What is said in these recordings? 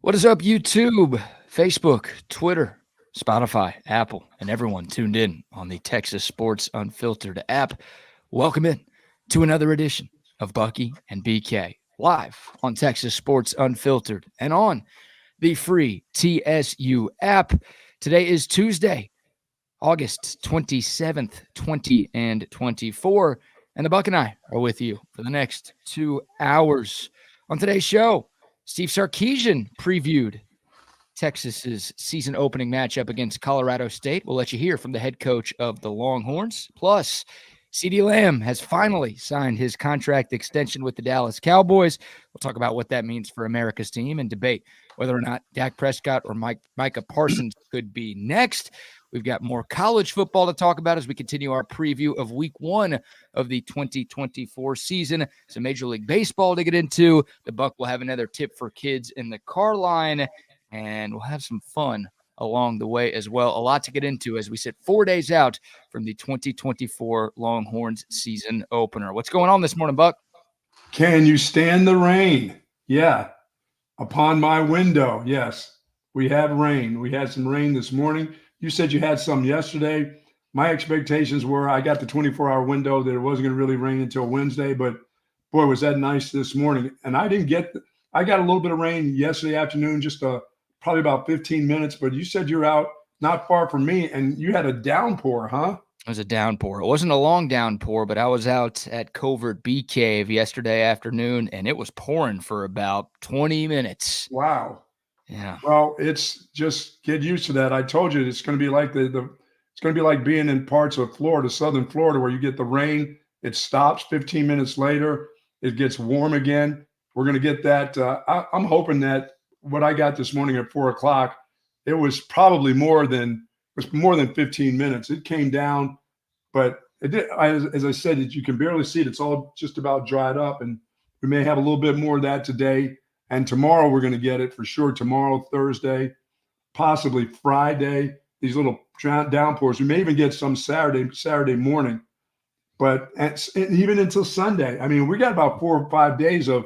What is up, YouTube, Facebook, Twitter, Spotify, Apple, and everyone tuned in on the Texas Sports Unfiltered app? Welcome in to another edition of Bucky and BK, live on Texas Sports Unfiltered and on the free TSU app. Today is Tuesday, August 27th, 2024, and the Buck and I are with you for the next 2 hours. On today's show, Steve Sarkeesian previewed Texas's season opening matchup against Colorado State. We'll let you hear from the head coach of the Longhorns. Plus, CeeDee Lamb has finally signed his contract extension with the Dallas Cowboys. We'll talk about what that means for America's team and debate whether or not Dak Prescott or Micah Parsons could be next. We've got more college football to talk about as we continue our preview of week 1 of the 2024 season. Some Major League Baseball to get into. The Buck will have another tip for kids in the Carline, and we'll have some fun along the way as well. A lot to get into as we sit 4 days out from the 2024 Longhorns season opener. What's going on this morning, Buck? Can you stand the rain? Yeah. Upon my window, yes. We have rain. We had some rain this morning. You said you had some yesterday. My expectations were I got the 24-hour window that it wasn't going to really rain until Wednesday, but boy, was that nice this morning. And I got a little bit of rain yesterday afternoon, just probably about 15 minutes, but you said you're out not far from me and you had a downpour, huh? It was a downpour. It wasn't a long downpour, but I was out at Covert Bee Cave yesterday afternoon and it was pouring for about 20 minutes. Wow. Yeah. Well, it's just get used to that. I told you it's going to be like it's going to be like being in parts of Florida, southern Florida, where you get the rain, it stops 15 minutes later, it gets warm again. We're going to get that. I'm hoping that what I got this morning at 4 o'clock, it was probably more than 15 minutes. It came down, but it did. As I said, you can barely see it. It's all just about dried up, and we may have a little bit more of that today. And tomorrow we're going to get it for sure. Tomorrow, Thursday, possibly Friday, these little downpours. We may even get some Saturday morning, but even until Sunday. I mean, we got about 4 or 5 days of,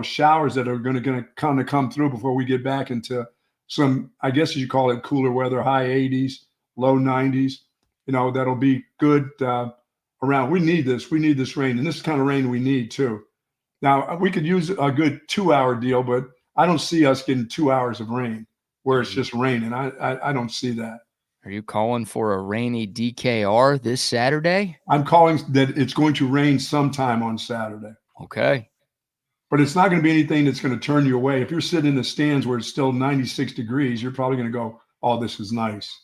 showers that are going to kind of come through before we get back into some, I guess you call it cooler weather, high 80s, low 90s. That'll be good around. We need this. We need this rain. And this is the kind of rain we need too. Now, we could use a good 2-hour deal, but I don't see us getting 2 hours of rain where it's just raining. I don't see that. Are you calling for a rainy DKR this Saturday? I'm calling that it's going to rain sometime on Saturday. Okay. But it's not going to be anything that's going to turn you away. If you're sitting in the stands where it's still 96 degrees, you're probably going to go, oh, this is nice.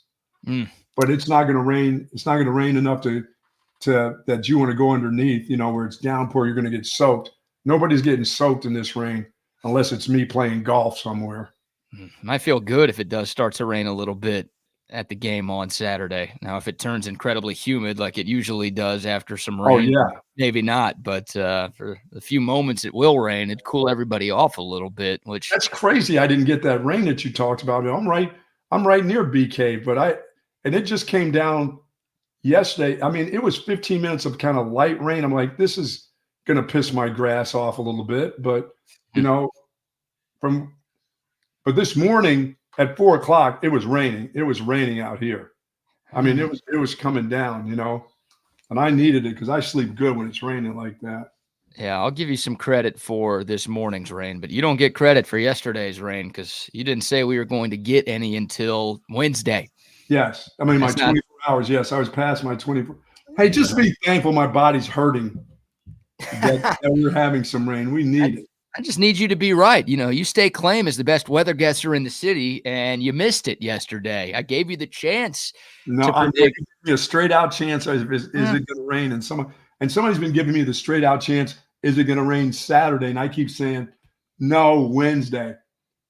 But it's not going to rain. It's not going to rain enough to that you want to go underneath, where it's downpour, you're going to get soaked. Nobody's getting soaked in this rain unless it's me playing golf somewhere. Might feel good if it does start to rain a little bit at the game on Saturday. Now, if it turns incredibly humid like it usually does after some rain, maybe not. But for the few moments it will rain, it'd cool everybody off a little bit. Which that's crazy. I didn't get that rain that you talked about. I'm right near Bee Cave, and it just came down yesterday. I mean, it was 15 minutes of kind of light rain. I'm like, this is going to piss my grass off a little bit, but but this morning at 4 o'clock, it was raining. It was raining out here. I mean, it was coming down, and I needed it because I sleep good when it's raining like that. Yeah, I'll give you some credit for this morning's rain, but you don't get credit for yesterday's rain because you didn't say we were going to get any until Wednesday. Yes. I mean, my 24 hours. Yes, I was past my 24. Hey, just be thankful my body's hurting. that we're having some rain. We need it. I just need you to be right. You stay claim as the best weather guesser in the city, and you missed it yesterday. I gave you the chance. No, I'm giving you a straight out chance. Is it going to rain? And somebody's been giving me the straight out chance. Is it going to rain Saturday? And I keep saying no, Wednesday.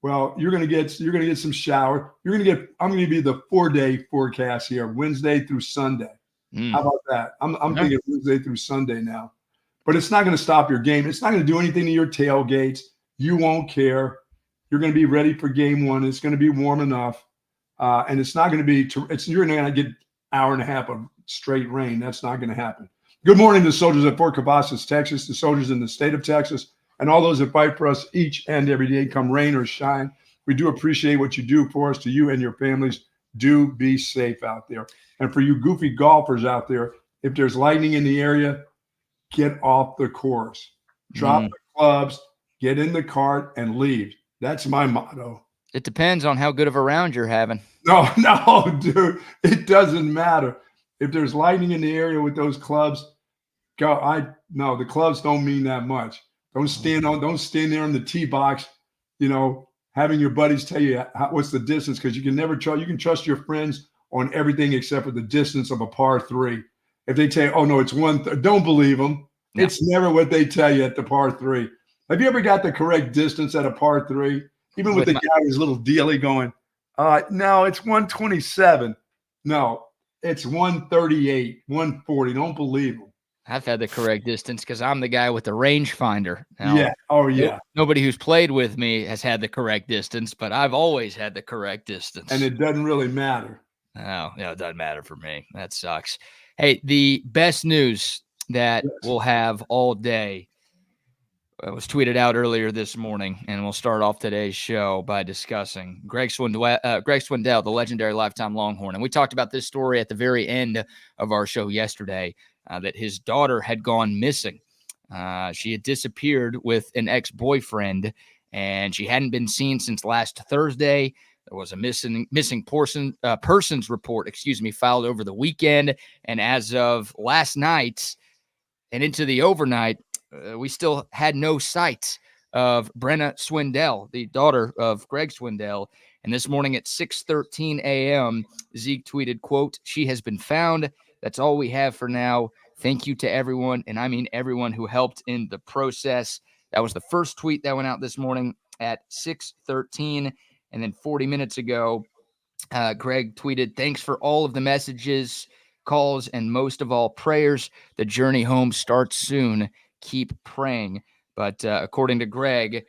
Well, you're going to get some shower. I'm going to be the 4-day forecast here, Wednesday through Sunday. How about that? I'm thinking Wednesday through Sunday now. But it's not going to stop your game. It's not going to do anything to your tailgates. You won't care. You're going to be ready for game 1. It's going to be warm enough. And it's not going to be you're going to get an hour and a half of straight rain. That's not going to happen. Good morning to the soldiers at Fort Cavazos, Texas, the soldiers in the state of Texas, and all those that fight for us each and every day, come rain or shine. We do appreciate what you do for us. To you and your families, do be safe out there. And for you goofy golfers out there, if there's lightning in the area, get off the course. Drop the clubs, get in the cart, and leave. That's my motto. It depends on how good of a round you're having. No, dude. It doesn't matter. If there's lightning in the area with those clubs, go. No, the clubs don't mean that much. Don't stand there on the tee box, having your buddies tell you what's the distance, because you can never trust. You can trust your friends on everything except for the distance of a par 3. If they tell you, oh no, it's 1, don't believe them. No. It's never what they tell you at the par 3. Have you ever got the correct distance at a par 3? Even with the guy who's a little dealy going, no, it's 127. No, it's 138, 140. Don't believe them. I've had the correct distance because I'm the guy with the rangefinder. Now, yeah. Oh, yeah. Nobody who's played with me has had the correct distance, but I've always had the correct distance. And it doesn't really matter. Oh, yeah, it doesn't matter for me. That sucks. Hey, the best news that we'll have all day was tweeted out earlier this morning, and we'll start off today's show by discussing Greg Swindell, the legendary lifetime Longhorn. And we talked about this story at the very end of our show yesterday, that his daughter had gone missing. She had disappeared with an ex-boyfriend, and she hadn't been seen since last Thursday. There was a missing persons report, filed over the weekend. And as of last night and into the overnight, we still had no sight of Brenna Swindell, the daughter of Greg Swindell. And this morning at 6:13 a.m., Zeke tweeted, quote, "She has been found. That's all we have for now. Thank you to everyone," and I mean everyone who helped in the process. That was the first tweet that went out this morning at 6:13. And then 40 minutes ago, Greg tweeted, "Thanks for all of the messages, calls, and most of all, prayers. The journey home starts soon. Keep praying." But according to Greg,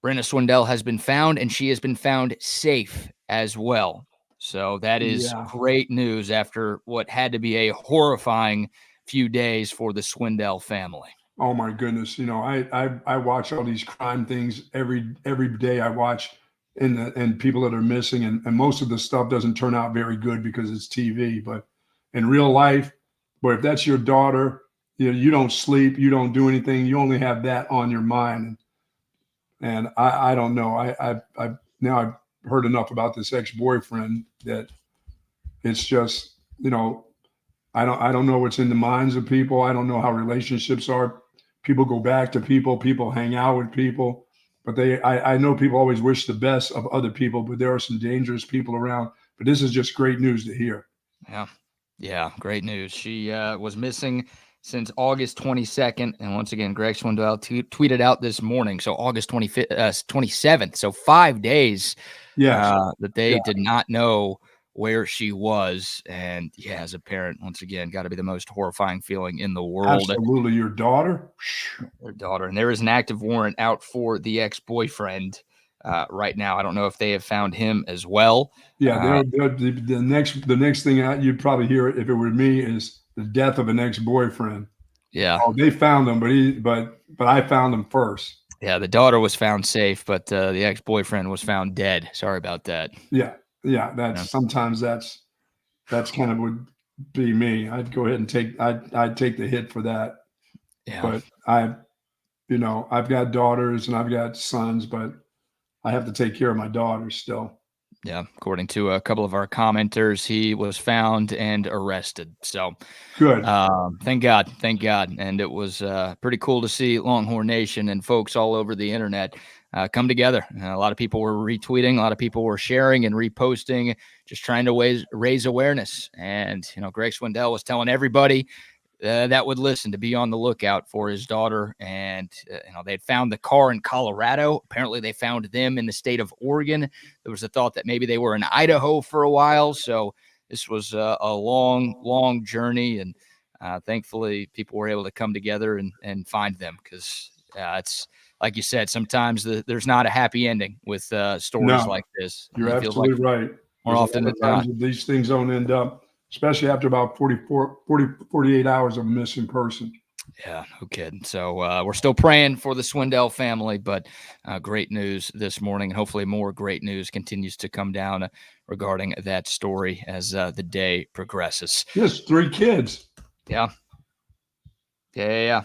Brenna Swindell has been found, and she has been found safe as well. So that is great news after what had to be a horrifying few days for the Swindell family. Oh my goodness. I watch all these crime things every day. I watch and people that are missing, and most of the stuff doesn't turn out very good because it's TV. But in real life, if that's your daughter, you don't sleep, you don't do anything, you only have that on your mind. And I don't know. I've heard enough about this ex-boyfriend that it's just, I don't know what's in the minds of people. I don't know how relationships are. People go back to people hang out with people. But I know people always wish the best of other people, but there are some dangerous people around. But this is just great news to hear. Yeah, great news. She was missing since August 22nd. And once again, Greg Swindell tweeted out this morning, so August 27th. So 5 days that they did not know where she was. And as a parent, once again, got to be the most horrifying feeling in the world. Absolutely. Your daughter? Her daughter. And there is an active warrant out for the ex-boyfriend right now. I don't know if they have found him as well. Yeah, the next thing you'd probably hear if it were me is the death of an ex-boyfriend. Yeah. Oh, they found him, but I found him first. Yeah, the daughter was found safe, but the ex-boyfriend was found dead. Sorry about that. Yeah. Sometimes that's kind of would be me. I'd go ahead and I'd take the hit for that. Yeah. But I've got daughters and I've got sons, but I have to take care of my daughters still. Yeah. According to a couple of our commenters, he was found and arrested. So good. Thank God. And it was pretty cool to see Longhorn Nation and folks all over the internet come together. A lot of people were retweeting, a lot of people were sharing and reposting, just trying to raise awareness. And, Greg Swindell was telling everybody that would listen to be on the lookout for his daughter. And, they had found the car in Colorado. Apparently they found them in the state of Oregon. There was a thought that maybe they were in Idaho for a while. So this was a long, long journey. And thankfully people were able to come together and find them, because it's, like you said, sometimes there's not a happy ending with stories like this. You're absolutely right. More often than not, these things don't end up, especially after about 48 hours of a missing person. Yeah, no kidding. So we're still praying for the Swindell family, but great news this morning. And hopefully more great news continues to come down regarding that story as the day progresses. Yes, 3 kids. Yeah. Yeah.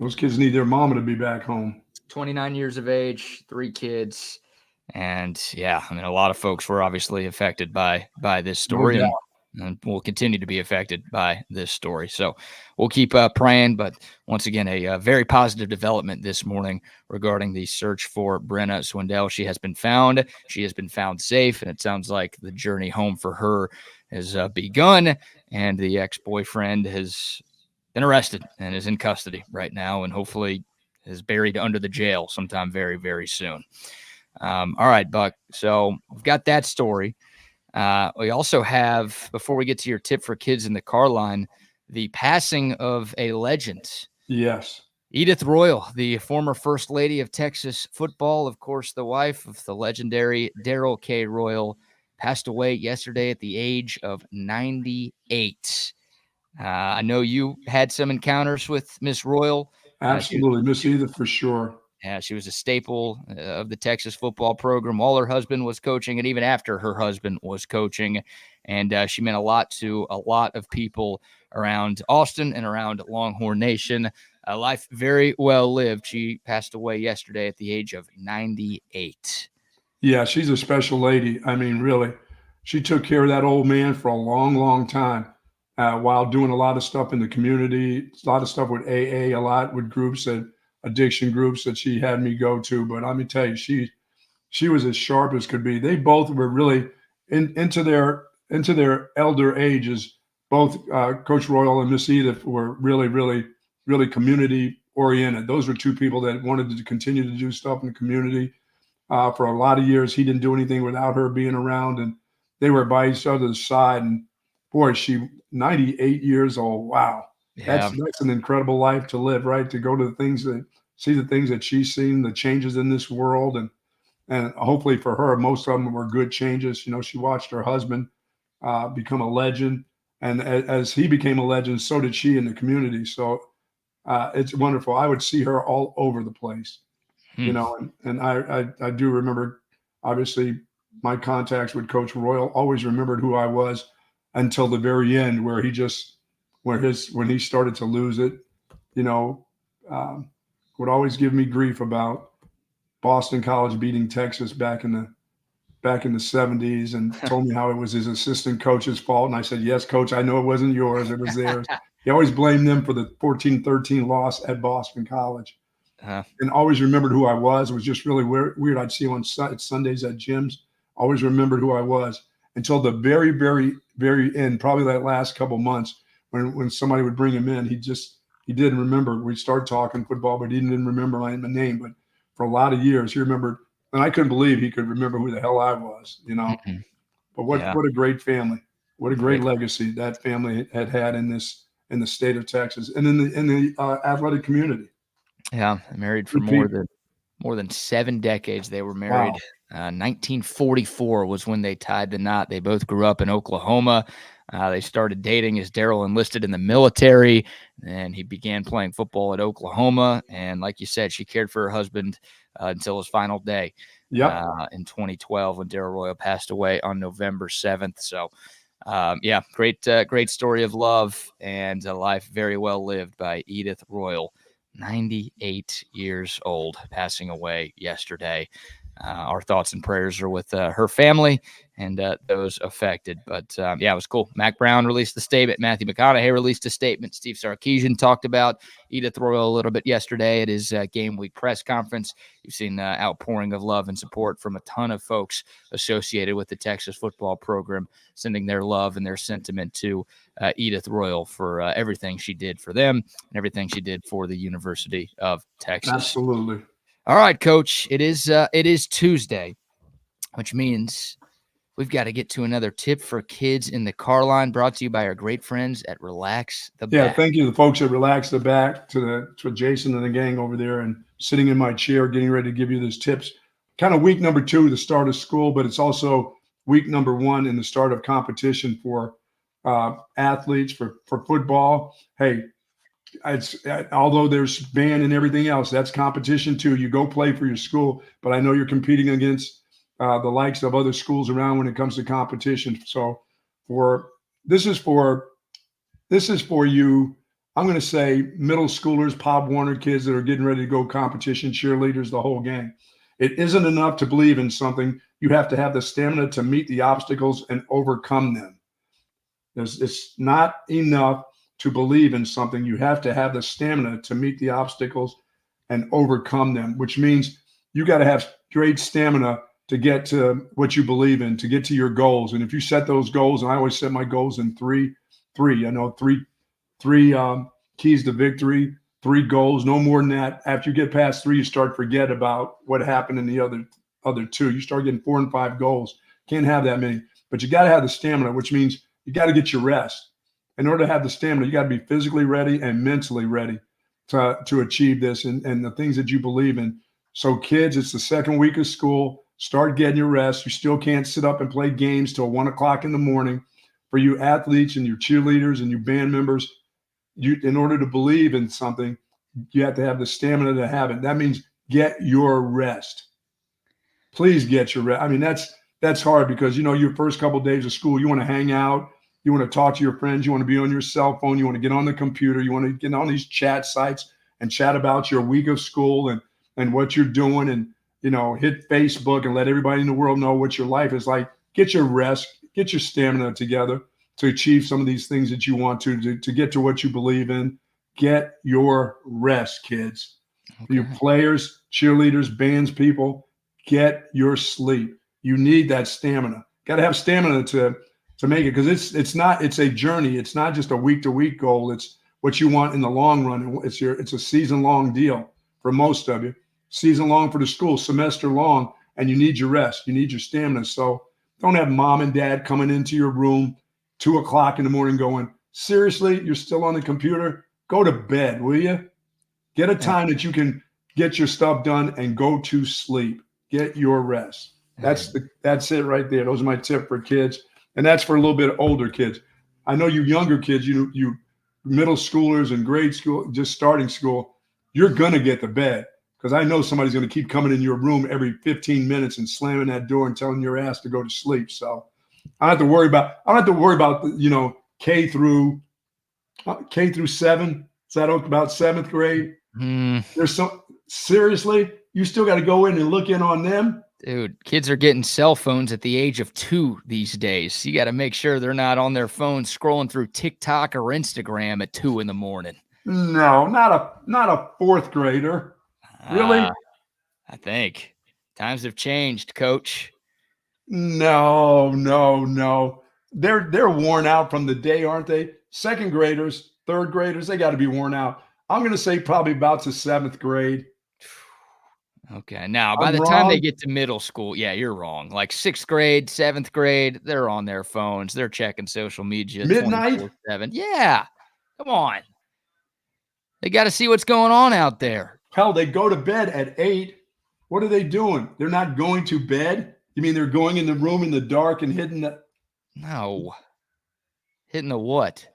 Those kids need their mama to be back home. 29 years of age, 3 kids. And yeah, I mean, a lot of folks were obviously affected by this story, and will continue to be affected by this story. So we'll keep praying. But once again, a very positive development this morning regarding the search for Brenna Swindell. She has been found. She has been found safe, and it sounds like the journey home for her has begun. And the ex-boyfriend has been arrested and is in custody right now, and hopefully is buried under the jail sometime very, very soon. All right, Buck. So we've got that story. We also have, before we get to your tip for kids in the Carline, the passing of a legend. Yes. Edith Royal, the former First Lady of Texas football, of course, the wife of the legendary Darrell K. Royal, passed away yesterday at the age of 98. I know you had some encounters with Miss Royal. Absolutely. Miss Edith for sure. Yeah, she was a staple of the Texas football program while her husband was coaching, and even after her husband was coaching. And she meant a lot to a lot of people around Austin and around Longhorn Nation. A life very well lived. She passed away yesterday at the age of 98. Yeah, she's a special lady. I mean, really, she took care of that old man for a long, long time while doing a lot of stuff in the community, a lot of stuff with AA, a lot with groups that addiction groups that she had me go to. But let me tell you, she was as sharp as could be. They both were really into their elder ages. Both Coach Royal and Miss Edith were really, really, really community oriented. Those were 2 people that wanted to continue to do stuff in the community. For a lot of years, he didn't do anything without her being around, and they were by each other's side. And boy, she 98 years old. Wow. Yeah. That's an incredible life to live, right? To go to the things that she's seen, the changes in this world, and hopefully for her, most of them were good changes. You know, she watched her husband become a legend, and as he became a legend, so did she in the community. So it's wonderful. I would see her all over the place, you know, and I do remember, obviously, my contacts with Coach Royal always remembered who I was until the very end, where when he started to lose it, you know, would always give me grief about Boston College beating Texas back in the 70s, and told me how it was his assistant coach's fault. And I said, yes, coach, I know it wasn't yours. It was theirs. He always blamed them for the 14-13 loss at Boston College. And always remembered who I was. It was just really weird. I'd see him on Sundays at gyms. Always remembered who I was until the very, very, very end, probably that last couple months when somebody would bring him in. He didn't remember. We'd start talking football, but he didn't remember my name. But for a lot of years, he remembered. And I couldn't believe he could remember who the hell I was, you know. But what a great family. What a great legacy that family had in the state of Texas and in the athletic community. Yeah, married for more than 7 decades. They were married. Wow. 1944 was when they tied the knot. They both grew up in Oklahoma. They started dating as Darrell enlisted in the military, and he began playing football at Oklahoma. And like you said, she cared for her husband until his final day in 2012 when Darrell Royal passed away on November 7th. So, great story of love and a life very well lived by Edith Royal, 98 years old, passing away yesterday. Our thoughts and prayers are with her family and those affected. But, it was cool. Mac Brown released the statement. Matthew McConaughey released a statement. Steve Sarkeesian talked about Edith Royal a little bit yesterday at his game week press conference. You've seen the outpouring of love and support from a ton of folks associated with the Texas football program, sending their love and their sentiment to Edith Royal for everything she did for them and everything she did for the University of Texas. Absolutely. All right, Coach. It is Tuesday, which means we've got to get to another tip for kids in the Carline, brought to you by our great friends at Relax the Back. Yeah, thank you to the folks at Relax the Back, to Jason and the gang over there, and sitting in my chair getting ready to give you those tips. Kind of week number 2, the start of school, but it's also week number 1 in the start of competition for athletes for football. Hey, although there's band and everything else, that's competition too. You go play for your school, but I know you're competing against the likes of other schools around when it comes to competition. So this is for you. I'm going to say middle schoolers, Pop Warner kids that are getting ready to go competition, cheerleaders, the whole gang. It isn't enough to believe in something. You have to have the stamina to meet the obstacles and overcome them. It's not enough to believe in something. You have to have the stamina to meet the obstacles and overcome them, which means you got to have great stamina to get to what you believe in, to get to your goals. And if you set those goals, and I always set my goals in three, I know three keys to victory, 3 goals, no more than that. After you get past 3, you start to forget about what happened in the other 2. You start getting 4 and 5 goals. Can't have that many, but you got to have the stamina, which means you got to get your rest. In order to have the stamina, you got to be physically ready and mentally ready to achieve this and the things that you believe in. So kids, it's the second week of school. Start getting your rest. You still can't sit up and play games till 1 o'clock in the morning. For you athletes and your cheerleaders and your band members, in order to believe in something, you have to have the stamina to have it. That means get your rest. Please get your rest. I mean, that's hard because, your first couple of days of school, you want to hang out. You want to talk to your friends. You want to be on your cell phone. You want to get on the computer. You want to get on these chat sites and chat about your week of school and what you're doing and, hit Facebook and let everybody in the world know what your life is like. Get your rest, get your stamina together to achieve some of these things that you want to get to what you believe in. Get your rest, kids. Okay. You players, cheerleaders, bands people, get your sleep. You need that stamina. Got to have stamina to make it, because it's a journey. It's not just a week-to-week goal. It's what you want in the long run. It's a season-long deal for most of you. Season-long for the school, semester-long, and you need your rest. You need your stamina. So don't have mom and dad coming into your room 2 o'clock in the morning going, seriously, you're still on the computer? Go to bed, will you? Get a time that you can get your stuff done and go to sleep. Get your rest. That's it right there. Those are my tip for kids. And that's for a little bit older kids. I know you younger kids, you middle schoolers and grade school, just starting school, you're going to get to bed, because I know somebody's going to keep coming in your room every 15 minutes and slamming that door and telling your ass to go to sleep. So I don't have to worry about, K through 7. Is that about 7th grade? There's seriously, you still got to go in and look in on them. Dude, kids are getting cell phones at the age of 2 these days. You got to make sure they're not on their phones scrolling through TikTok or Instagram at 2 in the morning. No, not a 4th grader. Really? I think times have changed, Coach. No. They're worn out from the day, aren't they? 2nd graders, 3rd graders, they got to be worn out. I'm going to say probably about to 7th grade. Okay. Now, by the time they get to middle school, yeah, you're wrong. Like 6th grade, 7th grade, they're on their phones. They're checking social media. Midnight? 24/7. Yeah. Come on. They got to see what's going on out there. Hell, they go to bed at 8. What are they doing? They're not going to bed? You mean they're going in the room in the dark and hitting the... No. Hitting the what?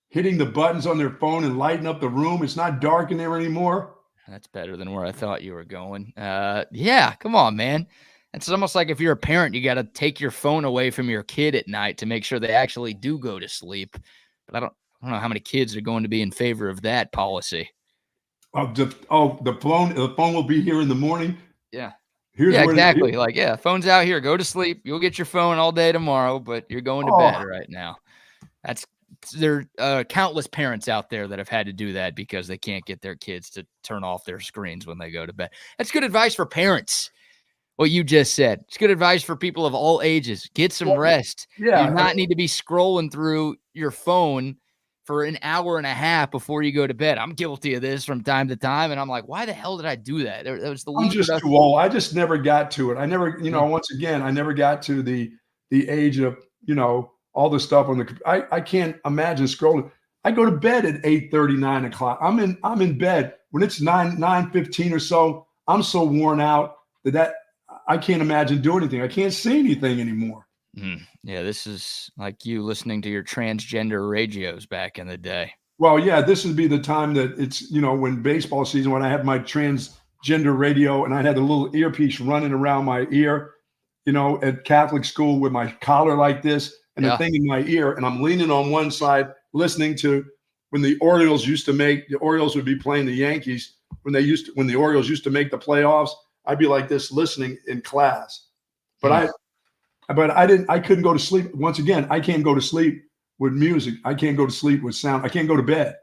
Hitting the buttons on their phone and lighting up the room. It's not dark in there anymore. That's better than where I thought you were going. Yeah, come on, man. It's almost like if you're a parent, you got to take your phone away from your kid at night to make sure they actually do go to sleep. But I don't know how many kids are going to be in favor of that policy. The phone will be here in the morning. Yeah. Exactly. Phone's out here. Go to sleep. You'll get your phone all day tomorrow, but you're going to bed right now. There are countless parents out there that have had to do that because they can't get their kids to turn off their screens when they go to bed. That's good advice for parents. What you just said. It's good advice for people of all ages. Get some rest. Yeah. You do not need to be scrolling through your phone for an hour and a half before you go to bed. I'm guilty of this from time to time, and I'm like, why the hell did I do that? That was the least. I'm just too old. I just never got to it. I never, once again, I never got to the age of, all the stuff on the. I can't imagine scrolling. I go to bed at 8:30, 9 o'clock. I'm in bed when it's 9:15 or so. I'm so worn out that I can't imagine doing anything. I can't see anything anymore. Yeah, this is like you listening to your transgender radios back in the day. Well, yeah, this would be the time that it's, when baseball season, when I had my transgender radio and I had a little earpiece running around my ear, at Catholic school with my collar like this and the thing in my ear. And I'm leaning on one side, listening to when the Orioles would be playing the Yankees when the Orioles used to make the playoffs. I'd be like this listening in class, but I couldn't go to sleep. Once again, I can't go to sleep with music. I can't go to sleep with sound. I can't go to bed.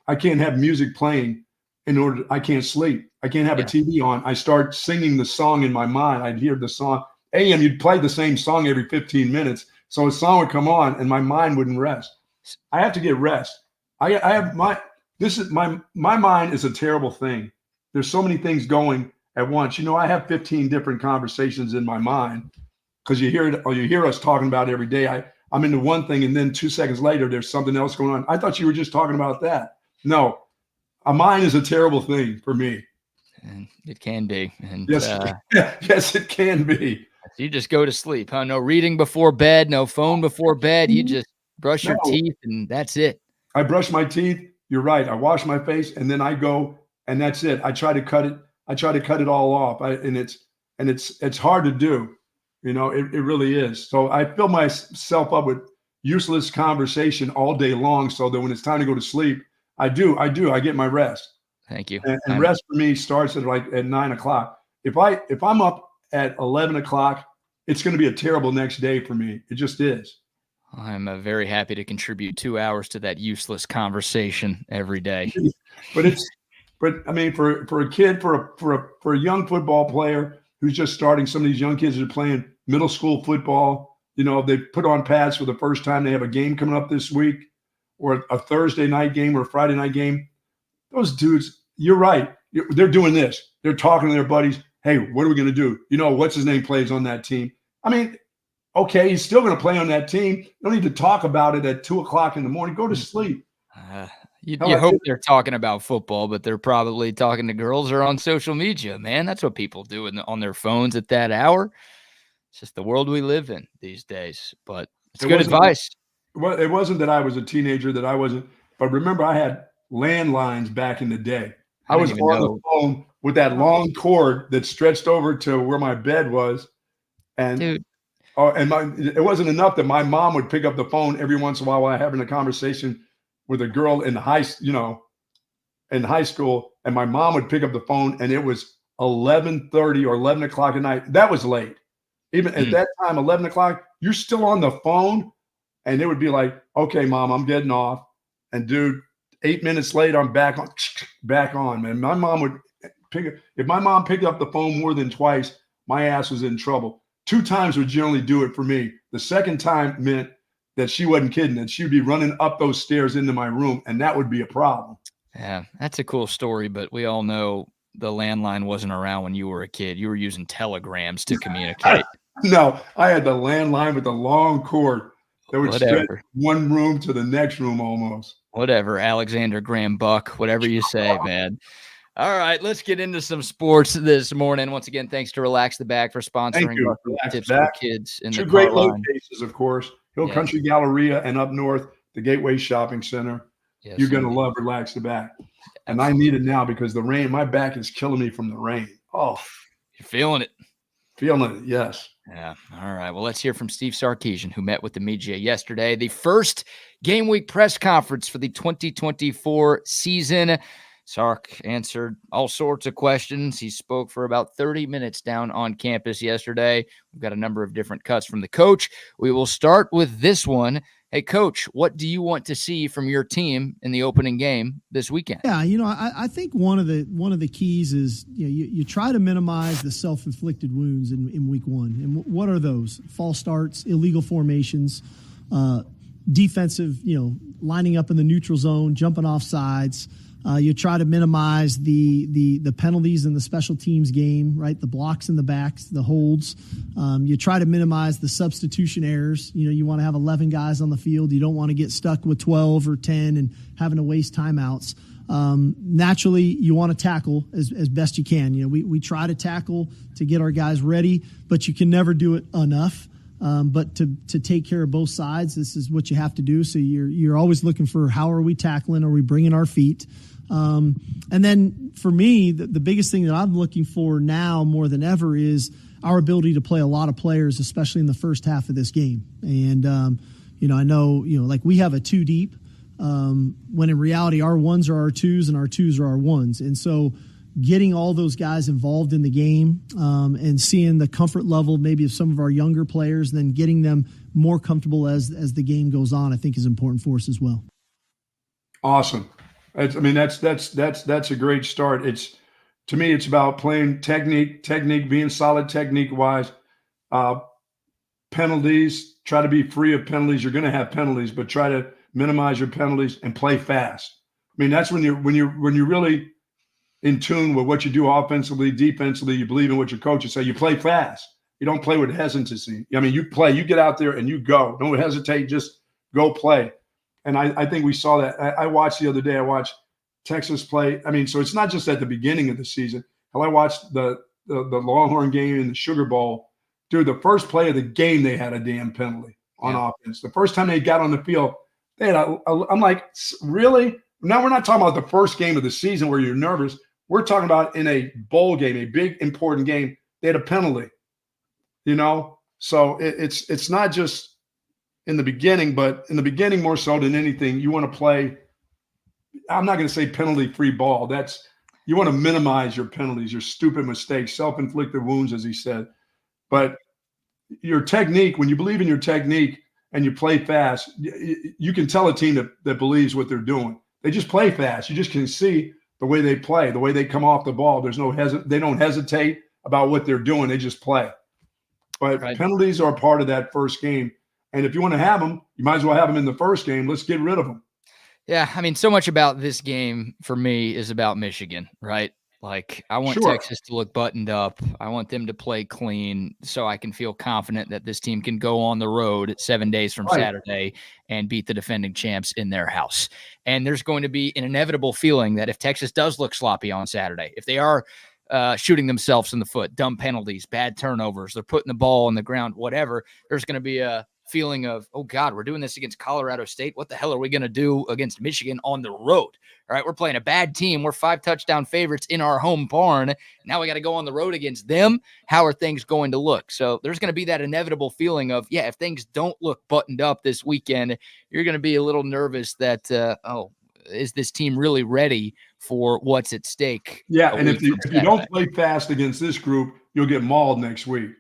I can't have music playing I can't sleep. I can't have a TV on. I start singing the song in my mind. I'd hear the song. AM, you'd play the same song every 15 minutes. So a song would come on and my mind wouldn't rest. I have to get rest. My mind is a terrible thing. There's so many things going at once. I have 15 different conversations in my mind because you hear us talking about it every day. I'm into one thing, and then 2 seconds later, there's something else going on. I thought you were just talking about that. No, a mind is a terrible thing for me. And it can be. And yes, it can be. You just go to sleep, huh? No reading before bed, no phone before bed. You just brush your teeth, and that's it. I brush my teeth. You're right. I wash my face, and then I go, and that's it. I try to cut it all off. And it's hard to do. It really is. So I fill myself up with useless conversation all day long so that when it's time to go to sleep, I get my rest. Thank you. And rest for me starts at 9 o'clock. If I'm up at 11 o'clock, it's going to be a terrible next day for me. It just is. I'm very happy to contribute 2 hours to that useless conversation every day. But I mean, for a kid, for a young football player who's just starting, some of these young kids are playing middle school football. They put on pads for the first time. They have a game coming up this week, or a Thursday night game or a Friday night game. Those dudes, you're right. They're doing this. They're talking to their buddies. Hey, what are we going to do? What's his name plays on that team. I mean, okay, he's still going to play on that team. You don't need to talk about it at 2 o'clock in the morning. Go to sleep. You hope they're talking about football, but they're probably talking to girls or on social media, man. That's what people do on their phones at that hour. It's just the world we live in these days, but it's good advice. Well, it wasn't that I was a teenager that I wasn't, but remember I had landlines back in the day. I was on the phone with that long cord that stretched over to where my bed was. And dude. It wasn't enough that my mom would pick up the phone every once in a while having a conversation with a girl in high school, and my mom would pick up the phone and it was 11:30 or 11 o'clock at night. That was late. Even at that time, 11 o'clock, you're still on the phone. And it would be like, okay, mom, I'm getting off. And dude, 8 minutes later, I'm back on, man. My mom would if my mom picked up the phone more than twice, my ass was in trouble. 2 times would generally do it for me. The second time meant that she wasn't kidding, that she'd be running up those stairs into my room, and that would be a problem. Yeah, that's a cool story, but we all know the landline wasn't around when you were a kid. You were using telegrams to communicate. No, I had the landline with the long cord that would stretch one room to the next room almost. Whatever, Alexander Graham Buck, whatever you say, man. All right, let's get into some sports this morning. Once again, thanks to Relax the Bag for sponsoring tips for kids in the Carline. 2 great locations, of course. Hill Country Galleria and up north, the Gateway Shopping Center. Yes, you're going to love Relax the Back. And I need it now because the rain, my back is killing me from the rain. Oh, you're feeling it. Feeling it, yes. Yeah. All right. Well, let's hear from Steve Sarkeesian, who met with the media yesterday. The first game week press conference for the 2024 season. Sark answered all sorts of questions. He spoke for about 30 minutes down on campus yesterday. We've got a number of different cuts from the coach. We will start with this one. Hey, Coach, what do you want to see from your team in the opening game this weekend? Yeah, I think one of the keys is you try to minimize the self-inflicted wounds in week one. And what are those? False starts, illegal formations, defensive, lining up in the neutral zone, jumping off sides. You try to minimize the penalties in the special teams game, right? The blocks in the backs, the holds. You try to minimize the substitution errors. You want to have 11 guys on the field. You don't want to get stuck with 12 or 10 and having to waste timeouts. Naturally, you want to tackle as best you can. We try to tackle to get our guys ready, but you can never do it enough. But to take care of both sides, this is what you have to do. So you're always looking for, how are we tackling? Are we bringing our feet? And then for me, the biggest thing that I'm looking for now more than ever is our ability to play a lot of players, especially in the first half of this game. And, I know, like we have a 2 deep, when in reality our 1s are our 2s and our 2s are our 1s. And so getting all those guys involved in the game, and seeing the comfort level maybe of some of our younger players, and then getting them more comfortable as the game goes on, I think is important for us as well. Awesome. That's a great start. To me, it's about playing technique, being solid technique-wise. Penalties, try to be free of penalties. You're going to have penalties, but try to minimize your penalties and play fast. I mean, that's when you're really in tune with what you do offensively, defensively. You believe in what your coaches say. You play fast. You don't play with hesitancy. I mean, you get out there and you go. Don't hesitate. Just go play. And I think we saw that. I watched the other day. I watched Texas play. I mean, so it's not just at the beginning of the season. I watched the Longhorn game in the Sugar Bowl. Dude, the first play of the game, they had a damn penalty on offense. The first time they got on the field, they had I'm like, really? Now we're not talking about the first game of the season where you're nervous. We're talking about in a bowl game, a big important game. They had a penalty. So it's not just in the beginning, but in the beginning more so than anything, you want to play. I'm not going to say penalty-free ball. You want to minimize your penalties, your stupid mistakes, self-inflicted wounds, as he said. But your technique, when you believe in your technique and you play fast, you can tell a team that believes what they're doing. They just play fast. You just can see the way they play, the way they come off the ball. They don't hesitate about what they're doing. They just play. But penalties are part of that first game. And if you want to have them, you might as well have them in the first game. Let's get rid of them. Yeah, I mean, so much about this game for me is about Michigan, right? Like, I want Texas to look buttoned up. I want them to play clean so I can feel confident that this team can go on the road 7 days from Saturday and beat the defending champs in their house. And there's going to be an inevitable feeling that if Texas does look sloppy on Saturday, if they are shooting themselves in the foot, dumb penalties, bad turnovers, they're putting the ball on the ground, whatever, there's going to be a feeling of, oh God, we're doing this against Colorado State. What the hell are we going to do against Michigan on the road? All right, we're playing a bad team. We're 5-touchdown favorites in our home barn. Now we got to go on the road against them. How are things going to look? So there's going to be that inevitable feeling of, if things don't look buttoned up this weekend, you're going to be a little nervous that, is this team really ready for what's at stake? Yeah, and if you don't play fast against this group, you'll get mauled next week.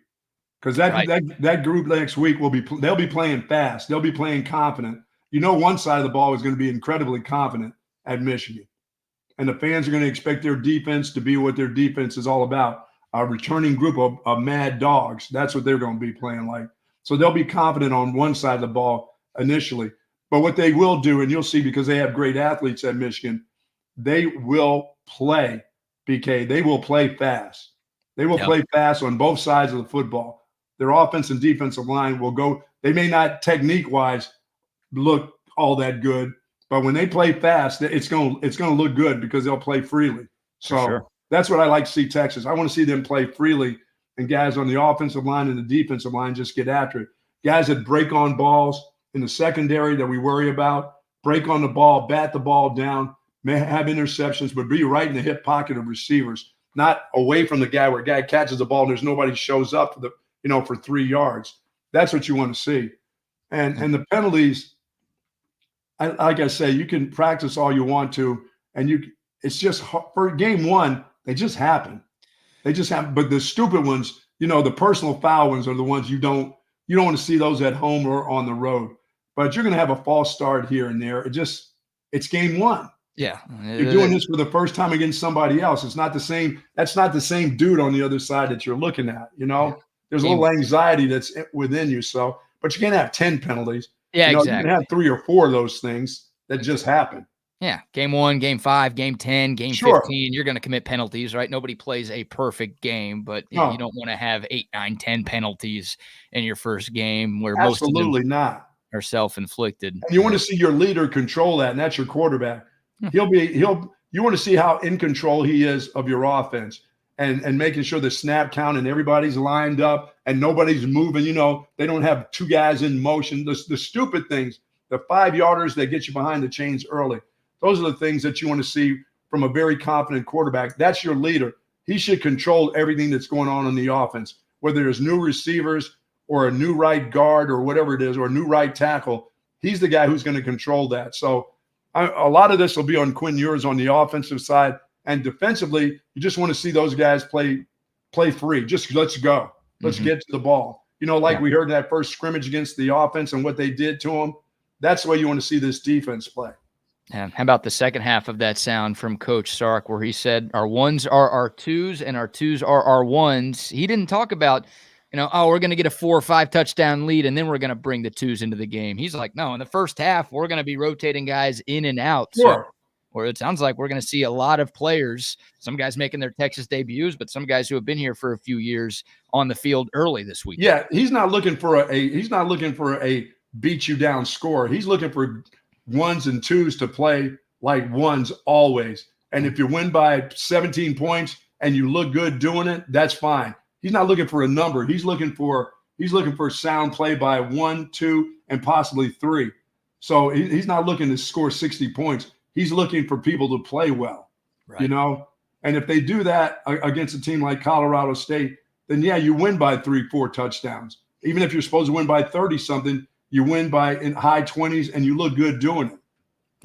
Because that group next week they'll be playing fast. They'll be playing confident. One side of the ball is going to be incredibly confident at Michigan. And the fans are going to expect their defense to be what their defense is all about, a returning group of mad dogs. That's what they're going to be playing like. So they'll be confident on one side of the ball initially. But what they will do, and you'll see because they have great athletes at Michigan, they will play, BK. They will play fast. They will play fast on both sides of the football. Their offense and defensive line will go. They may not technique-wise look all that good, but when they play fast, it's going to look good because they'll play freely. So that's what I like to see Texas. I want to see them play freely, and guys on the offensive line and the defensive line just get after it. Guys that break on balls in the secondary that we worry about, break on the ball, bat the ball down, may have interceptions, but be right in the hip pocket of receivers, not away from the guy where a guy catches the ball and there's nobody shows up for 3 yards. That's what you want to see. And the penalties, like I say, you can practice all you want to, and it's just for game one, they just happen. But the stupid ones, the personal foul ones are the ones you don't want to see those at home or on the road. But you're going to have a false start here and there. It's game one. Yeah. You're doing this for the first time against somebody else. It's not the same. That's not the same dude on the other side that you're looking at, There's a little anxiety that's within you. So, but you can't have 10 penalties. Yeah, exactly. You can have 3 or 4 of those things that just happen. Yeah. Game 1, game 5, game 10, game 15, you're going to commit penalties, right? Nobody plays a perfect game, but you don't want to have 8, 9, 10 penalties in your first game where most of them are self-inflicted. And you want to see your leader control that, and that's your quarterback. You want to see how in control he is of your offense. and making sure the snap count and everybody's lined up and nobody's moving. They don't have two guys in motion. The stupid things, the 5-yarders that get you behind the chains early. Those are the things that you want to see from a very confident quarterback. That's your leader. He should control everything that's going on in the offense, whether there's new receivers or a new right guard or whatever it is, or a new right tackle. He's the guy who's going to control that. So a lot of this will be on Quinn Ewers on the offensive side. And defensively, you just want to see those guys play free. Just let's go. Let's get to the ball. We heard in that first scrimmage against the offense and what they did to them. That's the way you want to see this defense play. Yeah. How about the second half of that sound from Coach Sark, where he said our ones are our twos and our twos are our ones? He didn't talk about, we're going to get a 4 or 5 touchdown lead and then we're going to bring the twos into the game. He's like, no, in the first half, we're going to be rotating guys in and out. Sure. So, or it sounds like we're going to see a lot of players, some guys making their Texas debuts, but some guys who have been here for a few years on the field early this week. Yeah, he's not looking for a beat you down score. He's looking for ones and twos to play like ones always. And if you win by 17 points and you look good doing it, that's fine. He's not looking for a number. He's looking for sound play by 1, 2, and possibly 3. So he's not looking to score 60 points. He's looking for people to play well, right. And if they do that against a team like Colorado State, then yeah, you win by 3, 4 touchdowns. Even if you're supposed to win by 30-something, you win by in high 20s and you look good doing it.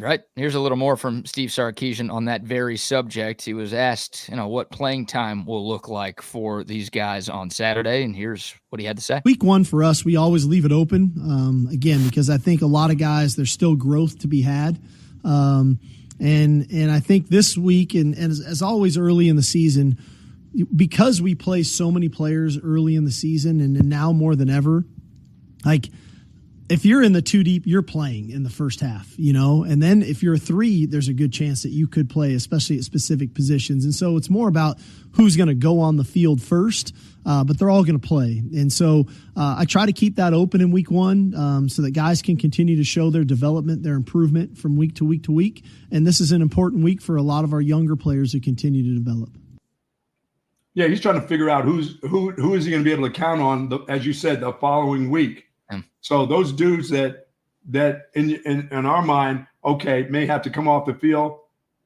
Right. Here's a little more from Steve Sarkeesian on that very subject. He was asked, what playing time will look like for these guys on Saturday, and here's what he had to say. Week 1 for us, we always leave it open, again, because I think a lot of guys, there's still growth to be had. And I think this week, and as always early in the season, because we play so many players early in the season and now more than ever, like if you're in the 2 deep, you're playing in the first half, and then if you're a 3, there's a good chance that you could play, especially at specific positions. And so it's more about who's going to go on the field first, but they're all going to play. And so I try to keep that open in week 1 so that guys can continue to show their development, their improvement from week to week to week. And this is an important week for a lot of our younger players to continue to develop. Yeah, he's trying to figure out who is he going to be able to count on, as you said, the following week. So those dudes that in our mind, okay, may have to come off the field,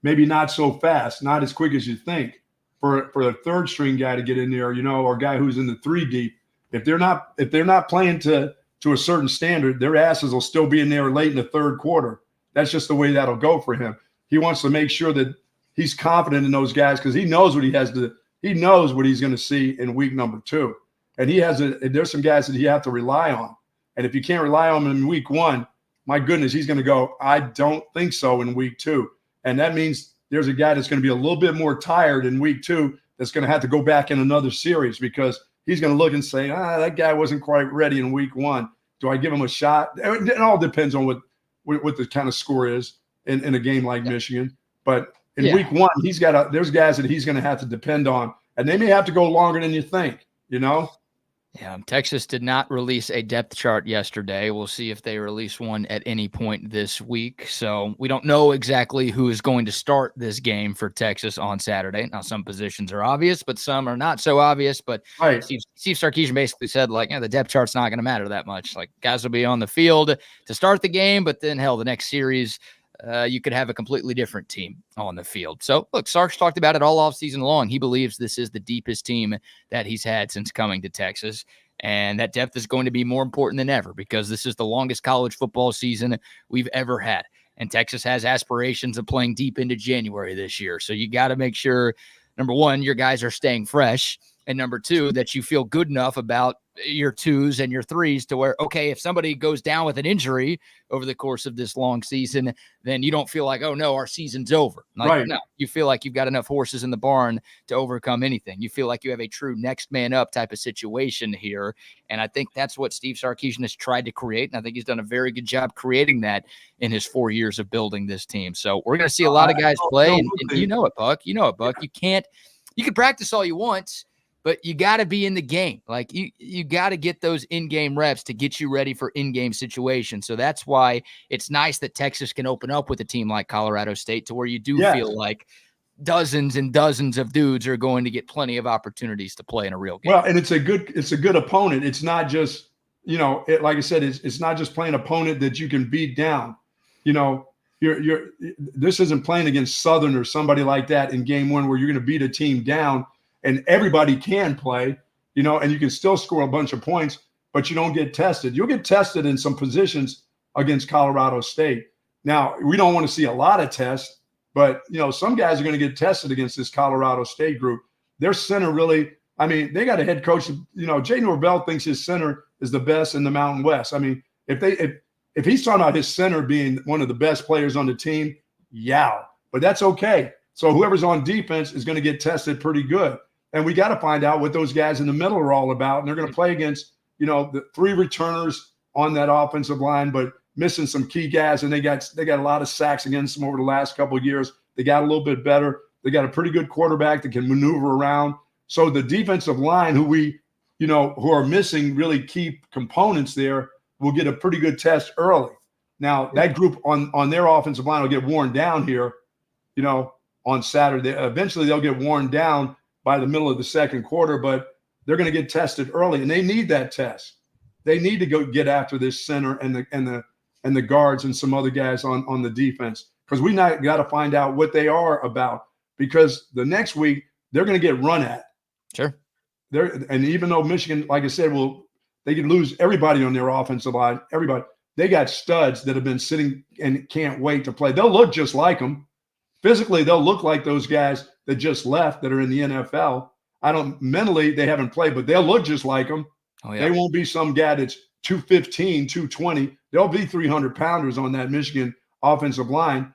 maybe not so fast, not as quick as you think, for a third string guy to get in there, or a guy who's in the 3 deep. If they're not playing to a certain standard, their asses will still be in there late in the third quarter. That's just the way that'll go for him. He wants to make sure that he's confident in those guys because he knows what he knows what he's going to see in week number 2. And there's some guys that he has to rely on. And if you can't rely on him in week 1, my goodness, he's going to go, I don't think so in week 2. And that means there's a guy that's going to be a little bit more tired in week 2 that's going to have to go back in another series because he's going to look and say, that guy wasn't quite ready in week 1. Do I give him a shot? It all depends on what the kind of score is in a game like Michigan. But in week 1, there's guys that he's going to have to depend on. And they may have to go longer than you think, Yeah, Texas did not release a depth chart yesterday. We'll see if they release one at any point this week. So we don't know exactly who is going to start this game for Texas on Saturday. Now, some positions are obvious, but some are not so obvious. But right. Steve Sarkeesian basically said, the depth chart's not going to matter that much. Like, guys will be on the field to start the game, but then, hell, the next series, you could have a completely different team on the field. So, look, Sark's talked about it all offseason long. He believes this is the deepest team that he's had since coming to Texas. And that depth is going to be more important than ever because this is the longest college football season we've ever had. And Texas has aspirations of playing deep into January this year. So you got to make sure, number one, your guys are staying fresh. And number two, that you feel good enough about your 2s and your 3s to where, okay, if somebody goes down with an injury over the course of this long season, then you don't feel like, oh no, our season's over. Right. No, you feel like you've got enough horses in the barn to overcome anything. You feel like you have a true next man up type of situation here. And I think that's what Steve Sarkeesian has tried to create. And I think he's done a very good job creating that in his 4 years of building this team. So we're going to see a lot of guys play. And you know it, Buck. You can practice all you want, but you got to be in the game. Like you got to get those in-game reps to get you ready for in-game situations. So that's why it's nice that Texas can open up with a team like Colorado State to where you do feel like dozens and dozens of dudes are going to get plenty of opportunities to play in a real game. Well, and it's a good opponent. It's not just, like I said, it's not just playing an opponent that you can beat down. This isn't playing against Southern or somebody like that in game one where you're going to beat a team down and everybody can play, and you can still score a bunch of points, but you don't get tested. You'll get tested in some positions against Colorado State. Now, we don't want to see a lot of tests, but, some guys are going to get tested against this Colorado State group. Their center really, they got a head coach, Jay Norvell thinks his center is the best in the Mountain West. If he's talking about his center being one of the best players on the team, but that's okay. So whoever's on defense is going to get tested pretty good. And we got to find out what those guys in the middle are all about. And they're going to play against, the 3 returners on that offensive line, but missing some key guys. And they got a lot of sacks against them over the last couple of years. They got a little bit better. They got a pretty good quarterback that can maneuver around. So the defensive line, who are missing really key components there, will get a pretty good test early. Now, that group on their offensive line will get worn down here, on Saturday. Eventually, they'll get worn down by the middle of the second quarter, but they're going to get tested early, and they need that test. They need to go get after this center and the guards and some other guys on the defense, because we got to find out what they are about, because the next week they're going to get run at. Sure. And even though Michigan, like I said, they could lose everybody on their offensive line. Everybody. They got studs that have been sitting and can't wait to play. They'll look just like them. Physically, they'll look like those guys that just left that are in the NFL. Mentally, they haven't played, but they'll look just like them. Oh, yeah. They won't be some guy that's 215, 220. There'll be 300-pounders on that Michigan offensive line.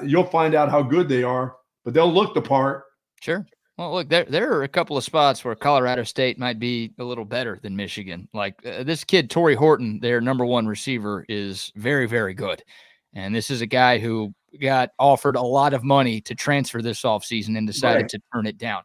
You'll find out how good they are, but they'll look the part. Sure. Well, look, there are a couple of spots where Colorado State might be a little better than Michigan. Like this kid, Torrey Horton, their number 1 receiver, is very, very good. And this is a guy who got offered a lot of money to transfer this offseason and decided to turn it down.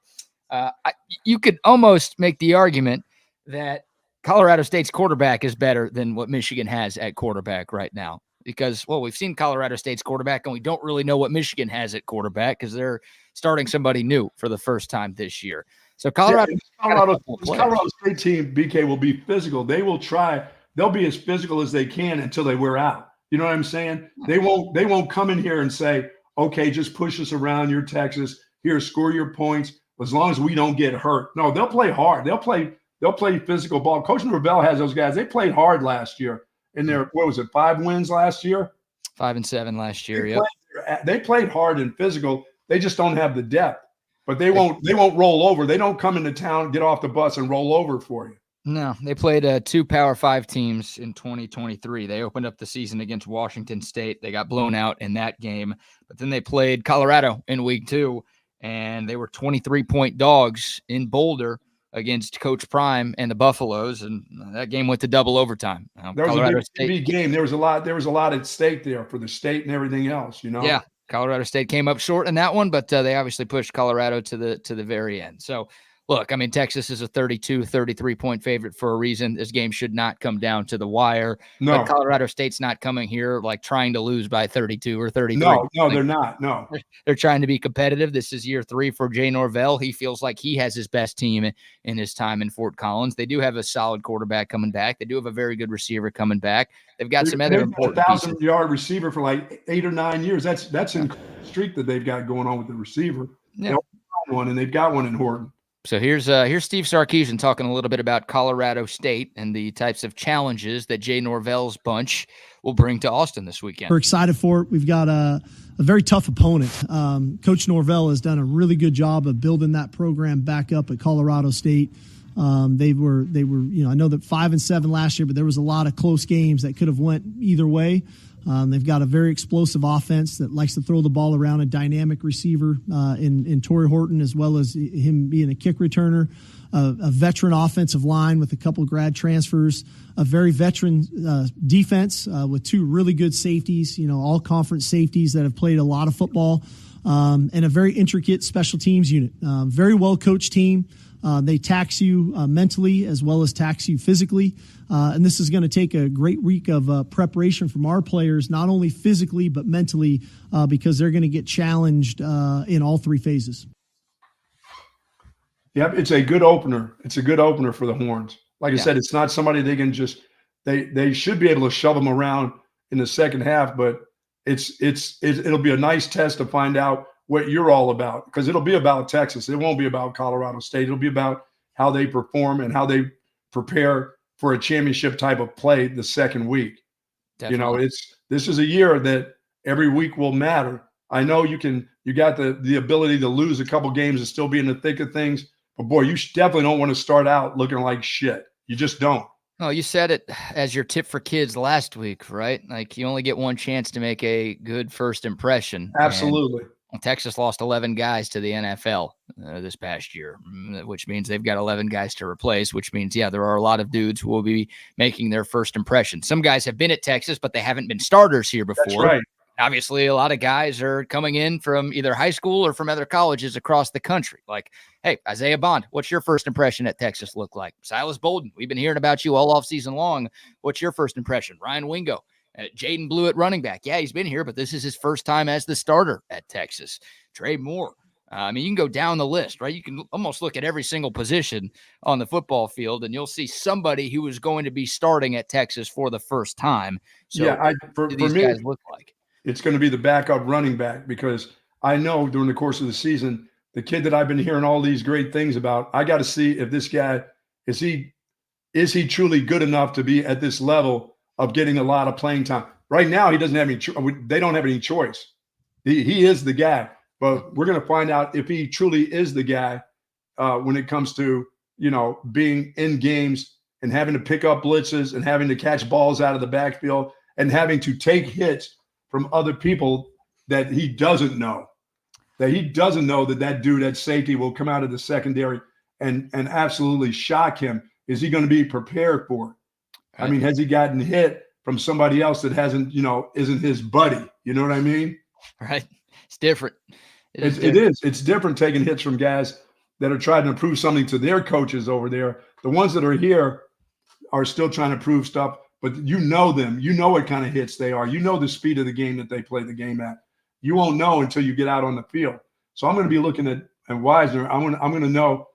You could almost make the argument that Colorado State's quarterback is better than what Michigan has at quarterback right now. Because, we've seen Colorado State's quarterback, and we don't really know what Michigan has at quarterback because they're starting somebody new for the first time this year. So Colorado State team, BK, will be physical. They'll be as physical as they can until they wear out. You know what I'm saying? They won't come in here and say, okay, just push us around. You're Texas. Here, score your points as long as we don't get hurt. No, they'll play hard. They'll play physical ball. Coach Norvell has those guys. They played hard last year. In their, 5 wins last year? 5 and 7 last year. They played hard and physical. They just don't have the depth. But they won't roll over. They don't come into town, get off the bus, and roll over for you. No, they played 2 Power 5 teams in 2023. They opened up the season against Washington State. They got blown out in that game. But then they played Colorado in week 2, and they were 23-point dogs in Boulder against Coach Prime and the Buffaloes, and that game went to double overtime. There was a big game. There was a lot at stake there for the state and everything else, Yeah, Colorado State came up short in that one, but they obviously pushed Colorado to the very end. So, look, Texas is a 33-point favorite for a reason. This game should not come down to the wire. No. But Colorado State's not coming here like trying to lose by 32 or 33. No, they're not. No. They're trying to be competitive. This is year 3 for Jay Norvell. He feels like he has his best team in his time in Fort Collins. They do have a solid quarterback coming back. They do have a very good receiver coming back. They've got some other important pieces. 1,000-yard receiver for like 8 or 9 years. That's a streak that they've got going on with the receiver. Yeah. They've got one in Horton. So here's Steve Sarkeesian talking a little bit about Colorado State and the types of challenges that Jay Norvell's bunch will bring to Austin this weekend. We're excited for it. We've got a very tough opponent. Coach Norvell has done a really good job of building that program back up at Colorado State. They were, I know that 5 and 7 last year, but there was a lot of close games that could have went either way. They've got a very explosive offense that likes to throw the ball around, a dynamic receiver in Torrey Horton, as well as him being a kick returner, a veteran offensive line with a couple of grad transfers, a very veteran defense with 2 really good safeties, all conference safeties that have played a lot of football, and a very intricate special teams unit. Very well coached team. They tax you mentally as well as tax you physically. And this is going to take a great week of preparation from our players, not only physically but mentally, because they're going to get challenged in all three phases. Yep, it's a good opener. It's a good opener for the Horns. Like I said, it's not somebody they can just they should be able to shove them around in the second half, but it'll be a nice test to find out what you're all about, because it'll be about Texas. It won't be about Colorado State. It'll be about how they perform and how they prepare for a championship type of play the second week. Definitely. This is a year that every week will matter. I know you got the ability to lose a couple games and still be in the thick of things, but boy, you definitely don't want to start out looking like shit. You just don't. Oh, you said it as your tip for kids last week, right? Like, you only get one chance to make a good first impression. Absolutely. And Texas lost 11 guys to the NFL this past year, which means they've got 11 guys to replace, which means, there are a lot of dudes who will be making their first impression. Some guys have been at Texas, but they haven't been starters here before. That's right. Obviously, a lot of guys are coming in from either high school or from other colleges across the country. Like, hey, Isaiah Bond, what's your first impression at Texas look like? Silas Bolden, we've been hearing about you all off season long. What's your first impression? Ryan Wingo, Jaden Blue at running back. Yeah, he's been here, but this is his first time as the starter at Texas. Trey Moore. I mean, you can go down the list, right? You can almost look at every single position on the football field, and you'll see somebody who is going to be starting at Texas for the first time. So, for these me, guys look like? It's going to be the backup running back, because I know during the course of the season, the kid that I've been hearing all these great things about, I got to see if this guy is he truly good enough to be at this level of getting a lot of playing time. Right now, he doesn't have any. They don't have any choice. He is the guy, but we're going to find out if he truly is the guy when it comes to being in games and having to pick up blitzes and having to catch balls out of the backfield and having to take hits from other people that he doesn't know. That dude at safety will come out of the secondary and absolutely shock him. Is he going to be prepared for it? Right. I mean, has he gotten hit from somebody else that hasn't, isn't his buddy? You know what I mean? Right. It's different. It is. It's different taking hits from guys that are trying to prove something to their coaches over there. The ones that are here are still trying to prove stuff. But you know them. You know what kind of hits they are. You know the speed of the game that they play the game at. You won't know until you get out on the field. So I'm going to be looking at Wisner. I'm going to know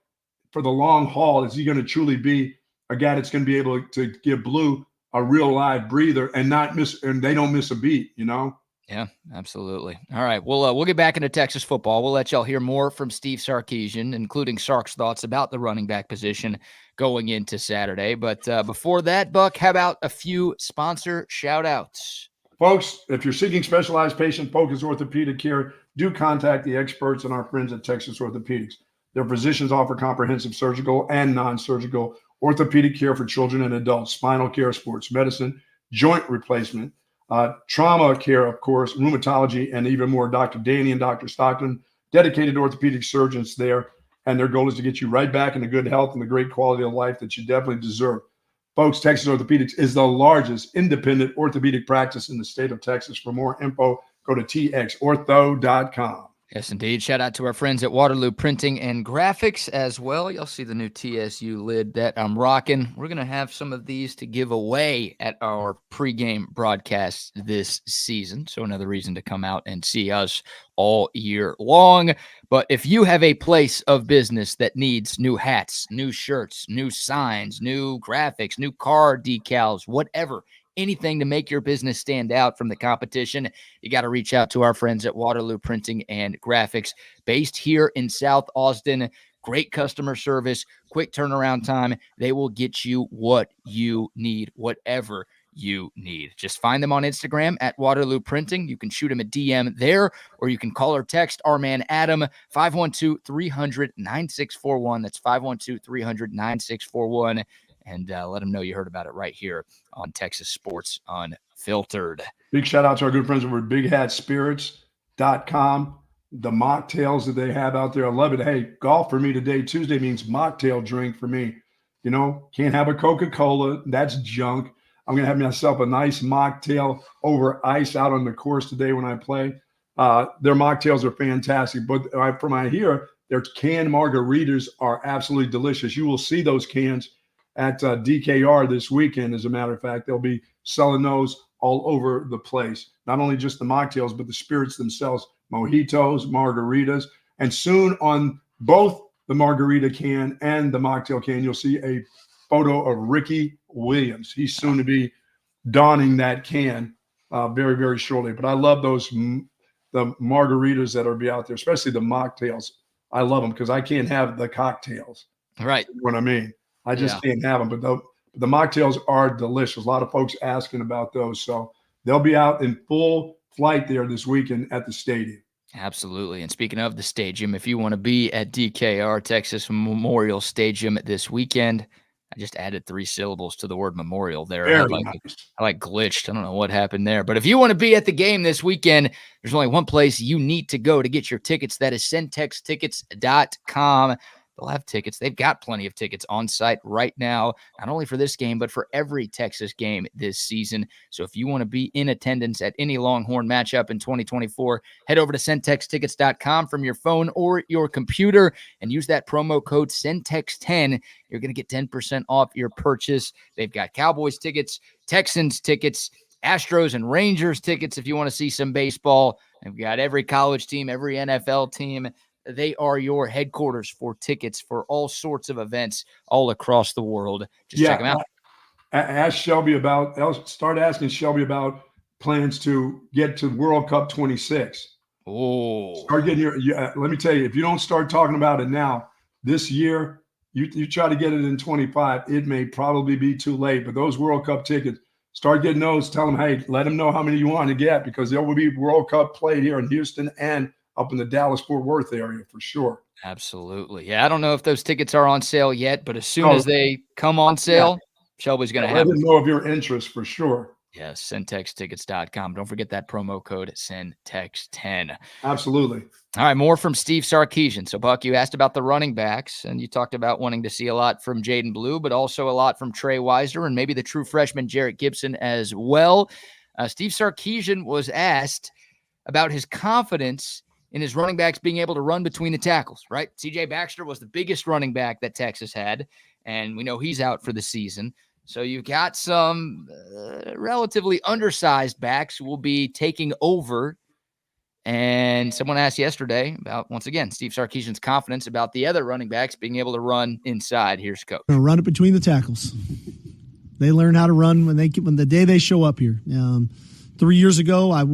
for the long haul, is he going to truly be a guy that's going to be able to give Blue a real live breather and not miss, and they don't miss a beat, Yeah, absolutely. All right. We'll get back into Texas football. We'll let y'all hear more from Steve Sarkeesian, including Sark's thoughts about the running back position going into Saturday. But before that, Buck, how about a few sponsor shout-outs? Folks, if you're seeking specialized patient-focused orthopedic care, do contact the experts and our friends at Texas Orthopedics. Their physicians offer comprehensive surgical and non-surgical orthopedic care for children and adults, spinal care, sports medicine, joint replacement, trauma care, of course, rheumatology, and even more. Dr. Danny and Dr. Stockton, dedicated orthopedic surgeons there, and their goal is to get you right back into good health and the great quality of life that you definitely deserve. Folks, Texas Orthopedics is the largest independent orthopedic practice in the state of Texas. For more info, go to txortho.com. Yes, indeed. Shout out to our friends at Waterloo Printing and Graphics as well. You'll see the new TSU lid that I'm rocking. We're going to have some of these to give away at our pregame broadcast this season. So another reason to come out and see us all year long. But if you have a place of business that needs new hats, new shirts, new signs, new graphics, new car decals, whatever, anything to make your business stand out from the competition, you got to reach out to our friends at Waterloo Printing and Graphics, based here in South Austin. Great customer service, quick turnaround time. They will get you what you need, whatever you need. Just find them on Instagram at Waterloo Printing. You can shoot them a DM there, or you can call or text our man Adam, 512-300-9641. That's 512-300-9641. And let them know you heard about it right here on Texas Sports Unfiltered. Big shout out to our good friends over at BigHatSpirits.com. The mocktails that they have out there, I love it. Hey, golf for me today. Tuesday means mocktail drink for me. Can't have a Coca-Cola. That's junk. I'm going to have myself a nice mocktail over ice out on the course today when I play. Their mocktails are fantastic. But from I hear, Their canned margaritas are absolutely delicious. You will see those cans at DKR this weekend. As a matter of fact, they'll be selling those all over the place. Not only just the mocktails, but the spirits themselves, mojitos, margaritas. And soon on both the margarita can and the mocktail can, you'll see a photo of Ricky Williams. He's soon to be donning that can very, very shortly. But I love the margaritas that are be out there, especially the mocktails. I love them because I can't have the cocktails. Right. You know what I mean? I just can't have them. But the mocktails are delicious. A lot of folks asking about those. So they'll be out in full flight there this weekend at the stadium. Absolutely. And speaking of the stadium, if you want to be at DKR, Texas Memorial Stadium this weekend, I just added 3 syllables to the word memorial there. I like glitched. I don't know what happened there. But if you want to be at the game this weekend, there's only one place you need to go to get your tickets. That is centextickets.com. They'll have tickets. They've got plenty of tickets on site right now, not only for this game, but for every Texas game this season. So if you want to be in attendance at any Longhorn matchup in 2024, head over to centextickets.com from your phone or your computer and use that promo code CENTEX10. You're going to get 10% off your purchase. They've got Cowboys tickets, Texans tickets, Astros and Rangers tickets if you want to see some baseball. They've got every college team, every NFL team. They are your headquarters for tickets for all sorts of events all across the world. Just check them out. Start asking Shelby about plans to get to World Cup 26. Oh, start getting let me tell you, if you don't start talking about it now, this year, you try to get it in 25, it may probably be too late. But those World Cup tickets, start getting those. Tell them, hey, let them know how many you want to get, because there will be World Cup played here in Houston and up in the Dallas-Fort Worth area for sure. Absolutely. Yeah, I don't know if those tickets are on sale yet, but as soon as they come on sale, Shelby's going to have them. Let them know of your interest for sure. Yes, centextickets.com. Don't forget that promo code CENTEX10. Absolutely. All right, more from Steve Sarkeesian. So, Buck, you asked about the running backs, and you talked about wanting to see a lot from Jaden Blue, but also a lot from Trey Wisner and maybe the true freshman Jarrett Gibson as well. Steve Sarkeesian was asked about his confidence in his running backs being able to run between the tackles, right? C.J. Baxter was the biggest running back that Texas had, and we know he's out for the season. So you've got some relatively undersized backs who will be taking over. And someone asked yesterday about, once again, Steve Sarkeesian's confidence about the other running backs being able to run inside. Here's Coach. Run it between the tackles. They learn how to run when the day they show up here. 3 years ago, I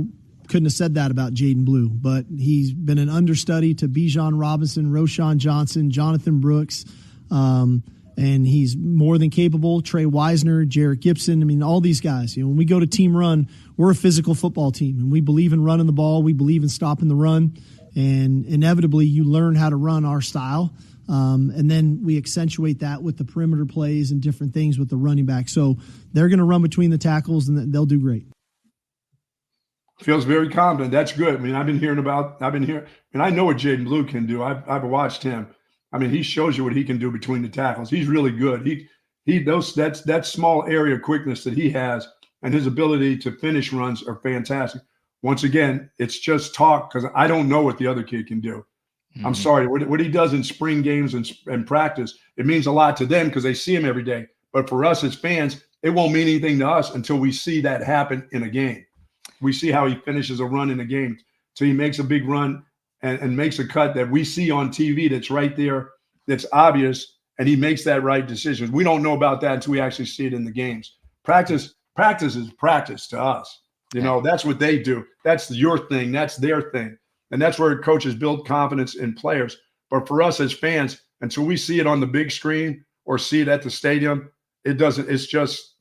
couldn't have said that about Jaden Blue, but he's been an understudy to Bijan Robinson, Roshan Johnson, Jonathan Brooks, and he's more than capable. Trey Wisner, Jarrett Gibson. I mean, all these guys. When we go to team run, we're a physical football team, and we believe in running the ball. We believe in stopping the run, and inevitably you learn how to run our style. And then we accentuate that with the perimeter plays and different things with the running back. So they're going to run between the tackles, and they'll do great. Feels very confident. That's good. I mean, I know what Jaden Blue can do. I've watched him. I mean, he shows you what he can do between the tackles. He's really good. That small area quickness that he has and his ability to finish runs are fantastic. Once again, it's just talk, because I don't know what the other kid can do. Mm-hmm. I'm sorry. What he does in spring games and practice, it means a lot to them because they see him every day. But for us as fans, it won't mean anything to us until we see that happen in a game. We see how he finishes a run in a game. So he makes a big run and makes a cut that we see on TV that's right there, that's obvious, and he makes that right decision. We don't know about that until we actually see it in the games. Practice is practice to us. That's what they do. That's your thing. That's their thing. And that's where coaches build confidence in players. But for us as fans, until we see it on the big screen or see it at the stadium, it doesn't. It's just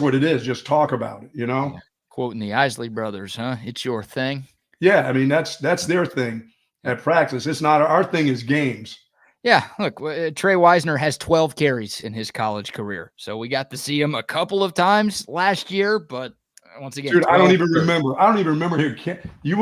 what it is. Just talk about it, Yeah. Quoting the Isley brothers, huh? It's your thing. Yeah, I mean, that's their thing at practice. It's not our thing is games. Yeah, look, Trey Wisner has 12 carries in his college career. So we got to see him a couple of times last year, but once again, dude, I don't even 12. remember. I don't even remember here. You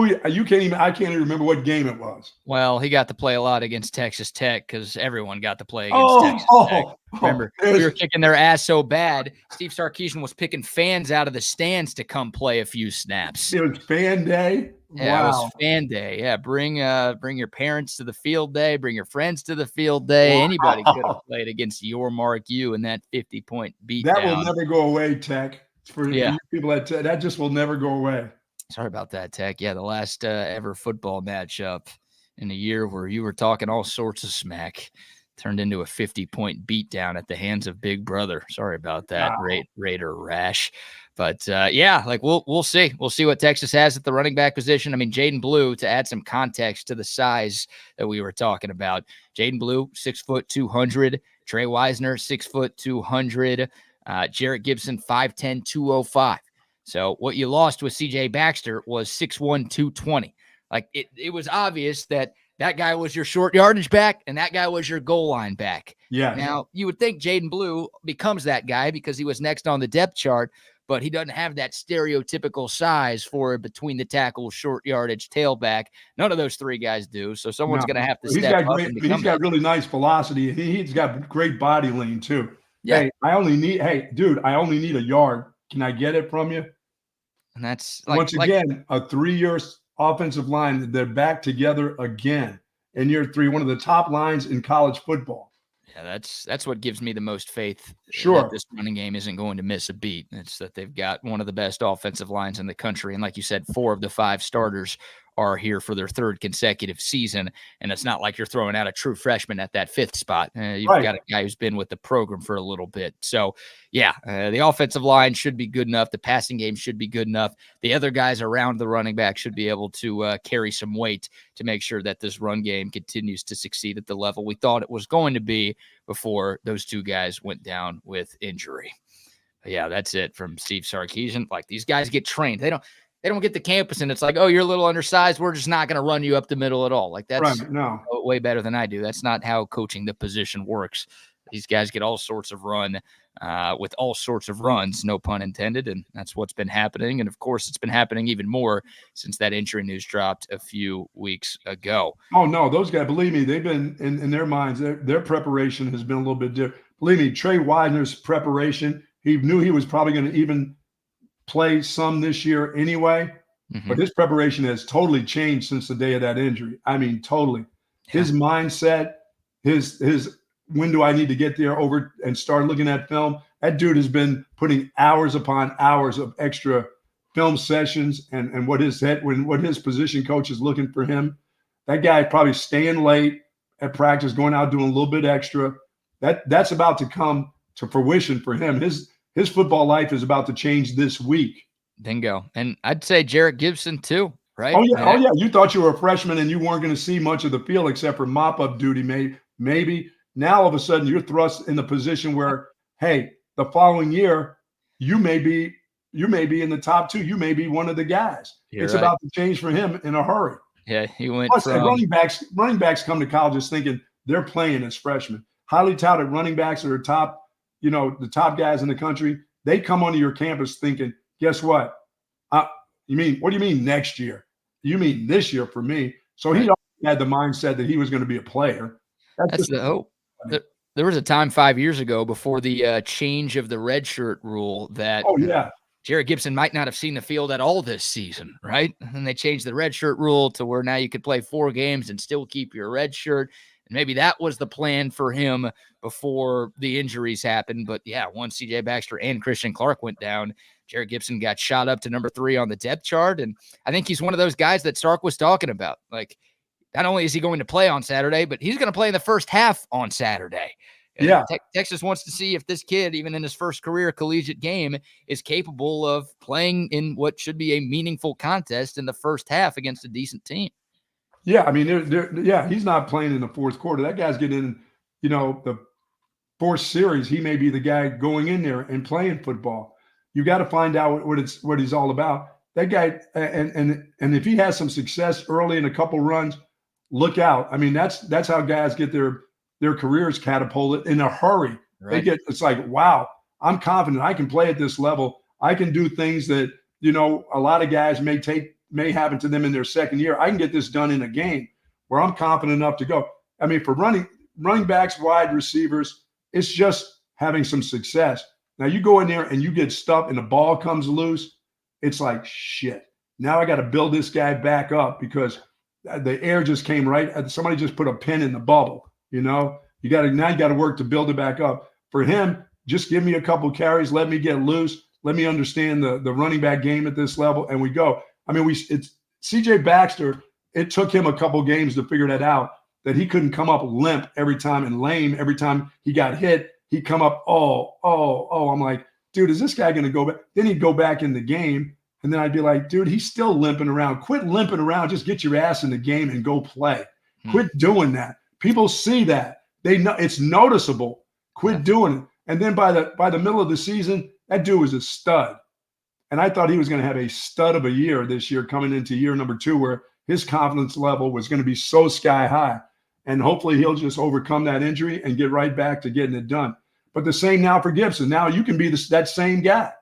can't even. I can't even remember what game it was. Well, he got to play a lot against Texas Tech because everyone got to play against Texas Tech. Remember, we were kicking their ass so bad, Steve Sarkeesian was picking fans out of the stands to come play a few snaps. It was fan day. Yeah, Wow. It was fan day. Yeah, bring your parents to the field day. Bring your friends to the field day. Wow. Anybody could have played against your Mark U in that 50-point beatdown. That will never go away, Tech. For Yeah. you people at Tech, that just will never go away. Sorry about that, Tech. Yeah, the last ever football matchup in a year where you were talking all sorts of smack turned into a 50-point beatdown at the hands of Big Brother. Sorry about that, Wow. Raider rash. But yeah, like we'll see. We'll see what Texas has at the running back position. I mean, Jaden Blue, to add some context to the size that we were talking about. Jaden Blue, 6 foot 200. Trey Wisner, 6 foot 200. Jarrett Gibson, 5'10", 205. So what you lost with CJ Baxter was 6'1", 220. Like it was obvious that guy was your short yardage back and that guy was your goal line back. Yeah. Now, you would think Jaden Blue becomes that guy because he was next on the depth chart, but he doesn't have that stereotypical size for a between the tackle, short yardage, tailback. None of those three guys do. So someone's going to have to step up and become He's got really nice velocity. He's got great body lean too. Yeah. Hey, I only need a yard. Can I get it from you? And that's once again, a 3-year offensive line. They're back together again in year 3, one of the top lines in college football. Yeah, that's what gives me the most faith. Sure. That this running game isn't going to miss a beat. It's that they've got one of the best offensive lines in the country. And like you said, 4 of the 5 starters are here for their 3rd consecutive season. And it's not like you're throwing out a true freshman at that 5th spot. You've got a guy who's been with the program for a little bit. So, yeah, the offensive line should be good enough. The passing game should be good enough. The other guys around the running back should be able to carry some weight to make sure that this run game continues to succeed at the level we thought it was going to be before those 2 guys went down with injury. But yeah, that's it from Steve Sarkeesian. Like, these guys get trained. They don't get to campus and it's like, oh, you're a little undersized. We're just not going to run you up the middle at all. Like, that's way better than I do. That's not how coaching the position works. These guys get all sorts of run with all sorts of runs, no pun intended. And that's what's been happening. And of course, it's been happening even more since that injury news dropped a few weeks ago. Oh, no, those guys, believe me, they've been in their minds, their preparation has been a little bit different. Believe me, Trey Wisner's preparation, he knew he was probably going to even play some this year anyway, but his preparation has totally changed since the day of that injury. I mean, totally. Yeah. His mindset, his when do I need to get there over and start looking at film? That dude has been putting hours upon hours of extra film sessions and what his position coach is looking for him. That guy probably staying late at practice, going out doing a little bit extra. That's about to come to fruition for him. His football life is about to change this week. Bingo. And I'd say Jarrett Gibson too, right? Oh, yeah. You thought you were a freshman and you weren't going to see much of the field except for mop-up duty, maybe. Now, all of a sudden, you're thrust in the position where, hey, the following year, you may be in the top 2. You may be one of the guys. It's about to change for him in a hurry. Yeah, he went Plus, from running backs come to colleges thinking they're playing as freshmen. Highly touted running backs that are top, the top guys in the country. They come onto your campus thinking, guess what? What do you mean next year? You mean this year for me? So he had the mindset that he was going to be a player. That's the hope. There was a time 5 years ago before the change of the redshirt rule that Jarrett Gibson might not have seen the field at all this season, right? And they changed the redshirt rule to where now you could play 4 games and still keep your redshirt. And maybe that was the plan for him before the injuries happened. But yeah, once CJ Baxter and Christian Clark went down, Jarrett Gibson got shot up to number 3 on the depth chart. And I think he's one of those guys that Sark was talking about. Like, not only is he going to play on Saturday, but he's going to play in the first half on Saturday. Yeah. Texas wants to see if this kid, even in his first career collegiate game, is capable of playing in what should be a meaningful contest in the first half against a decent team. Yeah, I mean, he's not playing in the fourth quarter. That guy's getting, the 4th series. He may be the guy going in there and playing football. You got to find out what he's all about. That guy, and if he has some success early in a couple runs, look out. I mean, that's how guys get their careers catapulted in a hurry. Right. It's like, wow, I'm confident I can play at this level. I can do things that a lot of guys may happen to them in their second year. I can get this done in a game where I'm confident enough to go. I mean, for running backs, wide receivers, it's just having some success. Now you go in there and you get stuffed and the ball comes loose. It's like, shit. Now I got to build this guy back up because the air just came right. Somebody just put a pin in the bubble. You got to work to build it back up. For him, just give me a couple carries, let me get loose, let me understand the running back game at this level, and we go. I mean, it's CJ Baxter. It took him a couple games to figure that out, that he couldn't come up limp every time and lame every time he got hit. He'd come up, oh. I'm like, dude, is this guy going to go back? Then he'd go back in the game, and then I'd be like, dude, he's still limping around. Quit limping around. Just get your ass in the game and go play. Quit doing that. People see that. They know it's noticeable. Quit doing it. And then by the middle of the season, that dude was a stud. And I thought he was going to have a stud of a year this year coming into year number 2, where his confidence level was going to be so sky high. And hopefully he'll just overcome that injury and get right back to getting it done. But the same now for Gibson. Now you can be that same guy.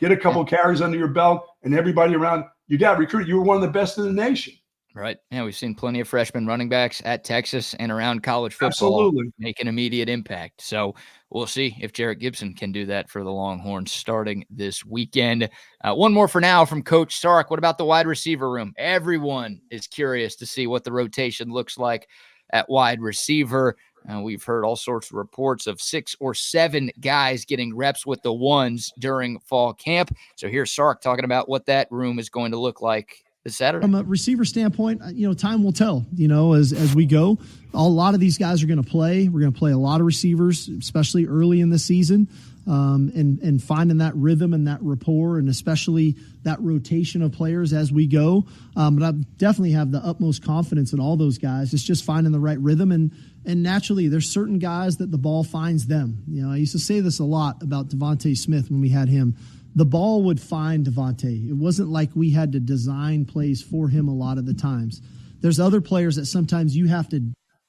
Get a couple carries under your belt, and everybody around, you got recruited. You were one of the best in the nation. Right. Yeah, we've seen plenty of freshman running backs at Texas and around college football make an immediate impact. So we'll see if Jarrett Gibson can do that for the Longhorns starting this weekend. One more for now from Coach Sark. What about the wide receiver room? Everyone is curious to see what the rotation looks like at wide receiver. We've heard all sorts of reports of 6 or 7 guys getting reps with the ones during fall camp. So here's Sark talking about what that room is going to look like this Saturday. From a receiver standpoint, time will tell, as we go. A lot of these guys are going to play. We're going to play a lot of receivers, especially early in the season, and finding that rhythm and that rapport, and especially that rotation of players as we go. But I definitely have the utmost confidence in all those guys. It's just finding the right rhythm. And naturally, there's certain guys that the ball finds them. I used to say this a lot about Devontae Smith when we had him. The ball would find Devontae. It wasn't like we had to design plays for him a lot of the times. There's other players that sometimes you have to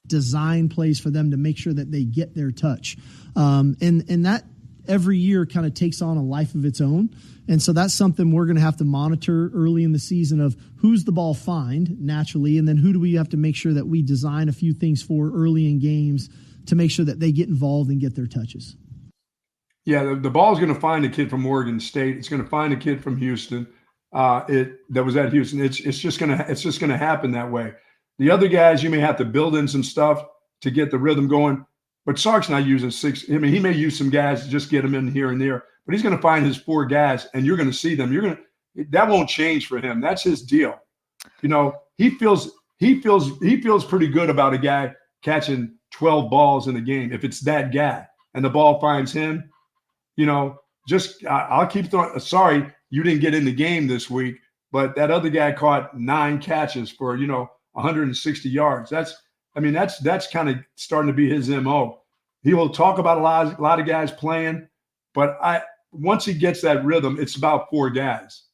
design plays for them to make sure that they get their touch. And that every year kind of takes on a life of its own. And so that's something we're going to have to monitor early in the season of who's the ball find naturally, and then who do we have to make sure that we design a few things for early in games to make sure that they get involved and get their touches. Yeah, the ball is going to find a kid from Oregon State. It's going to find a kid from Houston. That was at Houston. It's just going to happen that way. The other guys, you may have to build in some stuff to get the rhythm going. But Sark's not using 6. I mean, he may use some guys to just get them in here and there. But he's going to find his 4 guys, and you're going to see them. That won't change for him. That's his deal. He feels pretty good about a guy catching 12 balls in a game if it's that guy and the ball finds him. I'll keep throwing. Sorry, you didn't get in the game this week, but that other guy caught 9 catches for 160 yards. That's kind of starting to be his MO. He will talk about a lot of guys playing, but once he gets that rhythm, it's about 4 guys.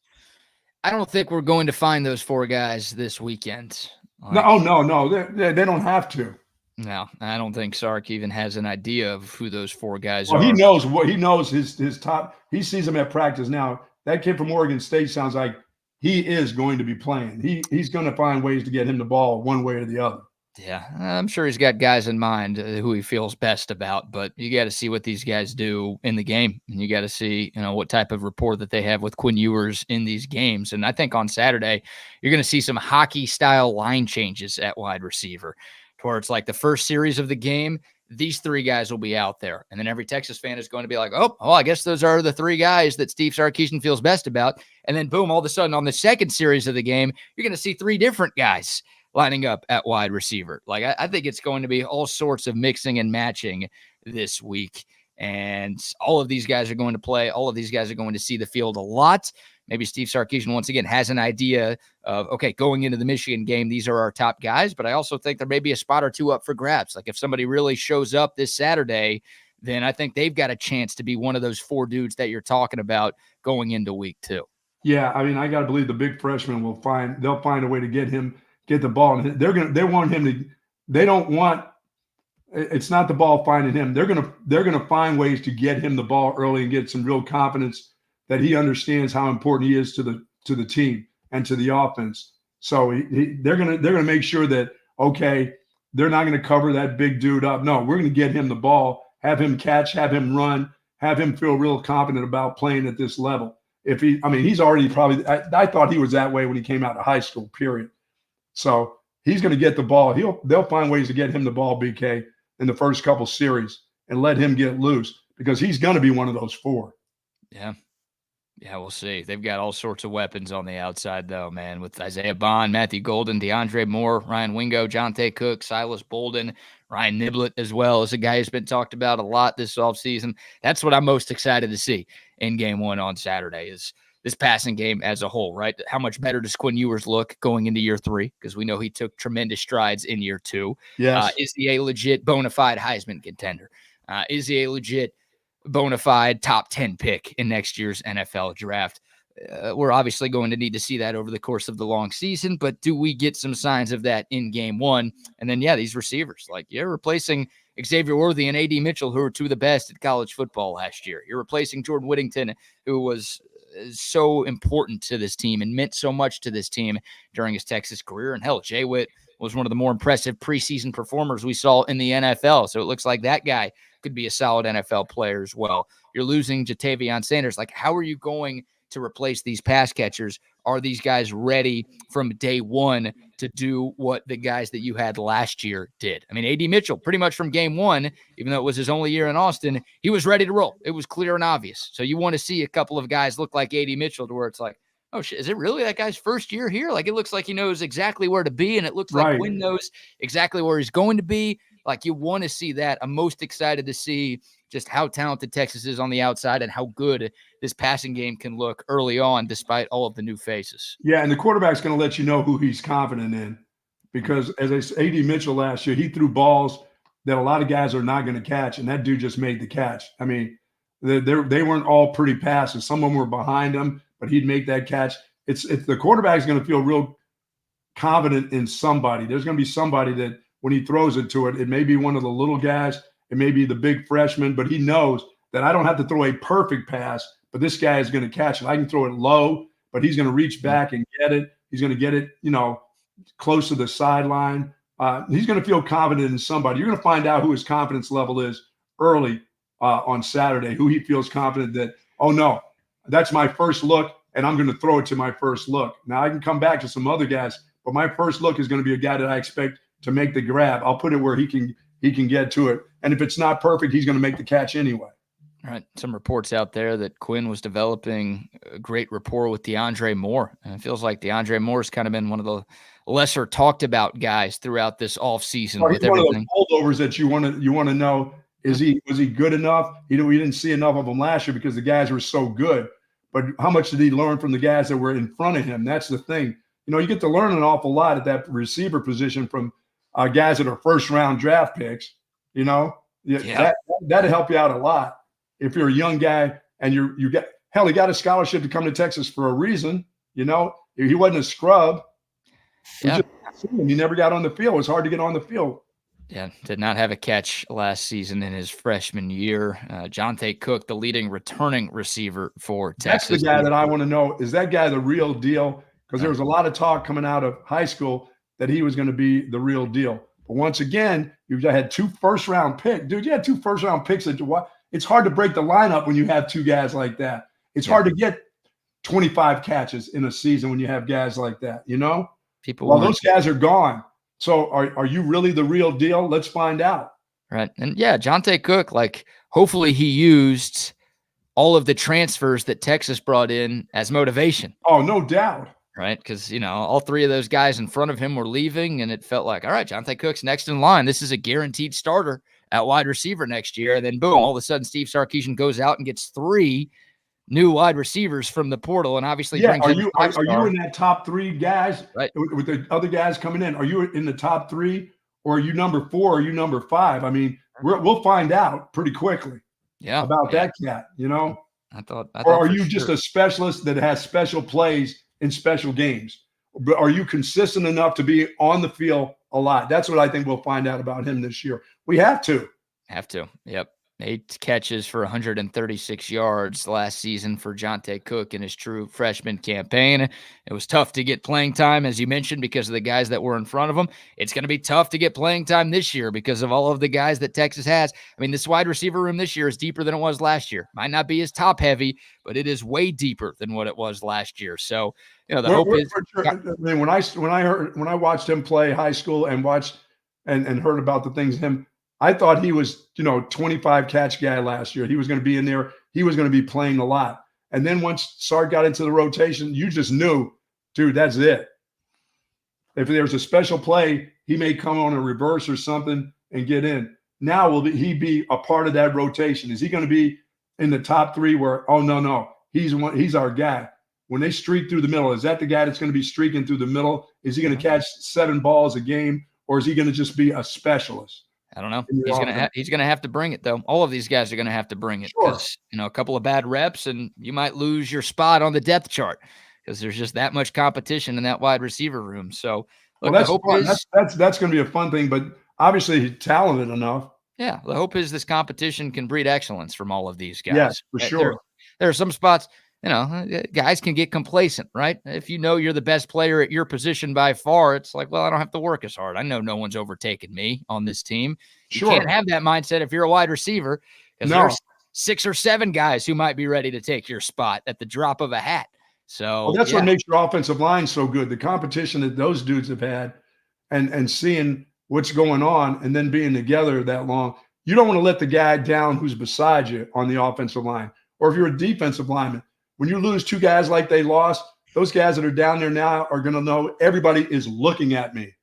I don't think we're going to find those 4 guys this weekend. No, they don't have to. No, I don't think Sark even has an idea of who those 4 guys are. He knows his top. He sees them at practice now. That kid from Oregon State sounds like he is going to be playing. He's going to find ways to get him the ball one way or the other. Yeah, I'm sure he's got guys in mind who he feels best about, but you got to see what these guys do in the game, and you got to see what type of rapport that they have with Quinn Ewers in these games. And I think on Saturday you're going to see some hockey-style line changes at wide receiver, where it's like the first series of the game, these 3 guys will be out there. And then every Texas fan is going to be like, oh, I guess those are the 3 guys that Steve Sarkeesian feels best about. And then boom, all of a sudden on the second series of the game, you're going to see 3 different guys lining up at wide receiver. Like I think it's going to be all sorts of mixing and matching this week. And all of these guys are going to play. All of these guys are going to see the field a lot. Maybe Steve Sarkeesian, once again, has an idea of, okay, going into the Michigan game, these are our top guys. But I also think there may be a spot or 2 up for grabs. Like if somebody really shows up this Saturday, then I think they've got a chance to be one of those 4 dudes that you're talking about going into week 2. Yeah, I mean, I got to believe the big freshman they'll find a way to get the ball. And they want him to, they don't want, it's not the ball finding him. They're going to find ways to get him the ball early and get some real confidence that he understands how important he is to the team and to the offense. So they're gonna make sure that, okay, they're not going to cover that big dude up. No, we're going to get him the ball, have him catch, have him run, have him feel real confident about playing at this level. He's already probably. I thought he was that way when he came out of high school. Period. So he's going to get the ball. They'll find ways to get him the ball, BK, in the first couple series and let him get loose because he's going to be one of those four. Yeah. Yeah, we'll see. They've got all sorts of weapons on the outside, though, man, with Isaiah Bond, Matthew Golden, DeAndre Moore, Ryan Wingo, Jonte Cook, Silas Bolden, Ryan Niblett as well as a guy who's been talked about a lot this offseason. That's what I'm most excited to see in game one on Saturday is this passing game as a whole, right? How much better does Quinn Ewers look going into year 3? Because we know he took tremendous strides in year 2. Yes. Is he a legit bona fide Heisman contender? Is he a legit bona fide top 10 pick in next year's NFL draft? We're obviously going to need to see that over the course of the long season, but do we get some signs of that in game 1? And then, these receivers, like you're replacing Xavier Worthy and A.D. Mitchell, who are 2 of the best at college football last year. You're replacing Jordan Whittington, who was so important to this team and meant so much to this team during his Texas career. And hell, Jay Witt was one of the more impressive preseason performers we saw in the NFL. So it looks like that guy could be a solid NFL player as well. You're losing Jatavion Sanders. Like, how are you going to replace these pass catchers? Are these guys ready from day one to do what the guys that you had last year did? I mean, A.D. Mitchell, pretty much from game 1, even though it was his only year in Austin, he was ready to roll. It was clear and obvious. So you want to see a couple of guys look like A.D. Mitchell to where it's like, oh, shit, is it really that guy's first year here? Like, it looks like he knows exactly where to be, and it looks like Quinn knows exactly where he's going to be. Like, you want to see that. I'm most excited to see just how talented Texas is on the outside and how good this passing game can look early on, despite all of the new faces. Yeah, and the quarterback's going to let you know who he's confident in because, as I said, A.D. Mitchell last year, he threw balls that a lot of guys are not going to catch, and that dude just made the catch. I mean, they weren't all pretty passes. Some of them were behind him, but he'd make that catch. It's the quarterback's going to feel real confident in somebody. There's going to be somebody that when he throws it to it, it may be one of the little guys, it may be the big freshman, but he knows that I don't have to throw a perfect pass, but this guy is going to catch it. I can throw it low, but he's going to reach back and get it. He's going to get it, close to the sideline. He's going to feel confident in somebody. You're going to find out who his confidence level is early on Saturday, who he feels confident that, oh, no, that's my first look, and I'm going to throw it to my first look. Now, I can come back to some other guys, but my first look is going to be a guy that I expect to make the grab. I'll put it where he can get to it. And if it's not perfect, he's going to make the catch anyway. All right. Some reports out there that Quinn was developing a great rapport with DeAndre Moore. And it feels like DeAndre Moore's kind of been one of the lesser talked about guys throughout this offseason. Well, with one everything. of the holdovers that you want to know, was he good enough? We didn't see enough of him last year because the guys were so good. But how much did he learn from the guys that were in front of him? That's the thing. You get to learn an awful lot at that receiver position from guys that are first-round draft picks. That'll help you out a lot if you're a young guy and he got a scholarship to come to Texas for a reason. He wasn't a scrub. Yeah. He never got on the field. It was hard to get on the field. Yeah, did not have a catch last season in his freshman year. Jonte Cook, the leading returning receiver for Texas. That's the guy that I want to know. Is that guy the real deal? Because there was a lot of talk coming out of high school that he was going to be the real deal. But once again, you had 2 first-round picks. Dude, you had 2 first-round picks. It's hard to break the lineup when you have 2 guys like that. It's hard to get 25 catches in a season when you have guys like that, those guys are gone. So are you really the real deal? Let's find out. Right. And Jonte Cook, hopefully he used all of the transfers that Texas brought in as motivation. Oh, no doubt. Right. Because, all 3 of those guys in front of him were leaving, and it felt like, all right, Jonte Cook's next in line. This is a guaranteed starter at wide receiver next year. And then boom, all of a sudden Steve Sarkeesian goes out and gets 3 new wide receivers from the portal, and obviously brings are you in that top 3 guys, right, with the other guys coming in? Are you in the top 3, or are you number 4, or are you number 5? I mean, we'll find out pretty quickly about that cat, I thought or are you just a specialist that has special plays in special games? But are you consistent enough to be on the field a lot? That's what I think we'll find out about him this year. We have to. Yep. 8 catches for 136 yards last season for Jonte Cook in his true freshman campaign. It was tough to get playing time, as you mentioned, because of the guys that were in front of him. It's going to be tough to get playing time this year because of all of the guys that Texas has. I mean, this wide receiver room this year is deeper than it was last year. Might not be as top heavy, but it is way deeper than what it was last year. So, the hope is. I mean, when I watched him play high school and watched and heard about the things I thought he was, 25 catch guy last year. He was going to be in there. He was going to be playing a lot. And then once Sark got into the rotation, you just knew, dude, that's it. If there's a special play, he may come on a reverse or something and get in. Now, will he be a part of that rotation? Is he going to be in the top 3 where, oh, no, he's our guy? When they streak through the middle, is that the guy that's going to be streaking through the middle? Is he going to catch 7 balls a game, or is he going to just be a specialist? I don't know. He's gonna have to bring it, though. All of these guys are gonna have to bring it because a couple of bad reps and you might lose your spot on the depth chart because there's just that much competition in that wide receiver room. So look, that's fun. That's going to be a fun thing. But obviously he's talented enough. Yeah, the hope is this competition can breed excellence from all of these guys. Yes, for sure. There are some spots. Guys can get complacent, right? If you're the best player at your position by far, it's like, well, I don't have to work as hard. I know no one's overtaken me on this team. You can't have that mindset if you're a wide receiver because there's 6 or 7 guys who might be ready to take your spot at the drop of a hat. So that's what makes your offensive line so good. The competition that those dudes have had and seeing what's going on and then being together that long. You don't want to let the guy down who's beside you on the offensive line. Or if you're a defensive lineman, when you lose 2 guys like they lost, those guys that are down there now are going to know everybody is looking at me.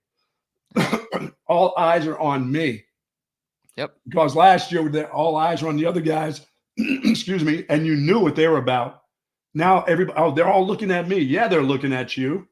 All eyes are on me. Yep. Because last year, all eyes were on the other guys, excuse me, and you knew what they were about. Now, they're all looking at me. Yeah, they're looking at you.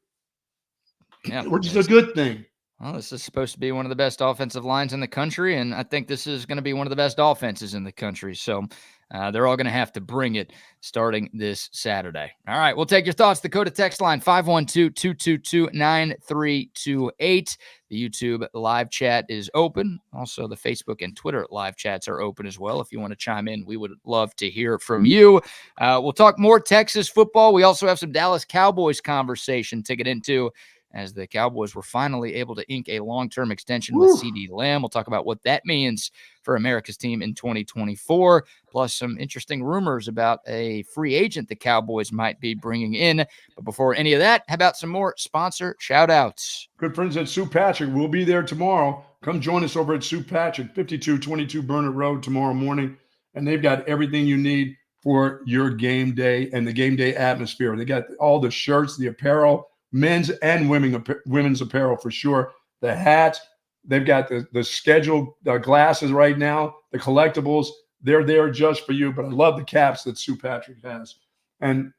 Yeah, which is a good thing. Well, this is supposed to be one of the best offensive lines in the country, and I think this is going to be one of the best offenses in the country. So they're all going to have to bring it starting this Saturday. All right, we'll take your thoughts. The Dakota text line, 512-222-9328. The YouTube live chat is open. Also, the Facebook and Twitter live chats are open as well. If you want to chime in, we would love to hear from you. We'll talk more Texas football. We also have some Dallas Cowboys conversation to get into, as the Cowboys were finally able to ink a long-term extension with CeeDee Lamb. We'll talk about what that means for America's team in 2024, plus some interesting rumors about a free agent the Cowboys might be bringing in. But before any of that, how about some more sponsor shout-outs? Good friends at Sue Patrick. We'll be there tomorrow. Come join us over at Sue Patrick, 5222 Burnett Road tomorrow morning. And they've got everything you need for your game day and the game day atmosphere. They got all the shirts, the apparel, men's and women's apparel for sure. The hats, they've got the scheduled glasses right now, the collectibles. They're there just for you. But I love the caps that Sue Patrick has. And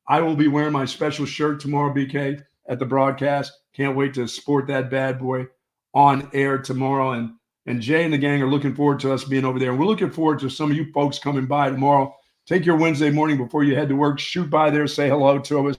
I will be wearing my special shirt tomorrow, BK, at the broadcast. Can't wait to sport that bad boy on air tomorrow. And Jay and the gang are looking forward to us being over there. And we're looking forward to some of you folks coming by tomorrow. Take your Wednesday morning before you head to work. Shoot by there, say hello to us,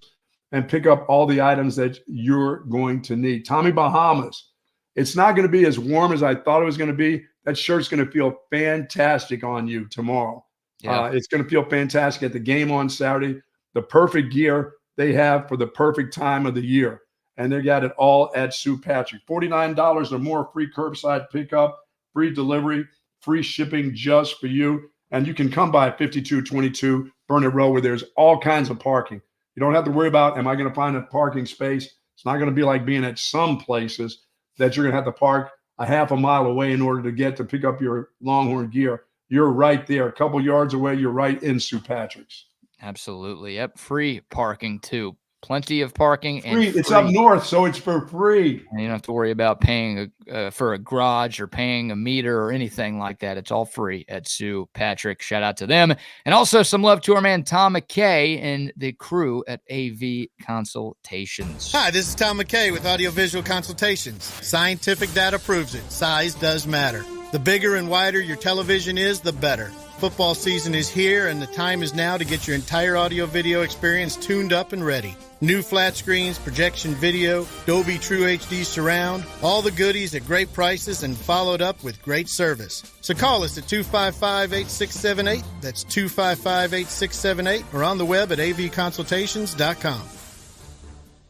and pick up all the items that you're going to need. Tommy Bahamas. It's not going to be as warm as I thought it was going to be. That shirt's going to feel fantastic on you tomorrow. Yeah. It's going to feel fantastic at the game on Saturday. The perfect gear they have for the perfect time of the year. And they got it all at Sue Patrick. $49 or more, free curbside pickup, free delivery, free shipping just for you. And you can come by 5222 Burnett Road where there's all kinds of parking. You don't have to worry about, am I going to find a parking space? It's not going to be like being at some places that you're going to have to park a half a mile away in order to get to pick up your Longhorn gear. You're right there. A couple yards away, you're right in Sue Patrick's. Absolutely. Yep. Free parking, too. Plenty of parking. Free. It's up north, so it's for free. And you don't have to worry about paying for a garage or paying a meter or anything like that. It's all free at Sue Patrick. Shout out to them. And also some love to our man Tom McKay and the crew at AV Consultations. Hi, this is Tom McKay with Audiovisual Consultations. Scientific data proves it. Size does matter. The bigger and wider your television is, the better. Football season is here, and the time is now to get your entire audio-video experience tuned up and ready. New flat screens, projection video, Dolby True HD surround, all the goodies at great prices and followed up with great service. So call us at 255-8678. That's 255-8678, or on the web at avconsultations.com.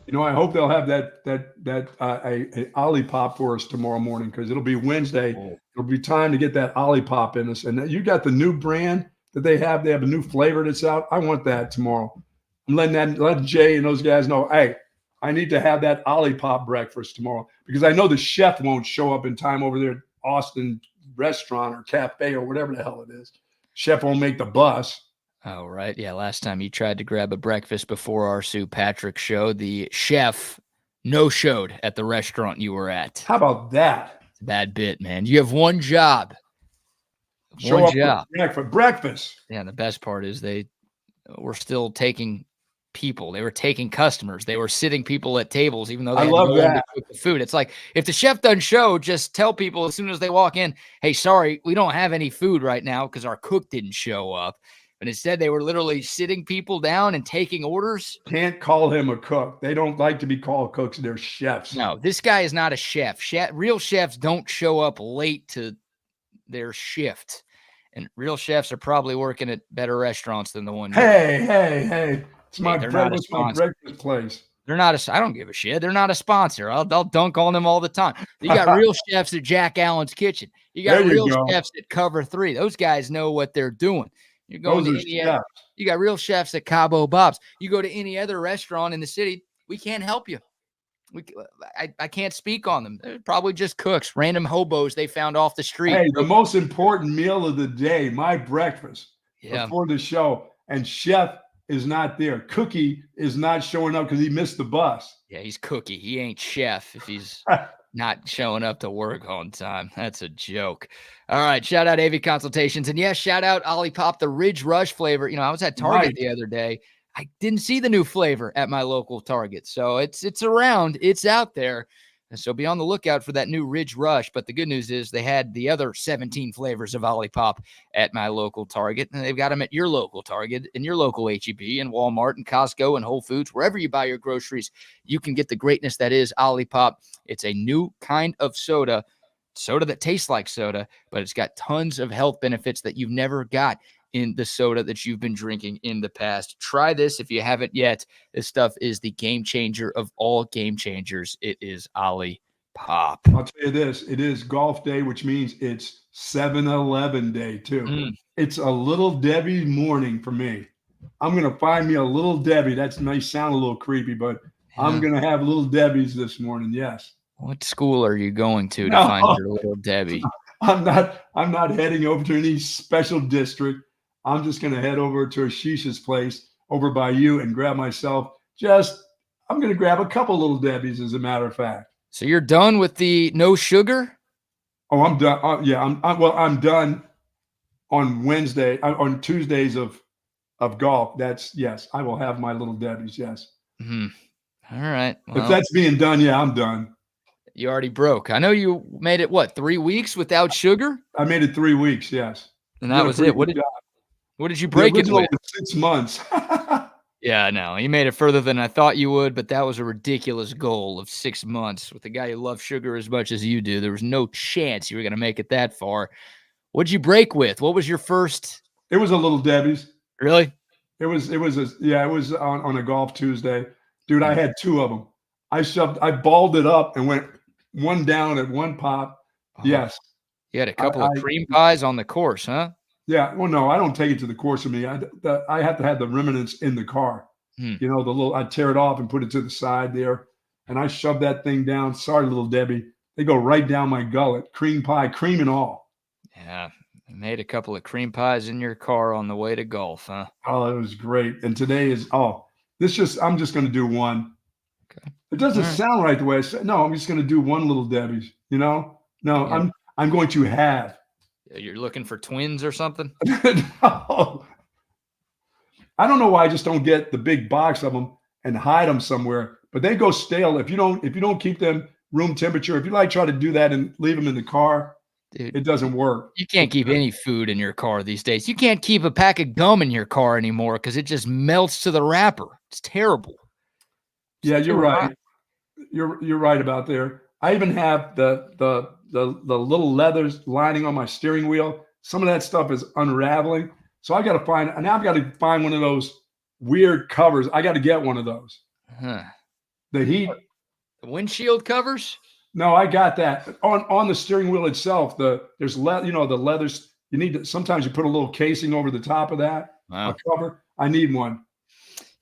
You know, I hope they'll have a Olipop for us tomorrow morning, because it'll be Wednesday. It'll be time to get that Olipop in us. And you got the new brand that they have. They have a new flavor that's out. I want that tomorrow. I'm letting Jay and those guys know, hey, I need to have that Olipop breakfast tomorrow, because I know the chef won't show up in time over there at Austin restaurant or cafe or whatever the hell it is. Chef won't make the bus. Oh, right. Yeah, last time you tried to grab a breakfast before our Sue Patrick show, the chef no-showed at the restaurant you were at. How about that? It's a bad bit, man. You have one job. Show up for breakfast. Yeah, and the best part is they were still taking people. They were taking customers. They were sitting people at tables, even though they had no one to cook the food. It's like, if the chef doesn't show, just tell people as soon as they walk in, hey, sorry, we don't have any food right now because our cook didn't show up. But instead, they were literally sitting people down and taking orders. Can't call him a cook. They don't like to be called cooks. They're chefs. No, this guy is not a chef. Real chefs don't show up late to their shift. And real chefs are probably working at better restaurants than the one. Hey. It's my breakfast place. They're not I don't give a shit. They're not a sponsor. I'll dunk on them all the time. You got real chefs at Jack Allen's Kitchen. You got real chefs at Cover 3. Those guys know what they're doing. You're going to any other, you got real chefs at Cabo Bob's. You go to any other restaurant in the city, we can't help you. I can't speak on them. They're probably just cooks, random hobos they found off the street. Hey, the most important meal of the day, my breakfast before the show, and chef is not there. Cookie is not showing up because he missed the bus. Yeah, he's Cookie. He ain't chef if he's not showing up to work on time. That's a joke. All right, shout out AV Consultations. And yes, shout out Olipop, the Ridge Rush flavor. You know, I was at Target the other day. I didn't see the new flavor at my local Target. So it's around. It's out there. And so be on the lookout for that new Ridge Rush. But the good news is they had the other 17 flavors of Olipop at my local Target. And they've got them at your local Target, and your local HEB, and Walmart, and Costco, and Whole Foods. Wherever you buy your groceries, you can get the greatness that is Olipop. It's a new kind of soda that tastes like soda, but it's got tons of health benefits that you've never got in the soda that you've been drinking in the past. Try this if you haven't yet. This stuff is the game changer of all game changers. It is Olipop. I'll tell you this. It is golf day, which means it's 7-Eleven day too. It's a Little Debbie morning for me. I'm going to find me a Little Debbie. That may sound a little creepy, but I'm going to have Little Debbie's this morning. Yes. What school are you going to find your Little Debbie? I'm not heading over to any special district. I'm just going to head over to Ashisha's place over by you and grab myself. I'm going to grab a couple Little Debbies, as a matter of fact. So you're done with the no sugar? Oh, I'm done. I'm done on Wednesday, on Tuesdays of golf. Yes, I will have my Little Debbies. Yes. Mm-hmm. All right. Well, if that's being done, I'm done. You already broke. I know you made it, 3 weeks without sugar? I made it 3 weeks, yes. And that was it. What did you break it with? 6 months. Yeah, no, you made it further than I thought you would, but that was a ridiculous goal of 6 months. With a guy who loves sugar as much as you do, there was no chance you were going to make it that far. What'd you break with? What was your first? It was a Little Debbie's. Really? It was on a golf Tuesday. Dude, I had 2 of them. I balled it up and went one down at one pop. Yes. You had a couple of cream pies on the course, huh? Yeah. Well, no, I don't take it to the course with me. I have to have the remnants in the car. You know, I tear it off and put it to the side there. And I shove that thing down. Sorry, Little Debbie. They go right down my gullet. Cream pie, cream and all. Yeah. You made a couple of cream pies in your car on the way to golf, huh? Oh, it was great. And today is, I'm just going to do one. Okay. It doesn't sound right the way I said. No, I'm just going to do one Little Debbie's, you know? No, yeah. I'm going to have. You're looking for twins or something? No. I don't know why I just don't get the big box of them and hide them somewhere, but they go stale if you don't keep them room temperature. If you try to do that and leave them in the car, Dude, it doesn't work. you can't keep any food in your car these days. You can't keep a pack of gum in your car anymore because it just melts to the wrapper. It's terrible. Yeah, you're right. You're right about there. I even have the little leathers lining on my steering wheel. Some of that stuff is unraveling. So I've got to find one of those weird covers. I got to get one of those. Huh. The heat. The windshield covers? No, I got that on the steering wheel itself. There's the leathers. You need to, sometimes you put a little casing over the top of that. Wow. A cover. I need one.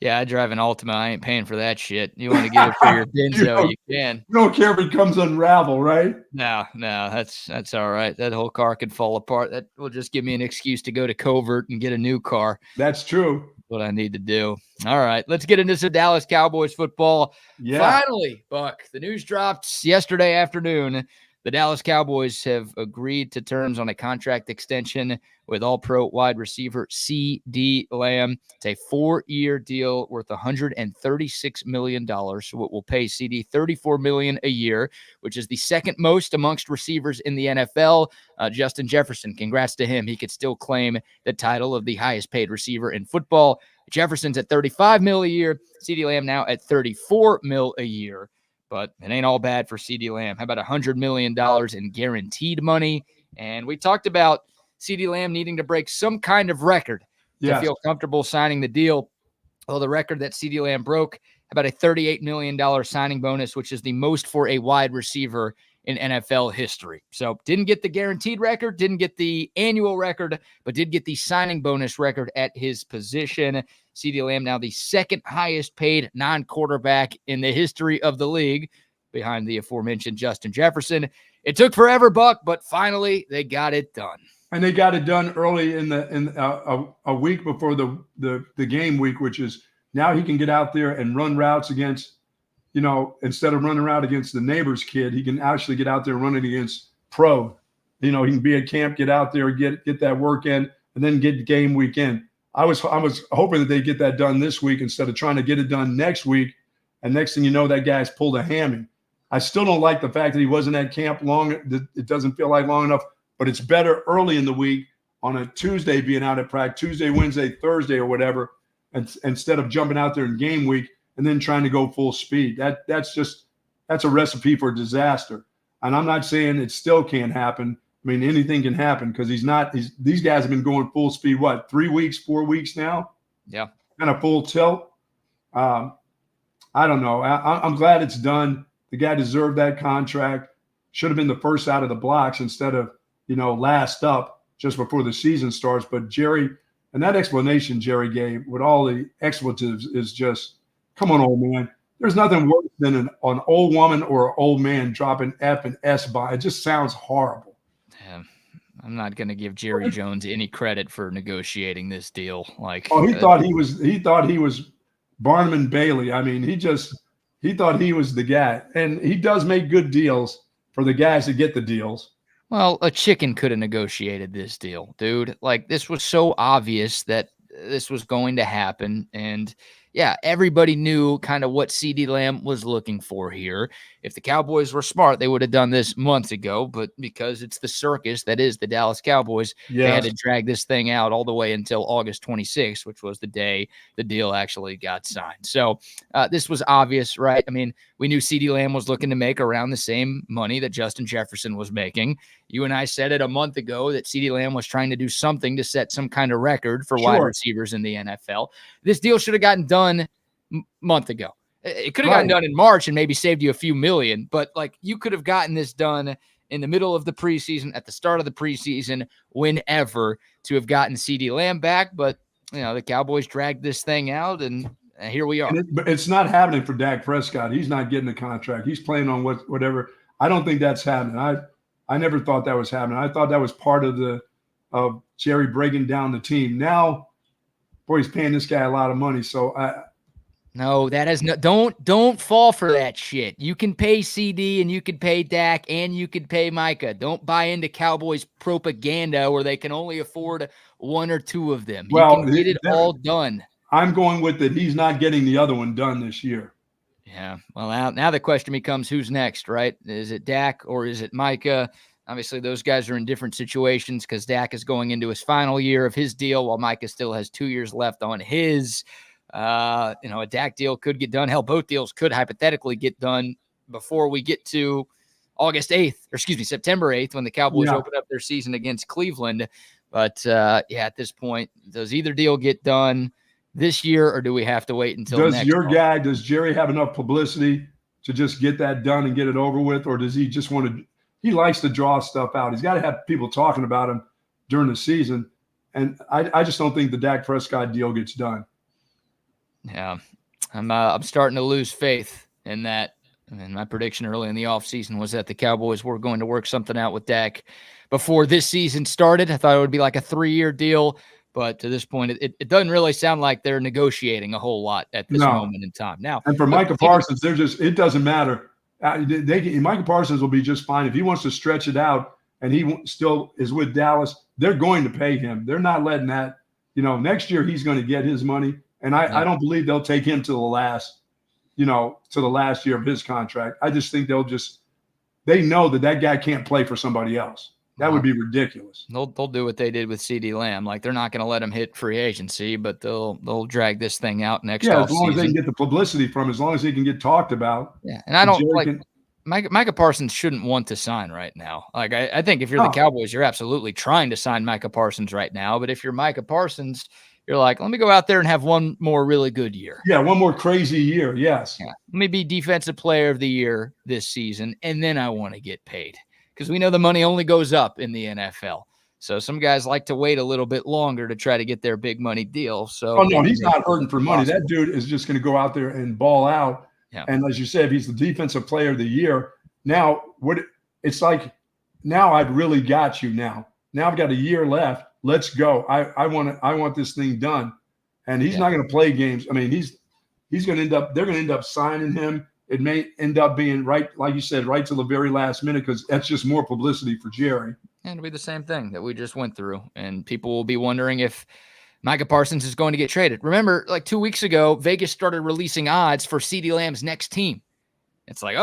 Yeah, I drive an Altima. I ain't paying for that shit. You want to get it for your Benzo, you can. You don't care if it comes unravel, right? No, that's all right. That whole car could fall apart. That will just give me an excuse to go to Covert and get a new car. That's true. What I need to do. All right, let's get into some Dallas Cowboys football. Yeah. Finally, Buck, the news dropped yesterday afternoon. The Dallas Cowboys have agreed to terms on a contract extension with All-Pro wide receiver CeeDee Lamb. It's a 4-year deal worth $136 million, what will pay CeeDee $34 million a year, which is the second most amongst receivers in the NFL. Justin Jefferson, congrats to him. He could still claim the title of the highest paid receiver in football. Jefferson's at $35 million a year. CeeDee Lamb now at $34 million a year. But it ain't all bad for CeeDee Lamb. How about $100 million in guaranteed money? And we talked about CeeDee Lamb needing to break some kind of record to feel comfortable signing the deal. Well, the record that CeeDee Lamb broke, about a $38 million signing bonus, which is the most for a wide receiver in NFL history. So didn't get the guaranteed record, didn't get the annual record, but did get the signing bonus record at his position. CeeDee Lamb now the second highest paid non-quarterback in the history of the league, behind the aforementioned Justin Jefferson. It took forever, Buck, but finally they got it done. And they got it done early in a week before the game week, which is now he can get out there and run routes against, instead of running around against the neighbor's kid, he can actually get out there and run it against pro. He can be at camp, get out there, get that work in, and then get game week in. I was hoping that they get that done this week instead of trying to get it done next week. And next thing you know, that guy's pulled a hammy. I still don't like the fact that he wasn't at camp long. It doesn't feel like long enough, but it's better early in the week on a Tuesday being out at practice, Tuesday, Wednesday, Thursday, or whatever, and instead of jumping out there in game week and then trying to go full speed. That's a recipe for disaster. And I'm not saying it still can't happen. I mean, anything can happen because these guys have been going full speed, 3 weeks, 4 weeks now? Yeah. Kind of full tilt. I don't know. I'm glad it's done. The guy deserved that contract. Should have been the first out of the blocks instead of, last up just before the season starts. But Jerry, and that explanation Jerry gave with all the expletives is just, come on, old man. There's nothing worse than an old woman or an old man dropping F and S by. It just sounds horrible. Yeah, I'm not going to give Jerry Jones any credit for negotiating this deal. He thought he was Barnum and Bailey. I mean, he thought he was the guy, and he does make good deals for the guys that get the deals. Well, a chicken could have negotiated this deal, dude. This was so obvious that this was going to happen, and yeah, everybody knew kind of what CeeDee Lamb was looking for here. If the Cowboys were smart, they would have done this months ago, but because it's the circus that is the Dallas Cowboys, They had to drag this thing out all the way until August 26th, which was the day the deal actually got signed. So this was obvious, right? I mean, we knew CeeDee Lamb was looking to make around the same money that Justin Jefferson was making. You and I said it a month ago that CeeDee Lamb was trying to do something to set some kind of record for wide receivers in the NFL. This deal should have gotten done a month ago. It could have gotten done in March and maybe saved you a few million, but you could have gotten this done in the middle of the preseason, at the start of the preseason, whenever, to have gotten CeeDee Lamb back. But, the Cowboys dragged this thing out, and here we are. But it's not happening for Dak Prescott. He's not getting a contract. He's playing on whatever. I don't think that's happening. I never thought that was happening. I thought that was part of Jerry breaking down the team. Now, boy, he's paying this guy a lot of money. So no, that has no. Don't fall for that shit. You can pay CD and you can pay Dak and you can pay Micah. Don't buy into Cowboys propaganda where they can only afford one or two of them. You can get it all done. I'm going with that. He's not getting the other one done this year. Yeah. Well, now the question becomes who's next, right? Is it Dak or is it Micah? Obviously, those guys are in different situations because Dak is going into his final year of his deal while Micah still has 2 years left on his. A Dak deal could get done. Hell, both deals could hypothetically get done before we get to September 8th when the Cowboys open up their season against Cleveland. But, at this point, does either deal get done this year or do we have to wait until next? Does Jerry have enough publicity to just get that done and get it over with, or does he just want to – he likes to draw stuff out. He's got to have people talking about him during the season. And I just don't think the Dak Prescott deal gets done. Yeah, I'm starting to lose faith in that. And my prediction early in the offseason was that the Cowboys were going to work something out with Dak before this season started. I thought it would be like a 3-year deal. But to this point, it doesn't really sound like they're negotiating a whole lot at this moment in time. Now, and for Micah Parsons, it doesn't matter. Micah Parsons will be just fine. If he wants to stretch it out and he still is with Dallas, they're going to pay him. They're not letting that, next year he's going to get his money. And I don't believe they'll take him to the last year of his contract. I just think they know that guy can't play for somebody else. That would be ridiculous. They'll do what they did with CeeDee Lamb. Like, they're not going to let him hit free agency, but they'll drag this thing out next offseason. As long as they can get the publicity from him, as long as he can get talked about. Yeah, and I don't Micah Parsons shouldn't want to sign right now. Like, I think if you're the Cowboys, you're absolutely trying to sign Micah Parsons right now. But if you're Micah Parsons, you're like, let me go out there and have one more really good year. Yeah, one more crazy year, yes. Yeah. Let me be Defensive Player of the Year this season, and then I want to get paid. Because we know the money only goes up in the NFL. So some guys like to wait a little bit longer to try to get their big money deal. So he's not hurting for money. That dude is just going to go out there and ball out. Yeah. And as you said, if he's the Defensive Player of the Year, now it's like, now I've really got you now. Now I've got a year left. Let's go. I want this thing done. And he's not going to play games. I mean, they're going to end up signing him. It may end up being right, like you said, right to the very last minute, because that's just more publicity for Jerry. And it'll be the same thing that we just went through. And people will be wondering if Micah Parsons is going to get traded. Remember, like 2 weeks ago, Vegas started releasing odds for CeeDee Lamb's next team. It's like,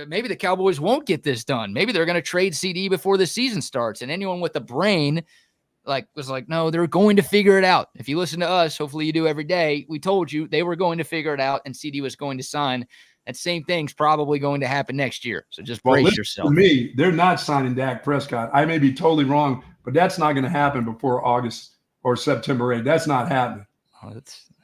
maybe the Cowboys won't get this done. Maybe they're going to trade CeeDee before the season starts. And anyone with a brain was like, no, they're going to figure it out. If you listen to us, hopefully you do every day, we told you they were going to figure it out and CeeDee was going to sign. That same thing's probably going to happen next year. So just brace yourself. For me, they're not signing Dak Prescott. I may be totally wrong, but that's not going to happen before August or September 8th. That's not happening.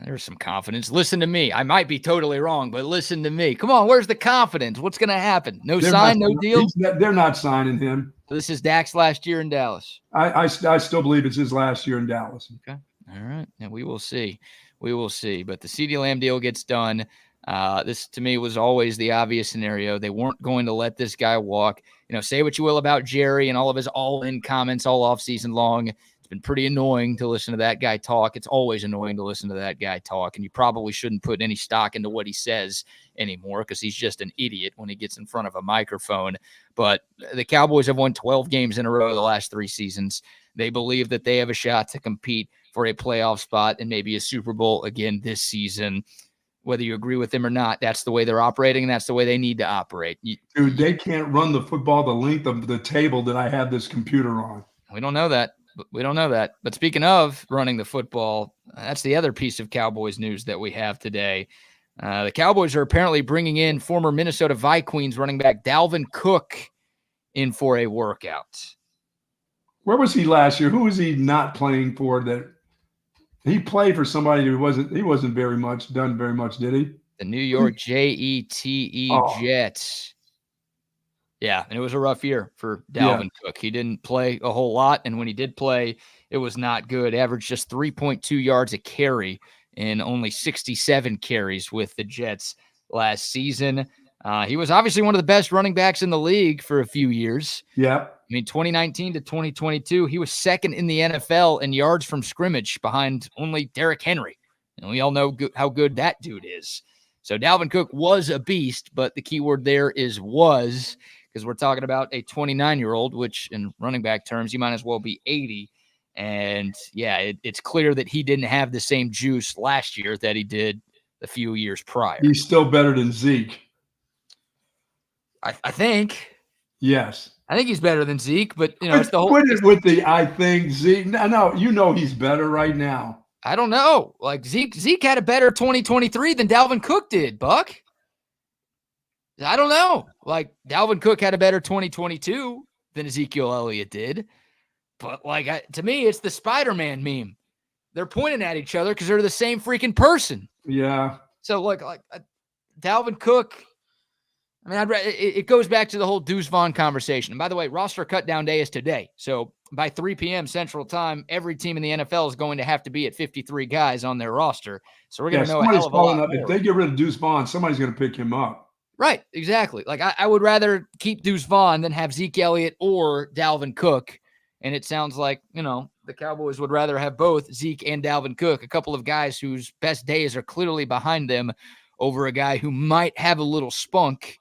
There's some confidence. Listen to me. I might be totally wrong, but listen to me. Come on, where's the confidence? What's going to happen? No deal? They're not signing him. So this is Dak's last year in Dallas. I still believe it's his last year in Dallas. Okay. All right. And we will see. But the CeeDee Lamb deal gets done. This to me was always the obvious scenario. They weren't going to let this guy walk. Say what you will about Jerry and all of his all-in comments all off season long. It's been pretty annoying to listen to that guy talk. It's always annoying to listen to that guy talk, and you probably shouldn't put any stock into what he says anymore because he's just an idiot when he gets in front of a microphone. But the Cowboys have won 12 games in a row the last 3 seasons. They believe that they have a shot to compete for a playoff spot and maybe a Super Bowl again this season. Whether you agree with them or not, that's the way they're operating, and that's the way they need to operate. Dude, they can't run the football the length of the table that I have this computer on. We don't know that. But speaking of running the football, that's the other piece of Cowboys news that we have today. The Cowboys are apparently bringing in former Minnesota Vikings running back Dalvin Cook in for a workout. Where was he last year? Who was he not playing for that? He played for somebody who wasn't done very much, did he? The New York Jets. Yeah, and it was a rough year for Dalvin Cook. He didn't play a whole lot, and when he did play, it was not good. Averaged just 3.2 yards a carry in only 67 carries with the Jets last season. He was obviously one of the best running backs in the league for a few years. Yeah. 2019 to 2022, he was second in the NFL in yards from scrimmage behind only Derrick Henry. And we all know how good that dude is. So Dalvin Cook was a beast, but the key word there is was, because we're talking about a 29-year-old, which in running back terms, you might as well be 80. And it's clear that he didn't have the same juice last year that he did a few years prior. He's still better than Zeke. I think. Yes. I think he's better than Zeke, but it's the whole. Put it with the I think Zeke. No, he's better right now. I don't know. Like Zeke had a better 2023 than Dalvin Cook did, Buck. I don't know. Like Dalvin Cook had a better 2022 than Ezekiel Elliott did. But to me, it's the Spider-Man meme. They're pointing at each other because they're the same freaking person. Yeah. So Dalvin Cook, I mean, it goes back to the whole Deuce Vaughn conversation. And by the way, roster cut down day is today. So by 3 p.m. Central Time, every team in the NFL is going to have to be at 53 guys on their roster. So we're going to know a hell of a lot more. If they get rid of Deuce Vaughn, somebody's going to pick him up. Right, exactly. I would rather keep Deuce Vaughn than have Zeke Elliott or Dalvin Cook. And it sounds like, the Cowboys would rather have both Zeke and Dalvin Cook, a couple of guys whose best days are clearly behind them, over a guy who might have a little spunk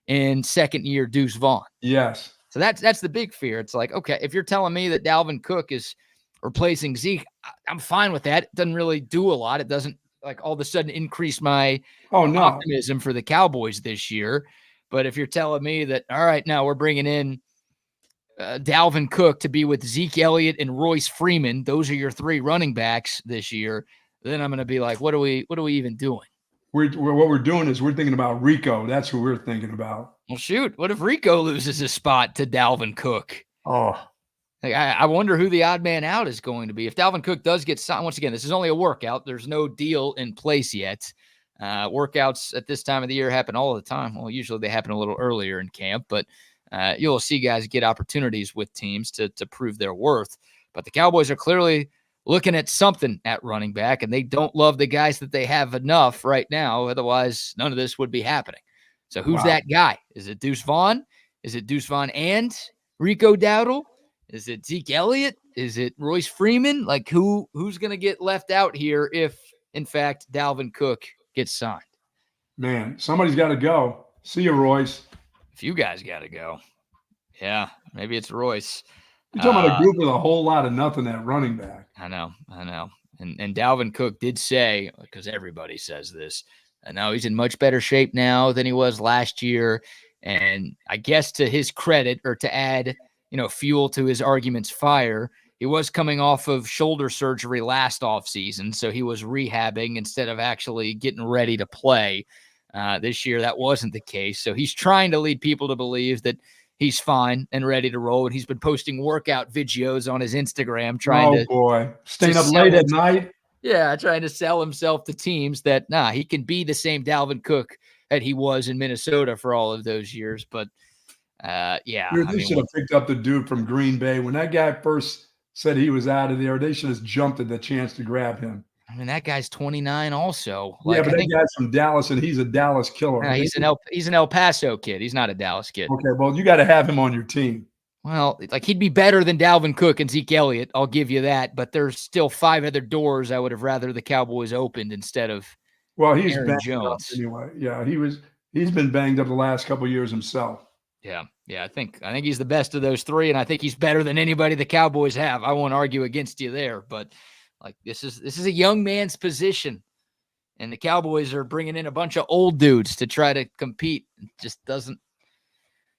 in second-year Deuce Vaughn. Yes. So that's the big fear. It's like, okay, if you're telling me that Dalvin Cook is replacing Zeke, I'm fine with that. It doesn't really do a lot. It doesn't all of a sudden increase my optimism for the Cowboys this year. But if you're telling me that, all right, now we're bringing in Dalvin Cook to be with Zeke Elliott and Royce Freeman, those are your 3 running backs this year, then I'm going to be like, what are we even doing? What we're doing is we're thinking about Rico. That's who we're thinking about. Well, shoot, what if Rico loses his spot to Dalvin Cook? Oh, I wonder who the odd man out is going to be. If Dalvin Cook does get signed, once again, this is only a workout. There's no deal in place yet. Workouts at this time of the year happen all the time. Well, usually they happen a little earlier in camp, but you'll see guys get opportunities with teams to prove their worth. But the Cowboys are clearly looking at something at running back, and they don't love the guys that they have enough right now. Otherwise, none of this would be happening. So who's that guy? Is it Deuce Vaughn? Is it Deuce Vaughn and Rico Dowdle? Is it Zeke Elliott? Is it Royce Freeman? Who's going to get left out here if, in fact, Dalvin Cook gets signed? Man, somebody's got to go. See you, Royce. A few guys got to go. Yeah, maybe it's Royce. You're talking about a group with a whole lot of nothing at running back. I know. And Dalvin Cook did say, because everybody says this, I know he's in much better shape now than he was last year. And I guess to his credit, or to add, fuel to his argument's fire, he was coming off of shoulder surgery last offseason. So he was rehabbing instead of actually getting ready to play. This year, that wasn't the case. So he's trying to lead people to believe that he's fine and ready to roll. And he's been posting workout videos on his Instagram staying up late at night. Yeah, trying to sell himself to teams that, he can be the same Dalvin Cook that he was in Minnesota for all of those years. But, They should have picked up the dude from Green Bay. When that guy first said he was out of there, they should have jumped at the chance to grab him. I mean, that guy's 29 also. But that guy's from Dallas, and he's a Dallas killer. He's an El Paso kid. He's not a Dallas kid. Okay, well, you got to have him on your team. Well, he'd be better than Dalvin Cook and Zeke Elliott. I'll give you that. But there's still 5 other doors I would have rather the Cowboys opened instead of he's Aaron banged Jones. Up anyway. Yeah, he's been banged up the last couple of years himself. Yeah. I think he's the best of those 3, and I think he's better than anybody the Cowboys have. I won't argue against you there, but this is a young man's position, and the Cowboys are bringing in a bunch of old dudes to try to compete. It just doesn't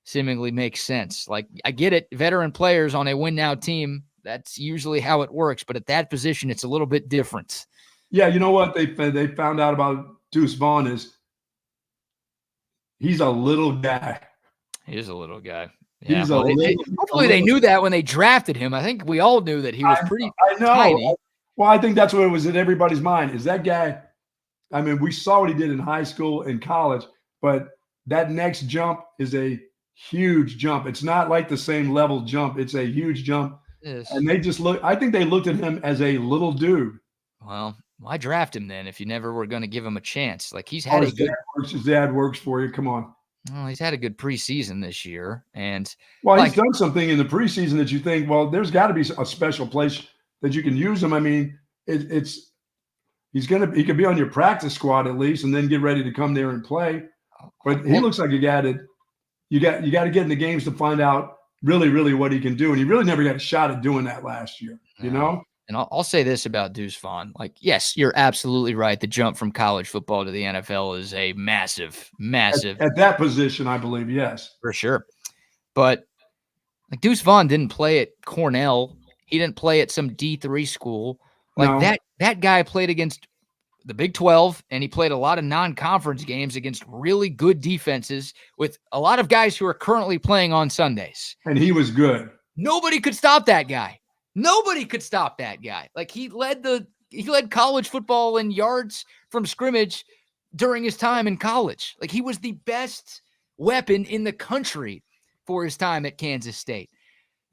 seemingly make sense. I get it, veteran players on a win now team, that's usually how it works, but at that position, it's a little bit different. Yeah, you know what they found out about Deuce Vaughn is he's a little guy. He is a little guy. Yeah, Hopefully they knew that when they drafted him. I think we all knew that he was pretty tiny. Well, I think that's what was in everybody's mind. Is that guy? I mean, we saw what he did in high school and college, but that next jump is a huge jump. It's not like the same level jump. It's a huge jump. Yes. And I think they looked at him as a little dude. Well, why draft him then if you never were going to give him a chance? He's had his dad works for you. Come on. Well, he's had a good preseason this year. And he's done something in the preseason that you think, well, there's got to be a special place that you can use him. I mean, he could be on your practice squad at least, and then get ready to come there and play. But he looks like a guy that you got to get in the games to find out really, really what he can do. And he really never got a shot at doing that last year, you know? And I'll say this about Deuce Vaughn. Yes, you're absolutely right. The jump from college football to the NFL is a massive. At that position, I believe, yes. For sure. But like Deuce Vaughn didn't play at Cornell. He didn't play at some D3 school. Like No. that guy played against the Big 12, and he played a lot of non-conference games against really good defenses with a lot of guys who are currently playing on Sundays. And he was good. Nobody could stop that guy. Nobody could stop that guy. Like he led college football in yards from scrimmage during his time in college. Like he was the best weapon in the country for his time at Kansas State.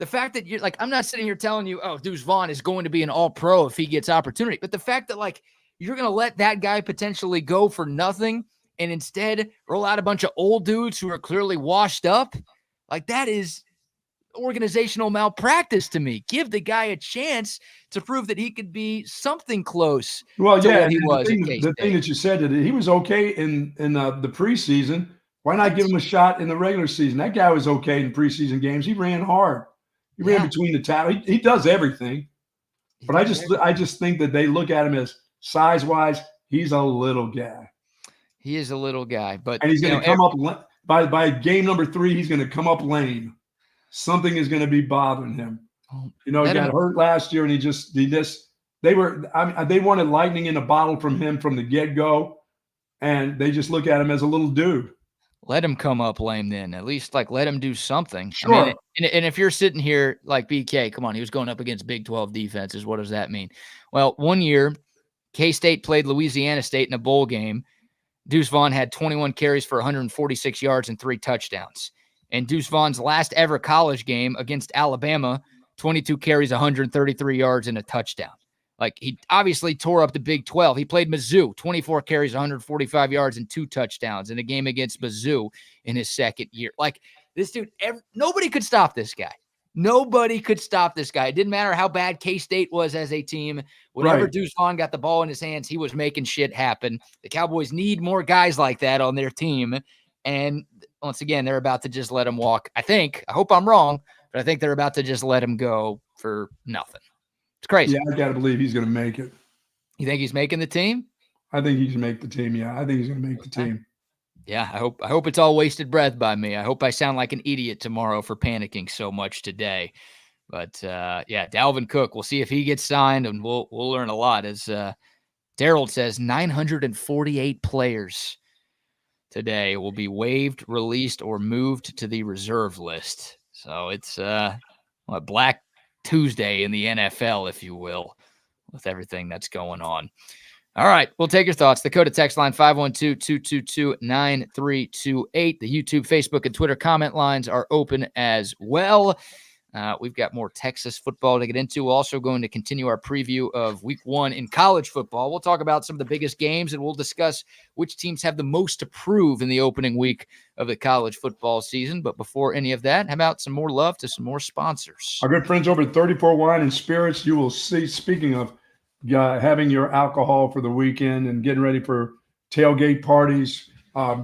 The fact that you're like, I'm not sitting here telling you, oh, Deuce Vaughn is going to be an all-pro if he gets opportunity. But the fact that like you're going to let that guy potentially go for nothing and instead roll out a bunch of old dudes who are clearly washed up, like that is organizational malpractice to me. Give the guy a chance to prove that he could be something close to what he was at K-State. The thing that you said, that he was okay in the preseason. Why not give him a shot in the regular season? That guy was okay in preseason games. He ran hard. He ran between the tackles. He does everything. But I just think that they look at him as size-wise, he's a little guy. He is a little guy. But and he's going to come up by game number 3, he's going to come up lame. Something is going to be bothering him. He got hurt last year, and they wanted lightning in a bottle from him from the get-go, and they just look at him as a little dude. Let him come up lame then. At least let him do something. Sure. I mean, and if you're sitting here like BK, come on, he was going up against Big 12 defenses. What does that mean? Well, one year, K-State played Louisiana State in a bowl game. Deuce Vaughn had 21 carries for 146 yards and 3 touchdowns. And Deuce Vaughn's last ever college game against Alabama, 22 carries, 133 yards, and a touchdown. Like, he obviously tore up the Big 12. He played Mizzou, 24 carries, 145 yards, and 2 touchdowns in a game against Mizzou in his second year. Like, this dude, nobody could stop this guy. Nobody could stop this guy. It didn't matter how bad K-State was as a team. Whenever Deuce Vaughn got the ball in his hands, he was making shit happen. The Cowboys need more guys like that on their team. And once again, they're about to just let him walk. I hope I'm wrong, but I think they're about to just let him go for nothing. It's crazy. Yeah, I got to believe he's going to make it. You think he's making the team? I think he can make the team. Yeah, I think he's going to make the team. Yeah, I hope it's all wasted breath by me. I hope I sound like an idiot tomorrow for panicking so much today. But Dalvin Cook, we'll see if he gets signed, and we'll learn a lot. As Darrell says, 948 players today will be waived, released, or moved to the reserve list. So it's Black Tuesday in the NFL, if you will, with everything that's going on. All right, we'll take your thoughts. The code of text line 512-222-9328. The YouTube, Facebook, and Twitter comment lines are open as well. We've got more Texas football to get into. We're also going to continue our preview of week 1 in college football. We'll talk about some of the biggest games, and we'll discuss which teams have the most to prove in the opening week of the college football season. But before any of that, how about some more love to some more sponsors? Our good friends over at 34 Wine and Spirits, you will see, speaking of having your alcohol for the weekend and getting ready for tailgate parties,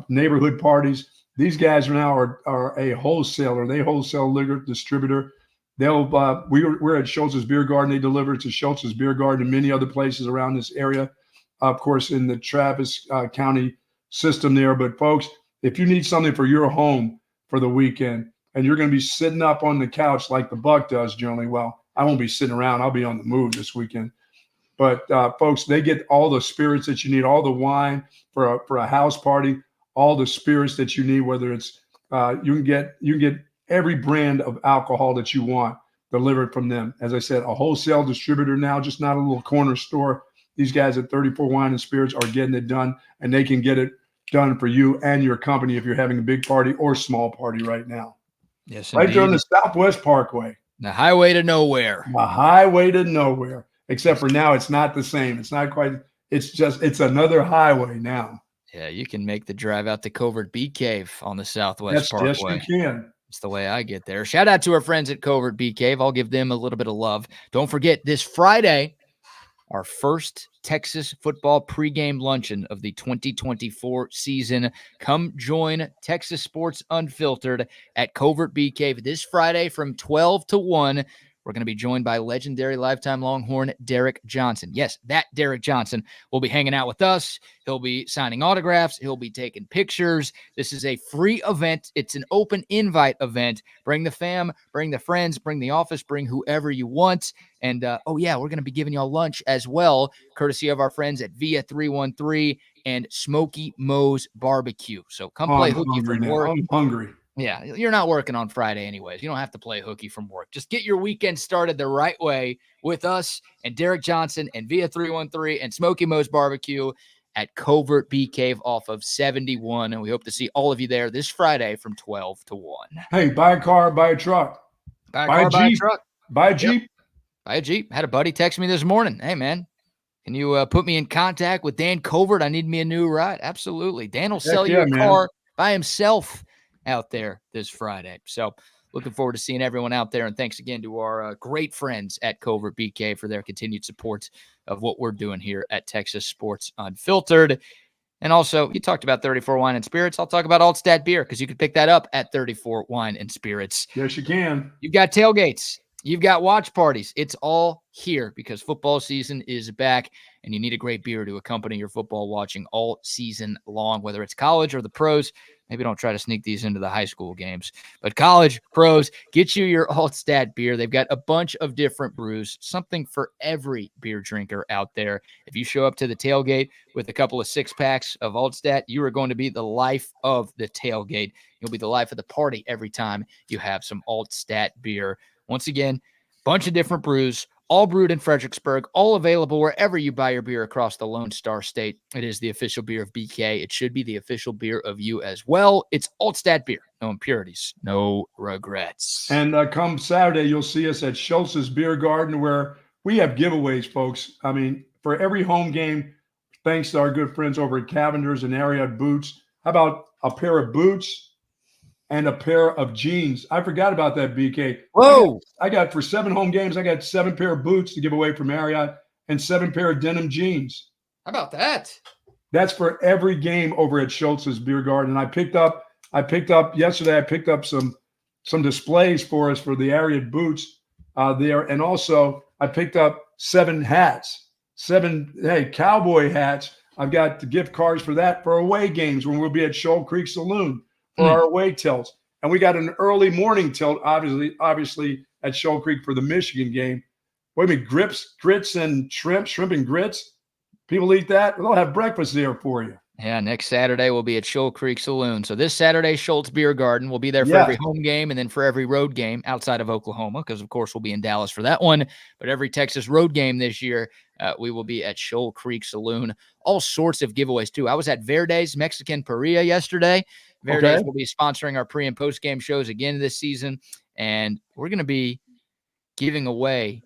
neighborhood parties, these guys are a wholesaler. They wholesale liquor distributor. We're at Schultz's Beer Garden. They deliver to Schultz's Beer Garden and many other places around this area, of course, in the Travis County system there. But folks, if you need something for your home for the weekend and you're going to be sitting up on the couch like the Buck does generally, well, I won't be sitting around. I'll be on the move this weekend. But folks, they get all the spirits that you need, all the wine for a house party, all the spirits that you need, whether it's you can get every brand of alcohol that you want delivered from them. As I said, a wholesale distributor now, just not a little corner store. These guys at 34 Wine and Spirits are getting it done, and they can get it done for you and your company if you're having a big party or small party right now. Yes, right indeed. there on the Southwest Parkway. The highway to nowhere. The highway to nowhere. Except for now, it's not the same. It's not quite. It's another highway now. Yeah, you can make the drive out to Covert Bee Cave on the Southwest Parkway. Yes, you can. It's the way I get there. Shout out to our friends at Covert Bee Cave. I'll give them a little bit of love. Don't forget, this Friday, our first Texas football pregame luncheon of the 2024 season. Come join Texas Sports Unfiltered at Covert Bee Cave this Friday from 12 to 1. we're going to be joined by legendary lifetime Longhorn Derek Johnson. Yes, that Derek Johnson will be hanging out with us. He'll be signing autographs. He'll be taking pictures. This is a free event. It's an open invite event. Bring the fam, bring the friends, bring the office, bring whoever you want. And, we're going to be giving y'all lunch as well, courtesy of our friends at Via 313 and Smoky Moe's Barbecue. So come play hooky from work. I'm hungry. Yeah, you're not working on Friday anyways. You don't have to play hooky from work. Just get your weekend started the right way with us and Derek Johnson and Via 313 and Smoky Moe's Barbecue at Covert Bee Cave off of 71. And we hope to see all of you there this Friday from 12 to 1. Hey, buy a car, buy a truck. Buy a car, buy a truck. Buy a Jeep. Yep. Buy a Jeep. Had a buddy text me this morning. Hey, man, can you put me in contact with Dan Covert? I need me a new ride. Absolutely. Dan will sell you a car by himself out there this Friday. So looking forward to seeing everyone out there. And thanks again to our great friends at Covert BK for their continued support of what we're doing here at Texas Sports Unfiltered. And also, you talked about 34 Wine and Spirits. I'll talk about Altstat Beer because you can pick that up at 34 Wine and Spirits. Yes, you can. You've got tailgates. You've got watch parties. It's all here because football season is back, and you need a great beer to accompany your football watching all season long, whether it's college or the pros. Maybe don't try to sneak these into the high school games. But college, pros, get you your Altstat beer. They've got a bunch of different brews, something for every beer drinker out there. If you show up to the tailgate with a couple of six-packs of Altstat, you are going to be the life of the tailgate. You'll be the life of the party every time you have some Altstat beer. Once again, bunch of different brews, all brewed in Fredericksburg, all available wherever you buy your beer across the Lone Star State. It is the official beer of BK. It should be the official beer of you as well. It's Altstat beer. No impurities, no regrets. And come Saturday, you'll see us at Schultz's Beer Garden where we have giveaways, folks. I mean, for every home game, thanks to our good friends over at Cavender's and Ariat Boots. How about a pair of boots and a pair of jeans? I forgot about that, BK. Whoa. I got for 7 home games, I got 7 pair of boots to give away from Marriott and 7 pair of denim jeans. How about that? That's for every game over at Schultz's Beer Garden. And I picked up yesterday, I picked up some displays for us for the Ariat boots there. And also I picked up 7 hats, 7 cowboy hats. I've got the gift cards for that for away games when we'll be at Shoal Creek Saloon for our away tilts. And we got an early morning tilt, obviously at Shoal Creek for the Michigan game. Wait a minute, grits and shrimp and grits. People eat that. They'll have breakfast there for you. Yeah, next Saturday we'll be at Shoal Creek Saloon. So this Saturday, Schultz Beer Garden. We'll be there for every home game and then for every road game outside of Oklahoma because, of course, we'll be in Dallas for that one. But every Texas road game this year, we will be at Shoal Creek Saloon. All sorts of giveaways, too. I was at Verde's Mexican Parrilla yesterday. Verde's will be sponsoring our pre- and post-game shows again this season. And we're going to be giving away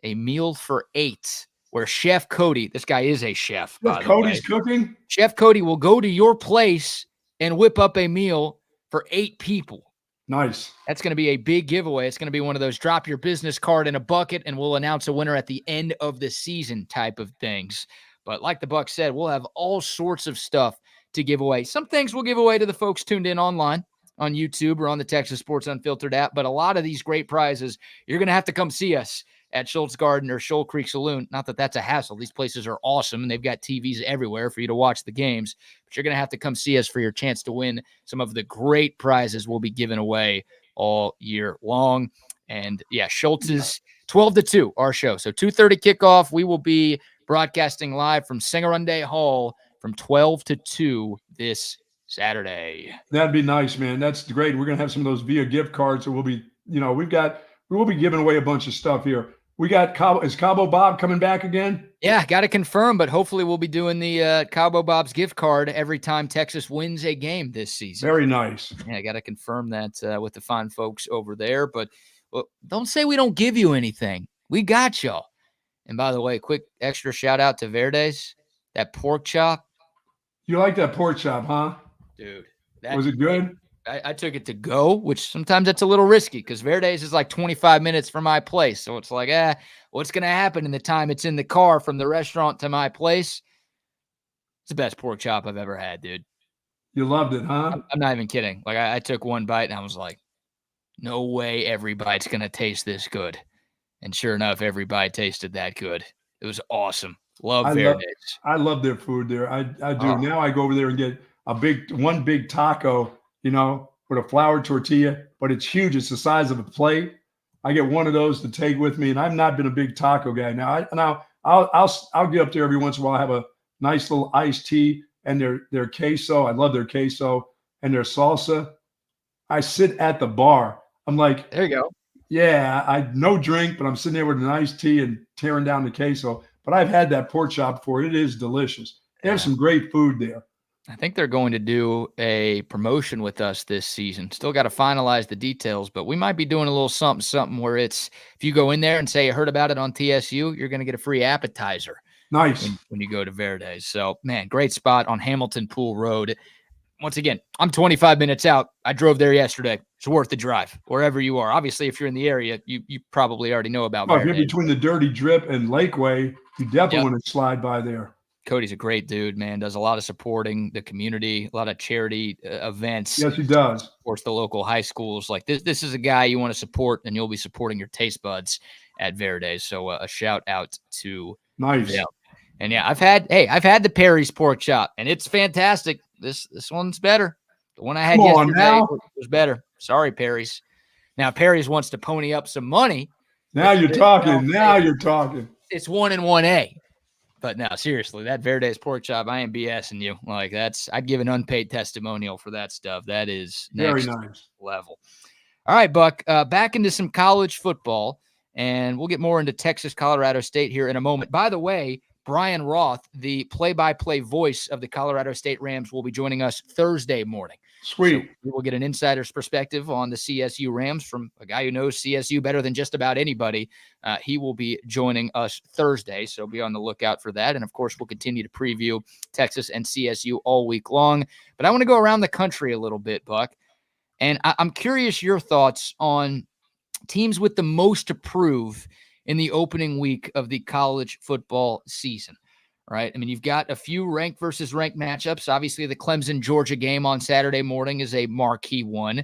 a meal for 8 where Chef Cody, this guy is a chef, by the way. Cody's cooking? Chef Cody will go to your place and whip up a meal for 8 people. Nice. That's going to be a big giveaway. It's going to be one of those drop your business card in a bucket and we'll announce a winner at the end of the season type of things. But like the Buck said, we'll have all sorts of stuff to give away. Some things we'll give away to the folks tuned in online on YouTube or on the Texas Sports Unfiltered app. But a lot of these great prizes, you're going to have to come see us at Schultz Garden or Shoal Creek Saloon. Not that that's a hassle. These places are awesome, and they've got TVs everywhere for you to watch the games. But you're going to have to come see us for your chance to win some of the great prizes we'll be giving away all year long. And, yeah, Schultz's 12 to 2, our show. So 2:30 kickoff. We will be broadcasting live from Singarunde Hall from 12 to 2 this Saturday. That'd be nice, man. That's great. We're going to have some of those via gift cards. So we'll be, we'll be giving away a bunch of stuff here. We got is Cabo Bob coming back again? Yeah, got to confirm, but hopefully we'll be doing the Cabo Bob's gift card every time Texas wins a game this season. Very nice. Yeah, I got to confirm that with the fine folks over there. But don't say we don't give you anything. We got y'all. And by the way, quick extra shout out to Verde's. That pork chop. You like that pork chop, huh? Dude. Was it good? I took it to go, which sometimes that's a little risky because Verde's is like 25 minutes from my place. So it's like, what's going to happen in the time it's in the car from the restaurant to my place? It's the best pork chop I've ever had, dude. You loved it, huh? I'm not even kidding. Like I took one bite and I was like, no way every bite's going to taste this good. And sure enough, everybody tasted that good. It was awesome. Love I Verdes. love their food there. I do. Oh. Now I go over there and get one big taco, with a flour tortilla, but it's huge. It's the size of a plate. I get one of those to take with me, and I've not been a big taco guy. I'll get up there every once in a while. Have a nice little iced tea and their queso. I love their queso and their salsa. I sit at the bar. I'm like, there you go. Yeah, I no drink, but I'm sitting there with an iced tea and tearing down the queso. But I've had that pork chop before. It is delicious. They have some great food there. I think they're going to do a promotion with us this season. Still got to finalize the details, but we might be doing a little something where it's, if you go in there and say you heard about it on TSU, you're going to get a free appetizer. Nice. When you go to Verdes. So, man, great spot on Hamilton Pool Road. Once again, I'm 25 minutes out. I drove there yesterday. It's worth the drive, wherever you are. Obviously, if you're in the area, you probably already know about If you're between the Dirty Drip and Lakeway, you definitely want to slide by there. Cody's a great dude, man. Does a lot of supporting the community, a lot of charity events. Yes, he does. Supports the local high schools. Like this is a guy you want to support, and you'll be supporting your taste buds at Verdes. So a shout out to nice. them. And yeah, I've had the Perry's pork chop, and it's fantastic. This one's better. The one I had yesterday was better. Sorry, Perry's. Now Perry's wants to pony up some money. Now you're talking. Now you're talking. It's 1 and 1A. But no, seriously, that Verdes pork chop, I am BSing you. Like I'd give an unpaid testimonial for that stuff. That is next very nice level. All right, Buck, back into some college football, and we'll get more into Texas, Colorado State here in a moment. By the way, Brian Roth, the play-by-play voice of the Colorado State Rams, will be joining us Thursday morning. Sweet. So we will get an insider's perspective on the CSU Rams from a guy who knows CSU better than just about anybody. He will be joining us Thursday, so be on the lookout for that. And, of course, we'll continue to preview Texas and CSU all week long. But I want to go around the country a little bit, Buck, and I'm curious your thoughts on teams with the most to prove in the opening week of the college football season, right? I mean, you've got a few ranked versus ranked matchups. Obviously, the Clemson-Georgia game on Saturday morning is a marquee one.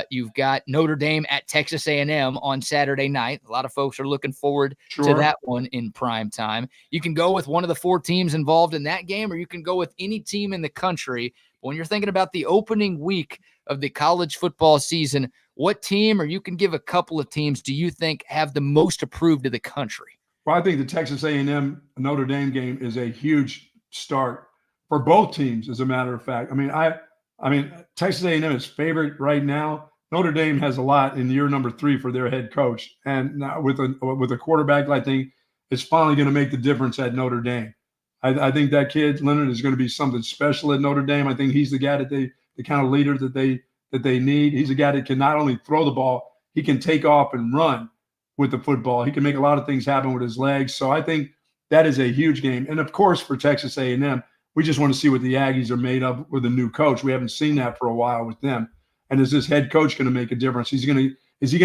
You've got Notre Dame at Texas A&M on Saturday night. A lot of folks are looking forward to that one in prime time. You can go with one of the 4 teams involved in that game, or you can go with any team in the country. But when you're thinking about the opening week of the college football season, what team, or you can give a couple of teams, do you think have the most to prove to the country? Well, I think the Texas A&M Notre Dame game is a huge start for both teams, as a matter of fact. I mean, Texas A&M is favorite right now. Notre Dame has a lot in year number 3 for their head coach, and now with a quarterback, I think is finally going to make the difference at Notre Dame. I think that kid Leonard is going to be something special at Notre Dame. I think he's the guy the kind of leader that they need. He's a guy that can not only throw the ball, he can take off and run with the football. He can make a lot of things happen with his legs. So I think that is a huge game. And of course, for Texas A&M, we just want to see what the Aggies are made of with a new coach. We haven't seen that for a while with them. And is this head coach going to make a difference? Is he going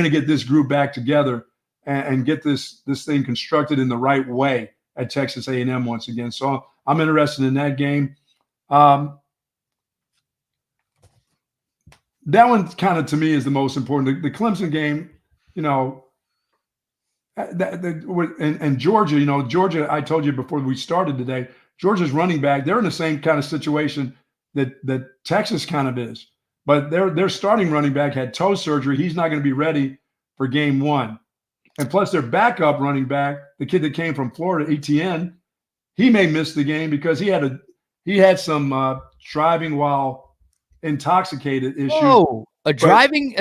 to get this group back together and get this thing constructed in the right way at Texas A&M once again? So I'm interested in that game. That one kind of, to me, is the most important. The Clemson game, and Georgia, Georgia, I told you before we started today, Georgia's running back, they're in the same kind of situation that Texas kind of is. But their starting running back had toe surgery. He's not going to be ready for game 1. And plus their backup running back, the kid that came from Florida, Etienne, he may miss the game because he had some driving while intoxicated issues. Oh, a driving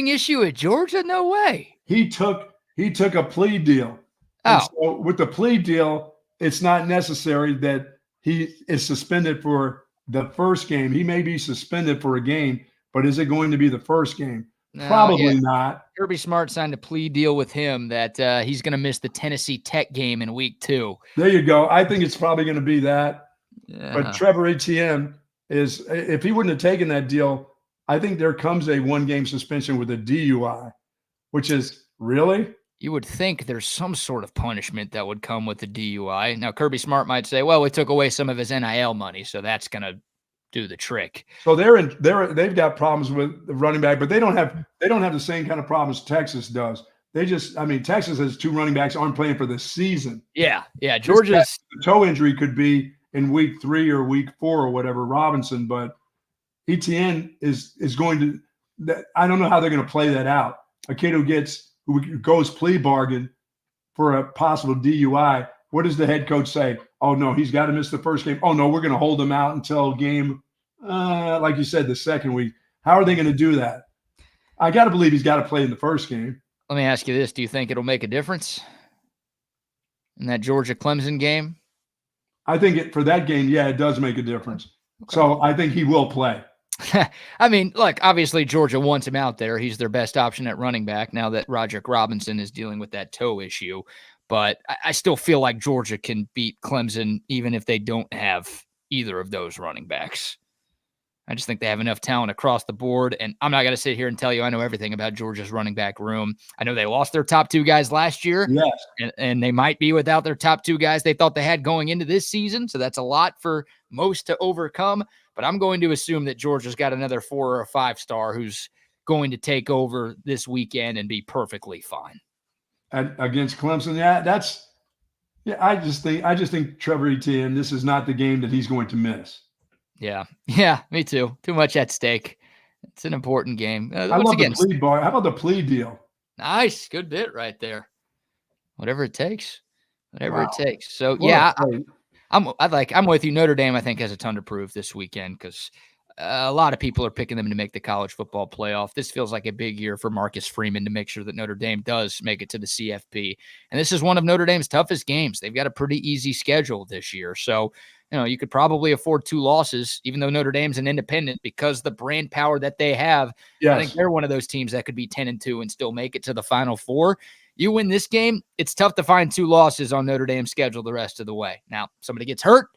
issue at Georgia? No way. He took a plea deal. Oh. So with the plea deal, it's not necessary that he is suspended for the first game. He may be suspended for a game, but is it going to be the first game? No, probably not. Kirby Smart signed a plea deal with him that he's going to miss the Tennessee Tech game in week 2. There you go. I think it's probably going to be that. Yeah. But Trevor Etienne is, if he wouldn't have taken that deal, I think there comes a 1-game suspension with a DUI, which is really. You would think there's some sort of punishment that would come with the DUI. Now, Kirby Smart might say, well, we took away some of his NIL money, so that's going to do the trick. So they've got problems with the running back, but they don't have the same kind of problems Texas does. Texas has 2 running backs aren't playing for the season. Yeah. Georgia's the toe injury could be in week 3 or week 4 or whatever, Robinson, but ETN is going to. I don't know how they're going to play that out. A kid who goes plea bargain for a possible DUI. What does the head coach say? Oh no, he's got to miss the first game. Oh no, we're going to hold him out until game, like you said, the second week. How are they going to do that? I got to believe he's got to play in the first game. Let me ask you this. Do you think it'll make a difference in that Georgia-Clemson game? I think for that game, yeah, it does make a difference. Okay. So I think he will play. I mean, look, obviously Georgia wants him out there. He's their best option at running back now that Roderick Robinson is dealing with that toe issue. But I still feel like Georgia can beat Clemson even if they don't have either of those running backs. I just think they have enough talent across the board. And I'm not going to sit here and tell you I know everything about Georgia's running back room. I know they lost their top 2 guys last year. Yes. And they might be without their top 2 guys they thought they had going into this season. So that's a lot for most to overcome. But I'm going to assume that Georgia's got another 4 or a 5-star who's going to take over this weekend and be perfectly fine. Against Clemson, I just think Trevor Etienne, this is not the game that he's going to miss. Yeah, me too. Too much at stake. It's an important game. I love the plea bar. How about the plea deal? Nice, good bit right there. Whatever it takes. Wow. It takes. So I'm with you. Notre Dame, I think, has a ton to prove this weekend because a lot of people are picking them to make the college football playoff. This feels like a big year for Marcus Freeman to make sure that Notre Dame does make it to the CFP. And this is one of Notre Dame's toughest games. They've got a pretty easy schedule this year. So, you could probably afford 2 losses, even though Notre Dame's an independent, because the brand power that they have. Yes. I think they're one of those teams that could be 10-2 and still make it to the Final Four. You win this game, it's tough to find 2 losses on Notre Dame's schedule the rest of the way. Now, somebody gets hurt,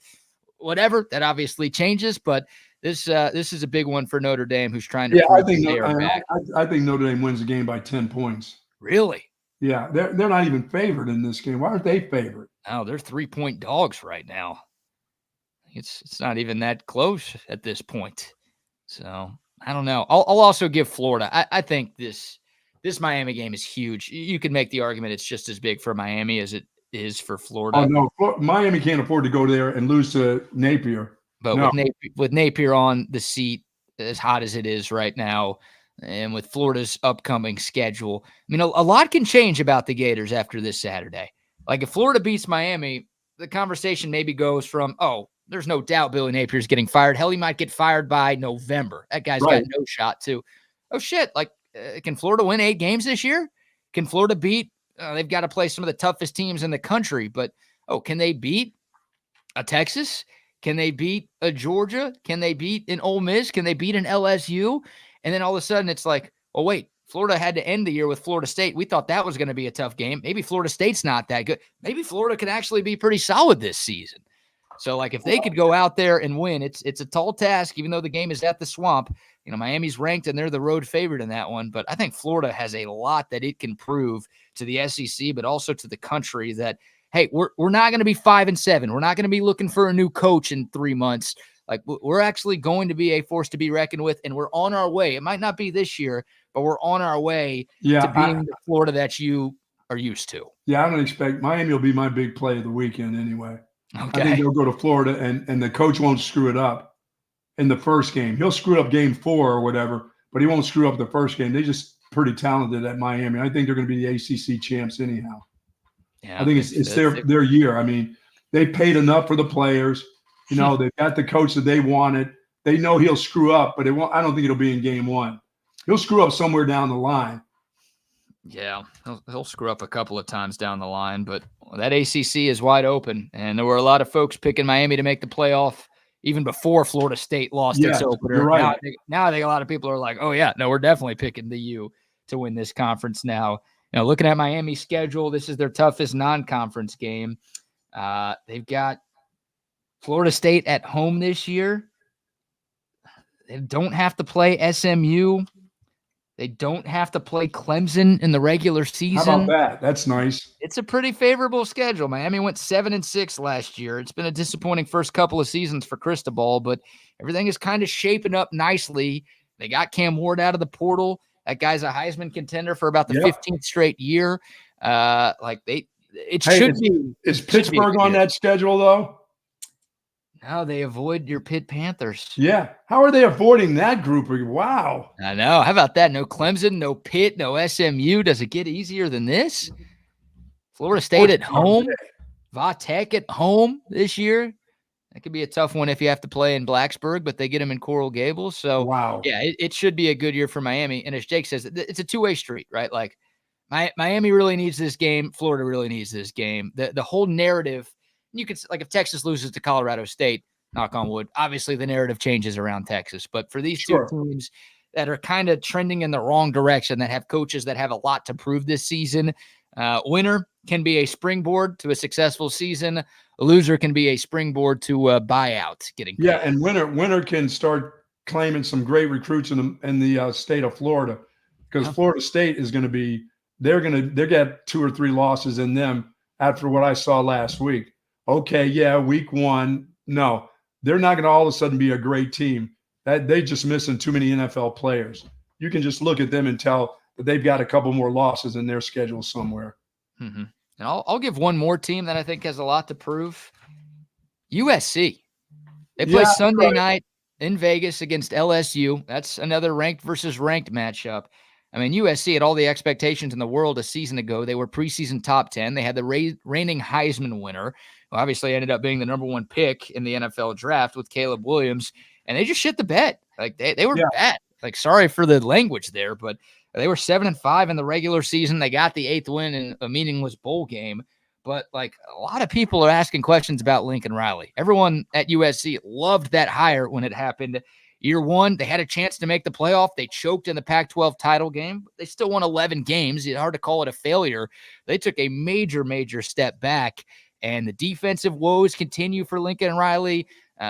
whatever, that obviously changes, but this is a big one for Notre Dame, who's trying to I think Notre Dame wins the game by 10 points. Really? Yeah, they're not even favored in this game. Why aren't they favored? Oh, they're 3-point dogs right now. It's not even that close at this point. So I don't know. I'll also give Florida. I think this Miami game is huge. You could make the argument it's just as big for Miami as it is for Florida. Oh no, Miami can't afford to go there and lose to Napier. But with Napier on the seat, as hot as it is right now, and with Florida's upcoming schedule, I mean, a lot can change about the Gators after this Saturday. Like if Florida beats Miami, the conversation maybe goes from, oh, there's no doubt Billy Napier's getting fired. Hell, he might get fired by November. That guy's got no shot to, oh shit, like can Florida win 8 games this year? Can Florida beat, they've got to play some of the toughest teams in the country, but, can they beat a Texas? Can they beat a Georgia? Can they beat an Ole Miss? Can they beat an LSU? And then all of a sudden it's like, oh, wait, Florida had to end the year with Florida State. We thought that was going to be a tough game. Maybe Florida State's not that good. Maybe Florida could actually be pretty solid this season. So, like, if they could go out there and win, it's a tall task, even though the game is at the Swamp. Miami's ranked, and they're the road favorite in that one. But I think Florida has a lot that it can prove to the SEC, but also to the country that, hey, we're not going to be 5-7. We're not going to be looking for a new coach in 3 months. Like, we're actually going to be a force to be reckoned with, and we're on our way. It might not be this year, but we're on our way to being the Florida that you are used to. Yeah, I don't expect – Miami will be my big play of the weekend anyway. Okay. I think they'll go to Florida, and the coach won't screw it up in the first game. He'll screw up game 4 or whatever, but he won't screw up the first game. They're just pretty talented at Miami. I think they're going to be the ACC champs anyhow. Yeah, I think it's their year. I mean, they paid enough for the players. They've got the coach that they wanted. They know he'll screw up, but I don't think it'll be in game 1. He'll screw up somewhere down the line. Yeah, he'll screw up a couple of times down the line, but that ACC is wide open, and there were a lot of folks picking Miami to make the playoff even before Florida State lost its opener. You're right. Now I think a lot of people are like, oh, yeah, no, we're definitely picking the U to win this conference now. Looking at Miami's schedule, this is their toughest non-conference game. They've got Florida State at home this year. They don't have to play SMU. They don't have to play Clemson in the regular season. How about that? That's nice. It's a pretty favorable schedule. Miami went 7-6 last year. It's been a disappointing first couple of seasons for Cristobal, but everything is kind of shaping up nicely. They got Cam Ward out of the portal. That guy's a Heisman contender for about the Yep. 15th straight year. It Hey, should be. Is should be a Pittsburgh good on year. that schedule, though? No, they avoid your Pitt Panthers. Yeah. How are they avoiding that group? Wow. I know. How about that? No Clemson, no Pitt, no SMU. Does it get easier than this? Florida State at home, Va Tech at home this year. That could be a tough one if you have to play in Blacksburg, but they get them in Coral Gables. So, Wow. yeah, it should be a good year for Miami. And as Jake says, it's a two-way street, right? Like, Miami really needs this game. Florida really needs this game. The whole narrative, you could, like, if Texas loses to Colorado State, knock on wood, obviously the narrative changes around Texas. But for these two teams that are kind of trending in the wrong direction, that have coaches that have a lot to prove this season, winner can be a springboard to a successful season. A loser can be a springboard to a buyout. Getting paid. Yeah, and winner can start claiming some great recruits in the state of Florida, because Florida State is going to be they're got 2 or 3 losses in them after what I saw last week. Okay, yeah, week 1, no, they're not going to all of a sudden be a great team. That they just missing too many NFL players. You can just look at them and tell that they've got a couple more losses in their schedule somewhere. Mm-hmm. And I'll give one more team that I think has a lot to prove. USC. They play Sunday night in Vegas against LSU. That's another ranked versus ranked matchup. I mean, USC had all the expectations in the world a season ago. They were preseason top 10. They had the reigning Heisman winner, who obviously ended up being the number 1 pick in the NFL draft with Caleb Williams. And they just shit the bed. Like, they were bad. Like, sorry for the language there, but they were 7-5 in the regular season. They got the 8th win in a meaningless bowl game. But, like, a lot of people are asking questions about Lincoln Riley. Everyone at USC loved that hire when it happened. Year 1, they had a chance to make the playoff. They choked in the Pac-12 title game. But they still won 11 games. It's hard to call it a failure. They took a major, major step back. And the defensive woes continue for Lincoln Riley.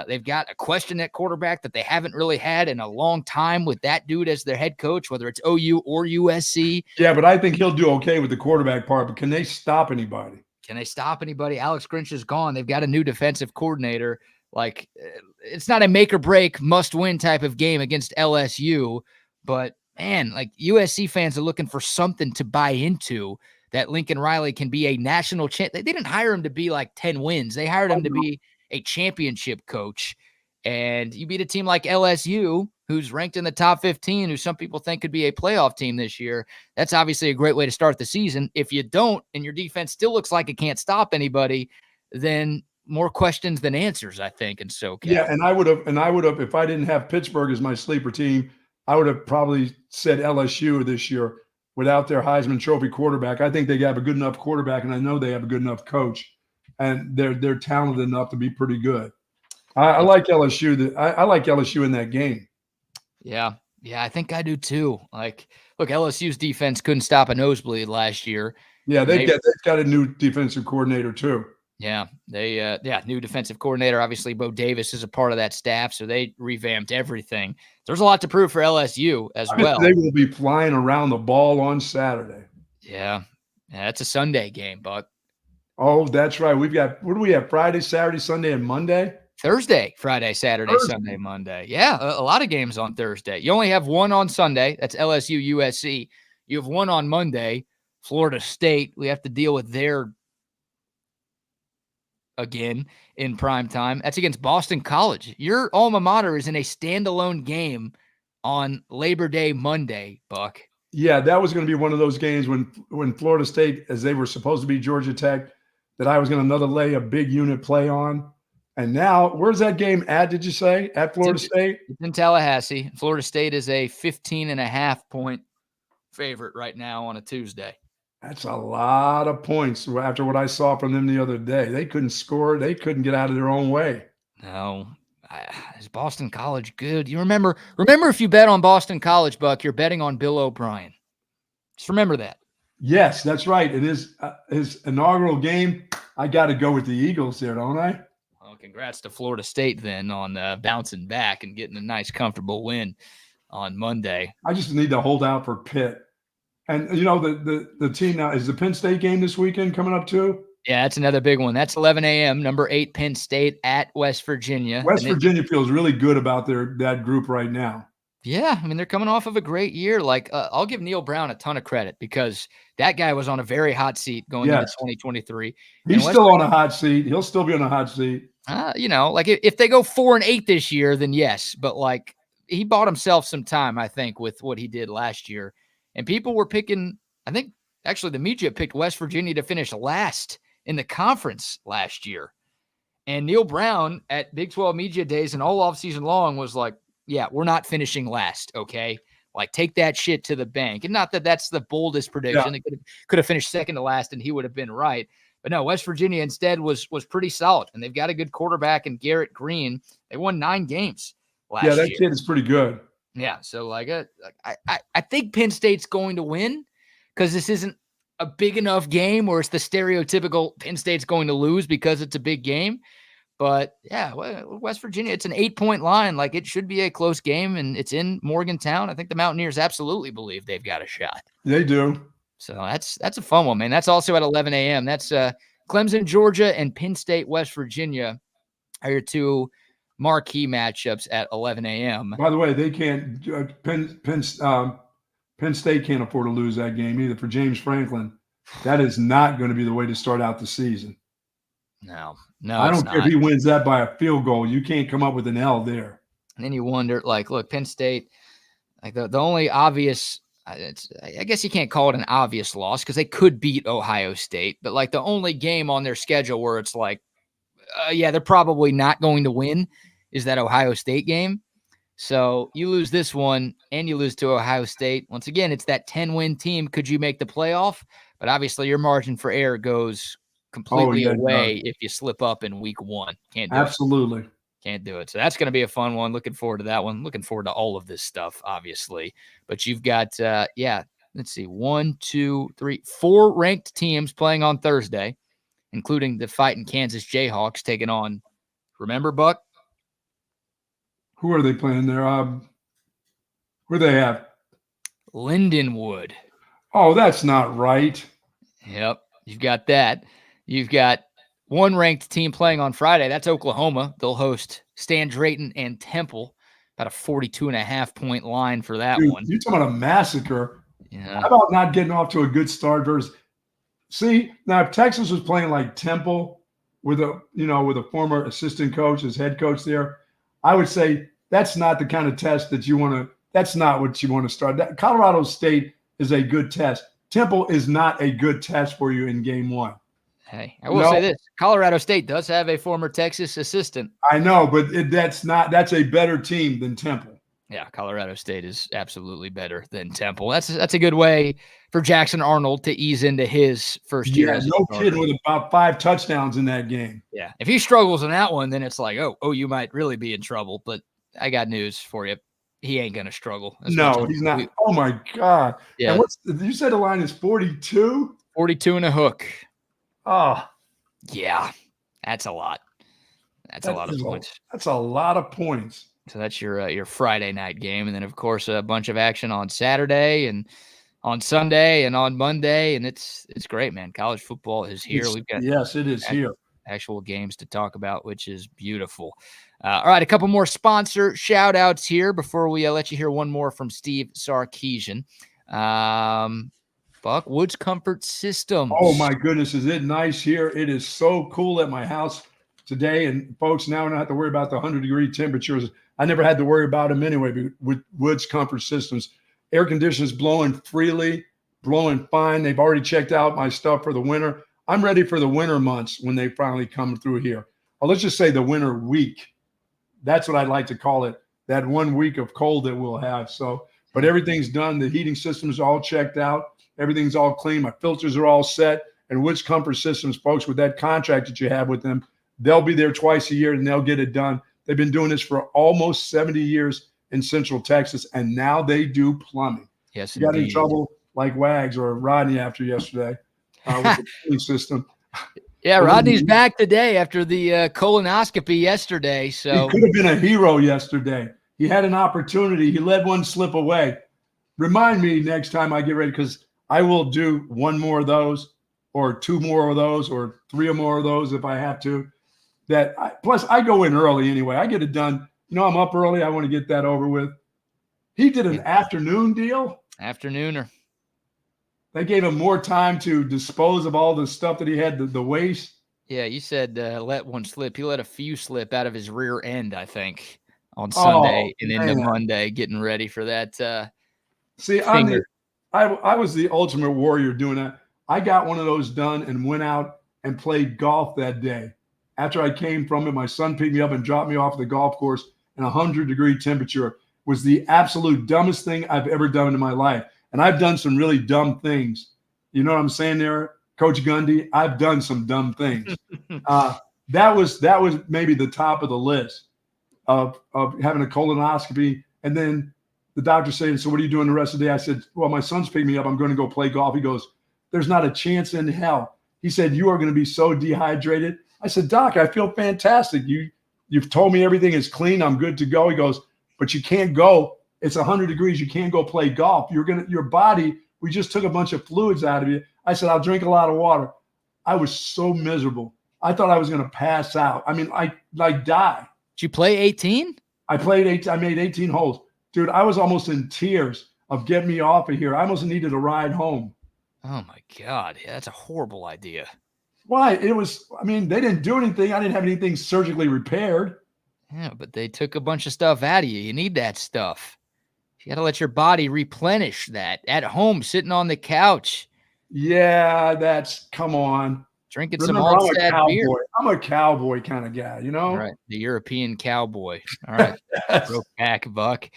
They've got a question at quarterback that they haven't really had in a long time with that dude as their head coach, whether it's OU or USC. Yeah, but I think he'll do okay with the quarterback part. But can they stop anybody? Can they stop anybody? Alex Grinch is gone. They've got a new defensive coordinator. Like, it's not a make or break, must win type of game against LSU. But, man, like, USC fans are looking for something to buy into, that Lincoln Riley can be a national champ. They didn't hire him to be like 10 wins. They hired him to be a championship coach. And you beat a team like LSU, who's ranked in the top 15, who some people think could be a playoff team this year. That's obviously a great way to start the season. If you don't, and your defense still looks like it can't stop anybody, then more questions than answers, I think. And so, yeah, and I would have, if I didn't have Pittsburgh as my sleeper team, I would have probably said LSU this year without their Heisman Trophy quarterback. I think they have a good enough quarterback, and I know they have a good enough coach, and they're talented enough to be pretty good. I like LSU. I like LSU in that game. Yeah, I think I do too. Like, look, LSU's defense couldn't stop a nosebleed last year. Yeah, they've got a new defensive coordinator too. Yeah, new defensive coordinator. Obviously, Bo Davis is a part of that staff, so they revamped everything. There's a lot to prove for LSU as well. They will be flying around the ball on Saturday. Yeah, it's a Sunday game, Buck. Oh, that's right. We've got, what do we have? Friday, Saturday, Sunday, and Monday? Thursday, Friday, Saturday, Sunday, Monday. Yeah, a lot of games on Thursday. You only have one on Sunday. That's LSU, USC. You have one on Monday, Florida State. We have to deal with their again in prime time. That's against Boston College. Your alma mater is in a standalone game on Labor Day Monday, Buck. Yeah, that was going to be one of those games when Florida State, as they were supposed to be Georgia Tech, that I was going to lay a big unit play on. And now, where's that game at, did you say? At Florida State? It's in Tallahassee. Florida State is a 15.5-point favorite right now on a Tuesday. That's a lot of points after what I saw from them the other day. They couldn't score. They couldn't get out of their own way. No. Is Boston College good? You remember if you bet on Boston College, Buck, you're betting on Bill O'Brien. Just remember that. Yes, that's right. It is his inaugural game. I got to go with the Eagles there, don't I? Well, congrats to Florida State then on bouncing back and getting a nice, comfortable win on Monday. I just need to hold out for Pitt. And, the team now, is the Penn State game this weekend coming up too? Yeah, that's another big one. That's 11 a.m., number 8 Penn State at West Virginia. West Virginia feels really good about that group right now. Yeah, I mean, they're coming off of a great year. Like, I'll give Neil Brown a ton of credit because that guy was on a very hot seat going into Yes. 2023. He's still on a hot seat. He'll still be on a hot seat. Like if they go 4-8 this year, then yes. But like he bought himself some time, I think, with what he did last year. And people were picking, I think actually the media picked West Virginia to finish last in the conference last year. And Neil Brown at Big 12 Media Days and all offseason long was like, yeah, we're not finishing last, okay? Like, take that shit to the bank. And not that that's the boldest prediction. Yeah. It could have finished second to last, and he would have been right. But no, West Virginia instead was pretty solid. And they've got a good quarterback in Garrett Green. They won 9 games last year. Yeah, that kid is pretty good. Yeah, so like I think Penn State's going to win because this isn't a big enough game where it's the stereotypical Penn State's going to lose because it's a big game. But yeah, West Virginia, it's an 8-point line. Like it should be a close game, and it's in Morgantown. I think the Mountaineers absolutely believe they've got a shot. They do. So that's a fun one, man. That's also at 11 a.m. That's Clemson, Georgia, and Penn State, West Virginia are your 2 marquee matchups at 11 a.m. By the way, they can't. Penn State can't afford to lose that game either. For James Franklin, that is not going to be the way to start out the season. No, I don't care if he wins that by a field goal. You can't come up with an L there. And then you wonder, like, look, Penn State, like the only obvious, I guess you can't call it an obvious loss because they could beat Ohio State, but like the only game on their schedule where it's like, yeah, they're probably not going to win is that Ohio State game. So you lose this one and you lose to Ohio State. Once again, it's that 10-win team. Could you make the playoff? But obviously your margin for error goes completely away if you slip up in week 1. Can't do Absolutely. it. Can't do it. So that's going to be a fun one. Looking forward to that one. Looking forward to all of this stuff, obviously. But you've got, let's see, 1, 2, 3, 4 ranked teams playing on Thursday, including the fighting Kansas Jayhawks taking on, remember, Buck? Who are they playing there? Where they at? Lindenwood. Oh, that's not right. Yep. You've got that. You've got one ranked team playing on Friday. That's Oklahoma. They'll host Stan Drayton and Temple. About a 42.5-point line for that one. You're talking about a massacre. Yeah. How about not getting off to a good start versus see, now if Texas was playing like Temple with a former assistant coach as head coach there, I would say that's not the kind of test that you want to – that's not what you want to start. Colorado State is a good test. Temple is not a good test for you in game 1. Hey, I will say this. Colorado State does have a former Texas assistant. I know, but that's a better team than Temple. Yeah, Colorado State is absolutely better than Temple. That's a good way for Jackson Arnold to ease into his first year. Yeah, no kidding, with about 5 touchdowns in that game. Yeah, if he struggles in that one, then it's like, oh, you might really be in trouble. But I got news for you. He ain't going to struggle. No, he's not. Oh, my God. Yeah. And you said the line is 42? 42 and a hook. Oh. Yeah, that's a lot. That's a lot of points. That's a lot of points. So that's your Friday night game. And then, of course, a bunch of action on Saturday and on Sunday and on Monday. And it's great, man. College football is here. We've got it is here. Actual games to talk about, which is beautiful. All right, a couple more sponsor shout-outs here before we let you hear one more from Steve Sarkeesian. Buck, Woods Comfort Systems. Oh, my goodness. Is it nice here? It is so cool at my house today. And, folks, now I don't have to worry about the 100-degree temperatures. I never had to worry about them anyway with Woods Comfort Systems. Air conditioners blowing freely, blowing fine. They've already checked out my stuff for the winter. I'm ready for the winter months when they finally come through here. Or let's just say the winter week. That's what I'd like to call it, that 1 week of cold that we'll have. So, but everything's done. The heating system's all checked out. Everything's all clean. My filters are all set. And Woods Comfort Systems, folks, with that contract that you have with them, they'll be there twice a year and they'll get it done. They've been doing this for almost 70 years in Central Texas, and now they do plumbing. Yes, you got in trouble like Wags or Rodney after yesterday with the plumbing system. Yeah, Rodney's back today after the colonoscopy yesterday. So he could have been a hero yesterday. He had an opportunity. He let one slip away. Remind me next time I get ready, because I will do one more of those or 2 more of those or 3 or more of those if I have to. Plus, I go in early anyway. I get it done. I'm up early. I want to get that over with. He did an afternoon deal. Afternooner. They gave him more time to dispose of all the stuff that he had, the waste. Yeah, you said let one slip. He let a few slip out of his rear end, I think, on Sunday and into Monday, getting ready for that. See, I was the ultimate warrior doing that. I got one of those done and went out and played golf that day. After I came from it, my son picked me up and dropped me off at the golf course in 100-degree temperature. Was the absolute dumbest thing I've ever done in my life. And I've done some really dumb things. You know what I'm saying there, Coach Gundy? I've done some dumb things. That was maybe the top of the list of having a colonoscopy. And then the doctor saying, so what are you doing the rest of the day? I said, well, my son's picking me up. I'm going to go play golf. He goes, there's not a chance in hell. He said, you are going to be so dehydrated. I said, Doc, I feel fantastic. You've told me everything is clean. I'm good to go. He goes, but you can't go. It's 100 degrees. You can't go play golf. Your body, we just took a bunch of fluids out of you. I said, I'll drink a lot of water. I was so miserable. I thought I was going to pass out. I mean, I like die. Did you play 18? I made 18 holes. Dude, I was almost in tears of getting me off of here. I almost needed a ride home. Oh my God. Yeah, that's a horrible idea. Why? They didn't do anything. I didn't have anything surgically repaired. Yeah, but they took a bunch of stuff out of you. You need that stuff. You got to let your body replenish that at home, sitting on the couch. Yeah, come on. Drinking some Altstadt beer. I'm a cowboy kind of guy, you know? All right, the European cowboy. All right, go back, Buck.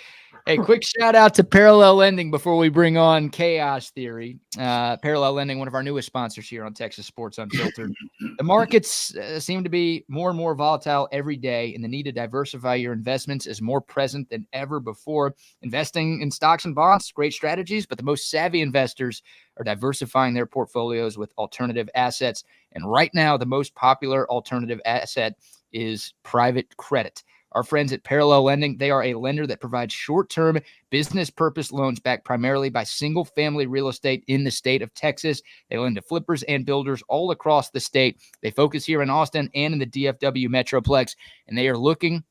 Hey, quick shout out to Parallel Lending before we bring on Chaos Theory. Parallel Lending, one of our newest sponsors here on Texas Sports Unfiltered. The markets seem to be more and more volatile every day, and the need to diversify your investments is more present than ever before. Investing in stocks and bonds, great strategies, but the most savvy investors are diversifying their portfolios with alternative assets. And right now, the most popular alternative asset is private credit. Our friends at Parallel Lending, they are a lender that provides short-term business purpose loans backed primarily by single-family real estate in the state of Texas. They lend to flippers and builders all across the state. They focus here in Austin and in the DFW Metroplex, and they are looking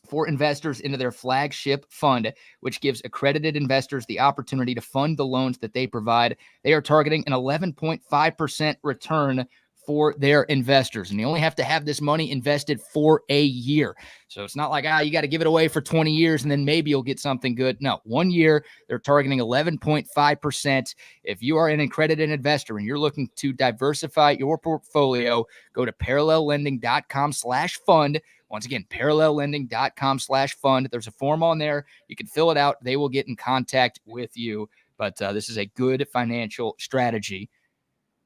for investors into their flagship fund, which gives accredited investors the opportunity to fund the loans that they provide. They are targeting an 11.5% return for their investors. And you only have to have this money invested for a year. So it's not like, you got to give it away for 20 years and then maybe you'll get something good. No, 1 year, they're targeting 11.5%. If you are an accredited investor and you're looking to diversify your portfolio, go to parallellending.com/fund. Once again, parallellending.com/fund. There's a form on there. You can fill it out. They will get in contact with you. But this is a good financial strategy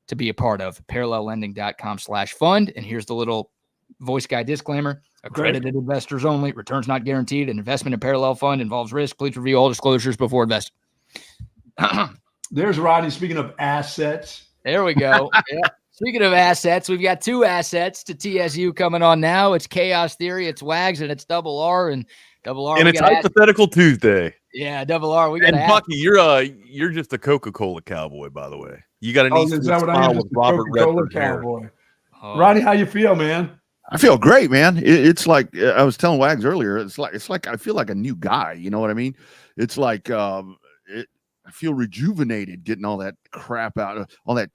to be a part of. Parallellending.com/fund. And here's the little voice guy disclaimer. Accredited investors only. Returns not guaranteed. An investment in Parallel Fund involves risk. Please review all disclosures before investing. There's Rodney. Speaking of assets. There we go. Yeah. Speaking of assets, we've got two assets to TSU coming on now. It's Chaos Theory, it's Wags, and it's Double R. And Double R. And it's Hypothetical Tuesday. Yeah, Double R. We got Bucky, you're just a Coca-Cola cowboy, by the way. You got an Eastern smile with Robert Redford cowboy. Rodney, how you feel, man? I feel great, man. It's like I was telling Wags earlier. It's like I feel like a new guy. You know what I mean? It's like I feel rejuvenated getting all that crap out of all that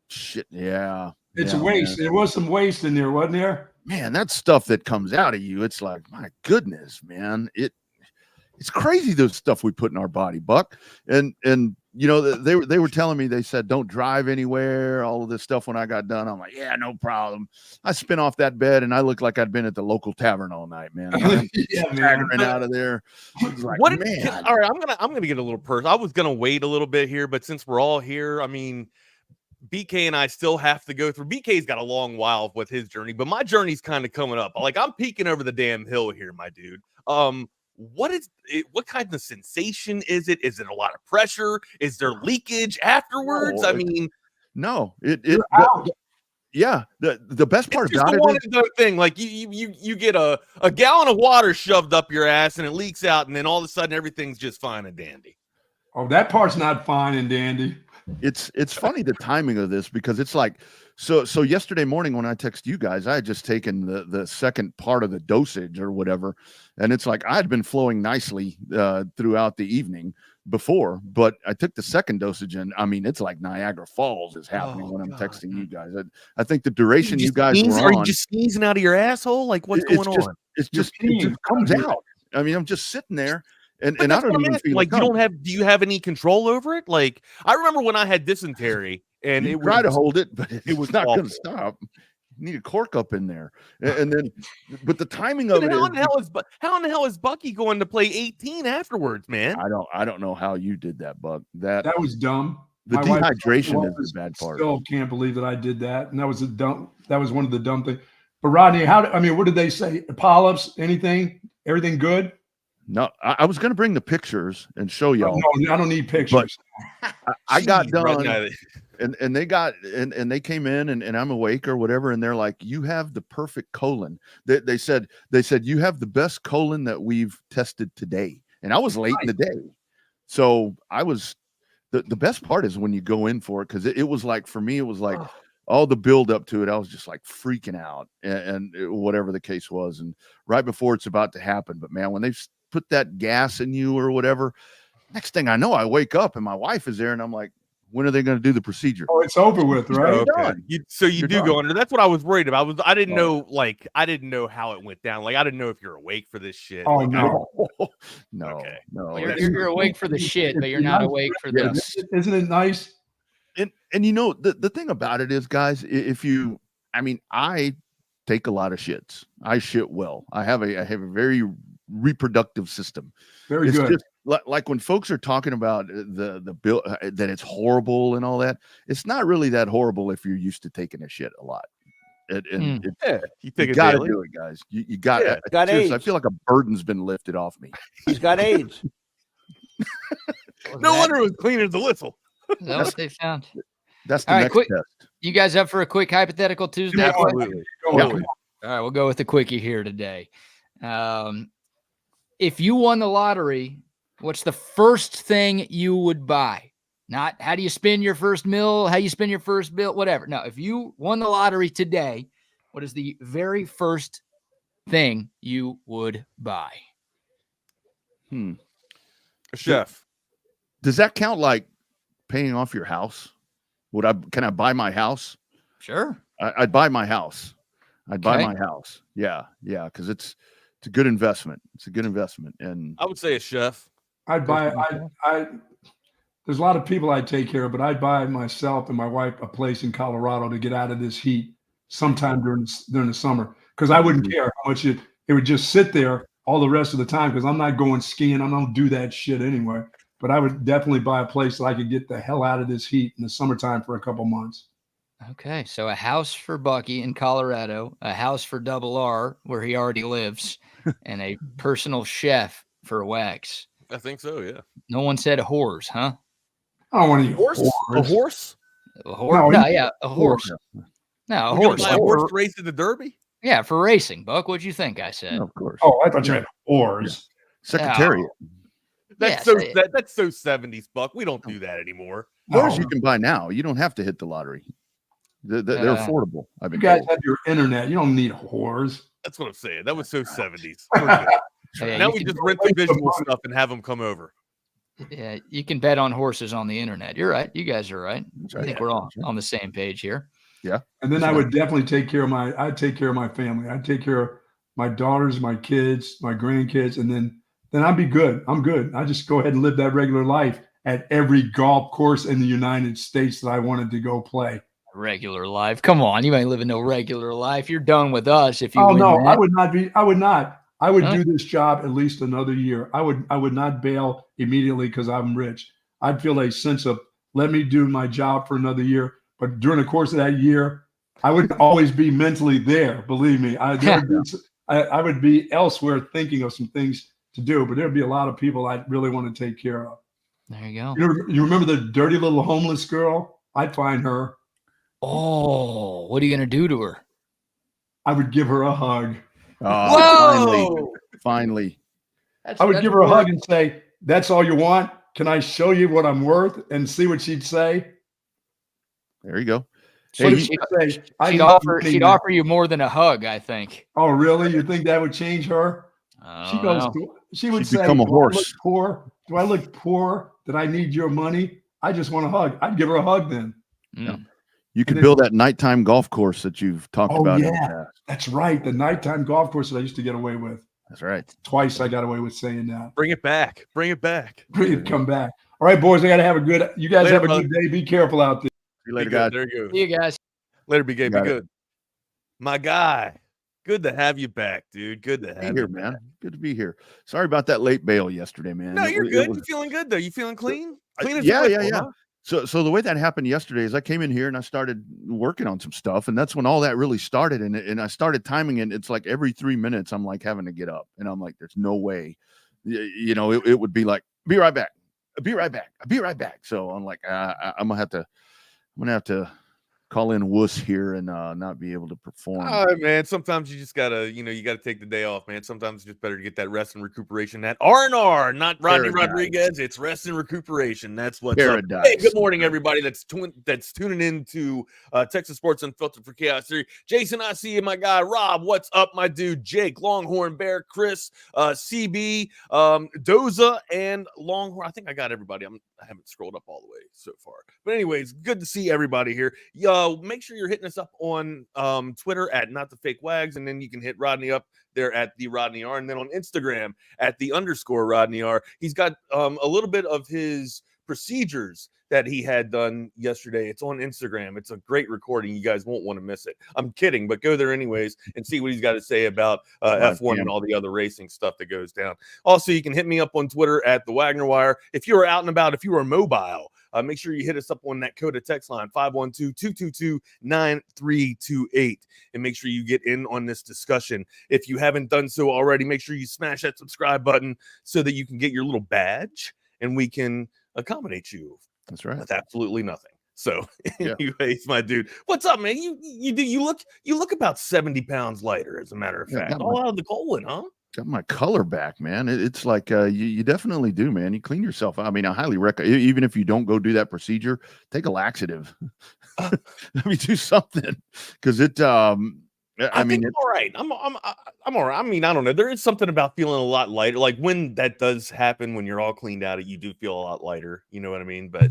shit. Yeah, it's waste. Man. There was some waste in there, wasn't there? Man, that stuff that comes out of you. It's like, my goodness, man. It's crazy, the stuff we put in our body, Buck. And you know, they were telling me, they said, don't drive anywhere, all of this stuff. When I got done, I'm like, yeah, no problem. I spin off that bed and I looked like I'd been at the local tavern all night, man. Yeah, man. Out of there. Like, all right, I'm gonna get a little personal. I was gonna wait a little bit here, but since we're all here, I mean, BK and I still have to go through. BK's got a long while with his journey, but my journey's kind of coming up. Like, I'm peeking over the damn hill here, my dude. What is it? What kind of sensation is it? Is it a lot of pressure? Is there leakage afterwards? I mean, no. Yeah. The best part about it is thing. Like you get a gallon of water shoved up your ass and it leaks out, and then all of a sudden everything's just fine and dandy. Oh, that part's not fine and dandy. It's funny the timing of this, because it's like, so yesterday morning when I text you guys, I had just taken the second part of the dosage or whatever, and it's like I had been flowing nicely throughout the evening before, but I took the second dosage, and I mean, it's like Niagara Falls is happening when I'm texting you guys. I think the duration you guys were are on, you just sneezing out of your asshole? Like, what's going on? it just comes out. I mean, I'm just sitting there. And I don't even feel like, do you have any control over it? Like, I remember when I had dysentery, and you try to hold it, but it was not going to stop. You need a cork up in there, and then, but the timing of it. How in the hell is Bucky going to play 18 afterwards, man? I don't know how you did that, Buck. That was dumb. The dehydration is the bad part. Still can't believe that I did that, and that was one of the dumb things. But Rodney, what did they say? Polyps? Anything? Everything good? No, I was going to bring the pictures and show y'all. No, I don't need pictures. But I got done, and they got and they came in, and I'm awake or whatever, and they're like, "You have the perfect colon." They said you have the best colon that we've tested today, and I was late in the day, so I was. The best part is when you go in for it, because it was like, for me, it was like all the build up to it. I was just like freaking out, and whatever the case was, and right before it's about to happen. But man, when they put that gas in you or whatever, next thing I know, I wake up and my wife is there, and I'm like, when are they going to do the procedure? Oh, it's over with, right? Okay. You do go under. That's what I was worried about. I didn't know how it went down. Like, I didn't know if you're awake for this shit. Oh, like, no. No. Okay. No. Well, you're awake for the shit, but you're not awake for this. Isn't it nice? And you know, the thing about it is, guys, I take a lot of shits. I shit well. I have a very reproductive system. Very good. Just, like when folks are talking about the bill that it's horrible and all that, it's not really that horrible if you're used to taking a shit a lot. You got to do it, guys. You got AIDS. I feel like a burden's been lifted off me. He's got AIDS. No wonder it was clean as a whistle. That's what they found. That's the next test. You guys up for a quick hypothetical Tuesday? Absolutely. Yeah. All right, we'll go with the quickie here today. If you won the lottery, what's the first thing you would buy? Not how do you spend your first meal, how you spend your first bill, whatever. No, if you won the lottery today, what is the very first thing you would buy? A chef. Does that count like paying off your house? Can I buy my house? Sure. I'd buy my house. Buy my house. Yeah. Because it's a good investment. It's a good investment. And I would say a chef. I'd buy. There's a lot of people I'd take care of, but I'd buy myself and my wife a place in Colorado to get out of this heat sometime during the summer, because I wouldn't care how much it would just sit there all the rest of the time, because I'm not going skiing. I don't do that shit anyway. But I would definitely buy a place so I could get the hell out of this heat in the summertime for a couple months. Okay, so a house for Bucky in Colorado, a house for Double R where he already lives, and a personal chef for Wax. I think so, yeah. No one said whores, huh? I don't want to eat horse. A horse? A horse? No, yeah, a horse. No, a horse. A horse to race in the Derby? Yeah, for racing. Buck, what'd you think I said? Of course. Oh, I thought you meant whores. Secretariat. That's so 70s, Buck. We don't do that anymore. Whores you can buy now. You don't have to hit the lottery. They're affordable. You guys have your internet. You don't need whores. That's what I'm saying. That was so 70s. Yeah, now we just rent the visual stuff and have them come over. Yeah, you can bet on horses on the internet. You're right. You guys are right. I think we're all on the same page here. Yeah. And then I would definitely take care of my family. I'd take care of my daughters, my kids, my grandkids, and then I'd be good. I'm good. I just go ahead and live that regular life at every golf course in the United States that I wanted to go play. Regular life. Come on. You ain't living no regular life. You're done with us if you win no, that. I would not be. I would not. I would do this job at least another year. I would not bail immediately because I'm rich. I'd feel a sense of, let me do my job for another year. But during the course of that year, I would always be mentally there. Believe me, I would be elsewhere thinking of some things to do, but there'd be a lot of people I'd really want to take care of. There you go. You remember the dirty little homeless girl? I'd find her. Oh, what are you going to do to her? I would give her a hug. Whoa! Finally. I would give her a hug and say, that's all you want? can I show you what I'm worth and see what she'd say? There you go. What Hey, did she say? She'd offer you more than a hug, I think. Oh, really? You think that would change her? I She don't goes. know. She would She'd say, become a "Do I look horse." poor? Do I look poor? That I need your money? I just want a hug." I'd give her a hug then. Mm. You could then- build that nighttime golf course that you've talked Oh, about. in the yeah. past. That's right. The nighttime golf course that I used to get away with. That's right. Twice I got away with saying that. Bring it back. Bring it back. Bring it, come back. All right, boys. I got to have a good. You guys Later, have a brother. good day. Be careful out there. See you later, Be good. guys. There you go. See you guys. Later, BK. Be Got it. good. My guy. Good to have you back, dude. Good to Be have here, you man. back. Good to be here. Sorry about that late bail yesterday, man. No, It you're was- good. it was- You feeling good though? You feeling clean? Clean as yeah, a yeah, whistle, yeah. huh? So the way that happened yesterday is I came in here and I started working on some stuff, and that's when all that really started. And I started timing it. It's like every 3 minutes I'm like having to get up, and I'm like, there's no way, it would be like, be right back, be right back, be right back. So I'm like, I'm gonna have to call in wuss here and not be able to perform. All right, man. Sometimes you just gotta, you gotta take the day off, man. Sometimes it's just better to get that rest and recuperation. That R&R, not Rodney Paradise. Rodriguez. It's rest and recuperation. That's what's Paradise. up. Hey, good morning, everybody. That's tuning in to Texas Sports Unfiltered for Chaos Theory. Jason, I see you, my guy. Rob, what's up, my dude? Jake, Longhorn Bear, Chris, CB, Doza, and Longhorn. I think I got everybody. I haven't scrolled up all the way so far, but anyways, good to see everybody here. Make sure you're hitting us up on Twitter at Not the Fake Wags, and then you can hit Rodney up there at the Rodney R, and then on Instagram at the _ Rodney R. He's got a little bit of his procedures that he had done yesterday. It's on Instagram. It's a great recording. You guys won't want to miss it. I'm kidding, but go there anyways and see what he's got to say about F1 and all the other racing stuff that goes down. Also, you can hit me up on Twitter at the Wagner Wire. If you are out and about, if you are mobile, make sure you hit us up on that Coda text line, 512-222-9328, and make sure you get in on this discussion. If you haven't done so already, make sure you smash that subscribe button so that you can get your little badge and we can accommodate you. That's right. With absolutely nothing. So, Yeah. anyways, my dude, what's up, man? You look about 70 pounds lighter, as a matter of Yeah, fact. got All out of the colon, huh? Got my color back, man. It's like you definitely do, man. You clean yourself. I mean, I highly recommend, even if you don't go do that procedure, take a laxative. I mean, do something, because it. I mean, think I'm all right. I'm all right. I mean, I don't know. There is something about feeling a lot lighter. Like when that does happen, when you're all cleaned out, you do feel a lot lighter. You know what I mean? But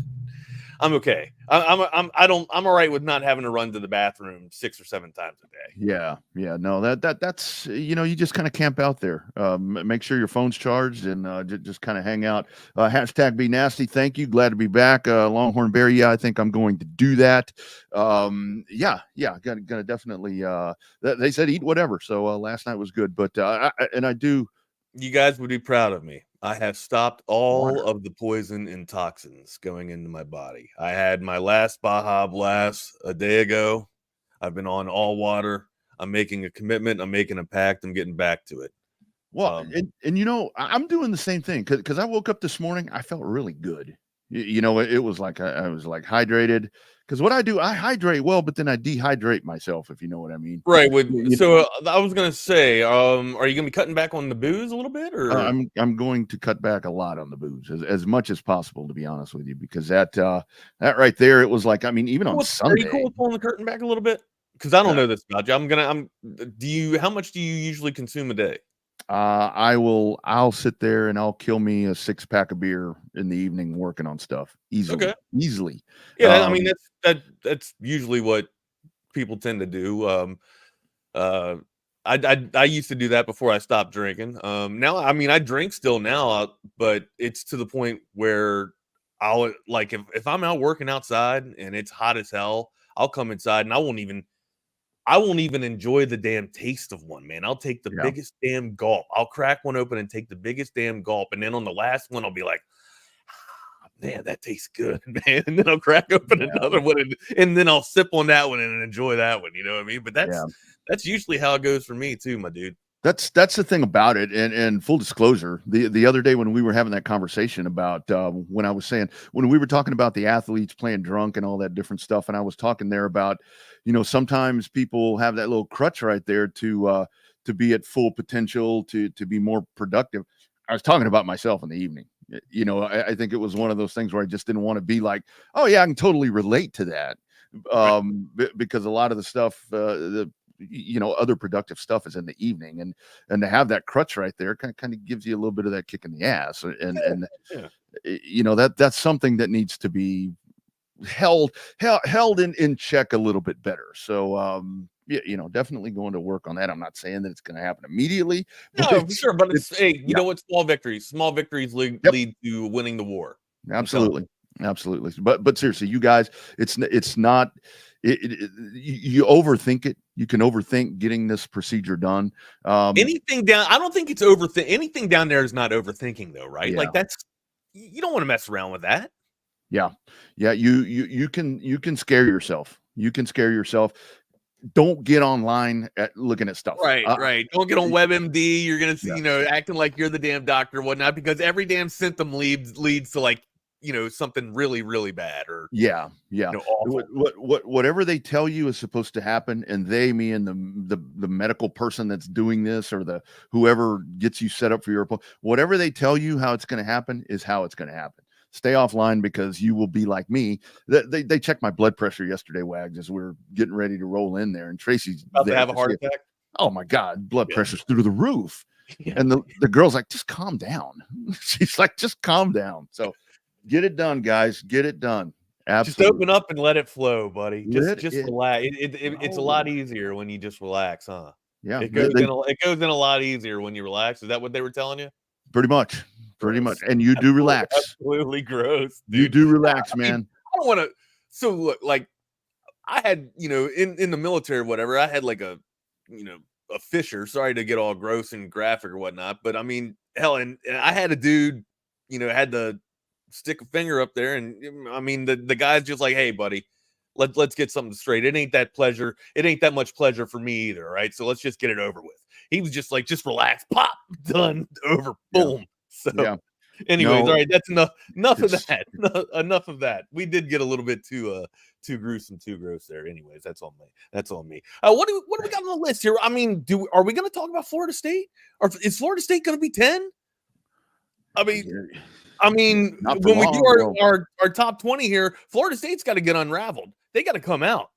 I'm okay. I'm all right with not having to run to the bathroom 6 or 7 times a day. Yeah. No, that's you just kind of camp out there. Make sure your phone's charged and just kind of hang out. Hashtag be nasty. Thank you. Glad to be back. Longhorn Bear. Yeah, I think I'm going to do that. Yeah. Gonna definitely. They said eat whatever. So last night was good, but I do. You guys would be proud of me. I have stopped all of the poison and toxins going into my body. I had my last Baja Blast a day ago. I've been on all water. I'm making a commitment. I'm making a pact. I'm getting back to it. Well, and I'm doing the same thing because I woke up this morning. I felt really good. It was like I was like hydrated, because what I do, I hydrate well, but then I dehydrate myself, if you know what I mean. Right. So I was gonna say, are you gonna be cutting back on the booze a little bit, or I'm going to cut back a lot on the booze as much as possible, to be honest with you, because that right there, it was like, I mean, even on Sunday. Are you cool with pulling the curtain back a little bit? Because I don't know this about you. How much do you usually consume a day? I'll sit there and I'll kill me a 6-pack of beer in the evening working on stuff easily. Okay. Easily. Yeah, I mean that's usually what people tend to do. I used to do that before I stopped drinking. Now, I mean, I drink still now, but it's to the point where I'll, like, if I'm out working outside and it's hot as hell, I'll come inside and I won't even enjoy the damn taste of one, man. I'll take the biggest damn gulp. I'll crack one open and take the biggest damn gulp. And then on the last one, I'll be like, man, that tastes good, man. And then I'll crack open another one and then I'll sip on that one and enjoy that one. You know what I mean? But that's usually how it goes for me too, my dude. That's the thing about it. And full disclosure, the other day when we were having that conversation about when I was saying, when we were talking about the athletes playing drunk and all that different stuff, and I was talking there about, sometimes people have that little crutch right there to be at full potential, to be more productive. I was talking about myself in the evening. You know, I think it was one of those things where I just didn't want to be like, oh yeah, I can totally relate to that. Because a lot of the stuff, other productive stuff is in the evening, and to have that crutch right there kind of gives you a little bit of that kick in the ass, and that's something that needs to be held in check a little bit better. So definitely going to work on that. I'm not saying that it's going to happen immediately. No, for sure, but it's you know what, small victories lead to winning the war. Absolutely. But seriously, you guys, it's not. You overthink it. You can overthink getting this procedure done. Anything down, I don't think it's overthink. Anything down there is not overthinking, though, right? Yeah. Like you don't want to mess around with that. Yeah. You can scare yourself. You can scare yourself. Don't get online at looking at stuff. Right. Don't get on WebMD. You're gonna see, acting like you're the damn doctor or whatnot, because every damn symptom leads to like, something really, really bad or awful. Whatever they tell you is supposed to happen, and the medical person that's doing this, or the whoever gets you set up for your appointment, whatever they tell you how it's going to happen is how it's going to happen. Stay offline, because you will be like me. They checked my blood pressure yesterday, Wags, as we were getting ready to roll in there, and Tracy's about to have a heart attack. Oh my God, blood pressure's through the roof. Yeah. And the girl's like, just calm down. She's like, just calm down. So get it done, guys. Get it done. Absolutely. Just open up and let it flow, buddy. Just relax. It's a lot easier when you just relax, huh? Yeah. It goes in a lot easier when you relax. Is that what they were telling you? Pretty much. And you do relax. Absolutely gross. Dude. You do relax, man. I don't want to. So look, like I had, in the military or whatever, I had like a fisher. Sorry to get all gross and graphic or whatnot, but I mean, hell, and I had a dude, had to stick a finger up there, and I mean, the guy's just like, hey, buddy, let's get something straight. It ain't that much pleasure for me either, right? So let's just get it over with. He was just like, just relax, pop, done, over, boom. Yeah. So, anyways, all right, that's enough of that. Enough of that. We did get a little bit too gruesome, too gross there. Anyways, that's on me. What do we got on the list here? I mean, are we going to talk about Florida State, or is Florida State going to be 10? I mean, when we do our top 20 here, Florida State's got to get unraveled. They got to come out.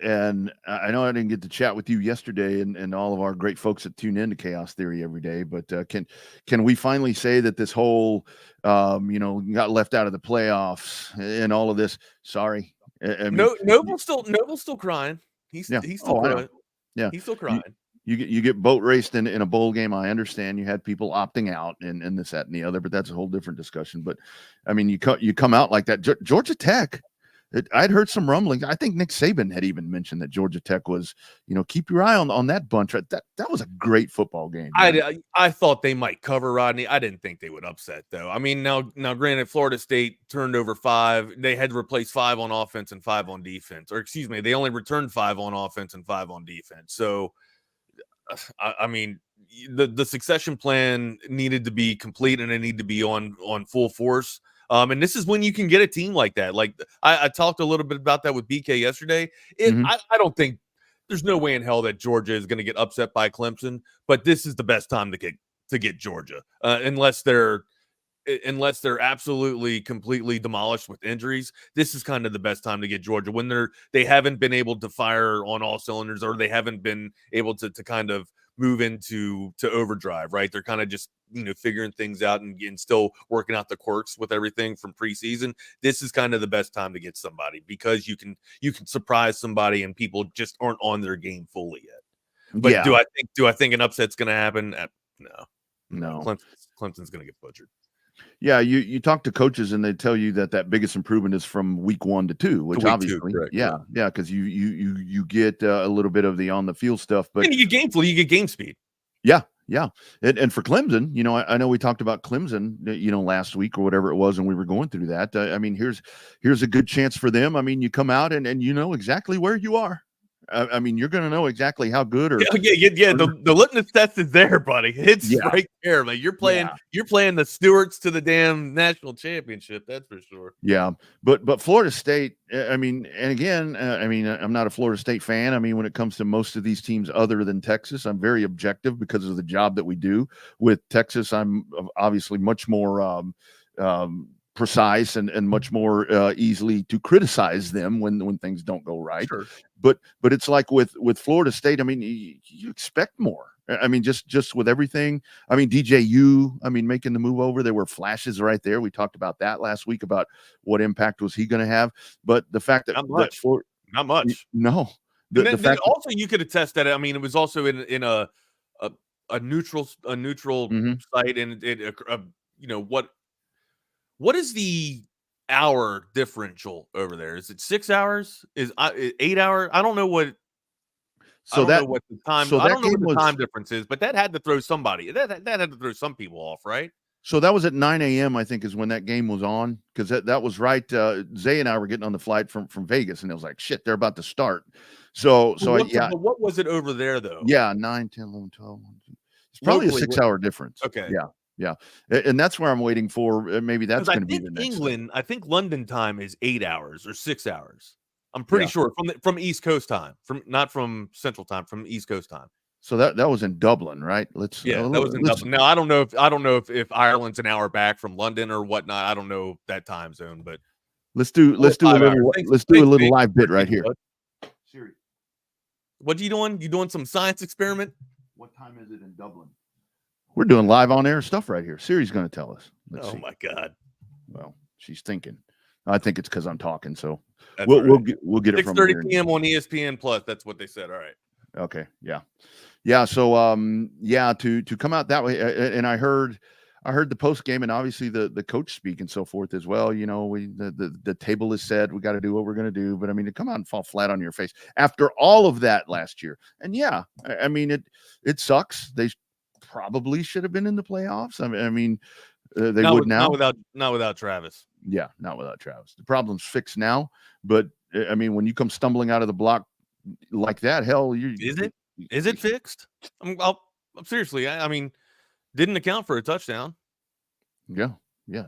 And I know I didn't get to chat with you yesterday, and all of our great folks that tune in to Chaos Theory every day, but can we finally say that this whole got left out of the playoffs and all of this? Sorry, Noble's still crying. He's still crying. Yeah, he's still crying. You get boat raced in a bowl game. I understand you had people opting out and this, that, and the other, but that's a whole different discussion. But I mean, you come out like that. Georgia Tech. I'd heard some rumblings. I think Nick Saban had even mentioned that Georgia Tech was, keep your eye on that bunch. That was a great football game. I thought they might cover, Rodney. I didn't think they would upset, though. I mean, now granted, Florida State turned over 5. They had to replace 5 on offense and 5 on defense. Or excuse me, they only returned 5 on offense and 5 on defense. So, I mean, the succession plan needed to be complete, and it needed to be on full force. And this is when you can get a team like that. Like I talked a little bit about that with BK yesterday. I don't think there's no way in hell that Georgia is going to get upset by Clemson, but this is the best time to get Georgia, unless they're absolutely completely demolished with injuries. This is kind of the best time to get Georgia when they haven't been able to fire on all cylinders, or they haven't been able to kind of move into overdrive, right? They're kind of just figuring things out and still working out the quirks with everything from preseason. This is kind of the best time to get somebody, because you can surprise somebody and people just aren't on their game fully yet. But do I think an upset's going to happen? No. Clemson's going to get butchered. Yeah, you talk to coaches and they tell you that biggest improvement is from week 1 to 2, which obviously, because you get a little bit of the on the field stuff, but and you get game flow, you get game speed. Yeah. And for Clemson, I know we talked about Clemson, last week or whatever it was, and we were going through that. I mean, here's a good chance for them. I mean, you come out and you know exactly where you are. I mean, you're going to know exactly how good or Yeah. The litmus test is there, buddy. It's right there, man. You're playing the Stewarts to the damn national championship. That's for sure. Yeah, but Florida State. I mean, and again, I'm not a Florida State fan. I mean, when it comes to most of these teams other than Texas, I'm very objective because of the job that we do with Texas. I'm obviously much more precise and much more easily to criticize them when things don't go right. Sure. But it's like with Florida State. I mean, you expect more. I mean, just with everything. I mean, DJU. I mean, making the move over, there were flashes right there. We talked about that last week about what impact was he going to have. But the fact that not much. No. The fact also you could attest that. I mean, it was also in a neutral site, and what is the hour differential over there? Is it 6 hours? Is 8 hours? I don't know what. So I don't know what the time. I don't know what the time difference is, but that had to throw somebody. That had to throw some people off, right? So that was at 9 a.m. I think is when that game was on, because that was right. Zay and I were getting on the flight from Vegas, and it was like, shit, they're about to start. But what was it over there though? Yeah, 9, 10, 11, 12. It's probably a 6-hour difference. Okay. Yeah. And that's where I'm waiting for. Maybe that's going to be the next England. I think London time is 8 hours or 6 hours. I'm pretty sure from East Coast time, not from Central time, from East Coast time. So that was in Dublin, right? That was in Dublin. Now I don't know if Ireland's an hour back from London or whatnot. I don't know that time zone, but let's do a little live bit right here. Siri, what are you doing? You doing some science experiment? What time is it in Dublin? We're doing live on air stuff right here. Siri's going to tell us. Let's see. My God. Well, she's thinking. I think it's because I'm talking. So we'll get it from 6:30 p.m. on ESPN Plus. That's what they said. All right. Okay. Yeah. So to come out that way, and I heard the post game, and obviously the coach speak and so forth as well. You know, the table is set. We got to do what we're going to do. But I mean, to come out and fall flat on your face after all of that last year, and I mean it sucks. They probably should have been in the playoffs. I mean, they would now. Not without Travis. Yeah, not without Travis. The problem's fixed now, but I mean, when you come stumbling out of the block like that, hell, is it fixed? I'm seriously. I mean, didn't account for a touchdown. Yeah. The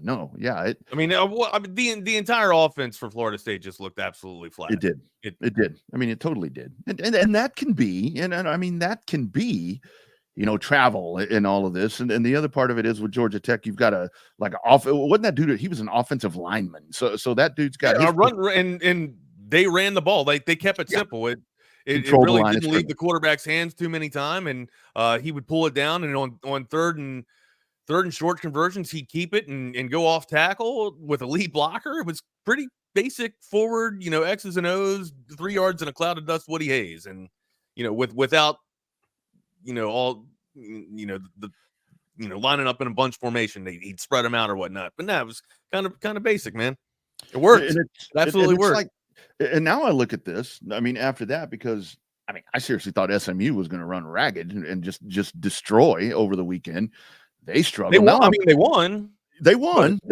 entire offense for Florida State just looked absolutely flat. It did. It did. I mean, it totally did. And that can be, and I mean, that can be, you know, travel in all of this. And the other part of it is with Georgia Tech, you've got wasn't that dude? He was an offensive lineman. So that dude's got a run, and they ran the ball. Like they kept it simple. It really didn't leave the quarterback's hands too many times, and he would pull it down, and on third and short conversions, he'd keep it and go off tackle with a lead blocker. It was pretty basic forward, X's and O's, 3 yards in a cloud of dust, Woody Hayes, and without all lining up in a bunch formation, he'd spread them out or whatnot. But it was kind of basic, man. It worked. It absolutely worked. And now I look at this. I mean, after that, because I seriously thought SMU was going to run ragged and just destroy over the weekend. They struggled. They won. They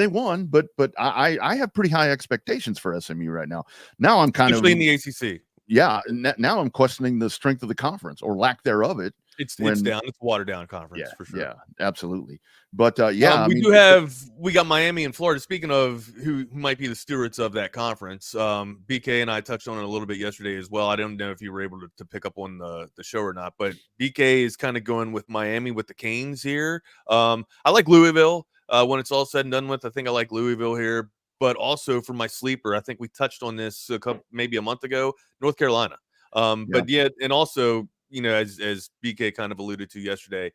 won. But I have pretty high expectations for SMU right now. Now I'm kind especially in the ACC. Yeah. Now I'm questioning the strength of the conference or lack thereof. It's down. It's a watered down conference for sure. Yeah, absolutely. But we got Miami and Florida. Speaking of who might be the stewards of that conference, BK and I touched on it a little bit yesterday as well. I don't know if you were able to pick up on the show or not, but BK is kind of going with Miami with the Canes here. I like Louisville when it's all said and done with. I think I like Louisville here, but also for my sleeper, I think we touched on this maybe a month ago, North Carolina. But and also, as BK kind of alluded to yesterday,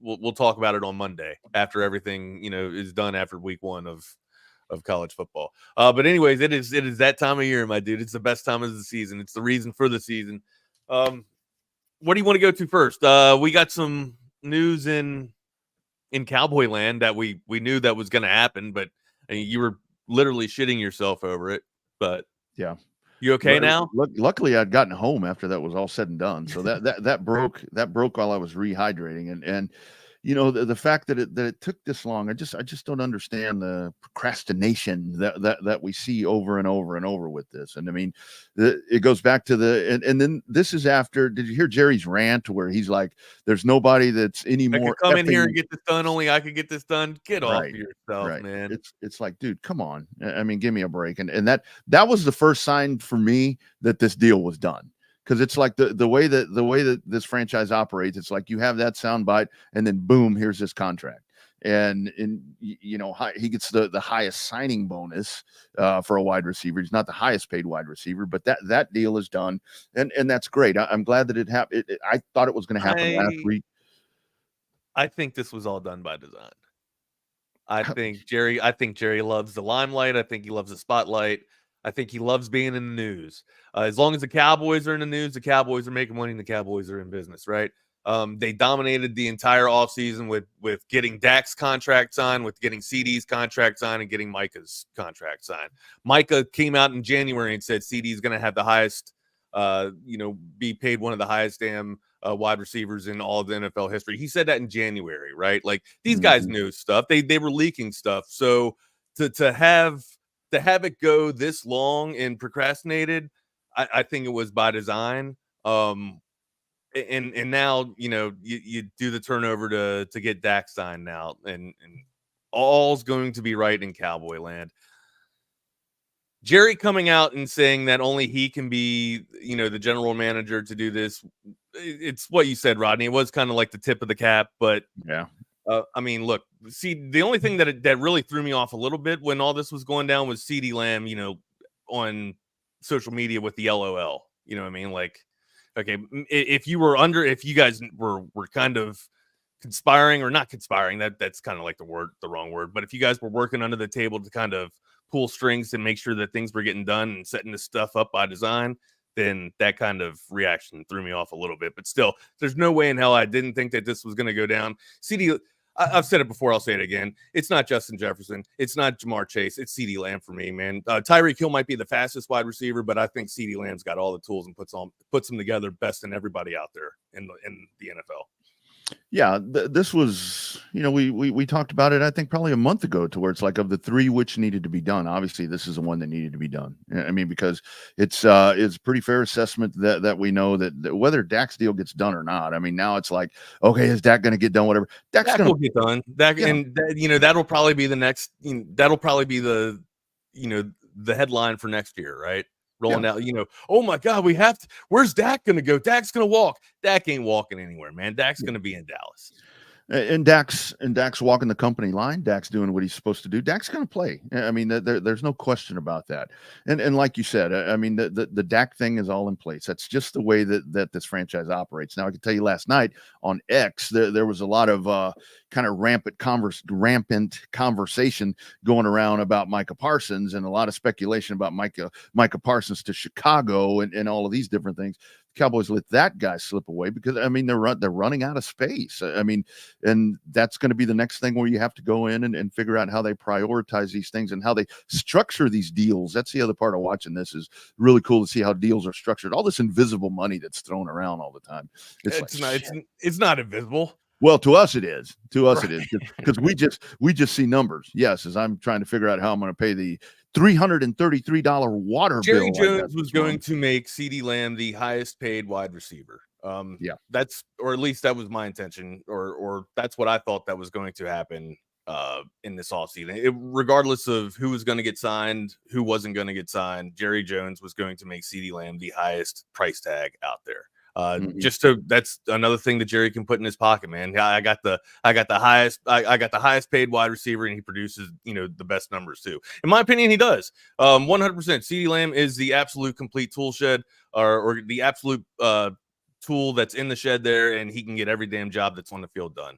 we'll talk about it on Monday after everything, is done after week 1 of college football. But anyways, it is that time of year, my dude. It's the best time of the season. It's the reason for the season. What do you want to go to first? We got some news in Cowboy land that we knew that was going to happen, but you were literally shitting yourself over it. But yeah. You okay now? Luckily, I'd gotten home after that was all said and done. So that broke while I was rehydrating, and the fact that it took this long, I just don't understand the procrastination that we see over and over and over with this. And I mean, it goes back to and then this is after. Did you hear Jerry's rant where he's like, "There's nobody that's any I more could come in here and get this done. Only I could get this done. Get off Right, yourself, right. man." It's like, dude, come on. I mean, give me a break. And that was the first sign for me that this deal was done. Because it's like the way that this franchise operates, it's like you have that sound bite, and then boom, here's this contract, and he gets the highest signing bonus for a wide receiver. He's not the highest paid wide receiver, but that deal is done, and that's great. I'm glad that it happened. I thought it was going to happen last week. I think this was all done by design. I think Jerry loves the limelight. I think he loves the spotlight. I think he loves being in the news. As long as the Cowboys are in the news, the Cowboys are making money and the Cowboys are in business, right? They dominated the entire offseason with getting Dak's contract signed, with getting CD's contract signed, and getting Micah's contract signed. Micah came out in January and said CD is going to have the highest, be paid one of the highest damn wide receivers in all of the NFL history. He said that in January, right? Like these guys knew stuff. They were leaking stuff. So to have it go this long and procrastinated, I think it was by design. And now, you do the turnover to get Dak signed now, and all's going to be right in Cowboy land. Jerry coming out and saying that only he can be, the general manager to do this. It's what you said, Rodney. It was kind of like the tip of the cap, but yeah. I mean, look, see, the only thing that really threw me off a little bit when all this was going down was CeeDee Lamb, on social media with the LOL. You know what I mean? Like, okay, if you guys were kind of conspiring, or not conspiring, that's kind of like the wrong word. But if you guys were working under the table to kind of pull strings to make sure that things were getting done and setting this stuff up by design, then that kind of reaction threw me off a little bit. But still, there's no way in hell I didn't think that this was going to go down. I've said it before, I'll say it again. It's not Justin Jefferson. It's not Jamar Chase. It's CeeDee Lamb for me, man. Tyreek Hill might be the fastest wide receiver, but I think CeeDee Lamb's got all the tools and puts them together best than everybody out there in the NFL. Yeah, this was, we talked about it, I think probably a month ago, to where it's like, of the three which needed to be done, obviously this is the one that needed to be done. I mean, because it's pretty fair assessment that we know that whether Dak's deal gets done or not. I mean, now it's like, okay, is Dak going to get done? Whatever. Dak will get done. That'll probably be the next, that'll probably be the headline for next year, right? Rolling out, oh my God, where's Dak going to go? Dak's going to walk. Dak ain't walking anywhere, man. Dak's going to be in Dallas. And Dak's walking the company line. Dak's doing what he's supposed to do. Dak's going to play. I mean, there's no question about that. And like you said, I mean, the Dak thing is all in place. That's just the way that this franchise operates. Now, I can tell you, last night on X, there was a lot of kind of rampant conversation going around about Micah Parsons, and a lot of speculation about Micah Parsons to Chicago and all of these different things. Cowboys let that guy slip away because, I mean, they're running out of space. I mean, and that's going to be the next thing where you have to go in and figure out how they prioritize these things and how they structure these deals. That's the other part of watching this. Is really cool to see how deals are structured. All this invisible money that's thrown around all the time. It's not invisible. Well, to us it is. It is, because we just see numbers. Yes, as I'm trying to figure out how I'm going to pay the $333 water bill. Jerry Jones was going to make CeeDee Lamb the highest paid wide receiver. Yeah, or at least that was my intention, or that's what I thought that was going to happen in this offseason. Regardless of who was going to get signed, who wasn't going to get signed, Jerry Jones was going to make CeeDee Lamb the highest price tag out there. That's another thing that Jerry can put in his pocket, man. I got the highest paid wide receiver, and he produces, the best numbers too. In my opinion, he does. 100%. CeeDee Lamb is the absolute complete tool shed, or the absolute tool that's in the shed there, and he can get every damn job that's on the field done.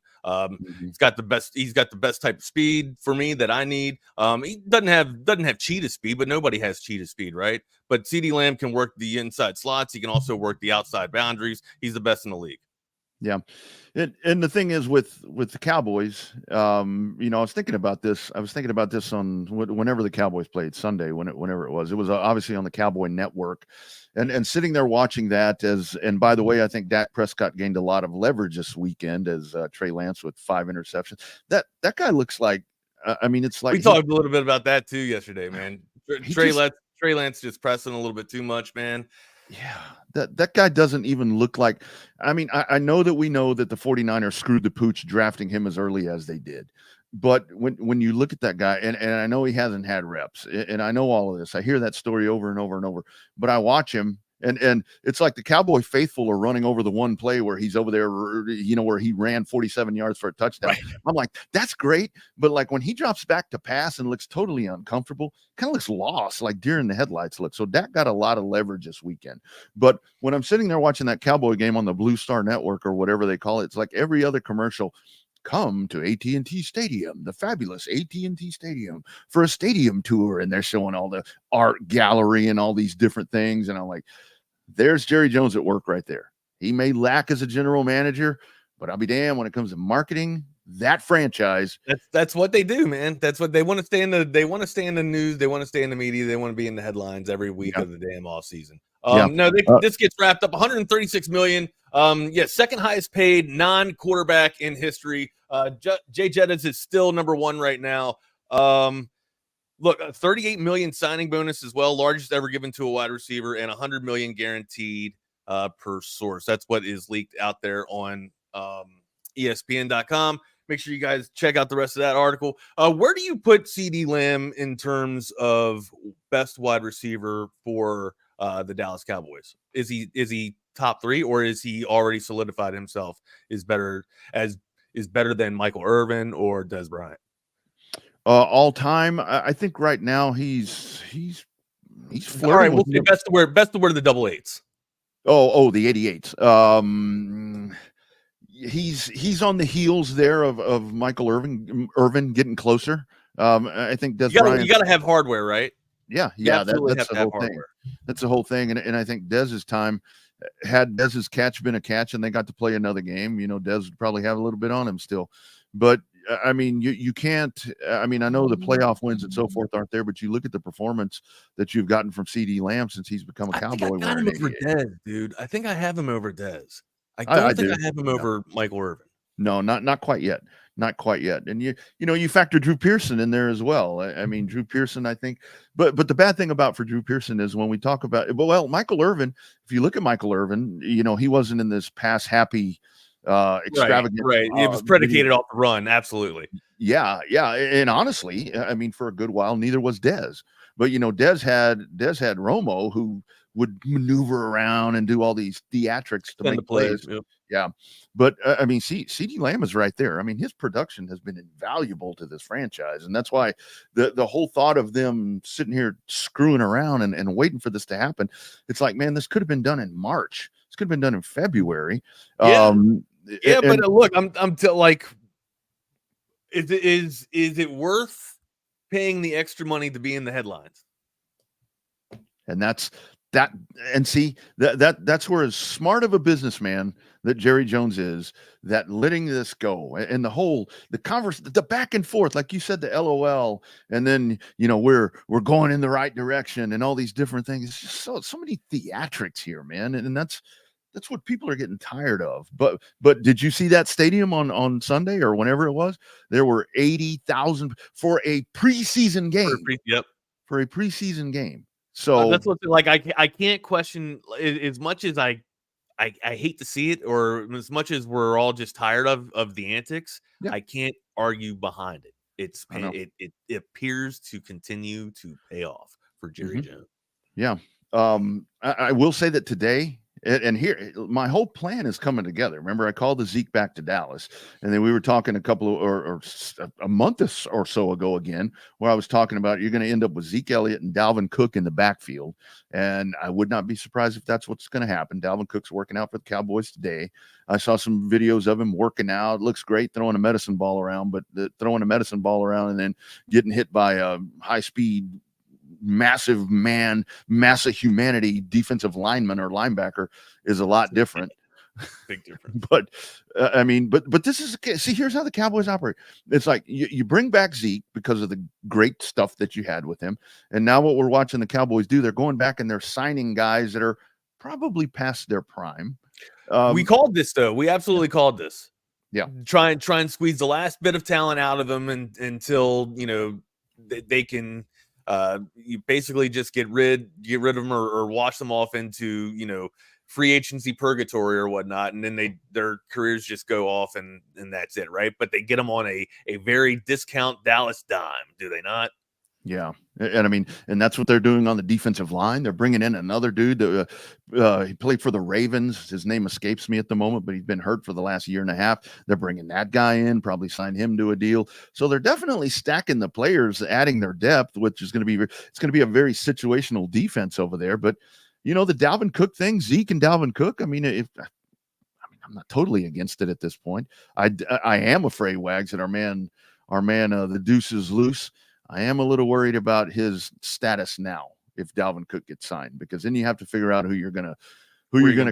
He's got the best type of speed for me that I need. He doesn't have cheetah speed, but nobody has cheetah speed, right? But CeeDee Lamb can work the inside slots. He can also work the outside boundaries. He's the best in the league. Yeah. And the thing is with the Cowboys, I was thinking about this. I was thinking about this on whenever the Cowboys played Sunday, whenever it was obviously on the Cowboy Network, and sitting there watching that and by the way, I think Dak Prescott gained a lot of leverage this weekend as Trey Lance with 5 interceptions. That guy looks like, it's like we talked a little bit about that too yesterday, man. Trey Lance just pressing a little bit too much, man. Yeah, that guy doesn't even look like. I know that we know that the 49ers screwed the pooch drafting him as early as they did. But when you look at that guy, and I know he hasn't had reps, and I know all of this. I hear that story over and over and over. But I watch him, and it's like the Cowboy faithful are running over the one play where he's over there, where he ran 47 yards for a touchdown. Right. I'm like, that's great. But like when he drops back to pass and looks totally uncomfortable, kind of looks lost, like deer in the headlights look. So Dak got a lot of leverage this weekend. But when I'm sitting there watching that Cowboy game on the Blue Star Network or whatever they call it, it's like every other commercial. Come to AT&T Stadium, the fabulous AT&T Stadium for a stadium tour. And they're showing all the art gallery and all these different things. And I'm like, there's Jerry Jones at work right there. He may lack as a general manager, but I'll be damned when it comes to marketing that franchise. That's what they do, man. That's what they want to stay in they want to stay in the news. They want to stay in the media. They want to be in the headlines every week of the damn off season. This gets wrapped up 136 million. Second highest paid non-quarterback in history. Jay Jettis is still number one right now. Look, 38 million signing bonus as well, largest ever given to a wide receiver, and 100 million guaranteed per source. That's what is leaked out there on ESPN.com. Make sure you guys check out the rest of that article. Where do you put CeeDee Lamb in terms of best wide receiver for the Dallas Cowboys? Is he top 3, or is he already solidified himself is better than Michael Irvin or Des Bryant? All time, I think right now he's flirting. All right, we'll say best to wear the double eights. Oh, the 88s. He's on the heels there of Michael Irvin getting closer. I think Des Bryant. You got to have hardware, right? Yeah. That's the whole thing. That's the whole thing. And I think Dez's time, had Dez's catch been a catch and they got to play another game, Dez would probably have a little bit on him still. But you can't. I know the playoff wins and so forth aren't there, but you look at the performance that you've gotten from CeeDee Lamb since he's become a Cowboy. I got him over Dez, dude. I think I have him over Dez. I don't think I have him over Michael Irvin. No, not quite yet. Not quite yet. And you factor Drew Pearson in there as well. Drew Pearson, I think, but the bad thing for Drew Pearson is when we talk about Michael Irvin, if you look at Michael Irvin, he wasn't in this pass happy extravagant. Right. It was predicated off the run. Absolutely. Yeah. And honestly, for a good while, neither was Dez. But Dez had Romo, who would maneuver around and do all these theatrics to make plays. Yep. Yeah. But CeeDee Lamb is right there. His production has been invaluable to this franchise. And that's why the whole thought of them sitting here screwing around and waiting for this to happen, it's like, man, this could have been done in March. This could have been done in February. Yeah. But look, is it worth paying the extra money to be in the headlines? And that's where, as smart of a businessman that Jerry Jones is, that letting this go and the back and forth, like you said, the LOL, and then we're going in the right direction and all these different things. It's just so many theatrics here, man, and that's what people are getting tired of. But did you see that stadium on Sunday or whenever it was? There were 80,000 for a preseason game. For a preseason game. So that's what I can't question as much as I hate to see it, or as much as we're all just tired of the antics. Yeah. I can't argue behind it. It appears to continue to pay off for Jerry Jones. Yeah. I will say that today, and here my whole plan is coming together. Remember, I called the Zeke back to Dallas, and then we were talking a month or so ago again, where I was talking about you're going to end up with Zeke Elliott and Dalvin Cook in the backfield, and I would not be surprised if that's what's going to happen. Dalvin Cook's working out for the Cowboys today. I saw some videos of him working out. It looks great throwing a medicine ball around, but throwing a medicine ball around and then getting hit by a high-speed massive humanity defensive lineman or linebacker is a lot different. Big difference. But I mean, but this is see. Here's how the Cowboys operate. It's like you bring back Zeke because of the great stuff that you had with him, and now what we're watching the Cowboys do, they're going back and they're signing guys that are probably past their prime. We called this though. We absolutely called this. Yeah, try and squeeze the last bit of talent out of them until they can you basically just get rid of them or wash them off into free agency purgatory or whatnot, and then their careers just go off and that's it, right? But they get them on a very discount Dallas dime, do they not? Yeah, and I mean, and that's what they're doing on the defensive line. They're bringing in another dude that he played for the Ravens. His name escapes me at the moment, but he's been hurt for the last year and a half. They're bringing that guy in, probably sign him to a deal. So they're definitely stacking the players, adding their depth, which is going to be a very situational defense over there. But the Dalvin Cook thing, Zeke and Dalvin Cook. I mean, I'm not totally against it at this point. I am afraid, Wags, that our man, the deuce is loose. I am a little worried about his status now if Dalvin Cook gets signed, because then you have to figure out who you're gonna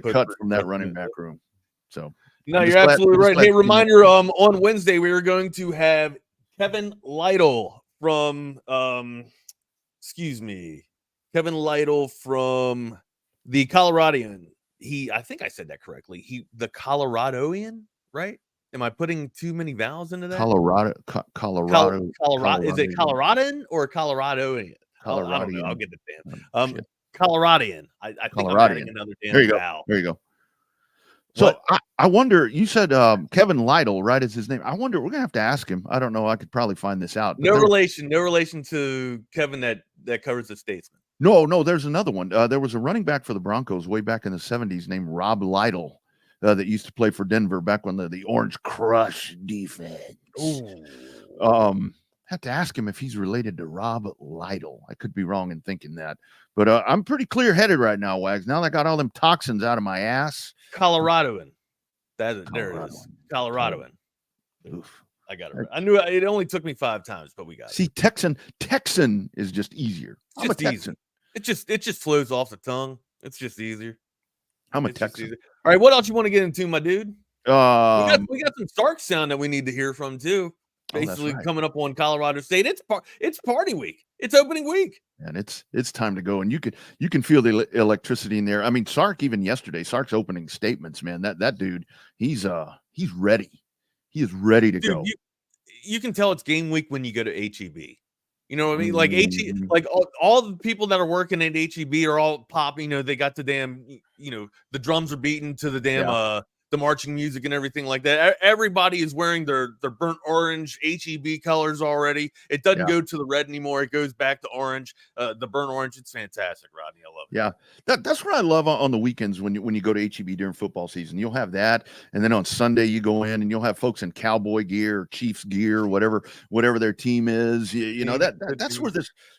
cut from that running back room. So no, you're absolutely right. Hey, reminder, on Wednesday we are going to have Kevin Lytle from Kevin Lytle from the Coloradian. I think I said that correctly. The Coloradoan, right? Am I putting too many vowels into that? Colorado. Is it Coloradan or Coloradoan? I don't know. I'll get the damn. Coloradian. I think I'm adding another damn vowel. There you go. So I wonder, you said Kevin Lytle, right, is his name. I wonder, we're going to have to ask him. I don't know. I could probably find this out. No relation to Kevin that covers the Statesman. No, there's another one. There was a running back for the Broncos way back in the 70s named Rob Lytle. That used to play for Denver back when the Orange Crush defense. Have to ask him if he's related to Rob Lytle. I could be wrong in thinking that, but I'm pretty clear-headed right now, Wags. Now that I got all them toxins out of my ass. Coloradoan. There it is. Coloradoan. Oof. I got it right. I knew it only took me 5 times, but we got it. See, Texan is just easier. I'm a Texan. It just flows off the tongue. It's just easier. I'm a Texan. All right, what else you want to get into, my dude? We got some Sark sound that we need to hear from too. Basically, coming up on Colorado State. It's party week. It's opening week, and it's time to go. And you can feel the electricity in there. I mean, Sark even yesterday. Sark's opening statements, man. That dude, he's ready. He is ready to go. You can tell it's game week when you go to HEB. You know what I mean? Like like all the people that are working at HEB are all popping. They got the damn, the drums are beating to the damn the marching music and everything like that. Everybody is wearing their burnt orange HEB colors already. It doesn't go to the red anymore. It goes back to orange, the burnt orange. It's fantastic, Rodney. I love it. Yeah, that's what I love on the weekends when you go to HEB during football season. You'll have that, and then on Sunday you go in and you'll have folks in Cowboy gear, or Chiefs gear, whatever their team is. That's where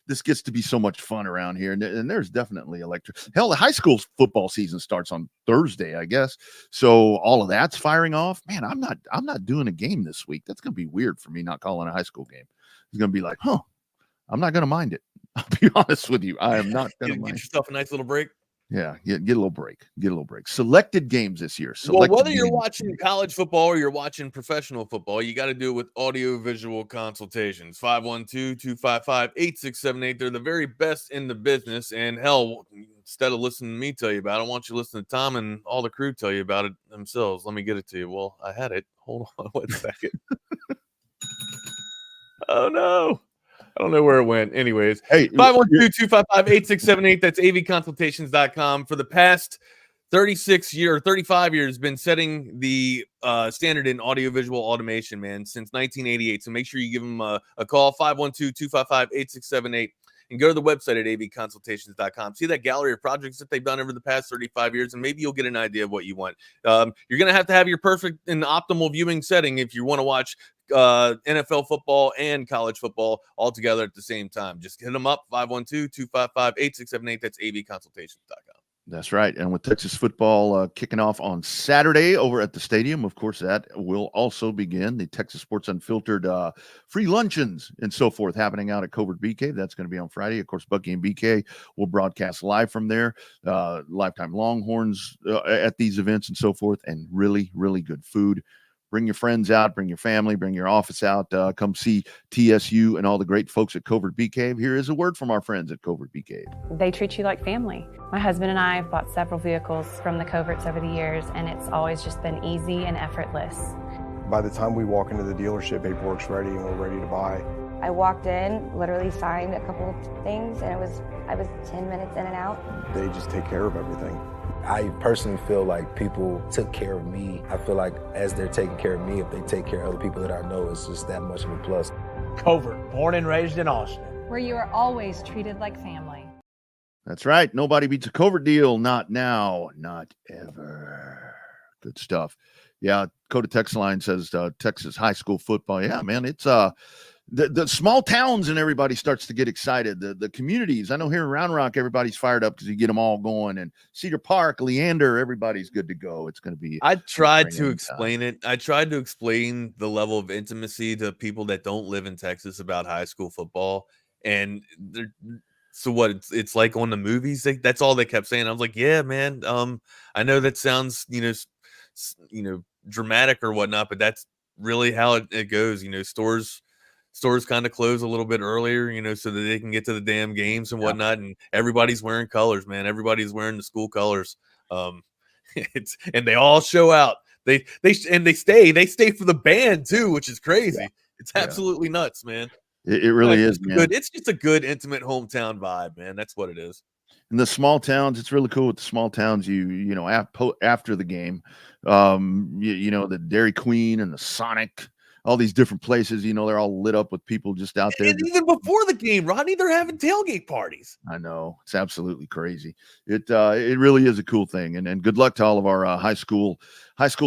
this gets to be so much fun around here, and there's definitely electric. Hell, the high school football season starts on Thursday, I guess. So all of that's firing off. Man, I'm not doing a game this week. That's gonna be weird for me not calling a high school game. It's gonna be like, I'm not gonna mind it. I'll be honest with you. I am not gonna mind. Get yourself a nice little break. Yeah, get a little break. Selected games this year. Whether you're watching college football or you're watching professional football, you got to do it with audio-visual consultations. 512-255-8678. They're the very best in the business. And hell, instead of listening to me tell you about it, I want you to listen to Tom and all the crew tell you about it themselves. Let me get it to you. Well, I had it. Hold on 1 second. Oh, no. I don't know where it went. Anyways, hey, 512-255-8678. That's avconsultations.com. For the past 35 years, been setting the standard in audiovisual automation, man, since 1988. So make sure you give them a call, 512-255-8678. And go to the website at avconsultations.com. See that gallery of projects that they've done over the past 35 years, and maybe you'll get an idea of what you want. You're going to have your perfect and optimal viewing setting if you want to watch NFL football and college football all together at the same time. Just hit them up, 512-255-8678. That's avconsultations.com. That's right. And with Texas football kicking off on Saturday over at the stadium, of course, that will also begin the Texas Sports Unfiltered free luncheons and so forth happening out at Covert BK. That's going to be on Friday. Of course, Bucky and BK will broadcast live from there. Lifetime Longhorns at these events and so forth, and really, really good food. Bring your friends out, bring your family, bring your office out. Come see TSU and all the great folks at Covert Bee Cave. Here is a word from our friends at Covert Bee Cave. They treat you like family. My husband and I have bought several vehicles from the Coverts over the years, and it's always just been easy and effortless. By the time we walk into the dealership, paperwork's ready and we're ready to buy. I walked in, literally signed a couple of things, and I was 10 minutes in and out. They just take care of everything. I personally feel like people took care of me. I feel like as they're taking care of me, if they take care of other people that I know, it's just that much of a plus. Covert, born and raised in Austin, where you are always treated like family. That's right. Nobody beats a Covert deal. Not now, not ever. Good stuff. Yeah, Coda Text Line says Texas high school football. Yeah, man, it's the small towns and everybody starts to get excited. The communities. I know here in Round Rock, everybody's fired up because you get them all going. And Cedar Park, Leander, everybody's good to go. It's going to be. I tried to explain it. I tried to explain the level of intimacy to people that don't live in Texas about high school football. And so what? It's like on the movies. That's all they kept saying. I was like, yeah, man. I know that sounds, dramatic or whatnot, but that's really how it goes. Stores kind of close a little bit earlier, so that they can get to the damn games and whatnot. And everybody's wearing colors, man. Everybody's wearing the school colors. And they all show out. They stay for the band too, which is crazy. Yeah. It's absolutely nuts, man. It really is, man. Good. It's just a good, intimate hometown vibe, man. That's what it is. In the small towns, it's really cool with the small towns. After the game, the Dairy Queen and the Sonic, all these different places, they're all lit up with people just out there. And even before the game, Rodney, they're having tailgate parties. I know. It's absolutely crazy. It really is a cool thing. And good luck to all of our high school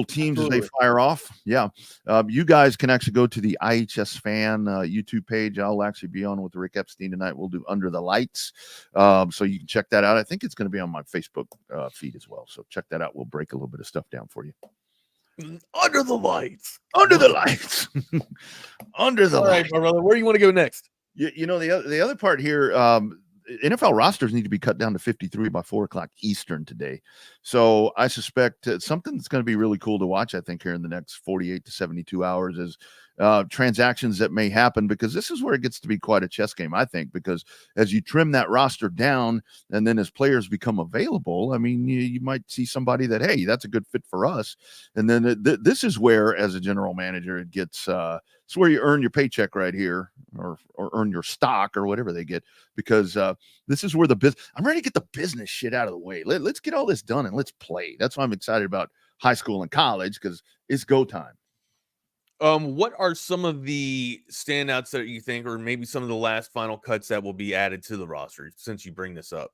teams as they fire off. Yeah. You guys can actually go to the IHS Fan YouTube page. I'll actually be on with Rick Epstein tonight. We'll do Under the Lights. So you can check that out. I think it's going to be on my Facebook feed as well. So check that out. We'll break a little bit of stuff down for you. Under the lights. Under the lights. Under the lights. All right, my brother. Where do you want to go next? The other part here, NFL rosters need to be cut down to 53 by 4:00 Eastern today. So I suspect something that's going to be really cool to watch, I think, here in the next 48 to 72 hours is transactions that may happen, because this is where it gets to be quite a chess game, I think, because as you trim that roster down and then as players become available, I mean, you might see somebody that, hey, that's a good fit for us. And then this is where, as a general manager, it gets it's where you earn your paycheck right here, or earn your stock or whatever they get, because this is where I'm ready to get the business shit out of the way. Let's get all this done and let's play. That's why I'm excited about high school and college, because it's go time. What are some of the standouts that you think, or maybe some of the last final cuts that will be added to the roster, since you bring this up?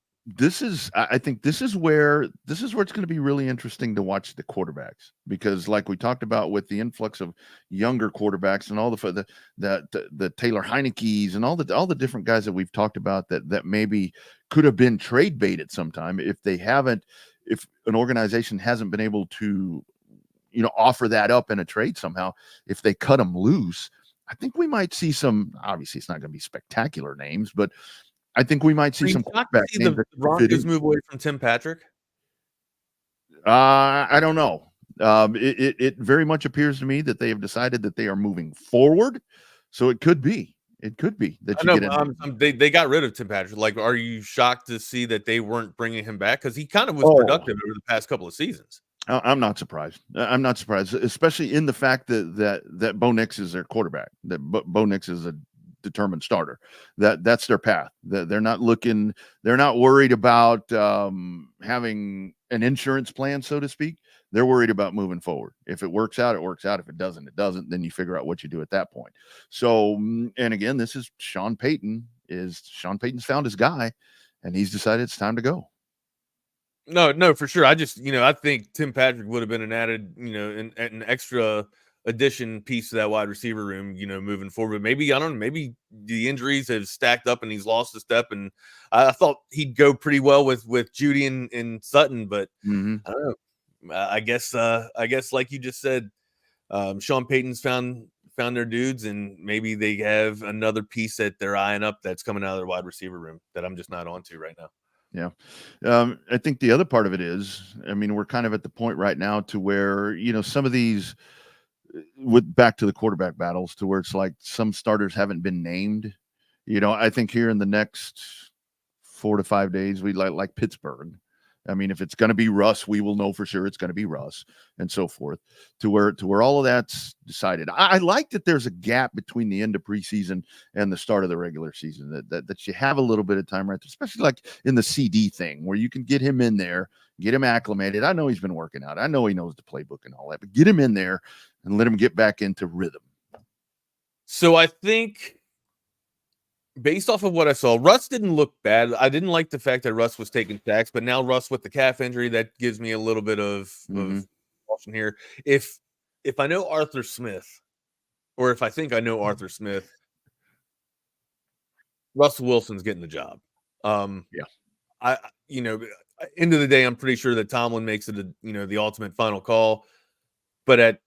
I think this is where it's going to be really interesting to watch the quarterbacks, because like we talked about with the influx of younger quarterbacks and all the Taylor Heineke's and all the different guys that we've talked about that maybe could have been trade bait at some time, if an organization hasn't been able to offer that up in a trade somehow, if they cut them loose, I think we might see some. Obviously, it's not going to be spectacular names, but I think we might see some quarterback names. The Broncos move away from Tim Patrick. I don't know. It very much appears to me that they have decided that they are moving forward. So it could be. That they got rid of Tim Patrick. Like, are you shocked to see that they weren't bringing him back? Because he kind of was productive over the past couple of seasons. I'm not surprised. I'm not surprised, especially in the fact that Bo Nix is their quarterback. That Bo Nix is a determined starter. That's their path. They're not looking. They're not worried about having an insurance plan, so to speak. They're worried about moving forward. If it works out, it works out. If it doesn't, it doesn't. Then you figure out what you do at that point. So, and again, this is Sean Payton. Sean Payton's found his guy, and he's decided it's time to go. No, for sure. I just, I think Tim Patrick would have been an added, an extra addition piece to that wide receiver room, moving forward. But maybe, I don't know, maybe the injuries have stacked up and he's lost a step. And I thought he'd go pretty well with Judy and Sutton, but I don't know. I guess like you just said, Sean Payton's found their dudes, and maybe they have another piece that they're eyeing up that's coming out of their wide receiver room that I'm just not onto right now. Yeah. I think the other part of it is, I mean, we're kind of at the point right now to where, some of these back to the quarterback battles, to where it's like some starters haven't been named. I think here in the next 4 to 5 days, we like Pittsburgh. I mean, if it's going to be Russ, we will know for sure it's going to be Russ, and so forth, to where all of that's decided. I like that there's a gap between the end of preseason and the start of the regular season, that you have a little bit of time, right? Especially like in the CD thing, where you can get him in there, get him acclimated. I know he's been working out. I know he knows the playbook and all that, but get him in there and let him get back into rhythm. So I think, based off of what I saw, Russ didn't look bad. I didn't like the fact that Russ was taking sacks, but now Russ with the calf injury, that gives me a little bit of caution here. If I know Arthur Smith, or if I think I know Arthur Smith, Russell Wilson's getting the job. End of the day, I'm pretty sure that Tomlin makes it the ultimate final call, but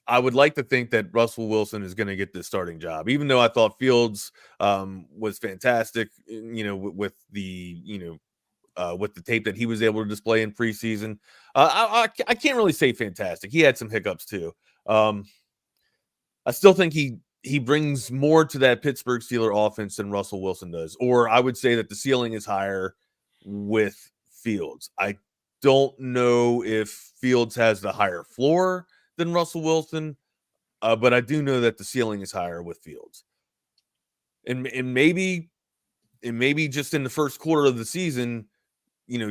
I would like to think that Russell Wilson is going to get the starting job, even though I thought Fields was fantastic, with the tape that he was able to display in preseason. I can't really say fantastic. He had some hiccups too. I still think he brings more to that Pittsburgh Steelers offense than Russell Wilson does, or I would say that the ceiling is higher with Fields. I don't know if Fields has the higher floor than Russell Wilson, but I do know that the ceiling is higher with Fields, and maybe just in the first quarter of the season,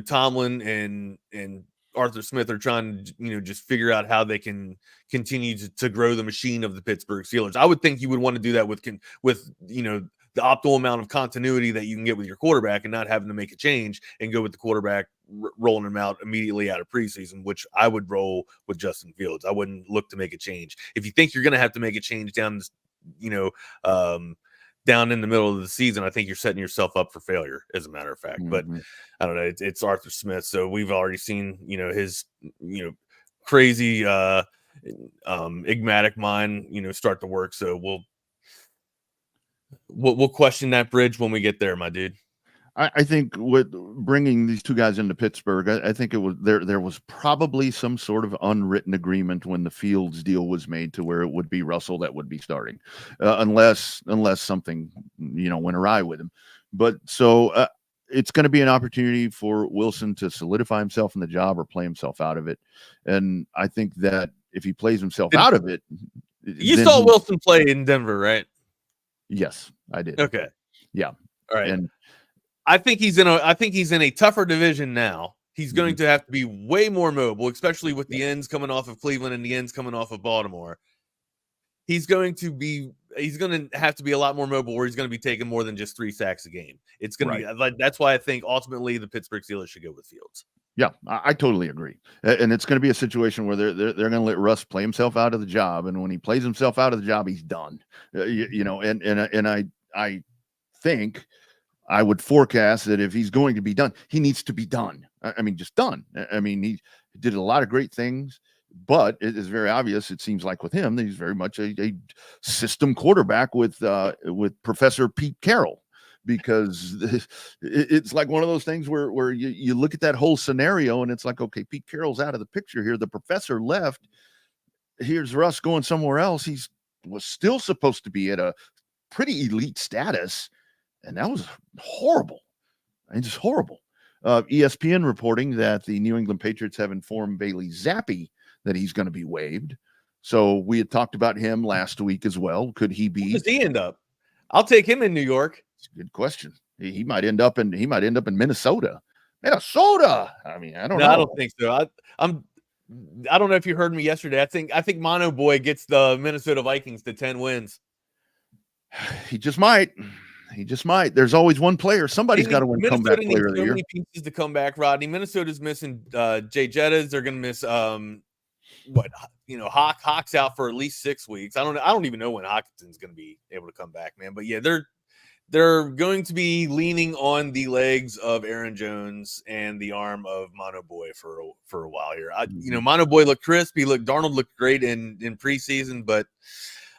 Tomlin and Arthur Smith are trying to just figure out how they can continue to grow the machine of the Pittsburgh Steelers. I would think you would want to do that with the optimal amount of continuity that you can get with your quarterback, and not having to make a change and go with the quarterback rolling him out immediately out of preseason, which I would roll with Justin Fields. I wouldn't look to make a change. If you think you're going to have to make a change down in the middle of the season, I think you're setting yourself up for failure, as a matter of fact. But I don't know. It's Arthur Smith, so we've already seen his crazy enigmatic mind start to work. So we'll question that bridge when we get there, my dude. I think with bringing these two guys into Pittsburgh, I think it was there was probably some sort of unwritten agreement when the Fields deal was made, to where it would be Russell that would be starting, unless something went awry with him. But so it's going to be an opportunity for Wilson to solidify himself in the job or play himself out of it. And I think that if he plays himself out of it, you saw Wilson play in Denver, right? Yes, I did. Okay. Yeah. All right. And I think he's in a tougher division now. He's going to have to be way more mobile, especially with the ends coming off of Cleveland and the ends coming off of Baltimore. He's going to have to be a lot more mobile, where he's going to be taking more than just 3 sacks a game. It's going to be that's why I think ultimately the Pittsburgh Steelers should go with Fields. Yeah, I totally agree. And it's going to be a situation where they're going to let Russ play himself out of the job, and when he plays himself out of the job, he's done. And I think I would forecast that if he's going to be done, he needs to be done. I mean, just done. I mean, he did a lot of great things, but it is very obvious, it seems like with him, that he's very much a system quarterback with Professor Pete Carroll, because it's like one of those things where you look at that whole scenario and it's like, okay, Pete Carroll's out of the picture here. The professor left. Here's Russ going somewhere else. Was still supposed to be at a pretty elite status, and that was horrible. It's just horrible. ESPN reporting that the New England Patriots have informed Bailey Zappi that he's going to be waived. So we had talked about him last week as well. Could he be? Where does he end up? I'll take him in New York. It's a good question. He might end up in Minnesota. Minnesota. I mean, I don't know. I don't think so. I don't know if you heard me yesterday. I think Mono Boy gets the Minnesota Vikings to 10 wins. He just might. There's always one player. Somebody's got to win comeback player of the year. So many pieces to come back, Rodney. Minnesota's missing Jay Jettas. They're going to miss Hawk's out for at least 6 weeks. I don't even know when Hawkinson's going to be able to come back, man. But yeah, they're going to be leaning on the legs of Aaron Jones and the arm of Mono Boy for a while here. Mono Boy looked crisp. Darnold looked great in preseason, but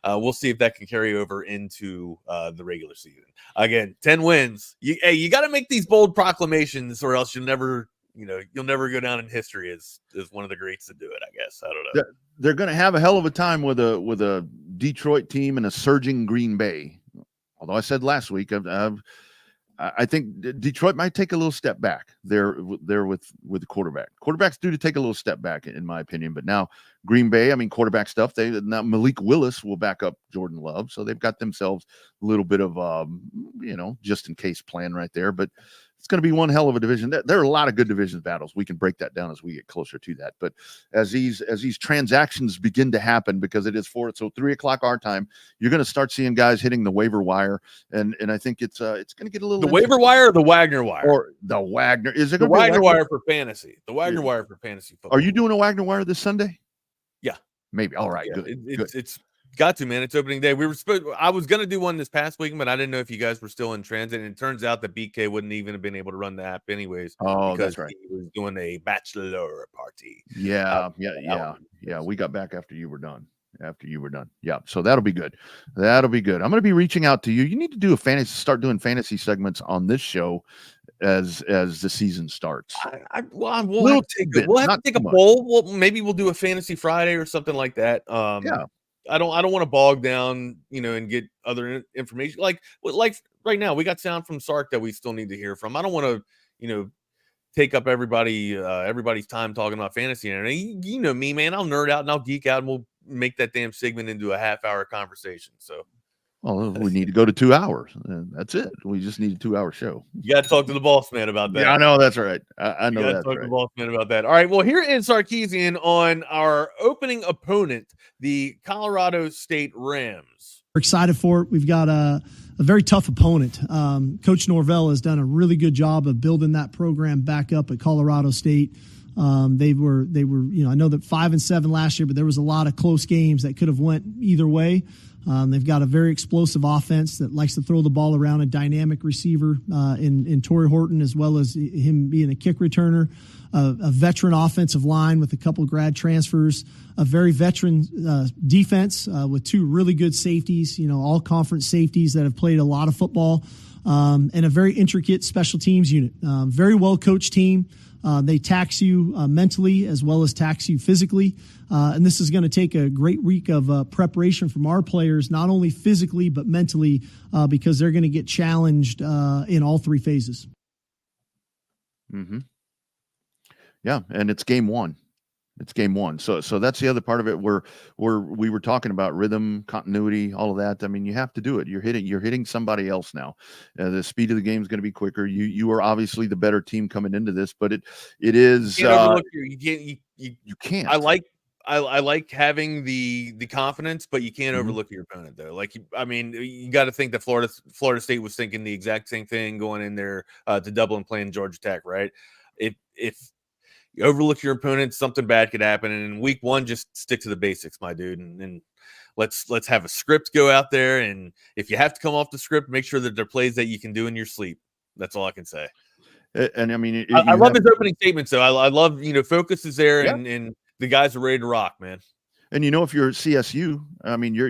we'll see if that can carry over into the regular season. Again, 10 wins. You got to make these bold proclamations, or else you'll never go down in history as one of the greats to do it. I guess I don't know. They're going to have a hell of a time with a Detroit team and a surging Green Bay. Although I said last week, I think Detroit might take a little step back there with the quarterback. Quarterbacks do to take a little step back, in my opinion. But now Green Bay, quarterback stuff. Now Malik Willis will back up Jordan Love, so they've got themselves a little bit of just in case plan right there. But it's going to be one hell of a division. There are a lot of good division battles. We can break that down as we get closer to that. But as these transactions begin to happen, because it is 3 o'clock our time, you're going to start seeing guys hitting the waiver wire, and I think it's going to get a little. The waiver wire or the Wagner wire? Or the Wagner? Is it the Wagner wire for fantasy? The Wagner wire for fantasy football. Are you doing a Wagner wire this Sunday? Yeah, maybe. All right, yeah, good. It's got to, man. It's opening day. I was going to do one this past weekend, but I didn't know if you guys were still in transit. And it turns out that BK wouldn't even have been able to run the app anyways. Oh, because that's right. He was doing a bachelor party. Yeah. We got back after you were done. Yeah. So that'll be good. I'm going to be reaching out to you. You need to do start doing fantasy segments on this show as the season starts. We'll have to take a poll. Well, maybe we'll do a Fantasy Friday or something like that. Yeah. I don't want to bog down, and get other information. Like right now, we got sound from Sark that we still need to hear from. I don't want to, take up everybody's time talking about fantasy. And you know me, man, I'll nerd out and I'll geek out, and we'll make that damn segment into a half-hour conversation. So. Well, we need to go to 2 hours. That's it. We just need a 2-hour show. You got to talk to the boss man about that. Yeah, I know that's right. I know that's talk right. to the boss man about that. All right. Well, here is Sarkeesian on our opening opponent, the Colorado State Rams. We're excited for it. We've got a very tough opponent. Coach Norvell has done a really good job of building that program back up at Colorado State. They were, I know that 5-7 last year, but there was a lot of close games that could have went either way. They've got a very explosive offense that likes to throw the ball around, a dynamic receiver in Torrey Horton, as well as him being a kick returner, a veteran offensive line with a couple grad transfers, a very veteran defense with 2 really good safeties, all conference safeties that have played a lot of football, and a very intricate special teams unit. Very well coached team. They tax you mentally as well as tax you physically. And this is going to take a great week of preparation from our players, not only physically but mentally, because they're going to get challenged in all 3 phases. Mm-hmm. Yeah, and it's game one. So that's the other part of it where we were talking about rhythm, continuity, all of that. You have to do it. You're hitting somebody else now. The speed of the game is going to be quicker. You are obviously the better team coming into this, but it is you can't. I like having the confidence, but you can't overlook your opponent though. You got to think that Florida State was thinking the exact same thing going in there to Dublin playing Georgia Tech, right? If you overlook your opponent, something bad could happen. And in week 1, just stick to the basics, my dude. And let's have a script go out there. And if you have to come off the script, make sure that there are plays that you can do in your sleep. That's all I can say. And I love his opening statements, though. I love, focus is there and the guys are ready to rock, man. And if you're CSU,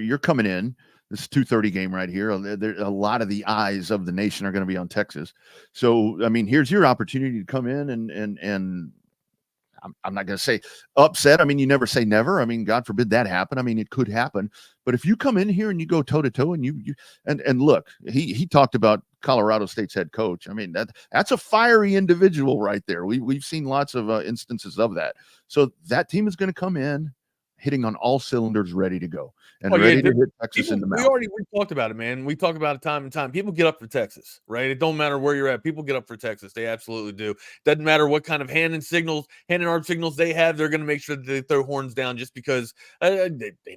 you're coming in. This 2:30 game right here. A lot of the eyes of the nation are going to be on Texas. So, here's your opportunity to come in and I'm not going to say upset. You never say never. God forbid that happen. It could happen. But if you come in here and you go toe to toe and you look, he talked about Colorado State's head coach. That's a fiery individual right there. We've seen lots of instances of that. So that team is going to come in hitting on all cylinders, ready to go and ready to hit Texas in the mouth. We talked about it, man. We talk about it time and time. People get up for Texas, right? It don't matter where you're at. People get up for Texas. They absolutely do. Doesn't matter what kind of hand and arm signals they have. They're going to make sure that they throw horns down just because they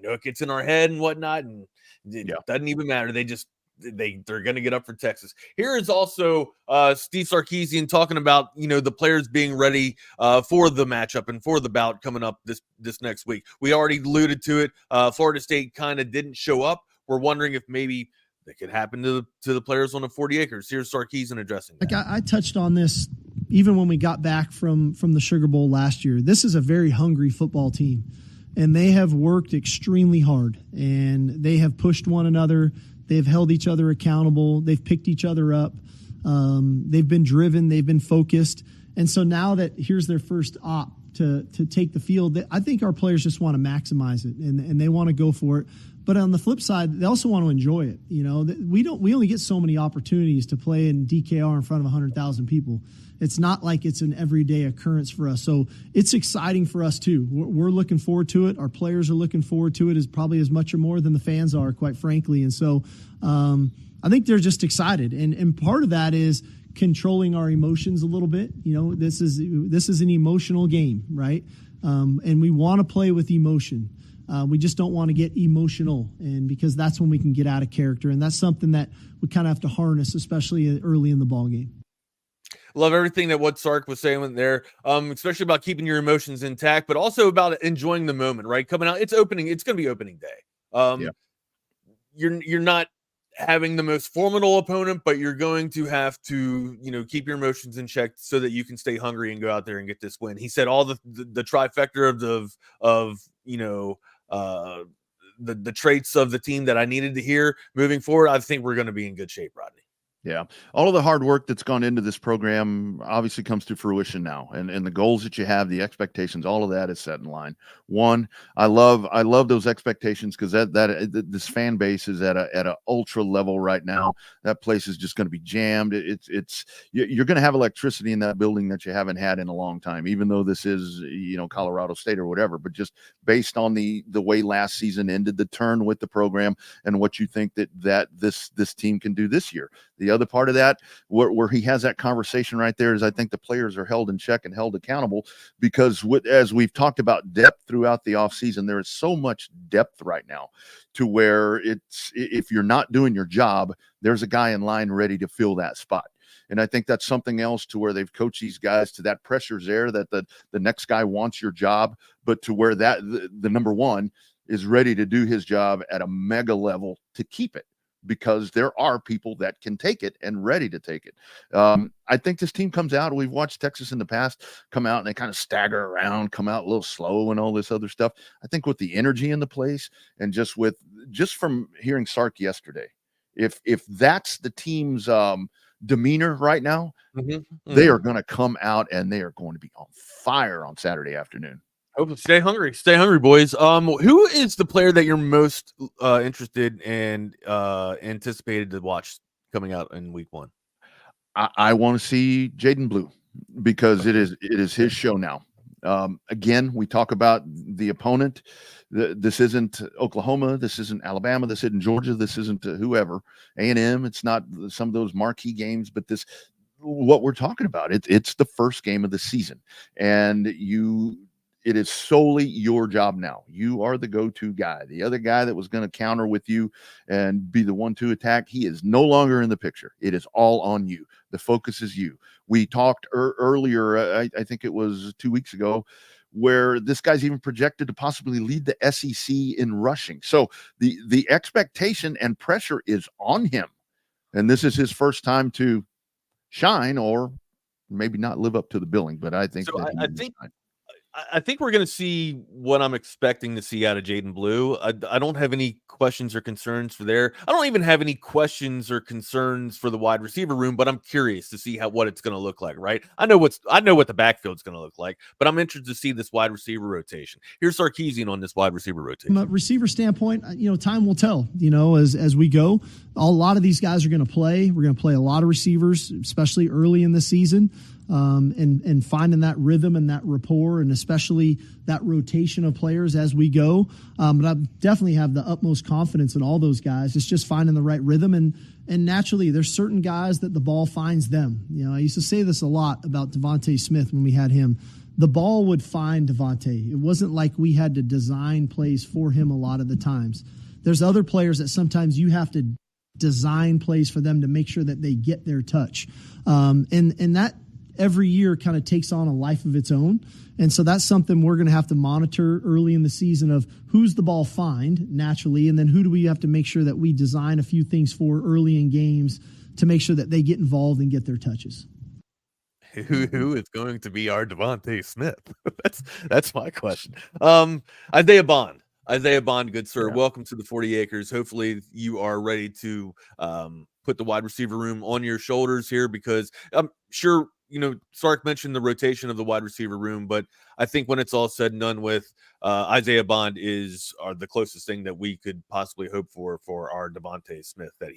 know it gets in our head and whatnot. And it doesn't even matter. They just they're going to get up for Texas. Here is also Steve Sarkeesian talking about, the players being ready for the matchup and for the bout coming up this next week. We already alluded to it. Florida State kind of didn't show up. We're wondering if maybe that could happen to the players on the 40 acres. Here's Sarkeesian addressing that. Like I touched on this even when we got back from the Sugar Bowl last year. This is a very hungry football team, and they have worked extremely hard, and they have pushed one another. They've held each other accountable. They've picked each other up. They've been driven. They've been focused. And so now that here's their first op to take the field, I think our players just want to maximize it, and they want to go for it. But on the flip side, they also want to enjoy it. We only get so many opportunities to play in DKR in front of 100,000 people. It's not like it's an everyday occurrence for us. So it's exciting for us too. We're looking forward to it. Our players are looking forward to it as probably as much or more than the fans are, quite frankly. And so I think they're just excited. And part of that is controlling our emotions a little bit. This is an emotional game, right? And we want to play with emotion. We just don't want to get emotional, and because that's when we can get out of character. And that's something that we kind of have to harness, especially early in the ball game. Love everything that what Sark was saying there, especially about keeping your emotions intact, but also about enjoying the moment, right? Coming out, it's going to be opening day. You're not having the most formidable opponent, but you're going to have to, keep your emotions in check so that you can stay hungry and go out there and get this win. He said all the trifecta of the traits of the team that I needed to hear moving forward. I think we're going to be in good shape, Rodney. Yeah. All of the hard work that's gone into this program obviously comes to fruition now. And the goals that you have, the expectations, all of that is set in line. One, I love those expectations because this fan base is at a ultra level right now. That place is just going to be jammed. You're going to have electricity in that building that you haven't had in a long time, even though this is, Colorado State or whatever, but just based on the way last season ended, the turn with the program and what you think that this team can do this year. The other part of that, where he has that conversation right there, is I think the players are held in check and held accountable because as we've talked about depth throughout the offseason, there is so much depth right now to where if you're not doing your job, there's a guy in line ready to fill that spot. And I think that's something else to where they've coached these guys to that pressure's there, that the next guy wants your job, but to where the number one is ready to do his job at a mega level to keep it, because there are people that can take it and ready to take it. I think this team comes out. We've watched Texas in the past come out and they kind of stagger around, come out a little slow and all this other stuff. I think with the energy in the place and just from hearing Sark yesterday, if that's the team's demeanor right now, they are going to come out and they are going to be on fire on Saturday afternoon. Stay hungry, boys. Who is the player that you're most interested and anticipated to watch coming out in week one? I want to see Jaden Blue because it is his show now. Again, we talk about the opponent. This isn't Oklahoma. This isn't Alabama. This isn't Georgia. This isn't whoever. A&M. It's not some of those marquee games, but what we're talking about. It's the first game of the season, and it is solely your job now. You are the go-to guy. The other guy that was going to counter with you and be the 1-2 attack, he is no longer in the picture. It is all on you. The focus is you. We talked earlier, I think it was 2 weeks ago, where this guy's even projected to possibly lead the SEC in rushing. So the expectation and pressure is on him. And this is his first time to shine, or maybe not live up to the billing, but I think I think we're going to see what I'm expecting to see out of Jaden Blue. I don't have any questions or concerns for there. I don't even have any questions or concerns for the wide receiver room, but I'm curious to see what it's going to look like, right? I know what the backfield's going to look like, but I'm interested to see this wide receiver rotation. Here's Sarkeesian on this wide receiver rotation. From a receiver standpoint, time will tell, as we go. A lot of these guys are going to play. We're going to play a lot of receivers, especially early in the season. And finding that rhythm and that rapport, and especially that rotation of players as we go. But I definitely have the utmost confidence in all those guys. It's just finding the right rhythm. And naturally, there's certain guys that the ball finds them. I used to say this a lot about Devontae Smith when we had him. The ball would find Devontae. It wasn't like we had to design plays for him a lot of the times. There's other players that sometimes you have to design plays for them to make sure that they get their touch. And that every year kind of takes on a life of its own. And so that's something we're going to have to monitor early in the season of who's the ball find naturally, and then who do we have to make sure that we design a few things for early in games to make sure that they get involved and get their touches. Who is going to be our Devontae Smith? That's my question. Isaiah Bond, good sir. Yeah. Welcome to the 40 acres. Hopefully you are ready to put the wide receiver room on your shoulders here, because I'm sure, Sark mentioned the rotation of the wide receiver room, but I think when it's all said and done with, Isaiah Bond are the closest thing that we could possibly hope for our Devontae Smith that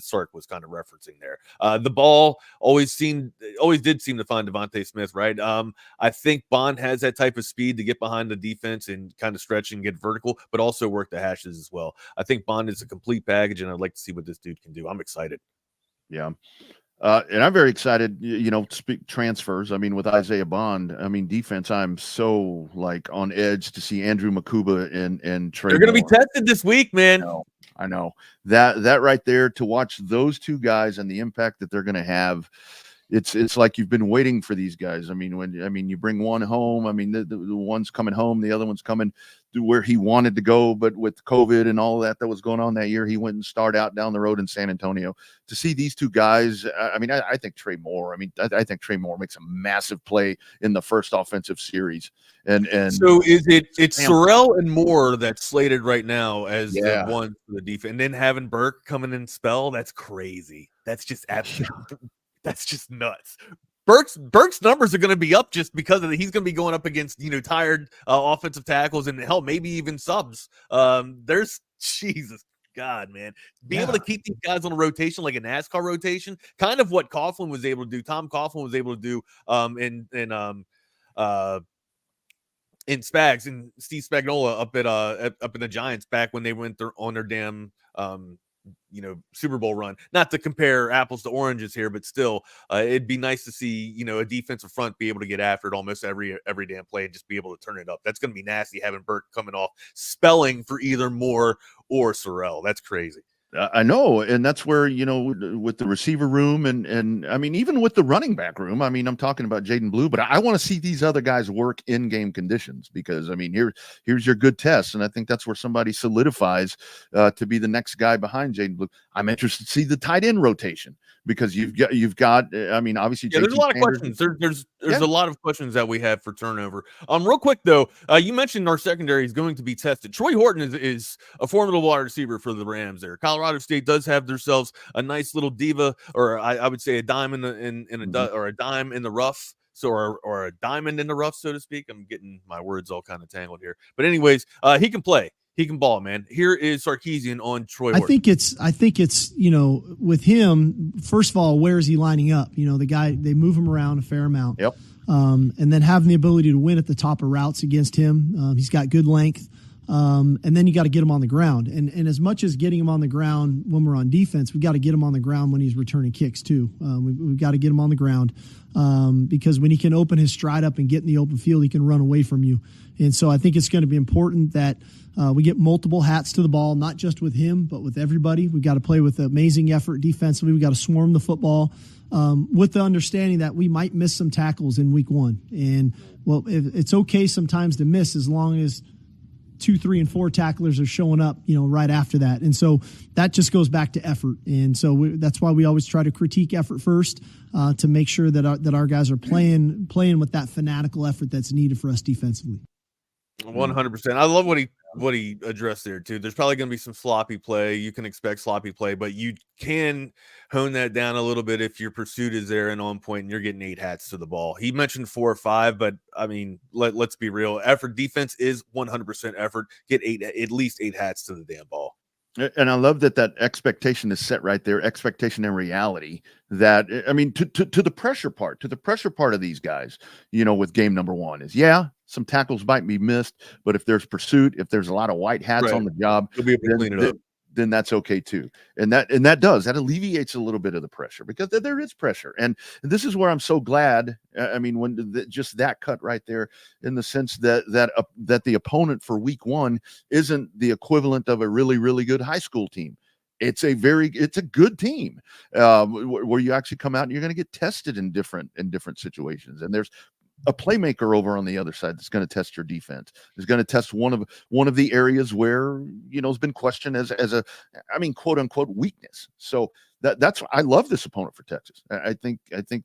Sark was kind of referencing there. The ball always did seem to find Devontae Smith, right? I think Bond has that type of speed to get behind the defense and kind of stretch and get vertical, but also work the hashes as well. I think Bond is a complete package, and I'd like to see what this dude can do. I'm excited. Yeah. And I'm very excited, speak transfers. I mean, with Isaiah Bond, defense, I'm so on edge to see Andrew Makuba and Trey. They're going to be tested this week, man. I know that right there, to watch those two guys and the impact that they're going to have. It's like you've been waiting for these guys. When you bring one home, the one's coming home, the other one's coming to where he wanted to go, but with COVID and all that was going on that year, he went and started out down the road in San Antonio. To see these two guys, I think Trey Moore. I think Trey Moore makes a massive play in the first offensive series. And so it's Sorrell and Moore that's slated right now as the one for the defense, and then having Burke come in and spell. That's crazy. That's just absolutely. That's just nuts. Burke's numbers are going to be up just because of he's going to be going up against tired offensive tackles and hell, maybe even subs. There's Jesus God, man, able to keep these guys on a rotation like a NASCAR rotation, kind of what Coughlin was able to do. Tom Coughlin was able to do in Spags and Steve Spagnuolo up in the Giants back when they went on their damn Super Bowl run. Not to compare apples to oranges here, but still, it'd be nice to see a defensive front be able to get after it almost every damn play and just be able to turn it up. That's going to be nasty having Burke coming off spelling for either Moore or Sorrell. That's crazy. I know, and that's where with the receiver room and even with the running back room. I'm talking about Jaden Blue, but I want to see these other guys work in game conditions because here's your good test, and I think that's where somebody solidifies to be the next guy behind Jaden Blue. I'm interested to see the tight end rotation because you've got. Obviously, there's a lot of questions. There's a lot of questions that we have for turnover. Real quick though, you mentioned our secondary is going to be tested. Troy Horton is a formidable wide receiver for the Rams there. Colorado State does have themselves a nice little diva, or I would say a dime or a dime in the rough, or a diamond in the rough, so to speak. I'm getting my words all kind of tangled here, but anyways, he can play. He can ball, man. Here is Sarkeesian on Troy Horton. I think it's with him, first of all, where is he lining up? The guy, they move him around a fair amount. Yep. And then having the ability to win at the top of routes against him. He's got good length. And then you got to get him on the ground. And as much as getting him on the ground when we're on defense, we got to get him on the ground when he's returning kicks too. We've got to get him on the ground because when he can open his stride up and get in the open field, he can run away from you. And so I think it's going to be important that we get multiple hats to the ball, not just with him, but with everybody. We've got to play with amazing effort defensively. We've got to swarm the football with the understanding that we might miss some tackles in week one. And, it's okay sometimes to miss as long as 2, 3, and 4 tacklers are showing up, right after that. And so that just goes back to effort. And so that's why we always try to critique effort first to make sure that our guys are playing with that fanatical effort that's needed for us defensively. 100%. I love what he addressed there too. There's probably going to be some sloppy play. You can expect sloppy play, but you can hone that down a little bit if your pursuit is there and on point and you're getting 8 hats to the ball. He mentioned 4 or 5, but let's be real. Effort defense is 100% effort. Get at least 8 hats to the damn ball. And I love that expectation is set right there, expectation and reality that, to the pressure part of these guys, with game number 1 is, some tackles might be missed, but if there's pursuit, if there's a lot of white hats on the job, you'll be able to clean it up. Then that's okay too. And that alleviates a little bit of the pressure because there is pressure. And this is where I'm so glad. When just that cut right there, in the sense that the opponent for week 1 isn't the equivalent of a really, really good high school team. it's a good team where you actually come out and you're going to get tested in different situations. And there's a playmaker over on the other side that's going to test your defense. Is going to test one of the areas where, has been questioned as a quote unquote weakness. So that's I love this opponent for Texas. I think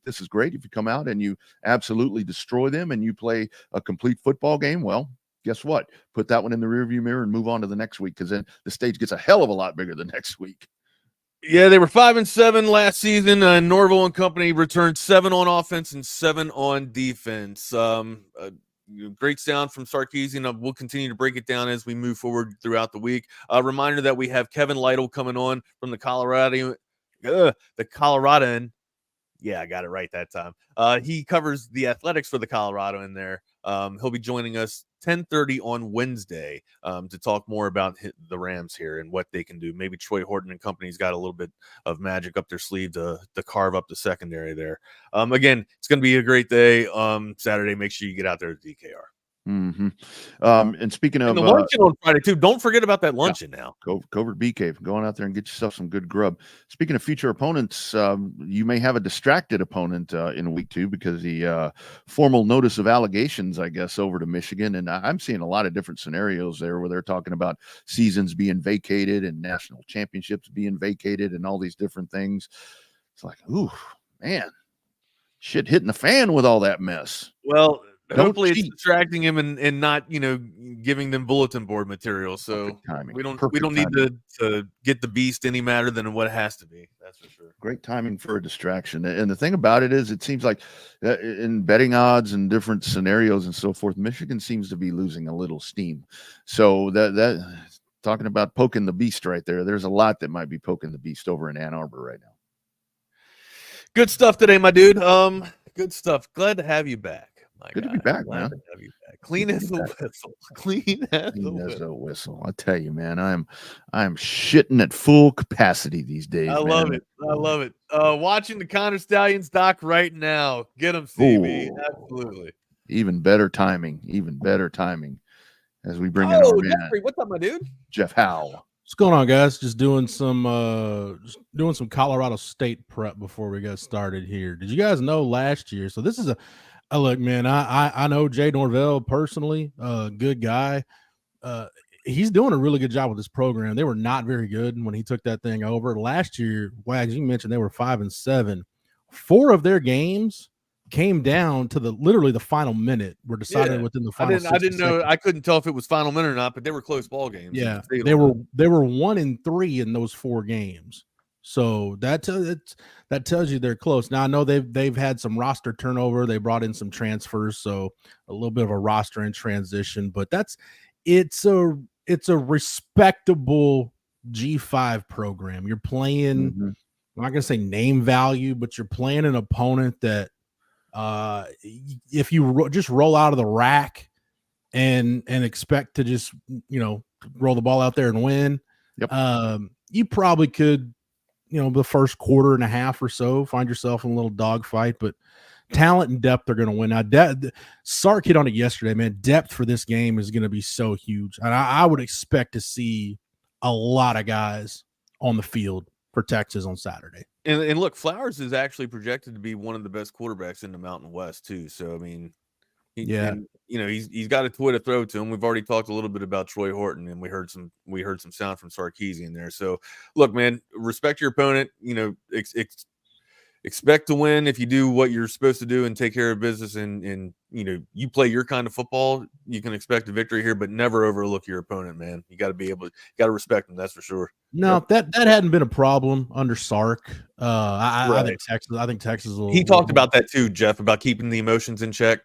this is great. If you come out and you absolutely destroy them and you play a complete football game, well, guess what? Put that one in the rearview mirror and move on to the next week, because then the stage gets a hell of a lot bigger the next week. Yeah, they were 5-7 last season. Norville and company returned 7 on offense and 7 on defense. Great sound from Sarkeesian. We'll continue to break it down as we move forward throughout the week. Reminder that we have Kevin Lytle coming on from the Coloradoan. Yeah, I got it right that time. He covers the athletics for the Colorado in there. He'll be joining us 10:30 on Wednesday to talk more about the Rams here and what they can do. Maybe Troy Horton and company's got a little bit of magic up their sleeve to carve up the secondary there. Again, it's going to be a great day. Saturday, make sure you get out there to DKR. Mm-hmm. And speaking of the luncheon on Friday too, don't forget about that luncheon now. Covert Bee Cave, going out there and get yourself some good grub. Speaking of future opponents, you may have a distracted opponent in week 2 because the formal notice of allegations, I guess, over to Michigan. And I'm seeing a lot of different scenarios there where they're talking about seasons being vacated and national championships being vacated and all these different things. It's like, ooh, man, shit hitting the fan with all that mess. Well, hopefully it's distracting him and not, giving them bulletin board material. So we don't need to get the beast any madder than what it has to be. That's for sure. Great timing for a distraction. And the thing about it is, it seems like in betting odds and different scenarios and so forth, Michigan seems to be losing a little steam. So that talking about poking the beast right there, there's a lot that might be poking the beast over in Ann Arbor right now. Good stuff today, my dude. Good stuff. Glad to have you back. Good to be back, man. Clean as a whistle. Clean as a whistle. I tell you, man, I'm shitting at full capacity these days. I love it. Watching the Connor Stallions doc right now. Get them, CB. Ooh. Absolutely. Even better timing. As we bring in our man. Jeffrey, what's up, my dude? Jeff Howe. What's going on, guys? Just doing some Colorado State prep before we got started here. Did you guys know last year? So this is look, man, I know Jay Norvell personally, good guy. He's doing a really good job with this program. They were not very good when he took that thing over. Last year, Wags, you mentioned they were 5-7. 4 of their games came down to literally the final minute. Were decided within the final. I didn't know. I couldn't tell if it was final minute or not, but they were close ball games. Yeah, they were 1-3 in those 4 games. So that tells you they're close. Now I know they've had some roster turnover. They brought in some transfers, so a little bit of a roster in transition. But it's a respectable G5 program. You're playing. I'm not gonna say name value, but you're playing an opponent that if you just roll out of the rack and expect to just roll the ball out there and win, you probably could. The first quarter and a half or so, find yourself in a little dogfight, but talent and depth are going to win. Now, Sark hit on it yesterday, man. Depth for this game is going to be so huge. And I would expect to see a lot of guys on the field for Texas on Saturday. And look, Flowers is actually projected to be one of the best quarterbacks in the Mountain West, too. So, I mean, he's got a toy to throw to him. We've already talked a little bit about Troy Horton, and we heard some sound from Sarkeesian there. So, look, man, respect your opponent. Expect to win if you do what you're supposed to do and take care of business. And you play your kind of football, you can expect a victory here, but never overlook your opponent, man. You got to respect them. That's for sure. No, that hadn't been a problem under Sark. I think Texas. He talked about that too, Jeff, about keeping the emotions in check.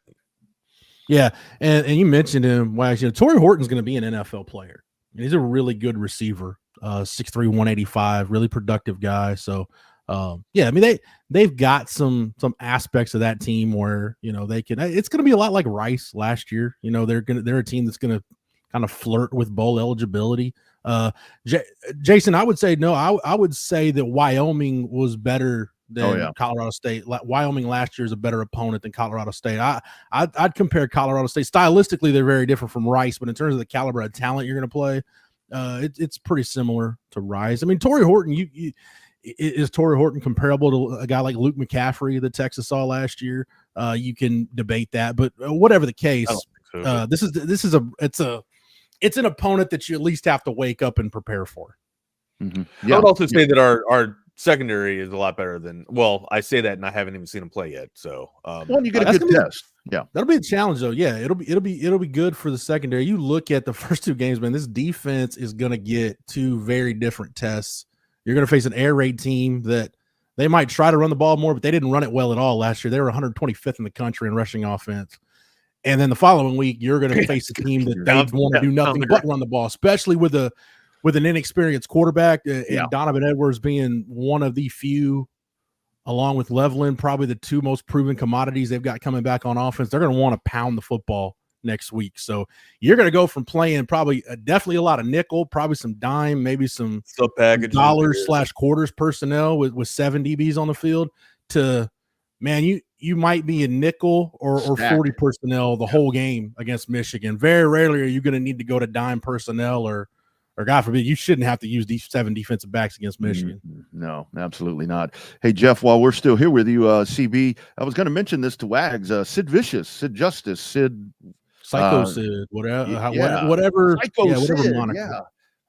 Yeah, and you mentioned him. Well, Torrey Horton's going to be an NFL player. He's a really good receiver, 6'3", 185, really productive guy. So, they've got some aspects of that team where they can. It's going to be a lot like Rice last year. They're a team that's going to kind of flirt with bowl eligibility. Jason, I would say no. I would say that Wyoming was better than Colorado State. Wyoming last year is a better opponent than Colorado State. I'd compare Colorado State. Stylistically, they're very different from Rice, but in terms of the caliber of talent you're going to play, It's pretty similar to Rice. I mean, Torrey Horton, is Torrey Horton comparable to a guy like Luke McCaffrey that Texas saw last year? You can debate that, but whatever the case, this is it's an opponent that you at least have to wake up and prepare for. Mm-hmm. I would also say that our secondary is a lot better than. Well, I say that, and I haven't even seen him play yet. So, well, you get a good test. Yeah, that'll be a challenge, though. Yeah, it'll be good for the secondary. You look at the first two games, man. This defense is going to get two very different tests. You're going to face an air raid team that they might try to run the ball more, but they didn't run it well at all last year. They were 125th in the country in rushing offense. And then the following week, you're going to face a team that they want to do nothing but run the ball, especially with an inexperienced quarterback and Donovan Edwards being one of the few, along with Leveland, probably the two most proven commodities they've got coming back on offense. They're going to want to pound the football next week. So you're going to go from playing probably definitely a lot of nickel, probably some dime, maybe some dollars/quarters personnel with 7 DBs on the field to, man, you might be a nickel or 40 personnel the whole game against Michigan. Very rarely are you going to need to go to dime personnel or God forbid, you shouldn't have to use these 7 defensive backs against Michigan. No, absolutely not. Hey, Jeff, while we're still here with you, CB, I was going to mention this to Wags. Sid Vicious, Sid Justice, Sid Psycho Sid, whatever Psycho Sid, moniker. Yeah.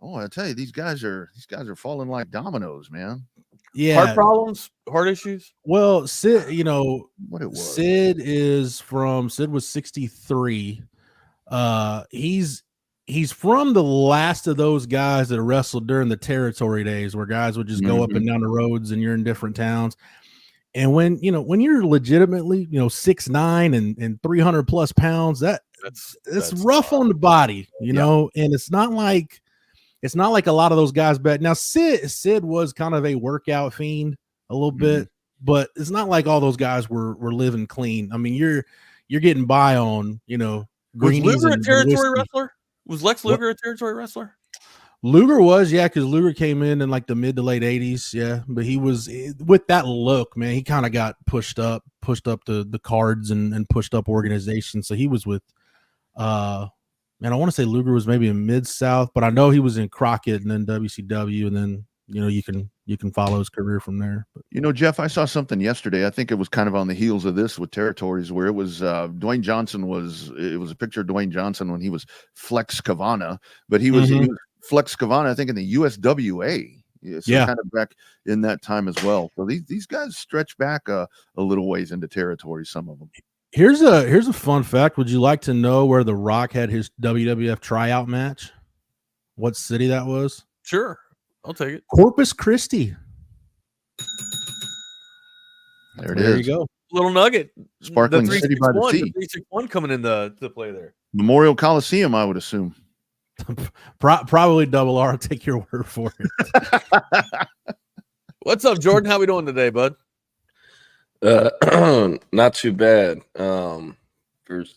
Oh, I tell you, these guys are falling like dominoes, man. Yeah. Heart problems, heart issues. Well, Sid, what it was. Sid was 63. He's from the last of those guys that wrestled during the territory days where guys would just go up and down the roads and you're in different towns. And when you're legitimately, 6'9" and 300 plus pounds, that's rough on the body, and it's not like a lot of those guys back now. Sid was kind of a workout fiend a little bit, but it's not like all those guys were living clean. I mean, you're getting by on, Was Luger a territory wrestler? Was Lex Luger a territory wrestler? Luger was, because Luger came in like the mid to late 80s, but he was with that look, man. He kind of got pushed up the cards and pushed up organizations. So he was with, I want to say Luger was maybe in Mid-South, but I know he was in Crockett and then WCW, and then you can follow his career from there. But, Jeff, I saw something yesterday. I think it was kind of on the heels of this with territories where it was Dwayne Johnson it was a picture of Dwayne Johnson when he was Flex Cavana, but he was Flex Cavana, I think, in the USWA. Yeah, kind of back in that time as well. So these guys stretch back a little ways into territory, some of them. Here's a fun fact. Would you like to know where The Rock had his WWF tryout match? What city that was? Sure. I'll take it. Corpus Christi. There you go. Little nugget. Sparkling city by the sea. The 361 coming into play there. Memorial Coliseum, I would assume. Probably double R. I'll take your word for it. What's up, Jordan? How we doing today, bud? Not too bad.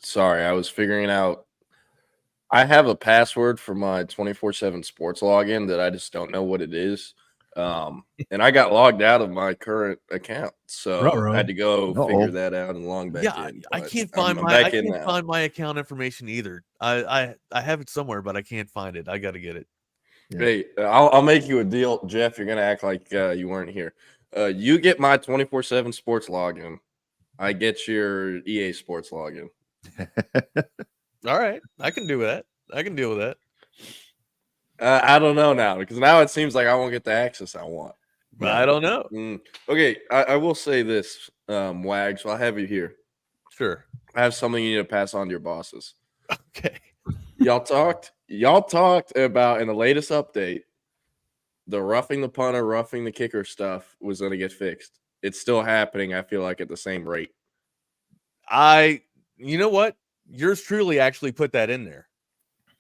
Sorry, I was figuring out. I have a password for my 24/7 sports login that I just don't know what it is. And I got logged out of my current account, so I had to go figure that out and log back in. I can't find my account information either. I have it somewhere, but I can't find it. I got to get it. Yeah. Hey, I'll make you a deal, Jeff. You're gonna act like you weren't here. You get my 24/7 sports login. I get your EA Sports login. All right, I can do that. I can deal with that. I don't know now, because now it seems like I won't get the access I want. I don't know. Okay, I will say this, Wags, while I have you here. Sure. I have something you need to pass on to your bosses. Okay. Y'all talked about in the latest update, the roughing the punter, roughing the kicker stuff was going to get fixed. It's still happening, I feel like, at the same rate. You know what? Yours truly actually put that in there.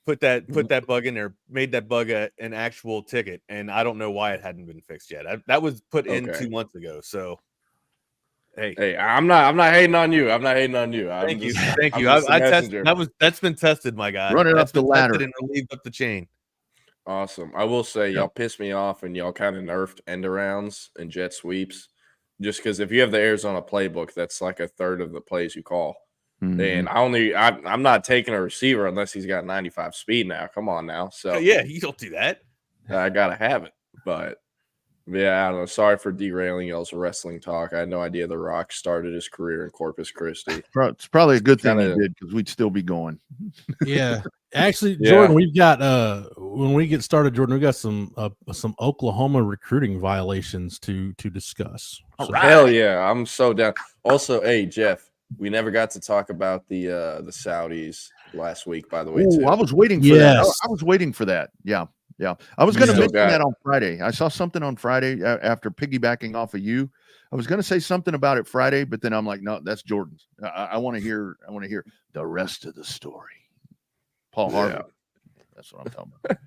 Put that bug in there, made that bug an actual ticket, and I don't know why it hadn't been fixed yet. That was put in 2 months ago. So, hey, I'm not hating on you. I'm not hating on you. Thank you. That's been tested, my guy. Running up the ladder and relieved up the chain. Awesome. I will say y'all pissed me off, and y'all kind of nerfed end arounds and jet sweeps, just because if you have the Arizona playbook, that's like a third of the plays you call. And I'm not taking a receiver unless he's got 95 speed now. Come on now. So yeah, you don't do that. I gotta have it. But yeah, I don't know. Sorry for derailing y'all's wrestling talk. I had no idea The Rock started his career in Corpus Christi. It's probably a good thing he did, because we'd still be going. Yeah. Actually, Jordan, we've got when we get started, Jordan, we got some Oklahoma recruiting violations to discuss. So. Hell yeah, I'm so down. Also, hey Jeff, we never got to talk about the Saudis last week, by the way. Ooh, I was waiting for that. I was waiting for that. Yeah. I was going to mention that on Friday. I saw something on Friday after piggybacking off of you. I was going to say something about it Friday, but then I'm like, no, that's Jordan's. I want to hear the rest of the story. Paul Harvey. That's what I'm talking about.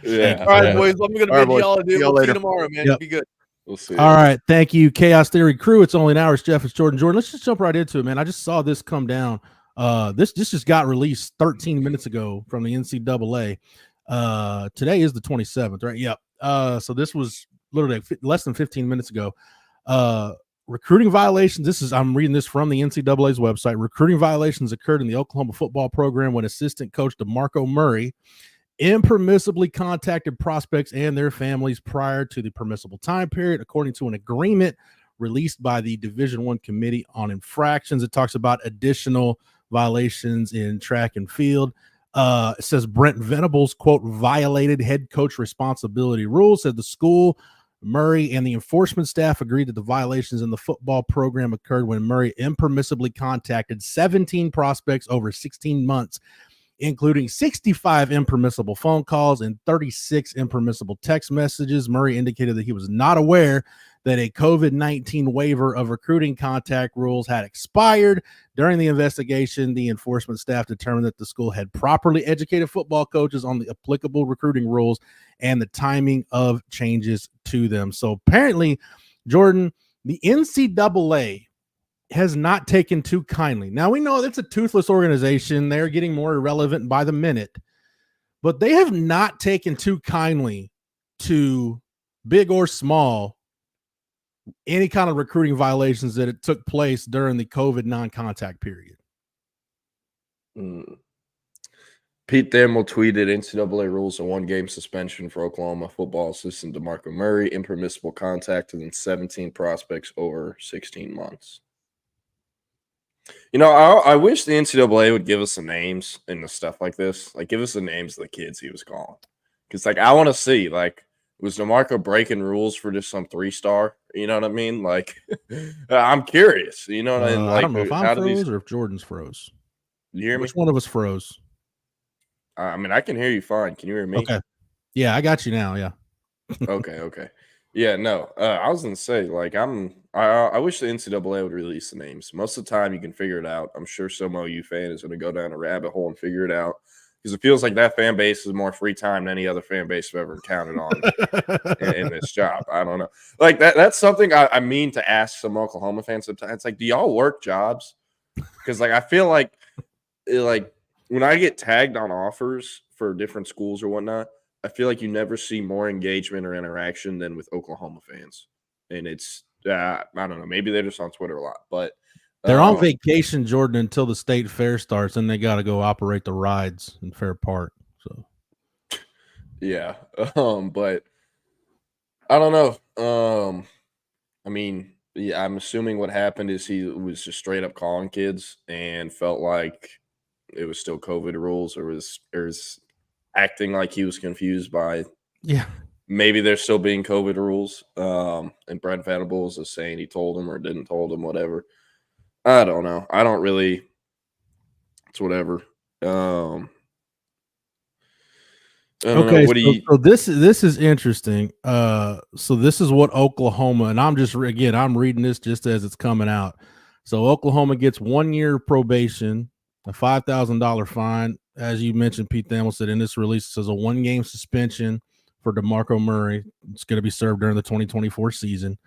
Yeah. All right, boys. I'm going to bid y'all adieu. We'll see you tomorrow, man. Yep. Be good. We'll see. All right. Thank you, Chaos Theory crew. It's only an hour. It's Jeff. It's Jordan. Let's just jump right into it, man. I just saw this come down. This just got released 13 minutes ago from the NCAA. Today is the 27th, right? Yep. So this was literally less than 15 minutes ago. Recruiting violations. I'm reading this from the NCAA's website. Recruiting violations occurred in the Oklahoma football program when assistant coach DeMarco Murray impermissibly contacted prospects and their families prior to the permissible time period, according to an agreement released by the Division I Committee on Infractions. It talks about additional violations in track and field. It says Brent Venables, quote, violated head coach responsibility rules. Said the school, Murray, and the enforcement staff agreed that the violations in the football program occurred when Murray impermissibly contacted 17 prospects over 16 months, including 65 impermissible phone calls and 36 impermissible text messages. Murray indicated that he was not aware that a COVID-19 waiver of recruiting contact rules had expired. During the investigation, the enforcement staff determined that the school had properly educated football coaches on the applicable recruiting rules and the timing of changes to them. So apparently, Jordan, the NCAA has not taken too kindly. Now, we know it's a toothless organization. They're getting more irrelevant by the minute, but they have not taken too kindly to, big or small, any kind of recruiting violations that it took place during the COVID non-contact period. Pete Thamel tweeted NCAA rules a 1-game suspension for Oklahoma football assistant DeMarco Murray, impermissible contact within 17 prospects over 16 months. You know, I wish the NCAA would give us some names and the stuff like this. Like, give us the names of the kids he was calling. Because, like, I want to see, like, was DeMarco breaking rules for just some 3-star? You know what I mean? Like, I'm curious. You know what I mean? Like, I don't know if I'm froze or if Jordan's froze. You hear me? Which one of us froze? I mean, I can hear you fine. Can you hear me? Okay. Yeah, I got you now. Yeah. Okay. Yeah, no. I was gonna say, like, I wish the NCAA would release the names. Most of the time, you can figure it out. I'm sure some OU fan is gonna go down a rabbit hole and figure it out, because it feels like that fan base is more free time than any other fan base I've ever encountered on in this job. I don't know. Like, that's something I mean to ask some Oklahoma fans sometimes. It's like, do y'all work jobs? Because, like, I feel like when I get tagged on offers for different schools or whatnot, I feel like you never see more engagement or interaction than with Oklahoma fans. And it's, I don't know, maybe they're just on Twitter a lot, but they're on vacation, Jordan, until the state fair starts, and they got to go operate the rides in Fair Park. So, yeah. But I don't know. I mean, yeah, I'm assuming what happened is he was just straight up calling kids and felt like it was still COVID rules, or was acting like he was confused by, maybe there's still being COVID rules. And Brent Venables is saying he told him or didn't told him, whatever. I don't know. I don't really. It's whatever. Okay, so this is interesting. So this is what Oklahoma, and I'm reading this just as it's coming out. So Oklahoma gets 1 year probation, a $5,000 fine. As you mentioned, Pete Thamel said in this release, it says a 1-game suspension for DeMarco Murray. It's going to be served during the 2024 season.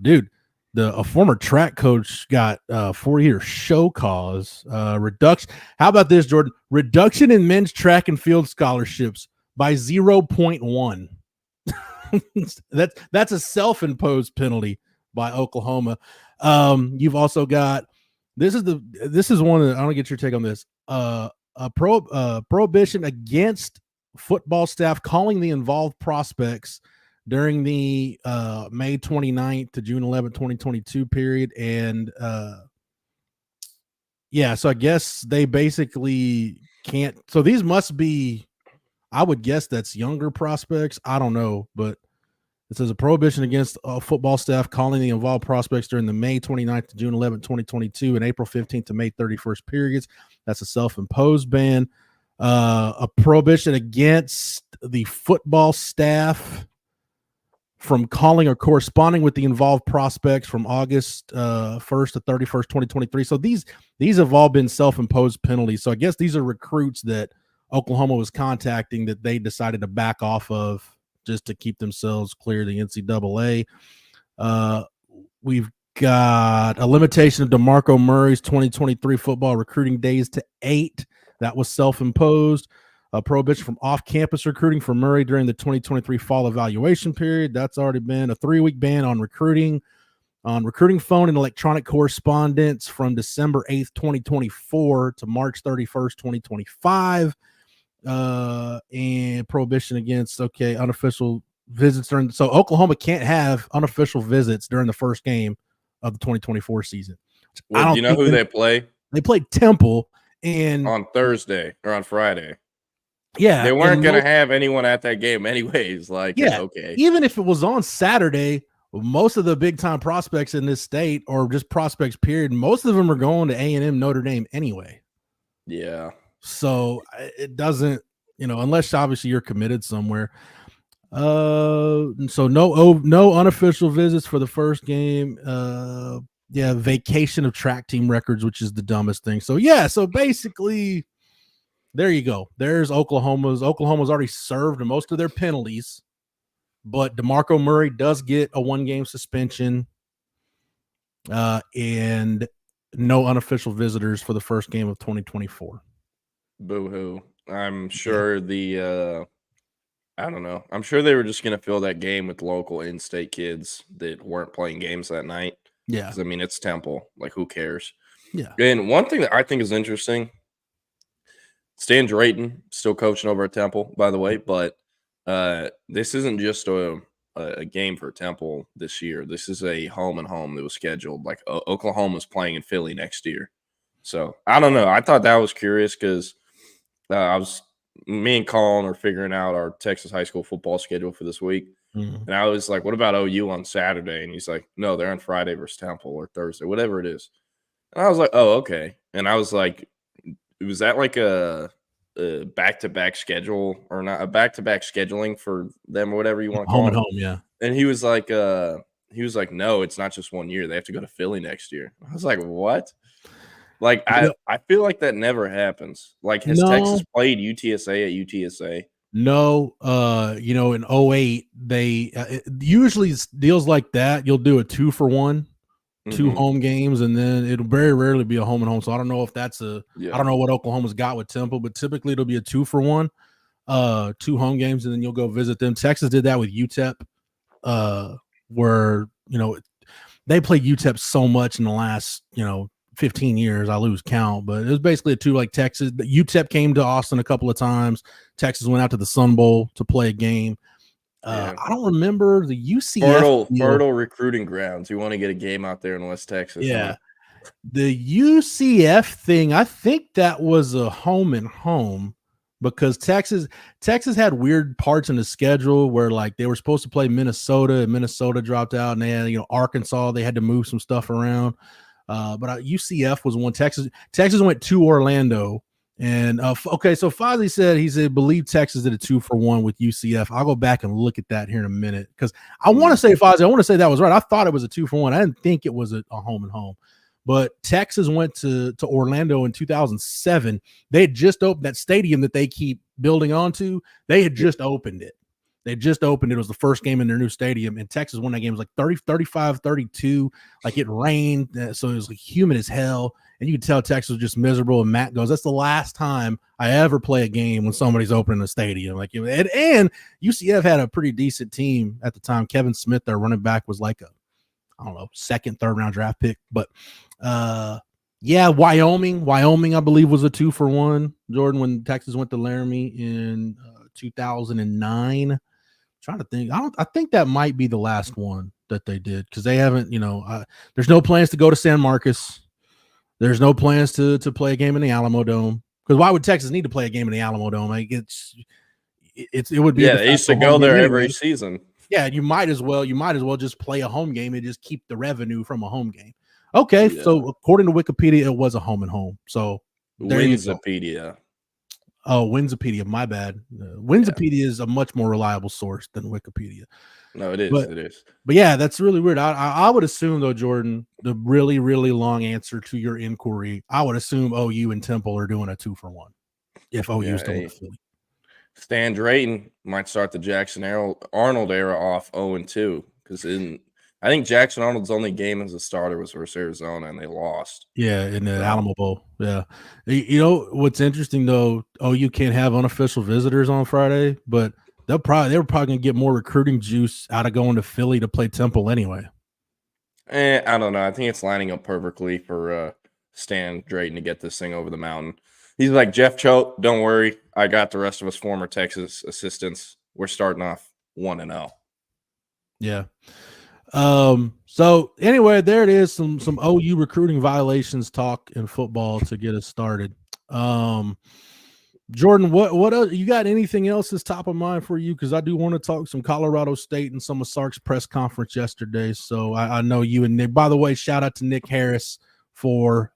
Dude, a former track coach got 4-year show cause reduction. How about this, Jordan? Reduction in men's track and field scholarships by 0.1. That's a self-imposed penalty by Oklahoma. You've also got This is one that I want to get your take on this. Prohibition against football staff calling the involved prospects during the May 29th to June 11th, 2022 period. And so I guess they basically can't. So these must be, I would guess that's younger prospects. I don't know, but it says a prohibition against football staff calling the involved prospects during the May 29th to June 11th, 2022 and April 15th to May 31st periods. That's a self-imposed ban. A prohibition against the football staff from calling or corresponding with the involved prospects from August 1st to 31st, 2023. So these have all been self-imposed penalties. So I guess these are recruits that Oklahoma was contacting that they decided to back off of just to keep themselves clear of the NCAA. We've got a limitation of DeMarco Murray's 2023 football recruiting days to 8. That was self-imposed. A prohibition from off-campus recruiting for Murray during the 2023 fall evaluation period. That's already been a 3-week ban on recruiting phone and electronic correspondence from December 8th, 2024 to March 31st, 2025. And prohibition against unofficial visits during. So Oklahoma can't have unofficial visits during the first game of the 2024 season. Well, do you know who they play? They played Temple and on Thursday or on Friday. Yeah, they weren't going to have anyone at that game anyways. Okay, even if it was on Saturday, most of the big time prospects in this state, or just prospects period, most of them are going to A&M Notre Dame anyway. Yeah. So it doesn't, unless obviously you're committed somewhere. So no unofficial visits for the first game. Vacation of track team records, which is the dumbest thing. So so basically, there you go. There's Oklahoma's already served most of their penalties, but DeMarco Murray does get a 1-game suspension, and no unofficial visitors for the first game of 2024. Boo-hoo. I'm sure I don't know. I'm sure they were just going to fill that game with local in-state kids that weren't playing games that night. Yeah. I mean, it's Temple. Who cares? Yeah. And one thing that I think is interesting, Stan Drayton still coaching over at Temple, by the way, but this isn't just a game for Temple this year. This is a home and home that was scheduled. Oklahoma's playing in Philly next year. So I don't know. I thought that was curious because me and Colin are figuring out our Texas high school football schedule for this week. Mm-hmm. And I was like, what about OU on Saturday? And he's like, no, they're on Friday versus Temple or Thursday, whatever it is. And I was like, oh, okay. And I was like, was that like a back-to-back schedule or not, a back-to-back scheduling for them or whatever you want to call it? Home, yeah. And he was like, no, it's not just 1 year. They have to go to Philly next year. I was like, what? I feel like that never happens. Has Texas played UTSA at UTSA? No. In 08, they usually deals like that. You'll do a 2-for-1, 2 home games, and then it'll very rarely be a home and home. So I don't know if that's I don't know what Oklahoma's got with Temple, but typically it'll be a 2-for-1, 2 home games, and then you'll go visit them. Texas did that with UTEP, where they played UTEP so much in the last 15 years, I lose count, but it was basically a 2 Texas. UTEP came to Austin a couple of times. Texas went out to the Sun Bowl to play a game. I don't remember the UCF fertile recruiting grounds. You want to get a game out there in West Texas. Yeah. The UCF thing, I think that was a home and home because Texas had weird parts in the schedule where they were supposed to play Minnesota and Minnesota dropped out, and they had, Arkansas, they had to move some stuff around. But UCF was one. Texas went to Orlando, and so Fozzie said believe Texas did a 2-for-1 with UCF. I'll go back and look at that here in a minute because I want to say that was right. I thought it was a 2-for-1. I didn't think it was a home and home. But Texas went to Orlando in 2007. They had just opened that stadium that they keep building onto. They had just opened it. They just opened it. It was the first game in their new stadium, and Texas won that game. It was 35-32. It rained, so it was humid as hell, and you could tell Texas was just miserable. And Matt goes, "That's the last time I ever play a game when somebody's opening a stadium." And UCF had a pretty decent team at the time. Kevin Smith, their running back, was second, third round draft pick. But Yeah, Wyoming, I believe, was a 2-for-1. Jordan, when Texas went to Laramie in 2009. Trying to think. I think that might be the last one that they did, because they haven't. There's no plans to go to San Marcos. There's no plans to play a game in the Alamo Dome. Because why would Texas need to play a game in the Alamo Dome? Like it would be. Yeah, they used to go there every season. Yeah, you might as well just play a home game and just keep the revenue from a home game. Okay, so according to Wikipedia, it was a home and home. So Winsipedia. Oh, Winsipedia, my bad. Winsipedia is a much more reliable source than Wikipedia. No, it is. But yeah, that's really weird. I would assume, though, Jordan, the really, really long answer to your inquiry, I would assume OU and Temple are doing a 2-for-1 if OU is still in Philly. Stan Drayton might start the Jackson Arnold era off 0-2, because I think Jackson Arnold's only game as a starter was versus Arizona, and they lost. Yeah, in the Alamo Bowl. Yeah. You know what's interesting, though? OU can't have unofficial visitors on Friday, but they were probably going to get more recruiting juice out of going to Philly to play Temple anyway. I don't know. I think it's lining up perfectly for Stan Drayton to get this thing over the mountain. He's like, Jeff Choate, don't worry. I got the rest of us former Texas assistants. We're starting off 1-0. Yeah. So anyway, there it is. Some OU recruiting violations talk in football to get us started. Jordan, what else, you got anything else that's top of mind for you? Because I do want to talk some Colorado State and some of Sark's press conference yesterday. So I know you and Nick. By the way, shout out to Nick Harris for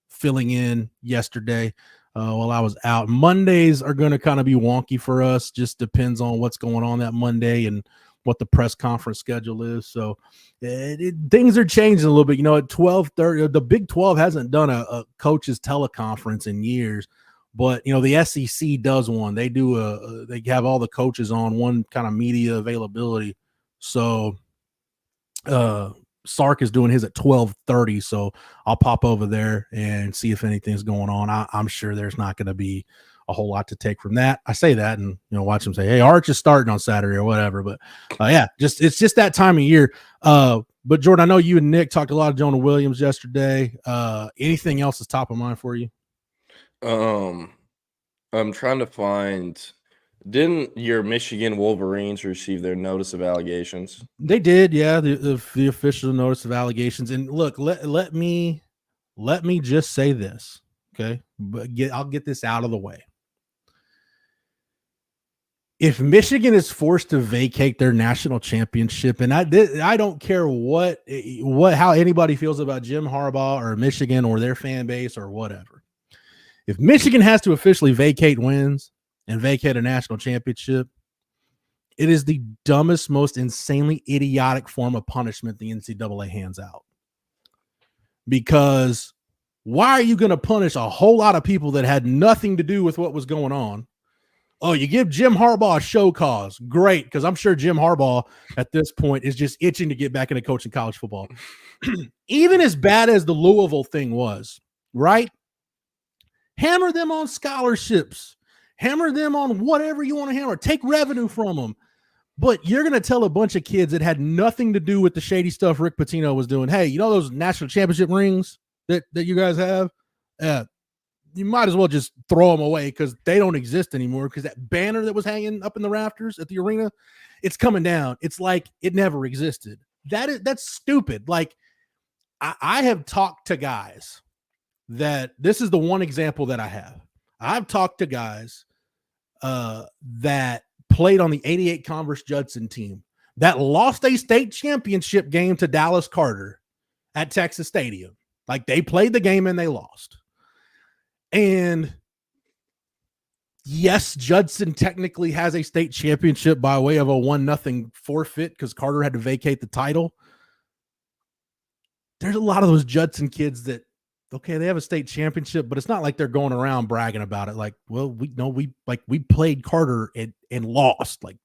filling in yesterday while I was out. Mondays are going to kind of be wonky for us. Just depends on what's going on that Monday and what the press conference schedule is. So things are changing a little bit. At 12:30, the Big 12 hasn't done a coaches teleconference in years, but the SEC does one. They do they have all the coaches on one kind of media availability. So Sark is doing his at 12:30. So I'll pop over there and see if anything's going on. I'm sure there's not going to be a whole lot to take from that. I say that and watch them say, hey, Arch is starting on Saturday or whatever. But it's just that time of year. But Jordan, I know you and Nick talked a lot of Jonah Williams yesterday. Anything else is top of mind for you? I'm trying to find. Didn't your Michigan Wolverines receive their notice of allegations? They did, yeah. The official notice of allegations. And look, let me just say this, okay? But I'll get this out of the way. If Michigan is forced to vacate their national championship, and I don't care how anybody feels about Jim Harbaugh or Michigan or their fan base or whatever. If Michigan has to officially vacate wins and vacate a national championship, it is the dumbest, most insanely idiotic form of punishment the NCAA hands out. Because why are you going to punish a whole lot of people that had nothing to do with what was going on? Oh, you give Jim Harbaugh a show cause. Great, because I'm sure Jim Harbaugh at this point is just itching to get back into coaching college football. Even as bad as the Louisville thing was, right? Hammer them on scholarships. Hammer them on whatever you want to hammer. Take revenue from them. But you're going to tell a bunch of kids that had nothing to do with the shady stuff Rick Pitino was doing, hey, those national championship rings that you guys have? You might as well just throw them away because they don't exist anymore, because that banner that was hanging up in the rafters at the arena, it's coming down. It's like it never existed. That's stupid. Like, I have talked to guys that this is the one example that I have. I've talked to guys that played on the 88 Converse Judson team that lost a state championship game to Dallas Carter at Texas Stadium. Like, they played the game and they lost. And yes, Judson technically has a state championship by way of a 1-0 forfeit because Carter had to vacate the title. There's a lot of those Judson kids that, okay, they have a state championship, but it's not like they're going around bragging about it. Like, well, we played Carter and lost. Like,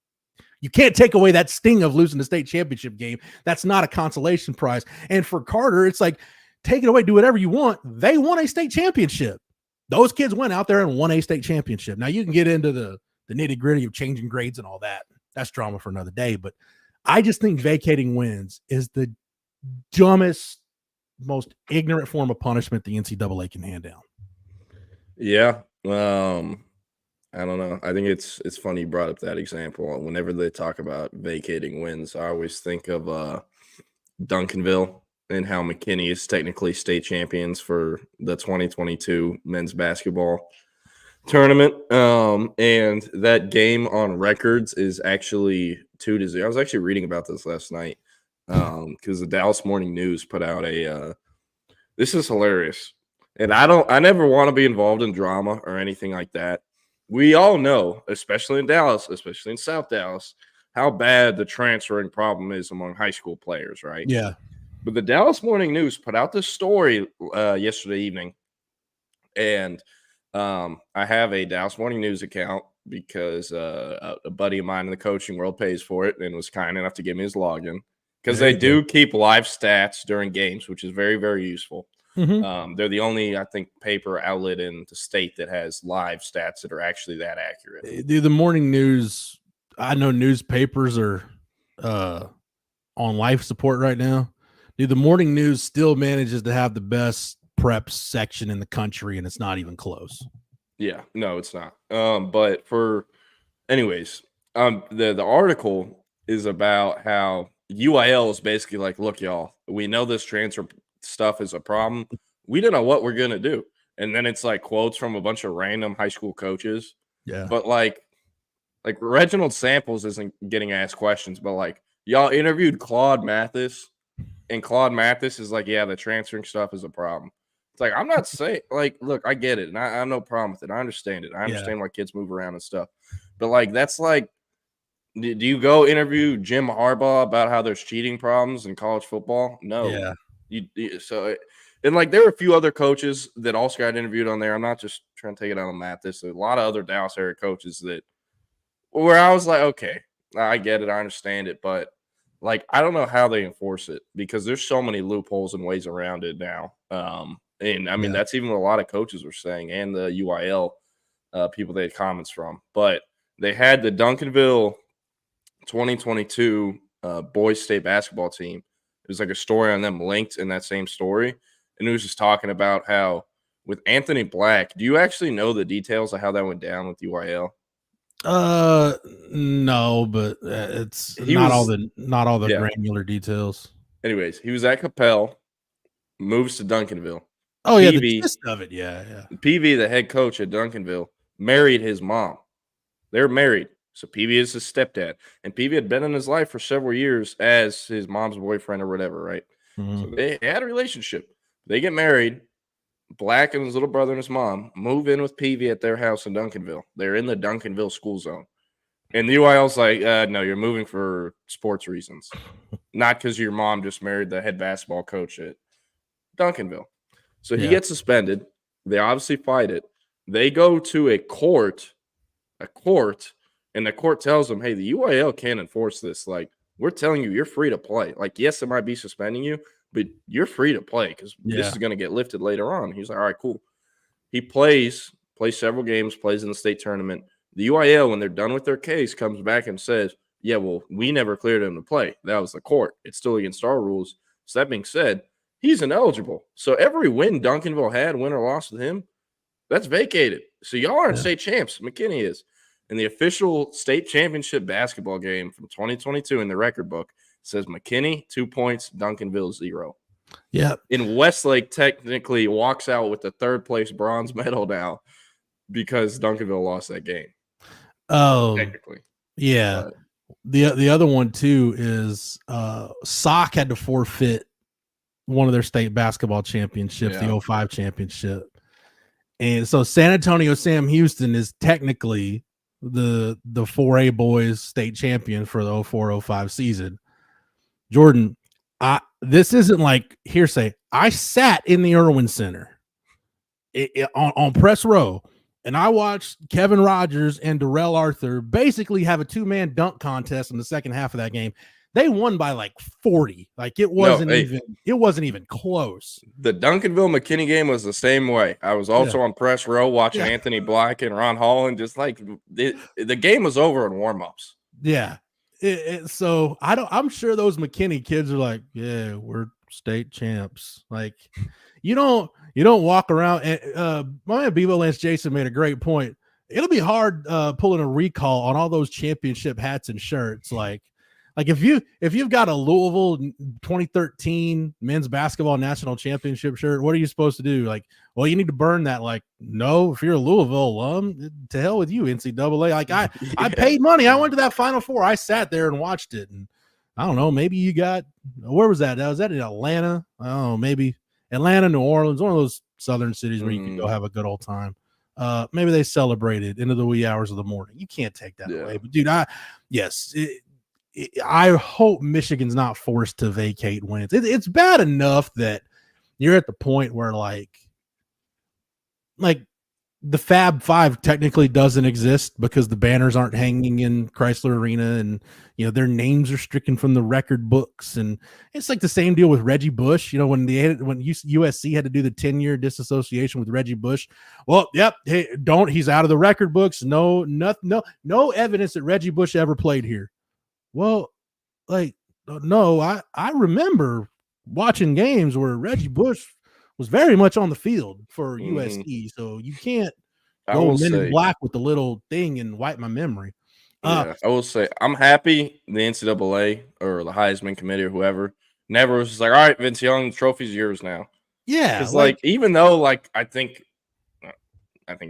you can't take away that sting of losing the state championship game. That's not a consolation prize. And for Carter, it's like, take it away, do whatever you want. They won a state championship. Those kids went out there and won a state championship. Now, you can get into the nitty gritty of changing grades and all that. That's drama for another day. But I just think vacating wins is the dumbest most ignorant form of punishment the NCAA can hand down. Yeah. I don't know. I think it's funny you brought up that example. Whenever they talk about vacating wins, I always think of Duncanville and how McKinney is technically state champions for the 2022 men's basketball tournament. And that game on records is actually 2-0. I was actually reading about this last night because the Dallas Morning News put out this is hilarious. And I never want to be involved in drama or anything like that. We all know, especially in Dallas, especially in South Dallas, how bad the transferring problem is among high school players, right? Yeah. But the Dallas Morning News put out this story yesterday evening, and I have a Dallas Morning News account because a buddy of mine in the coaching world pays for it and was kind enough to give me his login because they do keep live stats during games, which is very, very useful. Mm-hmm. They're the only, I think, paper outlet in the state that has live stats that are actually that accurate. Dude, the Morning News, I know newspapers are on life support right now. Dude, the Morning News still manages to have the best prep section in the country, and it's not even close. Yeah, no, it's not. But anyways, the article is about how UIL is basically like, look, y'all, we know this transfer stuff is a problem. We don't know what we're gonna do. And then it's like quotes from a bunch of random high school coaches. Yeah. But like Reginald Samples isn't getting asked questions, but like y'all interviewed Claude Mathis, and Claude Mathis is like, yeah, the transferring stuff is a problem. It's like, I'm not saying, like, look, I get it, and I have no problem with it. I understand it. I understand why kids move around and stuff. But like, that's like, do you go interview Jim Harbaugh about how there's cheating problems in college football? No. Yeah. And like there are a few other coaches that also got interviewed on there. I'm not just trying to take it out on Mathis. There's a lot of other Dallas area coaches where I was like, okay, I get it, I understand it, but like I don't know how they enforce it because there's so many loopholes and ways around it now. And I mean that's even what a lot of coaches were saying, and the UIL people they had comments from. But they had the Duncanville 2022 boys state basketball team. It was like a story on them linked in that same story. And it was just talking about how with Anthony Black, do you actually know the details of how that went down with UIL? No, but it's not all the granular details. Anyways, he was at Capel, moves to Duncanville. Oh, yeah, the gist of it, yeah. PV, the head coach at Duncanville, married his mom. They're married. So PV is his stepdad. And PV had been in his life for several years as his mom's boyfriend or whatever, right? Mm-hmm. So they had a relationship. They get married. Black and his little brother and his mom move in with PV at their house in Duncanville. They're in the Duncanville school zone. And the UIL's like, no, you're moving for sports reasons. Not because your mom just married the head basketball coach at Duncanville. So he gets suspended. They obviously fight it. They go to a court, and the court tells them, hey, the UIL can't enforce this. Like, we're telling you, you're free to play. Like, yes, it might be suspending you, but you're free to play because this is going to get lifted later on. He's like, all right, cool. He plays several games, plays in the state tournament. The UIL, when they're done with their case, comes back and says, yeah, well, we never cleared him to play. That was the court. It's still against our rules. So that being said, he's ineligible. So every win Duncanville had, win or loss with him, that's vacated. So y'all aren't state champs. McKinney is. And the official state championship basketball game from 2022 in the record book says McKinney 2 points, Duncanville 0. Yeah. And Westlake technically walks out with the third place bronze medal now because Duncanville lost that game. Oh, technically. Yeah. The other one too is SOC had to forfeit one of their state basketball championships, the 05 championship. And so San Antonio Sam Houston is technically the 4A boys state champion for the 04-05 season. Jordan, this isn't like hearsay. I sat in the Irwin Center on press row, and I watched Kevin Rogers and Darrell Arthur basically have a two-man dunk contest in the second half of that game. They won by like 40. Like it wasn't even close. The Duncanville McKinney game was the same way. I was also on press row watching Anthony Black and Ron Holland. Just like the game was over in warmups. Yeah. So I'm sure those McKinney kids are like, yeah, we're state champs. Like you don't walk around and my man Bevo Lance Jason made a great point. It'll be hard pulling a recall on all those championship hats and shirts. Like if you've got a Louisville 2013 men's basketball national championship shirt, what are you supposed to do? Like, well, you need to burn that. Like, no, if you're a Louisville alum, to hell with you, NCAA. Like I paid money. I went to that Final Four. I sat there and watched it. And I don't know, maybe you got, where was that? Was that in Atlanta? I don't know, maybe Atlanta, New Orleans, one of those southern cities where you can go have a good old time. Maybe they celebrated into the wee hours of the morning. You can't take that away. But dude, I hope Michigan's not forced to vacate wins. It's bad enough that you're at the point where like the Fab Five technically doesn't exist because the banners aren't hanging in Chrysler Arena, and their names are stricken from the record books. And it's like the same deal with Reggie Bush. When USC had to do the 10-year disassociation with Reggie Bush. Well, yep, he's out of the record books. No evidence that Reggie Bush ever played here. Well, no, I remember watching games where Reggie Bush was very much on the field for USC. So you can't go Men in Black with the little thing and wipe my memory. I will say I'm happy the NCAA or the Heisman Committee or whoever never was just like, all right, Vince Young, the trophy's yours now. Yeah. It's even though I think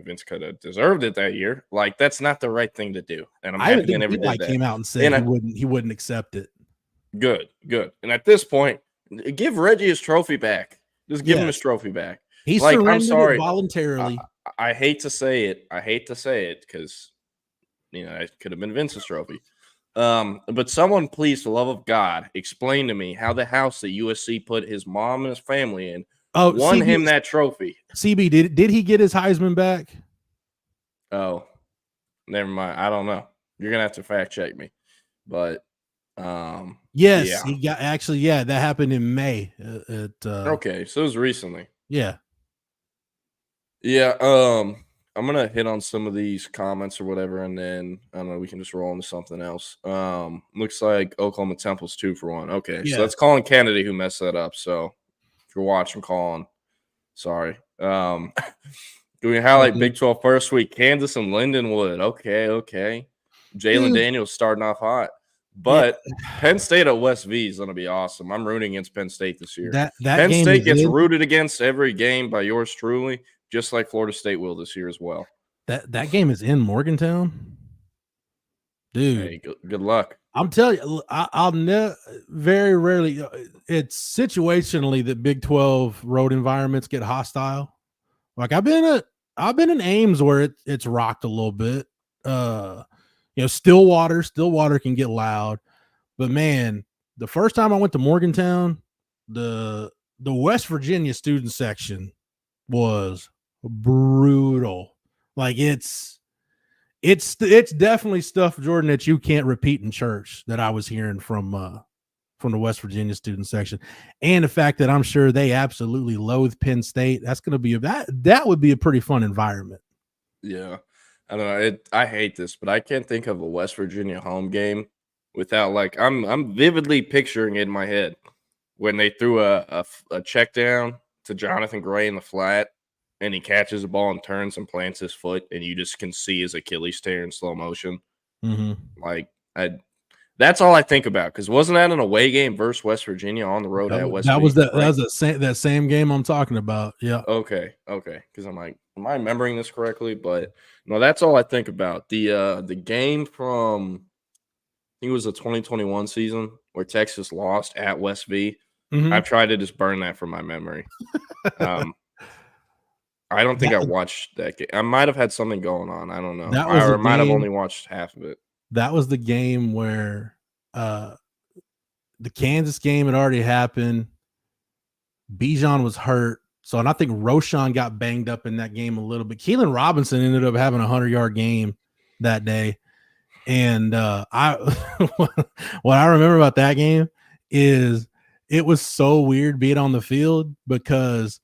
Vince could have deserved it that year. That's not the right thing to do. And I'm happy they never did that. Came out and said he wouldn't accept it. Good. And at this point, give Reggie his trophy back. Just give him his trophy back. He surrendered it voluntarily. I hate to say it. Because it could have been Vince's trophy. But someone, please, for the love of God, explain to me how the house that USC put his mom and his family in won him that trophy. CB, did he get his Heisman back? Oh, never mind. I don't know. You're gonna have to fact check me. But yes, he got that happened in May. Okay, so it was recently. Yeah. I'm gonna hit on some of these comments or whatever, and then I don't know, we can just roll into something else. Looks like Oklahoma Temple's 2-for-1. Okay, so that's Colin Kennedy who messed that up. So if you're watching, Colin, sorry. Do we highlight Big 12 first week? Kansas and Lindenwood. Okay. Jalen Daniels starting off hot. But Penn State at West V is going to be awesome. I'm rooting against Penn State this year. That Penn State gets rooted against every game by yours truly, just like Florida State will this year as well. That game is in Morgantown, dude. Hey, good luck. I'm telling you, I'll never. Very rarely, it's situationally that Big 12 road environments get hostile. Like I've been in Ames where it's rocked a little bit. Stillwater can get loud, but man, the first time I went to Morgantown, the West Virginia student section was brutal. Like it's definitely stuff, Jordan, that you can't repeat in church that I was hearing from the West Virginia student section, and the fact that I'm sure they absolutely loathe Penn State. That's going to be that would be a pretty fun environment. Yeah. I don't know. I hate this, but I can't think of a West Virginia home game without I'm vividly picturing it in my head when they threw a check down to Jonathan Gray in the flat, and he catches the ball and turns and plants his foot, and you just can see his Achilles tear in slow motion. Mm-hmm. That's all I think about, because wasn't that an away game versus West Virginia on the road at West Virginia? That was that same game I'm talking about. Yeah. Okay. Because I'm like, am I remembering this correctly? But no, that's all I think about. The game from, I think it was the 2021 season where Texas lost at West V. Mm-hmm. I've tried to just burn that from my memory. I don't think I watched that game. I might have had something going on. I don't know. I might have only watched half of it. That was the game where the Kansas game had already happened. Bijan was hurt. So, and I think Roshan got banged up in that game a little bit. Keelan Robinson ended up having a 100-yard game that day. And what I remember about that game is it was so weird being on the field because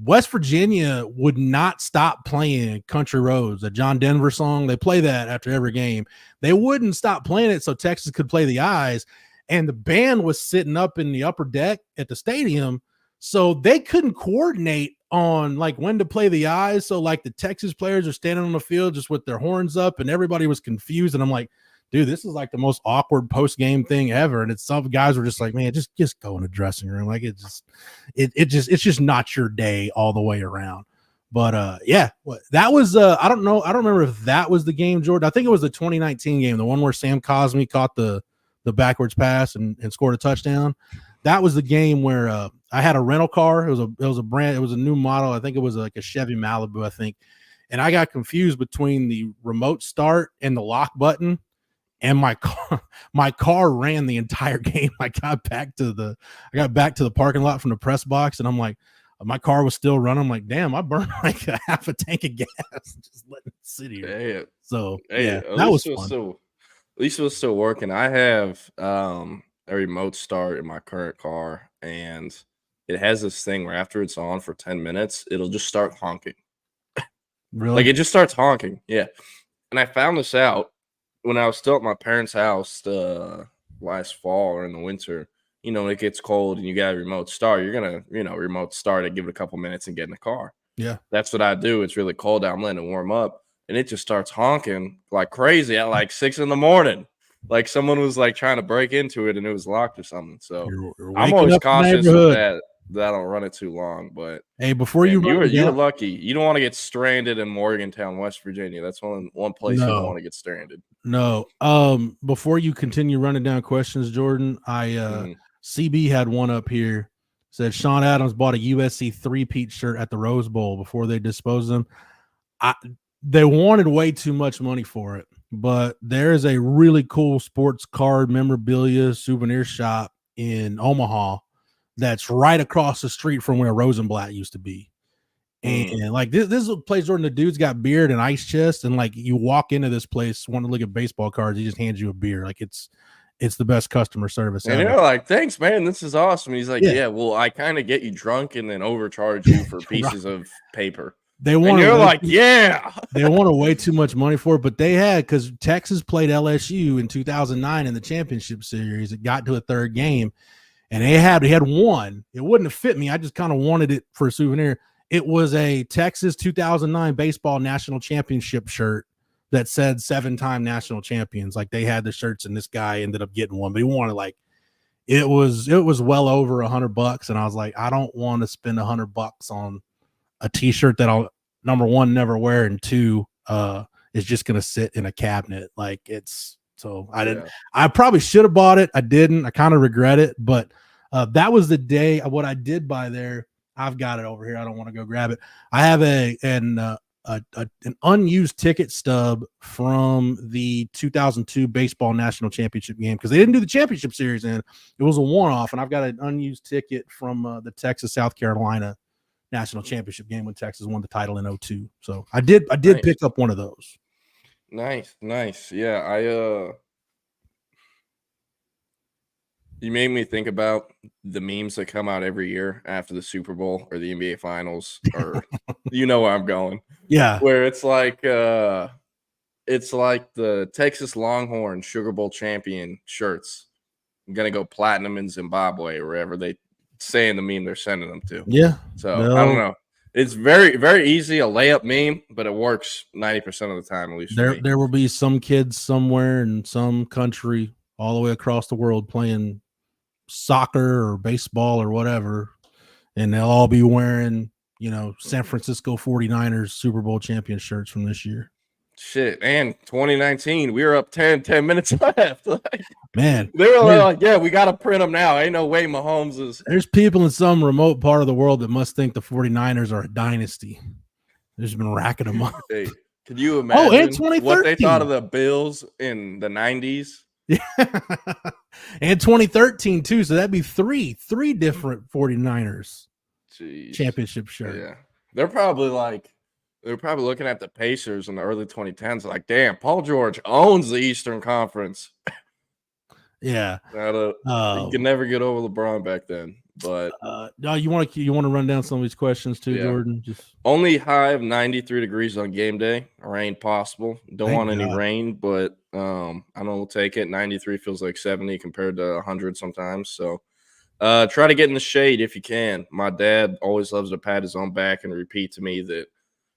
West Virginia would not stop playing Country Roads, a John Denver song. They play that after every game. They wouldn't stop playing it so Texas could play the Eyes. and the band was sitting up in the upper deck at the stadium, so they couldn't coordinate on like when to play the eyes. So like the Texas players are standing on the field just with their horns up, and everybody was confused. And I'm like, dude, this is like the most awkward post-game thing ever. And some guys were just like, man, just go in the dressing room. Like it's just not your day all the way around. But yeah, that was I don't remember if that was the game, Jordan. I think it was the 2019 game, the one where Sam Cosmi caught the backwards pass and scored a touchdown. That was the game where I had a rental car. It was a new model. I think it was like a Chevy Malibu, I think. And I got confused between the remote start and the lock button. And my car ran the entire game. I got back to the parking lot from the press box, and I'm like, my car was still running. I'm like, damn, I burned like a half a tank of gas just letting it sit here. Damn. So yeah, that was fun. At least it was still working. I have a remote start in my current car, and it has this thing where after it's on for 10 minutes, it'll just start honking. Really? Like it just starts honking. Yeah. And I found this out when I was still at my parents' house last fall or in the winter. You know, it gets cold and you got a remote start. You're going to, remote start it, give it a couple minutes and get in the car. Yeah. That's what I do. It's really cold out. I'm letting it warm up. And it just starts honking like crazy at like 6 a.m. Like someone was like trying to break into it and it was locked or something. So you're I'm always cautious of that I don't run it too long. But hey, before you're lucky. You don't want to get stranded in Morgantown, West Virginia. That's one place you don't want to get stranded. No. Before you continue running down questions, Jordan, CB had one up here. Said Sean Adams bought a USC three-peat shirt at the Rose Bowl before they disposed of them. They wanted way too much money for it, but there is a really cool sports card memorabilia souvenir shop in Omaha that's right across the street from where Rosenblatt used to be. And like this is a place where the dude's got beard and ice chest, and like you walk into this place, want to look at baseball cards, he just hands you a beer. Like it's the best customer service. And they're like, thanks, man. This is awesome. He's like, yeah, well, I kind of get you drunk and then overcharge you for pieces of paper. They want. You're like, yeah. They want way too much money for it, but they had, because Texas played LSU in 2009 in the championship series. It got to a third game, and they had one. It wouldn't have fit me. I just kind of wanted it for a souvenir. It was a Texas 2009 baseball national championship shirt that said 7-time national champions. Like they had the shirts, and this guy ended up getting one, but he wanted like it was well over $100, and I was like, I don't want to spend $100 on a t-shirt that I'll, number one, never wear, and two, is just gonna sit in a cabinet. Like it's so I didn't. I probably should have bought it. I didn't. I kind of regret it, but that was the day. What I did buy there, I've got it over here. I don't want to go grab it. I have an unused ticket stub from the 2002 baseball national championship game, because they didn't do the championship series, and it was a one-off. And I've got an unused ticket from the Texas South Carolina national championship game when Texas won the title in 2002. So I did pick up one of those. Nice. Yeah, you made me think about the memes that come out every year after the Super Bowl or the NBA Finals, or you know where I'm going. Yeah. Where it's like the Texas Longhorns Sugar Bowl champion shirts. I'm gonna go platinum in Zimbabwe or wherever they say in the meme they're sending them to. Yeah. So I don't know. It's very, very easy, a layup meme, but it works 90% of the time, at least. There will be some kids somewhere in some country all the way across the world playing soccer or baseball or whatever, and they'll all be wearing, San Francisco 49ers Super Bowl champion shirts from this year. Shit, and 2019, we were up 10 minutes left. Man, they were like, yeah, we got to print them now. Ain't no way Mahomes is. There's people in some remote part of the world that must think the 49ers are a dynasty. They've just been racking them up. Hey, could you imagine and what they thought of the Bills in the 90s? Yeah. And 2013 too, so that'd be three different 49ers championship shirts. Yeah. They're probably looking at the Pacers in the early 2010s like, damn, Paul George owns the Eastern Conference. Yeah. You can never get over LeBron back then. But no, you want to run down some of these questions too, Yeah. Jordan? Just only high of 93 degrees on game day. Rain possible. Don't Thank want any God. rain, but I know we'll take it. 93 feels like 70 compared to 100 sometimes. So try to get in the shade if you can. My dad always loves to pat his own back and repeat to me that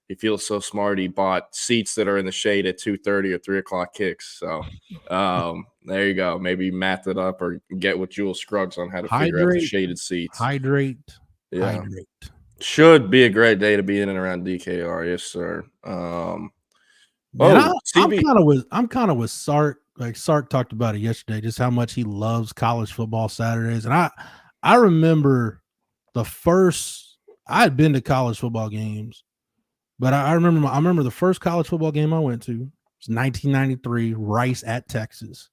he feels so smart he bought seats that are in the shade at 2:30 or 3 o'clock kicks. So there you go. Maybe math it up or get with Jules Scruggs on how to figure out the shaded seats. Hydrate. Yeah. Should be a great day to be in and around DKR. Yes, sir. Man, I'm kind of with Sark. Like Sark talked about it yesterday, just how much he loves college football Saturdays. And I remember I had been to college football games, but I remember the first college football game I went to was 1993, Rice at Texas.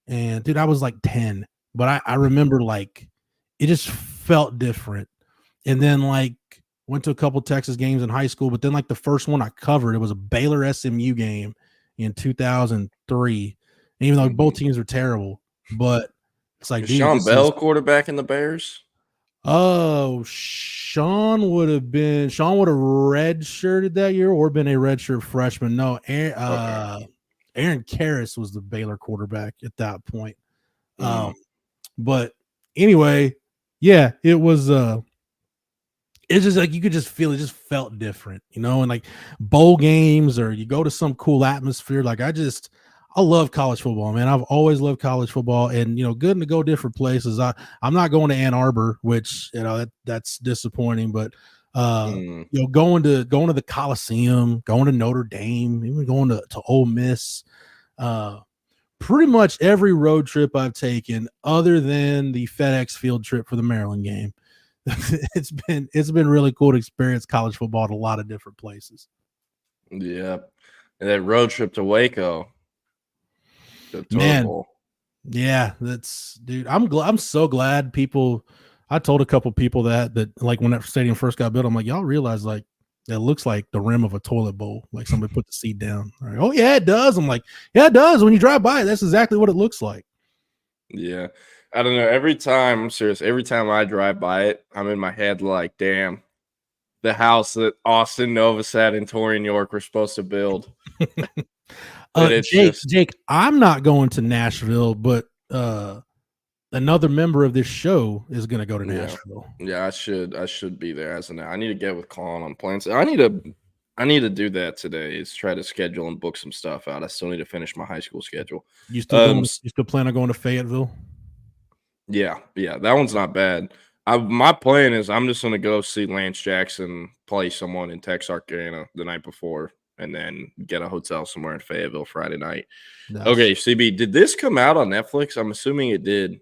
And dude, I was like 10, but I remember like it just felt different. And then like went to a couple Texas games in high school, but then like the first one I covered, it was a Baylor SMU game in 2003. And even though both teams were terrible, but it's like Sean Bell quarterback in the Bears. Oh, Sean would have redshirted that year or been a redshirt freshman. No, Aaron Karras was the Baylor quarterback at that point. But anyway, yeah, it was it's just like you could just feel it just felt different, you know, and like bowl games or you go to some cool atmosphere. Like I love college football, man. I've always loved college football, and you know, good to go different places. I'm not going to Ann Arbor, which you know that's disappointing, but you know, going to the Coliseum, going to Notre Dame, even going to Ole Miss. Pretty much every road trip I've taken, other than the FedEx field trip for the Maryland game, it's been really cool to experience college football at a lot of different places. Yeah, and that road trip to Waco. Man, yeah, dude. I'm so glad people. I told a couple people that like when that stadium first got built, I'm like, y'all realize like it looks like the rim of a toilet bowl, like somebody put the seat down. Like, oh yeah, it does. I'm like, yeah, it does. When you drive by it, that's exactly what it looks like. Yeah, I don't know. Every time I drive by it, I'm in my head like, damn, the house that Austin, Novosad, and Torian York were supposed to build. Jake, I'm not going to Nashville, but another member of this show is going to go to Nashville. Yeah, I should be there as of now. I need to get with Colin on plans. I need to do that today. Is try to schedule and book some stuff out. I still need to finish my high school schedule. You still plan on going to Fayetteville? Yeah, that one's not bad. My plan is I'm just going to go see Lance Jackson play someone in Texarkana the night before, and then get a hotel somewhere in Fayetteville Friday night. Nice. Okay, CB, did this come out on Netflix? I'm assuming it did.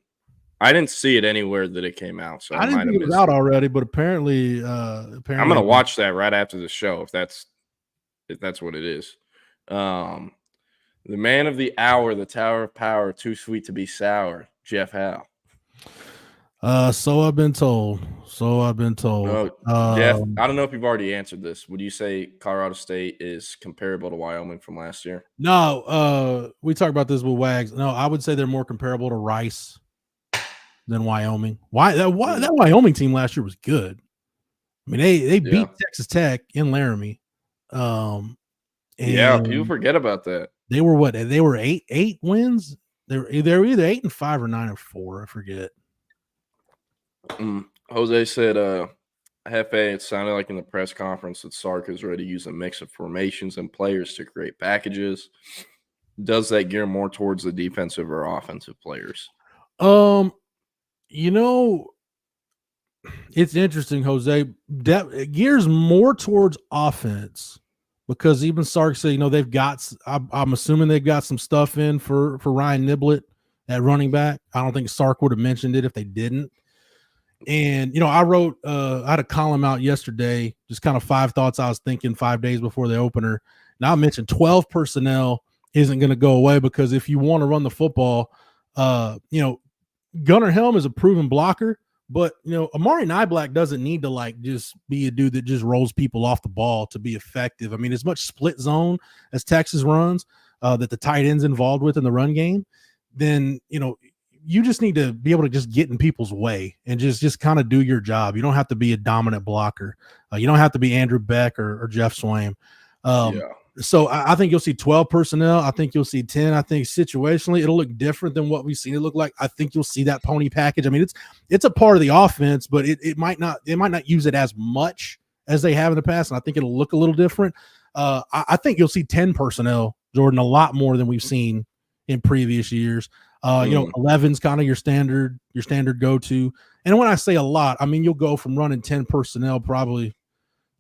I didn't see it anywhere that it came out, so I didn't think it was out already. But apparently, I'm gonna watch that right after the show if that's what it is. The man of the hour, the Tower of Power, too sweet to be sour, Jeff Howe. So I've been told. Jeff, I don't know if you've already answered this. Would you say Colorado State is comparable to Wyoming from last year? No, we talked about this with Wags. No, I would say they're more comparable to Rice than Wyoming. That Wyoming team last year was good. I mean, they beat Texas Tech in Laramie. People forget about that. They were what? They were eight wins. They were either 8-5 or 9-4. I forget. Jose said, Hefe, it sounded like in the press conference that Sark is ready to use a mix of formations and players to create packages. Does that gear more towards the defensive or offensive players? You know, it's interesting, Jose. That gears more towards offense because even Sark said, you know, they've got. I'm assuming they've got some stuff in for Ryan Niblett at running back. I don't think Sark would have mentioned it if they didn't. And, you know, I had a column out yesterday, just kind of 5 thoughts I was thinking 5 days before the opener. Now I mentioned 12 personnel isn't going to go away because if you want to run the football, you know, Gunnar Helm is a proven blocker, but, you know, Amari Niblack doesn't need to like just be a dude that just rolls people off the ball to be effective. I mean, as much split zone as Texas runs that the tight end's involved with in the run game, then, you know, you just need to be able to just get in people's way and just kind of do your job. You don't have to be a dominant blocker. You don't have to be Andrew Beck or Jeff Swaim. So I think you'll see 12 personnel. I think you'll see 10. I think situationally it'll look different than what we've seen it look like. I think you'll see that pony package. I mean, it's a part of the offense, but it might not use it as much as they have in the past. And I think it'll look a little different. I think you'll see 10 personnel, Jordan, a lot more than we've seen in previous years. 11's kind of your standard go-to. And when I say a lot, I mean, you'll go from running 10 personnel, probably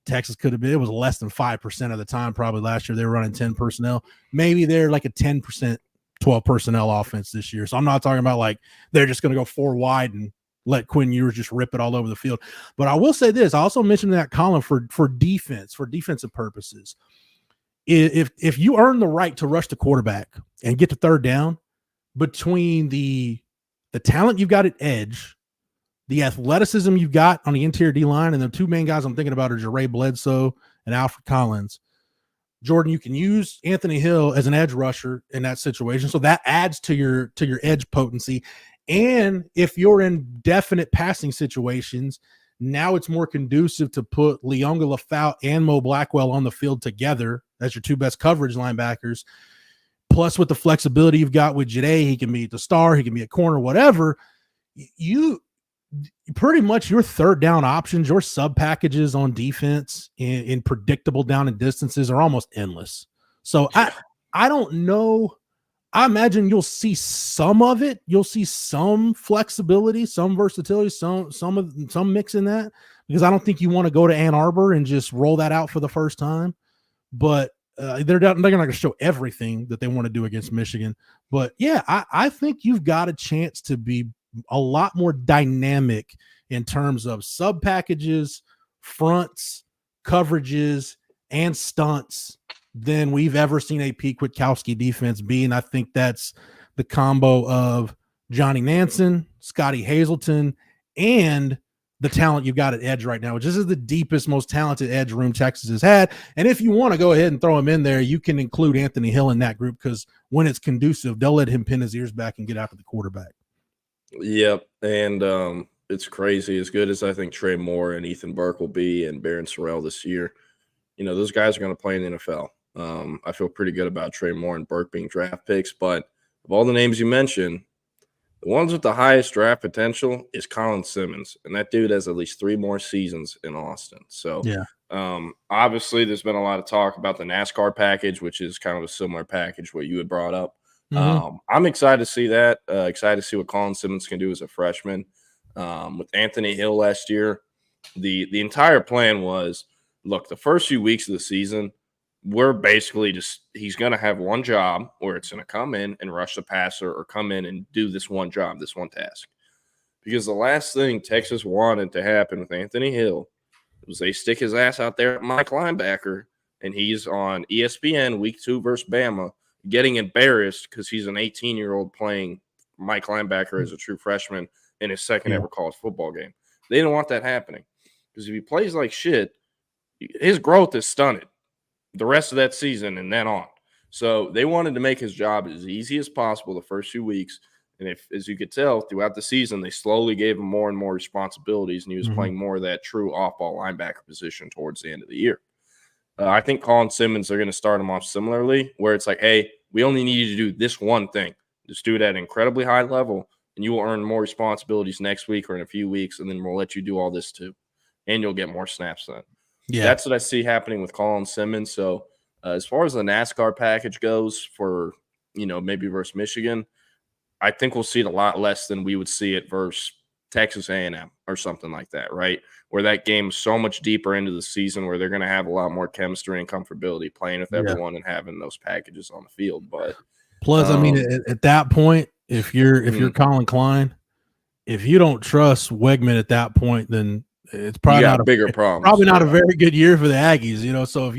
Texas could have been, it was less than 5% of the time. Probably last year they were running 10 personnel. Maybe they're like a 10%, 12 personnel offense this year. So I'm not talking about like they're just going to go 4 wide and let Quinn Ewers just rip it all over the field. But I will say this, I also mentioned that column for defense, for defensive purposes. If you earn the right to rush the quarterback and get to third down, between the talent you've got at edge, the athleticism you've got on the interior D-line, and the two main guys I'm thinking about are Jeray Bledsoe and Alfred Collins. Jordan, you can use Anthony Hill as an edge rusher in that situation, so that adds to your edge potency. And if you're in definite passing situations, now it's more conducive to put Leonga Lafau and Mo Blackwell on the field together as your two best coverage linebackers. Plus, with the flexibility you've got with Jade, he can be at the star, he can be a corner, whatever. You pretty much your third down options, your sub packages on defense in predictable down and distances are almost endless. So I don't know. I imagine you'll see some of it. You'll see some flexibility, some versatility, some mix in that, because I don't think you want to go to Ann Arbor and just roll that out for the first time. But they're not going to show everything that they want to do against Michigan. But yeah, I think you've got a chance to be a lot more dynamic in terms of sub packages, fronts, coverages, and stunts than we've ever seen a Pete Kwiatkowski defense be. And I think that's the combo of Johnny Nansen, Scotty Hazelton, and the talent you've got at edge right now, which is the deepest, most talented edge room Texas has had. And if you want to go ahead and throw him in there, you can include Anthony Hill in that group, because when it's conducive, they'll let him pin his ears back and get after the quarterback. Yep. And it's crazy. As good as I think Trey Moore and Ethan Burke will be and Barron Sorrell this year, those guys are going to play in the NFL. I feel pretty good about Trey Moore and Burke being draft picks, but of all the names you mentioned, the ones with the highest draft potential is Colin Simmons, and that dude has at least 3 more seasons in Austin. So, obviously, there's been a lot of talk about the NASCAR package, which is kind of a similar package what you had brought up. I'm excited to see that. Excited to see what Colin Simmons can do as a freshman. With Anthony Hill last year, the entire plan was, look, the first few weeks of the season, we're basically just – he's going to have one job where it's going to come in and rush the passer or come in and do this one job, this one task. Because the last thing Texas wanted to happen with Anthony Hill was they stick his ass out there at Mike linebacker, and he's on ESPN week 2 versus Bama getting embarrassed because he's an 18-year-old playing Mike linebacker as a true freshman in his second ever college football game. They didn't want that happening, because if he plays like shit, his growth is stunted the rest of that season and then on. So they wanted to make his job as easy as possible the first few weeks. And if, as you could tell, throughout the season, they slowly gave him more and more responsibilities, and he was playing more of that true off-ball linebacker position towards the end of the year. I think Colin Simmons, they're going to start him off similarly, where it's like, hey, we only need you to do this one thing. Just do it at an incredibly high level, and you will earn more responsibilities next week or in a few weeks, and then we'll let you do all this too. And you'll get more snaps then. Yeah, that's what I see happening with Colin Simmons. So as far as the NASCAR package goes for, maybe versus Michigan, I think we'll see it a lot less than we would see it versus Texas A&M or something like that, right? Where that game is so much deeper into the season, where they're going to have a lot more chemistry and comfortability playing with everyone and having those packages on the field. But plus, I mean, at that point, if you're Colin Klein, if you don't trust Wegman at that point, then it's probably not a bigger problem. Probably not a very good year for the Aggies, So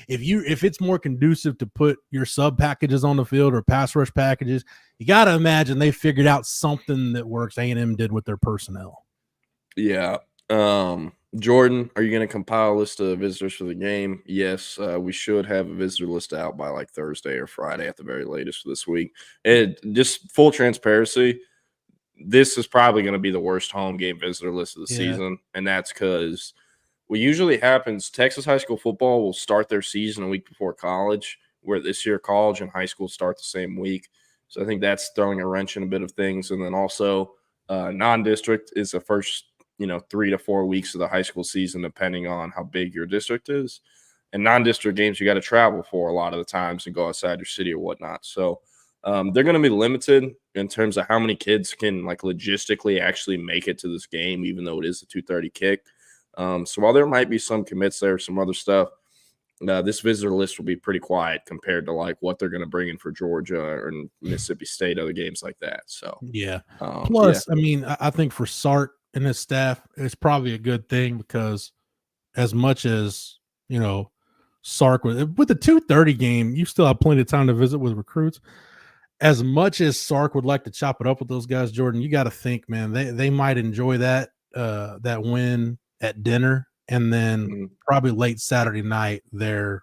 if it's more conducive to put your sub packages on the field or pass rush packages, you got to imagine they figured out something that works. A&M did with their personnel. Yeah. Jordan, are you going to compile a list of visitors for the game? Yes, we should have a visitor list out by like Thursday or Friday at the very latest for this week. And just full transparency, this is probably going to be the worst home game visitor list of the season, and that's because what usually happens, Texas high school football will start their season a week before college, where this year college and high school start the same week. So I think that's throwing a wrench in a bit of things. And then also non-district is the first, 3 to 4 weeks of the high school season, depending on how big your district is. And non-district games you got to travel for a lot of the times and go outside your city or whatnot. So they're going to be limited in terms of how many kids can logistically actually make it to this game, even though it is a 2:30 kick. So while there might be some commits there, some other stuff, this visitor list will be pretty quiet compared to what they're going to bring in for Georgia or Mississippi State, other games like that. So Plus, I mean, I think for Sark and his staff, it's probably a good thing because as much as Sark with the 2:30 game, you still have plenty of time to visit with recruits. As much as Sark would like to chop it up with those guys, Jordan, you got to think, man, they might enjoy that win at dinner, and then probably late Saturday night they're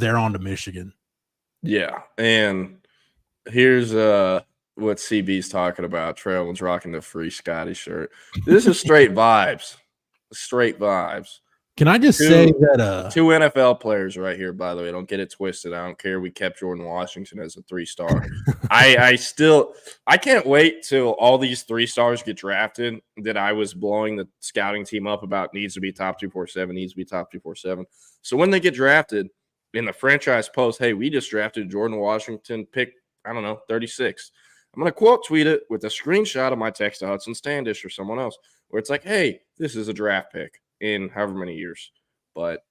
on to Michigan. Yeah, and here's what CB's talking about. Trailman's rocking the Free Scotty shirt. This is straight vibes. Straight vibes. Can I just say that two NFL players right here, by the way, don't get it twisted. I don't care. We kept Jordan Washington as a 3-star. I can't wait till all these 3-stars get drafted that I was blowing the scouting team up about needs to be top 247, needs to be top 247. So when they get drafted in the franchise post, hey, we just drafted Jordan Washington, pick, 36. I'm going to quote tweet it with a screenshot of my text to Hudson Standish or someone else where it's like, hey, this is a draft pick in however many years. But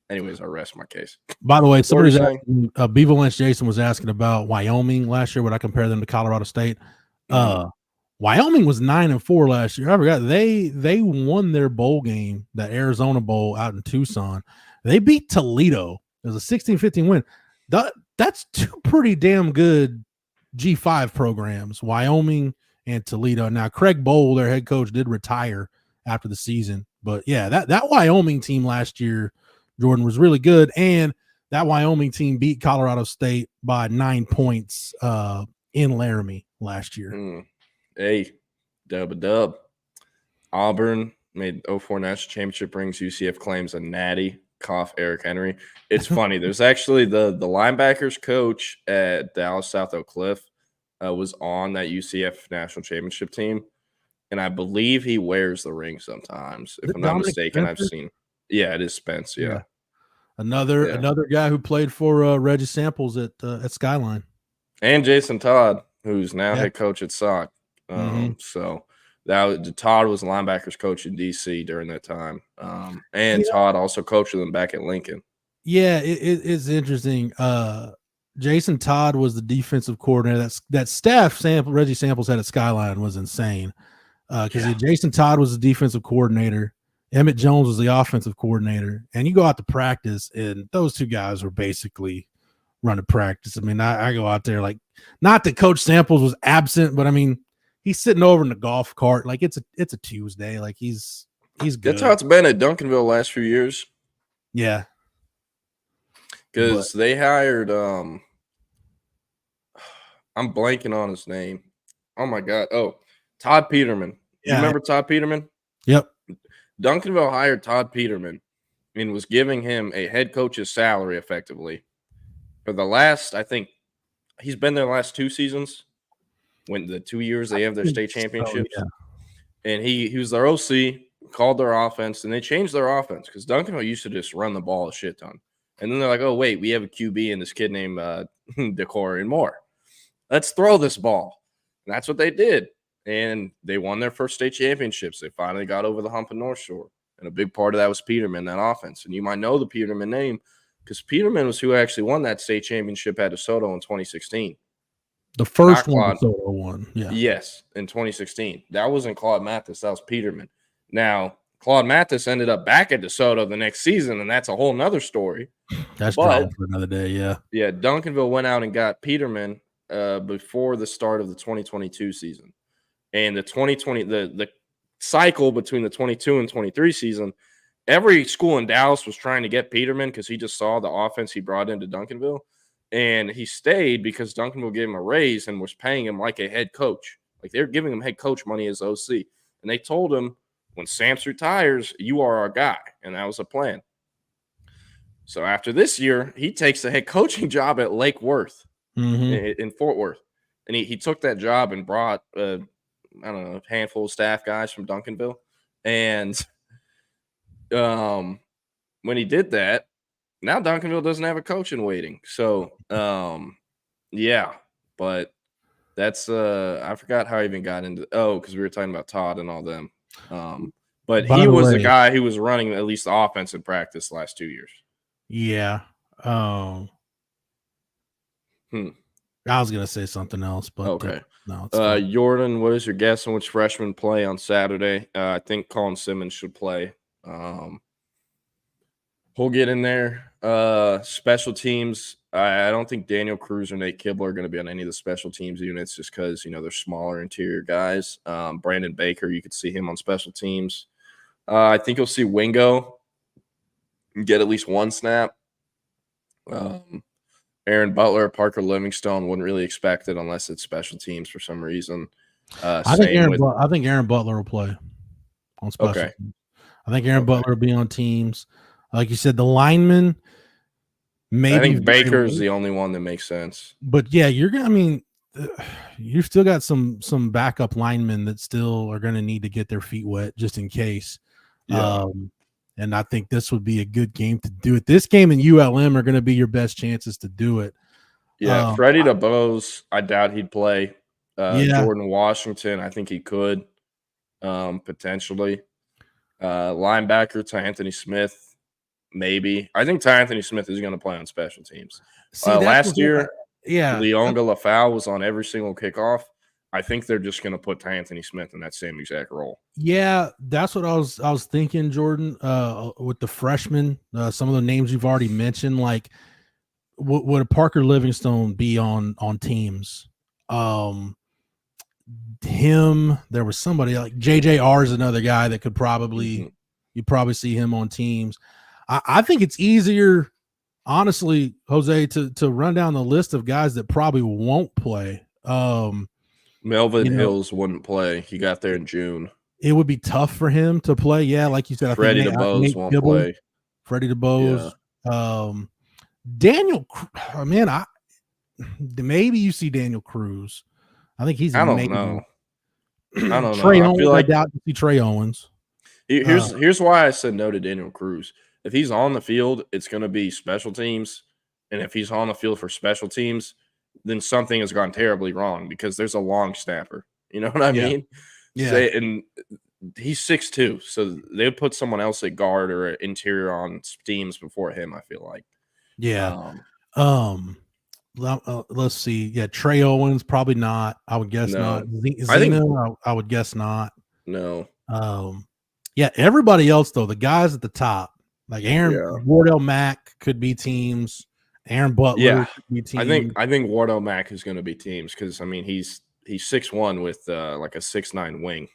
anyways, I rest my case. By the way, somebody's asking, Beaver Lynch Jason was asking about Wyoming last year. Would I compare them to Colorado State? Wyoming was 9-4 last year. I forgot they won their bowl game, that Arizona Bowl out in Tucson. They beat Toledo. It was a 16-15 win. That's two pretty damn good G5 programs, Wyoming and Toledo. Now, Craig Bowl, their head coach, did retire after the season. But, yeah, that Wyoming team last year, Jordan, was really good. And that Wyoming team beat Colorado State by 9 points in Laramie last year. Hey, dub. Auburn made 04 National Championship rings. UCF claims a natty. Cough, Eric Henry. It's funny. There's actually the linebackers coach at Dallas South Oak Cliff was on that UCF national championship team. And I believe he wears the ring sometimes. If I'm not mistaken, I've seen. Yeah, it is Spence. Yeah. Another guy who played for Reggie Samples at Skyline. And Jason Todd, who's now head coach at SOC. So Todd was the linebackers coach in DC during that time. And Todd also coached them back at Lincoln. Yeah, it's interesting. Jason Todd was the defensive coordinator. That staff Reggie Samples had at Skyline was insane. Because Jason Todd was the defensive coordinator. Emmett Jones was the offensive coordinator. And you go out to practice, and those two guys were basically running practice. I mean, I go out there not that Coach Samples was absent, but I mean, he's sitting over in the golf cart. It's a Tuesday. He's good. That's how it's been at Duncanville last few years. Yeah. Because they hired I'm blanking on his name. Oh my God. Oh, Todd Peterman. You remember Todd Peterman? Yep. Duncanville hired Todd Peterman and was giving him a head coach's salary effectively for the last, I think he's been there the last 2 seasons. When the 2 years they have their state championships. And he was their OC, called their offense, and they changed their offense because Duncanville used to just run the ball a shit ton. And then they're like, oh, wait, we have a QB and this kid named Decorian Moore. Let's throw this ball. And that's what they did. And they won their first state championships. They finally got over the hump in North Shore. And a big part of that was Peterman, that offense. And you might know the Peterman name because Peterman was who actually won that state championship at DeSoto in 2016. The first one, DeSoto won. Yeah. Yes, in 2016. That wasn't Claude Mathis. That was Peterman. Now, Claude Mathis ended up back at DeSoto the next season, and that's a whole nother story. That's drama for another day, yeah. Yeah, Duncanville went out and got Peterman before the start of the 2022 season. And the 2020, the cycle between the 22 and 23 season, every school in Dallas was trying to get Peterman because he just saw the offense he brought into Duncanville. And he stayed because Duncanville gave him a raise and was paying him like a head coach. Like they're giving him head coach money as OC. And they told him, when Samps retires, you are our guy. And that was the plan. So after this year, he takes the head coaching job at Lake Worth in Fort Worth. And he took that job and brought, I don't know, a handful of staff guys from Duncanville. And when he did that, now Duncanville doesn't have a coach in waiting. So, yeah, but that's I forgot how I even got into because we were talking about Todd and all them. But he was the guy who was running at least the offense in practice last 2 years. Yeah. I was gonna say something else, but okay. No. Jordan, what is your guess on which freshmen play on Saturday? I think Colin Simmons should play. He'll get in there. Special teams. I don't think Daniel Cruz or Nate Kibble are going to be on any of the special teams units just because, they're smaller interior guys. Brandon Baker, you could see him on special teams. I think you'll see Wingo get at least one snap. Aaron Butler, Parker Livingstone, wouldn't really expect it unless it's special teams for some reason. I think Aaron Butler will play on special teams. I think Aaron Butler will be on teams. Like you said, the linemen, maybe. I think Baker's the only one that makes sense. But yeah, you've still got some backup linemen that still are going to need to get their feet wet just in case. Yeah. And I think this would be a good game to do it. This game and ULM are going to be your best chances to do it. Yeah, Freddie DeBose, I doubt he'd play. Jordan Washington, I think he could potentially. Linebacker to Anthony Smith. Maybe. I think Ty Anthony Smith is going to play on special teams. Last year, Leonga Lafau was on every single kickoff. I think they're just going to put Ty Anthony Smith in that same exact role. Yeah, that's what I was thinking, Jordan, with the freshmen. Some of the names you've already mentioned, like would a Parker Livingstone be on teams? Him, there was somebody like JJR is another guy that could probably you probably see him on teams. I think it's easier, honestly, Jose, to run down the list of guys that probably won't play. Melvin Hills wouldn't play. He got there in June. It would be tough for him to play. Yeah, like you said, Freddie DeBose won't play. Freddie DeBose. Yeah. Daniel, man, maybe you see Daniel Cruz. I think he's. I don't know. Trey Owens, I feel like I doubt you see Trey Owens. Here's why I said no to Daniel Cruz. If he's on the field, it's going to be special teams. And if he's on the field for special teams, then something has gone terribly wrong because there's a long snapper. You know what I mean? Yeah. And he's 6'2", so they would put someone else at guard or at interior on teams before him, I feel like. Yeah. Let's see. Yeah, Trey Owens, probably not. I would guess not. I would guess not. No. Yeah, everybody else, though, the guys at the top, like Wardell Mack could be teams. Aaron Butler could be teams. I think Wardell Mack is going to be teams because, I mean, he's 6'1" with like a 6'9" wing.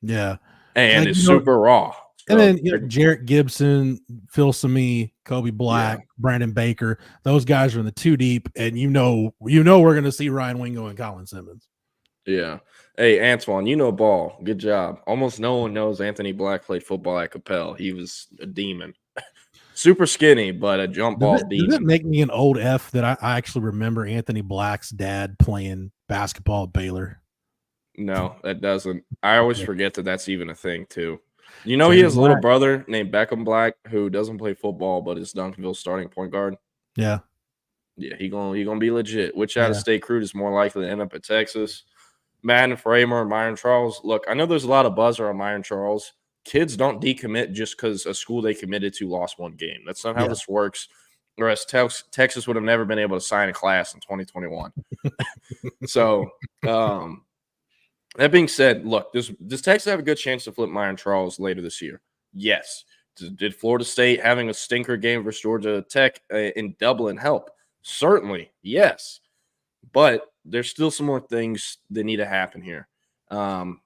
Yeah. And it's super raw. And then Jarrett Gibson, Phil Sami, Kobe Black, Brandon Baker. Those guys are in the 2 deep, and we're going to see Ryan Wingo and Colin Simmons. Yeah. Hey, Antoine, ball. Good job. Almost no one knows Anthony Black played football at Capel. He was a demon. Super skinny, but a jump ball demon. Does it make me an old F that I actually remember Anthony Black's dad playing basketball at Baylor? No, that doesn't. I always forget that that's even a thing, too. He has a little brother named Beckham Black who doesn't play football, but is Duncanville's starting point guard. Yeah. Yeah, he gonna be legit. Which out-of-state recruit is more likely to end up at Texas? Madden Framer, Myron Charles. Look, I know there's a lot of buzz around Myron Charles. Kids don't decommit just because a school they committed to lost one game. That's not how this works. Whereas Texas would have never been able to sign a class in 2021. So, that being said, look, does Texas have a good chance to flip Myron Charles later this year? Yes. Did Florida State having a stinker game versus Georgia Tech in Dublin help? Certainly, yes. But there's still some more things that need to happen here.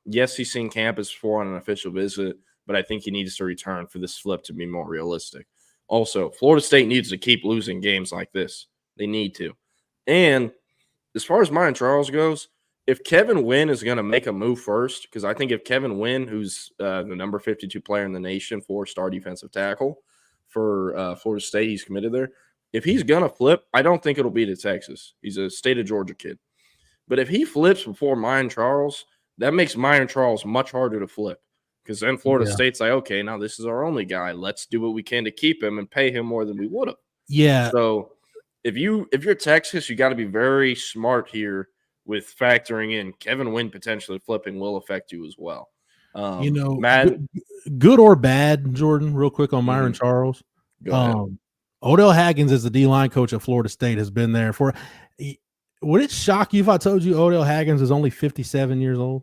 Yes, he's seen campus before on an official visit, but I think he needs to return for this flip to be more realistic. Also, Florida State needs to keep losing games like this. They need to. And as far as Myron Charles goes, if Kevin Wynn is going to make a move first, because I think if Kevin Wynn, who's the number 52 player in the nation, 4-star defensive tackle for Florida State, he's committed there. If he's going to flip, I don't think it'll be to Texas. He's a state of Georgia kid. But if he flips before Myron Charles, that makes Myron Charles much harder to flip, because then Florida State's like, okay, now this is our only guy. Let's do what we can to keep him and pay him more than we would have. Yeah. So if you're Texas, you got to be very smart here with factoring in Kevin Wynn potentially flipping will affect you as well. Good or bad, Jordan, real quick on Myron Charles. Go ahead. Odell Haggins is the D-line coach at Florida State, has been there for – would it shock you if I told you Odell Haggins is only 57 years old?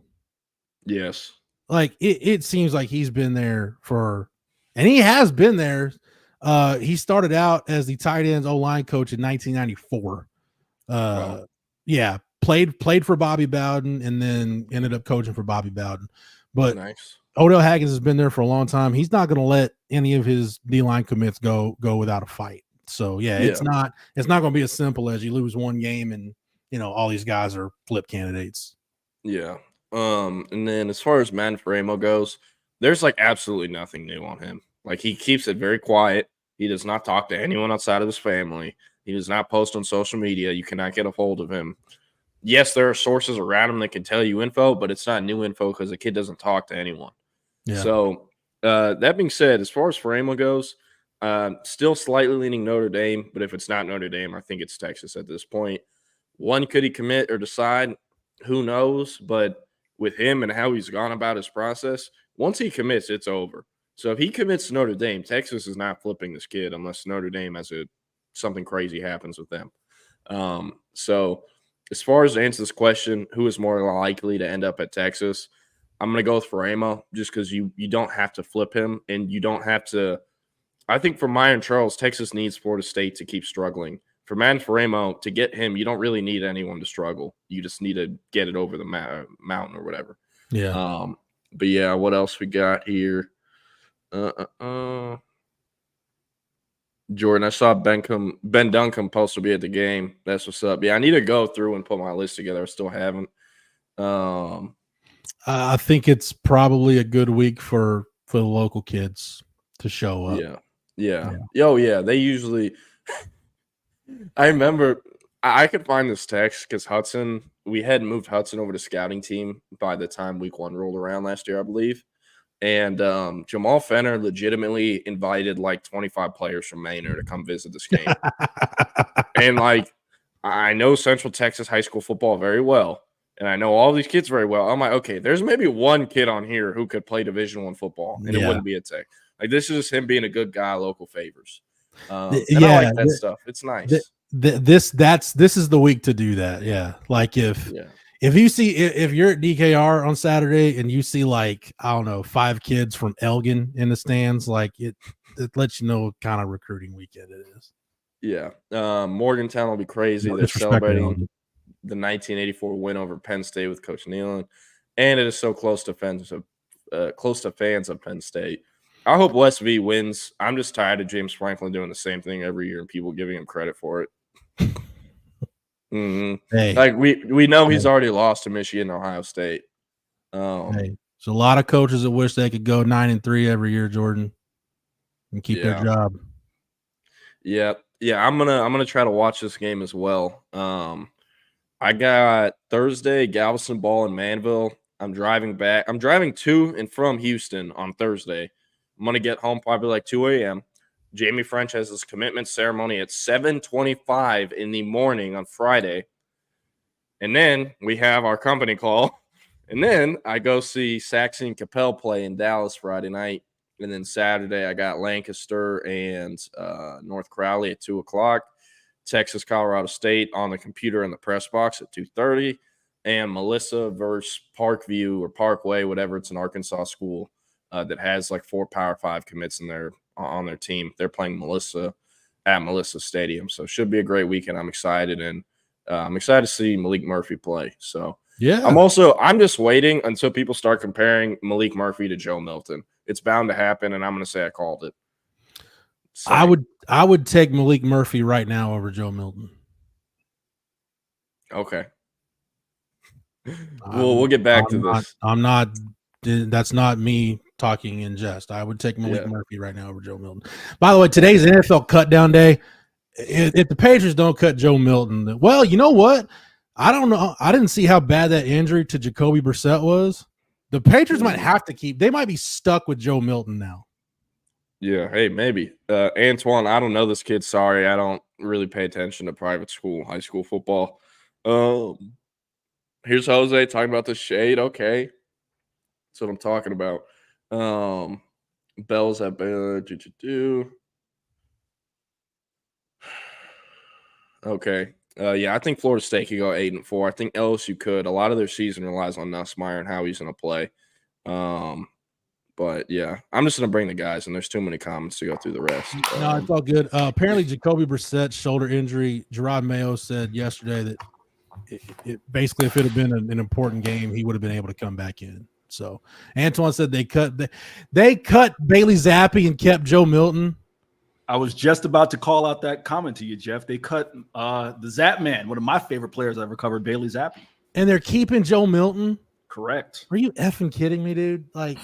Yes. Like, it seems like he's been there for – and he has been there. He started out as the tight ends O-line coach in 1994. Wow. Yeah. Played for Bobby Bowden and then ended up coaching for Bobby Bowden. But nice. Odell Haggins has been there for a long time. He's not going to let any of his D-line commits go without a fight. So it's not going to be as simple as you lose one game and all these guys are flip candidates. Yeah. And then as far as Manfremo goes, there's like absolutely nothing new on him. Like, he keeps it very quiet. He does not talk to anyone outside of his family. He does not post on social media. You cannot get a hold of him. Yes, there are sources around him that can tell you info, but it's not new info because the kid doesn't talk to anyone. Yeah. So that being said, as far as Framo goes, still slightly leaning Notre Dame, but if it's not Notre Dame, I think it's Texas at this point. One, could he commit or decide? Who knows? But with him and how he's gone about his process, once he commits, it's over. So if he commits to Notre Dame, Texas is not flipping this kid unless Notre Dame has something crazy happens with them. So as far as to answer this question, who is more likely to end up at Texas, I'm going to go with Framo just because you don't have to flip him and you don't have to. I think for Myron Charles, Texas needs Florida State to keep struggling. For Manfremo, to get him, you don't really need anyone to struggle. You just need to get it over the mountain or whatever. Yeah. But yeah, what else we got here? Jordan, I saw Ben Duncan post to be at the game. That's what's up. Yeah, I need to go through and put my list together. I still haven't. I think it's probably a good week for the local kids to show up. Yeah. Oh, yeah. They usually – I remember I could find this text because we had moved Hudson over to scouting team by the time week 1 rolled around last year, I believe. And Jamal Fenner legitimately invited like 25 players from Manor to come visit this game. And like, I know Central Texas high school football very well. And I know all these kids very well. I'm like, okay, there's maybe one kid on here who could play Division I football, and it wouldn't be a Tech. Like, this is just him being a good guy, local favors. And I like that stuff. It's nice. This is the week to do that. Yeah. Like if you see, if you're at DKR on Saturday and you see like, I don't know, 5 kids from Elgin in the stands, like it lets you know what kind of recruiting weekend it is. Yeah. Morgantown will be crazy. They're celebrating the 1984 win over Penn State with Coach Nealon, and it is so close to fans of Penn State. I hope West V wins. I'm just tired of James Franklin doing the same thing every year and people giving him credit for it. Hey, like we know he's already lost to Michigan and Ohio State. There's a lot of coaches that wish they could go 9-3 every year, Jordan, and keep their job. Yeah. I'm gonna try to watch this game as well. I got Thursday, Galveston Ball in Manville. I'm driving to and from Houston on Thursday. I'm going to get home probably like 2 a.m. Jamie French has his commitment ceremony at 7:25 in the morning on Friday. And then we have our company call. And then I go see Saxon and Capel play in Dallas Friday night. And then Saturday I got Lancaster and North Crowley at 2 o'clock. Texas, Colorado State on the computer in the press box at 2:30, and Melissa versus Parkview or Parkway, whatever. It's an Arkansas school that has like 4 Power 5 commits on their team. They're playing Melissa at Melissa Stadium, so it should be a great weekend. I'm excited, and I'm excited to see Malik Murphy play. So yeah, I'm just waiting until people start comparing Malik Murphy to Joe Milton. It's bound to happen, and I'm going to say I called it. So, I would take Malik Murphy right now over Joe Milton. Okay. We'll get back to this. That's not me talking in jest. I would take Malik Murphy right now over Joe Milton. By the way, today's NFL cut down day. If the Patriots don't cut Joe Milton, well, you know what? I don't know. I didn't see how bad that injury to Jacoby Brissett was. The Patriots might have to keep. They might be stuck with Joe Milton now. Yeah, hey, maybe. Antoine, I don't know this kid. Sorry, I don't really pay attention to private school, high school football. Here's Jose talking about the shade. Okay. That's what I'm talking about. Bells at Okay. I think Florida State could go 8-4. I think LSU could. A lot of their season relies on Nussmeier and how he's going to play. But yeah, I'm just going to bring the guys, and there's too many comments to go through the rest. No, it's all good. Apparently, Jacoby Brissett's shoulder injury. Gerard Mayo said yesterday that it basically, if it had been an important game, he would have been able to come back in. So Antoine said they cut Bailey Zappi and kept Joe Milton. I was just about to call out that comment to you, Jeff. They cut the Zap Man, one of my favorite players I've ever covered, Bailey Zappi. And they're keeping Joe Milton. Correct. Are you effing kidding me, dude? Like,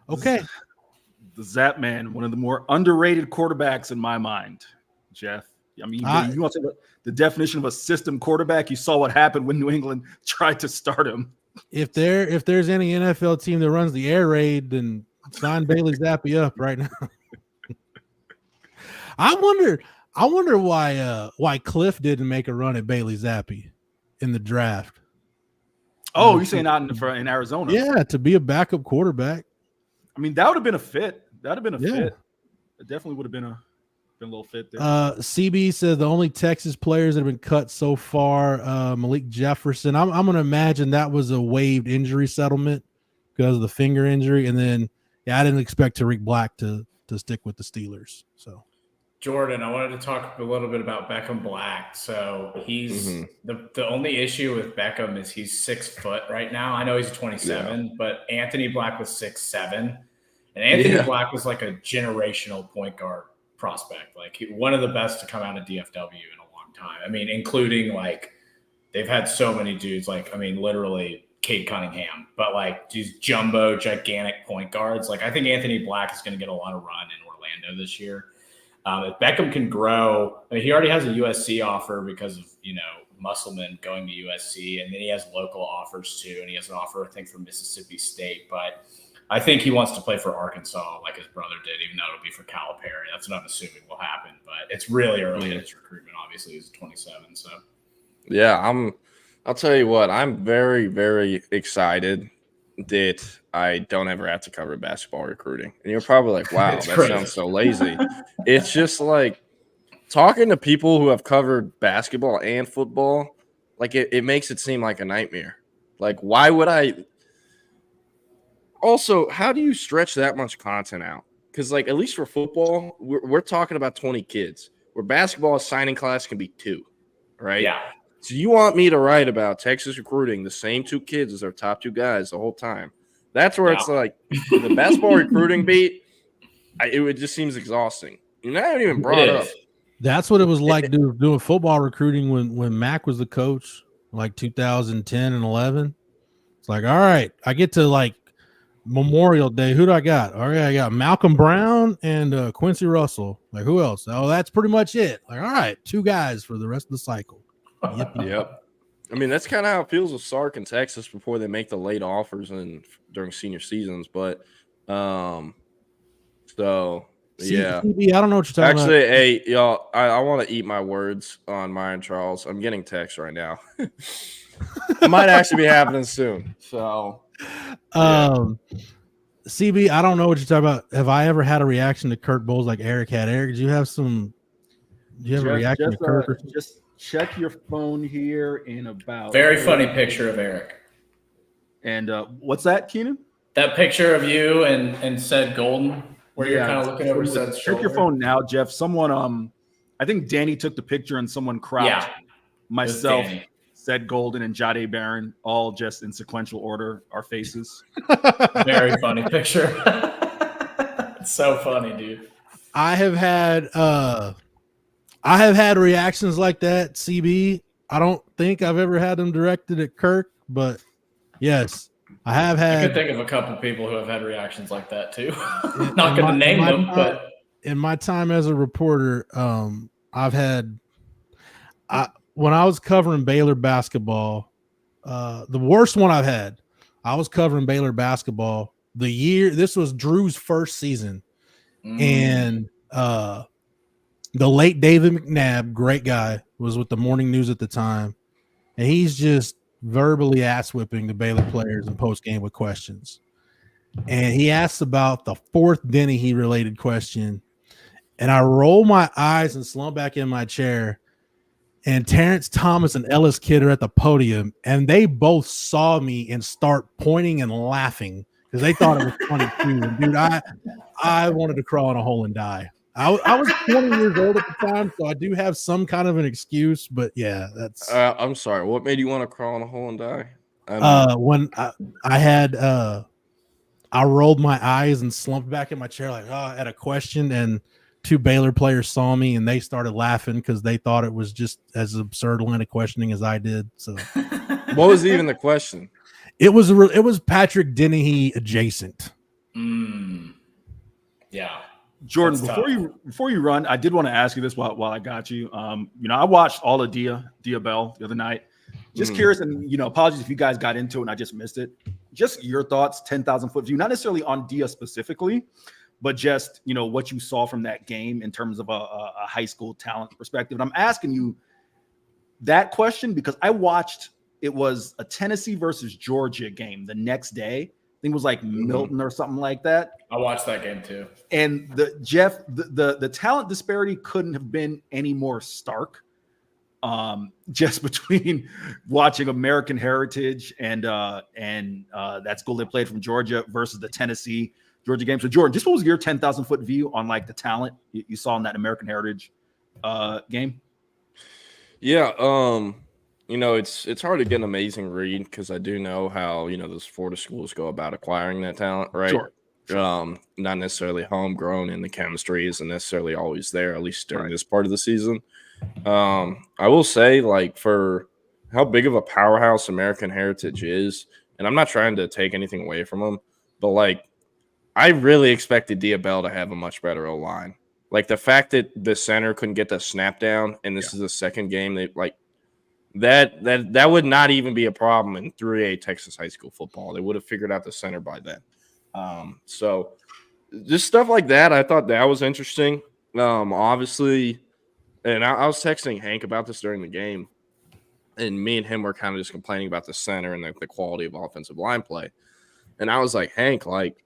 okay. The Zap Man, one of the more underrated quarterbacks in my mind, Jeff. I mean, you want to say the definition of a system quarterback? You saw what happened when New England tried to start him. If there's any NFL team that runs the air raid, then sign Bailey Zappi up right now. I wonder why Cliff didn't make a run at Bailey Zappi in the draft. Oh, you're saying out in Arizona? Yeah, to be a backup quarterback. I mean, that would have been a fit. That would have been a fit. It definitely would have been a little fit there. CB says the only Texas players that have been cut so far, Malik Jefferson. I'm going to imagine that was a waived injury settlement because of the finger injury. And then, I didn't expect Tariq Black to stick with the Steelers. So, Jordan, I wanted to talk a little bit about Beckham Black. So he's the only issue with Beckham is he's 6 foot right now. I know he's 27, but Anthony Black was 6'7", and Anthony Black was like a generational point guard prospect, like one of the best to come out of DFW in a long time. I mean, including like they've had so many dudes, like, I mean, literally Cade Cunningham, but like these jumbo gigantic point guards. Like I think Anthony Black is going to get a lot of run in Orlando this year. If Beckham can grow, I mean, he already has a USC offer because of, Musselman going to USC, and then he has local offers too. And he has an offer, I think, from Mississippi State, but I think he wants to play for Arkansas like his brother did, even though it'll be for Calipari. That's what I'm assuming will happen, but it's really early in his recruitment. Obviously, he's 27. So, yeah, I'll tell you what, I'm very, very excited that I don't ever have to cover basketball recruiting. And you're probably like, wow, that sounds so lazy. It's just like talking to people who have covered basketball and football, like it makes it seem like a nightmare. Like, why would I? Also, how do you stretch that much content out? Because, like, at least for football, we're talking about 20 kids. Where basketball, a signing class can be 2, right? Yeah. So you want me to write about Texas recruiting the same 2 kids as our top 2 guys the whole time? That's where it's like the basketball recruiting beat. It just seems exhausting. And I haven't even brought it up. That's what it was like doing football recruiting when Mac was the coach, like 2010 and 11. It's like, all right, I get to like Memorial Day. Who do I got? All right, I got Malcolm Brown and Quincy Russell. Like, who else? Oh, that's pretty much it. Like, all right, 2 guys for the rest of the cycle. Yep. I mean, that's kind of how it feels with Sark in Texas before they make the late offers and during senior seasons. But yeah. CB, I don't know what you're talking about. Actually, hey, y'all, I want to eat my words on Myron Charles. I'm getting text right now. It might actually be happening soon. So, CB, I don't know what you're talking about. Have I ever had a reaction to Kirk Bowles like Eric had? Eric, did you have a reaction to Kirk? Just check your phone here in about. Very funny picture of Eric. And what's that, Keenan? That picture of you and said Golden, where you're kind of looking over Sed's shoulder. Check your phone now, Jeff. Someone, I think Danny took the picture and someone crouched. Yeah, myself, said Golden, and Jade Barron, all just in sequential order, our faces. Very funny picture. It's so funny, dude. I have had I have had reactions like that, CB. I don't think I've ever had them directed at Kirk, but yes, I have had. I could think of a couple people who have had reactions like that too. Not going to name them, but in my time as a reporter, I've had. When I was covering Baylor basketball, the worst one I've had, I was covering Baylor basketball the year. This was Drew's first season, and the late David McNabb, great guy, was with the Morning News at the time, and he's just verbally ass whipping the Baylor players in post game with questions. And he asked about the fourth Denny he related question, and I roll my eyes and slump back in my chair. And Terrence Thomas and Ellis Kidd are at the podium, and they both saw me and start pointing and laughing because they thought it was funny too. And dude, I wanted to crawl in a hole and die. I was 20 years old at the time, so I do have some kind of an excuse. But yeah, that's. I'm sorry. What made you want to crawl in a hole and die? When I had I rolled my eyes and slumped back in my chair like at a question, and two Baylor players saw me and they started laughing because they thought it was just as absurd line of questioning as I did. So, what was even the question? It was Patrick Dennehy adjacent. Yeah, Jordan. Before you run, I did want to ask you this while I got you. I watched all of Dia Bell the other night. Just curious, and apologies if you guys got into it and I just missed it. Just your thoughts, 10,000 foot view, not necessarily on Dia specifically, but just, what you saw from that game in terms of a high school talent perspective. And I'm asking you that question because I watched, it was a Tennessee versus Georgia game the next day. I think it was like Milton or something like that. I watched that game too. And the talent disparity couldn't have been any more stark. Just between watching American Heritage and that school they played from Georgia versus the Tennessee Georgia game. So Jordan, just what was your 10,000 foot view on like the talent you saw in that American Heritage game? Yeah, it's hard to get an amazing read because I do know how those Florida schools go about acquiring that talent, right? Sure. Not necessarily homegrown, and the chemistry isn't necessarily always there, at least during this part of the season. I will say, like, for how big of a powerhouse American Heritage is, and I'm not trying to take anything away from them, but like, I really expected Dia Bell to have a much better O-line. Like the fact that the center couldn't get the snap down, and this is the second game, they like that would not even be a problem in 3A Texas high school football. They would have figured out the center by then. So just stuff like that, I thought that was interesting. Obviously, and I was texting Hank about this during the game, and me and him were kind of just complaining about the center and the quality of offensive line play. And I was like, Hank, like,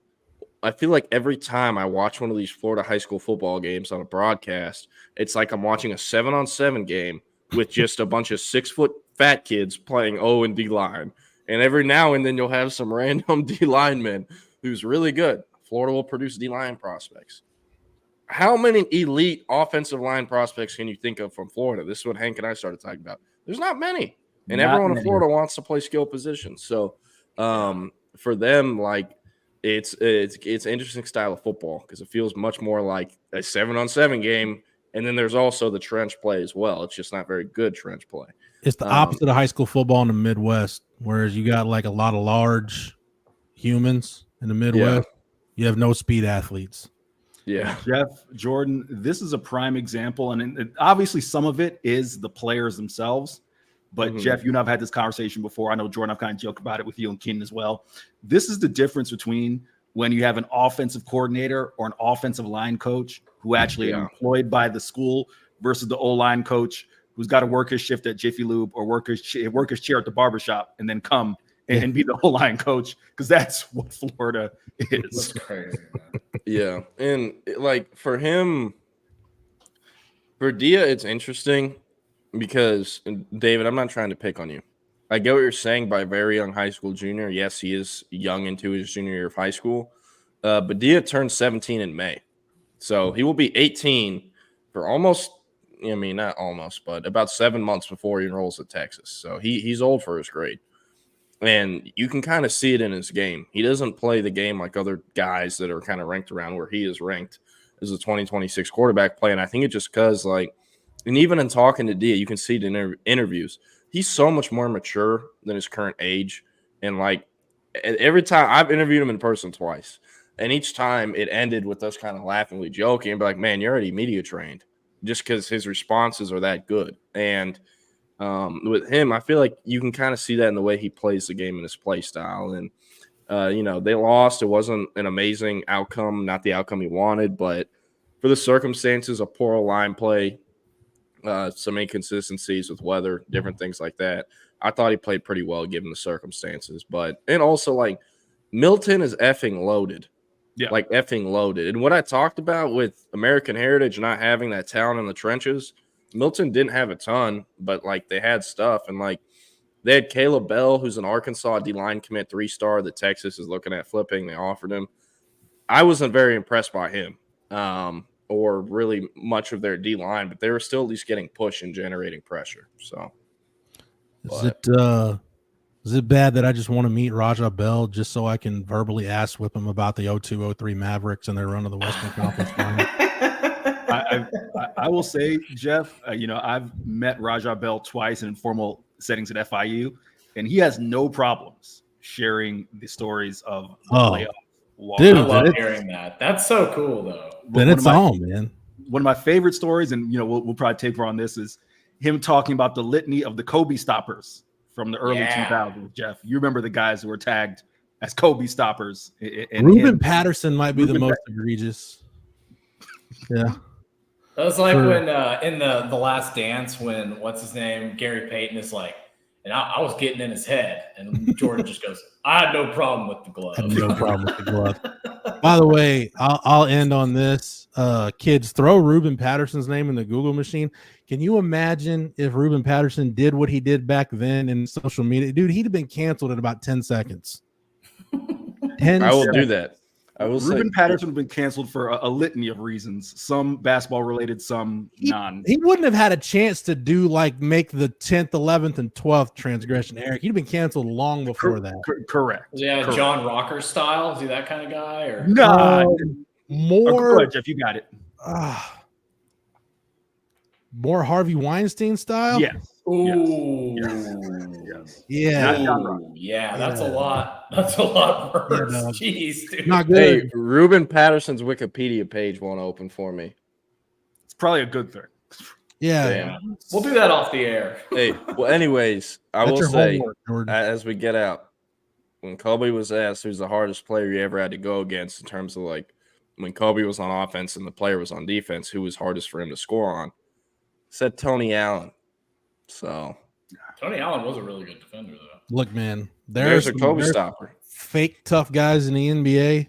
I feel like every time I watch one of these Florida high school football games on a broadcast, it's like I'm watching a 7-on-7 game with just a bunch of 6-foot fat kids playing O and D line. And every now and then you'll have some random D lineman who's really good. Florida will produce D line prospects. How many elite offensive line prospects can you think of from Florida? This is what Hank and I started talking about. There's not many. And everyone in Florida wants to play skill positions. So for them, like, it's an interesting style of football because it feels much more like a 7-on-7 game, and then there's also the trench play as well. It's just not very good trench play. It's the opposite of high school football in the Midwest, whereas you got like a lot of large humans in the Midwest. You have no speed athletes. Yeah. Jeff, Jordan, this is a prime example, and obviously some of it is the players themselves. But Jeff, you and I've had this conversation before. I know, Jordan, I've kind of joked about it with you and Keenan as well. This is the difference between when you have an offensive coordinator or an offensive line coach who actually are employed by the school versus the O-line coach who's got to work his shift at Jiffy Lube or work his chair at the barbershop and then come and be the O-line coach, because that's what Florida is. That's crazy, man. Yeah. And like for him, for Dia, it's interesting. Because, David, I'm not trying to pick on you. I get what you're saying by very young high school junior. Yes, he is young into his junior year of high school. But Dia turned 17 in May. So he will be 18 for almost, not almost, but about 7 months before he enrolls at Texas. So he's old for his grade. And you can kind of see it in his game. He doesn't play the game like other guys that are kind of ranked around where he is ranked as a 2026 quarterback play. And I think it's just because, like, And even in talking to Dia, you can see it in interviews. He's so much more mature than his current age. And like every time I've interviewed him in person twice, and each time it ended with us kind of laughingly joking and be like, man, you're already media trained, just because his responses are that good. And with him, I feel like you can kind of see that in the way he plays the game and his play style. And, they lost. It wasn't an amazing outcome, not the outcome he wanted, but for the circumstances of poor line play, some inconsistencies with weather, different things like that, I thought he played pretty well given the circumstances. And also, like, Milton is effing loaded. Yeah. Like effing loaded. And what I talked about with American Heritage not having that talent in the trenches, Milton didn't have a ton, but like they had stuff. And like they had Caleb Bell, who's an Arkansas D-line commit 3-star that Texas is looking at flipping. They offered him. I wasn't very impressed by him or really much of their D-line, but they were still at least getting push and generating pressure. So Is it bad that I just want to meet Raja Bell just so I can verbally ass whip him about the 02-03 Mavericks and their run of the Western Conference Final? I will say, Jeff, I've met Raja Bell twice in informal settings at FIU, and he has no problems sharing the stories of the playoff. Dude, I love hearing that. That's so cool, though. Then it's on, man. One of my favorite stories, and we'll probably taper on this, is him talking about the litany of the Kobe stoppers from the early 2000s. Jeff, you remember the guys who were tagged as Kobe stoppers? Reuben Patterson might be the most egregious. Yeah. That was like when in the Last Dance, when what's his name, Gary Payton is like, and I was getting in his head, and Jordan just goes, "I had no problem with the glove." By the way, I'll end on this. Kids, throw Reuben Patterson's name in the Google machine. Can you imagine if Reuben Patterson did what he did back then in social media? Dude, he'd have been canceled in about 10 seconds. I will do that. I will Reuben Patterson would have been canceled for a litany of reasons, some basketball related, some non. He wouldn't have had a chance to make the 10th, 11th, and 12th transgression, Eric. He'd have been canceled long before that. Correct. Yeah, correct. John Rocker style. Is he that kind of guy? Or no, more. Go ahead, Jeff, you got it. More Harvey Weinstein style? Yes. Ooh. Yes. Yeah, that's a lot. That's a lot worse. Yeah, Jeez, dude. Not good. Hey, Reuben Patterson's Wikipedia page won't open for me. It's probably a good thing. Yeah. We'll do that off the air. Hey, well, anyways, I will say, as we get out, when Kobe was asked who's the hardest player you ever had to go against in terms of like when Kobe was on offense and the player was on defense, who was hardest for him to score on, said Tony Allen. So Tony Allen was a really good defender, though. Look, man, there's a Kobe stopper. Fake tough guys in the NBA.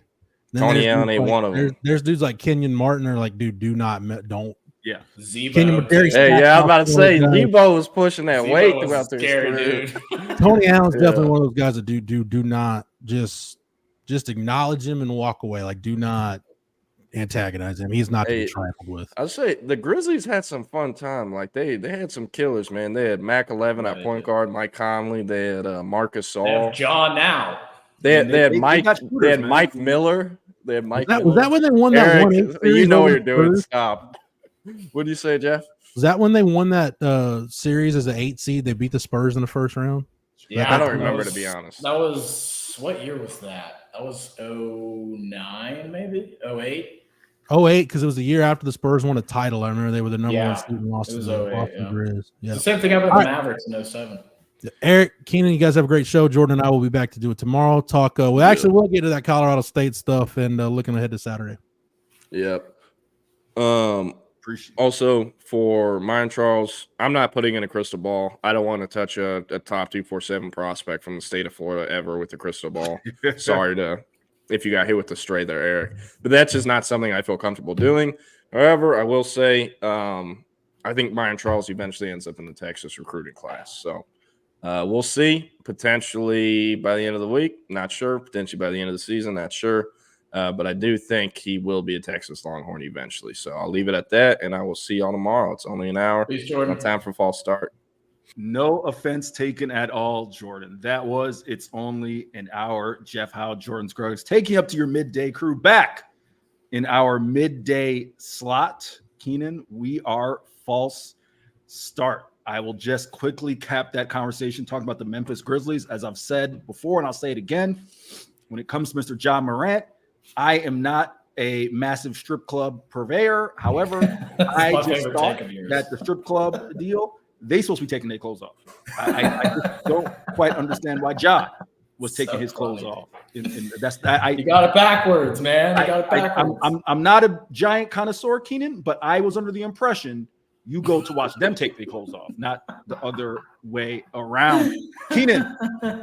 Tony Allen ain't one of them. There's dudes like Kenyon Martin are like, dude, don't. Yeah. Zebo. Hey, I was about to say, Zebo was pushing that weight throughout their career. Tony Allen's definitely one of those guys that do not just acknowledge him and walk away. Like, do not antagonize him. He's not to be trifled with. I'll say the Grizzlies had some fun time. Like they had some killers, man. They had Mac 11 at point guard, Mike Conley. They had Marcus Saul. They have John now. They had Mike. They had Mike Miller. They had Mike. Was that when they won that Eric, 1-8 series? You know what you're doing. Stop. What did you say, Jeff? Was that when they won that series as an 8 seed? They beat the Spurs in the first round. Yeah, I don't remember, to be honest. That was what year was that? That was 09, maybe 08. 08, because it was the year after the Spurs won a title. I remember they were the number one seed and lost to the Boston Grizz. Yeah. The same thing happened with the Mavericks in 07. Eric, Keenan, you guys have a great show. Jordan and I will be back to do it tomorrow. We'll get to that Colorado State stuff and looking ahead to Saturday. Yep. Also, for mine, Charles, I'm not putting in a crystal ball. I don't want to touch a top 247 prospect from the state of Florida ever with a crystal ball. Sorry if you got hit with the stray there, Eric. But that's just not something I feel comfortable doing. However, I will say I think Myron Charles eventually ends up in the Texas recruiting class. So we'll see. Potentially by the end of the week, not sure. Potentially by the end of the season, not sure. But I do think he will be a Texas Longhorn eventually. So I'll leave it at that, and I will see y'all tomorrow. It's only an hour. Peace, Jordan. No time for false start. No offense taken at all, Jordan. It's only an hour. Jeff Howe, Jordan Scruggs, taking up to your midday crew back in our midday slot. Keenan, we are false start. I will just quickly cap that conversation talking about the Memphis Grizzlies. As I've said before, and I'll say it again, when it comes to Mr. John Morant, I am not a massive strip club purveyor. However, I just thought that the strip club deal, they supposed to be taking their clothes off. I just don't quite understand why John was taking his clothes off. And that's you got it backwards, man. You got it backwards. I'm not a giant connoisseur, Keenan, but I was under the impression you go to watch them take their clothes off, not the other way around. Keenan,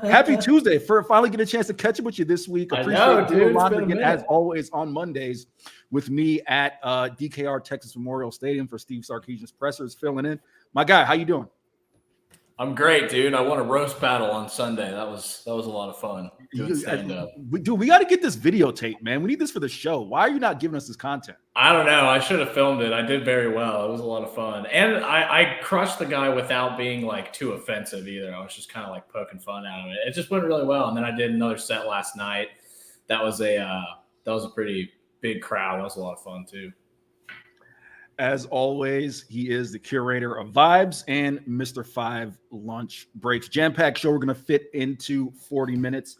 happy Tuesday. For finally get a chance to catch up with you this week. Appreciate you again, as always, on Mondays with me at DKR Texas Memorial Stadium for Steve Sarkeesian's pressers filling in. My guy, how you doing? I'm great, dude. I won a roast battle on Sunday. That was a lot of fun. Doing stand-up. Dude, we got to get this videotape, man. We need this for the show. Why are you not giving us this content? I don't know. I should have filmed it. I did very well. It was a lot of fun. And I crushed the guy without being like too offensive either. I was just kind of like poking fun at him. It just went really well. And then I did another set last night. That was a pretty big crowd. That was a lot of fun too. As always, he is the curator of vibes and Mr. 5 lunch breaks. Jam-packed show we're going to fit into 40 minutes.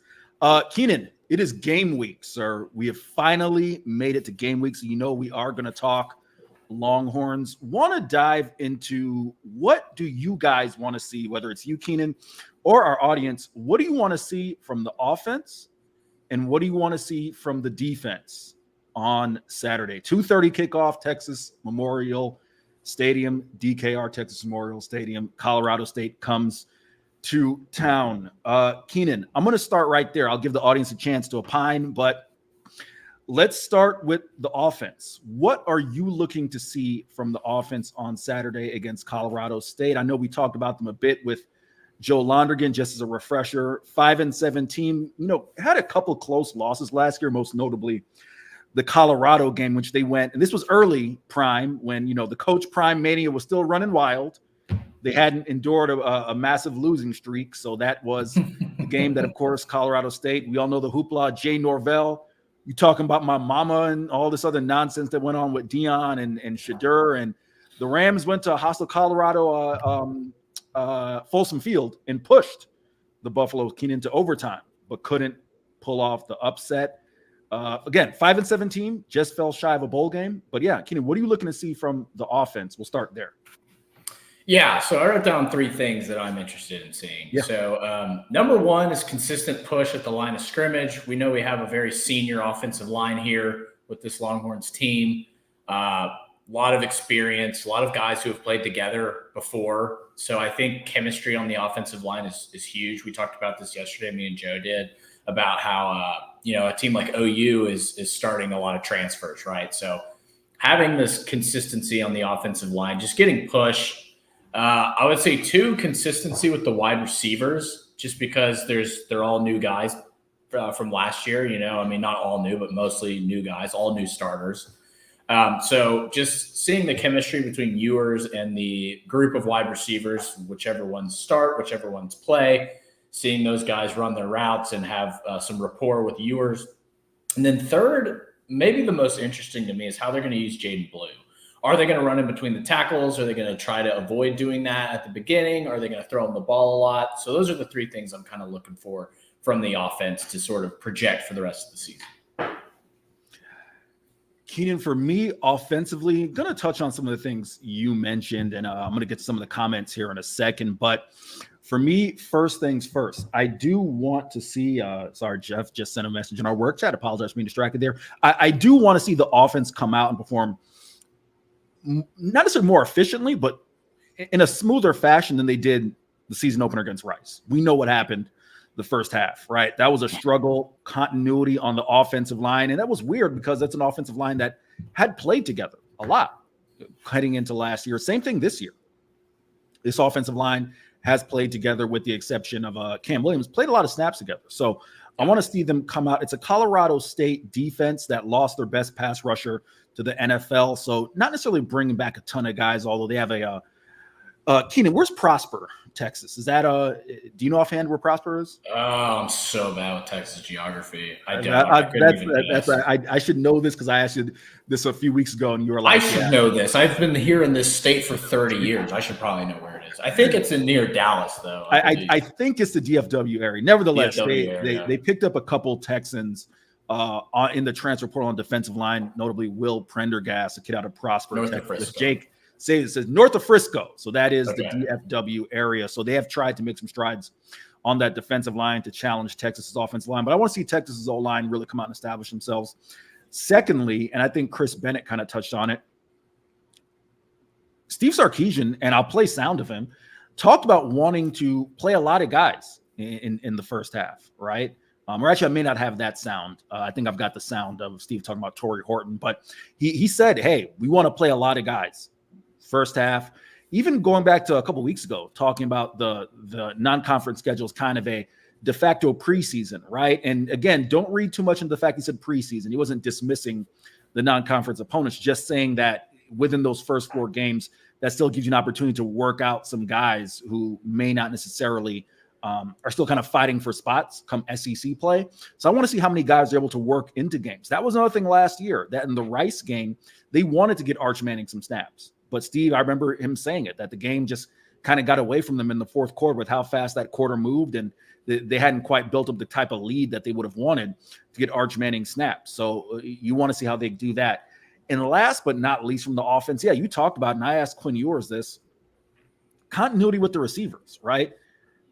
Keenan, it is game week, sir. We have finally made it to game week, so you know we are going to talk Longhorns. Want to dive into what do you guys want to see, whether it's you, Keenan, or our audience. What do you want to see from the offense, and what do you want to see from the defense on Saturday? 2:30 kickoff, Texas Memorial Stadium, DKR Texas Memorial Stadium. Colorado State comes to town. Keenan, I'm going to start right there. I'll give the audience a chance to opine, but let's start with the offense. What are you looking to see from the offense on Saturday against Colorado State? I know we talked about them a bit with Joe Londrigan, just as a refresher. 5-7 team, had a couple close losses last year, most notably the Colorado game, which they went, and this was early prime when, the coach prime mania was still running wild. They hadn't endured a massive losing streak. So that was the game that, of course, Colorado State, we all know the hoopla, Jay Norvell, you talking about my mama and all this other nonsense that went on with Dion and Shadur. And the Rams went to a hostile Colorado Folsom Field and pushed the Buffalo Keenan to overtime, but couldn't pull off the upset. Again, 5-7 team, just fell shy of a bowl game. But yeah, Keenan, what are you looking to see from the offense? We'll start there. Yeah, so I wrote down 3 things that I'm interested in seeing. Yeah. So number 1 is consistent push at the line of scrimmage. We know we have a very senior offensive line here with this Longhorns team. A lot of experience, a lot of guys who have played together before. So I think chemistry on the offensive line is huge. We talked about this yesterday, me and Joe did, about how a team like OU is starting a lot of transfers, right? So having this consistency on the offensive line, just getting push. I would say 2, consistency with the wide receivers, just because they're all new guys from last year. Not all new, but mostly new guys, all new starters. So just seeing the chemistry between Ewers and the group of wide receivers, whichever ones start, whichever ones play, seeing those guys run their routes and have some rapport with Ewers. And then 3rd, maybe the most interesting to me, is how they're going to use Jaden Blue. Are they going to run in between the tackles? Are they going to try to avoid doing that at the beginning? Are they going to throw him the ball a lot? So those are the 3 things I'm kind of looking for from the offense to sort of project for the rest of the season. Keenan, for me, offensively, going to touch on some of the things you mentioned, and I'm going to get to some of the comments here in a second. But for me, first things first, I do want to see sorry, Jeff just sent a message in our work chat. Apologize for being distracted there. I do want to see the offense come out and perform not necessarily more efficiently, but in a smoother fashion than they did the season opener against Rice. We know what happened the first half, right? That was a struggle, continuity on the offensive line. And that was weird because that's an offensive line that had played together a lot heading into last year. Same thing this year. This offensive line has played together with the exception of Cam Williams, played a lot of snaps together. So I want to see them come out. It's a Colorado State defense that lost their best pass rusher to the NFL. So not necessarily bringing back a ton of guys, although they have a Keenan, where's Prosper, Texas? Is that do you know offhand where Prosper is? Oh, I'm so bad with Texas geography. I should know this because I asked you this a few weeks ago, and you were like, I should know this. I've been here in this state for 30 years. I should probably know where it is. I think it's near Dallas, though. I think it's the DFW area. Nevertheless, DFW they picked up a couple Texans in the transfer portal on defensive line, notably Will Prendergast, a kid out of Prosper, Texas. Jake says north of Frisco. So that is the DFW area. So they have tried to make some strides on that defensive line to challenge Texas's offensive line. But I want to see Texas's O-line really come out and establish themselves. Secondly, and I think Chris Bennett kind of touched on it, Steve Sarkeesian, and I'll play sound of him, talked about wanting to play a lot of guys in the first half, right? Or actually, I may not have that sound. I think I've got the sound of Steve talking about Torrey Horton. But he said, hey, we want to play a lot of guys. First half, even going back to a couple weeks ago, talking about the non-conference schedule is kind of a de facto preseason, right? And again, don't read too much into the fact he said preseason. He wasn't dismissing the non-conference opponents, just saying that within those first 4 games, that still gives you an opportunity to work out some guys who may not necessarily are still kind of fighting for spots come SEC play. So I want to see how many guys are able to work into games. That was another thing last year, that in the Rice game, they wanted to get Arch Manning some snaps. But Steve, I remember him saying it, that the game just kind of got away from them in the fourth quarter with how fast that quarter moved, and they hadn't quite built up the type of lead that they would have wanted to get Arch Manning snaps. So you want to see how they do that. And last but not least from the offense, you talked about, and I asked Quinn Ewers this, continuity with the receivers, right?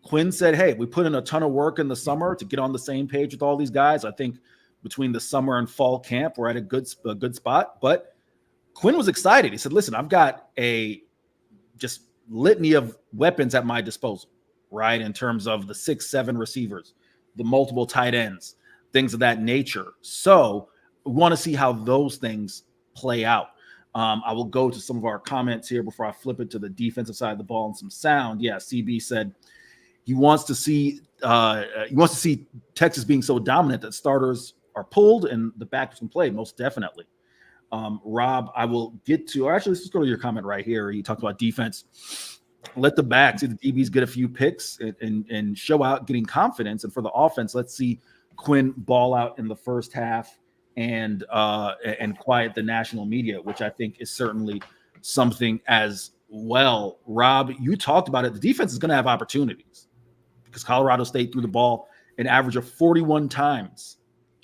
Quinn said, hey, we put in a ton of work in the summer to get on the same page with all these guys. I think between the summer and fall camp, we're at a good spot. But Quinn was excited. He said, listen, I've got a just litany of weapons at my disposal, right? In terms of the 6-7 receivers, the multiple tight ends, things of that nature. So we want to see how those things play out. I will go to some of our comments here before I flip it to the defensive side of the ball and some sound. Yeah, CB said he wants to see Texas being so dominant that starters are pulled and the backs can play. Most definitely. Rob, I will get to, or actually, let's just go to your comment right here. You talked about defense. Let the backs, the DBs get a few picks and show out getting confidence. And for the offense, let's see Quinn ball out in the first half and quiet the national media, which I think is certainly something as well. Rob, you talked about it. The defense is going to have opportunities because Colorado State threw the ball an average of 41 times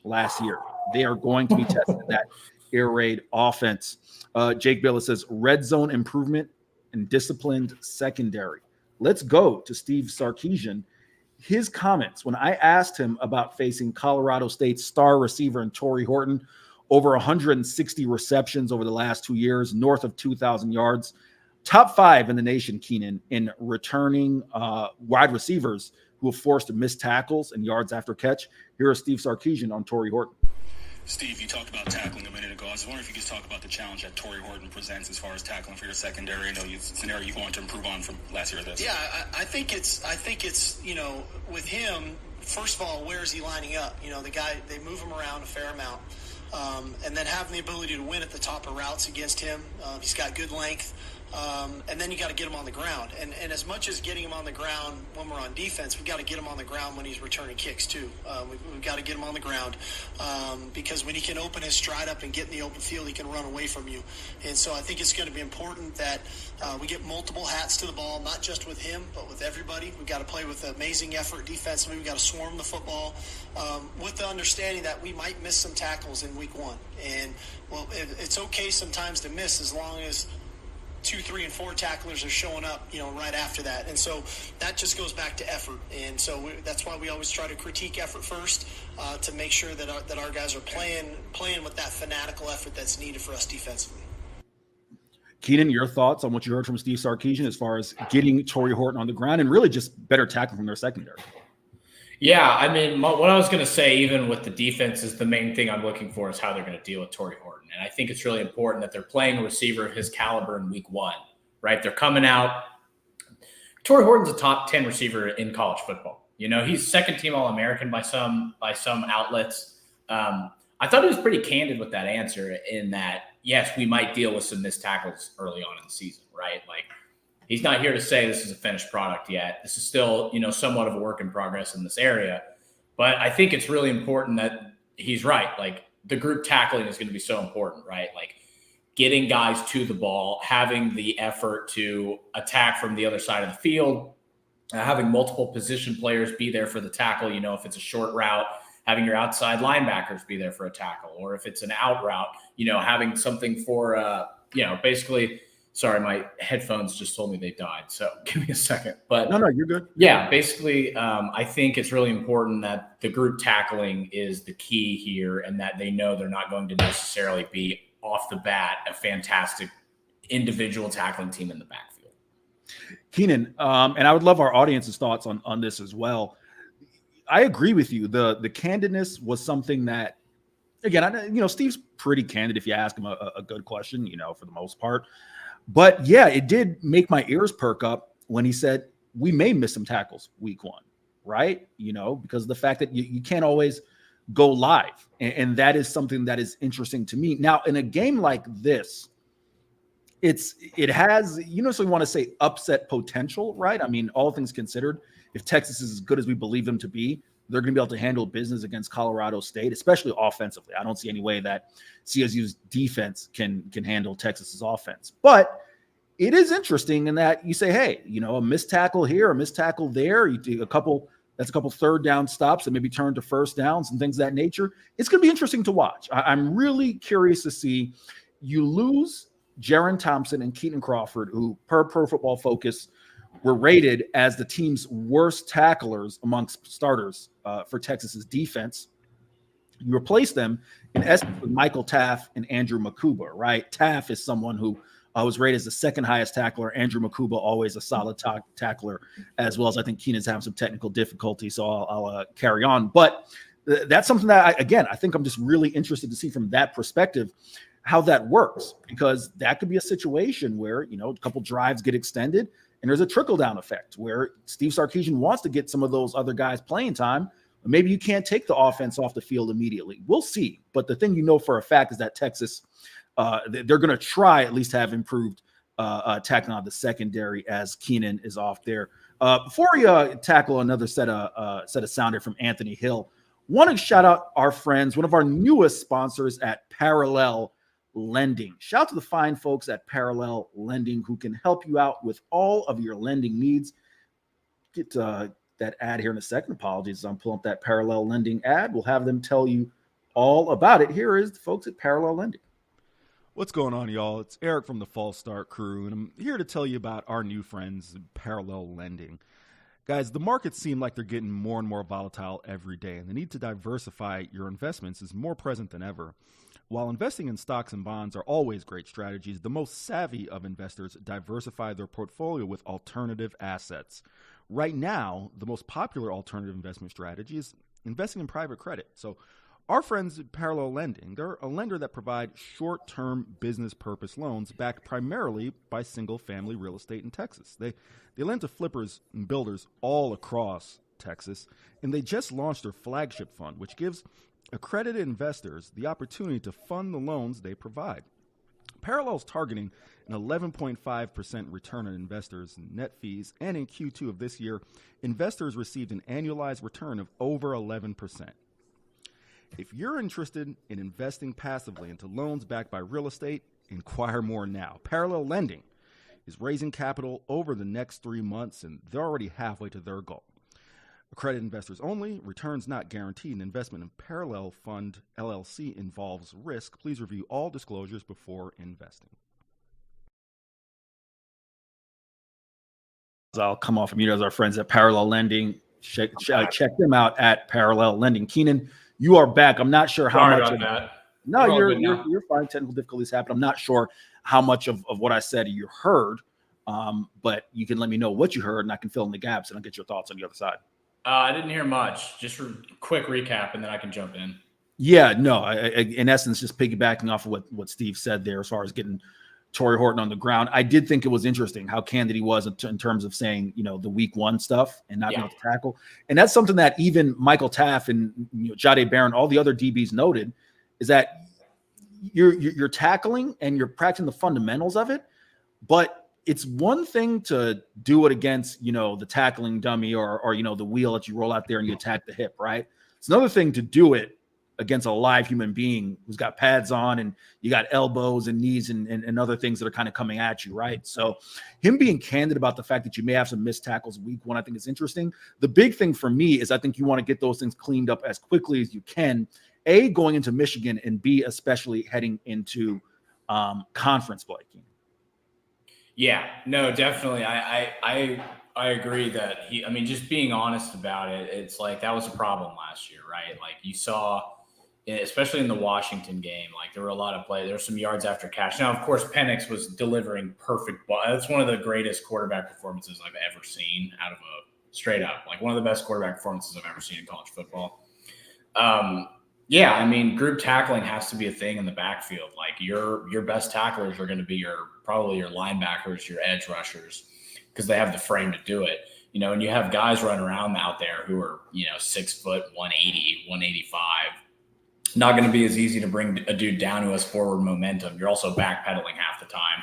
last year. They are going to be tested that air raid offense. Jake Billis says red zone improvement and disciplined secondary. Let's go to Steve Sarkeesian. His comments when I asked him about facing Colorado State's star receiver and Torrey Horton, over 160 receptions over the last 2 years, north of 2,000 yards, top 5 in the nation, Keenan, in returning wide receivers who have forced missed tackles and yards after catch. Here is Steve Sarkeesian on Torrey Horton. Steve, you talked about tackling a minute ago. I was wondering if you could talk about the challenge that Torrey Horton presents as far as tackling for your secondary. I know it's an area you want to improve on from last year. Yeah, I think it's with him. First of all, where is he lining up? The guy, they move him around a fair amount, and then having the ability to win at the top of routes against him. He's got good length. And then you got to get him on the ground. And as much as getting him on the ground when we're on defense, we've got to get him on the ground when he's returning kicks too. We've got to get him on the ground because when he can open his stride up and get in the open field, he can run away from you. And so I think it's going to be important that we get multiple hats to the ball, not just with him, but with everybody. We've got to play with amazing effort defensively. We've got to swarm the football with the understanding that we might miss some tackles in week 1. And, well, it's okay sometimes to miss as long as 2, 3, and 4 tacklers are showing up, right after that. And so that just goes back to effort. And so that's why we always try to critique effort first to make sure that our guys are playing with that fanatical effort that's needed for us defensively. Keenan, your thoughts on what you heard from Steve Sarkeesian as far as getting Torrey Horton on the ground and really just better tackling from their secondary? Yeah, I mean, what I was going to say, even with the defense, is the main thing I'm looking for is how they're going to deal with Torrey Horton. And I think it's really important that they're playing a receiver of his caliber in week 1, right? They're coming out. Torrey Horton's a top 10 receiver in college football. He's second-team All-American by some outlets. I thought he was pretty candid with that answer in that, yes, we might deal with some missed tackles early on in the season, right? Like, He's not here to say this is a finished product yet. This is still, somewhat of a work in progress in this area. But I think it's really important that he's right. Like, the group tackling is going to be so important, right? Like, getting guys to the ball, having the effort to attack from the other side of the field, having multiple position players be there for the tackle. If it's a short route, having your outside linebackers be there for a tackle, or if it's an out route, having something for, basically. Sorry, my headphones just told me they died. So give me a second. But no, you're good. Yeah, basically, I think it's really important that the group tackling is the key here, and that they know they're not going to necessarily be off the bat a fantastic individual tackling team in the backfield. Keenan, and I would love our audience's thoughts on this as well. I agree with you. The candidness was something that, again, Steve's pretty candid if you ask him a good question, for the most part. But yeah, it did make my ears perk up when he said we may miss some tackles week 1, right? Because of the fact that you can't always go live. And that is something that is interesting to me. Now, in a game like this, it has, so you want to say upset potential, right? I mean, all things considered, if Texas is as good as we believe them to be, they're going to be able to handle business against Colorado State, especially offensively. I don't see any way that CSU's defense can handle Texas's offense. But it is interesting in that you say, hey, a missed tackle here, a missed tackle there, you do a couple third down stops that maybe turn to first downs and things of that nature. It's going to be interesting to watch. I'm really curious to see. You lose Jaron Thompson and Keaton Crawford, who per Pro Football Focus were rated as the team's worst tacklers amongst starters for Texas's defense. You replace them in essence with Michael Taff and Andrew Makuba, right? Taff is someone who was rated as the second highest tackler. Andrew Makuba, always a solid tackler, as well as I think Keenan's having some technical difficulty, so I'll carry on. But that's something that, I think I'm just really interested to see from that perspective how that works, because that could be a situation where, a couple drives get extended, and there's a trickle-down effect where Steve Sarkeesian wants to get some of those other guys playing time. Maybe you can't take the offense off the field immediately. We'll see. But the thing for a fact is that Texas, they're going to try at least have improved tackling on the secondary as Keenan is off there. Before we tackle another set of sounder from Anthony Hill, want to shout out our friends, one of our newest sponsors at Parallel Lending. Shout out to the fine folks at Parallel Lending who can help you out with all of your lending needs. Get that ad here in a second. Apologies, I'm pulling up that Parallel Lending ad. We'll have them tell you all about it. Here is the folks at Parallel Lending. What's going on, y'all? It's Eric from the False Start crew, and I'm here to tell you about our new friends at Parallel Lending. Guys, the markets seem like they're getting more and more volatile every day, and the need to diversify your investments is more present than ever. While investing in stocks and bonds are always great strategies, the most savvy of investors diversify their portfolio with alternative assets. Right now, the most popular alternative investment strategy is investing in private credit. So our friends at Parallel Lending, they're a lender that provides short-term business purpose loans backed primarily by single-family real estate in Texas. They lend to flippers and builders all across Texas, and they just launched their flagship fund, which gives accredited investors the opportunity to fund the loans they provide. Parallel's targeting an 11.5% return on investors' net fees, and in Q2 of this year, investors received an annualized return of over 11%. If you're interested in investing passively into loans backed by real estate, inquire more now. Parallel Lending is raising capital over the next 3 months, and they're already halfway to their goal. Accredited investors only, returns not guaranteed. An investment in Parallel Fund LLC involves risk. Please review all disclosures before investing. I'll come off of mute as our friends at Parallel Lending. Check them out at Parallel Lending. Keenan, you are back. I'm not sure how Sorry much about that. No, you're fine. Technical difficulties happen. I'm not sure how much of what I said you heard, but you can let me know what you heard, and I can fill in the gaps, and I'll get your thoughts on the other side. I didn't hear much. Just for quick recap, and then I can jump in. Yeah, no. In essence, just piggybacking off of what Steve said there, as far as getting Torrey Horton on the ground, I did think it was interesting how candid he was in terms of saying, the week 1 stuff and not being able to tackle. And that's something that even Michael Taff and Jade Barron, all the other DBs noted, is that you're tackling and you're practicing the fundamentals of it, but it's one thing to do it against, the tackling dummy or the wheel that you roll out there and you attack the hip, right? It's another thing to do it against a live human being who's got pads on and you got elbows and knees and other things that are kind of coming at you, right? So him being candid about the fact that you may have some missed tackles week one, I think is interesting. The big thing for me is I think you want to get those things cleaned up as quickly as you can, A, going into Michigan, and B, especially heading into conference play. Yeah, no, definitely. I agree that just being honest about it, it's like that was a problem last year, right? Like you saw, especially in the Washington game, like there were a lot of play. There were some yards after catch. Now, of course, Penix was delivering perfect ball. That's one of the greatest quarterback performances I've ever seen out of straight up, like one of the best quarterback performances I've ever seen in college football. Group tackling has to be a thing in the backfield. Like your best tacklers are going to be probably your linebackers, your edge rushers, because they have the frame to do it. And you have guys running around out there who are, 6 foot, 180, 185. Not going to be as easy to bring a dude down who has forward momentum. You're also backpedaling half the time.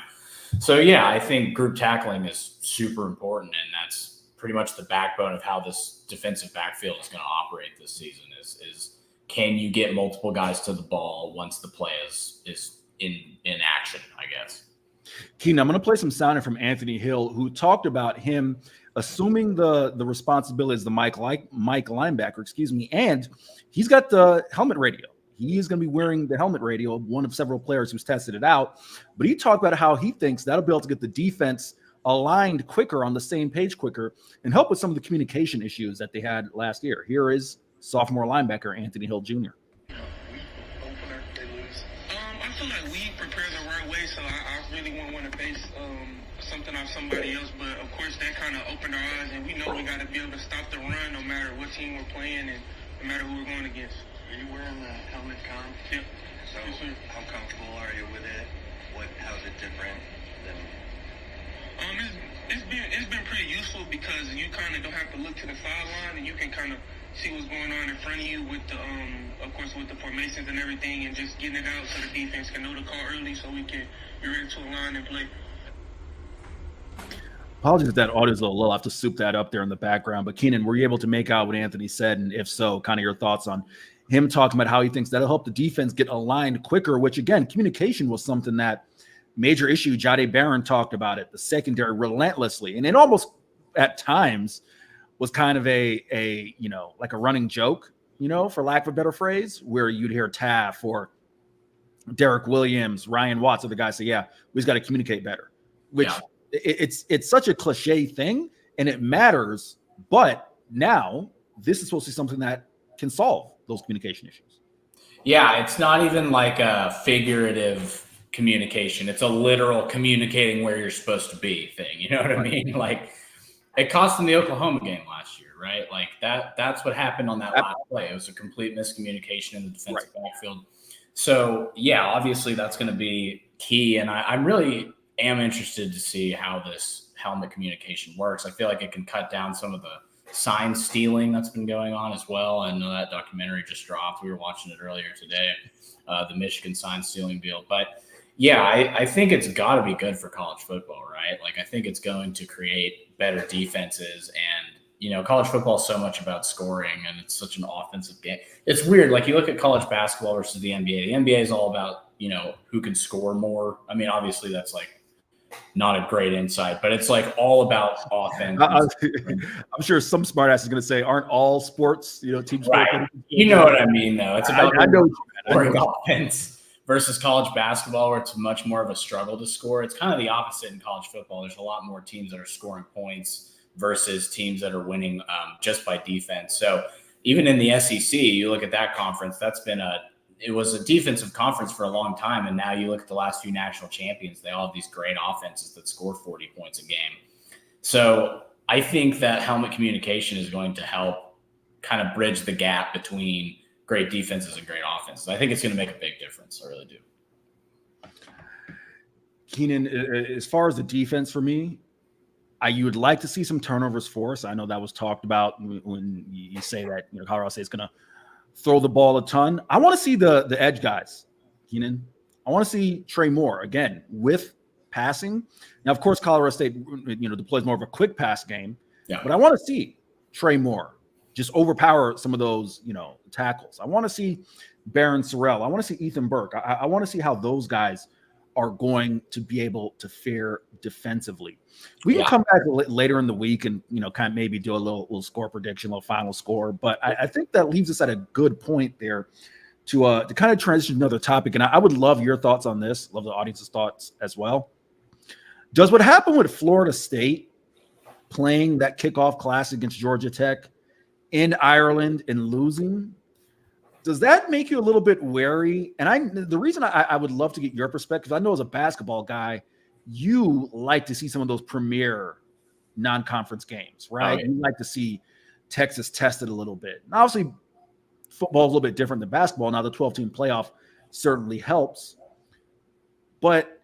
So, yeah, I think group tackling is super important, and that's pretty much the backbone of how this defensive backfield is going to operate this season is can you get multiple guys to the ball once the play is in action, I guess. Keenan, I'm going to play some sound from Anthony Hill, who talked about him assuming the responsibility as the Mike linebacker, and he's got the helmet radio. He is going to be wearing the helmet radio, one of several players who's tested it out. But he talked about how he thinks that'll be able to get the defense aligned quicker, on the same page quicker, and help with some of the communication issues that they had last year. Here is sophomore linebacker Anthony Hill Jr. I feel like we prepare the right way, so I really wouldn't want to base something off somebody else. But of course, that kind of opened our eyes, and we know we got to be able to stop the run no matter what team we're playing and no matter who we're going against. Are you wearing the helmet con? Yep. So how comfortable are you with it? How's it different than? It's been pretty useful because you kind of don't have to look to the sideline and you can kind of see what's going on in front of you with the of course with the formations and everything, and just getting it out so the defense can know the call early so we can be ready to align and play. Apologies if that audio's a little low. I'll have to soup that up there in the background. But Keenan, were you able to make out what Anthony said? And if so, kind of your thoughts on him talking about how he thinks that'll help the defense get aligned quicker, which again, communication was something that major issue. Jade Barron talked about it, the secondary relentlessly. And it almost at times was kind of a like a running joke, for lack of a better phrase, where you'd hear Taff or Derek Williams, Ryan Watts, other guys say, yeah, we just got to communicate better, which it's such a cliche thing and it matters. But now this is supposed to be something that can solve those communication issues. Yeah, it's not even like a figurative communication. It's a literal communicating where you're supposed to be thing. You know what I mean? Like it cost them the Oklahoma game last year, right? Like that's what happened on that last play. It was a complete miscommunication in the defensive backfield. So yeah, obviously that's going to be key. And I'm really am interested to see how this helmet communication works. I feel like it can cut down some of the sign stealing that's been going on as well. I know that documentary just dropped. We were watching it earlier today, the Michigan sign stealing deal. But yeah, I think it's got to be good for college football, right? Like I think it's going to create better defenses, and college football is so much about scoring, and it's such an offensive game. It's weird. Like you look at college basketball versus the NBA. The NBA is all about who can score more. I mean, obviously that's like not a great insight, but it's like all about offense. I'm sure some smart ass is going to say, aren't all sports, team sport? Right. You know what I mean, though. It's about offense versus college basketball, where it's much more of a struggle to score. It's kind of the opposite in college football. There's a lot more teams that are scoring points versus teams that are winning just by defense. So even in the SEC, you look at that conference, it was a defensive conference for a long time. And now you look at the last few national champions, they all have these great offenses that score 40 points a game. So I think that helmet communication is going to help kind of bridge the gap between great defenses and great offenses. I think it's going to make a big difference. I really do. Keenan, as far as the defense for me, you would like to see some turnovers for us. I know that was talked about when you say that Colorado State is going to throw the ball a ton. I want to see the edge guys, Keenan. I want to see Trey Moore again with passing. Now, of course, Colorado State, deploys more of a quick pass game. Yeah. But I want to see Trey Moore just overpower some of those, tackles. I want to see Barron Sorrell. I want to see Ethan Burke. I want to see how those guys are going to be able to fare defensively. We can come back later in the week and, kind of maybe do a little score prediction, a little final score. But I think that leaves us at a good point there to kind of transition to another topic. And I would love your thoughts on this. Love the audience's thoughts as well. Does what happened with Florida State playing that kickoff class against Georgia Tech in Ireland and losing, does that make you a little bit wary? And the reason I would love to get your perspective, I know as a basketball guy, you like to see some of those premier non-conference games, right? You like to see Texas tested a little bit. And obviously, football is a little bit different than basketball. Now, the 12-team playoff certainly helps. But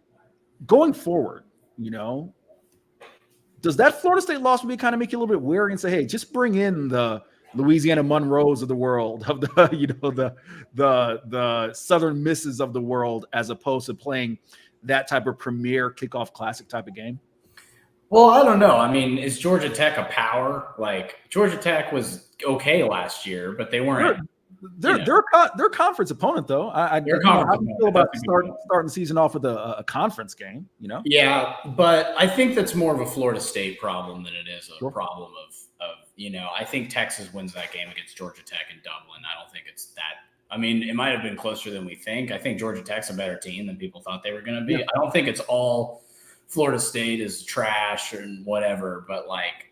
going forward, does that Florida State loss maybe kind of make you a little bit wary and say, hey, just bring in the Louisiana Monroes of the world, of the Southern Misses of the world, as opposed to playing that type of premier kickoff classic type of game? Well, I don't know. I mean, is Georgia Tech a power? Like, Georgia Tech was okay last year, but they weren't. They're conference opponent, though. How do you feel about starting the season off with a conference game? Yeah, but I think that's more of a Florida State problem than it is a problem of I think Texas wins that game against Georgia Tech in Dublin. I don't think it's that. I mean, it might have been closer than we think. I think Georgia Tech's a better team than people thought they were going to be. Yeah. I don't think it's all Florida State is trash and whatever, but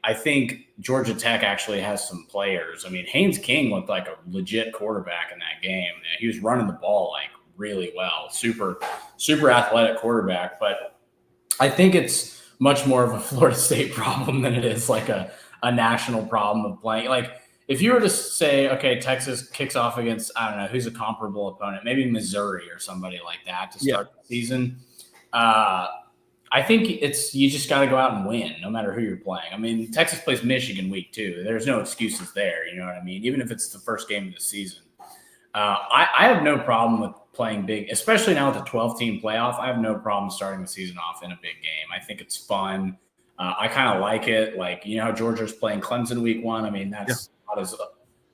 I think Georgia Tech actually has some players. I mean, Haynes King looked like a legit quarterback in that game. He was running the ball really well, super athletic quarterback. But I think it's much more of a Florida State problem than it is a national problem of playing. If you were to say, okay, Texas kicks off against, I don't know, who's a comparable opponent, maybe Missouri or somebody like that to start the season. I think you just got to go out and win no matter who you're playing. I mean, Texas plays Michigan week 2. There's no excuses there. You know what I mean? Even if it's the first game of the season. I have no problem with playing big, especially now with the 12-team playoff. I have no problem starting the season off in a big game. I think it's fun. I kind of like it. How Georgia's playing Clemson week 1. I mean, that's not as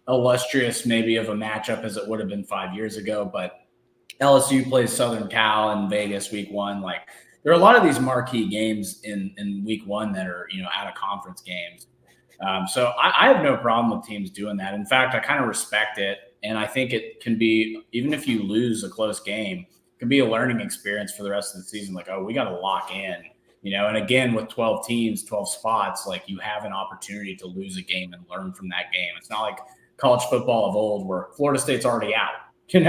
illustrious maybe of a matchup as it would have been 5 years ago. But LSU plays Southern Cal in Vegas week 1. There are a lot of these marquee games in week 1 that are, out of conference games. So I have no problem with teams doing that. In fact, I kind of respect it. And I think it can be, even if you lose a close game, it can be a learning experience for the rest of the season. We got to lock in, and again, with 12 teams, 12 spots, you have an opportunity to lose a game and learn from that game. It's not like college football of old where Florida State's already out, in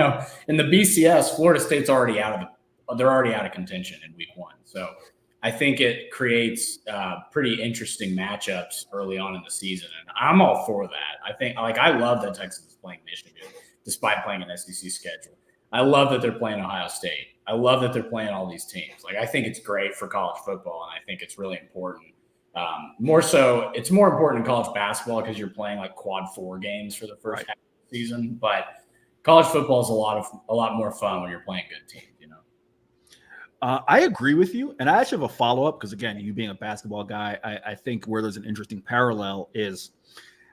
the BCS, Florida State's already they're already out of contention in week 1. So I think it creates pretty interesting matchups early on in the season. And I'm all for that. I think I love that Texas is playing Michigan despite playing an SEC schedule. I love that they're playing Ohio State. I love that they're playing all these teams. I think it's great for college football, and I think it's really important. More so, it's more important in college basketball because you're playing quad 4 games for the first half of the season. But college football is a lot more fun when you're playing good teams. I agree with you. And I actually have a follow-up because, again, you being a basketball guy, I think where there's an interesting parallel is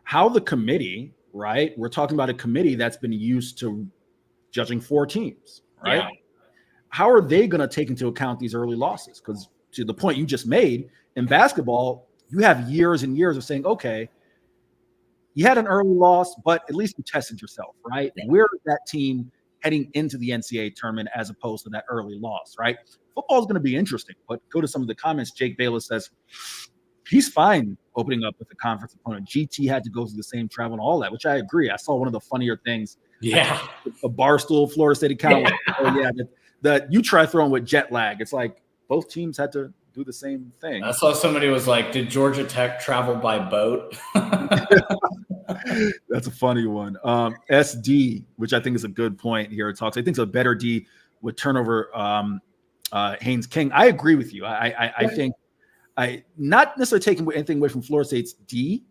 how the committee, right? We're talking about a committee that's been used to judging 4 teams, right? Yeah. How are they going to take into account these early losses? Because to the point you just made, in basketball, you have years and years of saying, okay, you had an early loss, but at least you tested yourself, right? Yeah. Where is that team heading into the NCAA tournament as opposed to that early loss, right? Football is going to be interesting, but go to some of the comments. Jake Bayless says he's fine opening up with a conference opponent. GT had to go through the same travel and all that, which I agree. I saw one of the funnier things. Yeah. A Barstool Florida State account. Yeah. Oh, yeah. That you try throwing with jet lag. It's like both teams had to do the same thing. I saw somebody was like, did Georgia Tech travel by boat? That's a funny one. SD, which I think is a good point here. It talks. I think it's a better D with turnover. Haynes King. I agree with you. I think not necessarily taking anything away from Florida State's D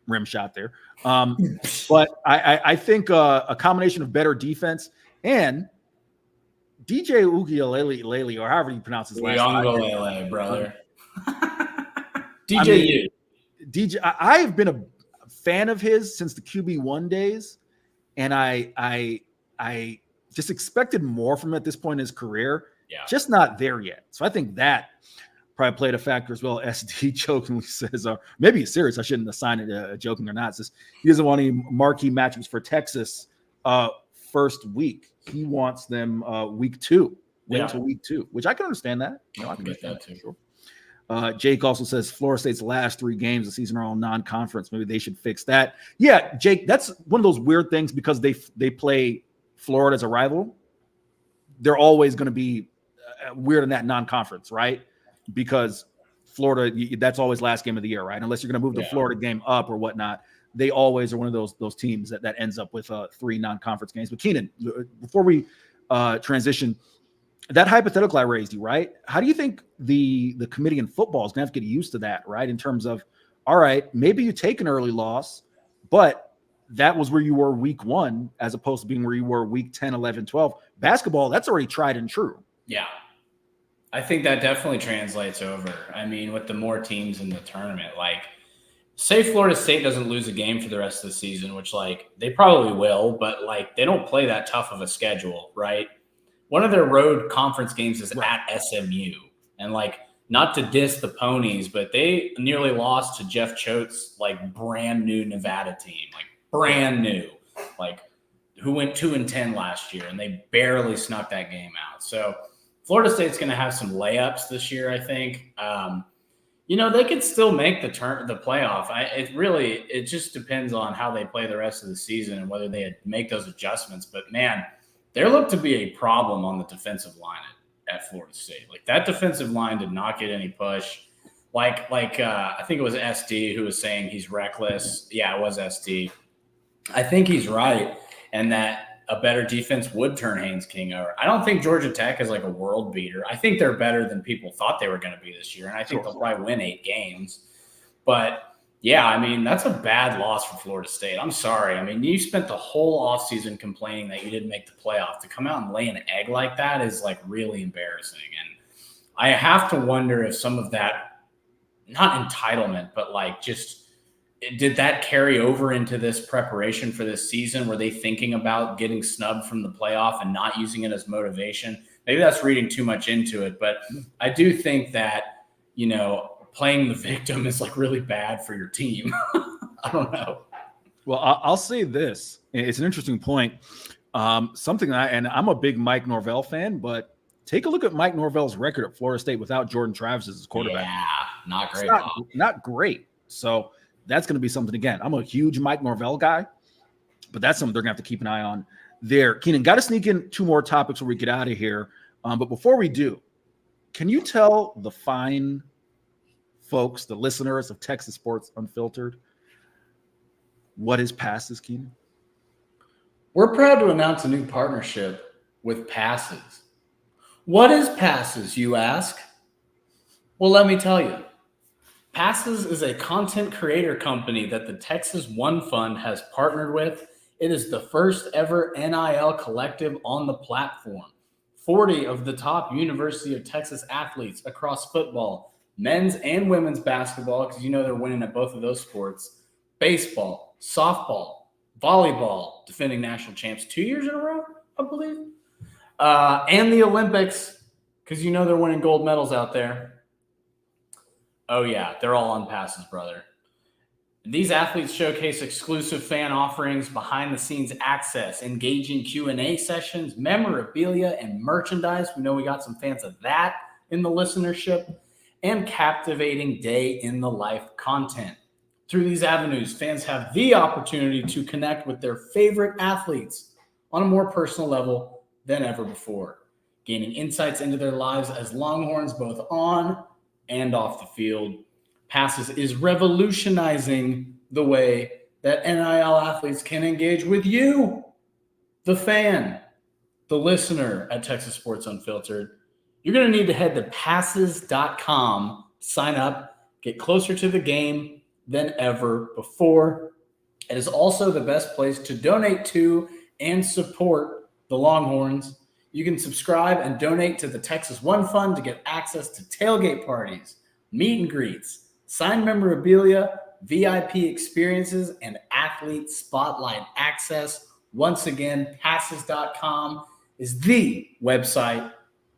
rim shot there, but I think a combination of better defense and DJ Uiagalelei, or however you pronounce his last name. Uiagalelei, brother. DJ I have been a fan of his since the QB1 days, and I just expected more from him at this point in his career. Yeah. Just not there yet. So I think that probably played a factor as well. SD jokingly says, maybe he's serious. I shouldn't assign it joking or not. Says he doesn't want any marquee matchups for Texas first week. He wants them week 2. Wait until week 2, which I can understand that. I can get that too. Sure. Jake also says Florida State's last 3 games of the season are all non-conference. Maybe they should fix that. Yeah, Jake, that's one of those weird things because they play Florida as a rival. They're always going to be weird in that non-conference, right? Because Florida, that's always last game of the year, right? Unless you're going to move the Florida game up or whatnot, they always are one of those teams that ends up with 3 non-conference games. But Keenan, before we transition, that hypothetical I raised you, right? How do you think the committee in football is going to have to get used to that, right? In terms of, all right, maybe you take an early loss, but that was where you were week 1 as opposed to being where you were week 10, 11, 12. Basketball, that's already tried and true. Yeah. I think that definitely translates over. I mean, with the more teams in the tournament, like, say Florida State doesn't lose a game for the rest of the season, which, like, they probably will, but, like, they don't play that tough of a schedule, right? One of their road conference games is at SMU. And, like, not to diss the Ponies, but they nearly lost to Jeff Choate's, like, brand new Nevada team. Like, brand new. Like, who went 2-10 last year, and they barely snuck that game out. So Florida State's going to have some layups this year, I think. They could still make the playoff. It just depends on how they play the rest of the season and whether they make those adjustments. But, man, there looked to be a problem on the defensive line at Florida State. Like, that defensive line did not get any push. I think it was SD who was saying he's reckless. Yeah, it was SD. I think he's right, and that a better defense would turn Haynes King over. I don't think Georgia Tech is like a world beater. I think they're better than people thought they were going to be this year, and I think they'll probably win 8 games. But, yeah, I mean, that's a bad loss for Florida State. I'm sorry. I mean, you spent the whole offseason complaining that you didn't make the playoff. To come out and lay an egg like that is, like, really embarrassing. And I have to wonder if some of that, not entitlement, but, like, just – did that carry over into this preparation for this season? Were they thinking about getting snubbed from the playoff and not using it as motivation? Maybe that's reading too much into it, but I do think that, playing the victim is like really bad for your team. I don't know. Well, I'll say this. It's an interesting point. Something and I'm a big Mike Norvell fan, but take a look at Mike Norvell's record at Florida State without Jordan Travis as his quarterback. Yeah, not great. Not great. So that's going to be something. Again, I'm a huge Mike Norvell guy, but that's something they're going to have to keep an eye on there. Keenan, got to sneak in 2 more topics before we get out of here. But before we do, can you tell the fine folks, the listeners of Texas Sports Unfiltered, what is Passes, Keenan? We're proud to announce a new partnership with Passes. What is Passes, you ask? Well, let me tell you. Passes is a content creator company that the Texas One Fund has partnered with. It is the first ever NIL collective on the platform. 40 of the top University of Texas athletes across football, men's and women's basketball, because they're winning at both of those sports, baseball, softball, volleyball, defending national champs 2 years in a row, I believe, and the Olympics, because they're winning gold medals out there. Oh, yeah, they're all on Passes, brother. These athletes showcase exclusive fan offerings, behind-the-scenes access, engaging Q&A sessions, memorabilia, and merchandise. We know we got some fans of that in the listenership, and captivating day-in-the-life content. Through these avenues, fans have the opportunity to connect with their favorite athletes on a more personal level than ever before, gaining insights into their lives as Longhorns both on and off the field. Passes is revolutionizing the way that NIL athletes can engage with you, the fan, the listener at Texas Sports Unfiltered. You're going to need to head to passes.com, sign up, get closer to the game than ever before. It is also the best place to donate to and support the Longhorns. You can subscribe and donate to the Texas One Fund to get access to tailgate parties, meet and greets, signed memorabilia, VIP experiences, and athlete spotlight access. Once again, passes.com is the website.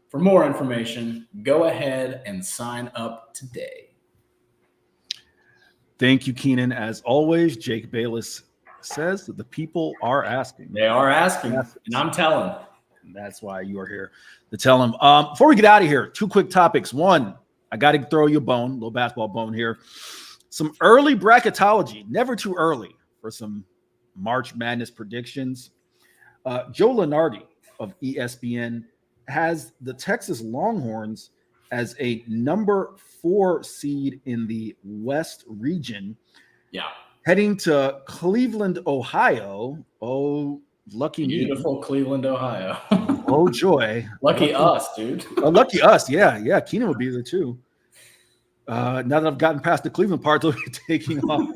For more information, go ahead and sign up today. Thank you, Keenan. As always, Jake Bayless says that the people are asking. They are asking, and I'm telling. And that's why you are here to tell them. Before we get out of here, 2 quick topics. One, I got to throw you a bone, a little basketball bone here. Some early bracketology, never too early for some March Madness predictions. Joe Lunardi of ESPN has the Texas Longhorns as a number 4 seed in the West region. Yeah. Heading to Cleveland, Ohio. Oh, lucky me. Beautiful Cleveland, Ohio. Oh, joy. Lucky us, dude. Lucky us. Yeah. Keenan would be there too. Now that I've gotten past the Cleveland part, they'll be taking off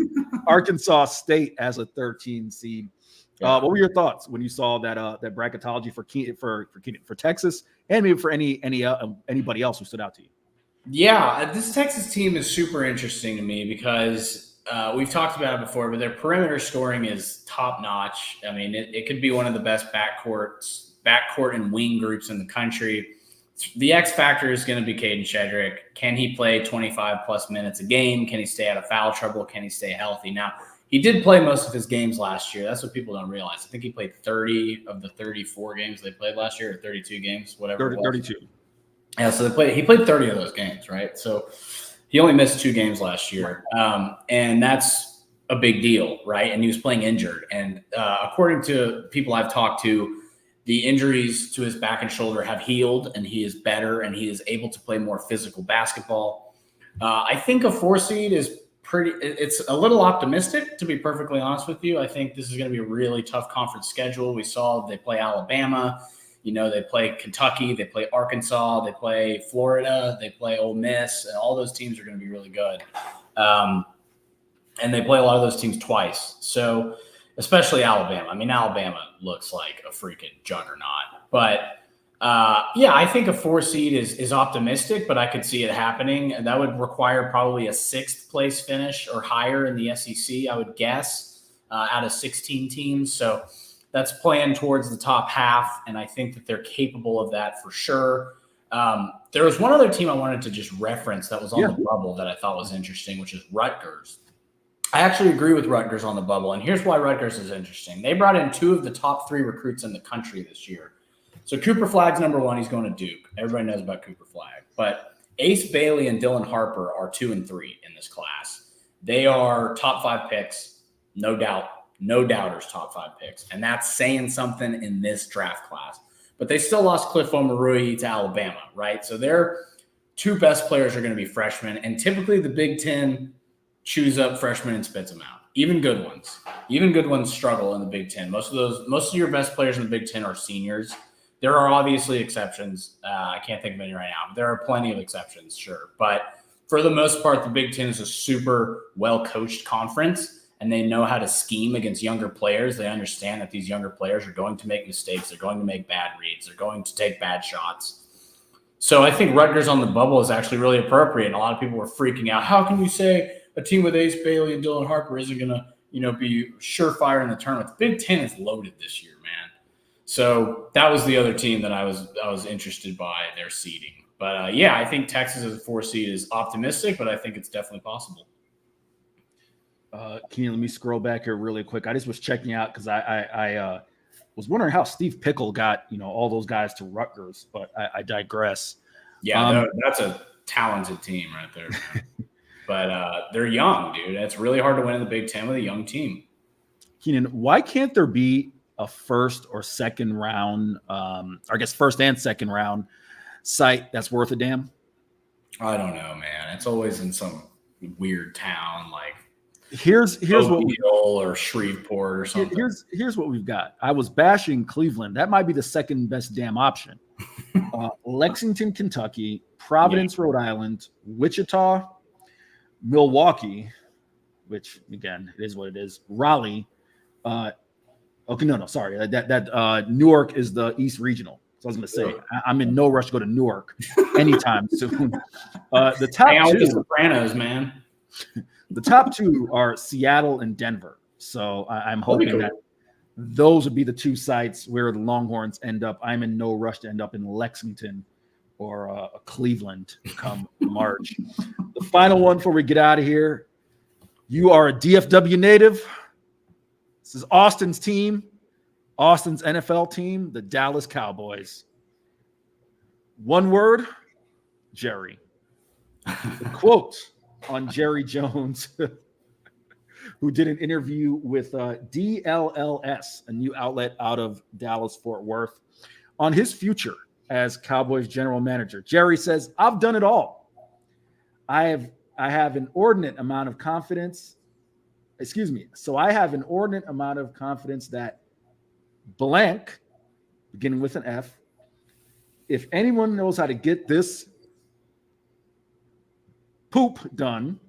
Arkansas State as a 13 seed. What were your thoughts when you saw that bracketology for Texas, and maybe for anybody else who stood out to you? Yeah, this Texas team is super interesting to me because we've talked about it before, but their perimeter scoring is top notch. I mean, it could be one of the best backcourt and wing groups in the country. The X factor is going to be Caden Shedrick. Can he play 25 plus minutes a game? Can he stay out of foul trouble? Can he stay healthy? Now, he did play most of his games last year. That's what people don't realize. I think he played 30 of the 34 games they played last year, or 32 games, whatever. 32. Yeah, so he played 30 of those games, right? So he only missed 2 games last year, and that's a big deal, right? And he was playing injured. And according to people I've talked to, the injuries to his back and shoulder have healed, and he is better, and he is able to play more physical basketball. I think a 4 seed is it's a little optimistic, to be perfectly honest with you. I think this is going to be a really tough conference schedule. We saw they play Alabama, they play Kentucky, they play Arkansas, they play Florida, they play Ole Miss, and all those teams are going to be really good. And they play a lot of those teams twice. So especially Alabama. I mean, Alabama looks like a freaking juggernaut. But, I think a 4 seed is optimistic, but I could see it happening. And that would require probably a 6th place finish or higher in the SEC, I would guess, out of 16 teams. So that's playing towards the top half, and I think that they're capable of that for sure. There was one other team I wanted to just reference that was on the bubble that I thought was interesting, which is Rutgers. I actually agree with Rutgers on the bubble, and here's why Rutgers is interesting. They brought in 2 of the top 3 recruits in the country this year. So Cooper Flagg's number 1. He's going to Duke. Everybody knows about Cooper Flagg. But Ace Bailey and Dylan Harper are 2 and 3 in this class. They are top 5 picks, no doubt. No doubters, top 5 picks. And that's saying something in this draft class. But they still lost Cliff Omoruyi to Alabama, right? So their 2 best players are going to be freshmen. And typically the Big Ten chews up freshmen and spits them out. Even good ones. Even good ones struggle in the Big Ten. Most of your best players in the Big Ten are seniors. There are obviously exceptions. I can't think of any right now. But there are plenty of exceptions, sure. But for the most part, the Big Ten is a super well-coached conference, and they know how to scheme against younger players. They understand that these younger players are going to make mistakes. They're going to make bad reads. They're going to take bad shots. So I think Rutgers on the bubble is actually really appropriate. And a lot of people were freaking out. How can you say a team with Ace Bailey and Dylan Harper isn't going to, be surefire in the tournament? The Big Ten is loaded this year, man. So that was the other team that I was interested by their seeding. But I think Texas as a 4 seed is optimistic, but I think it's definitely possible. Keenan, let me scroll back here really quick. I just was checking out because I was wondering how Steve Pickle got all those guys to Rutgers, but I digress. Yeah, that's a talented team right there. But they're young, dude. It's really hard to win in the Big Ten with a young team. Keenan, why can't there be a first or second round, first and second round site that's worth a damn? I don't know, man. It's always in some weird town like here's what or Shreveport or something. Here's what we've got. I was bashing Cleveland. That might be the second best damn option. Lexington, Kentucky, Providence, Rhode Island, Wichita, Milwaukee, which again it is what it is. Raleigh. Newark is the East Regional. So I was going to say, I'm in no rush to go to Newark anytime soon. The top Hang out with two, the Sopranos, man. The top two are Seattle and Denver. So I'm hoping that those would be the two sites where the Longhorns end up. I'm in no rush to end up in Lexington or Cleveland come March. The final one before we get out of here. You are a DFW native. This is Austin's team, Austin's NFL team, the Dallas Cowboys. One word, Jerry. The quote on Jerry Jones, who did an interview with DLLS, a new outlet out of Dallas-Fort Worth, on his future as Cowboys general manager. Jerry says, "I've done it all. I have an inordinate amount of confidence. So I have an inordinate amount of confidence that blank, beginning with an F, if anyone knows how to get this poop done,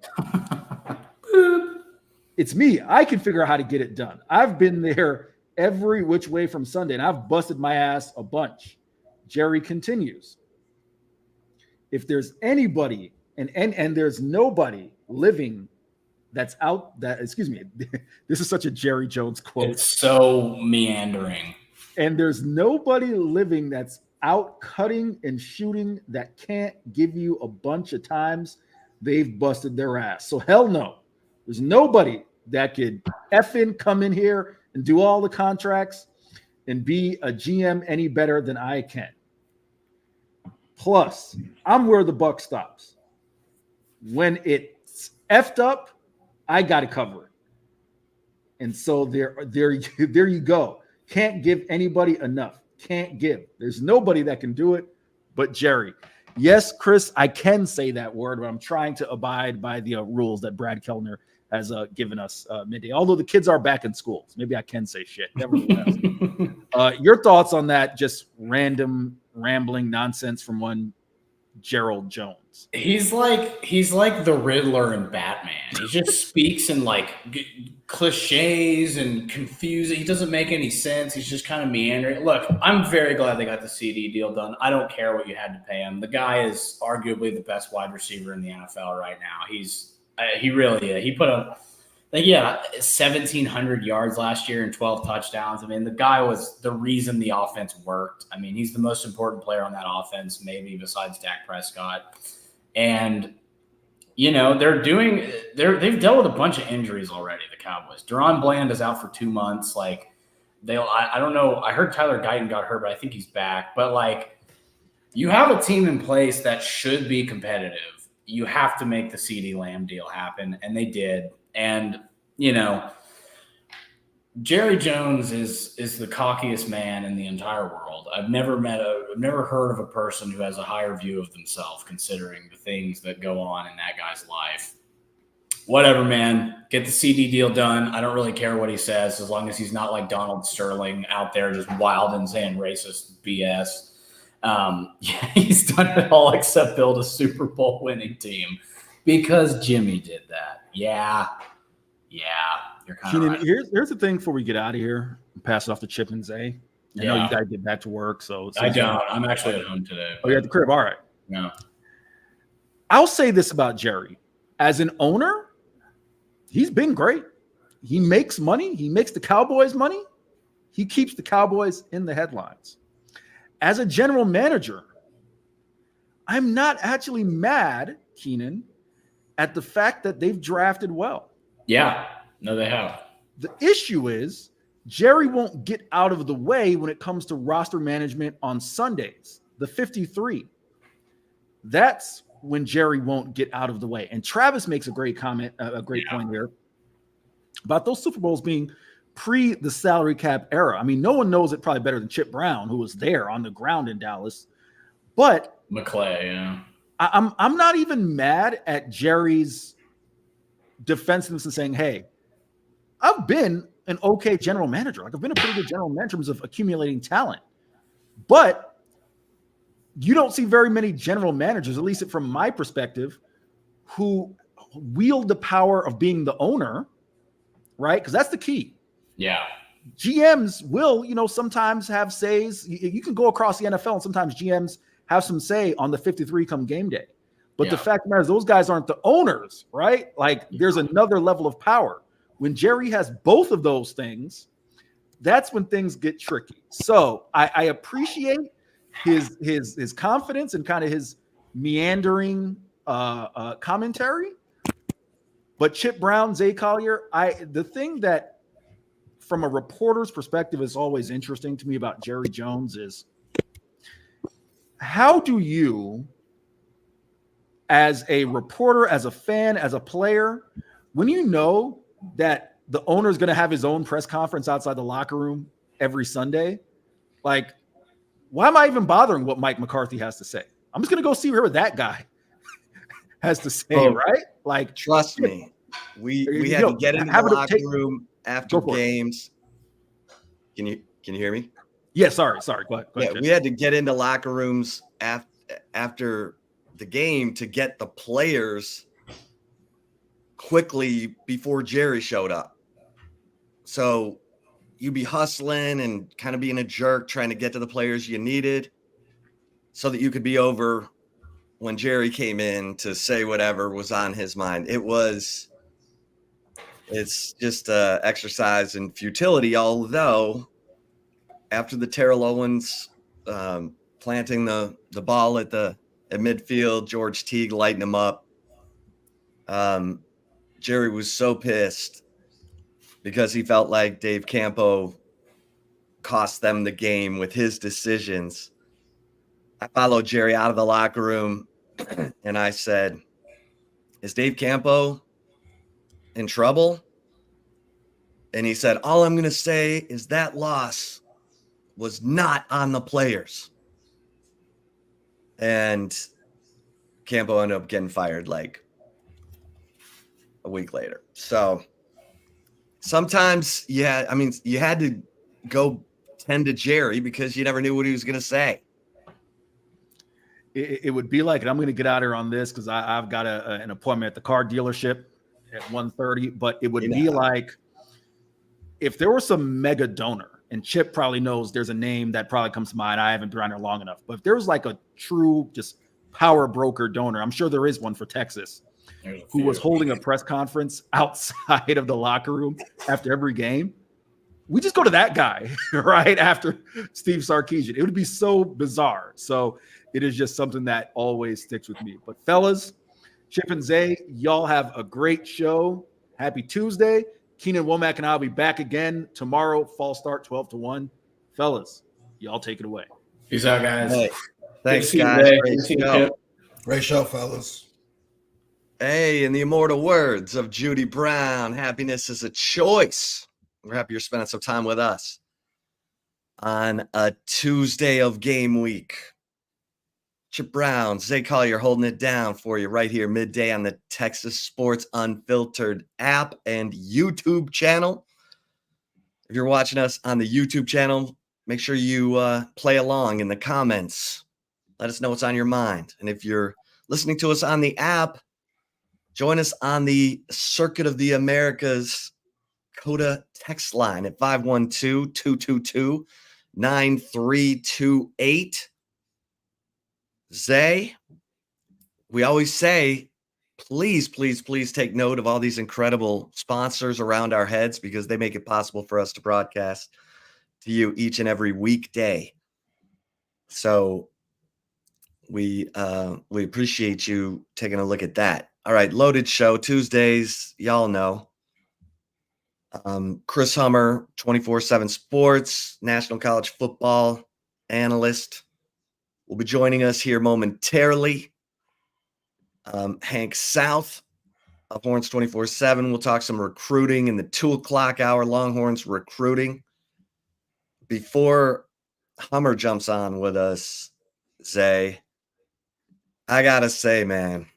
it's me. I can figure out how to get it done. I've been there every which way from Sunday, and I've busted my ass a bunch." Jerry continues, "If there's anybody and there's nobody living that's out that, excuse me, this is such a Jerry Jones quote. It's so meandering. And there's nobody living that's out cutting and shooting that can't give you a bunch of times they've busted their ass. So hell no. There's nobody that could effing come in here and do all the contracts and be a GM any better than I can. Plus, I'm where the buck stops. When it's effed up, I got to cover it. And so there you go. Can't give anybody enough. Can't give. There's nobody that can do it but Jerry. Yes, Chris, I can say that word, but I'm trying to abide by the rules that Brad Kellner has given us midday. Although the kids are back in schools, maybe I can say shit. Nevertheless, your thoughts on that? Just random rambling nonsense from one Gerald Jones. He's like the Riddler in Batman. He just speaks in like cliches and confusing. He doesn't make any sense. He's just kind of meandering. Look, I'm very glad they got the CD deal done. I don't care what you had to pay him. The guy is arguably the best wide receiver in the NFL right now. He really is. He put up, I think, 1,700 yards last year and 12 touchdowns. I mean, the guy was the reason the offense worked. I mean, he's the most important player on that offense, maybe besides Dak Prescott. And, you know, they've dealt with a bunch of injuries already, the Cowboys. Deron Bland is out for 2 months. Like, I don't know. I heard Tyler Guyton got hurt, but I think he's back. But, like, you have a team in place that should be competitive. You have to make the CeeDee Lamb deal happen, and they did. And, you know, Jerry Jones is the cockiest man in the entire world. I've never heard of a person who has a higher view of themselves, considering the things that go on in that guy's life. Whatever, man. Get the CD deal done. I don't really care what he says, as long as he's not like Donald Sterling out there just wild and saying racist BS. He's done it all except build a Super Bowl winning team because Jimmy did that. Yeah. You're kind of Keenan, right. Here's the thing before we get out of here. Pass it off to Chip and Zay. I know you got to get back to work. So I don't. I'm actually at home today. Oh, you're at the crib. All right. Yeah. I'll say this about Jerry. As an owner, he's been great. He makes money. He makes the Cowboys money. He keeps the Cowboys in the headlines. As a general manager, I'm not actually mad, Keenan, at the fact that they've drafted well. Yeah. No, they have. The issue is Jerry won't get out of the way when it comes to roster management on Sundays, the 53. That's when Jerry won't get out of the way. And Travis makes a great comment, a great point here about those Super Bowls being pre the salary cap era. I mean, no one knows it probably better than Chip Brown, who was there on the ground in Dallas. But McClay, yeah. I'm not even mad at Jerry's defensiveness and saying, hey, I've been an okay general manager. Like, I've been a pretty good general manager in terms of accumulating talent. But you don't see very many general managers, at least from my perspective, who wield the power of being the owner, right? Because that's the key. Yeah. GMs will, sometimes have says. You can go across the NFL and sometimes GMs have some say on the 53 come game day. But the fact of the matter is those guys aren't the owners, right? Like there's another level of power. When Jerry has both of those things, that's when things get tricky. So I appreciate his confidence and kind of his meandering commentary. But Chip Brown, Zay Collier, the thing that from a reporter's perspective is always interesting to me about Jerry Jones is how do you, as a reporter, as a fan, as a player, when you know that the owner is going to have his own press conference outside the locker room every Sunday, like, why am I even bothering what Mike McCarthy has to say? I'm just going to go see what that guy has to say, right? Like, trust me, we had to get into the locker room after games. Can you hear me? Yeah, sorry. Go ahead. We had to get into locker rooms after the game to get the players quickly before Jerry showed up. So you'd be hustling and kind of being a jerk trying to get to the players you needed so that you could be over when Jerry came in to say whatever was on his mind. It's just an exercise in futility, although after the Terrell Owens planting the ball at midfield, George Teague lighting him up, Jerry was so pissed because he felt like Dave Campo cost them the game with his decisions. I followed Jerry out of the locker room and I said, is Dave Campo in trouble? And he said, all I'm going to say is that loss was not on the players. And Campo ended up getting fired like a week later. So sometimes, you had to go tend to Jerry because you never knew what he was going to say. It would be like, and I'm going to get out here on this because I've got an appointment at the car dealership at 1:30, but it would be like if there was some mega donor, and Chip probably knows there's a name that probably comes to mind. I haven't been around here long enough, but if there was like a true just power broker donor, I'm sure there is one for Texas, who was holding a press conference outside of the locker room after every game, we just go to that guy right after Steve Sarkeesian. It would be so bizarre. So it is just something that always sticks with me. But fellas, Chip and Zay, y'all have a great show. Happy Tuesday. Keenan Womack and I will be back again tomorrow. Fall start 12-1. Fellas, y'all take it away. Peace out, guys. Hey, thanks, guys. Great show, fellas. Hey, in the immortal words of Judy Brown, happiness is a choice. We're happy you're spending some time with us on a Tuesday of game week. Chip Brown, Zay Collier holding it down for you right here midday on the Texas Sports Unfiltered app and YouTube channel. If you're watching us on the YouTube channel, make sure you play along in the comments. Let us know what's on your mind. And if you're listening to us on the app, join us on the Circuit of the Americas Coda text line at 512-222-9328. Zay, we always say, please take note of all these incredible sponsors around our heads because they make it possible for us to broadcast to you each and every weekday. So we appreciate you taking a look at that. All right, loaded show Tuesdays, y'all know. Chris Hummer, 24/7 Sports, National College Football analyst, will be joining us here momentarily. Hank South of Horns 24/7. We'll talk some recruiting in the 2:00 hour, Longhorns recruiting. Before Hummer jumps on with us, Zay, I gotta say, man,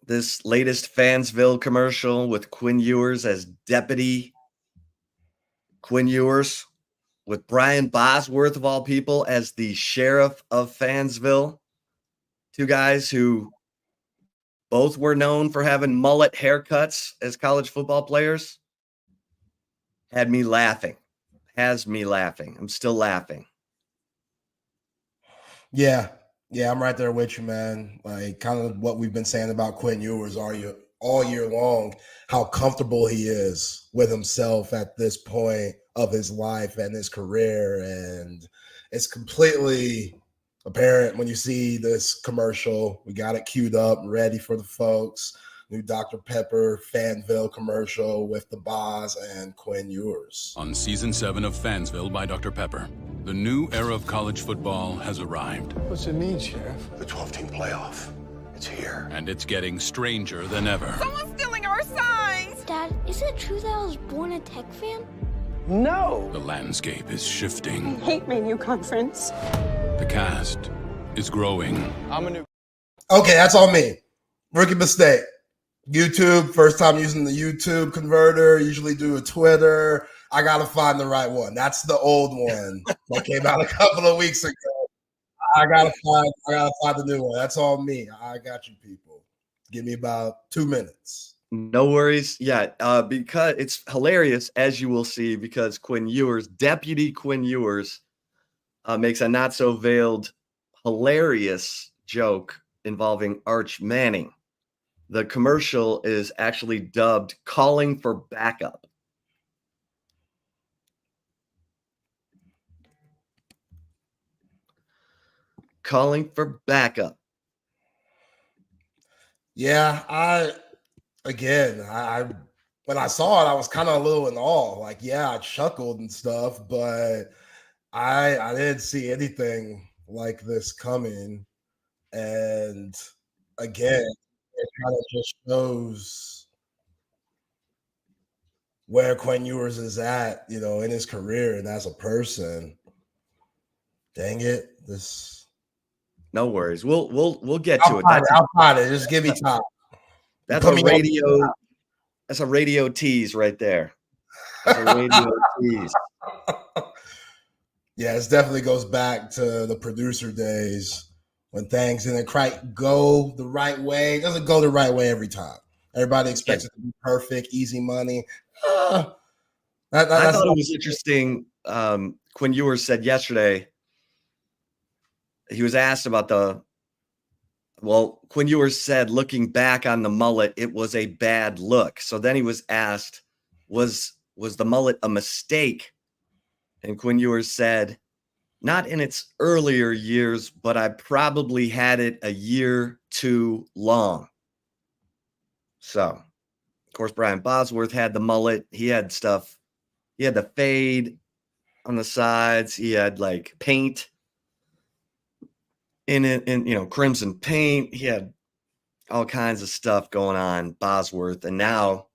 this latest Fansville commercial with Quinn Ewers as Deputy Quinn Ewers, with Brian Bosworth, of all people, as the sheriff of Fansville. Two guys who both were known for having mullet haircuts as college football players. had me laughing. Has me laughing. I'm still laughing. Yeah, I'm right there with you, man. Like kind of what we've been saying about Quinn Ewers all year long, how comfortable he is with himself at this point of his life and his career. And it's completely apparent when you see this commercial. We got it queued up, ready for the folks. New Dr. Pepper Fansville commercial with the Boz and Quinn Ewers. On Season 7 of Fansville by Dr. Pepper, the new era of college football has arrived. What's it mean, Sheriff? The 12-team playoff. It's here. And it's getting stranger than ever. Someone's stealing our signs! Dad, is it true that I was born a Tech fan? No! The landscape is shifting. I hate Manu Conference. The cast is growing. Okay, that's on me. Rookie mistake. YouTube, first time using the YouTube converter, usually do a Twitter. I got to find the right one. That's the old one that came out a couple of weeks ago. I gotta find the new one. That's all me. I got you, people. Give me about 2 minutes. No worries. Yeah, because it's hilarious, as you will see, because Deputy Quinn Ewers, makes a not so veiled, hilarious joke involving Arch Manning. The commercial is actually dubbed "Calling for Backup." Calling for backup. Yeah, I when I saw it, I was kind of a little in awe. Like, yeah, I chuckled and stuff, but I didn't see anything like this coming. And again, it kind of just shows where Quinn Ewers is at, in his career and as a person. Dang it, this. No worries. We'll get to it. I'll find it. Just give me time. That's a radio. That's a radio tease right there. That's a radio tease. Yeah, it definitely goes back to the producer days when things didn't quite go the right way. It doesn't go the right way every time. Everybody expects it to be perfect, easy money. I thought it was interesting. Quinn Ewers said yesterday, he was asked about Quinn Ewers said, looking back on the mullet, it was a bad look. So then he was asked, was the mullet a mistake? And Quinn Ewers said, not in its earlier years, but I probably had it a year too long. So, of course, Brian Bosworth had the mullet. He had stuff. He had the fade on the sides. He had like paint in it, and crimson paint. He had all kinds of stuff going on, Bosworth. And now,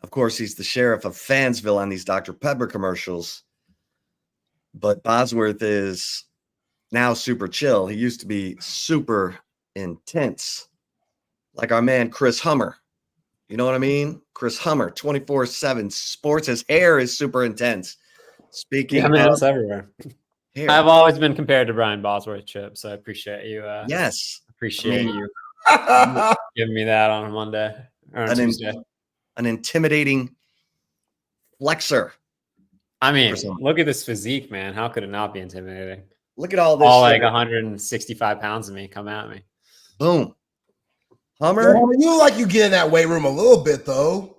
of course, he's the sheriff of Fansville on these Dr. Pepper commercials. But Bosworth is now super chill. He used to be super intense, like our man Chris Hummer. You know what I mean? Chris Hummer, 24/7 sports. His hair is super intense. Speaking of, it's everywhere. Hair. I've always been compared to Brian Bosworth, Chip, so I appreciate you. Yes. Appreciate you giving me that on a Monday or on Tuesday. An intimidating flexor. I mean, look at this physique, man. How could it not be intimidating? Look at all this. All like 165 pounds of me come at me. Boom. Hummer. Yeah, you get in that weight room a little bit, though.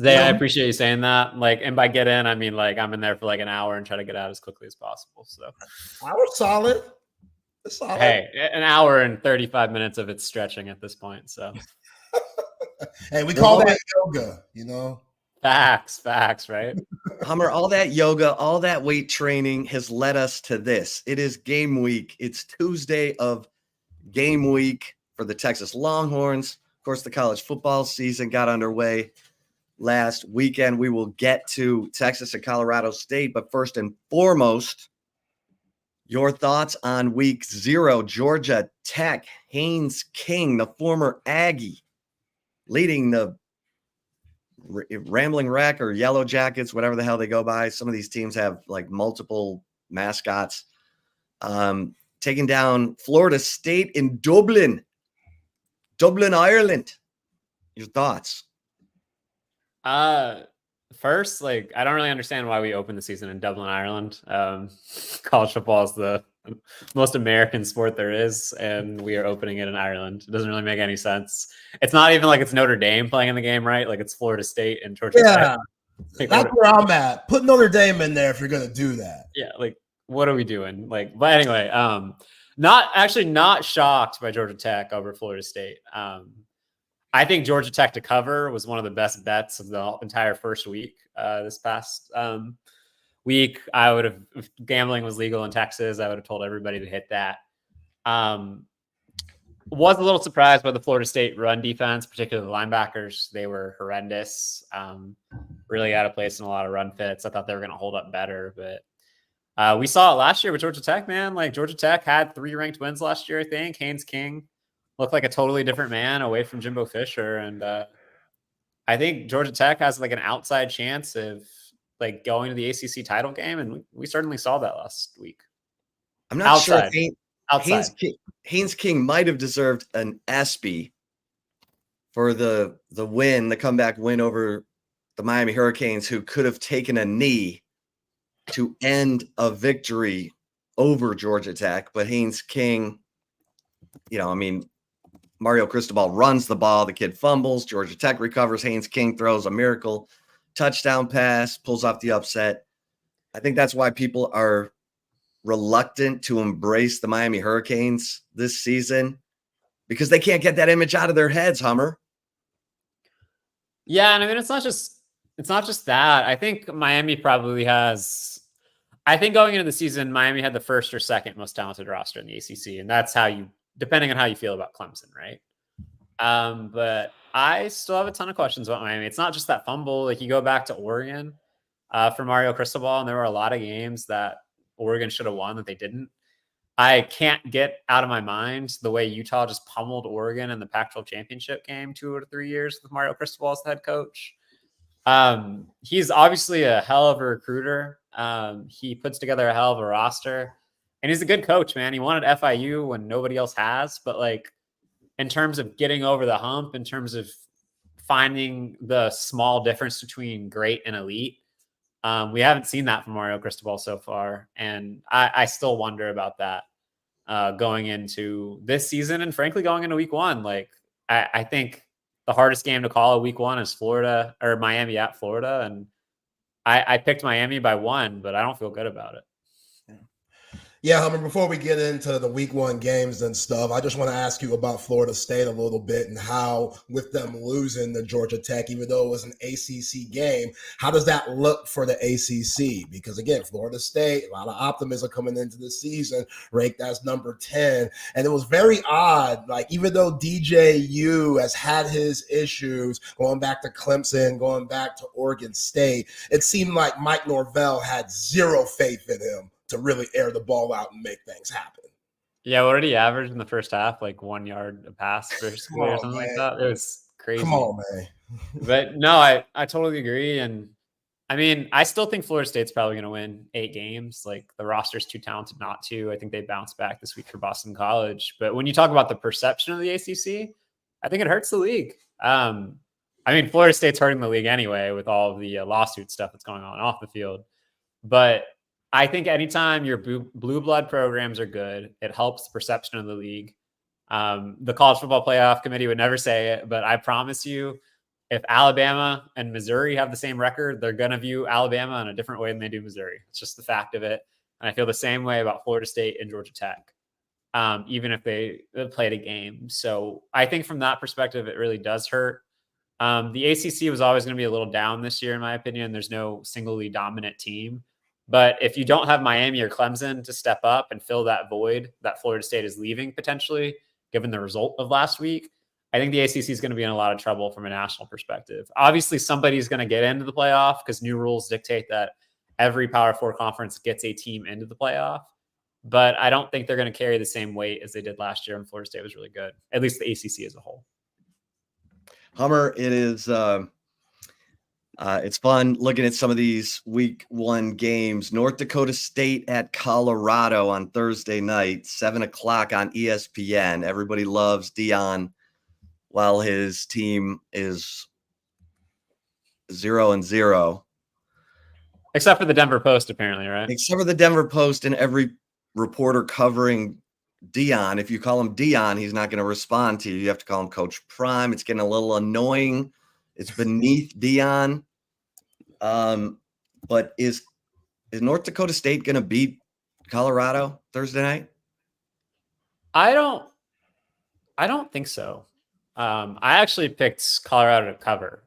I appreciate you saying that. And by get in, I mean I'm in there for an hour and try to get out as quickly as possible. So I was solid. Solid. Hey, an hour and 35 minutes of it stretching at this point. So hey, we call that yoga, Facts, right? Hummer, all that yoga, all that weight training has led us to this. It is game week. It's Tuesday of game week for the Texas Longhorns. Of course, the college football season got underway last weekend. We will get to Texas and Colorado State, but first and foremost, your thoughts on week 0, Georgia Tech, Haynes King, the former Aggie, leading the Rambling Wreck or Yellow Jackets, whatever the hell they go by. Some of these teams have multiple mascots. Taking down Florida State in Dublin, Ireland. Your thoughts? First, like, I don't really understand why we opened the season in Dublin, Ireland. College football is the most American sport there is, and we are opening it in Ireland. It doesn't really make any sense. It's not even like it's Notre Dame playing in the game, right? Like, it's Florida State and Georgia Yeah, Tech. that's where I'm at. Put Notre Dame in there if you're going to do that. Yeah, like, what are we doing? Like, but anyway, not shocked by Georgia Tech over Florida State. I think Georgia Tech to cover was one of the best bets of the entire first week. This past week, I would have, if gambling was legal in Texas, I would have told everybody to hit that. Was a little surprised by the Florida State run defense, particularly the linebackers. They were horrendous, really out of place in a lot of run fits. I thought they were going to hold up better, but we saw it last year with Georgia Tech, man. Like, Georgia Tech had 3 ranked wins last year, I think. Haynes King looked like a totally different man away from Jimbo Fisher. And I think Georgia Tech has like an outside chance of like going to the ACC title game. And we certainly saw that last week. I'm not sure if Haynes King might have deserved an ESPY for the win, the comeback win over the Miami Hurricanes, who could have taken a knee to end a victory over Georgia Tech. But Haynes King, Mario Cristobal runs the ball. The kid fumbles. Georgia Tech recovers. Haynes King throws a miracle touchdown pass, pulls off the upset. I think that's why people are reluctant to embrace the Miami Hurricanes this season, because they can't get that image out of their heads, Hummer. Yeah, and I mean, it's not just that. I think Miami probably has. I think going into the season, Miami had the first or second most talented roster in the ACC, and that's how you, depending on how you feel about Clemson, right? But I still have a ton of questions about Miami. It's not just that fumble. Like, you go back to Oregon for Mario Cristobal, and there were a lot of games that Oregon should have won that they didn't. I can't get out of my mind the way Utah just pummeled Oregon in the Pac-12 championship game 2 or 3 years with Mario Cristobal as the head coach. He's obviously a hell of a recruiter. He puts together a hell of a roster, and he's a good coach, man. He wanted FIU when nobody else has, but like, in terms of getting over the hump, in terms of finding the small difference between great and elite, we haven't seen that from Mario Cristobal so far. And I still wonder about that going into this season, and frankly, going into week 1. Like, I think the hardest game to call week 1 is Florida or Miami at Florida. And I picked Miami by 1, but I don't feel good about it. Yeah, Hummer, before we get into the week 1 games and stuff, I just want to ask you about Florida State a little bit, and how, with them losing to Georgia Tech, even though it was an ACC game, how does that look for the ACC? Because again, Florida State, a lot of optimism coming into the season, ranked as number 10. And it was very odd, like, even though DJU has had his issues going back to Clemson, going back to Oregon State, it seemed like Mike Norvell had zero faith in him to really air the ball out and make things happen. Yeah, what did he average in the first half? Like 1 yard a pass or something like that. It was crazy. Come on, man. But no, I totally agree. And I mean, I still think Florida State's probably going to win 8 games. Like, the roster's too talented not to. I think they bounce back this week for Boston College. But when you talk about the perception of the ACC, I think it hurts the league. I mean, Florida State's hurting the league anyway with all of the lawsuit stuff that's going on off the field. But I think anytime your blue blood programs are good, it helps the perception of the league. The College Football Playoff Committee would never say it, but I promise you, if Alabama and Missouri have the same record, they're going to view Alabama in a different way than they do Missouri. It's just the fact of it. And I feel the same way about Florida State and Georgia Tech, even if they played a game. So I think from that perspective, it really does hurt. The ACC was always going to be a little down this year, in my opinion. There's no singly dominant team. But if you don't have Miami or Clemson to step up and fill that void that Florida State is leaving potentially, given the result of last week, I think the ACC is going to be in a lot of trouble from a national perspective. Obviously, somebody's going to get into the playoff because new rules dictate that every Power 4 conference gets a team into the playoff. But I don't think they're going to carry the same weight as they did last year, and Florida State was really good, at least the ACC as a whole. Hummer, it is it's fun looking at some of these week 1 games. North Dakota State at Colorado on Thursday night, 7:00 on ESPN. Everybody loves Dion while his team is 0-0. Except for the Denver Post, apparently, right? Except for the Denver Post and every reporter covering Dion. If you call him Dion, he's not going to respond to you. You have to call him Coach Prime. It's getting a little annoying. It's beneath Dion. But is North Dakota State going to beat Colorado Thursday night? I don't think so. I actually picked Colorado to cover.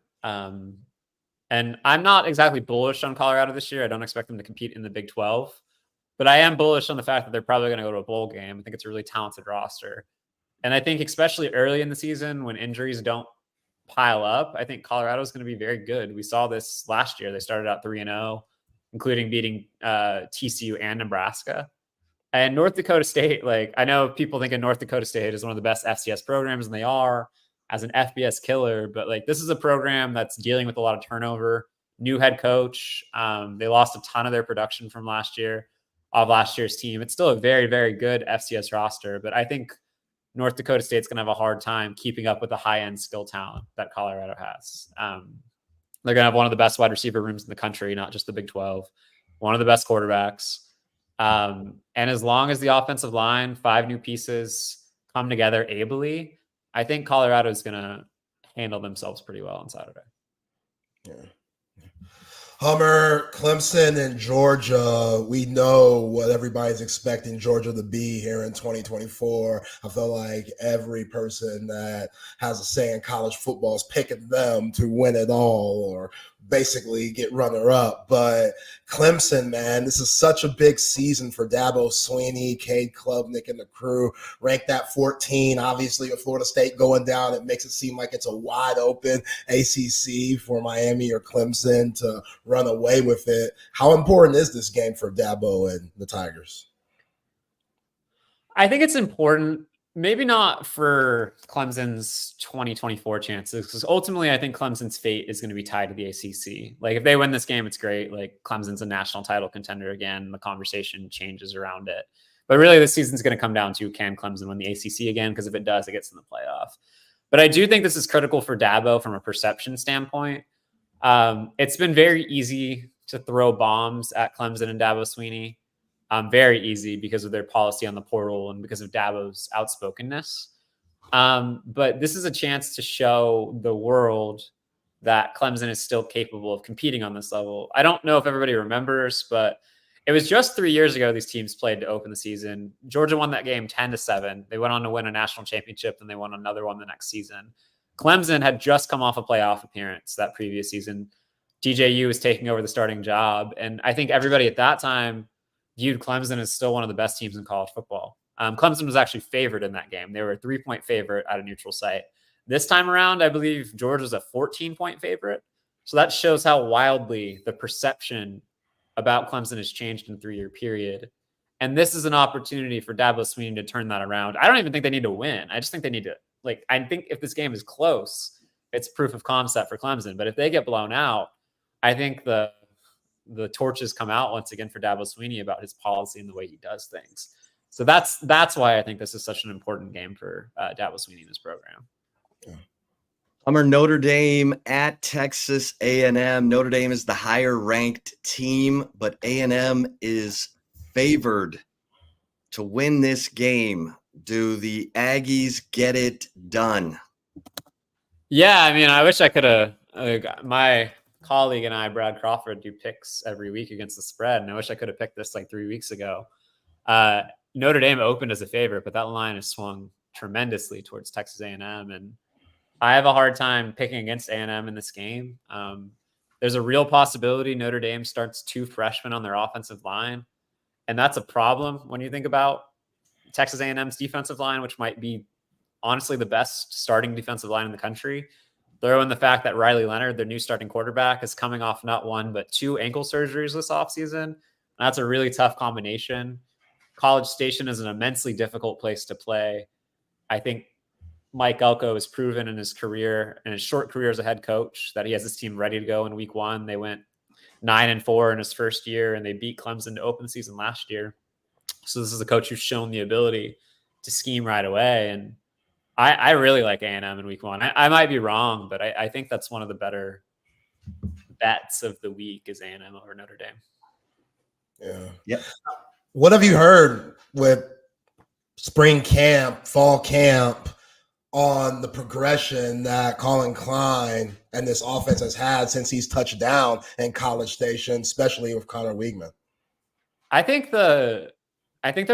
And I'm not exactly bullish on Colorado this year. I don't expect them to compete in the Big 12, but I am bullish on the fact that they're probably going to go to a bowl game. I think it's a really talented roster. And I think especially early in the season when injuries don't pile up, I think Colorado is going to be very good. We saw this last year. They started out 3-0, including beating TCU and Nebraska. And North Dakota State, like, I know people think of North Dakota State as one of the best FCS programs, and they are, as an FBS killer, but like this is a program that's dealing with a lot of turnover, new head coach. They lost a ton of their production from last year's team. It's still a very, very good FCS roster, but I think North Dakota State's going to have a hard time keeping up with the high-end skill talent that Colorado has. They're going to have one of the best wide receiver rooms in the country, not just the Big 12, one of the best quarterbacks. And as long as the offensive line, 5 new pieces come together ably, I think Colorado is going to handle themselves pretty well on Saturday. Yeah. Hummer, Clemson, and Georgia. We know what everybody's expecting Georgia to be here in 2024. I feel like every person that has a say in college football is picking them to win it all or basically get runner-up. But Clemson, man, this is such a big season for Dabo Swinney, Cade Klubnik, and the crew. Ranked at 14. Obviously, with Florida State going down, it makes it seem like it's a wide-open ACC for Miami or Clemson to run away with it. How important is this game for Dabo and the Tigers? I think it's important. Maybe not for Clemson's 2024 chances, because ultimately I think Clemson's fate is going to be tied to the ACC. Like if they win this game, it's great. Like Clemson's a national title contender again. The conversation changes around it. But really this season's going to come down to, can Clemson win the ACC again? Because if it does, it gets in the playoff. But I do think this is critical for Dabo from a perception standpoint. It's been very easy to throw bombs at Clemson and Dabo Swinney. Very easy because of their policy on the portal and because of Dabo's outspokenness. But this is a chance to show the world that Clemson is still capable of competing on this level. I don't know if everybody remembers, but it was just 3 years ago these teams played to open the season. Georgia won that game 10-7. They went on to win a national championship, and they won another one the next season. Clemson had just come off a playoff appearance that previous season. DJU was taking over the starting job, and I think everybody at that time viewed Clemson as still one of the best teams in college football. Clemson was actually favored in that game. They were a 3-point favorite at a neutral site. This time around, I believe Georgia's a 14-point favorite. So that shows how wildly the perception about Clemson has changed in a 3-year period. And this is an opportunity for Dabo Swinney to turn that around. I don't even think they need to win. I just think they need to, I think if this game is close, it's proof of concept for Clemson. But if they get blown out, I think the torches come out once again for Dabo Swinney about his policy and the way he does things. So that's why I think this is such an important game for Dabo Swinney in this program. Hummer, Notre Dame at Texas A&M. Notre Dame is the higher ranked team, but A&M is favored to win this game. Do the Aggies get it done? Yeah, I mean, I wish I could have. My colleague and I, Brad Crawford, do picks every week against the spread, and I wish I could have picked this 3 weeks ago. Notre Dame opened as a favorite, but that line has swung tremendously towards Texas A&M, and I have a hard time picking against A&M in this game. There's a real possibility Notre Dame starts 2 freshmen on their offensive line, and that's a problem when you think about Texas A&M's defensive line, which might be honestly the best starting defensive line in the country. Throw in the fact that Riley Leonard, their new starting quarterback, is coming off not 1, but 2 ankle surgeries this offseason. That's a really tough combination. College Station is an immensely difficult place to play. I think Mike Elko has proven in his career, in his short career as a head coach, that he has his team ready to go in week 1. They went 9-4 in his first year, and they beat Clemson to open the season last year. So this is a coach who's shown the ability to scheme right away. And I really like A&M in week 1. I might be wrong, but I think that's one of the better bets of the week is A&M over Notre Dame. Yeah. Yep. What have you heard with spring camp, fall camp, on the progression that Colin Klein and this offense has had since he's touched down in College Station, especially with Connor Weigman? I think there's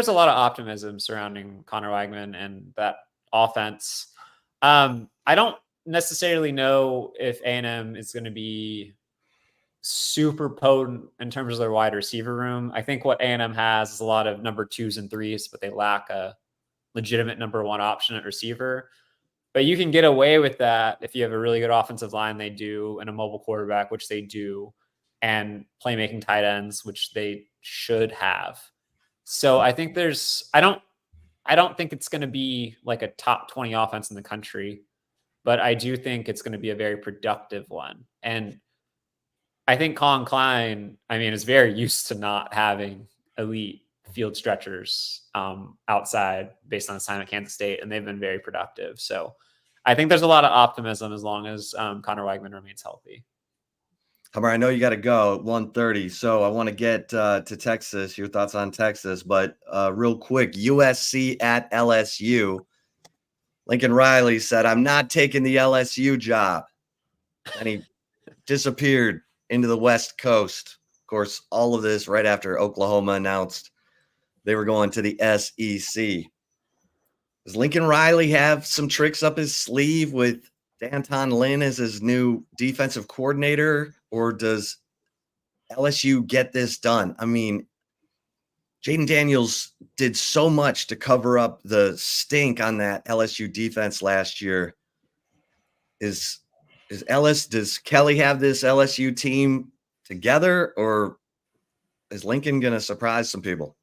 a lot of optimism surrounding Connor Weigman and that offense. I don't necessarily know if A&M is going to be super potent in terms of their wide receiver room. I think what A&M has is a lot of number 2s and 3s, but they lack a legitimate number 1 option at receiver. But you can get away with that if you have a really good offensive line, they do, and a mobile quarterback, which they do, and playmaking tight ends, which they should have. So I think I don't think it's going to be like a top 20 offense in the country, but I do think it's going to be a very productive one. And I think Colin Klein, is very used to not having elite field stretchers outside based on his time at Kansas State, and they've been very productive. So I think there's a lot of optimism as long as Connor Weigman remains healthy. Hummer, I know you got to go at 1:30, so I want to get to Texas, your thoughts on Texas, but real quick, USC at LSU. Lincoln Riley said, "I'm not taking the LSU job." And he disappeared into the West Coast. Of course, all of this right after Oklahoma announced they were going to the SEC. Does Lincoln Riley have some tricks up his sleeve with D'Anton Lynn as his new defensive coordinator, or does LSU get this done? Jaden Daniels did so much to cover up the stink on that LSU defense last year. Does Kelly have this LSU team together, or is Lincoln going to surprise some people?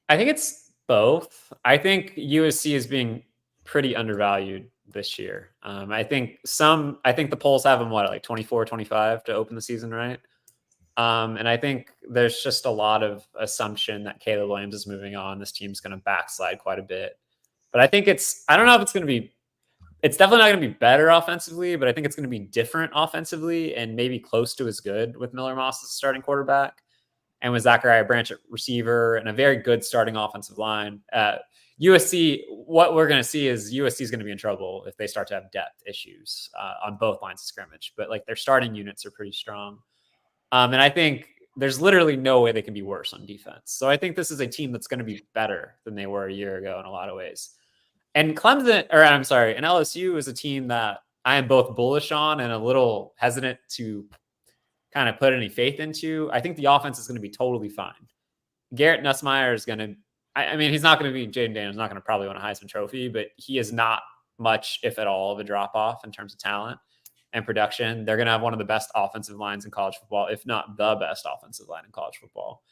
I think it's both. I think USC is being pretty undervalued this year. I think the polls have them like 24, 25 to open the season, right? And I think there's just a lot of assumption that Caleb Williams is moving on. This team's going to backslide quite a bit. But I think I don't know if it's going to be, it's definitely not going to be better offensively, but I think it's going to be different offensively and maybe close to as good with Miller Moss as a starting quarterback and with Zachariah Branch at receiver and a very good starting offensive line. USC, what we're going to see is USC is going to be in trouble if they start to have depth issues on both lines of scrimmage, but like their starting units are pretty strong. And I think there's literally no way they can be worse on defense. So I think this is a team that's going to be better than they were a year ago in a lot of ways. And and LSU is a team that I am both bullish on and a little hesitant to kind of put any faith into. I think the offense is going to be totally fine. Garrett Nussmeier is going to, he's not going to be, Jaden Daniels not going to probably win a Heisman Trophy, but he is not much, if at all, of a drop off in terms of talent and production. They're going to have one of the best offensive lines in college football, if not the best offensive line in college football.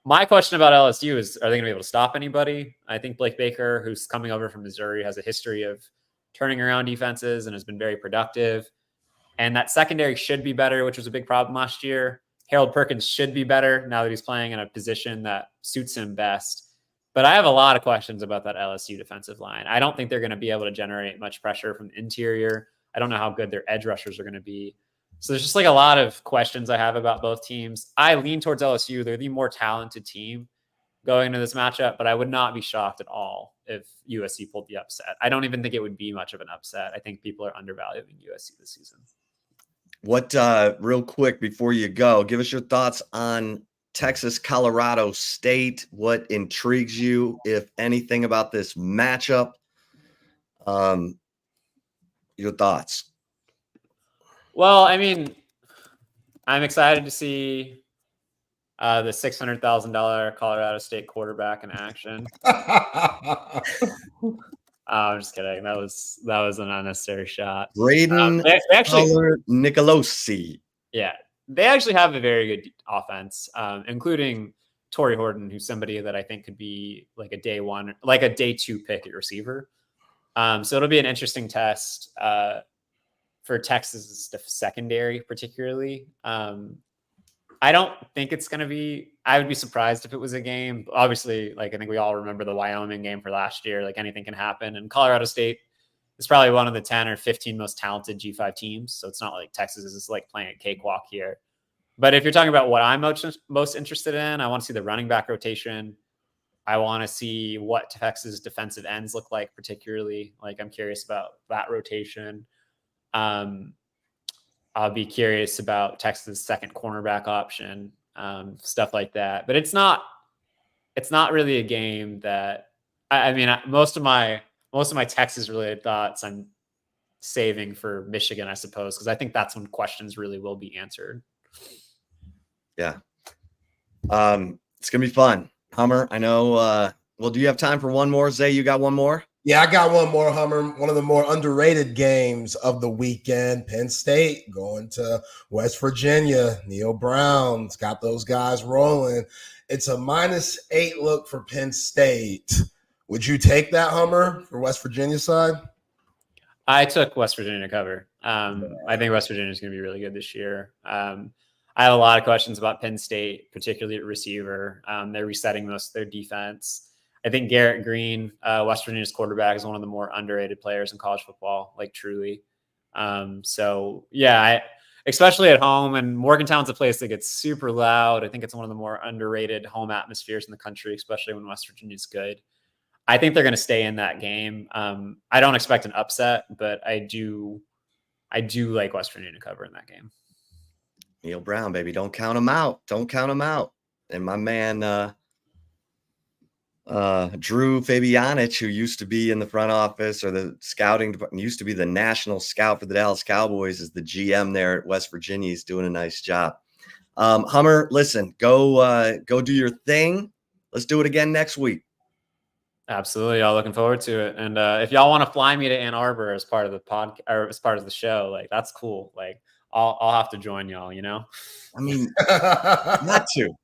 My question about LSU is, are they going to be able to stop anybody? I think Blake Baker, who's coming over from Missouri, has a history of turning around defenses and has been very productive. And that secondary should be better, which was a big problem last year. Harold Perkins should be better now that he's playing in a position that suits him best. But I have a lot of questions about that LSU defensive line. I don't think they're going to be able to generate much pressure from the interior. I don't know how good their edge rushers are going to be. So there's just like a lot of questions I have about both teams. I lean towards LSU. They're the more talented team going into this matchup, but I would not be shocked at all if USC pulled the upset. I don't even think it would be much of an upset. I think people are undervaluing USC this season. What, real quick before you go, give us your thoughts on Texas, Colorado State. What intrigues you, if anything, about this matchup? Your thoughts? Well, I'm excited to see the $600,000 Colorado State quarterback in action. I'm just kidding. That was an unnecessary shot. Braden Nicolosi. Yeah, they actually have a very good offense, including Torrey Horton, who's somebody that I think could be like a day 2 pick at receiver. So it'll be an interesting test for Texas secondary, particularly. I don't think it's going to be, I would be surprised if it was a game. Obviously, I think we all remember the Wyoming game for last year, anything can happen. And Colorado State it's probably one of the 10 or 15 most talented G5 teams. So it's not like Texas is like playing a cakewalk here. But if you're talking about what I'm most interested in, I want to see the running back rotation. I want to see what Texas defensive ends look like, particularly. Like, I'm curious about that rotation. I'll be curious about Texas' second cornerback option, stuff like that. But it's not really a game that I mean, most of my Texas related thoughts I'm saving for Michigan, I suppose, because I think that's when questions really will be answered. Yeah. It's gonna be fun. Hummer, I know. Well, do you have time for one more? Zay, you got one more? Yeah, I got one more, Hummer. One of the more underrated games of the weekend. Penn State going to West Virginia. Neil Brown's got those guys rolling. It's a -8 look for Penn State. Would you take that, Hummer, for West Virginia side? I took West Virginia to cover. I think West Virginia is going to be really good this year. I have a lot of questions about Penn State, particularly at receiver. They're resetting most of their defense. I think Garrett Green, West Virginia's quarterback, is one of the more underrated players in college football, like truly. So yeah, especially at home, and Morgantown's a place that gets super loud. I think it's one of the more underrated home atmospheres in the country, especially when West Virginia's good. I think they're going to stay in that game. I don't expect an upset, but I do like West Virginia to cover in that game. Neil Brown, baby. Don't count him out. Don't count him out. And my man, Drew Fabianich, who used to be in the front office or the scouting department, used to be the national scout for the Dallas Cowboys, is the GM there at West Virginia. He's doing a nice job. Hummer, listen, go do your thing. Let's do it again next week. Absolutely. Y'all looking forward to it. And if y'all want to fly me to Ann Arbor as part of the podcast or as part of the show, like, that's cool. Like, I'll have to join y'all, you know? I mean, not to.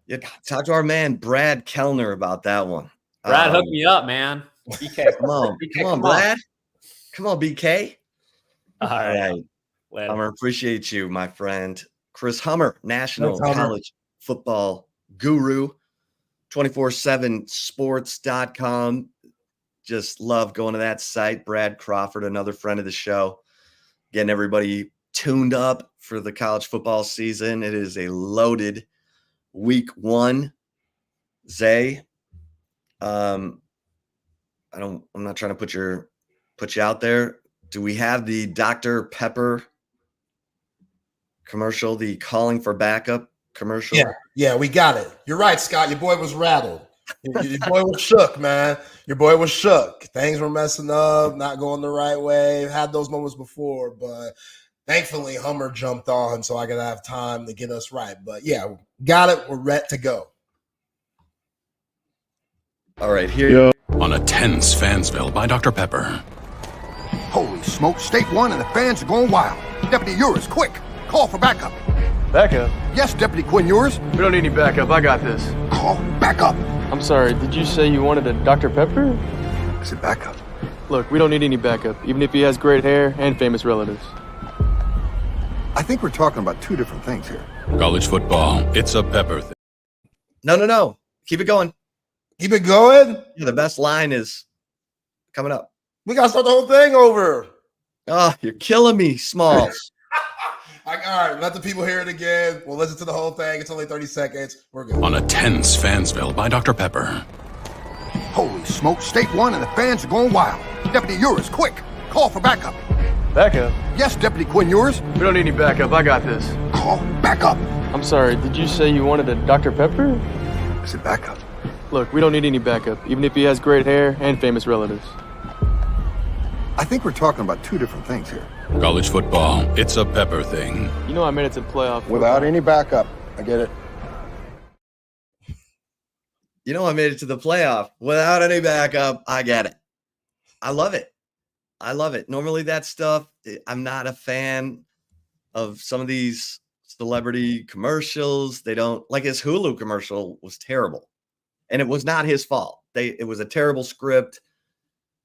Yeah, talk to our man Brad Kellner about that one. Brad, hook me up, man. BK, come on, BK, come on, Brad. Come on, BK. All right. Hummer, appreciate you, my friend. Chris Hummer, national college football guru, 247sports.com. Just love going to that site. Brad Crawford, another friend of the show, getting everybody tuned up for the college football season. It is a loaded week one. Zay, I'm not trying to put you out there. Do we have the Dr. Pepper commercial, the calling for backup commercial? Yeah, we got it. You're right, Scott. Your boy was rattled. Your boy was shook, man. Your boy was shook. Things were messing up, not going the right way. Had those moments before, but thankfully Hummer jumped on, so I could have time to get us right. But yeah, got it. We're ready to go. All right, here. On a tense Fansville by Dr. Pepper. Holy smoke, State 1 and the fans are going wild. Deputy Urias, quick, call for backup. Backup? Yes, Deputy Quinn Urias. We don't need any backup, I got this. Call backup. I'm sorry, did you say you wanted a Dr. Pepper? I said backup. Look, we don't need any backup, even if he has great hair and famous relatives. I think we're talking about two different things here. College football, it's a Pepper thing. No. Keep it going. Keep it going? Yeah, the best line is coming up. We got to start the whole thing over. Oh, you're killing me, Smalls. All right, let the people hear it again. We'll listen to the whole thing. It's only 30 seconds. We're good. On a tense Fansville by Dr. Pepper. Holy smoke, State 1 and the fans are going wild. Deputy Urias, quick, call for backup. Backup? Yes, Deputy Quinn Urias. We don't need any backup, I got this. Call backup. I'm sorry, did you say you wanted a Dr. Pepper? I said backup. Look, we don't need any backup, even if he has great hair and famous relatives. I think we're talking about two different things here. College football, it's a Pepper thing. You know I made it to playoff. Without any backup. I get it. You know I made it to the playoff without any backup. I get it. I love it. Normally that stuff, I'm not a fan of some of these celebrity commercials. They don't, like his Hulu commercial was terrible. And it was not his fault. It was a terrible script.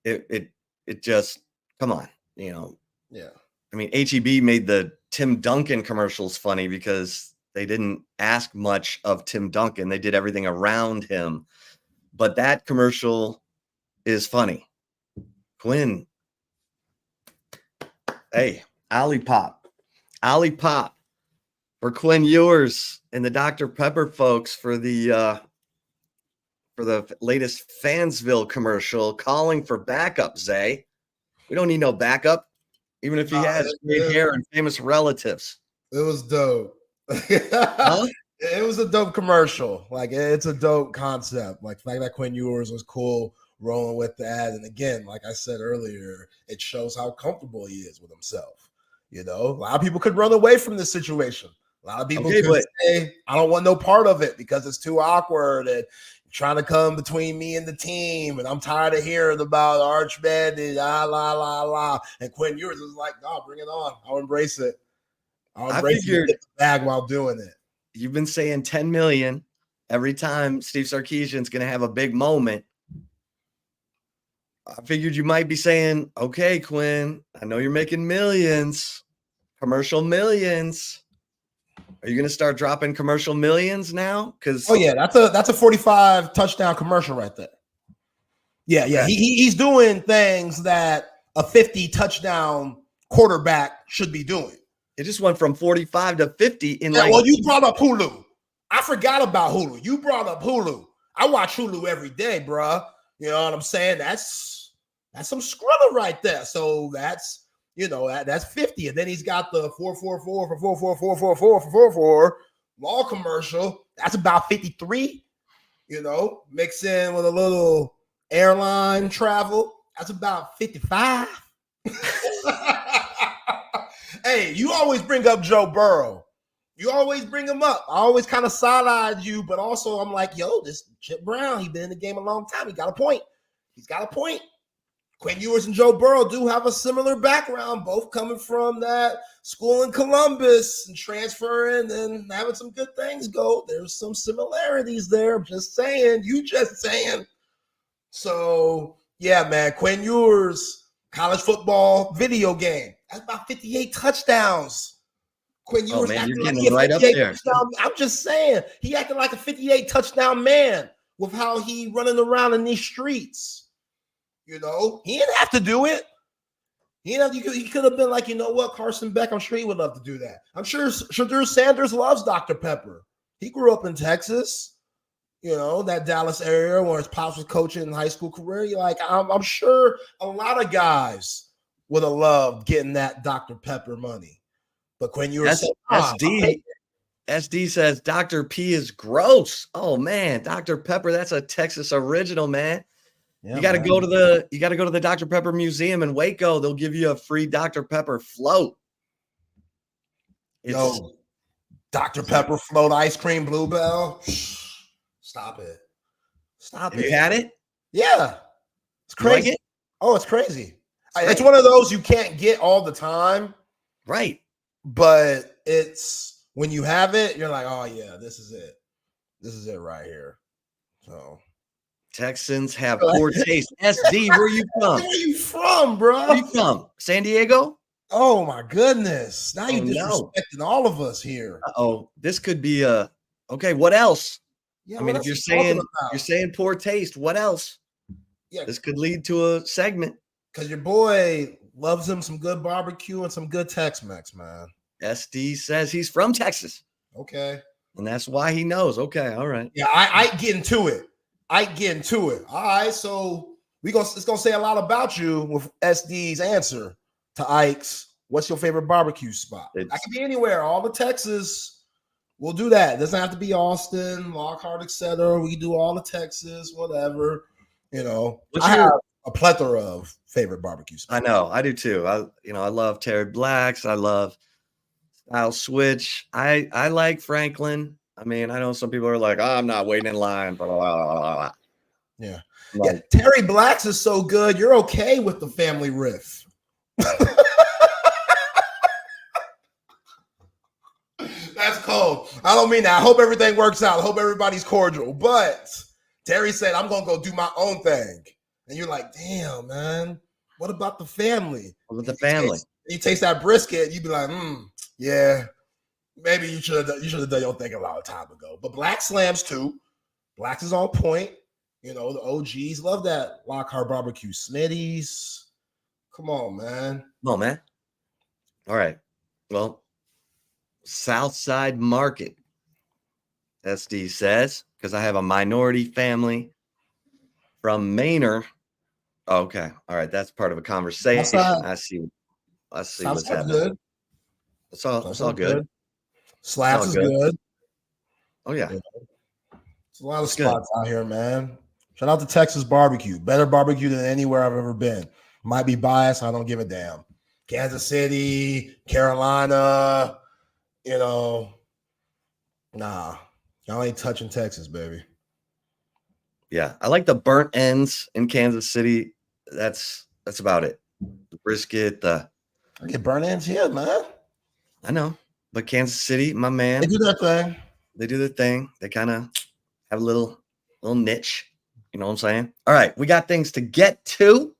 It just, come on, you know. Yeah. I mean, HEB made the Tim Duncan commercials funny because they didn't ask much of Tim Duncan. They did everything around him. But that commercial is funny. Quinn Hey, Olipop for Quinn Ewers and the Dr. Pepper folks for the latest Fansville commercial calling for backup, Zay. We don't need no backup, even if he has great hair and famous relatives. It was dope. It was a dope commercial. Like, it's a dope concept. Like, the fact that Quinn Ewers was cool rolling with that. And again, like I said earlier, it shows how comfortable he is with himself. You know, a lot of people could run away from this situation. A lot of people could say, I don't want no part of it because it's too awkward and trying to come between me and the team. And I'm tired of hearing about Arch Manning, And Quinn Ewers is like, no, bring it on. I'll embrace it. I'll embrace it, get the bag while doing it. You've been saying 10 million every time Steve Sarkeesian's going to have a big moment. I figured you might be saying, okay, Quinn, I know you're making millions, commercial millions. Are you going to start dropping commercial millions now? Oh yeah, that's a 45 touchdown commercial right there. Yeah. He's doing things that a 50 touchdown quarterback should be doing. It just went from 45 to 50 in Well, you brought up Hulu. I forgot about Hulu. You brought up Hulu. I watch Hulu every day, bruh. You know what I'm saying? That's some Skrilla right there. So that's, that's 50. And then he's got the 444 for 444 law commercial. That's about 53. Mix in with a little airline travel. That's about 55. Hey, you always bring up Joe Burrow. You always bring him up. I always kind of side-eyed you, but also I'm like, this Chip Brown, he's been in the game a long time. He got a point. He's got a point. Quinn Ewers and Joe Burrow do have a similar background, both coming from that school in Columbus and transferring and having some good things go. There's some similarities there. I'm just saying. You just saying. So, yeah, man, Quinn Ewers, college football video game. That's about 58 touchdowns. Quinn Ewers you're like getting right up there. I'm just saying. He acted like a 58 touchdown man with how he running around in these streets. He didn't have to do it. He could have been like, you know what, Carson Beck, I'm sure he would love to do that. I'm sure Shedeur Sanders loves Dr. Pepper. He grew up in Texas, that Dallas area where his pops was coaching in high school career. I'm sure a lot of guys would have loved getting that Dr. Pepper money. But when you were SD says Dr. P is gross. Oh man, Dr. Pepper, that's a Texas original, man. Yeah, you got to go to the Dr. Pepper Museum in Waco. They'll give you a free Dr. Pepper float. Dr. Pepper float ice cream Bluebell. Stop it. You had it? Yeah. It's crazy. Like it? Oh, it's crazy. It's one of those you can't get all the time. Right. But it's when you have it, you're like, oh yeah, this is it. This is it right here. So Texans have poor taste. SD, where are you from? Where are you from, bro? Where are you from? San Diego? Oh my goodness. Now you're disrespecting all of us here. This could be okay. What else? Yeah, I mean, if you're saying poor taste, what else? Yeah, this could lead to a segment. Because your boy loves him some good barbecue and some good Tex-Mex, man. SD says he's from Texas. Okay. And that's why he knows. Okay, all right. Yeah, I get into it. All right, so it's gonna say a lot about you with SD's answer to Ike's. What's your favorite barbecue spot? That could be anywhere. All the Texas, we'll do that. It doesn't have to be Austin, Lockhart, etc. We do all the Texas, whatever. I have a plethora of favorite barbecue spots. I know, I do too. I love Terry Black's. I love Style Switch. I like Franklin. I mean, I know some people are like, oh, I'm not waiting in line, blah, blah, blah, blah, blah. Yeah. Terry Black's is so good. You're okay with the family riff. That's cold. I don't mean that. I hope everything works out. I hope everybody's cordial. But Terry said, I'm going to go do my own thing. And you're like, damn, man. What about the family? What about the family? You taste that brisket, you'd be like, yeah. Maybe you should have done your thing a long time ago. But Black slams too. Black's is on point. The OGs love that Lockhart barbecue. Smitty's. Come on, man. All right. Well, Southside Market, SD says, because I have a minority family from Manor. Oh, okay. All right. That's part of a conversation. Southside. I see what's Southside's happening. good. It's all Southside's good. Slaps It's is all good. good. Oh, yeah. It's a lot of It's good. spots out here, man. Shout out to Texas barbecue. Better barbecue than anywhere I've ever been. Might be biased. I don't give a damn. Kansas City, Carolina, nah. Y'all ain't touching Texas, baby. Yeah. I like the burnt ends in Kansas City. That's about it. The brisket, I get burnt ends here, man. I know. But Kansas City, my man. They do their thing. They do their thing. They kind of have a little niche. You know what I'm saying? All right, we got things to get to.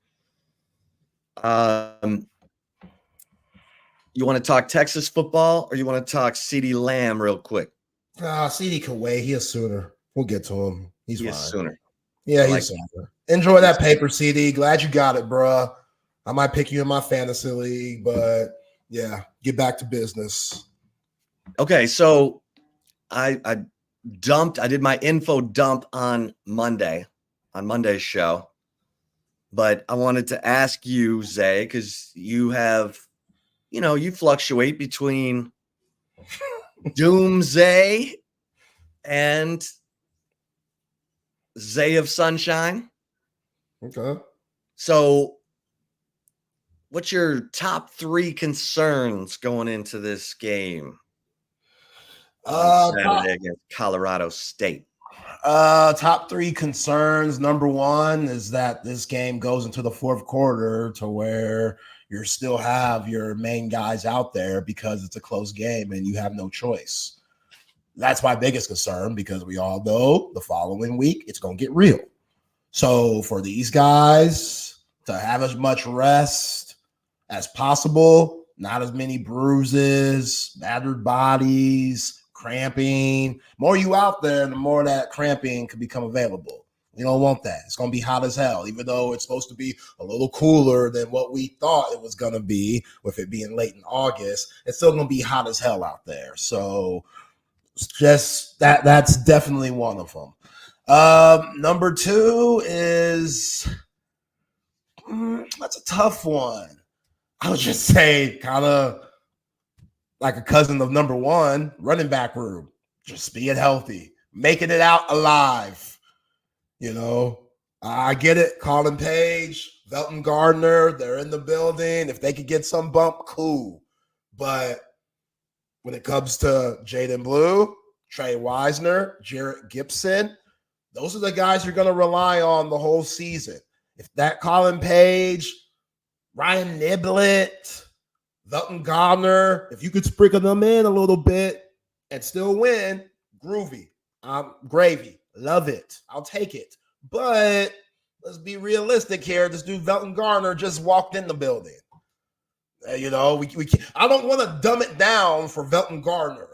You want to talk Texas football or you want to talk CeeDee Lamb real quick? CeeDee can wait. He a Sooner. We'll get to him. He's fine. Sooner. Yeah, I he's like Sooner. Enjoy that paper, CD. Glad you got it, bruh. I might pick you in my fantasy league, but yeah, get back to business. Okay, so I did my info dump on Monday's show, but I wanted to ask you, Zay, because you have, you fluctuate between Doomsday and Zay of Sunshine. Okay. So what's your top 3 concerns going into this game? Saturday against Colorado State. Top 3 concerns. Number 1 is that this game goes into the fourth quarter to where you still have your main guys out there because it's a close game and you have no choice. That's my biggest concern because we all know the following week it's going to get real. So for these guys to have as much rest as possible, not as many bruises, battered bodies, cramping. More you out there, the more that cramping could become available. We don't want that. It's going to be hot as hell, even though it's supposed to be a little cooler than what we thought it was going to be with it being late in August. It's still going to be hot as hell out there. So just that's definitely one of them. Number 2 is that's a tough one. I would just say kind of like a cousin of number 1, running back room. Just being healthy, making it out alive. I get it. Colin Page, Velton Gardner, they're in the building. If they could get some bump, cool. But when it comes to Jaden Blue, Trey Wisner, Jarrett Gibson, those are the guys you're going to rely on the whole season. If that Colin Page, Ryan Niblett, Velton Gardner, if you could sprinkle them in a little bit and still win, groovy. Gravy. Love it. I'll take it. But let's be realistic here. This dude, Velton Gardner, just walked in the building. We I don't want to dumb it down for Velton Gardner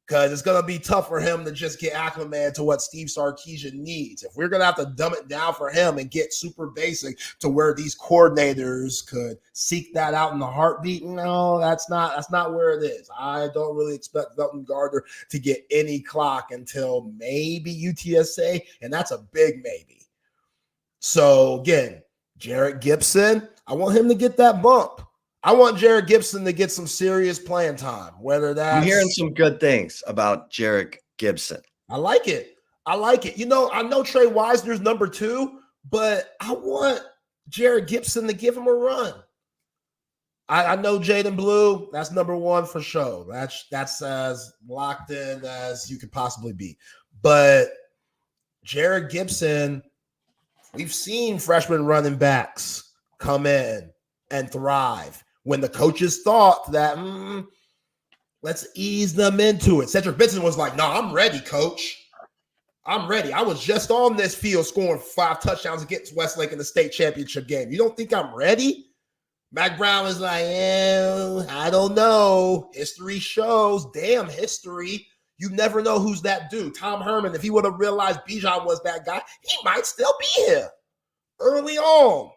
because it's going to be tough for him to just get acclimated to what Steve Sarkeesian needs. If we're going to have to dumb it down for him and get super basic to where these coordinators could seek that out in the heartbeat, no, that's not where it is. I don't really expect Velton Gardner to get any clock until maybe UTSA, and that's a big maybe. So again, Jarrett Gibson, I want him to get that bump. I want Jarrett Gibson to get some serious playing time, whether that's... I'm hearing some good things about Jarrett Gibson. I like it. I know Trey Wisner's number 2, but I want Jarrett Gibson to give him a run. I know Jaden Blue, that's number 1 for sure. That's as locked in as you could possibly be. But Jarrett Gibson, we've seen freshman running backs come in and thrive when the coaches thought that, let's ease them into it. Cedric Benson was like, no, I'm ready, coach. I'm ready. I was just on this field scoring 5 touchdowns against Westlake in the state championship game. You don't think I'm ready? Mac Brown is like, I don't know. History shows. Damn history. You never know who's that dude. Tom Herman, if he would have realized Bijan was that guy, he might still be here early on.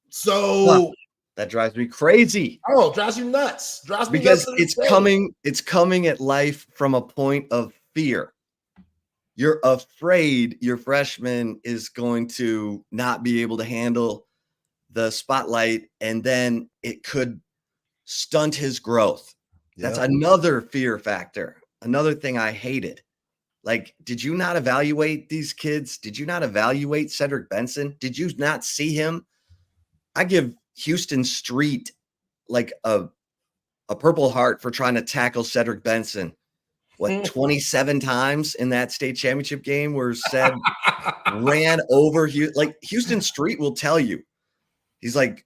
So That drives me crazy. Oh, drives you nuts. Drives me Because nuts it's coming at life from a point of fear. You're afraid your freshman is going to not be able to handle the spotlight, and then it could stunt his growth. That's another fear factor. Another thing I hated. Like, did you not evaluate these kids? Did you not evaluate Cedric Benson? Did you not see him? I give Houston Street like a Purple Heart for trying to tackle Cedric Benson. What, 27 times in that state championship game where Ced ran over Houston Street will tell you. He's like,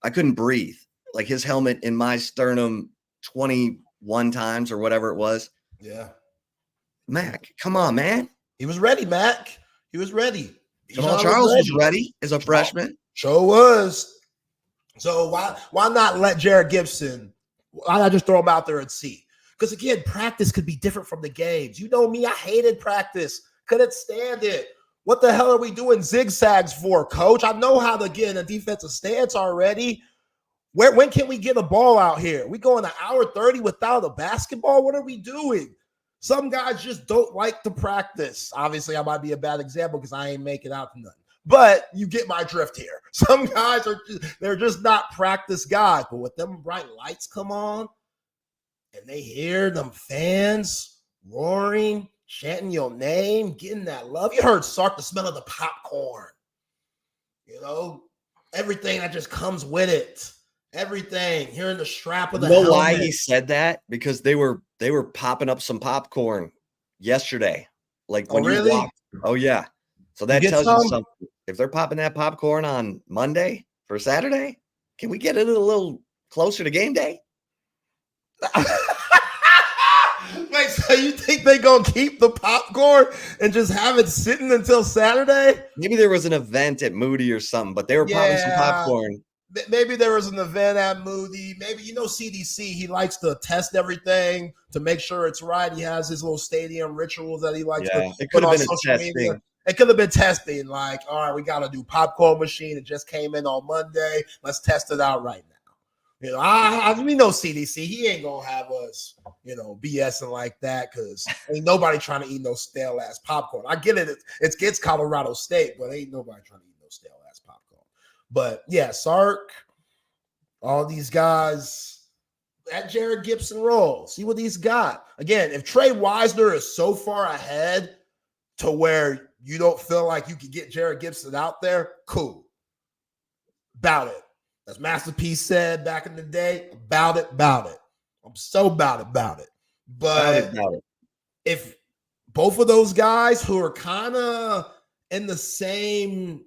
I couldn't breathe. Like his helmet in my sternum 21 times or whatever it was. Yeah. Mac, come on, man. He was ready, Mac. He was ready. Jamal Charles was ready as a freshman. Sure was. So why not let Jared Gibson? Why not just throw him out there and see? Because again, practice could be different from the games. You know me, I hated practice. Couldn't stand it. What the hell are we doing zigzags for, coach? I know how to get in a defensive stance already. When can we get a ball out here? We going an hour 30 without a basketball? What are we doing? Some guys just don't like to practice. Obviously, I might be a bad example because I ain't making out to nothing. But you get my drift here. Some guys they're just not practice guys. But with them bright lights come on and they hear them fans roaring, chanting your name, getting that love. You heard Sark, the smell of the popcorn. You know, everything that just comes with it. Everything. Hearing the strap of the helmet. Why he said that? Because they were popping up some popcorn yesterday. Like when you walked. Oh yeah. So that tells you something. If they're popping that popcorn on Monday for Saturday, can we get it a little closer to game day? Wait, so you think they gonna keep the popcorn and just have it sitting until Saturday? Maybe there was an event at Moody or something, but they were popping some popcorn. Maybe there was an event at Moody. Maybe, CDC, he likes to test everything to make sure it's right. He has his little stadium rituals that he likes to it could put have on been a social testing. media. It could have been testing, like, all right, we got to do popcorn machine. It just came in on Monday. Let's test it out right now. We know CDC. He ain't going to have us, BSing like that because ain't nobody trying to eat no stale-ass popcorn. I get it. It gets Colorado State, but ain't nobody trying to eat no stale-ass popcorn. But, yeah, Sark, all these guys, that Jared Gibson role. See what he's got. Again, if Trey Wisner is so far ahead to where you don't feel like you can get Jared Gibson out there, cool. About it. As Master P said back in the day, about it. I'm so about it. But if both of those guys who are kind of in the same,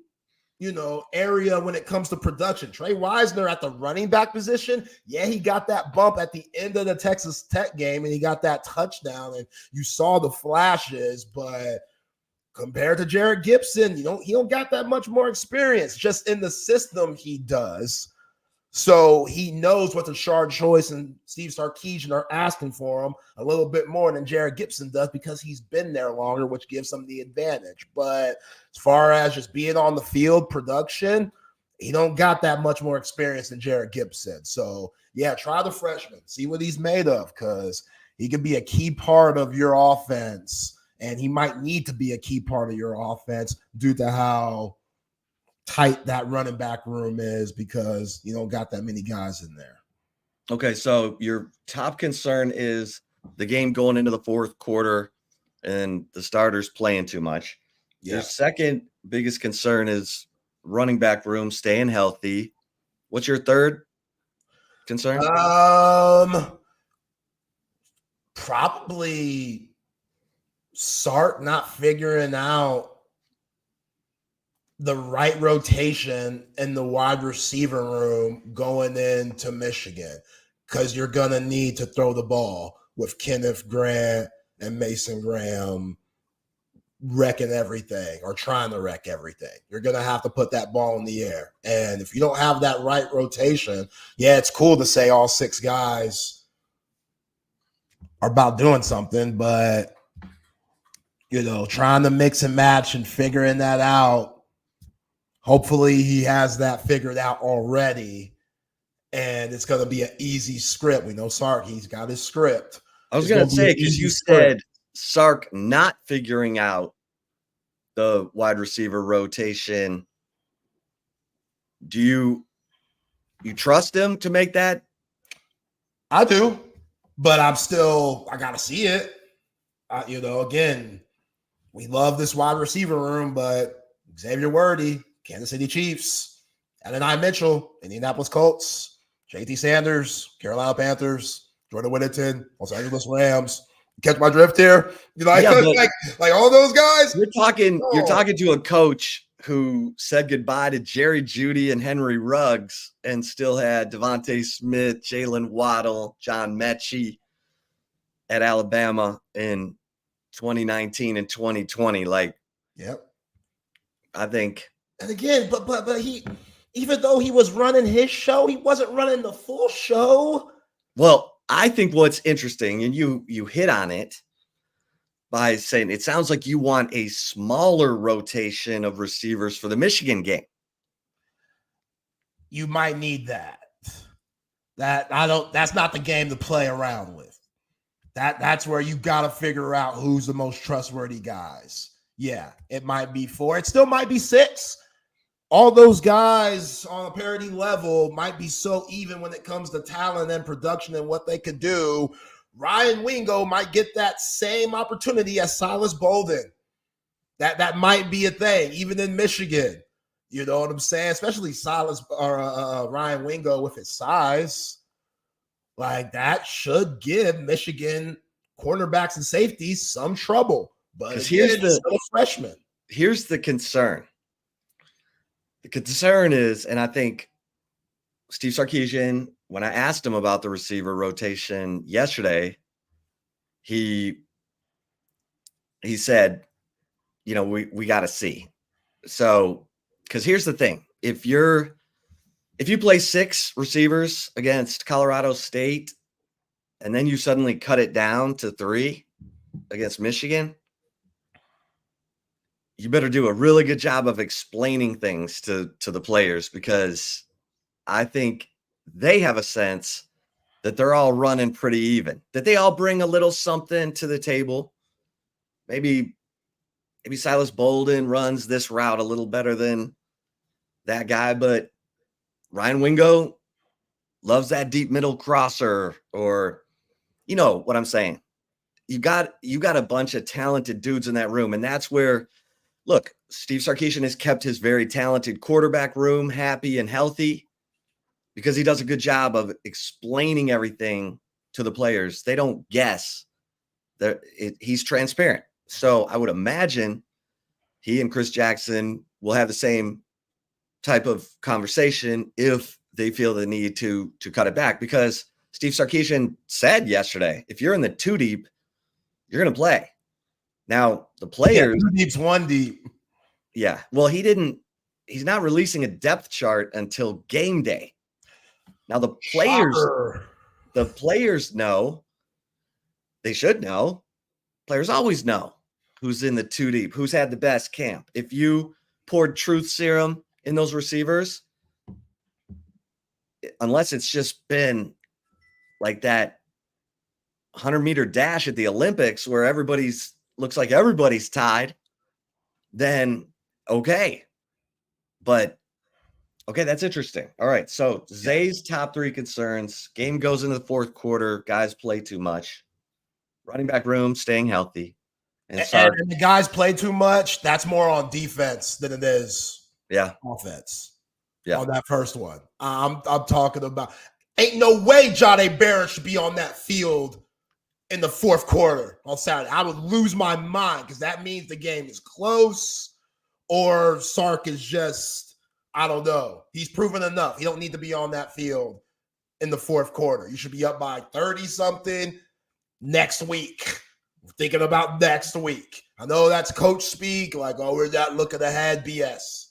area when it comes to production, Trey Wisner at the running back position, yeah, he got that bump at the end of the Texas Tech game and he got that touchdown and you saw the flashes, but compared to Jared Gibson, he don't got that much more experience just in the system he does. So he knows what the Shard Choice and Steve Sarkeesian are asking for him a little bit more than Jared Gibson does because he's been there longer, which gives him the advantage. But as far as just being on the field production, he don't got that much more experience than Jared Gibson. So, yeah, try the freshman. See what he's made of because he could be a key part of your offense. And he might need to be a key part of your offense due to how tight that running back room is because you don't got that many guys in there. Okay, so your top concern is the game going into the fourth quarter and the starters playing too much. Yeah. Your second biggest concern is running back room staying healthy. What's your third concern? Probably Sark not figuring out the right rotation in the wide receiver room going into Michigan because you're going to need to throw the ball with Kenneth Grant and Mason Graham wrecking everything or trying to wreck everything. You're going to have to put that ball in the air. And if you don't have that right rotation, yeah, it's cool to say all six guys are about doing something, but trying to mix and match and figuring that out. Hopefully he has that figured out already. and it's going to be an easy script. We know Sark, he's got his script. I was going to say, because you said Sark not figuring out the wide receiver rotation. Do you trust him to make that? I do, but I got to see it. Again, we love this wide receiver room, but Xavier Worthy, Kansas City Chiefs, Adonai Mitchell, Indianapolis Colts, JT Sanders, Carolina Panthers, Jordan Whittington, Los Angeles Rams. Catch my drift here? Like all those guys? You're talking to a coach who said goodbye to Jerry Jeudy and Henry Ruggs and still had Devontae Smith, Jalen Waddle, John Mechie at Alabama in 2019 and 2020. Yep. I think. And again, but he, even though he was running his show, he wasn't running the full show. Well, I think what's interesting, and you hit on it by saying it sounds like you want a smaller rotation of receivers for the Michigan game. You might need that. That's not the game to play around with. That's where you got to figure out who's the most trustworthy guys. Yeah, it might be 4. It still might be 6. All those guys on a parity level might be so even when it comes to talent and production and what they could do. Ryan Wingo might get that same opportunity as Silas Bolden. That might be a thing, even in Michigan. You know what I'm saying? Especially Silas or Ryan Wingo with his size. Like, that should give Michigan cornerbacks and safeties some trouble. But here's the freshman. Here's the concern. The concern is, and I think Steve Sarkeesian, when I asked him about the receiver rotation yesterday, he said, we got to see. So, because here's the thing. If you play 6 receivers against Colorado State and then you suddenly cut it down to 3 against Michigan, you better do a really good job of explaining things to the players, because I think they have a sense that they're all running pretty even, that they all bring a little something to the table. Maybe Silas Bolden runs this route a little better than that guy, but Ryan Wingo loves that deep middle crosser, or you know what I'm saying. You got a bunch of talented dudes in that room, and that's where, look, Steve Sarkeesian has kept his very talented quarterback room happy and healthy because he does a good job of explaining everything to the players. They don't guess. He's transparent. So I would imagine he and Chris Jackson will have the same type of conversation if they feel the need to cut it back, because Steve Sarkeesian said yesterday, if you're in the 2 deep, you're going to play. Now, the players... 2 deep's 1 deep. Yeah. Well, he's not releasing a depth chart until game day. Now, the players know. They should know. Players always know who's in the 2 deep, who's had the best camp. If you poured truth serum in those receivers, unless it's just been like that 100-meter dash at the Olympics where looks like everybody's tied, then okay. But okay, that's interesting. All right. So Zay's top 3 concerns. Game goes into the 4th quarter. Guys play too much. Running back room, staying healthy. And the guys play too much. That's more on defense than it is offense. Yeah. On that first one. I'm talking about, ain't no way Jahdae Barrett should be on that field in the 4th quarter on Saturday. I would lose my mind, because that means the game is close, or Sark is just, I don't know. He's proven enough. He don't need to be on that field in the 4th quarter. You should be up by 30-something next week. We're thinking about next week. I know that's coach speak, like, oh, we're not looking ahead, BS.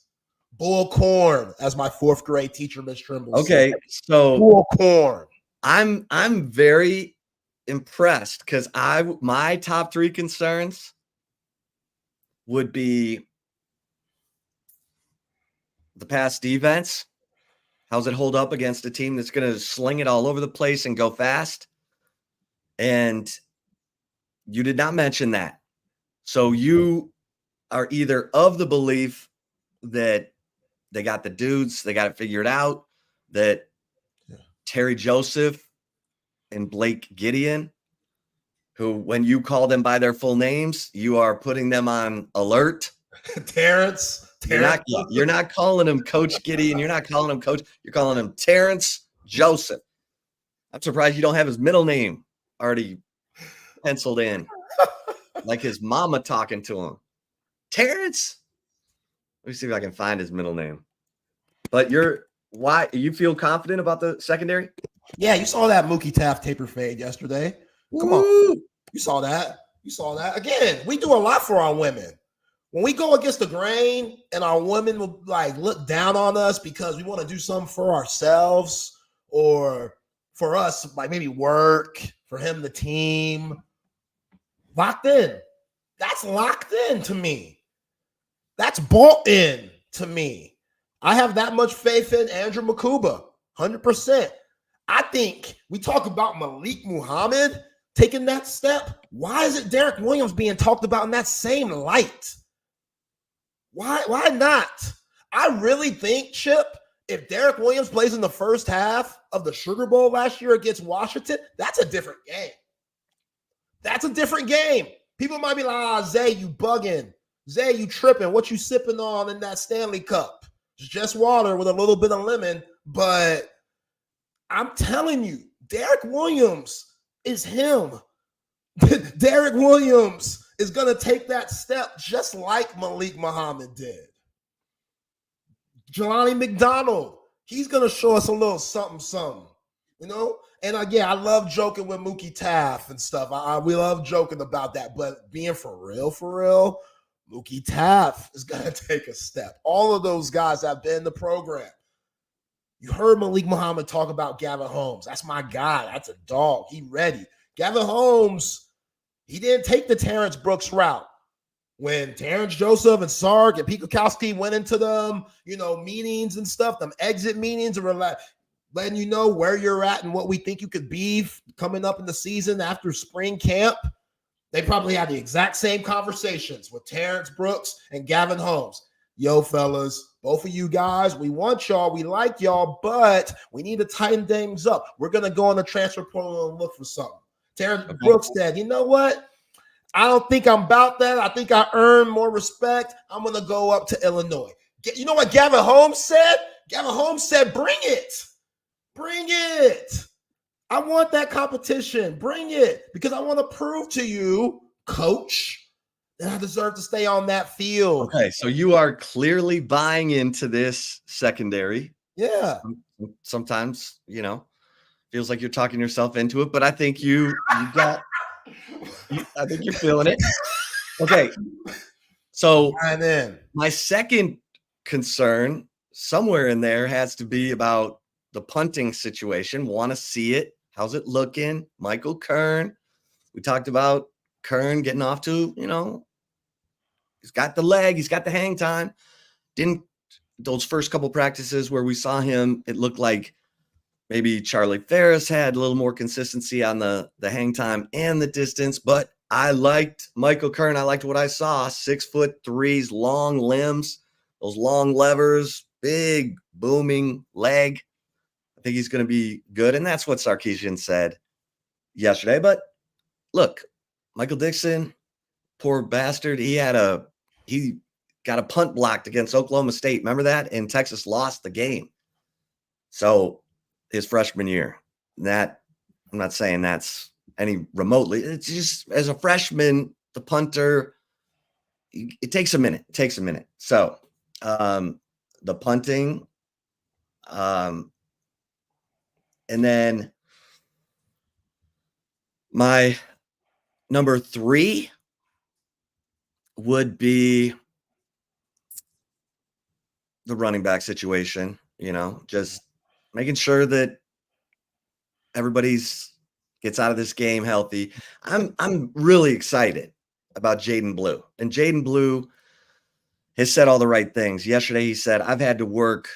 Bull corn, as my 4th grade teacher, Miss Trimble, okay, said. so Bull corn. I'm very impressed, because my top 3 concerns would be the pass defense, How's it hold up against a team that's going to sling it all over the place and go fast? And you did not mention that. So you are either of the belief that they got the dudes, they got it figured out, that Terry Joseph and Blake Gideon, who, when you call them by their full names, you are putting them on alert. Terrence. You're not calling him Coach Gideon. You're not calling him Coach. You're calling him Terrence Joseph. I'm surprised you don't have his middle name already penciled in, like his mama talking to him. Terrence. Let me see if I can find his middle name. But why you feel confident about the secondary? Yeah, you saw that Mookie Taft taper fade yesterday. Come on. You saw that. You saw that. Again, we do a lot for our women. When we go against the grain and our women will like look down on us because we want to do something for ourselves or for us, like maybe work, for him, the team, locked in. That's locked in to me. That's bought in to me. I have that much faith in Andrew Makuba, 100%. I think we talk about Malik Muhammad taking that step. Why is it Derek Williams being talked about in that same light? Why not? I really think, Chip, if Derek Williams plays in the first half of the Sugar Bowl last year against Washington, that's a different game. That's a different game. People might be like, Zay, you bugging. Zay, you tripping. What you sipping on in that Stanley Cup? It's just water with a little bit of lemon. But I'm telling you, Derek Williams is him. Derek Williams is going to take that step just like Malik Muhammad did. Jelani McDonald, he's going to show us a little something, you know? And again, I love joking with Mookie Taft and stuff. We love joking about that. But being for real, Mookie Taft is going to take a step. All of those guys have been in the program. You heard Malik Muhammad talk about Gavin Holmes. That's my guy. That's a dog. He ready. Gavin Holmes, he didn't take the Terrence Brooks route. When Terrence Joseph and Sark and Pete Kukowski went into them, meetings and stuff, them exit meetings, and letting you know where you're at and what we think you could be coming up in the season after spring camp, they probably had the exact same conversations with Terrence Brooks and Gavin Holmes. Yo, fellas, both of you guys, we want y'all, we like y'all, but we need to tighten things up. We're going to go on the transfer portal and look for something. Terrence Brooks said, you know what? I don't think I'm about that. I think I earn more respect. I'm going to go up to Illinois. You know what Gavin Holmes said? Gavin Holmes said, bring it. Bring it. I want that competition. Bring it. Because I want to prove to you, coach, that I deserve to stay on that field. Okay, so you are clearly buying into this secondary. Yeah. Sometimes, feels like you're talking yourself into it, but I think I think you're feeling it. Okay. So my second concern somewhere in there has to be about the punting situation. Want to see it. How's it looking? Michael Kern. We talked about Kern getting off to, he's got the leg, he's got the hang time. Those first couple practices where we saw him, it looked like maybe Charlie Ferris had a little more consistency on the hang time and the distance, but I liked Michael Kern. I liked what I saw. 6'3", long limbs, those long levers, big booming leg. I think he's going to be good. And that's what Sarkeesian said yesterday. But look, Michael Dixon, poor bastard. He got a punt blocked against Oklahoma State. Remember that? And Texas lost the game. So his freshman year, I'm not saying that's any remotely. It's just as a freshman, the punter, it takes a minute. So the punting, and then my number 3 would be the running back situation, just making sure that everybody's gets out of this game healthy. I'm really excited about Jaden Blue. And Jaden Blue has said all the right things. Yesterday he said, I've had to work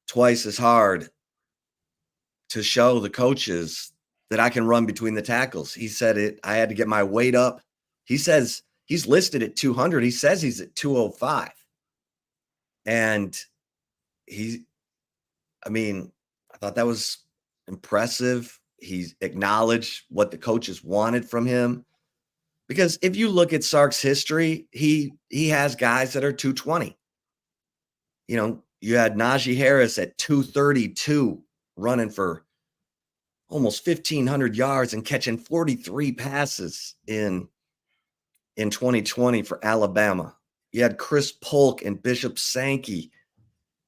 twice as hard to show the coaches that I can run between the tackles. He said it. I had to get my weight up. He says he's listed at 200. He says he's at 205. And I thought that was impressive. He acknowledged what the coaches wanted from him. Because if you look at Sark's history, he has guys that are 220. You know, you had Najee Harris at 232 running for almost 1,500 yards and catching 43 passes in 2020 for Alabama. You had Chris Polk and Bishop Sankey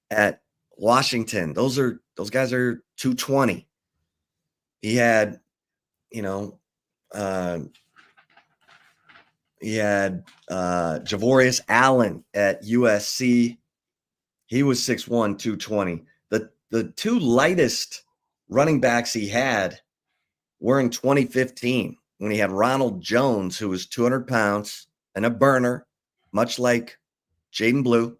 at Washington. Those guys are 220. He had, Javorius Allen at USC. He was 6'1", 220. The two lightest running backs he had were in 2015 when he had Ronald Jones, who was 200 pounds and a burner, much like Jaden Blue,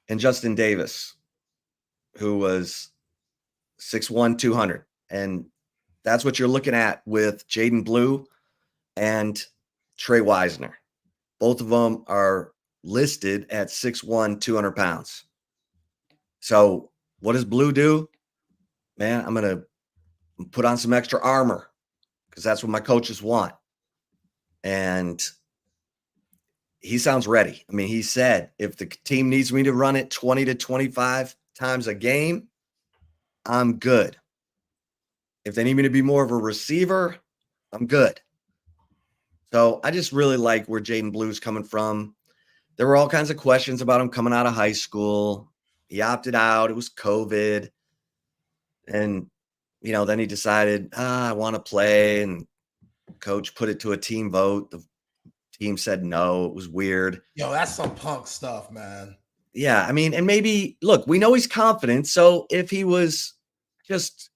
and Justin Davis, who was 6'1", 200. And that's what you're looking at with Jaden Blue and Trey Wisner. Both of them are listed at 6'1", 200 pounds. So what does Blue do? Man, I'm going to put on some extra armor because that's what my coaches want. And he sounds ready. I mean, he said, if the team needs me to run it 20 to 25 times a game, I'm good. If they need me to be more of a receiver, I'm good. So I just really like where Jaden Blue's coming from. There were all kinds of questions about him coming out of high school. He opted out. It was COVID. And, then he decided, I want to play. And coach put it to a team vote. The team said no. It was weird. Yo, that's some punk stuff, man. Yeah, I mean, and maybe, look, we know he's confident. So if he was just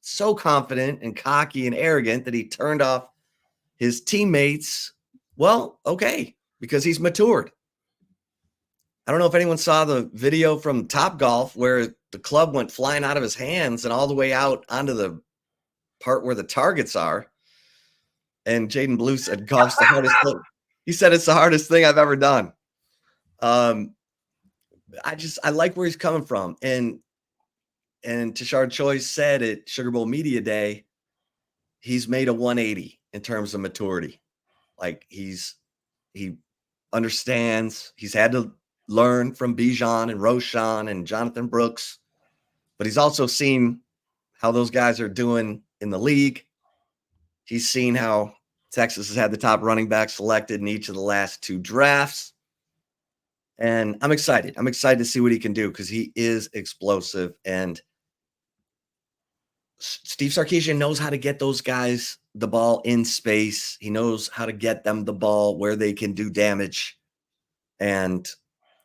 so confident and cocky and arrogant that he turned off his teammates, well, okay, because he's matured. I don't know if anyone saw the video from Topgolf where the club went flying out of his hands and all the way out onto the part where the targets are. And Jaden Blue said, golf's the hardest thing. He said, it's the hardest thing I've ever done. I like where he's coming from. And Tashard Choice said at Sugar Bowl Media Day, he's made a 180 in terms of maturity. Like he understands. He's had to learn from Bijan and Roshan and Jonathan Brooks, but he's also seen how those guys are doing in the league. He's seen how Texas has had the top running back selected in each of the last two drafts. And I'm excited. I'm excited to see what he can do because he is explosive. And Steve Sarkeesian knows how to get those guys the ball in space. He knows how to get them the ball where they can do damage. And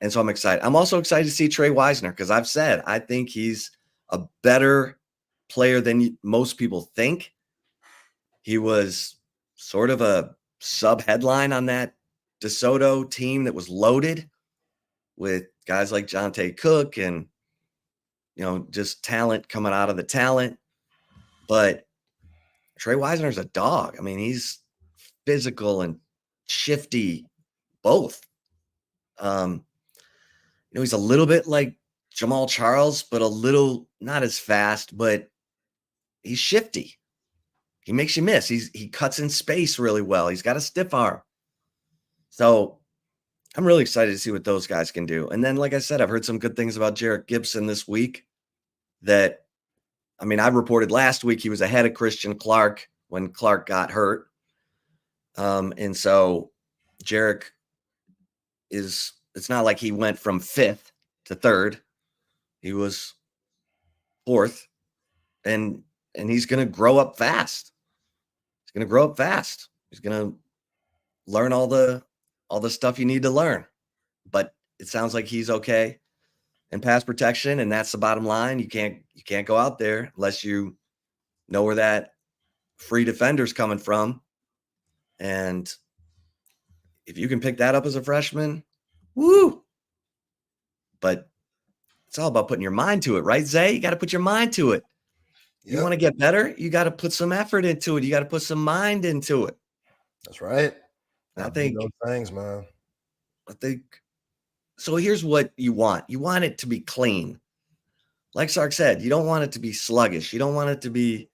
so I'm excited. I'm also excited to see Trey Wisner because I've said I think he's a better player than most people think. He was sort of a sub-headline on that DeSoto team that was loaded with guys like Jonte Cook and, just talent coming out of the talent. But Trey Wisner's a dog. I mean, he's physical and shifty, both. He's a little bit like Jamal Charles, but a little not as fast, but he's shifty. He makes you miss. He cuts in space really well. He's got a stiff arm. So I'm really excited to see what those guys can do. And then, like I said, I've heard some good things about Jarek Gibson this week I reported last week he was ahead of Christian Clark when Clark got hurt. And so Jarek it's not like he went from 5th to 3rd. He was 4th. And he's going to grow up fast. He's going to grow up fast. He's going to learn all the stuff you need to learn. But it sounds like he's okay in pass protection, and that's the bottom line. You can't go out there unless you know where that free defender's coming from. And if you can pick that up as a freshman, woo. But It's all about putting your mind to it, right, Zay? You got to put your mind to it. You want to get better? You got to put some effort into it. You got to put some mind into it. That's right. I think those things, man. I think so. Here's what you want. You want it to be clean. Like Sark said, you don't want it to be sluggish. You don't want it to be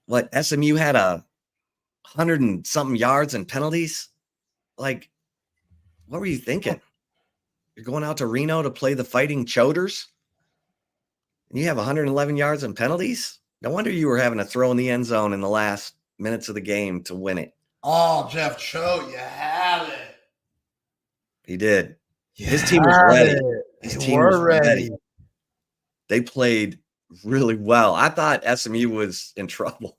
what SMU had 100 and something yards and penalties. Like, what were you thinking? You're going out to Reno to play the Fighting Choters, and you have 111 yards and penalties? No wonder you were having to throw in the end zone in the last minutes of the game to win it. Oh, Jeff Choate, you had it. He did. His team was ready. His team was ready. They played really well. I thought SMU was in trouble.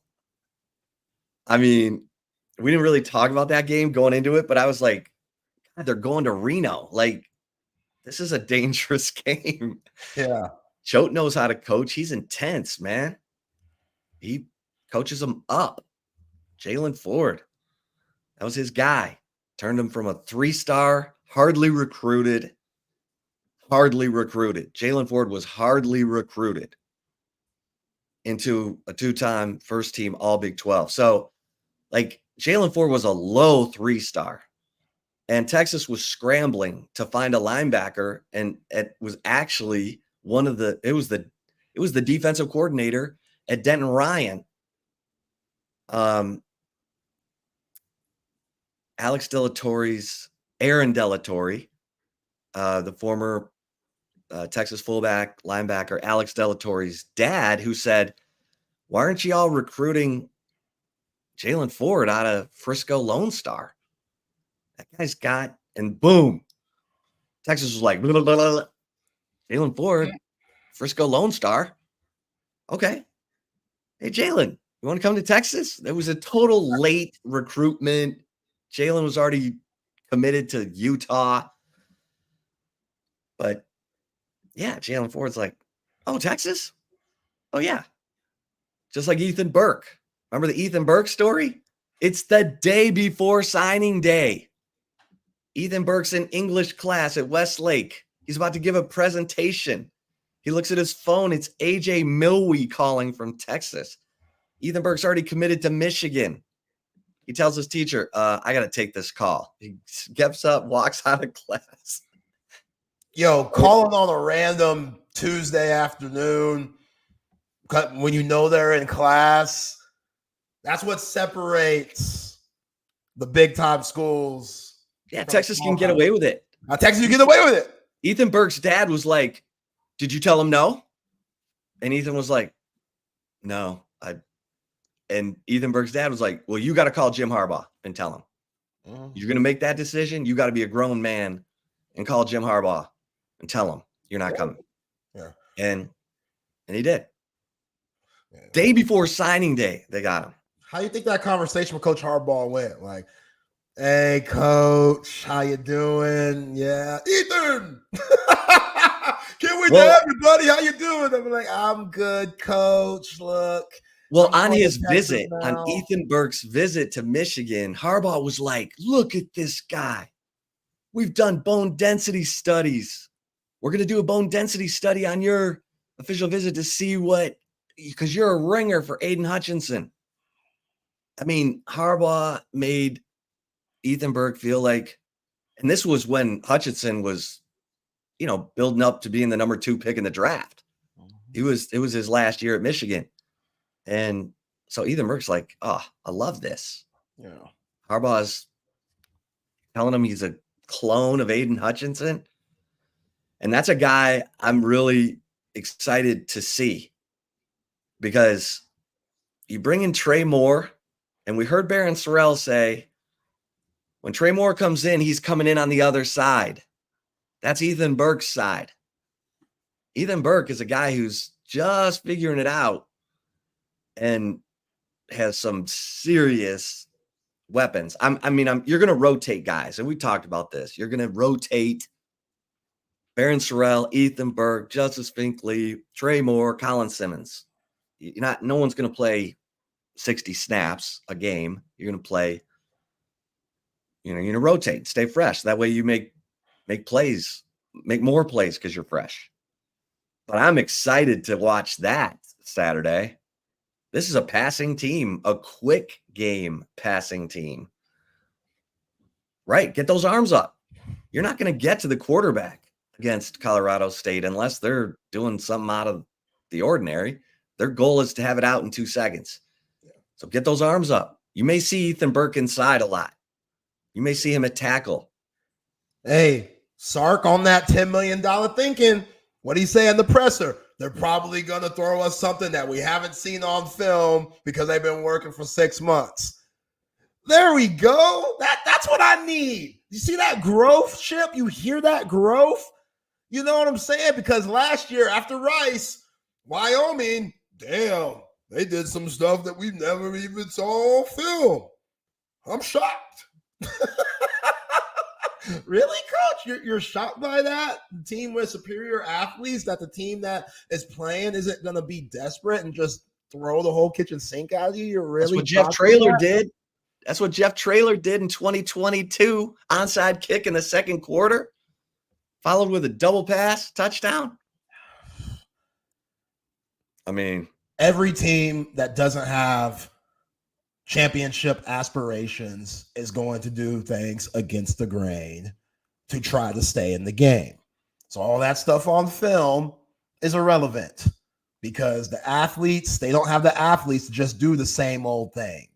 I mean, we didn't really talk about that game going into it, but I was like, God, they're going to Reno. Like, this is a dangerous game. Yeah. Choate knows how to coach. He's intense, man. He coaches them up. Jalen Ford, that was his guy. Turned him from a 3-star, hardly recruited. Jalen Ford was hardly recruited into a 2-time first-team All Big 12. So, like, Jalen Ford was a low 3-star. And Texas was scrambling to find a linebacker, and it was actually it was the defensive coordinator at Denton Ryan. Aaron Delatorre, the former Texas fullback linebacker, Alex Delatorre's dad, who said, "Why aren't you all recruiting Jalen Ford out of Frisco Lone Star? That guy's got," and boom, Texas was like, blah, blah, blah, blah. Jalen Ford, Frisco Lone Star. Okay. Hey, Jalen, you want to come to Texas? There was a total late recruitment. Jalen was already committed to Utah. But yeah, Jalen Ford's like, oh, Texas? Oh, yeah. Just like Ethan Burke. Remember the Ethan Burke story? It's the day before signing day. Ethan Burke's in English class at Westlake. He's about to give a presentation. He looks at his phone. It's AJ Milwee calling from Texas. Ethan Burke's already committed to Michigan. He tells his teacher, I got to take this call. He gets up, walks out of class. Yo, calling on a random Tuesday afternoon when you know they're in class, that's what separates the big-time schools. Yeah, Texas can get away with it. Texas can get away with it. Ethan Burke's dad was like, did you tell him no? And Ethan was like, no. And Ethan Burke's dad was like, well, you got to call Jim Harbaugh and tell him. You're going to make that decision. You got to be a grown man and call Jim Harbaugh and tell him you're not coming. Yeah. And he did. Yeah. Day before signing day, they got him. How do you think that conversation with Coach Harbaugh went? Like, hey, Coach, how you doing? Yeah. Ethan! Can't wait to have you, buddy. How you doing? I'm like, I'm good, Coach. Look. Well, on his visit, on Ethan Burke's visit to Michigan, Harbaugh was like, look at this guy. We've done bone density studies. We're going to do a bone density study on your official visit to see because you're a ringer for Aiden Hutchinson. I mean, Harbaugh made Ethan Burke feel like, and this was when Hutchinson was, building up to being the number 2 pick in the draft. It was his last year at Michigan. And so Ethan Burke's like, oh, I love this. Yeah. Harbaugh's telling him he's a clone of Aiden Hutchinson. And that's a guy I'm really excited to see, because you bring in Trey Moore, and we heard Barron Sorrell say, when Trey Moore comes in, he's coming in on the other side. That's Ethan Burke's side. Ethan Burke is a guy who's just figuring it out and has some serious weapons. You're going to rotate guys, and we talked about this. You're going to rotate Barron Sorrell, Ethan Burke, Justice Finkley, Trey Moore, Colin Simmons. No one's going to play 60 snaps a game. You're going to play, you're going to rotate, stay fresh. That way you make plays make more plays because you're fresh. But I'm excited to watch that Saturday. This is a passing team, a quick game passing team. Right, get those arms up. You're not going to get to the quarterback against Colorado State unless they're doing something out of the ordinary. Their goal is to have it out in 2 seconds. So get those arms up. You may see Ethan Burke inside a lot. You may see him at tackle. Hey, Sark on that $10 million thinking. What do you say in the presser? They're probably going to throw us something that we haven't seen on film because they've been working for 6 months. There we go. That's what I need. You see that growth, Chip? You hear that growth? You know what I'm saying? Because last year after Rice, Wyoming, damn, they did some stuff that we never even saw on film. I'm shocked. Really, Coach? You're shocked by that? The team with superior athletes, that the team that is playing isn't going to be desperate and just throw the whole kitchen sink at you? You're really That's what Jeff Traylor did. That's what Jeff Traylor did in 2022. Onside kick in the second quarter, followed with a double pass touchdown. I mean, every team that doesn't have championship aspirations is going to do things against the grain to try to stay in the game. So all that stuff on film is irrelevant because the athletes, they don't have the athletes to just do the same old thing.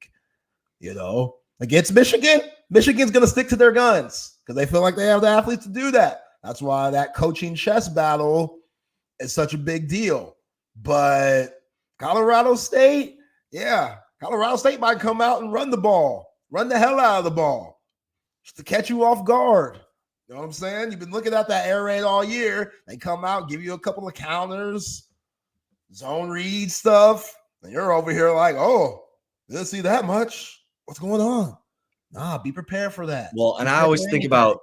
You know, against Michigan, Michigan's going to stick to their guns because they feel like they have the athletes to do that. That's why that coaching chess battle is such a big deal. But Colorado State, Colorado State might come out and run the ball, run the hell out of the ball just to catch you off guard. You know what I'm saying? You've been looking at that air raid all year. They come out, give you a couple of counters, zone read stuff, and you're over here like, oh, didn't see that much. What's going on? Nah, be prepared for that. Well, and I always think about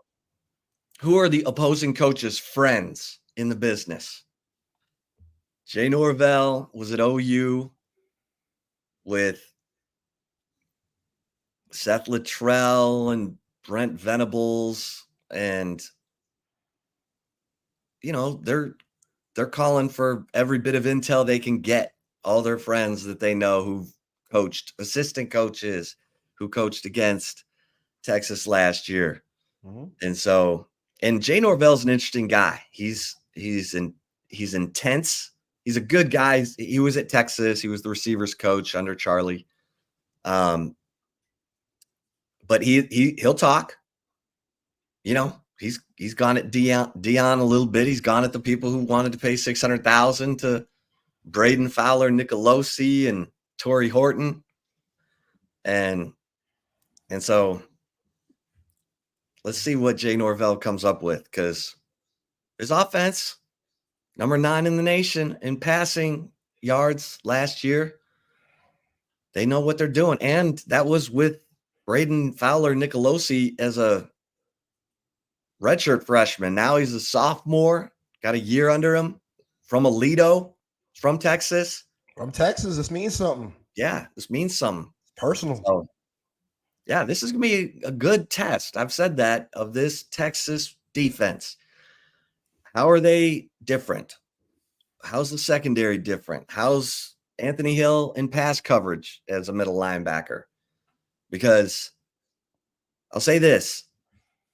who are the opposing coaches' friends in the business. Jay Norvell was at OU with Seth Luttrell and Brent Venables, and you know, they're calling for every bit of intel they can get. All their friends that they know who've coached, assistant coaches who coached against Texas last year. And so, and Jay Norvell's an interesting guy. He's intense. He's a good guy. He was at Texas. He was the receivers coach under Charlie. But he'll talk. You know, he's gone at Dion a little bit. He's gone at the people who wanted to pay $600,000 to Braden Fowler, Nicolosi, and Torrey Horton. And so let's see what Jay Norvell comes up with, because his offense, number 9 in the nation in passing yards last year. They know what they're doing. And that was with Braden Fowler Nicolosi as a redshirt freshman. Now he's a sophomore, got a year under him, from Aledo, from Texas. From Texas, this means something. Yeah, this means something. Personal. So, yeah, this is going to be a good test. I've said that of this Texas defense. How are they different? How's the secondary different? How's Anthony Hill in pass coverage as a middle linebacker? Because I'll say this,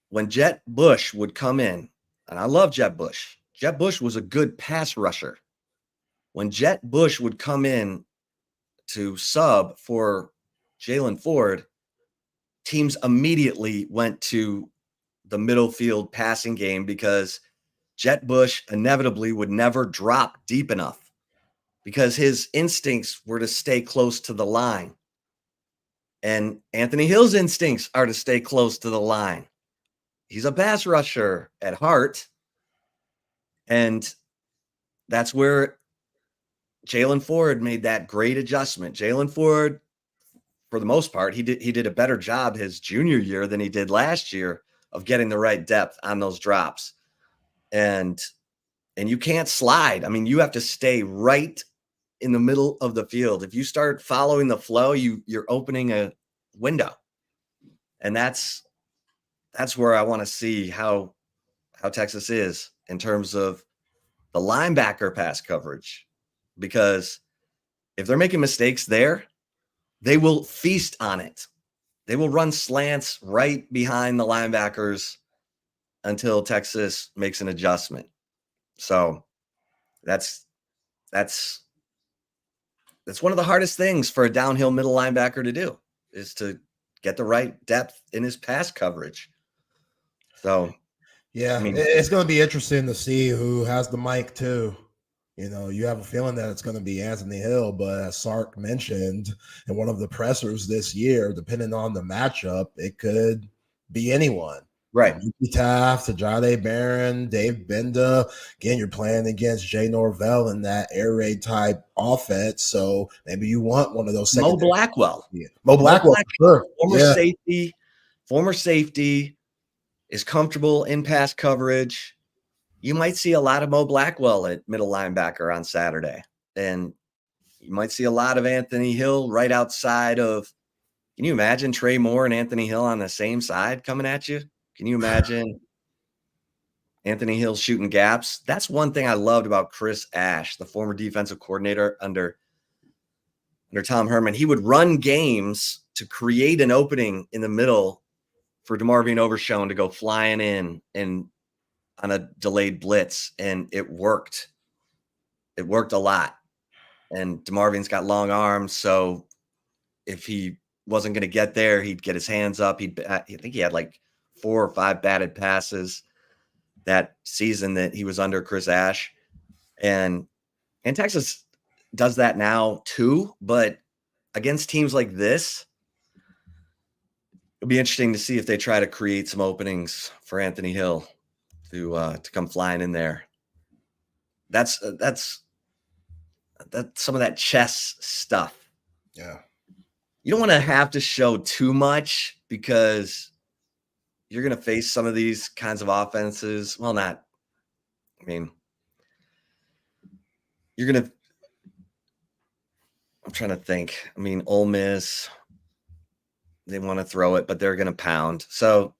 when Jet Bush would come in, and I love Jet Bush. Jet Bush was a good pass rusher. When Jet Bush would come in to sub for Jalen Ford, teams immediately went to the middle field passing game because Jet Bush inevitably would never drop deep enough because his instincts were to stay close to the line. And Anthony Hill's instincts are to stay close to the line. He's a pass rusher at heart. And that's where Jalen Ford made that great adjustment. Jalen Ford, for the most part, he did a better job his junior year than he did last year of getting the right depth on those drops. And you can't slide. I mean, you have to stay right in the middle of the field. If you start following the flow, you're opening a window. And that's where I want to see how how Texas is in terms of the linebacker pass coverage, because if they're making mistakes there, they will feast on it. They will run slants right behind the linebackers until Texas makes an adjustment. So that's one of the hardest things for a downhill middle linebacker to do, is to get the right depth in his pass coverage. So, yeah, I mean, it's going to be interesting to see who has the mic too. You know, you have a feeling that it's going to be Anthony Hill, but as Sark mentioned in one of the pressers this year, depending on the matchup, it could be anyone. Right. Mickey Taft, Jade Barron, Dave Benda. Again, you're playing against Jay Norvell in that air raid type offense. So maybe you want one of those. Mo Blackwell. Yeah. Mo Blackwell, sure. Former safety, is comfortable in pass coverage. You might see a lot of Mo Blackwell at middle linebacker on Saturday. And you might see a lot of Anthony Hill right outside of. Can you imagine Trey Moore and Anthony Hill on the same side coming at you? Can you imagine Anthony Hill shooting gaps? That's one thing I loved about Chris Ash, the former defensive coordinator under Tom Herman. He would run games to create an opening in the middle for DeMarvion Overshown to go flying in and on a delayed blitz, and it worked. It worked a lot. And DeMarvion's got long arms, so if he wasn't going to get there, he'd get his hands up. I think he had like 4 or 5 batted passes that season that he was under Chris Ash. And Texas does that now too, but against teams like this, it'll be interesting to see if they try to create some openings for Anthony Hill to come flying in there. That's some of that chess stuff. Yeah. You don't want to have to show too much, because you're going to face some of these kinds of offenses. Well, you're going to, I'm trying to think. I mean, Ole Miss, they want to throw it, but they're going to pound. So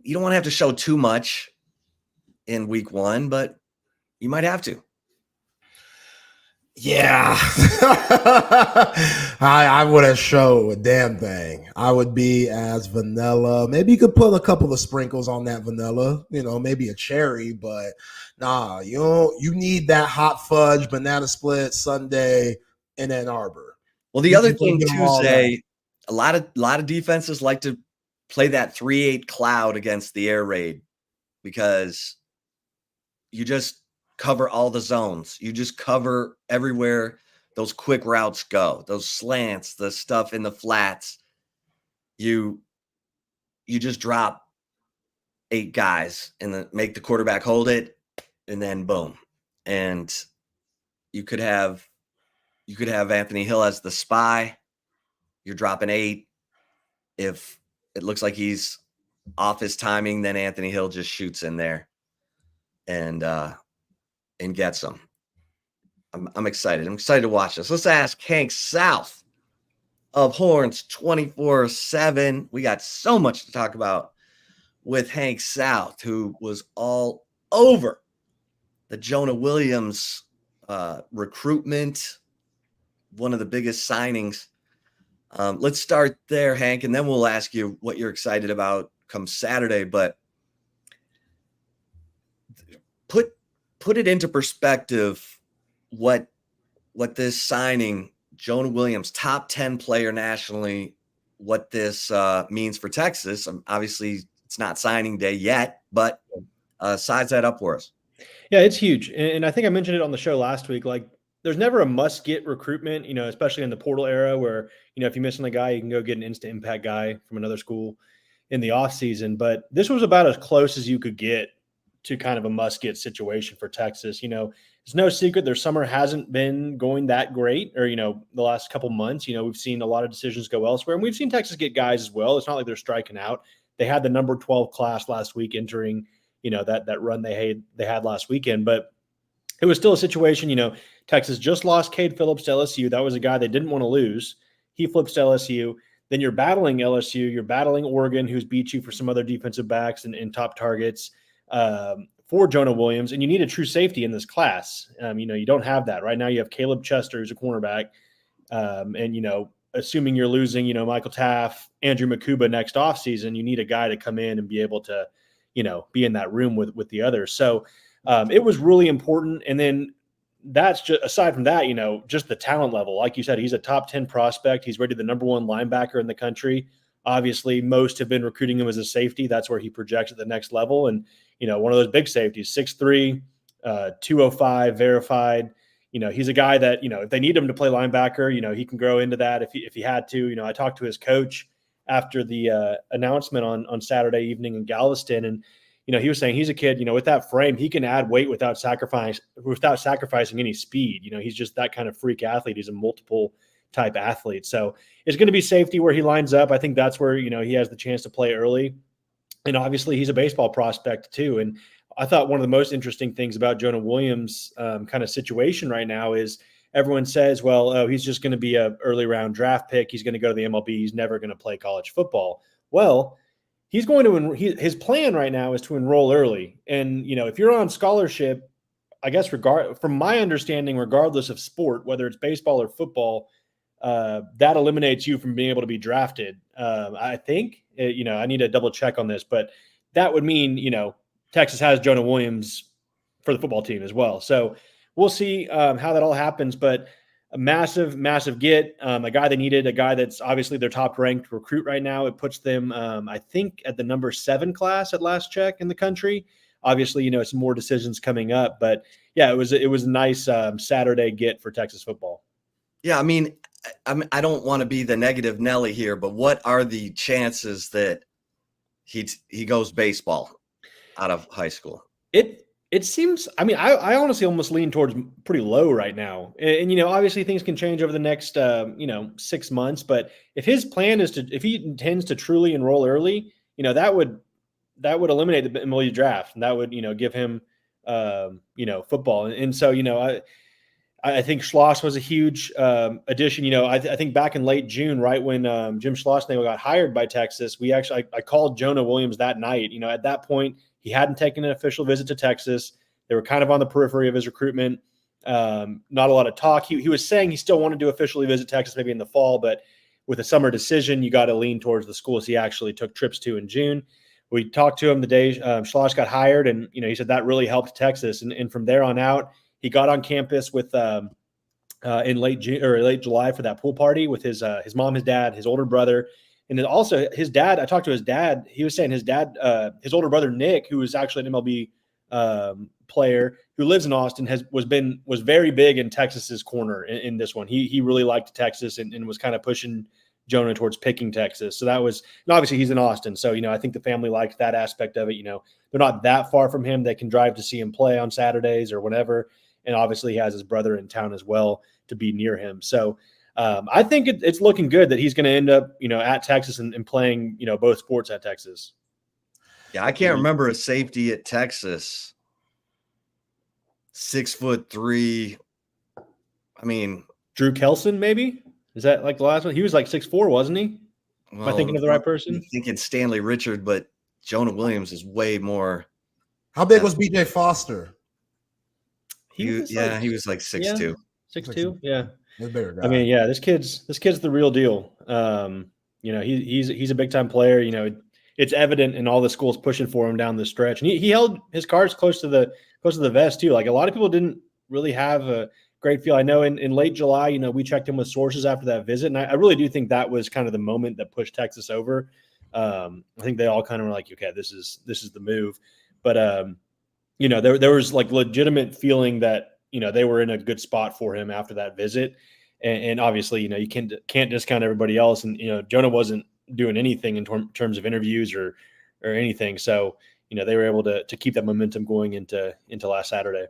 you don't want to have to show too much in week 1, but you might have to. Yeah. I wouldn't show a damn thing. I would be as vanilla. Maybe you could put a couple of sprinkles on that vanilla, maybe a cherry, but nah, you need that hot fudge banana split sundae in Ann Arbor. Well, the other thing too, Zay, a lot of defenses like to play that 3-8 cloud against the air raid, because you just cover all the zones. You just cover everywhere those quick routes go, those slants, the stuff in the flats. You just drop 8 guys and make the quarterback hold it, and then boom. And you could have Anthony Hill as the spy. You're dropping 8. If it looks like he's off his timing, then Anthony Hill just shoots in there and gets them. I'm excited. I'm excited to watch this. Let's ask Hank South of Horns 24/7. We got so much to talk about with Hank South, who was all over the Jonah Williams recruitment, one of the biggest signings. Let's start there, Hank, and then we'll ask you what you're excited about come Saturday. But put it into perspective, what this signing, Jonah Williams, top 10 player nationally, what this means for Texas. Obviously, it's not signing day yet, but size that up for us. Yeah, it's huge. And I think I mentioned it on the show last week. Like, there's never a must-get recruitment, especially in the portal era where, if you miss on a guy, you can go get an instant impact guy from another school in the offseason. But this was about as close as you could get to kind of a must-get situation for Texas. It's no secret their summer hasn't been going that great, or, the last couple months. We've seen a lot of decisions go elsewhere, and we've seen Texas get guys as well. It's not like they're striking out. They had the number 12 class last week entering, that run they had last weekend. But it was still a situation, Texas just lost Cade Phillips to LSU. That was a guy they didn't want to lose. He flips to LSU. Then you're battling LSU. You're battling Oregon, who's beat you for some other defensive backs and top targets. for Jonah Williams, and you need a true safety in this class. You don't have that right now. You have Caleb Chester, who's a cornerback, and assuming you're losing, Michael Taff, Andrew Makuba next offseason, you need a guy to come in and be able to, be in that room with the others. So it was really important. And then that's just aside from that, just the talent level. Like you said, he's a top 10 prospect. He's rated the number 1 linebacker in the country. Obviously, most have been recruiting him as a safety. That's where he projects at the next level. And, one of those big safeties, 6'3", 205, verified. He's a guy that, if they need him to play linebacker, he can grow into that if he had to. I talked to his coach after the announcement on Saturday evening in Galveston, and he was saying he's a kid, with that frame, he can add weight without sacrificing any speed. He's just that kind of freak athlete. He's a multiple type athlete. So it's going to be safety where he lines up. I think that's where, he has the chance to play early. And obviously he's a baseball prospect too. And I thought one of the most interesting things about Jonah Williams' kind of situation right now is everyone says, well, he's just going to be an early round draft pick. He's going to go to the MLB. He's never going to play college football. Well, he's going to his plan right now is to enroll early. And, if you're on scholarship, I guess from my understanding, regardless of sport, whether it's baseball or football, that eliminates you from being able to be drafted. I think, I need to double check on this, but that would mean, Texas has Jonah Williams for the football team as well. So we'll see how that all happens, but a massive, massive get, a guy they needed, a guy that's obviously their top ranked recruit right now. It puts them, I think, at the number 7 class at last check in the country. Obviously, some more decisions coming up, but yeah, it was a nice Saturday get for Texas football. Yeah. I don't want to be the negative Nelly here, but what are the chances that he goes baseball out of high school? It seems, I honestly almost lean towards pretty low right now. And obviously things can change over the next, 6 months. But if his plan is if he intends to truly enroll early, that would eliminate the MLB draft. And that would, give him, football. And so, I think Schloss was a huge addition. I think back in late June, right when Jim Schlossnagle got hired by Texas, I called Jonah Williams that night. At that point, he hadn't taken an official visit to Texas. They were kind of on the periphery of his recruitment. Not a lot of talk. He was saying he still wanted to officially visit Texas maybe in the fall, but with a summer decision, you got to lean towards the schools he actually took trips to in June. We talked to him the day Schloss got hired, and he said that really helped Texas. And from there on out, he got on campus with in late June or late July for that pool party with his mom, his dad, his older brother. And then also his dad, I talked to his dad. He was saying his dad, his older brother, Nick, who is actually an MLB player who lives in Austin, was very big in Texas's corner in this one. He really liked Texas and was kind of pushing Jonah towards picking Texas. So that was, and obviously he's in Austin. So, I think the family liked that aspect of it. They're not that far from him. They can drive to see him play on Saturdays or whenever. And obviously he has his brother in town as well to be near him. So I think it's looking good that he's going to end up, at Texas and playing, both sports at Texas. Yeah, I can't remember a safety at Texas. 6'3". Drew Kelson, maybe? Is that like the last one? He was like 6'4", wasn't he? Am I thinking of the right person? I'm thinking Stanley Richard, but Jonah Williams is way more. How big was BJ Foster? He was like 6'2". 6'2", yeah. He's a bigger guy. This kid's the real deal. He's a big time player. It's evident in all the schools pushing for him down the stretch, and he held his cards close to the vest too. Like a lot of people didn't really have a great feel. I know in late July, we checked in with sources after that visit, and I really do think that was kind of the moment that pushed Texas over. I think they all kind of were like, okay, this is the move. But there was like legitimate feeling that they were in a good spot for him after that visit, and obviously you can't discount everybody else, and Jonah wasn't doing anything in terms of interviews or anything, so they were able to keep that momentum going into last Saturday.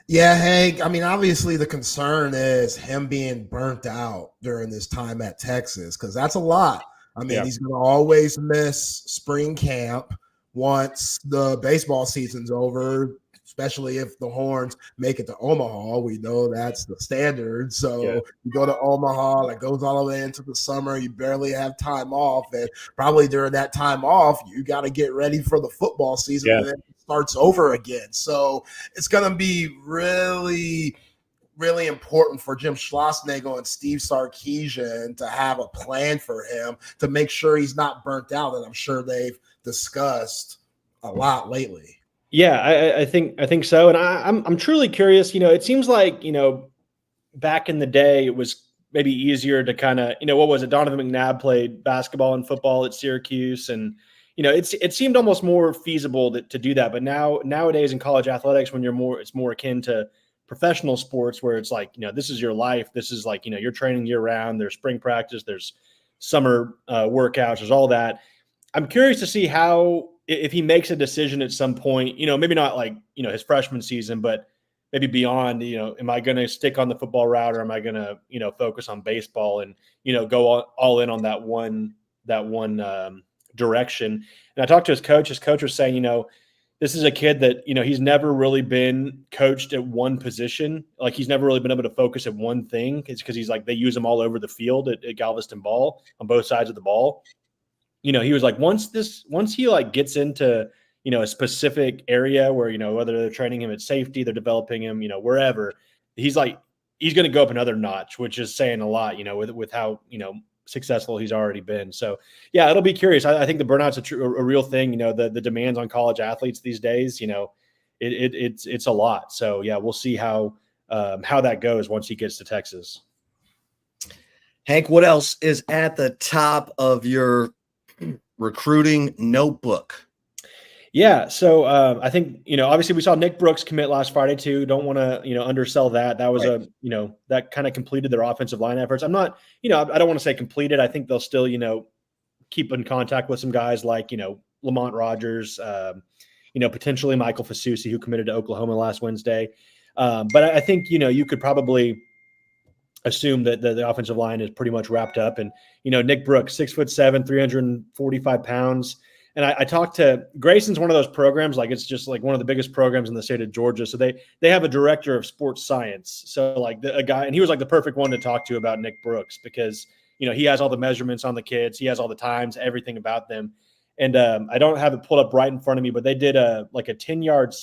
Yeah, Hank. Obviously the concern is him being burnt out during this time at Texas, because that's a lot. He's going to always miss spring camp once the baseball season's over. especially if the Horns make it to Omaha. We know that's the standard. So you go to Omaha, that goes all the way into the summer. You barely have time off. And probably during that time off, you got to get ready for the football season. And then it starts over again. So it's going to be really important for Jim Schlossnagle and Steve Sarkeesian to have a plan for him to make sure he's not burnt out. And I'm sure they've discussed a lot lately. Yeah, I think so. And I'm truly curious. It seems like, back in the day, it was maybe easier to kind of, what was it? Donovan McNabb played basketball and football at Syracuse. And, it seemed almost more feasible to do that. But nowadays in college athletics, when it's more akin to professional sports where it's like, this is your life. This is like, you're training year round. There's spring practice, there's summer workouts, there's all that. I'm curious to see if he makes a decision at some point, maybe not like, his freshman season, but maybe beyond, am I going to stick on the football route or am I going to, focus on baseball and, go all in on that one direction. And I talked to his coach. His coach was saying, this is a kid that, he's never really been coached at one position. Like he's never really been able to focus at one thing. It's because he's like, they use him all over the field at Galveston Ball on both sides of the ball. He was like, once he like gets into, a specific area where, whether they're training him at safety, they're developing him, wherever, he's going to go up another notch, which is saying a lot, with how, successful he's already been. So yeah, it'll be curious. I think the burnout's a real thing. The demands on college athletes these days, it's a lot. So yeah, we'll see how that goes once he gets to Texas. Hank, what else is at the top of your recruiting notebook? Yeah. So I think, obviously we saw Nick Brooks commit last Friday too. Don't want to, undersell that. That was that kind of completed their offensive line efforts. I'm not, I don't want to say completed. I think they'll still, keep in contact with some guys like, Lamont Rogers, potentially Michael Fasusi, who committed to Oklahoma last Wednesday. But I think, you could probably assume that the offensive line is pretty much wrapped up. And, Nick Brooks, 6'7", 345 pounds. And I talked to Grayson's one of those programs, like it's just like one of the biggest programs in the state of Georgia. So they have a director of sports science. So like a guy, and he was like the perfect one to talk to about Nick Brooks because, he has all the measurements on the kids. He has all the times, everything about them. And I don't have it pulled up right in front of me, but they did a 10-yard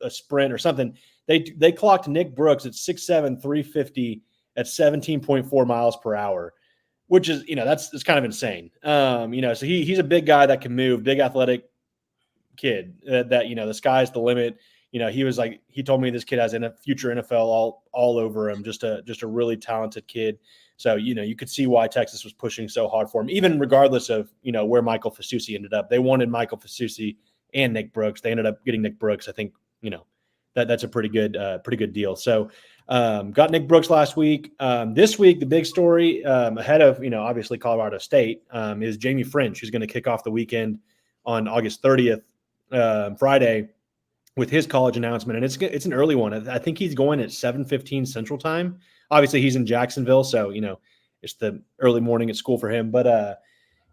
sprint or something. They clocked Nick Brooks at 6'7", 350 at 17.4 miles per hour. Which is, it's kind of insane. So he's a big guy that can move, big athletic kid that, the sky's the limit. He told me this kid has a future NFL all over him, just a really talented kid. So, you could see why Texas was pushing so hard for him, even regardless of, where Michael Fasusi ended up. They wanted Michael Fasusi and Nick Brooks. They ended up getting Nick Brooks. I think, that's a pretty good deal. So, got Nick Brooks last week. This week, the big story ahead of, obviously Colorado State is Jamie French, who's going to kick off the weekend on August 30th, Friday, with his college announcement. And it's an early one. I think he's going at 7:15 Central Time. Obviously, he's in Jacksonville, so, it's the early morning at school for him. But,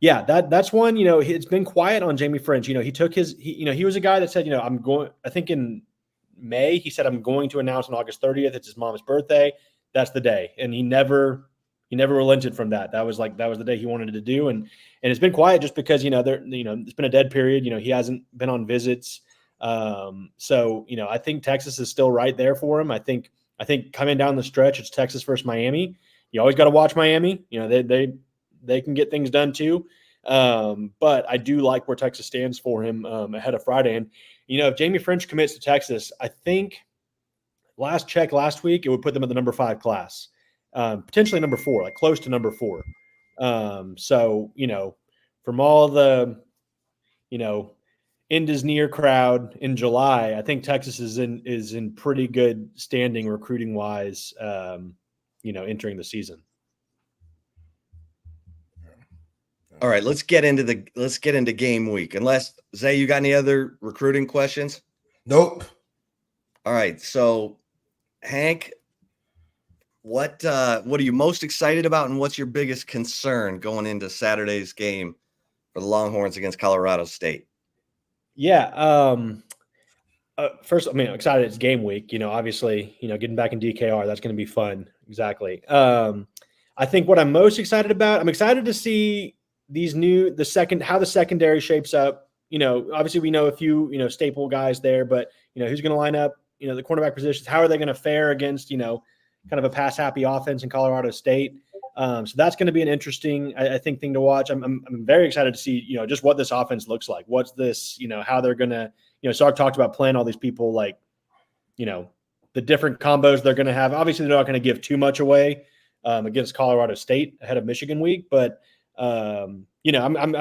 yeah, that's one, it's been quiet on Jamie French. He took he was a guy that said, I'm going – I think in – May, he said, I'm going to announce on August 30th. It's his mom's birthday. That's the day. And he never relented from that. That was the day he wanted to do. And it's been quiet just because, it's been a dead period. He hasn't been on visits. So, I think Texas is still right there for him. I think coming down the stretch, it's Texas versus Miami. You always got to watch Miami. They can get things done too. But I do like where Texas stands for him ahead of Friday. And, if Jamie French commits to Texas, I think last week, it would put them in the number 5 class, potentially number 4, like close to number 4. So, from all the, Inda's near crowd in July, I think Texas is in pretty good standing recruiting wise, entering the season. All right, let's get into game week. Unless Zay, you got any other recruiting questions? Nope. All right, so Hank, what are you most excited about, and what's your biggest concern going into Saturday's game for the Longhorns against Colorado State? Yeah, First, I mean, I'm excited. It's game week. Obviously, getting back in DKR, that's going to be fun. Exactly. I think what I'm most excited about, I'm excited to see how the secondary shapes up. Obviously we know a few, staple guys there, but who's going to line up, the cornerback positions, how are they going to fare against, kind of a pass happy offense in Colorado State. So that's going to be an interesting, I think, thing to watch. I'm very excited to see, just what this offense looks like. What's this, how they're going to, Sark talked about playing all these people, like, the different combos they're going to have. Obviously they're not going to give too much away against Colorado State ahead of Michigan week, but I'm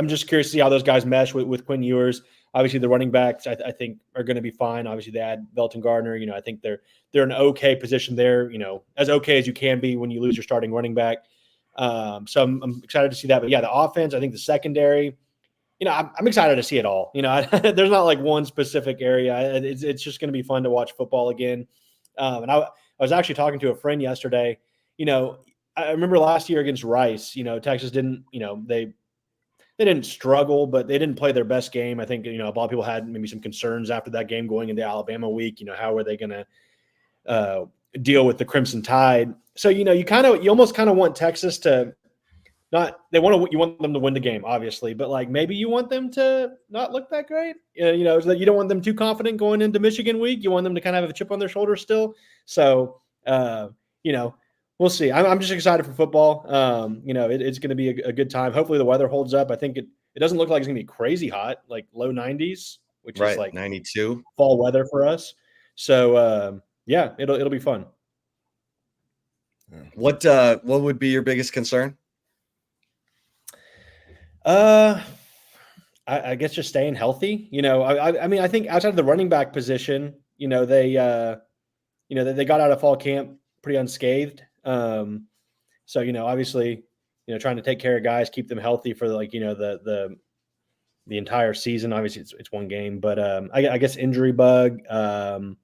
just curious to see how those guys mesh with Quinn Ewers. Obviously, the running backs I think are going to be fine. Obviously, they add Belton Gardner. I think they're in an okay position there. As okay as you can be when you lose your starting running back. So I'm excited to see that. But yeah, the offense. I think the secondary. I'm excited to see it all. There's not like one specific area. It's just going to be fun to watch football again. And I was actually talking to a friend yesterday. I remember last year against Rice. Texas didn't. They didn't struggle, but they didn't play their best game. I think, a lot of people had maybe some concerns after that game going into Alabama week. How are they going to deal with the Crimson Tide? So, you almost kind of want Texas to you want them to win the game, obviously, but like maybe you want them to not look that great. So that you don't want them too confident going into Michigan week. You want them to kind of have a chip on their shoulder still. So, we'll see. I'm just excited for football. It's going to be a good time. Hopefully the weather holds up. I think it doesn't look like it's going to be crazy hot, like low 90s, which is like 92 fall weather for us. So it'll be fun. What would be your biggest concern? I guess just staying healthy. I mean, I think outside of the running back position, they got out of fall camp pretty unscathed. So, obviously, trying to take care of guys, keep them healthy for the entire season. Obviously it's one game, but, I guess injury bug. Other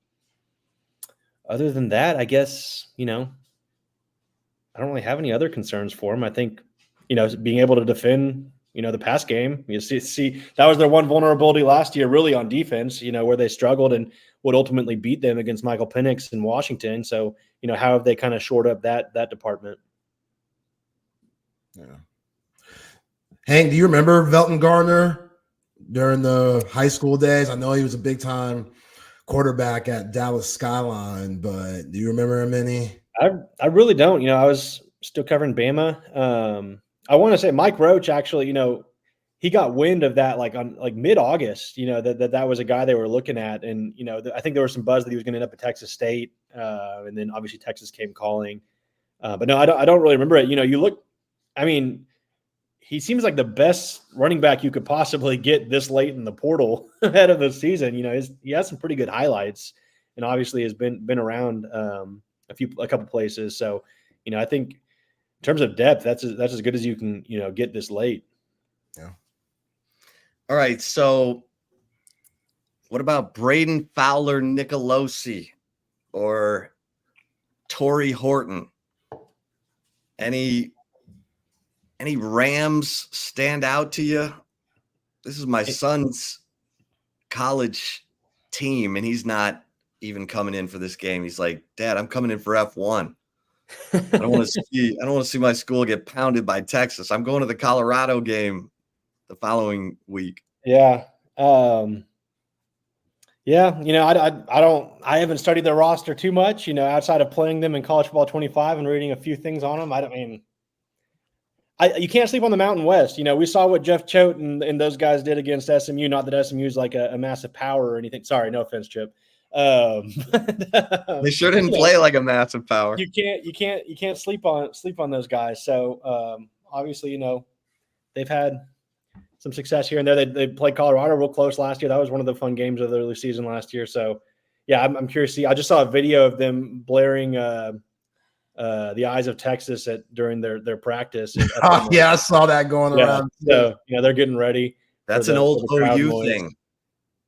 than that, I guess, I don't really have any other concerns for them. I think, being able to defend, the pass game, see that was their one vulnerability last year, really on defense, where they struggled and would ultimately beat them against Michael Penix in Washington. So, how have they kind of shored up that department? Yeah. Hank, do you remember Belton Gardner during the high school days? I know he was a big time quarterback at Dallas Skyline, but do you remember him any? I really don't. I was still covering Bama. I want to say Mike Roach actually, he got wind of that on mid-August, that was a guy they were looking at. And, I think there was some buzz that he was going to end up at Texas State. And then obviously Texas came calling. But no, I don't really remember it. He seems like the best running back you could possibly get this late in the portal ahead of the season. He has some pretty good highlights and obviously has been around a couple places. So, I think in terms of depth, that's as good as you can, get this late. Yeah. All right. So what about Braden Fowler Nicolosi or Torrey Horton? Any Rams stand out to you? This is my son's college team, and he's not even coming in for this game. He's like, Dad, I'm coming in for F1. I don't want to see my school get pounded by Texas. I'm going to the Colorado game the following week. Yeah. I haven't studied their roster too much, outside of playing them in College Football 25 and reading a few things on them. You can't sleep on the Mountain West. We saw what Jeff Choate and those guys did against SMU. Not that SMU is like a massive power or anything. Sorry, no offense, Chip. They sure didn't play like a massive power. You can't sleep on those guys. So obviously, they've had some success here and there. They played Colorado real close last year. That was one of the fun games of the early season last year. So yeah, I'm curious to see. I just saw a video of them blaring the Eyes of Texas during their practice. Yeah, I saw that going around. So they're getting ready. That's an old OU thing.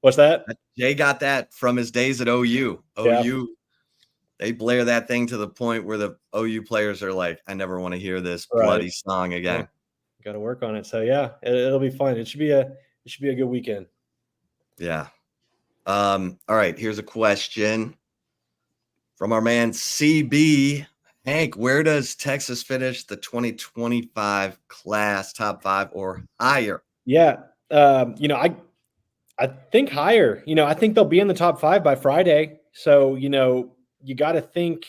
What's that? Jay got that from his days at OU. They blare that thing to the point where the OU players are like, I never want to hear this bloody song again. Yeah. Got to work on it. So yeah, it'll be fun. It should be a good weekend. Yeah. All right, here's a question from our man CB. Hank, where does Texas finish the 2025 class, top 5 or higher? Yeah. I think higher. I think they'll be in the top 5 by Friday. So, you got to think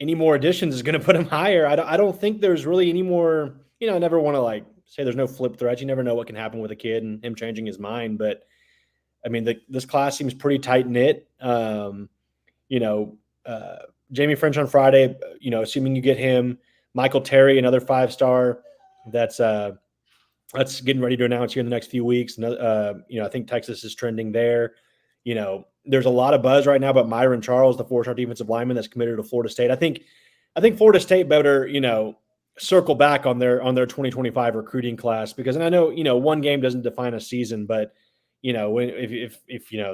any more additions is going to put them higher. I don't think there's really any more, I never want to say there's no flip threats. You never know what can happen with a kid and him changing his mind. But I mean, this class seems pretty tight knit. Jamie French on Friday, assuming you get him, Michael Terry, another 5-star that's getting ready to announce here in the next few weeks. I think Texas is trending there. There's a lot of buzz right now about Myron Charles, the 4-star defensive lineman that's committed to Florida State. I think Florida State better, circle back on their 2025 recruiting class, because, and I know, one game doesn't define a season, but if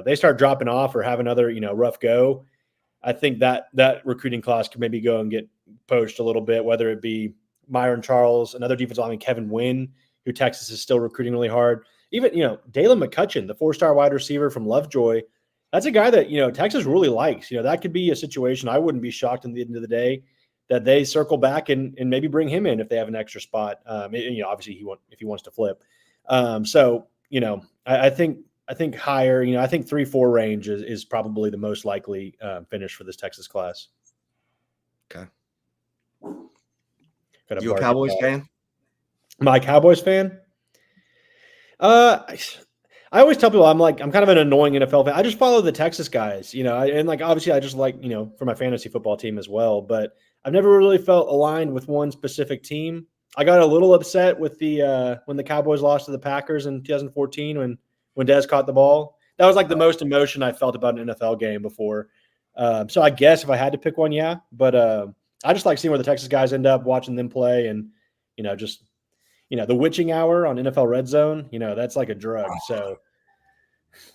they start dropping off or have another, rough go, I think that recruiting class could maybe go and get poached a little bit, whether it be Myron Charles, another defensive lineman, Kevin Wynn, who Texas is still recruiting really hard. Even, Dalen McCutcheon, the 4-star wide receiver from Lovejoy, that's a guy that, Texas really likes. That could be a situation. I wouldn't be shocked in the end of the day that they circle back and maybe bring him in if they have an extra spot. Obviously if he wants to flip. I think higher, I think 3-4 range is probably the most likely finish for this Texas class. Okay. You a Cowboys fan? Am I a Cowboys fan? I always tell people I'm kind of an annoying NFL fan. I just follow the Texas guys, and obviously I just for my fantasy football team as well, but I've never really felt aligned with one specific team. I got a little upset with when the Cowboys lost to the Packers in 2014 when Dez caught the ball. That was the most emotion I felt about an NFL game before. So I guess if I had to pick one, yeah. But I just like seeing where the Texas guys end up, watching them play, and the witching hour on NFL Red Zone. That's like a drug. So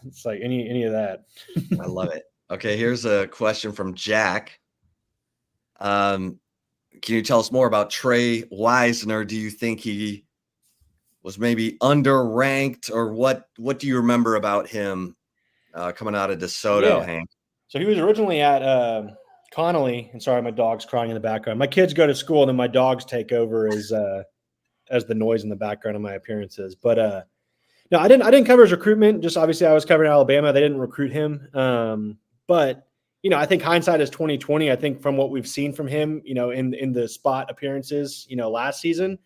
it's like any of that. I love it. Okay, here's a question from Jack. Can you tell us more about Trey Wisner? Do you think he was maybe underranked, or what do you remember about him coming out of DeSoto, Hank? So he was originally at Connolly, and sorry, my dog's crying in the background. My kids go to school, and then my dogs take over as the noise in the background of my appearances. But no, I didn't cover his recruitment. Just obviously I was covering Alabama. They didn't recruit him. But I think hindsight is 2020. I think from what we've seen from him, in the spot appearances, last season,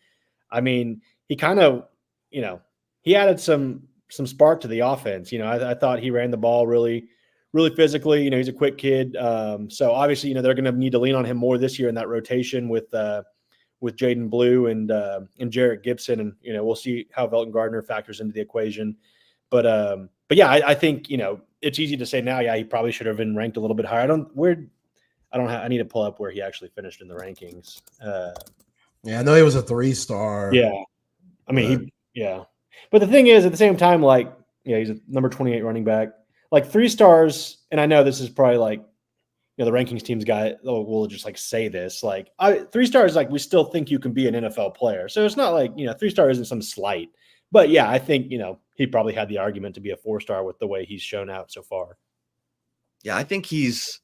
I mean, he kind of, he added some spark to the offense. I thought he ran the ball really, really physically. He's a quick kid. So obviously, they're going to need to lean on him more this year in that rotation with Jaden Blue and Jarrett Gibson. And, we'll see how Velton Gardner factors into the equation. But yeah, I think, it's easy to say now, yeah, he probably should have been ranked a little bit higher. I need to pull up where he actually finished in the rankings. Yeah, I know he was a 3-star. Yeah. I mean, but the thing is, at the same time, he's a number 28 running back, 3 stars. And I know this is probably the rankings team's guy will just say this, 3 stars, we still think you can be an NFL player. So it's not 3-star isn't some slight, but yeah, I think, he probably had the argument to be a 4-star with the way he's shown out so far. Yeah. I think he's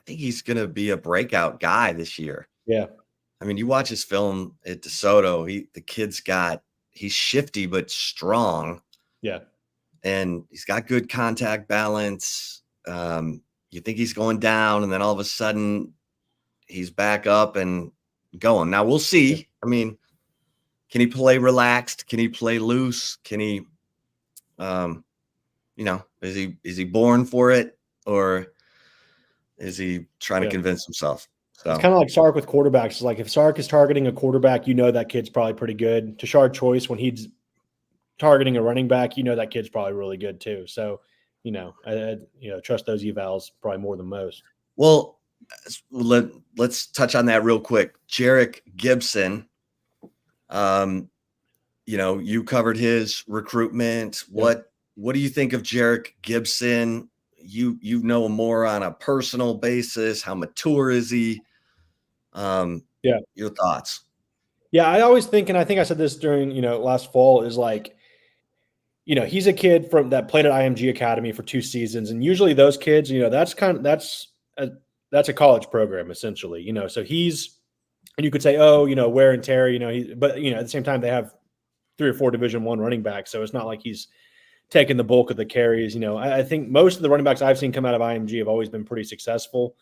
going to be a breakout guy this year. Yeah. I mean, you watch his film at DeSoto, he's shifty, but strong. Yeah. And he's got good contact balance. You think he's going down, and then all of a sudden he's back up and going. Now we'll see. I mean, can he play relaxed? Can he play loose? Can he, is he born for it, or is he trying to convince himself? So it's kind of like Sark with quarterbacks. It's if Sark is targeting a quarterback, that kid's probably pretty good. Tashard Choice, when he's targeting a running back, that kid's probably really good too. So, I trust those evals probably more than most. Well, let's touch on that real quick. Jarrett Gibson, you covered his recruitment. Yeah. What do you think of Jarrett Gibson? You know him more on a personal basis. How mature is he? Your thoughts? Yeah, I always think, and I think I said this during, last fall, is he's a kid that played at IMG Academy for 2 seasons. And usually those kids, that's a college program essentially, so and you could say, wear and tear, but at the same time, they have 3 or 4 Division I running backs. So it's not like he's taking the bulk of the carries. I think most of the running backs I've seen come out of IMG have always been pretty successful.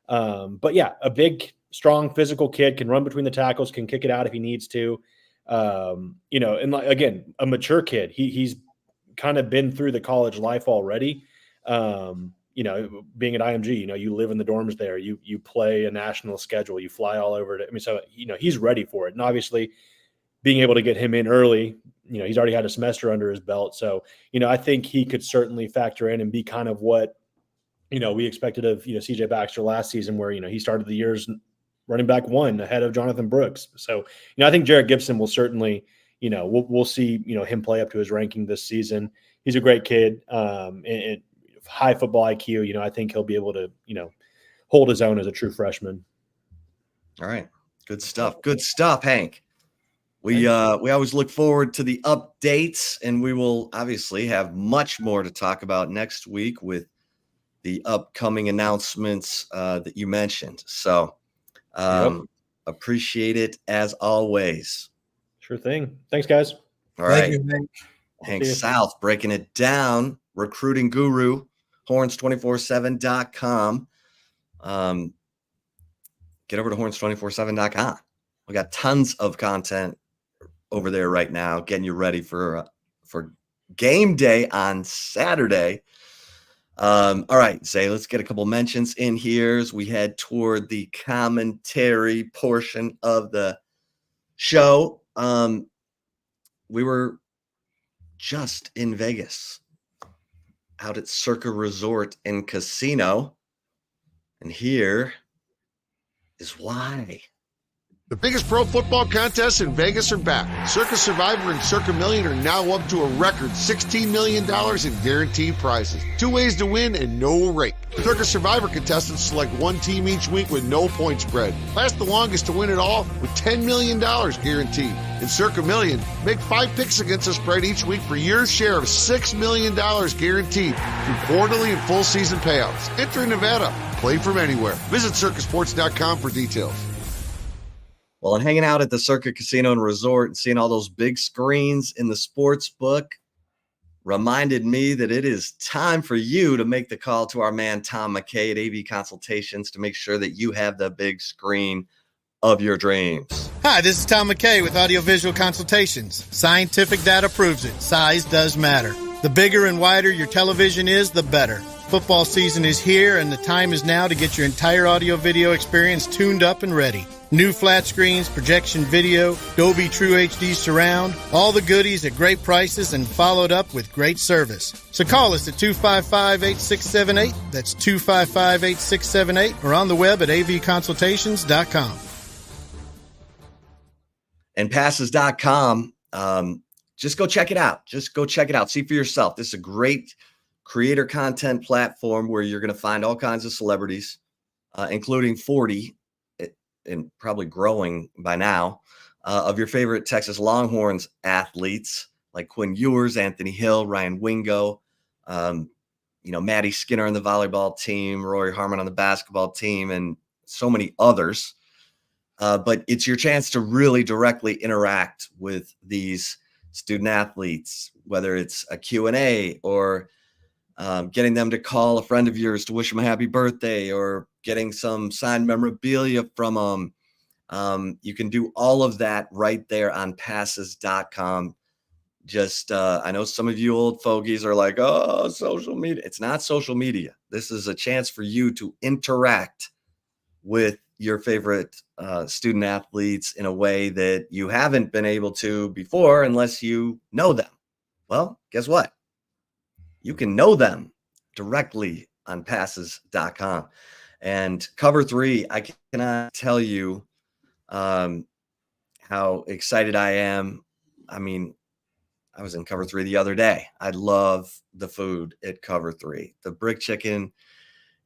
But yeah, a big, strong, physical kid, can run between the tackles, can kick it out if he needs to. And again, a mature kid. He's kind of been through the college life already. Being at IMG, you live in the dorms there, you play a national schedule, you fly all over it. So, he's ready for it. And obviously being able to get him in early, he's already had a semester under his belt. So, I think he could certainly factor in and be kind of what, we expected of, CJ Baxter last season, where, he started the year's running back 1 ahead of Jonathan Brooks. So, I think Jarrett Gibson will certainly, we'll see, him play up to his ranking this season. He's a great kid. And high football IQ, I think he'll be able to, hold his own as a true freshman. All right. Good stuff. Good stuff, Hank. We always look forward to the updates, and we will obviously have much more to talk about next week with the upcoming announcements that you mentioned. So appreciate it as always. Sure thing. Thanks, guys. All right. Thank you, Hank South breaking it down, recruiting guru, horns247.com. Get over to horns247.com. We got tons of content over there right now, getting you ready for game day on Saturday. All right, Zay, let's get a couple mentions in here as we head toward the commentary portion of the show. We were just in Vegas, out at Circa Resort and Casino, and here is why. The biggest pro football contests in Vegas are back. Circa Survivor and Circa Million are now up to a record $16 million in guaranteed prizes. 2 ways to win and no rake. Circa Survivor contestants select 1 team each week with no point spread. Last the longest to win it all with $10 million guaranteed. In Circa Million, make 5 picks against the spread each week for your share of $6 million guaranteed through quarterly and full season payouts. Enter in Nevada. Play from anywhere. Visit circasports.com for details. Well, and hanging out at the Circa Casino and Resort and seeing all those big screens in the sports book reminded me that it is time for you to make the call to our man Tom McKay at AV Consultations to make sure that you have the big screen of your dreams. Hi, this is Tom McKay with Audiovisual Consultations. Scientific data proves it. Size does matter. The bigger and wider your television is, the better. Football season is here, and the time is now to get your entire audio-video experience tuned up and ready. New flat screens, projection video, Dolby True HD surround, all the goodies at great prices and followed up with great service. So call us at 255-8678. That's 255-8678 or on the web at avconsultations.com. And passes.com, just go check it out. Just go check it out. See for yourself. This is a great creator content platform where you're going to find all kinds of celebrities, including 40 and probably growing by now, of your favorite Texas Longhorns athletes like Quinn Ewers, Anthony Hill, Ryan Wingo, Maddie Skinner on the volleyball team, Rory Harmon on the basketball team, and so many others. But it's your chance to really directly interact with these student athletes, whether it's a Q&A or getting them to call a friend of yours to wish them a happy birthday or getting some signed memorabilia from them. You can do all of that right there on passes.com. Just, I know some of you old fogies are like, oh, social media. It's not social media. This is a chance for you to interact with your favorite student athletes in a way that you haven't been able to before unless you know them. Well, guess what? You can know them directly on passes.com. And Cover 3, I cannot tell you how excited I am. I mean, I was in Cover 3 the other day. I love the food at Cover 3. The brick chicken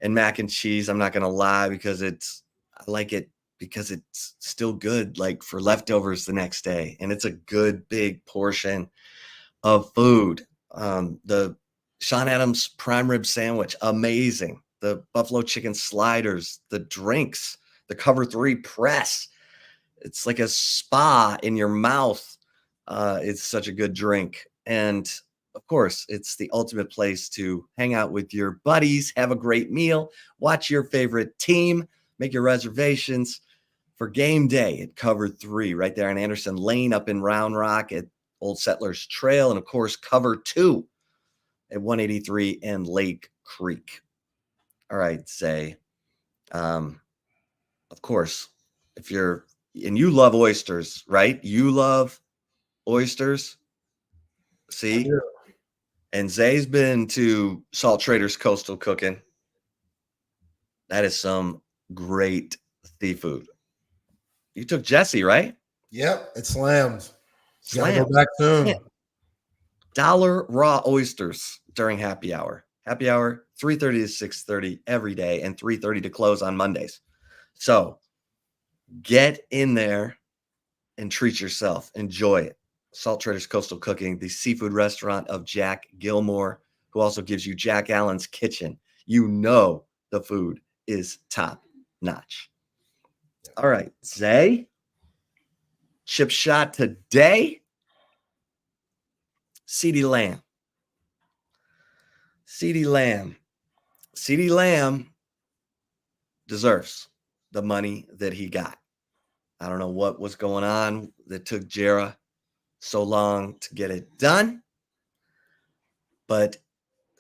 and mac and cheese, I'm not going to lie, because I like it because it's still good, like for leftovers the next day. And it's a good big portion of food. The Sean Adams prime rib sandwich, amazing. The buffalo chicken sliders, the drinks, the Cover 3 press. It's like a spa in your mouth. It's such a good drink. And of course, it's the ultimate place to hang out with your buddies, have a great meal, watch your favorite team, make your reservations for game day at Cover 3 right there on Anderson Lane up in Round Rock at Old Settlers Trail. And of course, Cover 2 at 183 and Lake Creek. All right, Zay. Of course, if you're, and you love oysters, right? You love oysters. See? And Zay's been to Salt Traders Coastal Cooking. That is some great seafood. You took Jesse, right? Yep, it slammed. Gotta Slam. go back soon. Yeah. $1 raw oysters during happy hour. Happy hour, 3:30 to 6:30 every day, and 3:30 to close on Mondays. So get in there and treat yourself. Enjoy it. Salt Traders Coastal Cooking, the seafood restaurant of Jack Gilmore, who also gives you Jack Allen's Kitchen. You know the food is top notch. All right, Zay. Chip shot today. CeeDee Lamb. CeeDee Lamb. CeeDee Lamb deserves the money that he got. I don't know what was going on that took Jera so long to get it done. But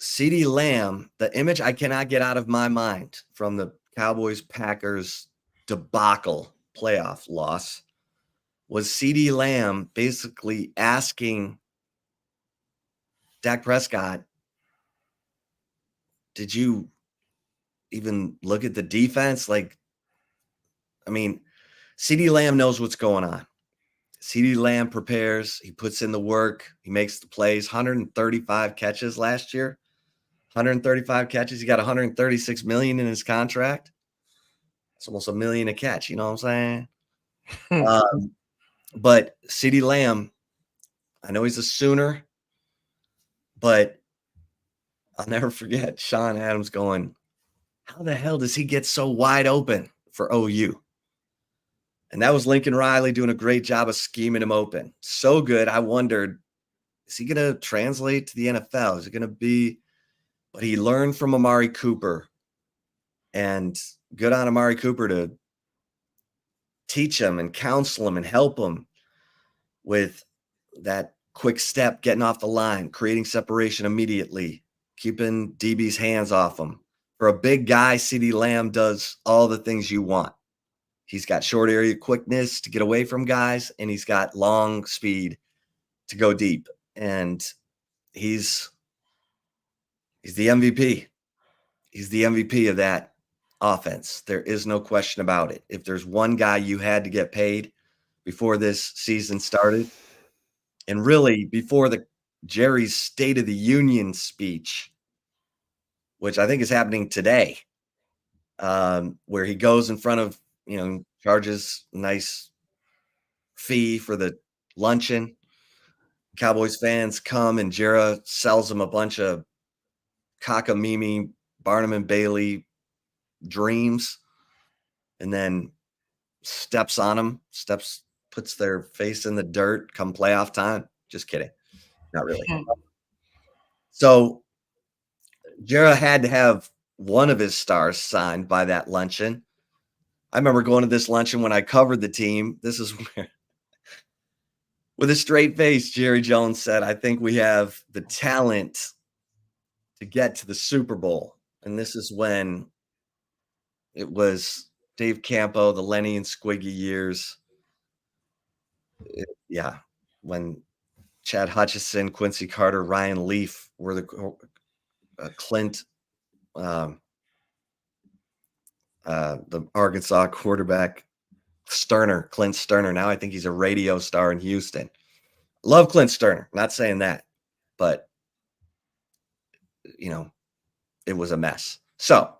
CeeDee Lamb, the image I cannot get out of my mind from the Cowboys-Packers debacle playoff loss was CeeDee Lamb basically asking Dak Prescott, did you even look at the defense? Like, I mean, CeeDee Lamb knows what's going on. CeeDee Lamb prepares. He puts in the work. He makes the plays. 135 catches last year. 135 catches. He got 136 million in his contract. It's almost $1 million a catch. You know what I'm saying? But CeeDee Lamb, I know he's a Sooner, but I'll never forget Sean Adams going, how the hell does he get so wide open for OU? And that was Lincoln Riley doing a great job of scheming him open. So good. I wondered, is he going to translate to the NFL? Is it going to be? But he learned from Amari Cooper. And good on Amari Cooper to teach him and counsel him and help him with that quick step, getting off the line, creating separation immediately, keeping DB's hands off him. For a big guy, CeeDee Lamb does all the things you want. He's got short area quickness to get away from guys, and he's got long speed to go deep. And he's the MVP. He's the MVP of that offense. There is no question about it. If there's one guy you had to get paid before this season started, and really before the Jerry's State of the Union speech, which I think is happening today, where he goes in front of, charges a nice fee for the luncheon. Cowboys fans come and Jera sells them a bunch of cockamamie, Barnum and Bailey dreams, and then steps on them, puts their face in the dirt come playoff time. Just kidding. Not really. So Jera had to have one of his stars signed by that luncheon. I remember going to this luncheon when I covered the team. This is where, with a straight face, Jerry Jones said, I think we have the talent to get to the Super Bowl. And this is when it was Dave Campo, the Lenny and Squiggy years. When Chad Hutchison, Quincy Carter, Ryan Leaf were the Clint, the Arkansas quarterback, Clint Sterner. Now I think he's a radio star in Houston. Love Clint Sterner. Not saying that, but it was a mess. So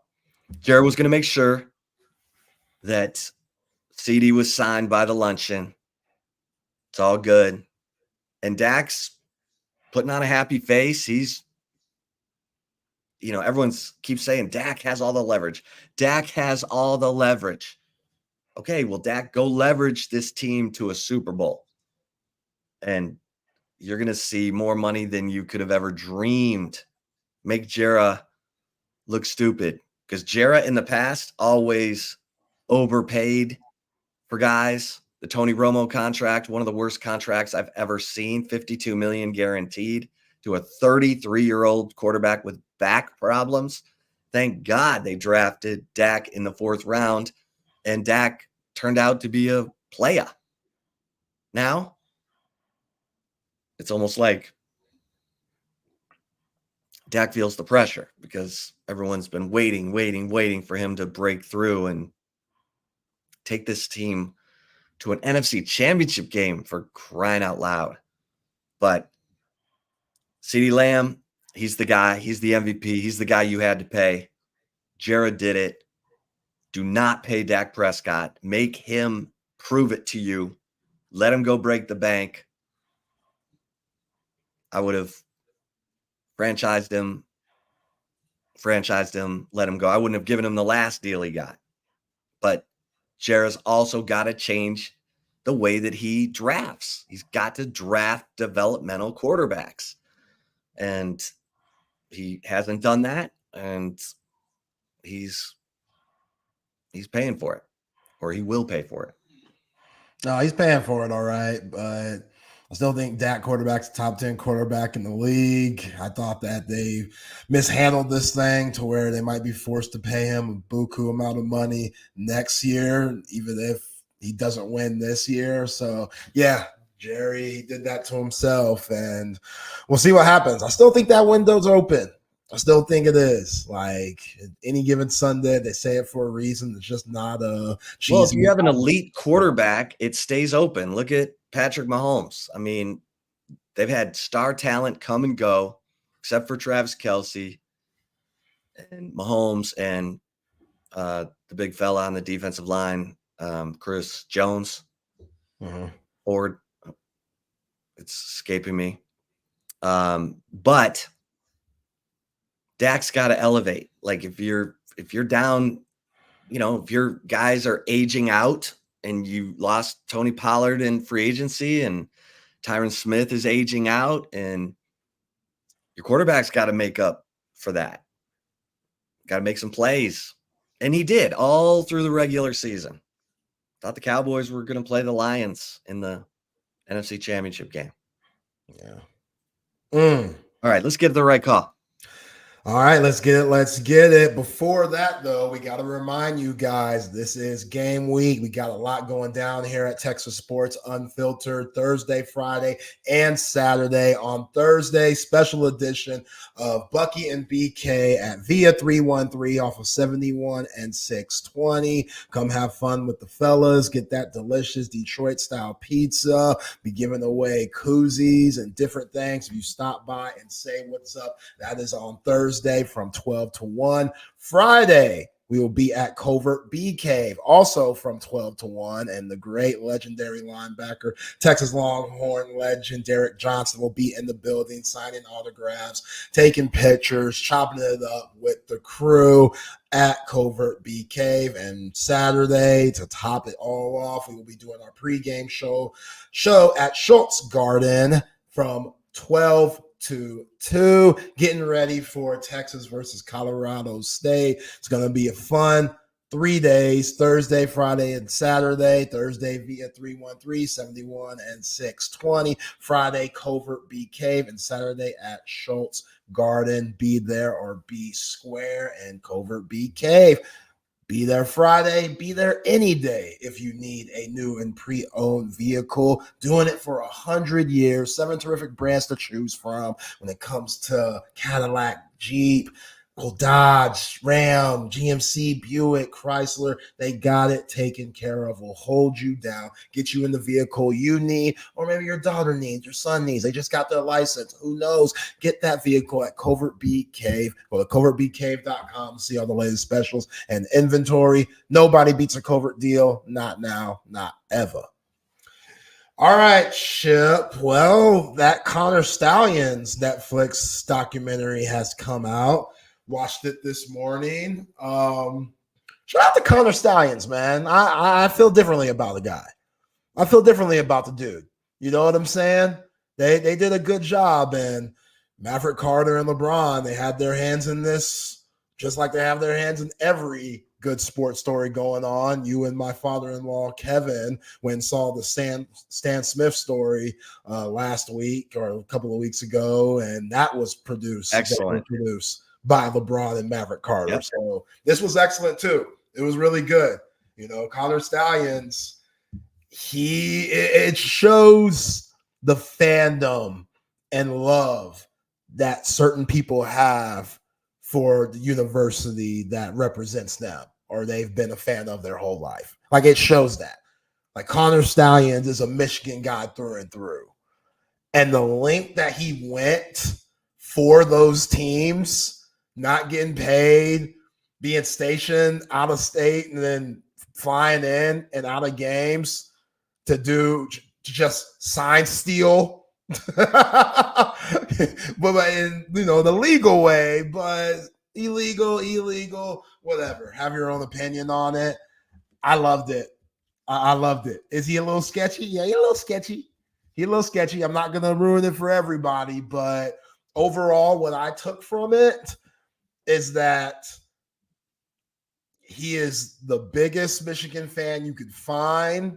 Jared was going to make sure that CD was signed by the luncheon. It's all good. And Dax putting on a happy face. He's, everyone's keeps saying Dak has all the leverage. Dak has all the leverage. Okay, well, Dak, go leverage this team to a Super Bowl. And you're going to see more money than you could have ever dreamed. Make Jera look stupid. Because Jera in the past always overpaid for guys. The Tony Romo contract, one of the worst contracts I've ever seen, $52 million guaranteed to a 33-year-old quarterback with back problems. Thank God they drafted Dak in the 4th round, and Dak turned out to be a playa. Now, it's almost like Dak feels the pressure because everyone's been waiting for him to break through and take this team to an NFC championship game, for crying out loud. But CeeDee Lamb, he's the guy. He's the MVP. He's the guy you had to pay. Jared did it. Do not pay Dak Prescott. Make him prove it to you. Let him go break the bank. I would have franchised him, let him go. I wouldn't have given him the last deal he got. But Jared's also got to change the way that he drafts. He's got to draft developmental quarterbacks. And he hasn't done that, and he's paying for it, or he will pay for it. No, he's paying for it, all right, but I still think Dak quarterback's top 10 quarterback in the league. I thought that they mishandled this thing to where they might be forced to pay him a buku amount of money next year, even if he doesn't win this year. So, yeah, Jerry did that to himself, and we'll see what happens. I still think that window's open. I still think it is. Like, any given Sunday, they say it for a reason. It's just not a cheesy. Well, if you have an elite quarterback, it stays open. Look at Patrick Mahomes. I mean, they've had star talent come and go, except for Travis Kelce and Mahomes and the big fella on the defensive line, Chris Jones. Or it's escaping me. But Dak's got to elevate. Like, if you're down, if your guys are aging out and you lost Tony Pollard in free agency and Tyron Smith is aging out, and your quarterback's got to make up for that. Got to make some plays. And he did all through the regular season. Thought the Cowboys were going to play the Lions in the NFC Championship game. Yeah. All right, let's get the right call. All right, let's get it. Before that, though, we got to remind you guys, this is game week. We got a lot going down here at Texas Sports Unfiltered, Thursday, Friday, and Saturday. On Thursday, special edition of Bucky and BK at Via 313 off of 71 and 620. Come have fun with the fellas. Get that delicious Detroit-style pizza. Be giving away koozies and different things. If you stop by and say what's up, that is on Thursday from 12 to 1. Friday, we will be at Covert Bee Cave, also from 12 to 1. And the great legendary linebacker, Texas Longhorn legend Derek Johnson will be in the building, signing autographs, taking pictures, chopping it up with the crew at Covert Bee Cave. And Saturday, to top it all off, we will be doing our pregame show at Schultz Garden from 12 to 2, getting ready for Texas versus Colorado State. It's going to be a fun 3 days, Thursday, Friday, and Saturday. Thursday via 313, 71, and 620. Friday, Covert Bee Cave, and Saturday at Schultz Garden. Be there or be square and Covert Bee Cave. Be there Friday, be there any day if you need a new and pre-owned vehicle. Doing it for 100 years. 7 terrific brands to choose from when it comes to Cadillac, Jeep, Dodge, Ram, GMC, Buick, Chrysler. They got it taken care of. Will hold you down, get you in the vehicle you need, or maybe your daughter needs, your son needs. They just got their license. Who knows? Get that vehicle at Covert Bee Cave. Go to covertbeecave.com to see all the latest specials and inventory. Nobody beats a Covert deal. Not now, not ever. All right, Chip. Well, that Connor Stallions Netflix documentary has come out. Watched it this morning. Shout out to Connor Stallions, man. I feel differently about the guy. I feel differently about the dude. You know what I'm saying? They did a good job, and Maverick Carter and LeBron, they had their hands in this, just like they have their hands in every good sports story going on. You and my father-in-law, Kevin, when saw the Stan Smith story last week or a couple of weeks ago, and that was produced by LeBron and Maverick Carter. Yep. So this was excellent too. It was really good. You know, Connor Stallions, it shows the fandom and love that certain people have for the university that represents them, or they've been a fan of their whole life. Like, it shows that. Like, Connor Stallions is a Michigan guy through and through. And the length that he went for those teams, not getting paid, being stationed out of state, and then flying in and out of games to just sign steal. but in, you know, the legal way, but illegal, whatever. Have your own opinion on it. I loved it. I loved it. Is he a little sketchy? Yeah, he's a little sketchy. I'm not gonna ruin it for everybody, but overall, what I took from it is that he is the biggest Michigan fan you could find,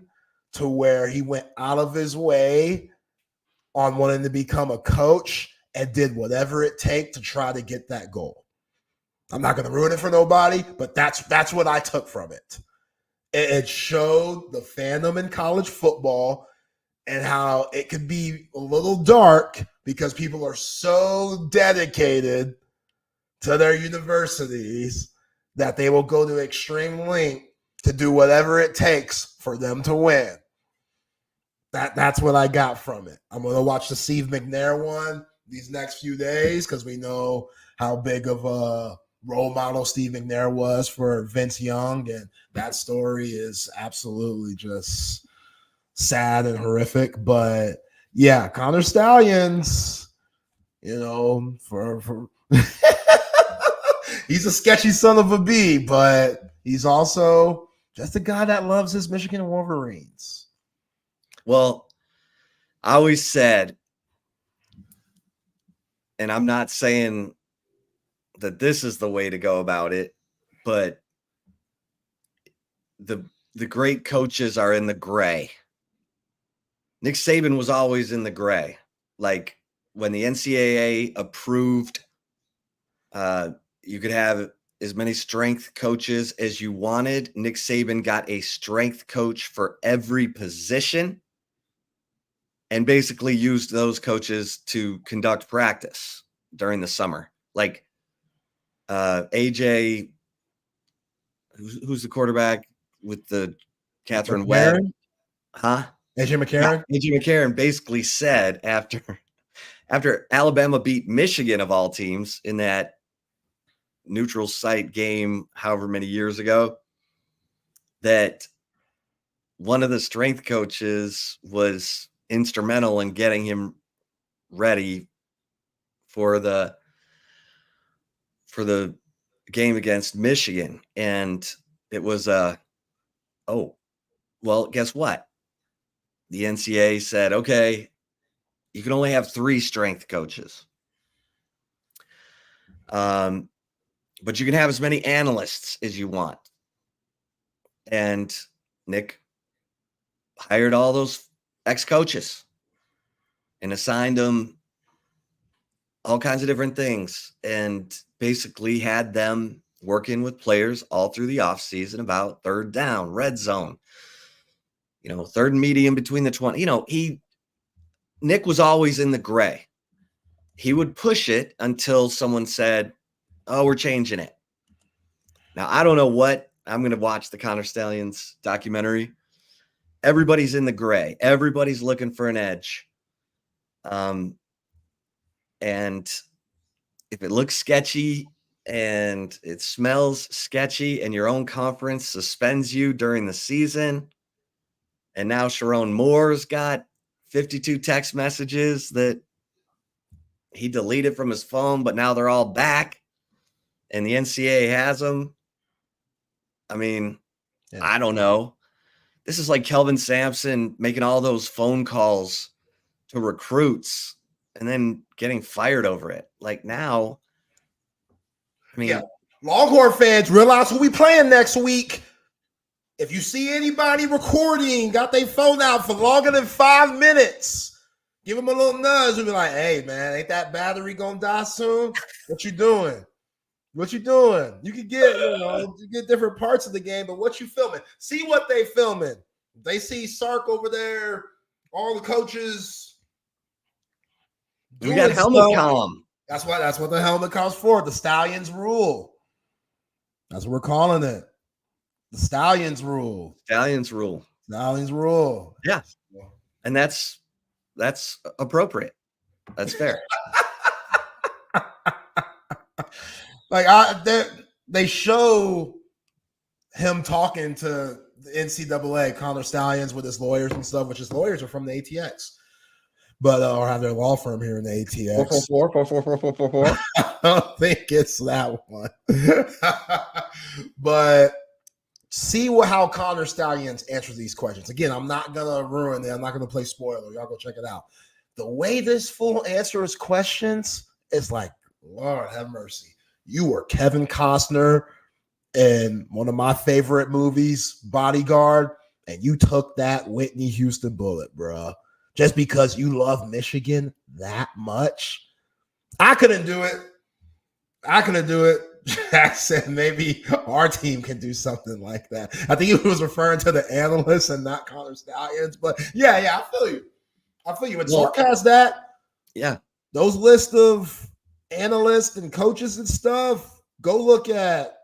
to where he went out of his way on wanting to become a coach and did whatever it takes to try to get that goal. I'm not going to ruin it for nobody, but that's what I took from it. It showed the fandom in college football and how it could be a little dark because people are so dedicated to their universities that they will go to extreme length to do whatever it takes for them to win. That's what I got from it. I'm going to watch the Steve McNair one these next few days because we know how big of a role model Steve McNair was for Vince Young, and that story is absolutely just sad and horrific. But yeah, Connor Stallions, you know, for he's a sketchy son of a bee, but he's also just a guy that loves his Michigan Wolverines. Well, I always said, and I'm not saying that this is the way to go about it, but the great coaches are in the gray. Nick Saban was always in the gray. Like, when the NCAA approved, you could have as many strength coaches as you wanted. Nick Saban got a strength coach for every position and basically used those coaches to conduct practice during the summer. Like, AJ, who's the quarterback with the Catherine Webb? Huh? AJ McCarron? Yeah, AJ McCarron basically said after Alabama beat Michigan, of all teams, in that neutral site game however many years ago, that one of the strength coaches was instrumental in getting him ready for the game against Michigan. And it was well, guess what? The NCAA said, okay, you can only have 3 strength coaches. But you can have as many analysts as you want. And Nick hired all those ex-coaches and assigned them all kinds of different things, and basically had them working with players all through the offseason about third down, red zone, third and medium between the 20. Nick was always in the gray. He would push it until someone said, oh, we're changing it. Now, I don't know what. I'm going to watch the Connor Stallions documentary. Everybody's in the gray. Everybody's looking for an edge. And if it looks sketchy and it smells sketchy and your own conference suspends you during the season, and now Sharon Moore's got 52 text messages that he deleted from his phone, but now they're all back and the NCAA has them. I mean, I don't know. This is like Kelvin Sampson making all those phone calls to recruits and then getting fired over it. Like now, I mean, Longhorn fans, realize who we playing next week. If you see anybody recording, got their phone out for longer than 5 minutes, give them a little nudge and be like, hey, man, ain't that battery going to die soon? What you doing? What you doing? You could get, you get different parts of the game, but what you filming? See what they filming. They see Sark over there, all the coaches. We got helmet column. That's what the helmet comm's for. The Stallions rule. That's what we're calling it. The Stallions rule. Stallions rule. Stallions rule. Yeah. And that's appropriate. That's fair. Like they show him talking to the NCAA, Connor Stallions with his lawyers and stuff, which his lawyers are from the ATX, but or have their law firm here in the ATX. 444. I don't think it's that one. But see how Connor Stallions answers these questions. Again, I'm not gonna ruin it. I'm not gonna play spoiler. Y'all go check it out. The way this fool answers questions is like, Lord have mercy. You were Kevin Costner in one of my favorite movies, Bodyguard, and you took that Whitney Houston bullet, bro. Just because you love Michigan that much. I couldn't do it. Jack said maybe our team can do something like that. I think he was referring to the analysts and not Connor Stallions. But yeah, I feel you. And Sark has that. Yeah. Those list of analysts and coaches and stuff, go look at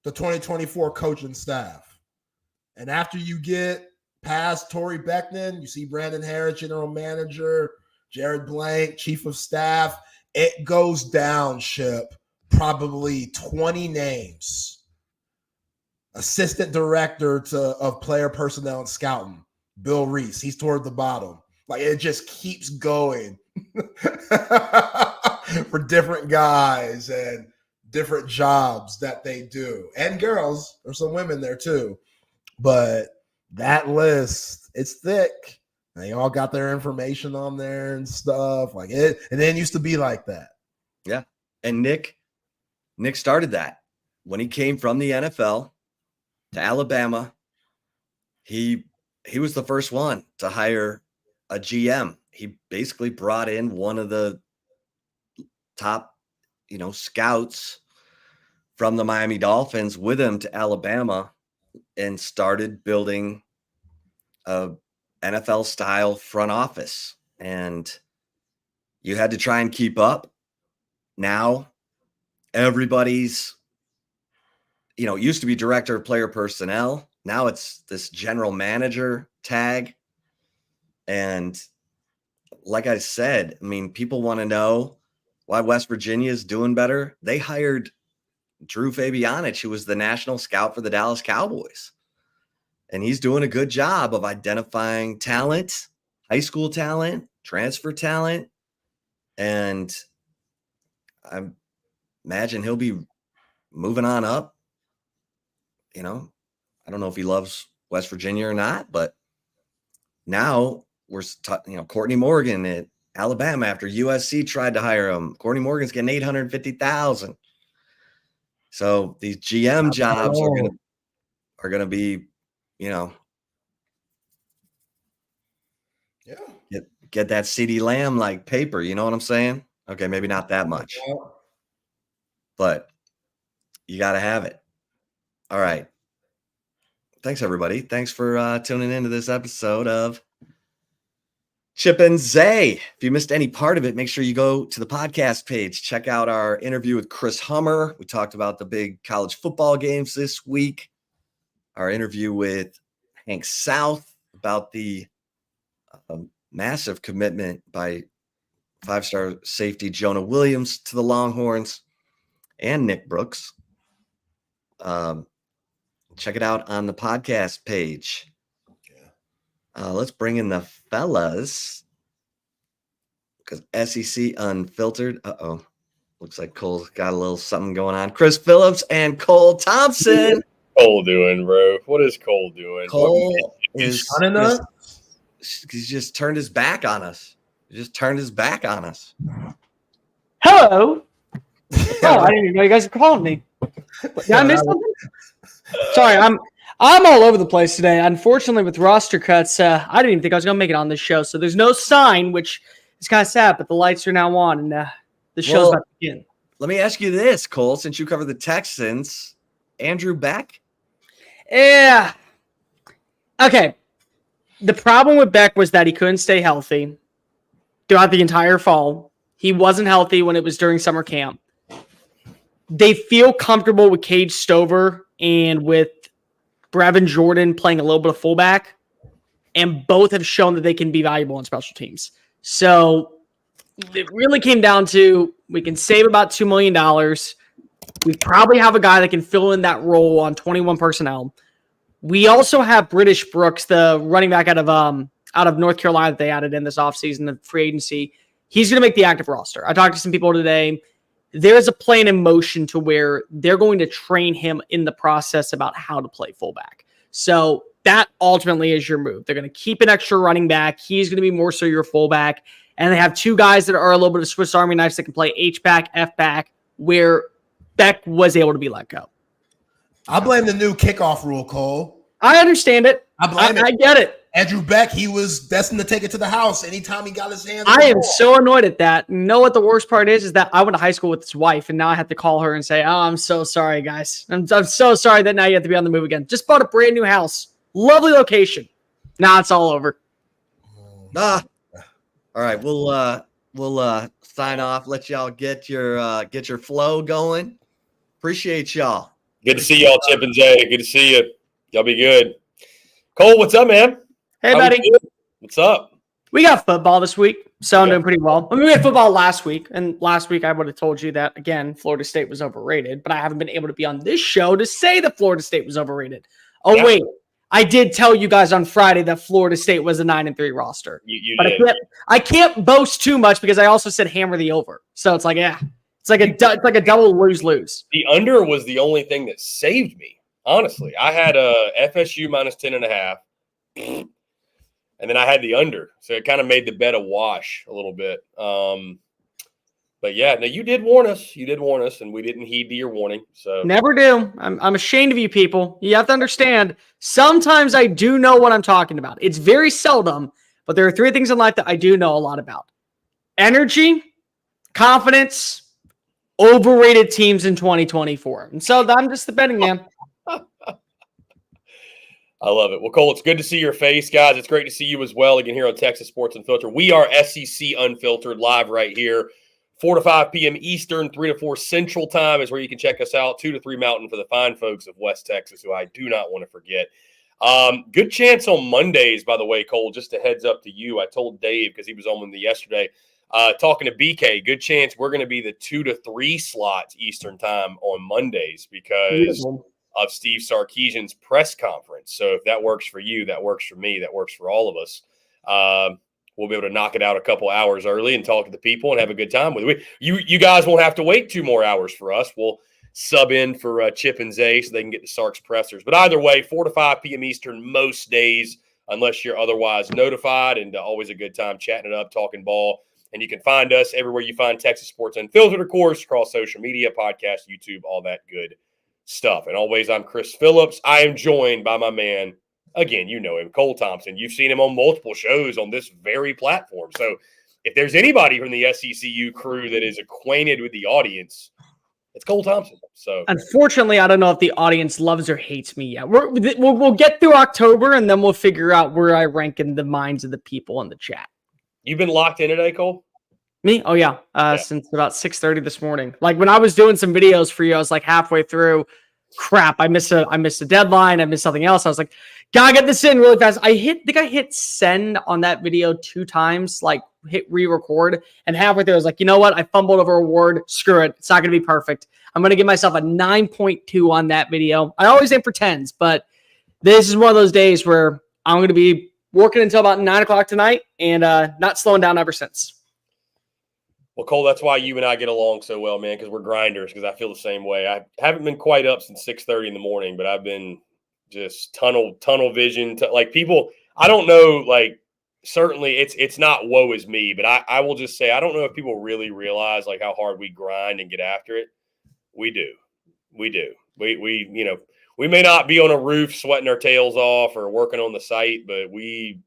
the 2024 coaching staff. And after you get past Torrey Beckman, you see Brandon Harris, general manager, Jared Blank, chief of staff. It goes down, Ship, probably 20 names. Assistant director of player personnel and scouting, Bill Reese. He's toward the bottom. Like, it just keeps going for different guys and different jobs that they do. And girls. There's some women there too. But that list, it's thick. They all got their information on there and stuff. Like it didn't used to be like that. Yeah. And Nick started that. When he came from the NFL to Alabama, he was the first one to hire a GM. He basically brought in one of the top, scouts from the Miami Dolphins with him to Alabama and started building a NFL style front office. And you had to try and keep up. Now everybody's, it used to be director of player personnel. Now it's this general manager tag. And like I said, people want to know why West Virginia is doing better. They hired Drew Fabianich, who was the national scout for the Dallas Cowboys. And he's doing a good job of identifying talent, high school talent, transfer talent. And I imagine he'll be moving on up. I don't know if he loves West Virginia or not, but now we're, Courtney Morgan at Alabama after USC tried to hire him. Courtney Morgan's getting $850,000. So these GM jobs are gonna be, get that CeeDee Lamb like paper. You know what I'm saying? Okay, maybe not that much, but you got to have it. All right. Thanks, everybody. Thanks for tuning into this episode of Chip and Zay. If you missed any part of it, make sure you go to the podcast page. Check out our interview with Chris Hummer. We talked about the big college football games this week. Our interview with Hank South about the massive commitment by five-star safety Jonah Williams to the Longhorns and Nick Brooks. Check it out on the podcast page. Let's bring in the fellas because SEC Unfiltered. Looks like Cole's got a little something going on. Chris Phillips and Cole Thompson. Cole doing, bro? What is Cole doing? Cole is he's just turned his back on us. Hello. Oh, I didn't even know you guys were calling me. Did I miss something? Sorry, I'm all over the place today. Unfortunately, with roster cuts, I didn't even think I was going to make it on this show. So there's no sign, which is kind of sad, but the lights are now on, and the show's about to begin. Let me ask you this, Cole, since you cover the Texans, Andrew Beck? Yeah. Okay. The problem with Beck was that he couldn't stay healthy throughout the entire fall. He wasn't healthy when it was during summer camp. They feel comfortable with Cage Stover and with Brevin Jordan playing a little bit of fullback, and both have shown that they can be valuable on special teams. So it really came down to we can save about $2 million. We probably have a guy that can fill in that role on 21 personnel. We also have British Brooks, the running back out of North Carolina that they added in this offseason, the free agency. He's going to make the active roster. I talked to some people today. There's a plan in motion to where they're going to train him in the process about how to play fullback. So that ultimately is your move. They're going to keep an extra running back. He's going to be more so your fullback. And they have two guys that are a little bit of Swiss Army knives that can play H-back, F-back, where Beck was able to be let go. I blame the new kickoff rule, Cole. I understand it. I get it. Andrew Beck, he was destined to take it to the house anytime he got his hands. I am so annoyed at that. You know what the worst part is that I went to high school with his wife, and now I have to call her and say, "Oh, I'm so sorry, guys. I'm so sorry that now you have to be on the move again. Just bought a brand new house, lovely location. Now it's all over." All right, we'll sign off. Let y'all get your flow going. Appreciate y'all. Good to see y'all, Chip and Jay. Good to see you. Y'all be good. Cole, what's up, man? Hey, buddy. What's up? We got football this week, so I'm doing pretty well. I mean, we had football last week, and last week I would have told you that, again, Florida State was overrated, but I haven't been able to be on this show to say that Florida State was overrated. Oh, yeah. Wait. I did tell you guys on Friday that Florida State was a 9-3 roster. You but did. I can't boast too much because I also said hammer the over. So it's like, yeah. It's like a double lose-lose. The under was the only thing that saved me, honestly. I had a FSU minus 10.5. And then I had the under, so it kind of made the bet a wash a little bit. But yeah, no, you did warn us. And we didn't heed to your warning. So never do. I'm ashamed of you people. You have to understand. Sometimes I do know what I'm talking about. It's very seldom, but there are three things in life that I do know a lot about: energy, confidence, overrated teams in 2024. And so I'm just the betting man. I love it. Well, Cole, it's good to see your face, guys. It's great to see you as well again here on Texas Sports Unfiltered. We are SEC Unfiltered live right here, 4 to 5 p.m. Eastern, 3 to 4 Central Time is where you can check us out, 2 to 3 Mountain for the fine folks of West Texas, who I do not want to forget. Good chance on Mondays, by the way, Cole, just a heads up to you. I told Dave because he was on with me yesterday, talking to BK, good chance we're going to be the 2 to 3 slots Eastern Time on Mondays because of Steve Sarkeesian's press conference. So if that works for you, that works for me, that works for all of us. We'll be able to knock it out a couple hours early and talk to the people and have a good time with it. You guys won't have to wait 2 more hours for us. We'll sub in for Chip and Zay so they can get the Sark's pressers. But either way, 4 to 5 p.m. Eastern most days, unless you're otherwise notified, and always a good time chatting it up, talking ball. And you can find us everywhere you find Texas Sports Unfiltered, of course, across social media, podcast, YouTube, all that good stuff. And always, I'm Chris Phillips. I am joined by my man, again, you know him, Cole Thompson. You've seen him on multiple shows on this very platform. So if there's anybody from the SECU crew that is acquainted with the audience, it's Cole Thompson. So unfortunately, I don't know if the audience loves or hates me yet. We'll get through October, and then we'll figure out where I rank in the minds of the people in the chat. You've been locked in today, Cole? Me? Oh, yeah. Since about 6:30 this morning. Like when I was doing some videos for you, I was like halfway through. Crap, I missed a deadline. I missed something else. I was like, gotta get this in really fast. I think I hit send on that video 2 times, like hit re-record. And halfway through, I was like, you know what? I fumbled over a word. Screw it. It's not going to be perfect. I'm going to give myself a 9.2 on that video. I always aim for 10s, but this is one of those days where I'm going to be working until about 9 o'clock tonight, and not slowing down ever since. Well, Cole, that's why you and I get along so well, man, because we're grinders, because I feel the same way. I haven't been quite up since 6:30 in the morning, but I've been just tunnel vision. Like people, I don't know, like certainly it's not woe is me, but I will just say I don't know if people really realize like how hard we grind and get after it. We do. We you know, we may not be on a roof sweating our tails off or working on the site, but we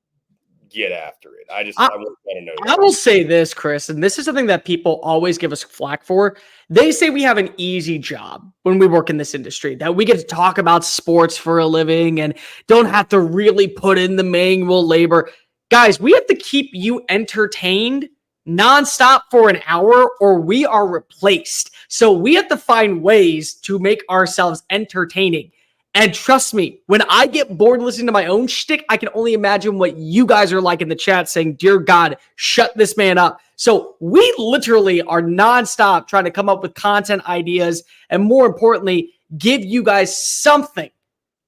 get after it. I want to know. I will say this, Chris, and this is something that people always give us flack for. They say we have an easy job when we work in this industry, that we get to talk about sports for a living and don't have to really put in the manual labor. Guys, we have to keep you entertained nonstop for an hour or we are replaced. So we have to find ways to make ourselves entertaining. And trust me, when I get bored listening to my own shtick, I can only imagine what you guys are like in the chat saying, dear God, shut this man up. So we literally are nonstop trying to come up with content ideas and more importantly, give you guys something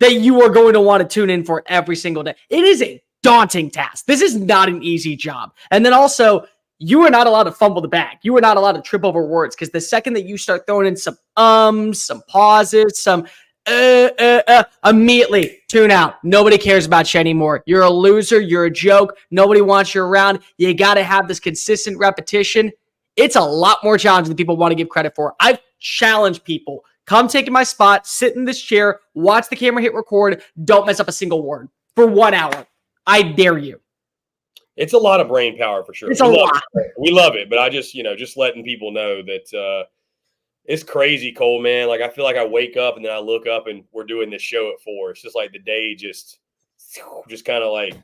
that you are going to want to tune in for every single day. It is a daunting task. This is not an easy job. And then also, you are not allowed to fumble the bag. You are not allowed to trip over words because the second that you start throwing in some some pauses, some immediately tune out. Nobody cares about you anymore. You're a loser. You're a joke. Nobody wants you around. You got to have this consistent repetition. It's a lot more challenging than people want to give credit for. I've challenged people. Come take my spot, sit in this chair, watch the camera hit record. Don't mess up a single word for 1 hour. I dare you. It's a lot of brain power for sure. It's a lot. We love it, but I just, just letting people know that it's crazy, Cole, man. Like I feel like I wake up and then I look up and we're doing this show at 4. It's just like the day just kind of like,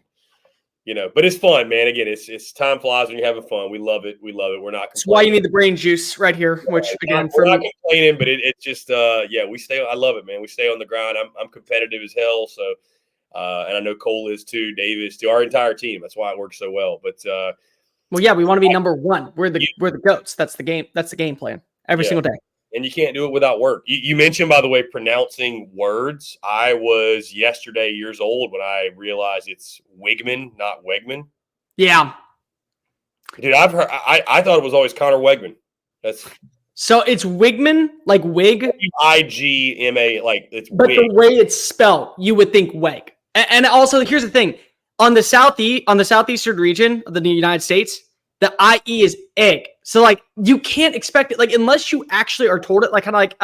but it's fun, man. Again, it's time flies when you're having fun. We love it. We're not complaining. That's why you need the brain juice right here, which again, we're not complaining, but it's just, we stay. I love it, man. We stay on the grind. I'm competitive as hell. So, and I know Cole is too, Dave is too, our entire team. That's why it works so well. But, well, yeah, we want to be number one. We're the goats. That's the game. That's the game plan every single day. And you can't do it without work. You mentioned, by the way, pronouncing words. I was yesterday years old when I realized it's Wigman, not Wegman. Yeah. Dude, I've heard. I thought it was always Connor Wegman. So it's Wigman, like wig. Igma, like it's. But wig. the way it's spelled, you would think weg. And also, here's the thing: on the southeastern region of the United States, the IE is egg. So like you can't expect it, like unless you actually are told it, like kind of like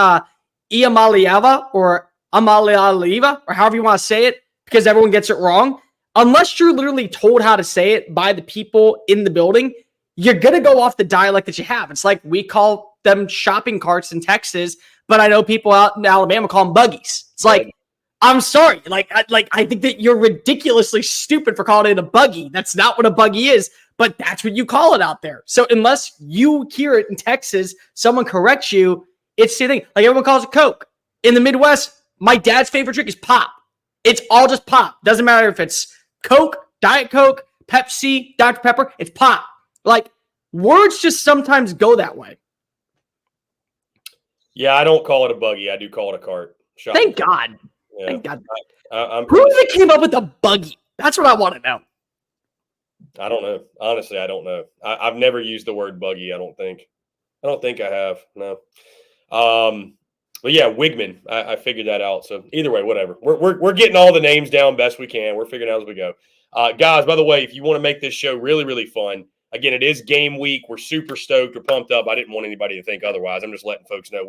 Iamaliava or Amalialiva or however you want to say it, because everyone gets it wrong. Unless you're literally told how to say it by the people in the building, you're gonna go off the dialect that you have. It's like we call them shopping carts in Texas, but I know people out in Alabama call them buggies. It's like, I'm sorry, I think that you're ridiculously stupid for calling it a buggy. That's not what a buggy is. But that's what you call it out there. So unless you hear it in Texas, someone corrects you, it's the thing. Like everyone calls it Coke. In the Midwest, my dad's favorite drink is pop. It's all just pop. Doesn't matter if it's Coke, Diet Coke, Pepsi, Dr. Pepper. It's pop. Like words just sometimes go that way. Yeah, I don't call it a buggy. I do call it a cart. Thank God. Yeah. Thank God. Who came up with a buggy? That's what I want to know. I don't know. Honestly, I don't know. I've never used the word buggy. I don't think I have. No. But yeah, Wigman. I figured that out. So either way, whatever. We're getting all the names down best we can. We're figuring out as we go. Guys, by the way, if you want to make this show really, really fun, again, it is game week. We're super stoked. We're pumped up. I didn't want anybody to think otherwise. I'm just letting folks know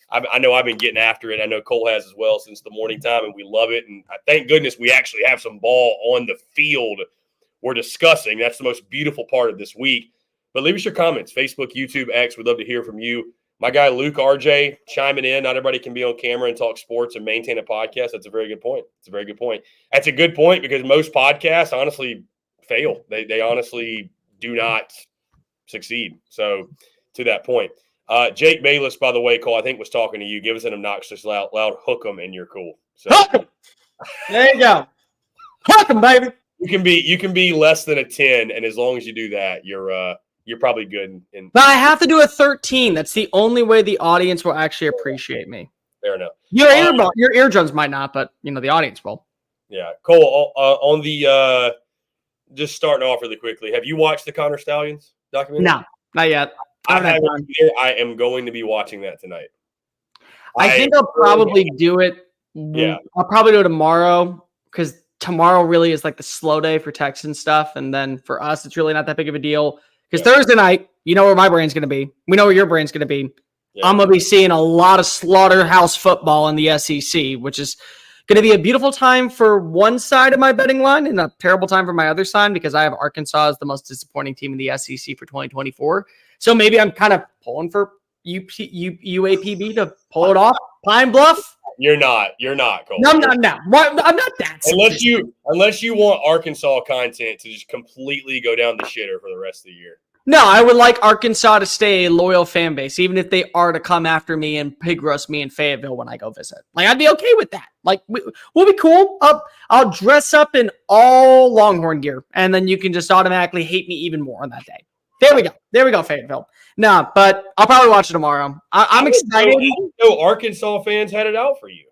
I know I've been getting after it. I know Cole has as well since the morning time, and we love it. And thank goodness we actually have some ball on the field we're discussing. That's the most beautiful part of this week. But leave us your comments, Facebook, YouTube, X. We'd love to hear from you. My guy, Luke, RJ, chiming in. Not everybody can be on camera and talk sports and maintain a podcast. That's a very good point. That's a good point because most podcasts honestly fail. They honestly do not succeed. So to that point, Jake Bayless, by the way, Cole, I think was talking to you. Give us an obnoxious loud hook 'em and you're cool. So hook 'em. There you go. Hook 'em, baby. You can be less than a 10, and as long as you do that, you're probably good. But I have to do a 13. That's the only way the audience will actually appreciate me. Fair enough. Your eardrums might not, but the audience will. Yeah, Cole. On the just starting off really quickly. Have you watched the Connor Stallions documentary? No, not yet. I haven't either. I am going to be watching that tonight. I think I'll probably do it. Yeah. I'll probably do it tomorrow because tomorrow really is like the slow day for Texans stuff. And then for us, it's really not that big of a deal. Because Thursday night, you know where my brain's going to be. We know where your brain's going to be. Yeah. I'm going to be seeing a lot of slaughterhouse football in the SEC, which is going to be a beautiful time for one side of my betting line and a terrible time for my other side because I have Arkansas as the most disappointing team in the SEC for 2024. So maybe I'm kind of pulling for UAPB to pull it off. Pine Bluff? You're not. Cole. No, I'm not. I'm not that. Unless you want Arkansas content to just completely go down the shitter for the rest of the year. No, I would like Arkansas to stay a loyal fan base, even if they are to come after me and pig roast me in Fayetteville when I go visit. Like, I'd be okay with that. Like, we'll be cool. I'll dress up in all Longhorn gear, and then you can just automatically hate me even more on that day. There we go, Fayetteville. No, but I'll probably watch it tomorrow. I'm excited. No Arkansas fans had it out for you.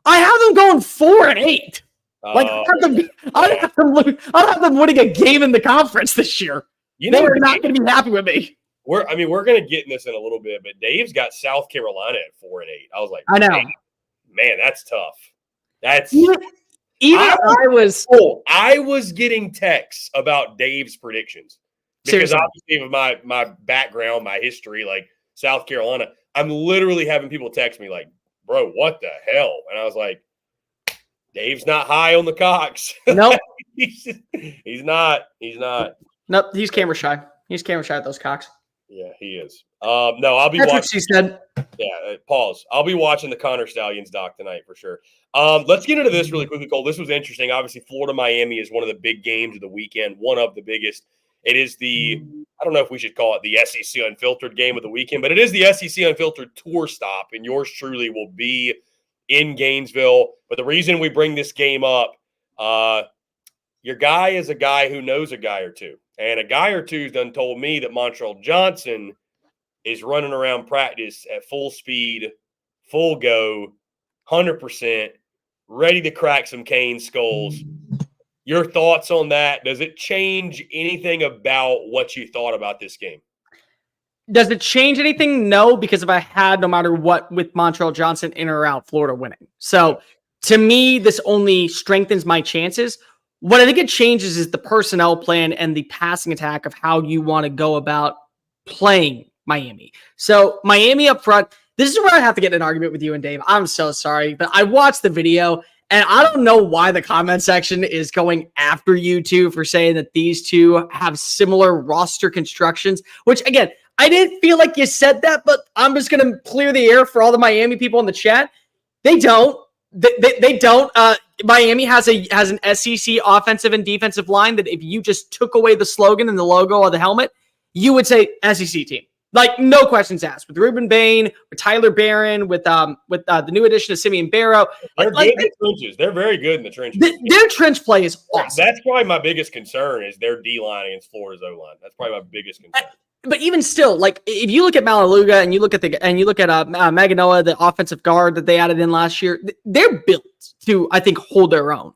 I have them going 4-8. Like I don't have them winning a game in the conference this year. They are not going to be happy with me. We're going to get in this in a little bit, but Dave's got South Carolina at 4-8. I was like, I know, man, that's tough. That's I was getting texts about Dave's predictions. Because obviously of my background, my history, like South Carolina, I'm literally having people text me like, bro, what the hell? And I was like, Dave's not high on the Cox. Nope. He's not. Nope, he's camera shy. He's camera shy at those Cox. Yeah, he is. No, I'll be That's watching. what she said. Yeah, pause. I'll be watching the Connor Stallions doc tonight for sure. Let's get into this really quickly, Cole. This was interesting. Obviously, Florida-Miami is one of the big games of the weekend, one of the biggest. It is I don't know if we should call it the SEC Unfiltered game of the weekend, but it is the SEC Unfiltered tour stop, and yours truly will be in Gainesville. But the reason we bring this game up, your guy is a guy who knows a guy or two. And a guy or two's done told me that Montreal Johnson is running around practice at full speed, full go, 100%, ready to crack some cane skulls. Your thoughts on that? Does it change anything about what you thought about this game? Does it change anything? No, because if I had, no matter what, with Montreal Johnson in or out, Florida winning. So to me, this only strengthens my chances. What I think it changes is the personnel plan and the passing attack of how you want to go about playing Miami. So Miami up front, this is where I have to get in an argument with you and Dave. I'm so sorry, but I watched the video and I don't know why the comment section is going after you two for saying that these two have similar roster constructions, which again, I didn't feel like you said that, but I'm just going to clear the air for all the Miami people in the chat. They don't. They don't. Miami has an SEC offensive and defensive line that if you just took away the slogan and the logo of the helmet, you would say SEC team. Like, no questions asked. With Ruben Bain, with Tyler Barron, with the new addition of Simeon Barrow. They're good in the trenches. They're very good in the trenches. Their trench play is awesome. That's probably my biggest concern is their D-line against Florida's O-line. That's probably my biggest concern. But even still, like if you look at Malaluga and you look at Maganoa, the offensive guard that they added in last year, they're built to, I think, hold their own.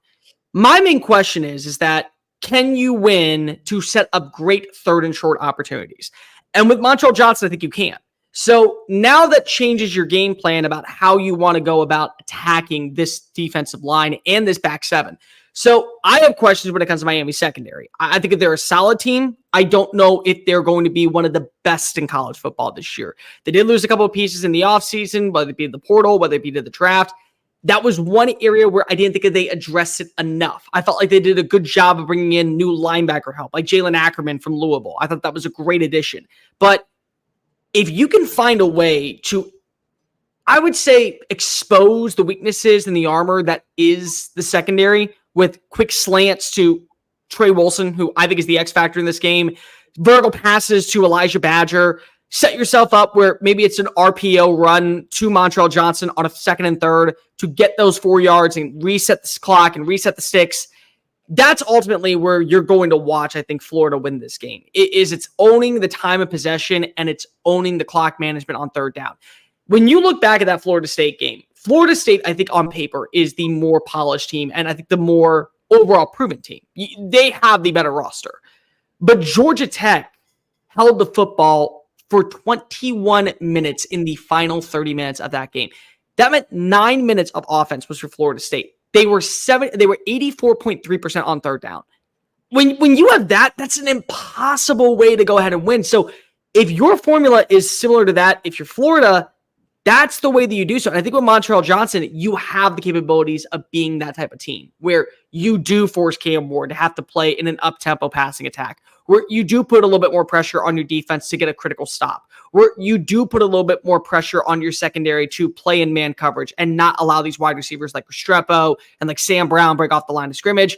My main question is that can you win to set up great third and short opportunities? And with Montreal Johnson, I think you can. So now that changes your game plan about how you want to go about attacking this defensive line and this back seven. So I have questions when it comes to Miami secondary. I think if they're a solid team, I don't know if they're going to be one of the best in college football this year. They did lose a couple of pieces in the offseason, whether it be the portal, whether it be to the draft. That was one area where I didn't think that they addressed it enough. I felt like they did a good job of bringing in new linebacker help, like Jalen Ackerman from Louisville. I thought that was a great addition. But if you can find a way to, I would say, expose the weaknesses in the armor that is the secondary with quick slants to Trey Wilson, who I think is the X factor in this game, vertical passes to Elijah Badger, set yourself up where maybe it's an RPO run to Montreal Johnson on a second and third to get those 4 yards and reset the clock and reset the sticks. That's ultimately where you're going to watch, I think, Florida win this game. It's owning the time of possession and it's owning the clock management on third down. When you look back at that Florida State game, Florida State, I think on paper, is the more polished team and I think the more overall proven team. They have the better roster. But Georgia Tech held the football for 21 minutes in the final 30 minutes of that game. That meant 9 minutes of offense was for Florida State. They were 84.3% on third down. When you have that, that's an impossible way to go ahead and win. So if your formula is similar to that, if you're Florida, that's the way that you do so. And I think with Montreal Johnson, you have the capabilities of being that type of team where you do force Cam Ward to have to play in an up-tempo passing attack, where you do put a little bit more pressure on your defense to get a critical stop, where you do put a little bit more pressure on your secondary to play in man coverage and not allow these wide receivers like Restrepo and like Sam Brown break off the line of scrimmage.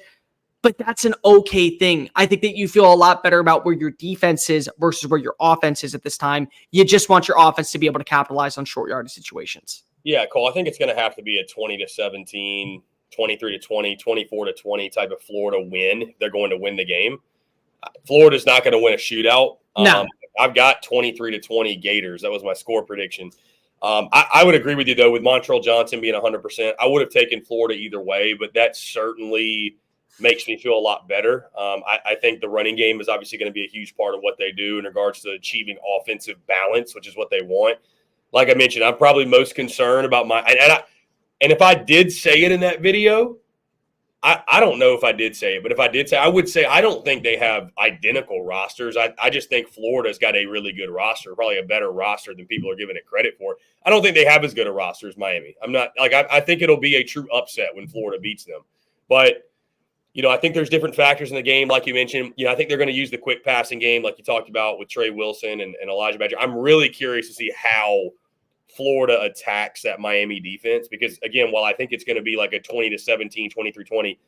But that's an okay thing. I think that you feel a lot better about where your defense is versus where your offense is at this time. You just want your offense to be able to capitalize on short yardage situations. Yeah, Cole, I think it's going to have to be a 20-17, 23-20, 24-20 type of Florida win. They're going to win the game. Florida's not going to win a shootout. No. I've got 23-20 Gators. That was my score prediction. I would agree with you, though, with Montreal Johnson being 100%. I would have taken Florida either way, but that certainly makes me feel a lot better. I think the running game is obviously going to be a huge part of what they do in regards to achieving offensive balance, which is what they want. Like I mentioned, I'm probably most concerned about and if I did say it in that video, I don't know if I did say it, but if I did say, I would say I don't think they have identical rosters. I just think Florida's got a really good roster, probably a better roster than people are giving it credit for. I don't think they have as good a roster as Miami. I'm not like I think it'll be a true upset when Florida beats them, but. I think there's different factors in the game, like you mentioned. I think they're going to use the quick passing game, like you talked about with Trey Wilson and Elijah Badger. I'm really curious to see how Florida attacks that Miami defense because, again, while I think it's going to be like a 20-17, 23-20,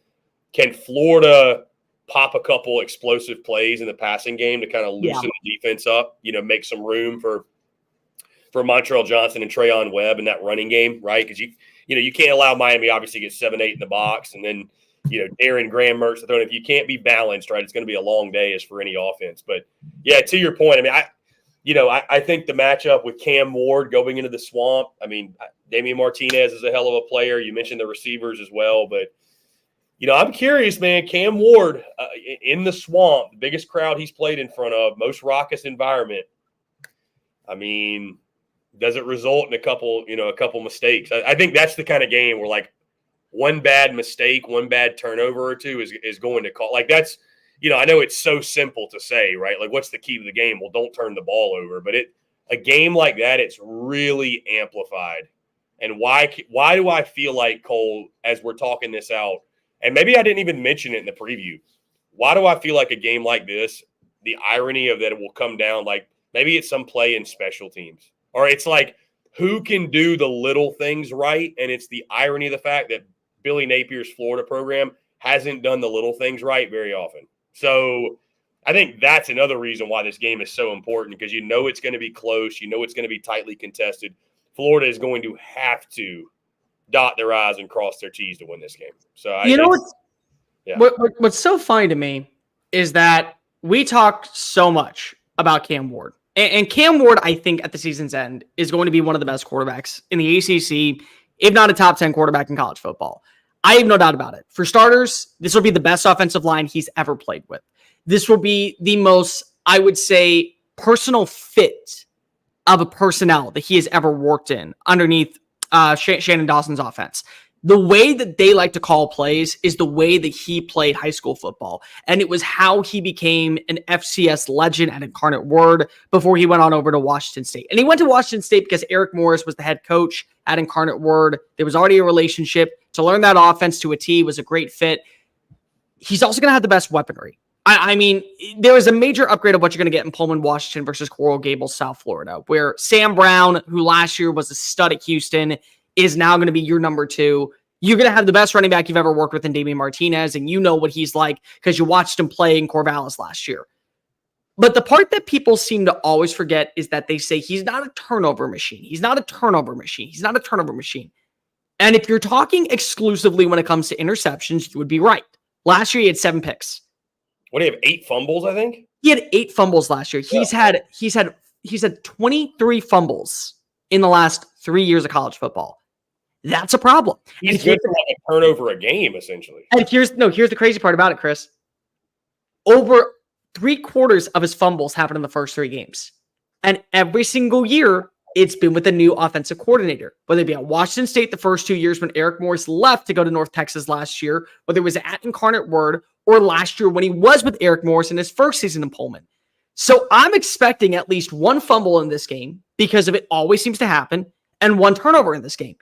can Florida pop a couple explosive plays in the passing game to kind of loosen the defense up, make some room for Montreal Johnson and Trayon Webb in that running game, right? Because you can't allow Miami obviously to get 7-8 in the box and then – Darren Graham Mertz the throne. If you can't be balanced, right, it's going to be a long day as for any offense. But yeah, to your point, I think the matchup with Cam Ward going into the swamp. Damian Martinez is a hell of a player. You mentioned the receivers as well, but I'm curious, man. Cam Ward in the swamp, the biggest crowd he's played in front of, most raucous environment. Does it result in a couple mistakes? I think that's the kind of game where like. One bad mistake, one bad turnover or two is going to call. Like that's, I know it's so simple to say, right? Like what's the key to the game? Well, don't turn the ball over. But a game like that, it's really amplified. And why do I feel like, Cole, as we're talking this out, and maybe I didn't even mention it in the preview, why do I feel like a game like this, the irony of that it will come down like maybe it's some play in special teams. Or it's like who can do the little things right? And it's the irony of the fact that Billy Napier's Florida program hasn't done the little things right very often. So I think that's another reason why this game is so important because it's going to be close. It's going to be tightly contested. Florida is going to have to dot their I's and cross their T's to win this game. So what's so funny to me is that we talked so much about Cam Ward. And Cam Ward, I think, at the season's end is going to be one of the best quarterbacks in the ACC, if not a top 10 quarterback in college football. I have no doubt about it. For starters, this will be the best offensive line he's ever played with. This will be the most, I would say, personal fit of a personnel that he has ever worked in underneath Shannon Dawson's offense. The way that they like to call plays is the way that he played high school football. And it was how he became an FCS legend at Incarnate Word before he went on over to Washington State. And he went to Washington State because Eric Morris was the head coach at Incarnate Word. There was already a relationship. To learn that offense to a T was a great fit. He's also going to have the best weaponry. There was a major upgrade of what you're going to get in Pullman, Washington versus Coral Gables, South Florida, where Sam Brown, who last year was a stud at Houston, is now going to be your number 2. You're going to have the best running back you've ever worked with in Damian Martinez, and you know what he's like because you watched him play in Corvallis last year. But the part that people seem to always forget is that they say he's not a turnover machine. He's not a turnover machine. He's not a turnover machine. And if you're talking exclusively when it comes to interceptions, you would be right. Last year, he had 7 picks. What do you have? 8 fumbles, I think? He had 8 fumbles last year. He's had 23 fumbles in the last 3 years of college football. That's a problem. He's good for like a turnover a game, essentially. And here's the crazy part about it, Chris. Over 3/4 of his fumbles happened in the first 3 games. And every single year, it's been with a new offensive coordinator, whether it be at Washington State the first 2 years when Eric Morris left to go to North Texas last year, whether it was at Incarnate Word, or last year when he was with Eric Morris in his first season in Pullman. So I'm expecting at least 1 fumble in this game because of it always seems to happen, and 1 turnover in this game.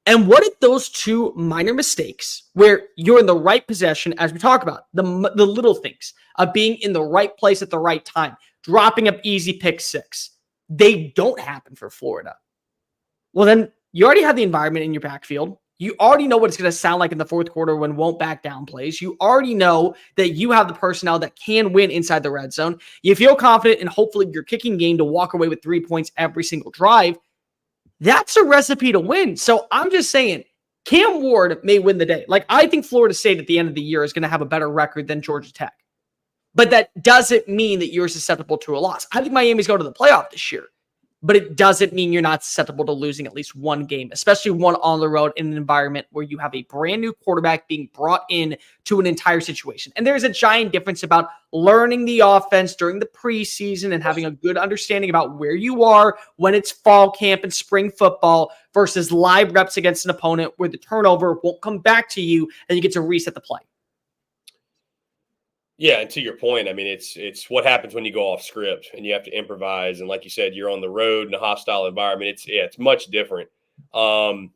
And what if those 2 minor mistakes where you're in the right possession, as we talk about, the little things of being in the right place at the right time, dropping up easy pick 6, they don't happen for Florida. Well, then you already have the environment in your backfield. You already know what it's going to sound like in the fourth quarter when won't back down plays. You already know that you have the personnel that can win inside the red zone. You feel confident in hopefully your kicking game to walk away with 3 points every single drive. That's a recipe to win. So I'm just saying, Cam Ward may win the day. Like, I think Florida State at the end of the year is going to have a better record than Georgia Tech. But that doesn't mean that you're susceptible to a loss. I think Miami's going to the playoff this year. But it doesn't mean you're not susceptible to losing at least 1 game, especially one on the road in an environment where you have a brand new quarterback being brought in to an entire situation. And there's a giant difference about learning the offense during the preseason and having a good understanding about where you are when it's fall camp and spring football versus live reps against an opponent where the turnover won't come back to you and you get to reset the play. Yeah, and to your point, I mean, it's what happens when you go off script and you have to improvise. And like you said, you're on the road in a hostile environment. It's much different. So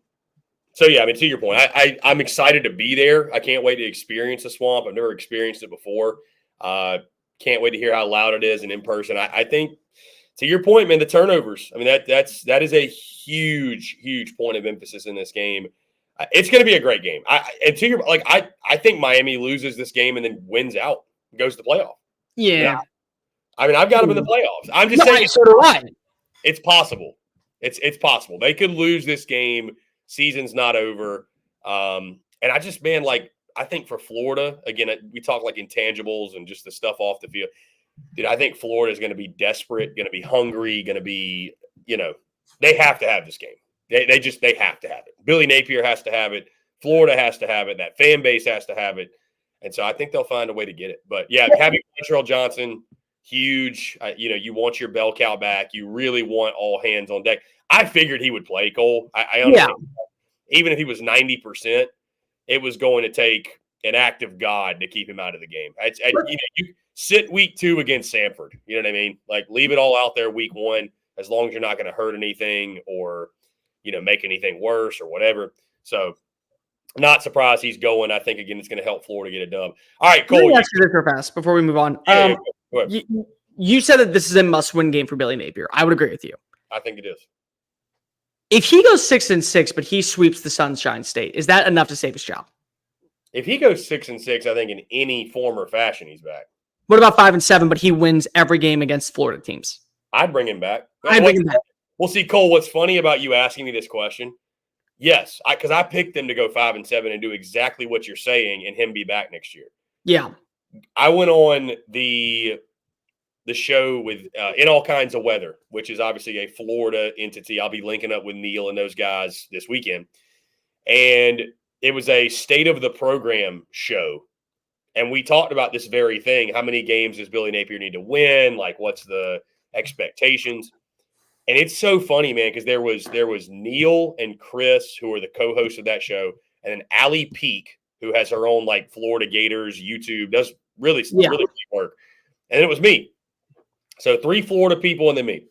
yeah, I mean, to your point, I'm excited to be there. I can't wait to experience the swamp. I've never experienced it before. Can't wait to hear how loud it is and in person. I think, to your point, man, the turnovers. I mean, that is a huge point of emphasis in this game. It's going to be a great game. I think Miami loses this game and then wins out. Goes to the playoff. Yeah. I mean, I've got them in the playoffs. I'm just saying. So do I. It's possible. It's possible. They could lose this game. Season's not over. And I just, man, like, I think for Florida, again, we talk like intangibles and just the stuff off the field. Dude, I think Florida is going to be desperate, going to be hungry, going to be, they have to have this game. They have to have it. Billy Napier has to have it. Florida has to have it. That fan base has to have it. And so I think they'll find a way to get it. But, yeah, having Montreal Johnson, huge. You want your bell cow back. You really want all hands on deck. I figured he would play, Cole. I understand. Yeah. Even if he was 90%, it was going to take an act of God to keep him out of the game. You sit week 2 against Samford. You know what I mean? Like, leave it all out there week 1 as long as you're not going to hurt anything or, make anything worse or whatever. So, not surprised he's going. I think, again, it's going to help Florida get a dub. All right, Cole. Let me ask you this real fast before we move on. Yeah, go ahead. You said that this is a must-win game for Billy Napier. I would agree with you. I think it is. If he goes 6-6, but he sweeps the Sunshine State, is that enough to save his job? If he goes 6-6, I think in any form or fashion, he's back. What about 5-7, but he wins every game against Florida teams? I'd bring him back. I'd bring him back. Well, see, Cole, what's funny about you asking me this question? Yes, because I picked them to go 5-7 and do exactly what you're saying and him be back next year. Yeah. I went on the show with In All Kinds of Weather, which is obviously a Florida entity. I'll be linking up with Neil and those guys this weekend. And it was a state of the program show. And we talked about this very thing. How many games does Billy Napier need to win? Like, what's the expectations? And it's so funny, man, because there was Neil and Chris, who are the co-hosts of that show, and then Allie Peak, who has her own, like, Florida Gators YouTube, does really great work. And then it was me. So 3 Florida people and then me.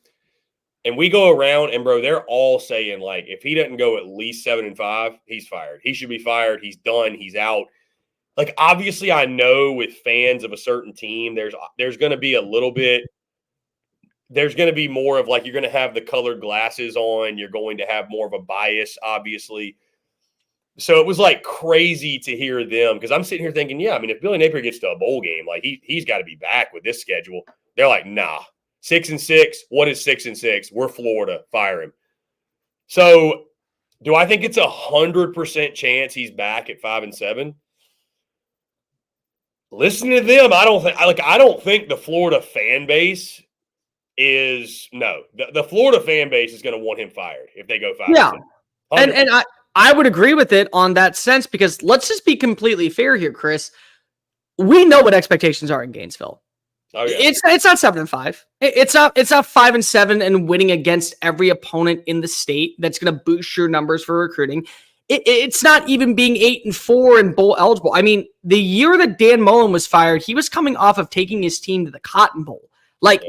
And we go around, and, bro, they're all saying, like, if he doesn't go at least 7-5, he's fired. He should be fired. He's done. He's out. Like, obviously, I know with fans of a certain team, there's going to be a little bit – there's going to be more of, like, you're going to have the colored glasses on. You're going to have more of a bias, obviously. So it was, like, crazy to hear them because I'm sitting here thinking, yeah, I mean, if Billy Napier gets to a bowl game, like, he's got to be back with this schedule. They're like, nah. 6-6. What is 6-6? We're Florida. Fire him. So, do I think it's 100% chance he's back at 5-7? Listen to them. I don't think the Florida fan base is the Florida fan base is going to want him fired if they go 5-7. Yeah, and I would agree with it on that sense because let's just be completely fair here, Chris. We know what expectations are in Gainesville. Oh, yeah. It's not 7-5. It's not 5-7 and winning against every opponent in the state that's going to boost your numbers for recruiting. It's not even being 8-4 and bowl eligible. I mean, the year that Dan Mullen was fired, he was coming off of taking his team to the Cotton Bowl. Like,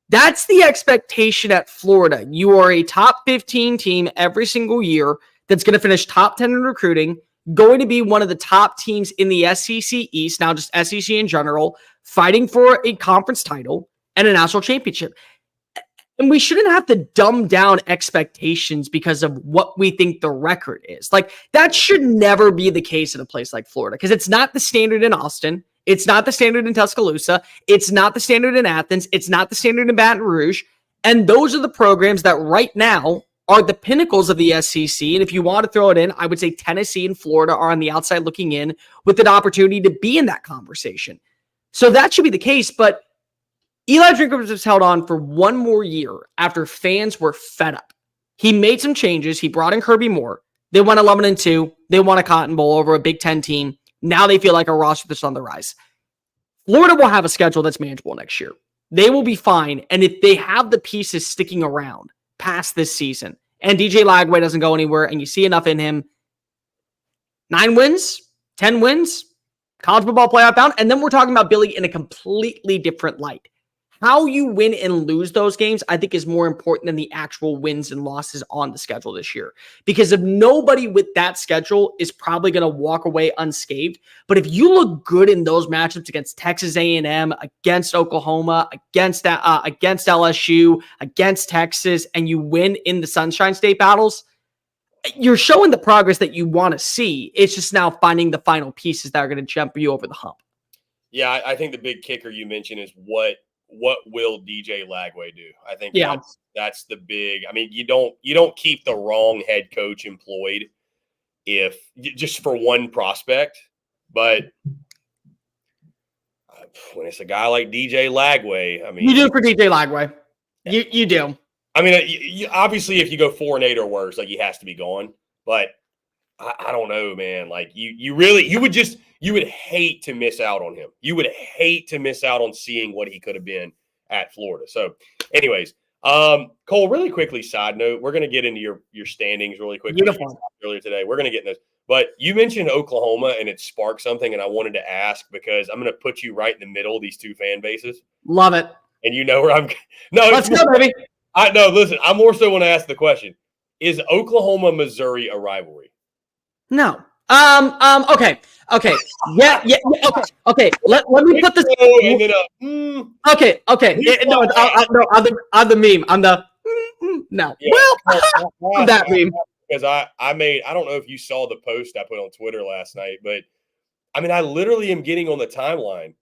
that's the expectation at Florida. You are a top 15 team every single year that's going to finish top 10 in recruiting, going to be one of the top teams in the SEC East, now just SEC in general, fighting for a conference title and a national championship. And we shouldn't have to dumb down expectations because of what we think the record is. Like, that should never be the case in a place like Florida because it's not the standard in Austin. It's not the standard in Tuscaloosa. It's not the standard in Athens. It's not the standard in Baton Rouge. And those are the programs that right now are the pinnacles of the SEC. And if you want to throw it in, I would say Tennessee and Florida are on the outside looking in with an opportunity to be in that conversation. So that should be the case. But Eli Drinkwitz was held on for one more year after fans were fed up. He made some changes. He brought in Kirby Moore. They won 11-2. They won a Cotton Bowl over a Big Ten team. Now they feel like a roster that's on the rise. Florida will have a schedule that's manageable next year. They will be fine. And if they have the pieces sticking around past this season and DJ Lagway doesn't go anywhere and you see enough in him, 9 wins, 10 wins, college football playoff bound. And then we're talking about Billy in a completely different light. How you win and lose those games, I think, is more important than the actual wins and losses on the schedule this year. Because if nobody with that schedule is probably going to walk away unscathed, but if you look good in those matchups against Texas A&M, against Oklahoma, against LSU, against Texas, and you win in the Sunshine State battles, you're showing the progress that you want to see. It's just now finding the final pieces that are going to jump you over the hump. Yeah, I think the big kicker you mentioned is what will DJ Lagway do? I think that's the big. I mean, you don't keep the wrong head coach employed if just for one prospect, but when it's a guy like DJ Lagway, I mean, you do it for DJ Lagway. You do. I mean, you, obviously, if you go 4-8 or worse, like, he has to be gone. But I don't know, man. Like, you would hate to miss out on him. You would hate to miss out on seeing what he could have been at Florida. So, anyways, Cole, really quickly, side note, we're going to get into your standings really quickly. Beautiful. Earlier today, we're going to get in this. But you mentioned Oklahoma, and it sparked something, and I wanted to ask because I'm going to put you right in the middle of these two fan bases. Love it. And you know where I'm – no, let's go, baby. Listen, I more so want to ask the question. Is Oklahoma-Missouri a rivalry? No. Okay. Yeah. Okay. Let me put this. Okay. No, I'm the meme. I'm the no. Yeah. Well, I'm that meme. Because I don't know if you saw the post I put on Twitter last night, but I mean, I literally am getting on the timeline,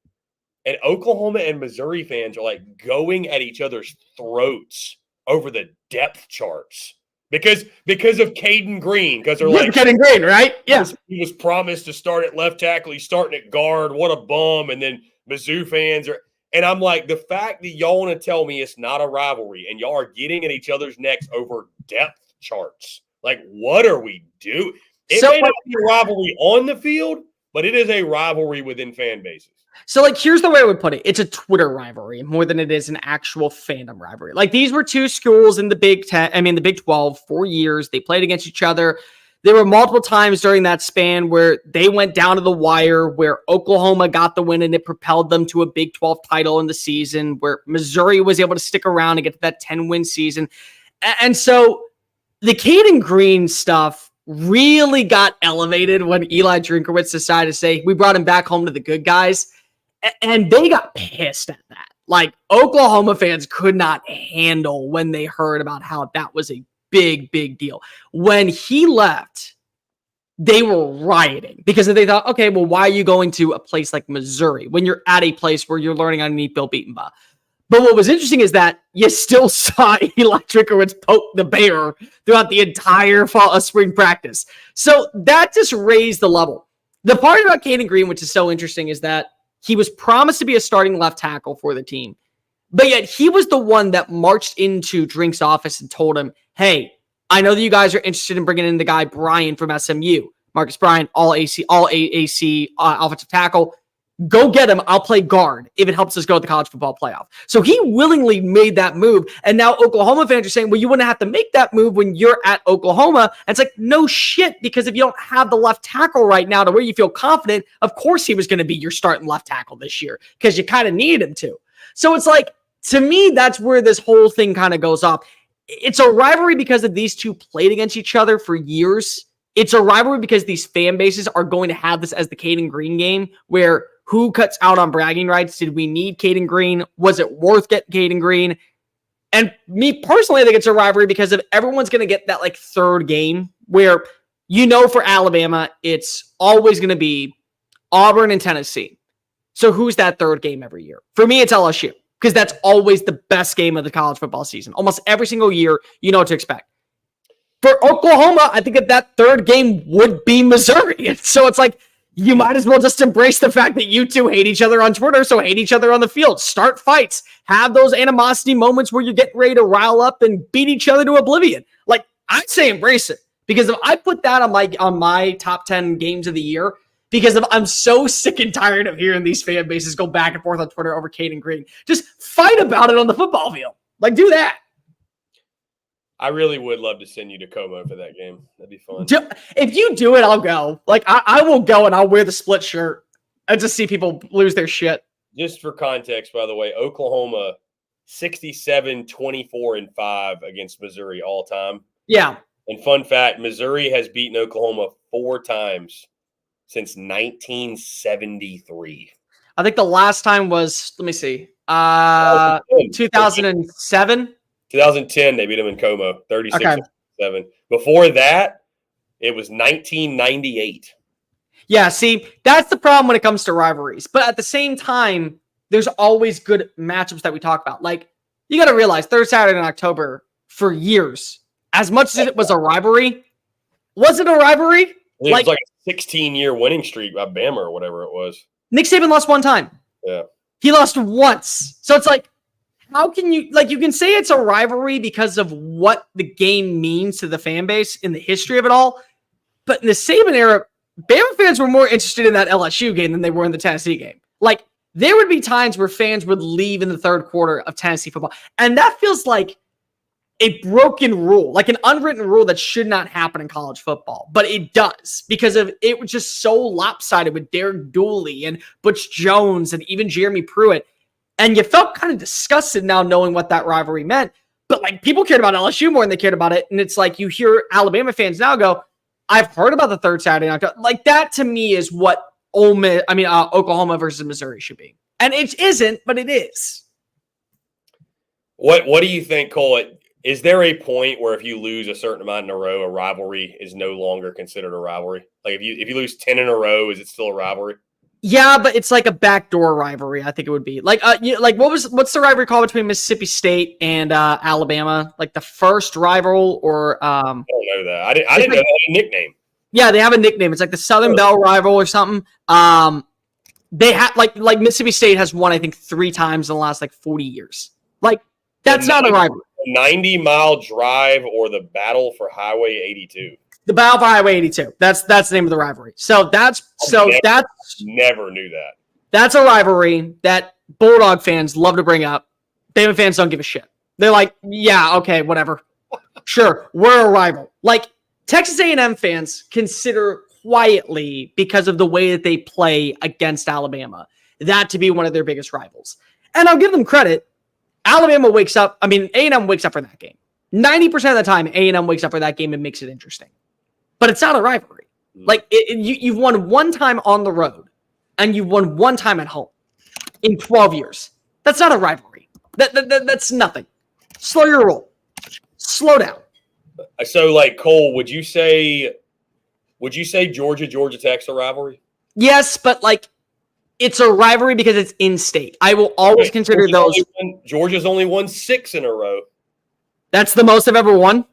and Oklahoma and Missouri fans are like going at each other's throats over the depth charts. Because of Caden Green, because they're like Caden Green, right? Yes, he was promised to start at left tackle. He's starting at guard. What a bum! And then Mizzou fans are, and I'm like, the fact that y'all want to tell me it's not a rivalry and y'all are getting at each other's necks over depth charts, like, what are we doing? It may not be a rivalry on the field, but it is a rivalry within fan bases. So, like, here's the way I would put it. It's a Twitter rivalry more than it is an actual fandom rivalry. Like, these were two schools in the Big 12 for years. They played against each other. There were multiple times during that span where they went down to the wire, where Oklahoma got the win and it propelled them to a Big 12 title in the season, where Missouri was able to stick around and get to that 10-win season. And so the Caden Green stuff really got elevated when Eli Drinkwitz decided to say, we brought him back home to the good guys. And they got pissed at that. Like, Oklahoma fans could not handle when they heard about how that was a big, big deal. When he left, they were rioting because they thought, okay, well, why are you going to a place like Missouri when you're at a place where you're learning underneath Bill Beatonbaugh? But what was interesting is that you still saw Eli Drinkwitz poke the bear throughout the entire spring practice. So that just raised the level. The part about Caden Green, which is so interesting, is that he was promised to be a starting left tackle for the team, but yet he was the one that marched into Drink's office and told him, hey, I know that you guys are interested in bringing in the guy Brian from SMU, Marcus Bryant, all AAC offensive tackle. Go get him. I'll play guard if it helps us go to the college football playoff. So he willingly made that move. And now Oklahoma fans are saying, well, you wouldn't have to make that move when you're at Oklahoma. And it's like, no shit, because if you don't have the left tackle right now to where you feel confident, of course he was going to be your starting left tackle this year because you kind of needed him to. So it's like, to me, that's where this whole thing kind of goes off. It's a rivalry because of these two played against each other for years. It's a rivalry because these fan bases are going to have this as the Caden Green game where who cuts out on bragging rights? Did we need Caden Green? Was it worth getting Caden Green? And me personally, I think it's a rivalry because of everyone's going to get that like third game where, for Alabama, it's always going to be Auburn and Tennessee. So who's that third game every year? For me, it's LSU because that's always the best game of the college football season. Almost every single year, you know what to expect. For Oklahoma, I think that third game would be Missouri. So it's like, you might as well just embrace the fact that you two hate each other on Twitter, so hate each other on the field. Start fights. Have those animosity moments where you're getting ready to rile up and beat each other to oblivion. Like, I'd say embrace it. Because if I put that on my top 10 games of the year, because I'm so sick and tired of hearing these fan bases go back and forth on Twitter over Caden Green. Just fight about it on the football field. Like, do that. I really would love to send you to Como for that game. That'd be fun. If you do it, I'll go. Like, I will go and I'll wear the split shirt and just see people lose their shit. Just for context, by the way, Oklahoma 67-24-5 against Missouri all time. Yeah. And fun fact, Missouri has beaten Oklahoma 4 times since 1973. I think the last time was, let me see, 2007. 2010, they beat them in Como, 36-7. Before that, it was 1998. Yeah, see, that's the problem when it comes to rivalries. But at the same time, there's always good matchups that we talk about. Like, you got to realize, third Saturday in October, for years, as much as it was a rivalry, was it a rivalry? It was like a 16-year winning streak by Bama or whatever it was. Nick Saban lost one time. Yeah. He lost once. So it's like, how can you, like, you can say it's a rivalry because of what the game means to the fan base in the history of it all. But in the Saban era, Bama fans were more interested in that LSU game than they were in the Tennessee game. Like, there would be times where fans would leave in the third quarter of Tennessee football. And that feels like a broken rule, like an unwritten rule that should not happen in college football. But it does because of it was just so lopsided with Derek Dooley and Butch Jones and even Jeremy Pruitt. And you felt kind of disgusted now knowing what that rivalry meant. But like people cared about LSU more than they cared about it. And it's like you hear Alabama fans now go, I've heard about the third Saturday night. Like that to me is what Oklahoma versus Missouri should be. And it isn't, but it is. What do you think, Cole? Is there a point where if you lose a certain amount in a row, a rivalry is no longer considered a rivalry? Like if you lose 10 in a row, is it still a rivalry? Yeah, but it's like a backdoor rivalry. I think it would be like what's the rivalry called between Mississippi State and Alabama? Like the first rival, or I don't know that. I didn't know they had a nickname. Yeah, they have a nickname. It's like the Southern Bell rival or something. They have like Mississippi State has won I think 3 times in the last like 40 years. Like that's not a rivalry. 90-mile drive or the battle for Highway 82. The battle for Highway 82. That's the name of the rivalry. That's never knew that. That's a rivalry that Bulldog fans love to bring up. Bama fans don't give a shit. They're like, yeah, okay, whatever. Sure, we're a rival. Like Texas A&M fans consider quietly, because of the way that they play against Alabama, that to be one of their biggest rivals. And I'll give them credit. A&M wakes up for that game. 90% of the time, A&M wakes up for that game and makes it interesting. But it's not a rivalry. Like, you've won one time on the road, and you've won one time at home in 12 years. That's not a rivalry. That's nothing. Slow your roll. Slow down. So, like, Cole, would you say Georgia Tech's a rivalry? Yes, but, like, it's a rivalry because it's in-state. I will always consider those. Georgia's only won 6 in a row. That's the most I've ever won?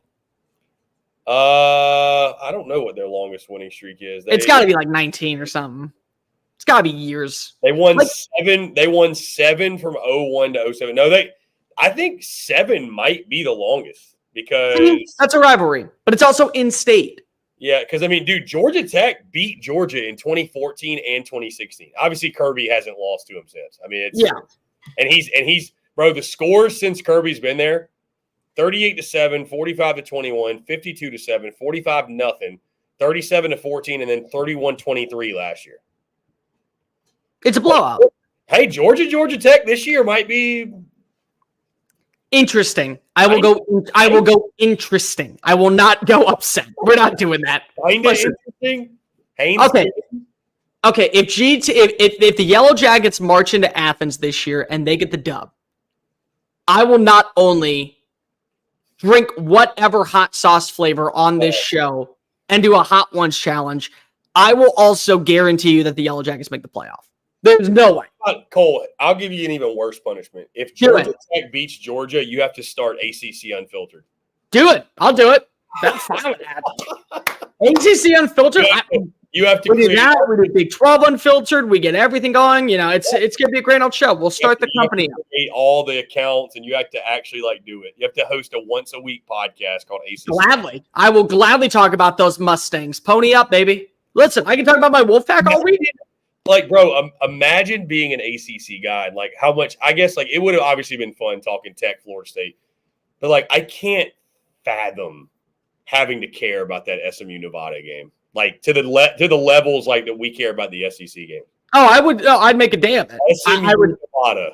I don't know what their longest winning streak is. It's got to be like 19 or something. It's got to be years. They won 7. They won 7 from 01 to 07. No, I think 7 might be the longest. because that's a rivalry, but it's also in state. Yeah, because I mean, dude, Georgia Tech beat Georgia in 2014 and 2016. Obviously, Kirby hasn't lost to him since. I mean, and he's bro. The scores since Kirby's been there: 38-7, 45-21, 52-7, 45-0, 37-14, and then 31-23 last year. It's a blowout. Hey, Georgia Tech this year might be interesting. I will go interesting. I will not go upset. We're not doing that. Interesting. Okay. Okay. If the Yellow Jackets march into Athens this year and they get the dub, I will not only drink whatever hot sauce flavor on this show and do a Hot Ones challenge, I will also guarantee you that the Yellow Jackets make the playoff. There's no way. Cole, I'll give you an even worse punishment. If Georgia Tech beats Georgia, you have to start ACC Unfiltered. Do it. I'll do it. That's fine with that. ACC Unfiltered. You have to. We do that. We do Big 12 Unfiltered. We get everything going. You know, it's gonna be a great old show. We'll start the company up. All the accounts, and you have to actually do it. You have to host a once a week podcast called ACC. Gladly, I will gladly talk about those Mustangs. Pony up, baby. Listen, I can talk about my Wolfpack all week. Bro, imagine being an ACC guy and how much. I guess it would have obviously been fun talking Tech, Florida State, but I can't fathom having to care about that SMU Nevada game, to the levels that we care about the SEC game. Oh, I would. Oh, I'd make a day of it. SMU I would. Nevada,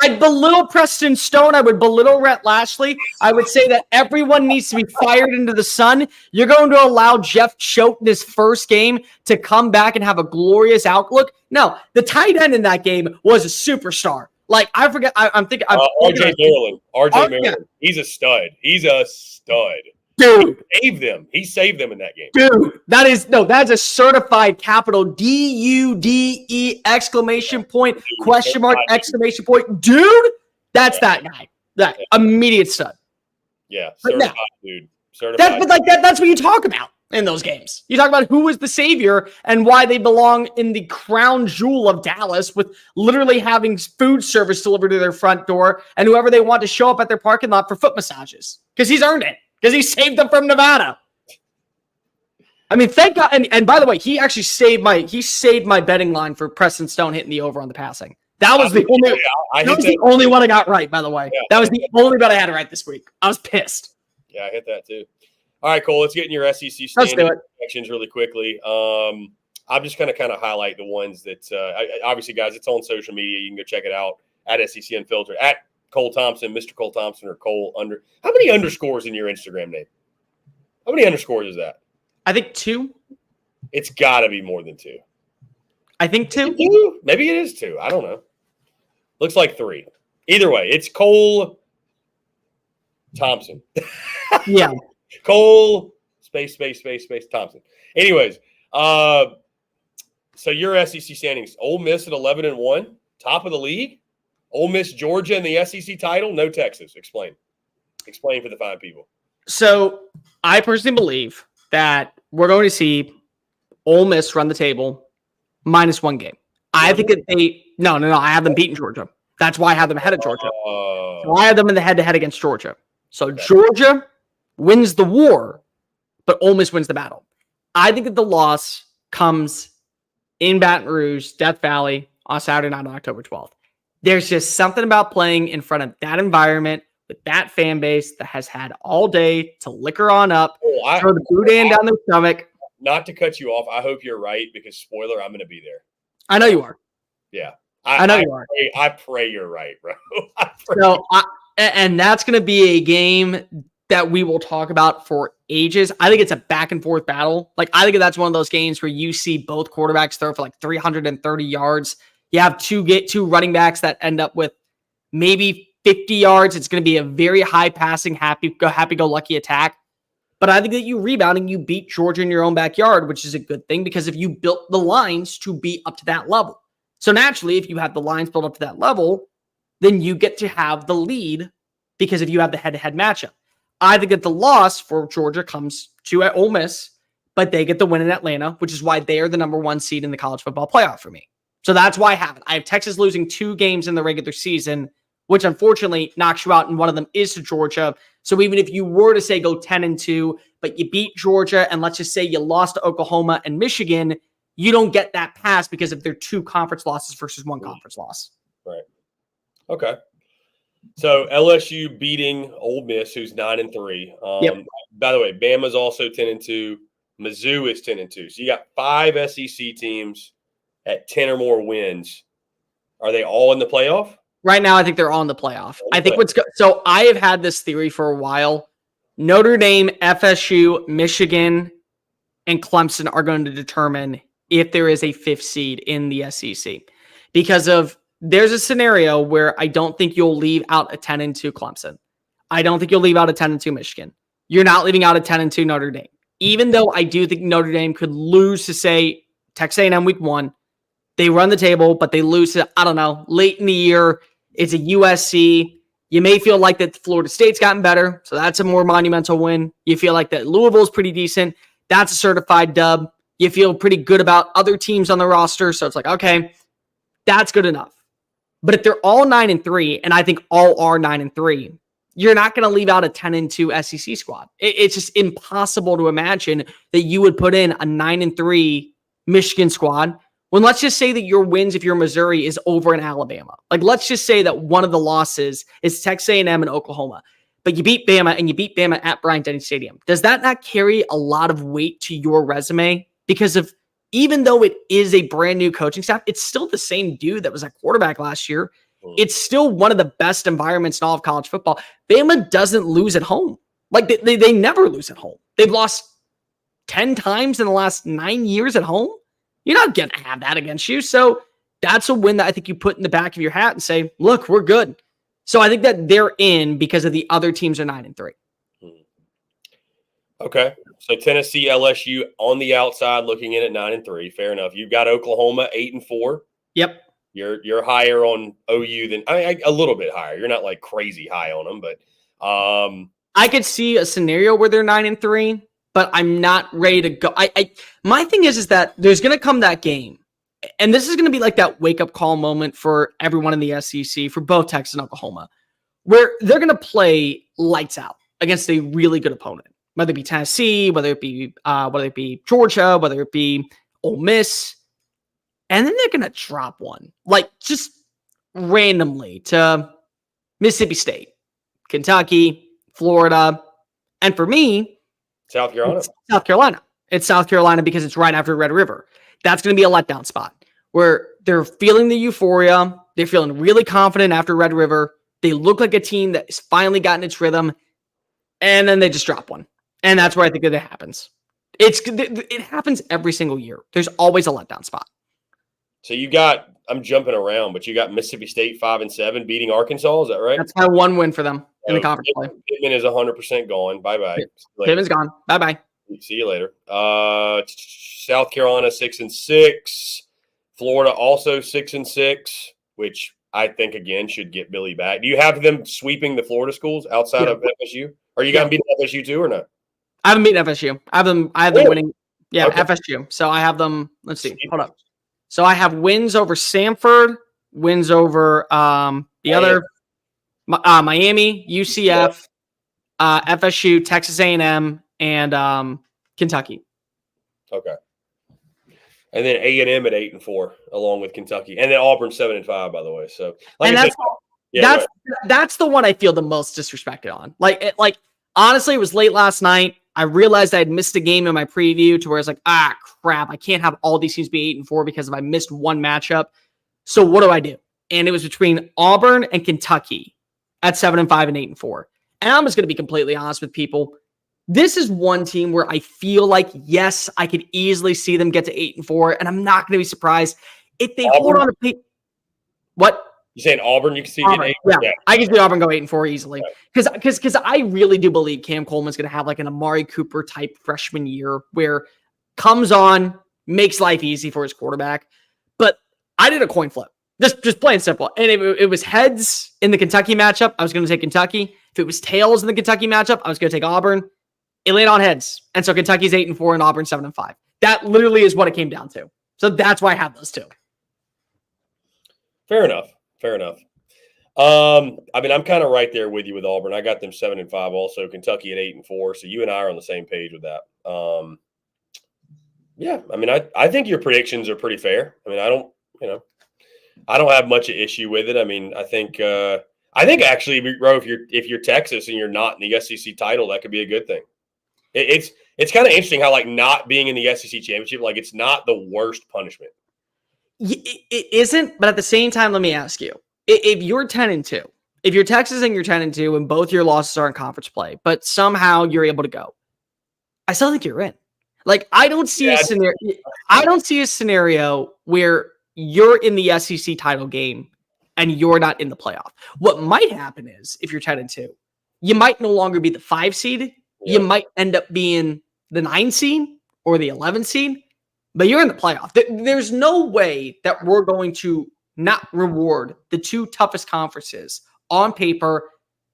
I'd belittle Preston Stone. I would belittle Rhett Lashley. I would say that everyone needs to be fired into the sun. You're going to allow Jeff Choate in his first game to come back and have a glorious outlook. No, the tight end in that game was a superstar. I forget. I'm thinking. RJ Maryland. He's a stud. He's a stud. Dude, He saved them in that game. Dude, that's a certified capital DUDE exclamation point, question mark, exclamation point. Dude, that's that guy. That immediate stud. Yeah, certified, dude. Certified. That's what you talk about in those games. You talk about who is the savior and why they belong in the crown jewel of Dallas with literally having food service delivered to their front door and whoever they want to show up at their parking lot for foot massages because he's earned it. Because he saved them from Nevada. I mean, thank God. And by the way, he actually saved my betting line for Preston Stone hitting the over on the passing. That was the only one I got right, by the way. Yeah, that was the only bet I had right this week. I was pissed. Yeah, I hit that too. All right, Cole, let's get in your SEC standing sections really quickly. I'm just going to kind of highlight the ones that, obviously, guys, it's on social media. You can go check it out at SEC Unfiltered, at Cole Thompson, Mr. Cole Thompson, or Cole under. How many underscores in your Instagram name? How many underscores is that? I think 2. It's got to be more than 2. I think 2. Maybe it is 2. I don't know. Looks like 3. Either way, it's Cole Thompson. Yeah. Cole space Thompson. Anyways, so your SEC standings: Ole Miss at 11-1, top of the league. Ole Miss, Georgia in the SEC title, no Texas. Explain for the fine people. So I personally believe that we're going to see Ole Miss run the table -1 game. I think that no. I have them beating Georgia. That's why I have them ahead of Georgia. So I have them in the head-to-head against Georgia. So Georgia wins the war, but Ole Miss wins the battle. I think that the loss comes in Baton Rouge, Death Valley on Saturday night on October 12th. There's just something about playing in front of that environment with that fan base that has had all day to liquor on up, throw the boudin down their stomach. Not to cut you off, I hope you're right because, spoiler, I'm going to be there. I know you are. Yeah. I know you are. I pray you're right, bro. And that's going to be a game that we will talk about for ages. I think it's a back and forth battle. I think that's one of those games where you see both quarterbacks throw for 330 yards. You have two running backs that end up with maybe 50 yards. It's going to be a very high passing, happy-go-lucky attack. But I think that you rebound and you beat Georgia in your own backyard, which is a good thing because if you built the lines to be up to that level. So naturally, if you have the lines built up to that level, then you get to have the lead because if you have the head-to-head matchup. I think that the loss for Georgia comes to Ole Miss, but they get the win in Atlanta, which is why they are the number 1 seed in the college football playoff for me. So that's why I have it. I have Texas losing 2 games in the regular season, which unfortunately knocks you out, and one of them is to Georgia. So even if you were to say go 10-2, but you beat Georgia, and let's just say you lost to Oklahoma and Michigan, you don't get that pass because of their 2 conference losses versus 1 conference loss. Right. Okay. So LSU beating Ole Miss, who's 9-3. Yep. By the way, Bama's also 10-2. Mizzou is 10-2. So you got 5 SEC teams at 10 or more wins. Are they all in the playoff? Right now, I think they're all in the playoff. I think so I have had this theory for a while. Notre Dame, FSU, Michigan, and Clemson are going to determine if there is a 5th seed in the SEC. Because there's a scenario where I don't think you'll leave out a 10-2 Clemson. I don't think you'll leave out a 10-2 Michigan. You're not leaving out a 10-2 Notre Dame. Even though I do think Notre Dame could lose to, say, Texas A&M week 1. They run the table, but they lose to, I don't know, late in the year. It's a USC. You may feel like that Florida State's gotten better, so that's a more monumental win. You feel like that Louisville's pretty decent. That's a certified dub. You feel pretty good about other teams on the roster, so it's like, okay, that's good enough. But if they're all 9-3, and I think all are 9-3, you're not going to leave out a 10-2 SEC squad. It's just impossible to imagine that you would put in a 9-3 Michigan squad when, let's just say that your wins, if you're Missouri, is over in Alabama. Like, let's just say that one of the losses is Texas A&M and Oklahoma, but you beat Bama, and you beat Bama at Bryant-Denny Stadium. Does that not carry a lot of weight to your resume? Because of, even though it is a brand new coaching staff, it's still the same dude that was at quarterback last year. It's still one of the best environments in all of college football. Bama doesn't lose at home. Like, they never lose at home. They've lost 10 times in the last 9 years at home. You're not going to have that against you. So that's a win that I think you put in the back of your hat and say, look, we're good. So I think that they're in because of the other teams are 9-3. Okay. So Tennessee, LSU on the outside looking in at 9-3. Fair enough. You've got Oklahoma 8-4. Yep. You're higher on OU than a little bit higher. You're not like crazy high on them, but I could see a scenario where they're 9-3, but I'm not ready to go. My thing is that there's going to come that game, and this is going to be like that wake up call moment for everyone in the SEC, for both Texas and Oklahoma, where they're going to play lights out against a really good opponent, whether it be Tennessee, whether it be Georgia, whether it be Ole Miss. And then they're going to drop one, like just randomly, to Mississippi State, Kentucky, Florida. And for me, South Carolina. It's South Carolina because it's right after Red River. That's going to be a letdown spot where they're feeling the euphoria. They're feeling really confident after Red River. They look like a team that has finally gotten its rhythm. And then they just drop one. And that's where I think that it happens. It happens every single year. There's always a letdown spot. So you got, I'm jumping around, but you got Mississippi State 5-7 beating Arkansas. Is that right? That's my one win for them in the conference play. Pittman is 100% gone. Bye-bye. Pittman's gone. Bye-bye. See you later. South Carolina 6-6. Florida also 6-6, which I think, again, should get Billy back. Do you have them sweeping the Florida schools outside of FSU? Are you going to beat FSU too or not? I haven't beaten FSU. I have them winning. Yeah, okay. FSU. So I have them. Let's see. Hold up. So I have wins over Samford, wins over the other Miami, UCF, FSU, Texas A&M, and Kentucky. Okay. And then A&M at 8-4, along with Kentucky, and then Auburn 7-5. By the way, so that's the one I feel the most disrespected on. Like honestly, it was late last night. I realized I had missed a game in my preview to where it's like, crap, I can't have all these teams be 8-4 because if I missed one matchup. So what do? And it was between Auburn and Kentucky at 7-5 and 8-4. And I'm just going to be completely honest with people. This is one team where I feel like, yes, I could easily see them get to 8-4, and I'm not going to be surprised if they hold on to what? You saying Auburn? You can see Auburn, yeah. I can see Auburn go 8-4 easily because I really do believe Cam Coleman's going to have like an Amari Cooper type freshman year where comes on, makes life easy for his quarterback. But I did a coin flip, just plain simple, and it was heads in the Kentucky matchup. I was going to take Kentucky. If it was tails in the Kentucky matchup, I was going to take Auburn. It laid on heads, and so Kentucky's 8-4 and Auburn 7-5. That literally is what it came down to. So that's why I have those two. Fair enough. I mean, I'm kind of right there with you with Auburn. I got them 7-5 also. Kentucky at 8-4. So you and I are on the same page with that. Yeah, I mean, I think your predictions are pretty fair. I mean, I don't have much issue with it. I mean, I think actually, bro, if you're Texas and you're not in the SEC title, that could be a good thing. It's kind of interesting how like not being in the SEC championship, like it's not the worst punishment. It isn't, but at the same time, let me ask you: if you're 10-2, if you're Texas and you're 10-2, and both your losses are in conference play, but somehow you're able to go, I still think you're in. Like I don't see a scenario. I don't see a scenario where you're in the SEC title game and you're not in the playoff. What might happen is if you're 10-2, you might no longer be the 5 seed. Yeah. You might end up being the 9 seed or the 11 seed, but you're in the playoff. There's no way that we're going to not reward the 2 toughest conferences on paper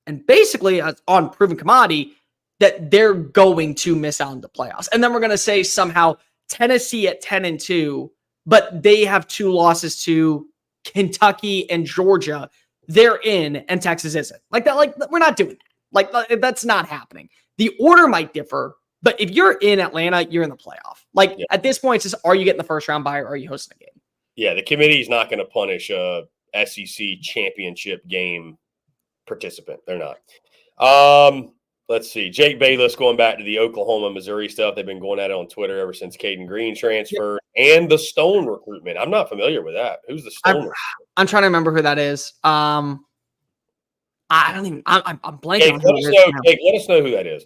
and basically on proven commodity that they're going to miss out on the playoffs. And then we're going to say somehow Tennessee at 10-2, but they have 2 losses to Kentucky and Georgia. They're in and Texas isn't. Like that, like we're not doing that. Like that's not happening. The order might differ, but if you're in Atlanta, you're in the playoff. Like at this point, it's just, are you getting the first round bye or are you hosting a game? Yeah, the committee is not going to punish a SEC championship game participant. They're not. Let's see. Jake Bayless going back to the Oklahoma-Missouri stuff. They've been going at it on Twitter ever since Caden Green transferred and the Stone recruitment. I'm not familiar with that. Who's the Stone? I'm trying to remember who that is. I don't even. I'm blanking. Jake, on who it is. Jake, let us know who that is.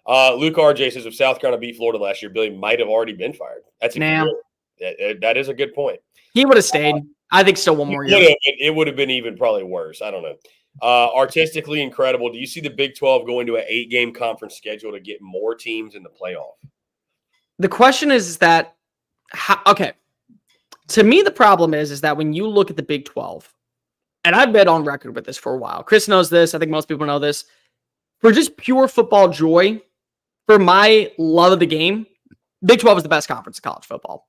Luke RJ says if South Carolina beat Florida last year, Billy might have already been fired. That's that is a good point. He would have stayed. I think still one more year. It would have been even probably worse. I don't know. Artistically incredible. Do you see the Big 12 going to an 8-game conference schedule to get more teams in the playoff? The question is that, okay. To me, the problem is that when you look at the Big 12, and I've been on record with this for a while. Chris knows this. I think most people know this. For just pure football joy, for my love of the game, Big 12 is the best conference in college football.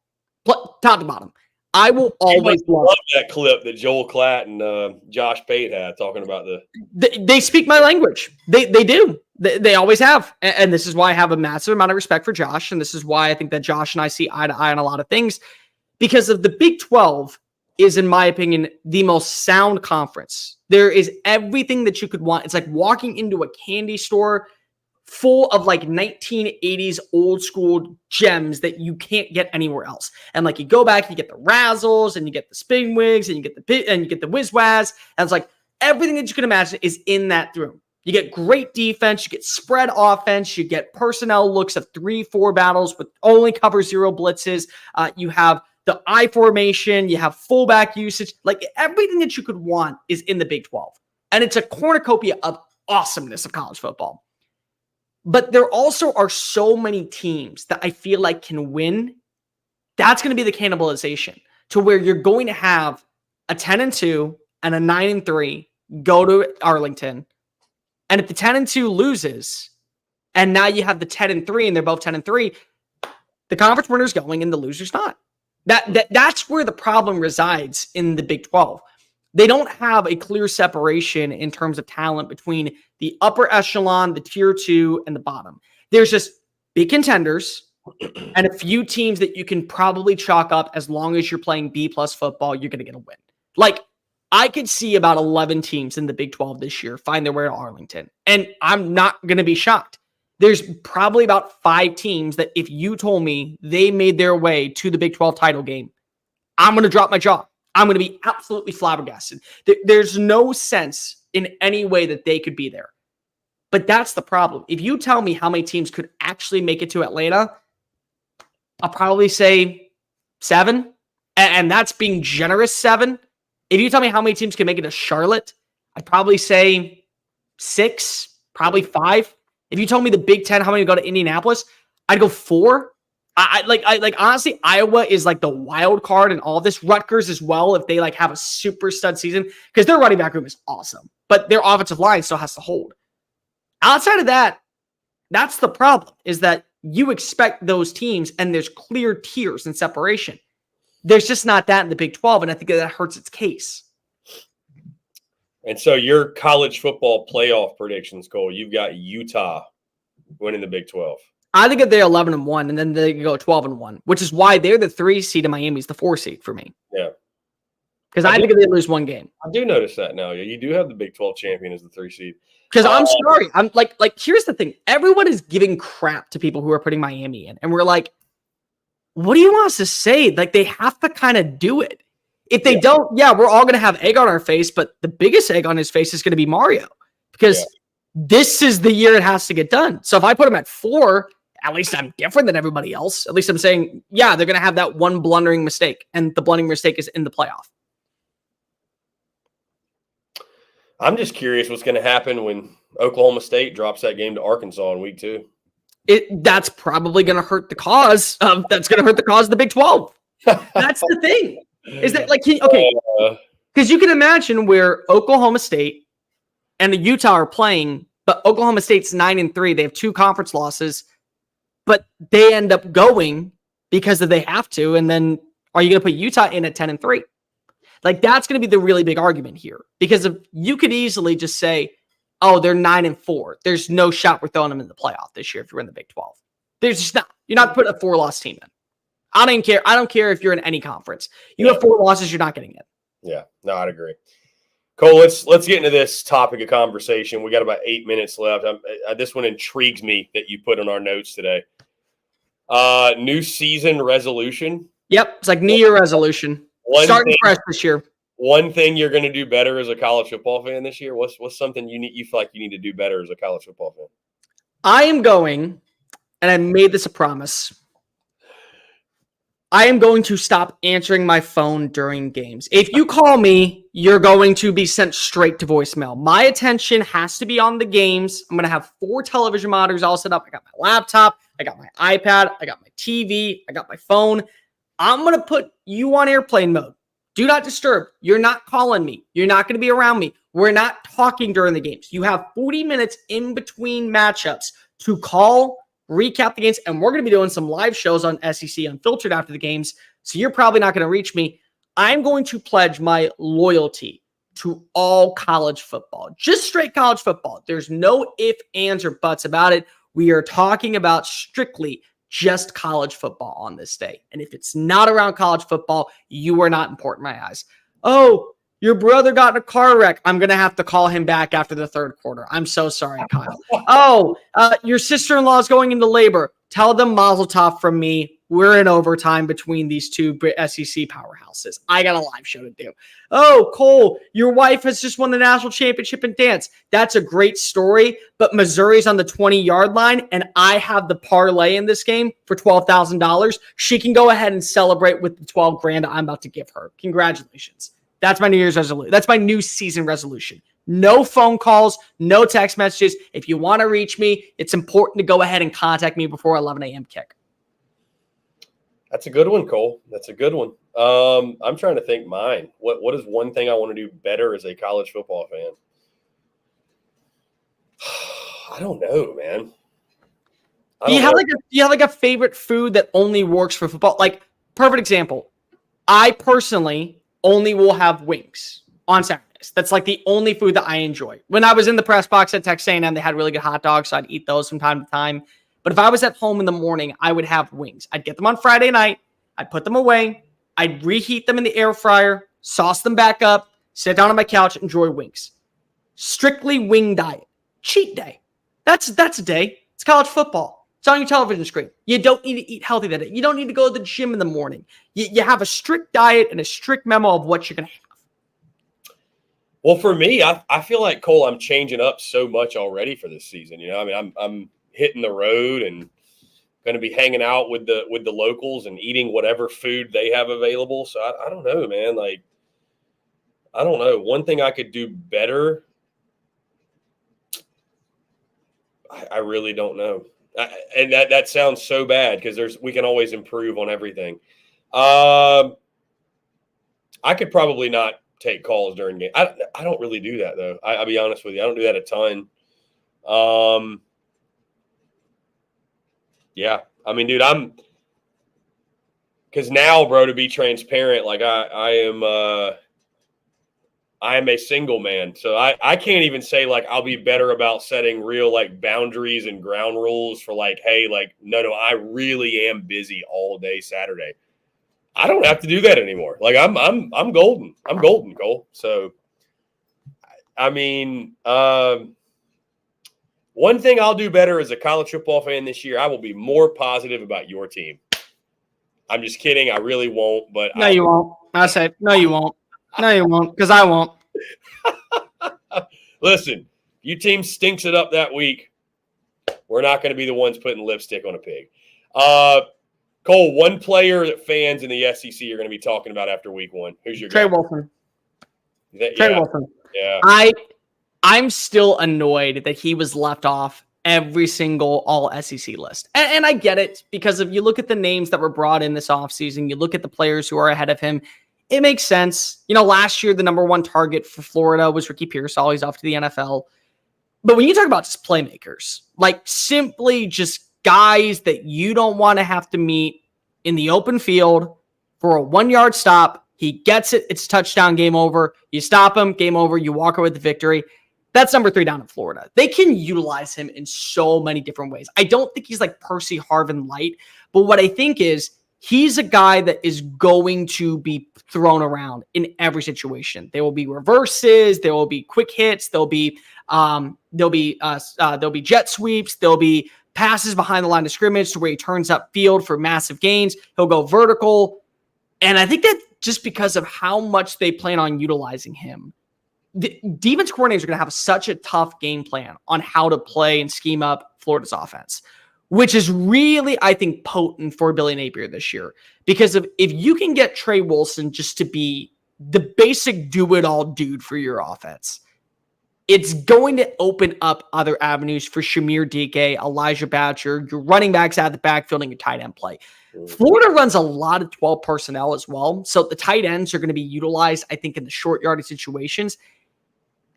Top to bottom. I will always love that clip that Joel Klatt and Josh Pate had talking about They speak my language. They do. They always have. And this is why I have a massive amount of respect for Josh. And this is why I think that Josh and I see eye to eye on a lot of things. Because of the Big 12 is, in my opinion, the most sound conference. There is everything that you could want. It's like walking into a candy store full of like 1980s old school gems that you can't get anywhere else. And like you go back, you get the Razzles and you get the Spin Wigs and you get the Whiz Waz. And it's like everything that you can imagine is in that room. You get great defense, you get spread offense, you get personnel looks of 3-4 battles with only cover 0 blitzes. You have the I formation, you have fullback usage. Like everything that you could want is in the Big 12. And it's a cornucopia of awesomeness of college football. But there also are so many teams that I feel like can win. That's going to be the cannibalization to where you're going to have a 10-2 and a 9-3 go to Arlington. And if the 10-2 loses, and now you have the 10-3 and they're both 10-3, the conference winner's going and the loser's not. That's where the problem resides in the Big 12. They don't have a clear separation in terms of talent between the upper echelon, the tier 2, and the bottom. There's just big contenders and a few teams that you can probably chalk up as long as you're playing B+ football, you're going to get a win. Like, I could see about 11 teams in the Big 12 this year find their way to Arlington, and I'm not going to be shocked. There's probably about 5 teams that if you told me they made their way to the Big 12 title game, I'm going to drop my jaw. I'm going to be absolutely flabbergasted. There's no sense in any way that they could be there. But that's the problem. If you tell me how many teams could actually make it to Atlanta, I'll probably say 7. And that's being generous, 7. If you tell me how many teams can make it to Charlotte, I'd probably say 6, probably 5. If you told me the Big 10, how many go to Indianapolis, I'd go 4. I honestly, Iowa is like the wild card in all of this. Rutgers as well, if they like have a super stud season, because their running back room is awesome, but their offensive line still has to hold. Outside of that, that's the problem, is that you expect those teams and there's clear tiers and separation. There's just not that in the Big 12, and I think that hurts its case. And so your college football playoff predictions, Cole, you've got Utah winning the Big 12. I think that they're 11-1, and then they can go 12-1, which is why they're the 3 seed and Miami's the 4 seed for me. Yeah. Because I think they lose one game. I do notice that now. Yeah, you do have the Big 12 champion as the 3 seed. Because I'm sorry. I'm like, here's the thing. Everyone is giving crap to people who are putting Miami in. And we're like, what do you want us to say? Like, they have to kind of do it. If they don't, we're all going to have egg on our face. But the biggest egg on his face is going to be Mario. Because this is the year it has to get done. So if I put him at 4, at least I'm different than everybody else. At least I'm saying, they're going to have that one blundering mistake. And the blundering mistake is in the playoff. I'm just curious what's going to happen when Oklahoma State drops that game to Arkansas in week 2. That's probably going to hurt the cause. That's going to hurt the cause of the Big 12. That's the thing. Is that because you can imagine where Oklahoma State and the Utah are playing, but Oklahoma State's 9-3. They have 2 conference losses, but they end up going because they have to. And then are you going to put Utah in at 10-3? Like, that's going to be the really big argument here, because if you could easily just say, oh, they're 9-4. There's no shot we're throwing them in the playoff this year if you're in the Big 12. There's just not. You're not putting a 4-loss team in. I don't care. I don't care if you're in any conference. You have 4 losses, you're not getting it. Yeah, no, I'd agree. Cole, let's get into this topic of conversation. We got about 8 minutes left. This one intrigues me that you put on our notes today. New season resolution. Yep, it's like New Year resolution. Starting fresh this year. One thing you're going to do better as a college football fan this year? What's something you feel like you need to do better as a college football fan? I am going, and I made this a promise, I am going to stop answering my phone during games. If you call me, you're going to be sent straight to voicemail. My attention has to be on the games. I'm going to have 4 television monitors all set up. I got my laptop. I got my iPad. I got my TV. I got my phone. I'm going to put you on airplane mode. Do not disturb. You're not calling me. You're not going to be around me. We're not talking during the games. You have 40 minutes in between matchups to call, recap the games, and we're going to be doing some live shows on SEC Unfiltered after the games, so you're probably not going to reach me. I'm going to pledge my loyalty to all college football, just straight college football. There's no ifs, ands, or buts about it. We are talking about strictly just college football on this day. And if it's not around college football, you are not important in my eyes. Oh, your brother got in a car wreck. I'm going to have to call him back after the 3rd quarter. I'm so sorry, Kyle. Oh, your sister-in-law is going into labor. Tell them mazel tov from me. We're in overtime between these 2 SEC powerhouses. I got a live show to do. Oh, Cole, your wife has just won the national championship in dance. That's a great story, but Missouri's on the 20-yard line, and I have the parlay in this game for $12,000. She can go ahead and celebrate with the $12,000 I'm about to give her. Congratulations. That's my New Year's resolution. That's my new season resolution. No phone calls, no text messages. If you want to reach me, it's important to go ahead and contact me before 11 a.m. kick. That's a good one, Cole. That's a good one. I'm trying to think mine. What is one thing I want to do better as a college football fan? I don't know, man. Do you have like a favorite food that only works for football? Like, perfect example. I personally only will have wings on Saturdays. That's like the only food that I enjoy. When I was in the press box at Texas A&M, they had really good hot dogs, so I'd eat those from time to time. But if I was at home in the morning, I would have wings. I'd get them on Friday night. I'd put them away. I'd reheat them in the air fryer, sauce them back up, sit down on my couch, enjoy wings. Strictly wing diet. Cheat day. That's a day. It's college football. It's on your television screen. You don't need to eat healthy that day. You don't need to go to the gym in the morning. You have a strict diet and a strict memo of what you're going to have. Well, for me, I feel like, Cole, I'm changing up so much already for this season. You know, I mean, I'm hitting the road and going to be hanging out with the locals and eating whatever food they have available. So I don't know, man. Like, I don't know. One thing I could do better, I really don't know. And that sounds so bad because we can always improve on everything. I could probably not take calls during game. I don't really do that though. I'll be honest with you. I don't do that a ton. Yeah. I mean, dude, because now, bro, to be transparent, like I am I am a single man, so I can't even say like I'll be better about setting real like boundaries and ground rules for like, hey, like no, I really am busy all day Saturday. I don't have to do that anymore. Like I'm golden. I'm golden, Cole. So I mean, one thing I'll do better as a college football fan this year, I will be more positive about your team. I'm just kidding. I really won't, but no, you won't. I say no, you won't. No, you won't, because I won't. Listen, you team stinks it up that week. We're not going to be the ones putting lipstick on a pig. Cole, one player that fans in the SEC are going to be talking about after week one. Who's your Trey guy? Wilson. Trey Wilson. Yeah. I'm still annoyed that he was left off every single all SEC list. And I get it, because if you look at the names that were brought in this offseason, you look at the players who are ahead of him, it makes sense. You know, last year, the number one target for Florida was Ricky Pearsall. He's off to the NFL. But when you talk about just playmakers, like simply just guys that you don't want to have to meet in the open field for a 1-yard stop, he gets it. It's touchdown, game over. You stop him, game over. You walk away with the victory. That's number 3 down in Florida. They can utilize him in so many different ways. I don't think he's like Percy Harvin light, but what I think is he's a guy that is going to be thrown around in every situation. There will be reverses. There will be quick hits. There'll be jet sweeps. There'll be passes behind the line of scrimmage to where he turns up field for massive gains. He'll go vertical. And I think that just because of how much they plan on utilizing him, the defense coordinators are going to have such a tough game plan on how to play and scheme up Florida's offense, which is really, I think, potent for Billy Napier this year. Because if you can get Trey Wilson just to be the basic do-it-all dude for your offense, it's going to open up other avenues for Shamir Dike, Elijah Batcher, your running backs out of the backfield, and your tight end play. Florida runs a lot of 12 personnel as well. So the tight ends are going to be utilized, I think, in the short yardage situations.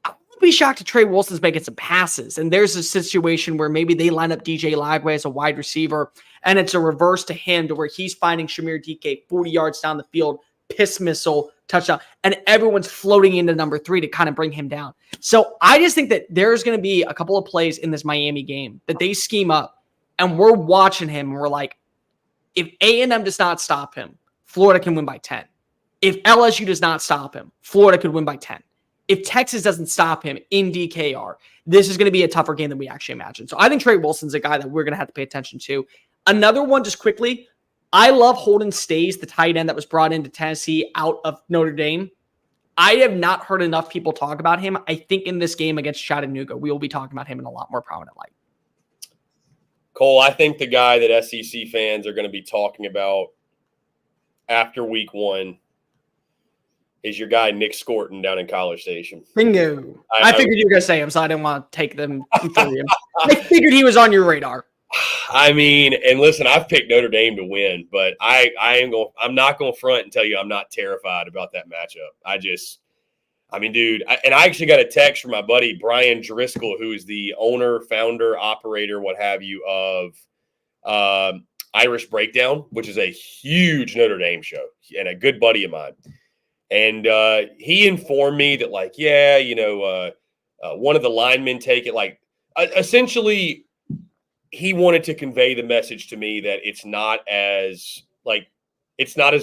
I won't be shocked if Trey Wilson's making some passes. And there's a situation where maybe they line up DJ Lagway as a wide receiver, and it's a reverse to him to where he's finding Shamir Dike 40 yards down the field, piss missile, touchdown, and everyone's floating into number 3 to kind of bring him down. So I just think that there's going to be a couple of plays in this Miami game that they scheme up, and we're watching him, and we're like, if A&M does not stop him, Florida can win by 10. If LSU does not stop him, Florida could win by 10. If Texas doesn't stop him in DKR, this is going to be a tougher game than we actually imagined. So I think Trey Wilson's a guy that we're going to have to pay attention to. Another one, just quickly, I love Holden Stays, the tight end that was brought into Tennessee out of Notre Dame. I have not heard enough people talk about him. I think in this game against Chattanooga, we will be talking about him in a lot more prominent light. Cole, I think the guy that SEC fans are going to be talking about after week one is your guy, Nick Scorton, down in College Station. Bingo. I figured you were going to say him, so I didn't want to take them through him. I figured he was on your radar. I mean, and listen, I've picked Notre Dame to win, but I'm not going to front and tell you I'm not terrified about that matchup. I mean, dude, I actually got a text from my buddy, Brian Driscoll, who is the owner, founder, operator, what have you, of Irish Breakdown, which is a huge Notre Dame show and a good buddy of mine. And he informed me that, like, yeah, one of the linemen take it, like, essentially he wanted to convey the message to me that it's not as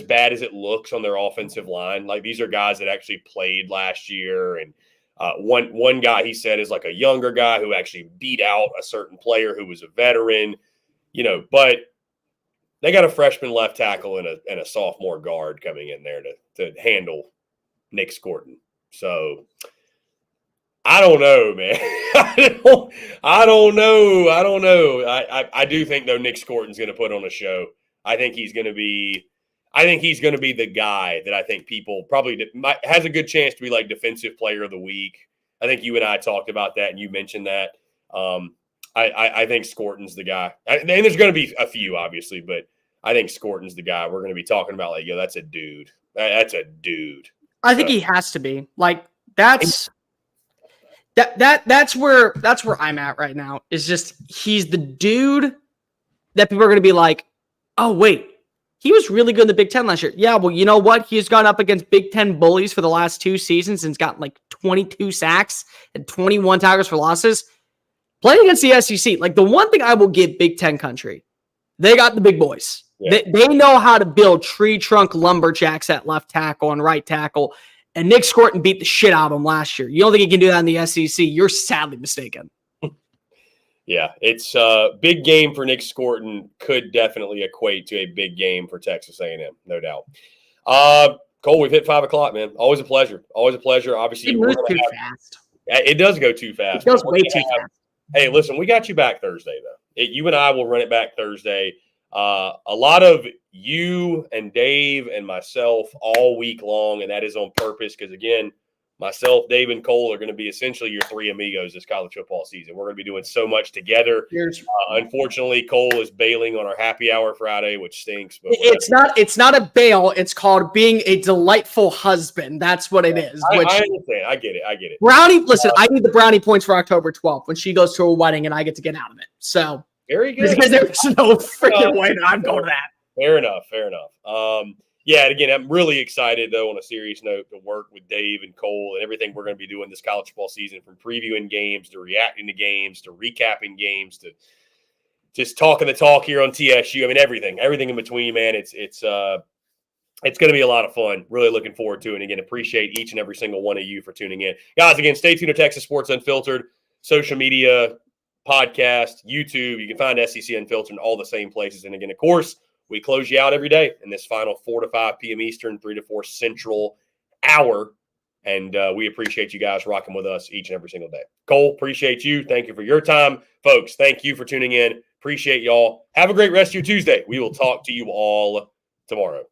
bad as it looks on their offensive line. Like, these are guys that actually played last year. And one guy, he said, is like a younger guy who actually beat out a certain player who was a veteran, but they got a freshman left tackle and a sophomore guard coming in there to handle Nick Scorton. So I don't know, man. I don't know. I do think, though, Nick Scorton's going to put on a show. I think he's going to be the guy that I think people probably has a good chance to be like defensive player of the week. I think you and I talked about that, and you mentioned that. I think Scorton's the guy. And there's going to be a few, obviously, but I think Scorton's the guy we're going to be talking about. Like, yo, that's a dude. That's a dude. I think he has to be. Like, that's where I'm at right now. Is just he's the dude that people are going to be like, oh wait, He was really good in the Big Ten last year. Yeah, well, you know what? He's gone up against Big Ten bullies for the last 2 seasons and's got like 22 sacks and 21 tackles for losses. Playing against the SEC, like the one thing I will give Big Ten country, they got the big boys. Yeah. They know how to build tree trunk lumberjacks at left tackle and right tackle. And Nick Scorton beat the shit out of him last year. You don't think he can do that in the SEC? You're sadly mistaken. Yeah, it's a big game for Nick Scorton. Could definitely equate to a big game for Texas A&M, no doubt. Cole, we've hit 5 o'clock, man. Always a pleasure. Always a pleasure. Obviously, it moves too fast. It does go too fast. It goes way too fast. Hey, listen, we got you back Thursday, though. You and I will run it back Thursday. A lot of you and Dave and myself all week long, and that is on purpose because, again, myself, Dave, and Cole are going to be essentially your 3 amigos this college football season. We're going to be doing so much together. Unfortunately, Cole is bailing on our happy hour Friday, which stinks. But it's not a bail. It's called being a delightful husband. That's what it is. I understand. I get it. Brownie, listen, I need the brownie points for October 12th when she goes to a wedding and I get to get out of it. So very good. Because there's no freaking way that I'm going to that. Fair enough. Yeah, and again, I'm really excited, though, on a serious note, to work with Dave and Cole and everything we're going to be doing this college football season, from previewing games to reacting to games to recapping games to just talking the talk here on TSU. I mean, everything in between, man. It's going to be a lot of fun. Really looking forward to it. And again, appreciate each and every single one of you for tuning in. Guys, again, stay tuned to Texas Sports Unfiltered, social media, podcast, YouTube. You can find SEC Unfiltered in all the same places. And again, of course, we close you out every day in this final 4 to 5 p.m. Eastern, 3 to 4 Central hour. And we appreciate you guys rocking with us each and every single day. Cole, appreciate you. Thank you for your time. Folks, thank you for tuning in. Appreciate y'all. Have a great rest of your Tuesday. We will talk to you all tomorrow.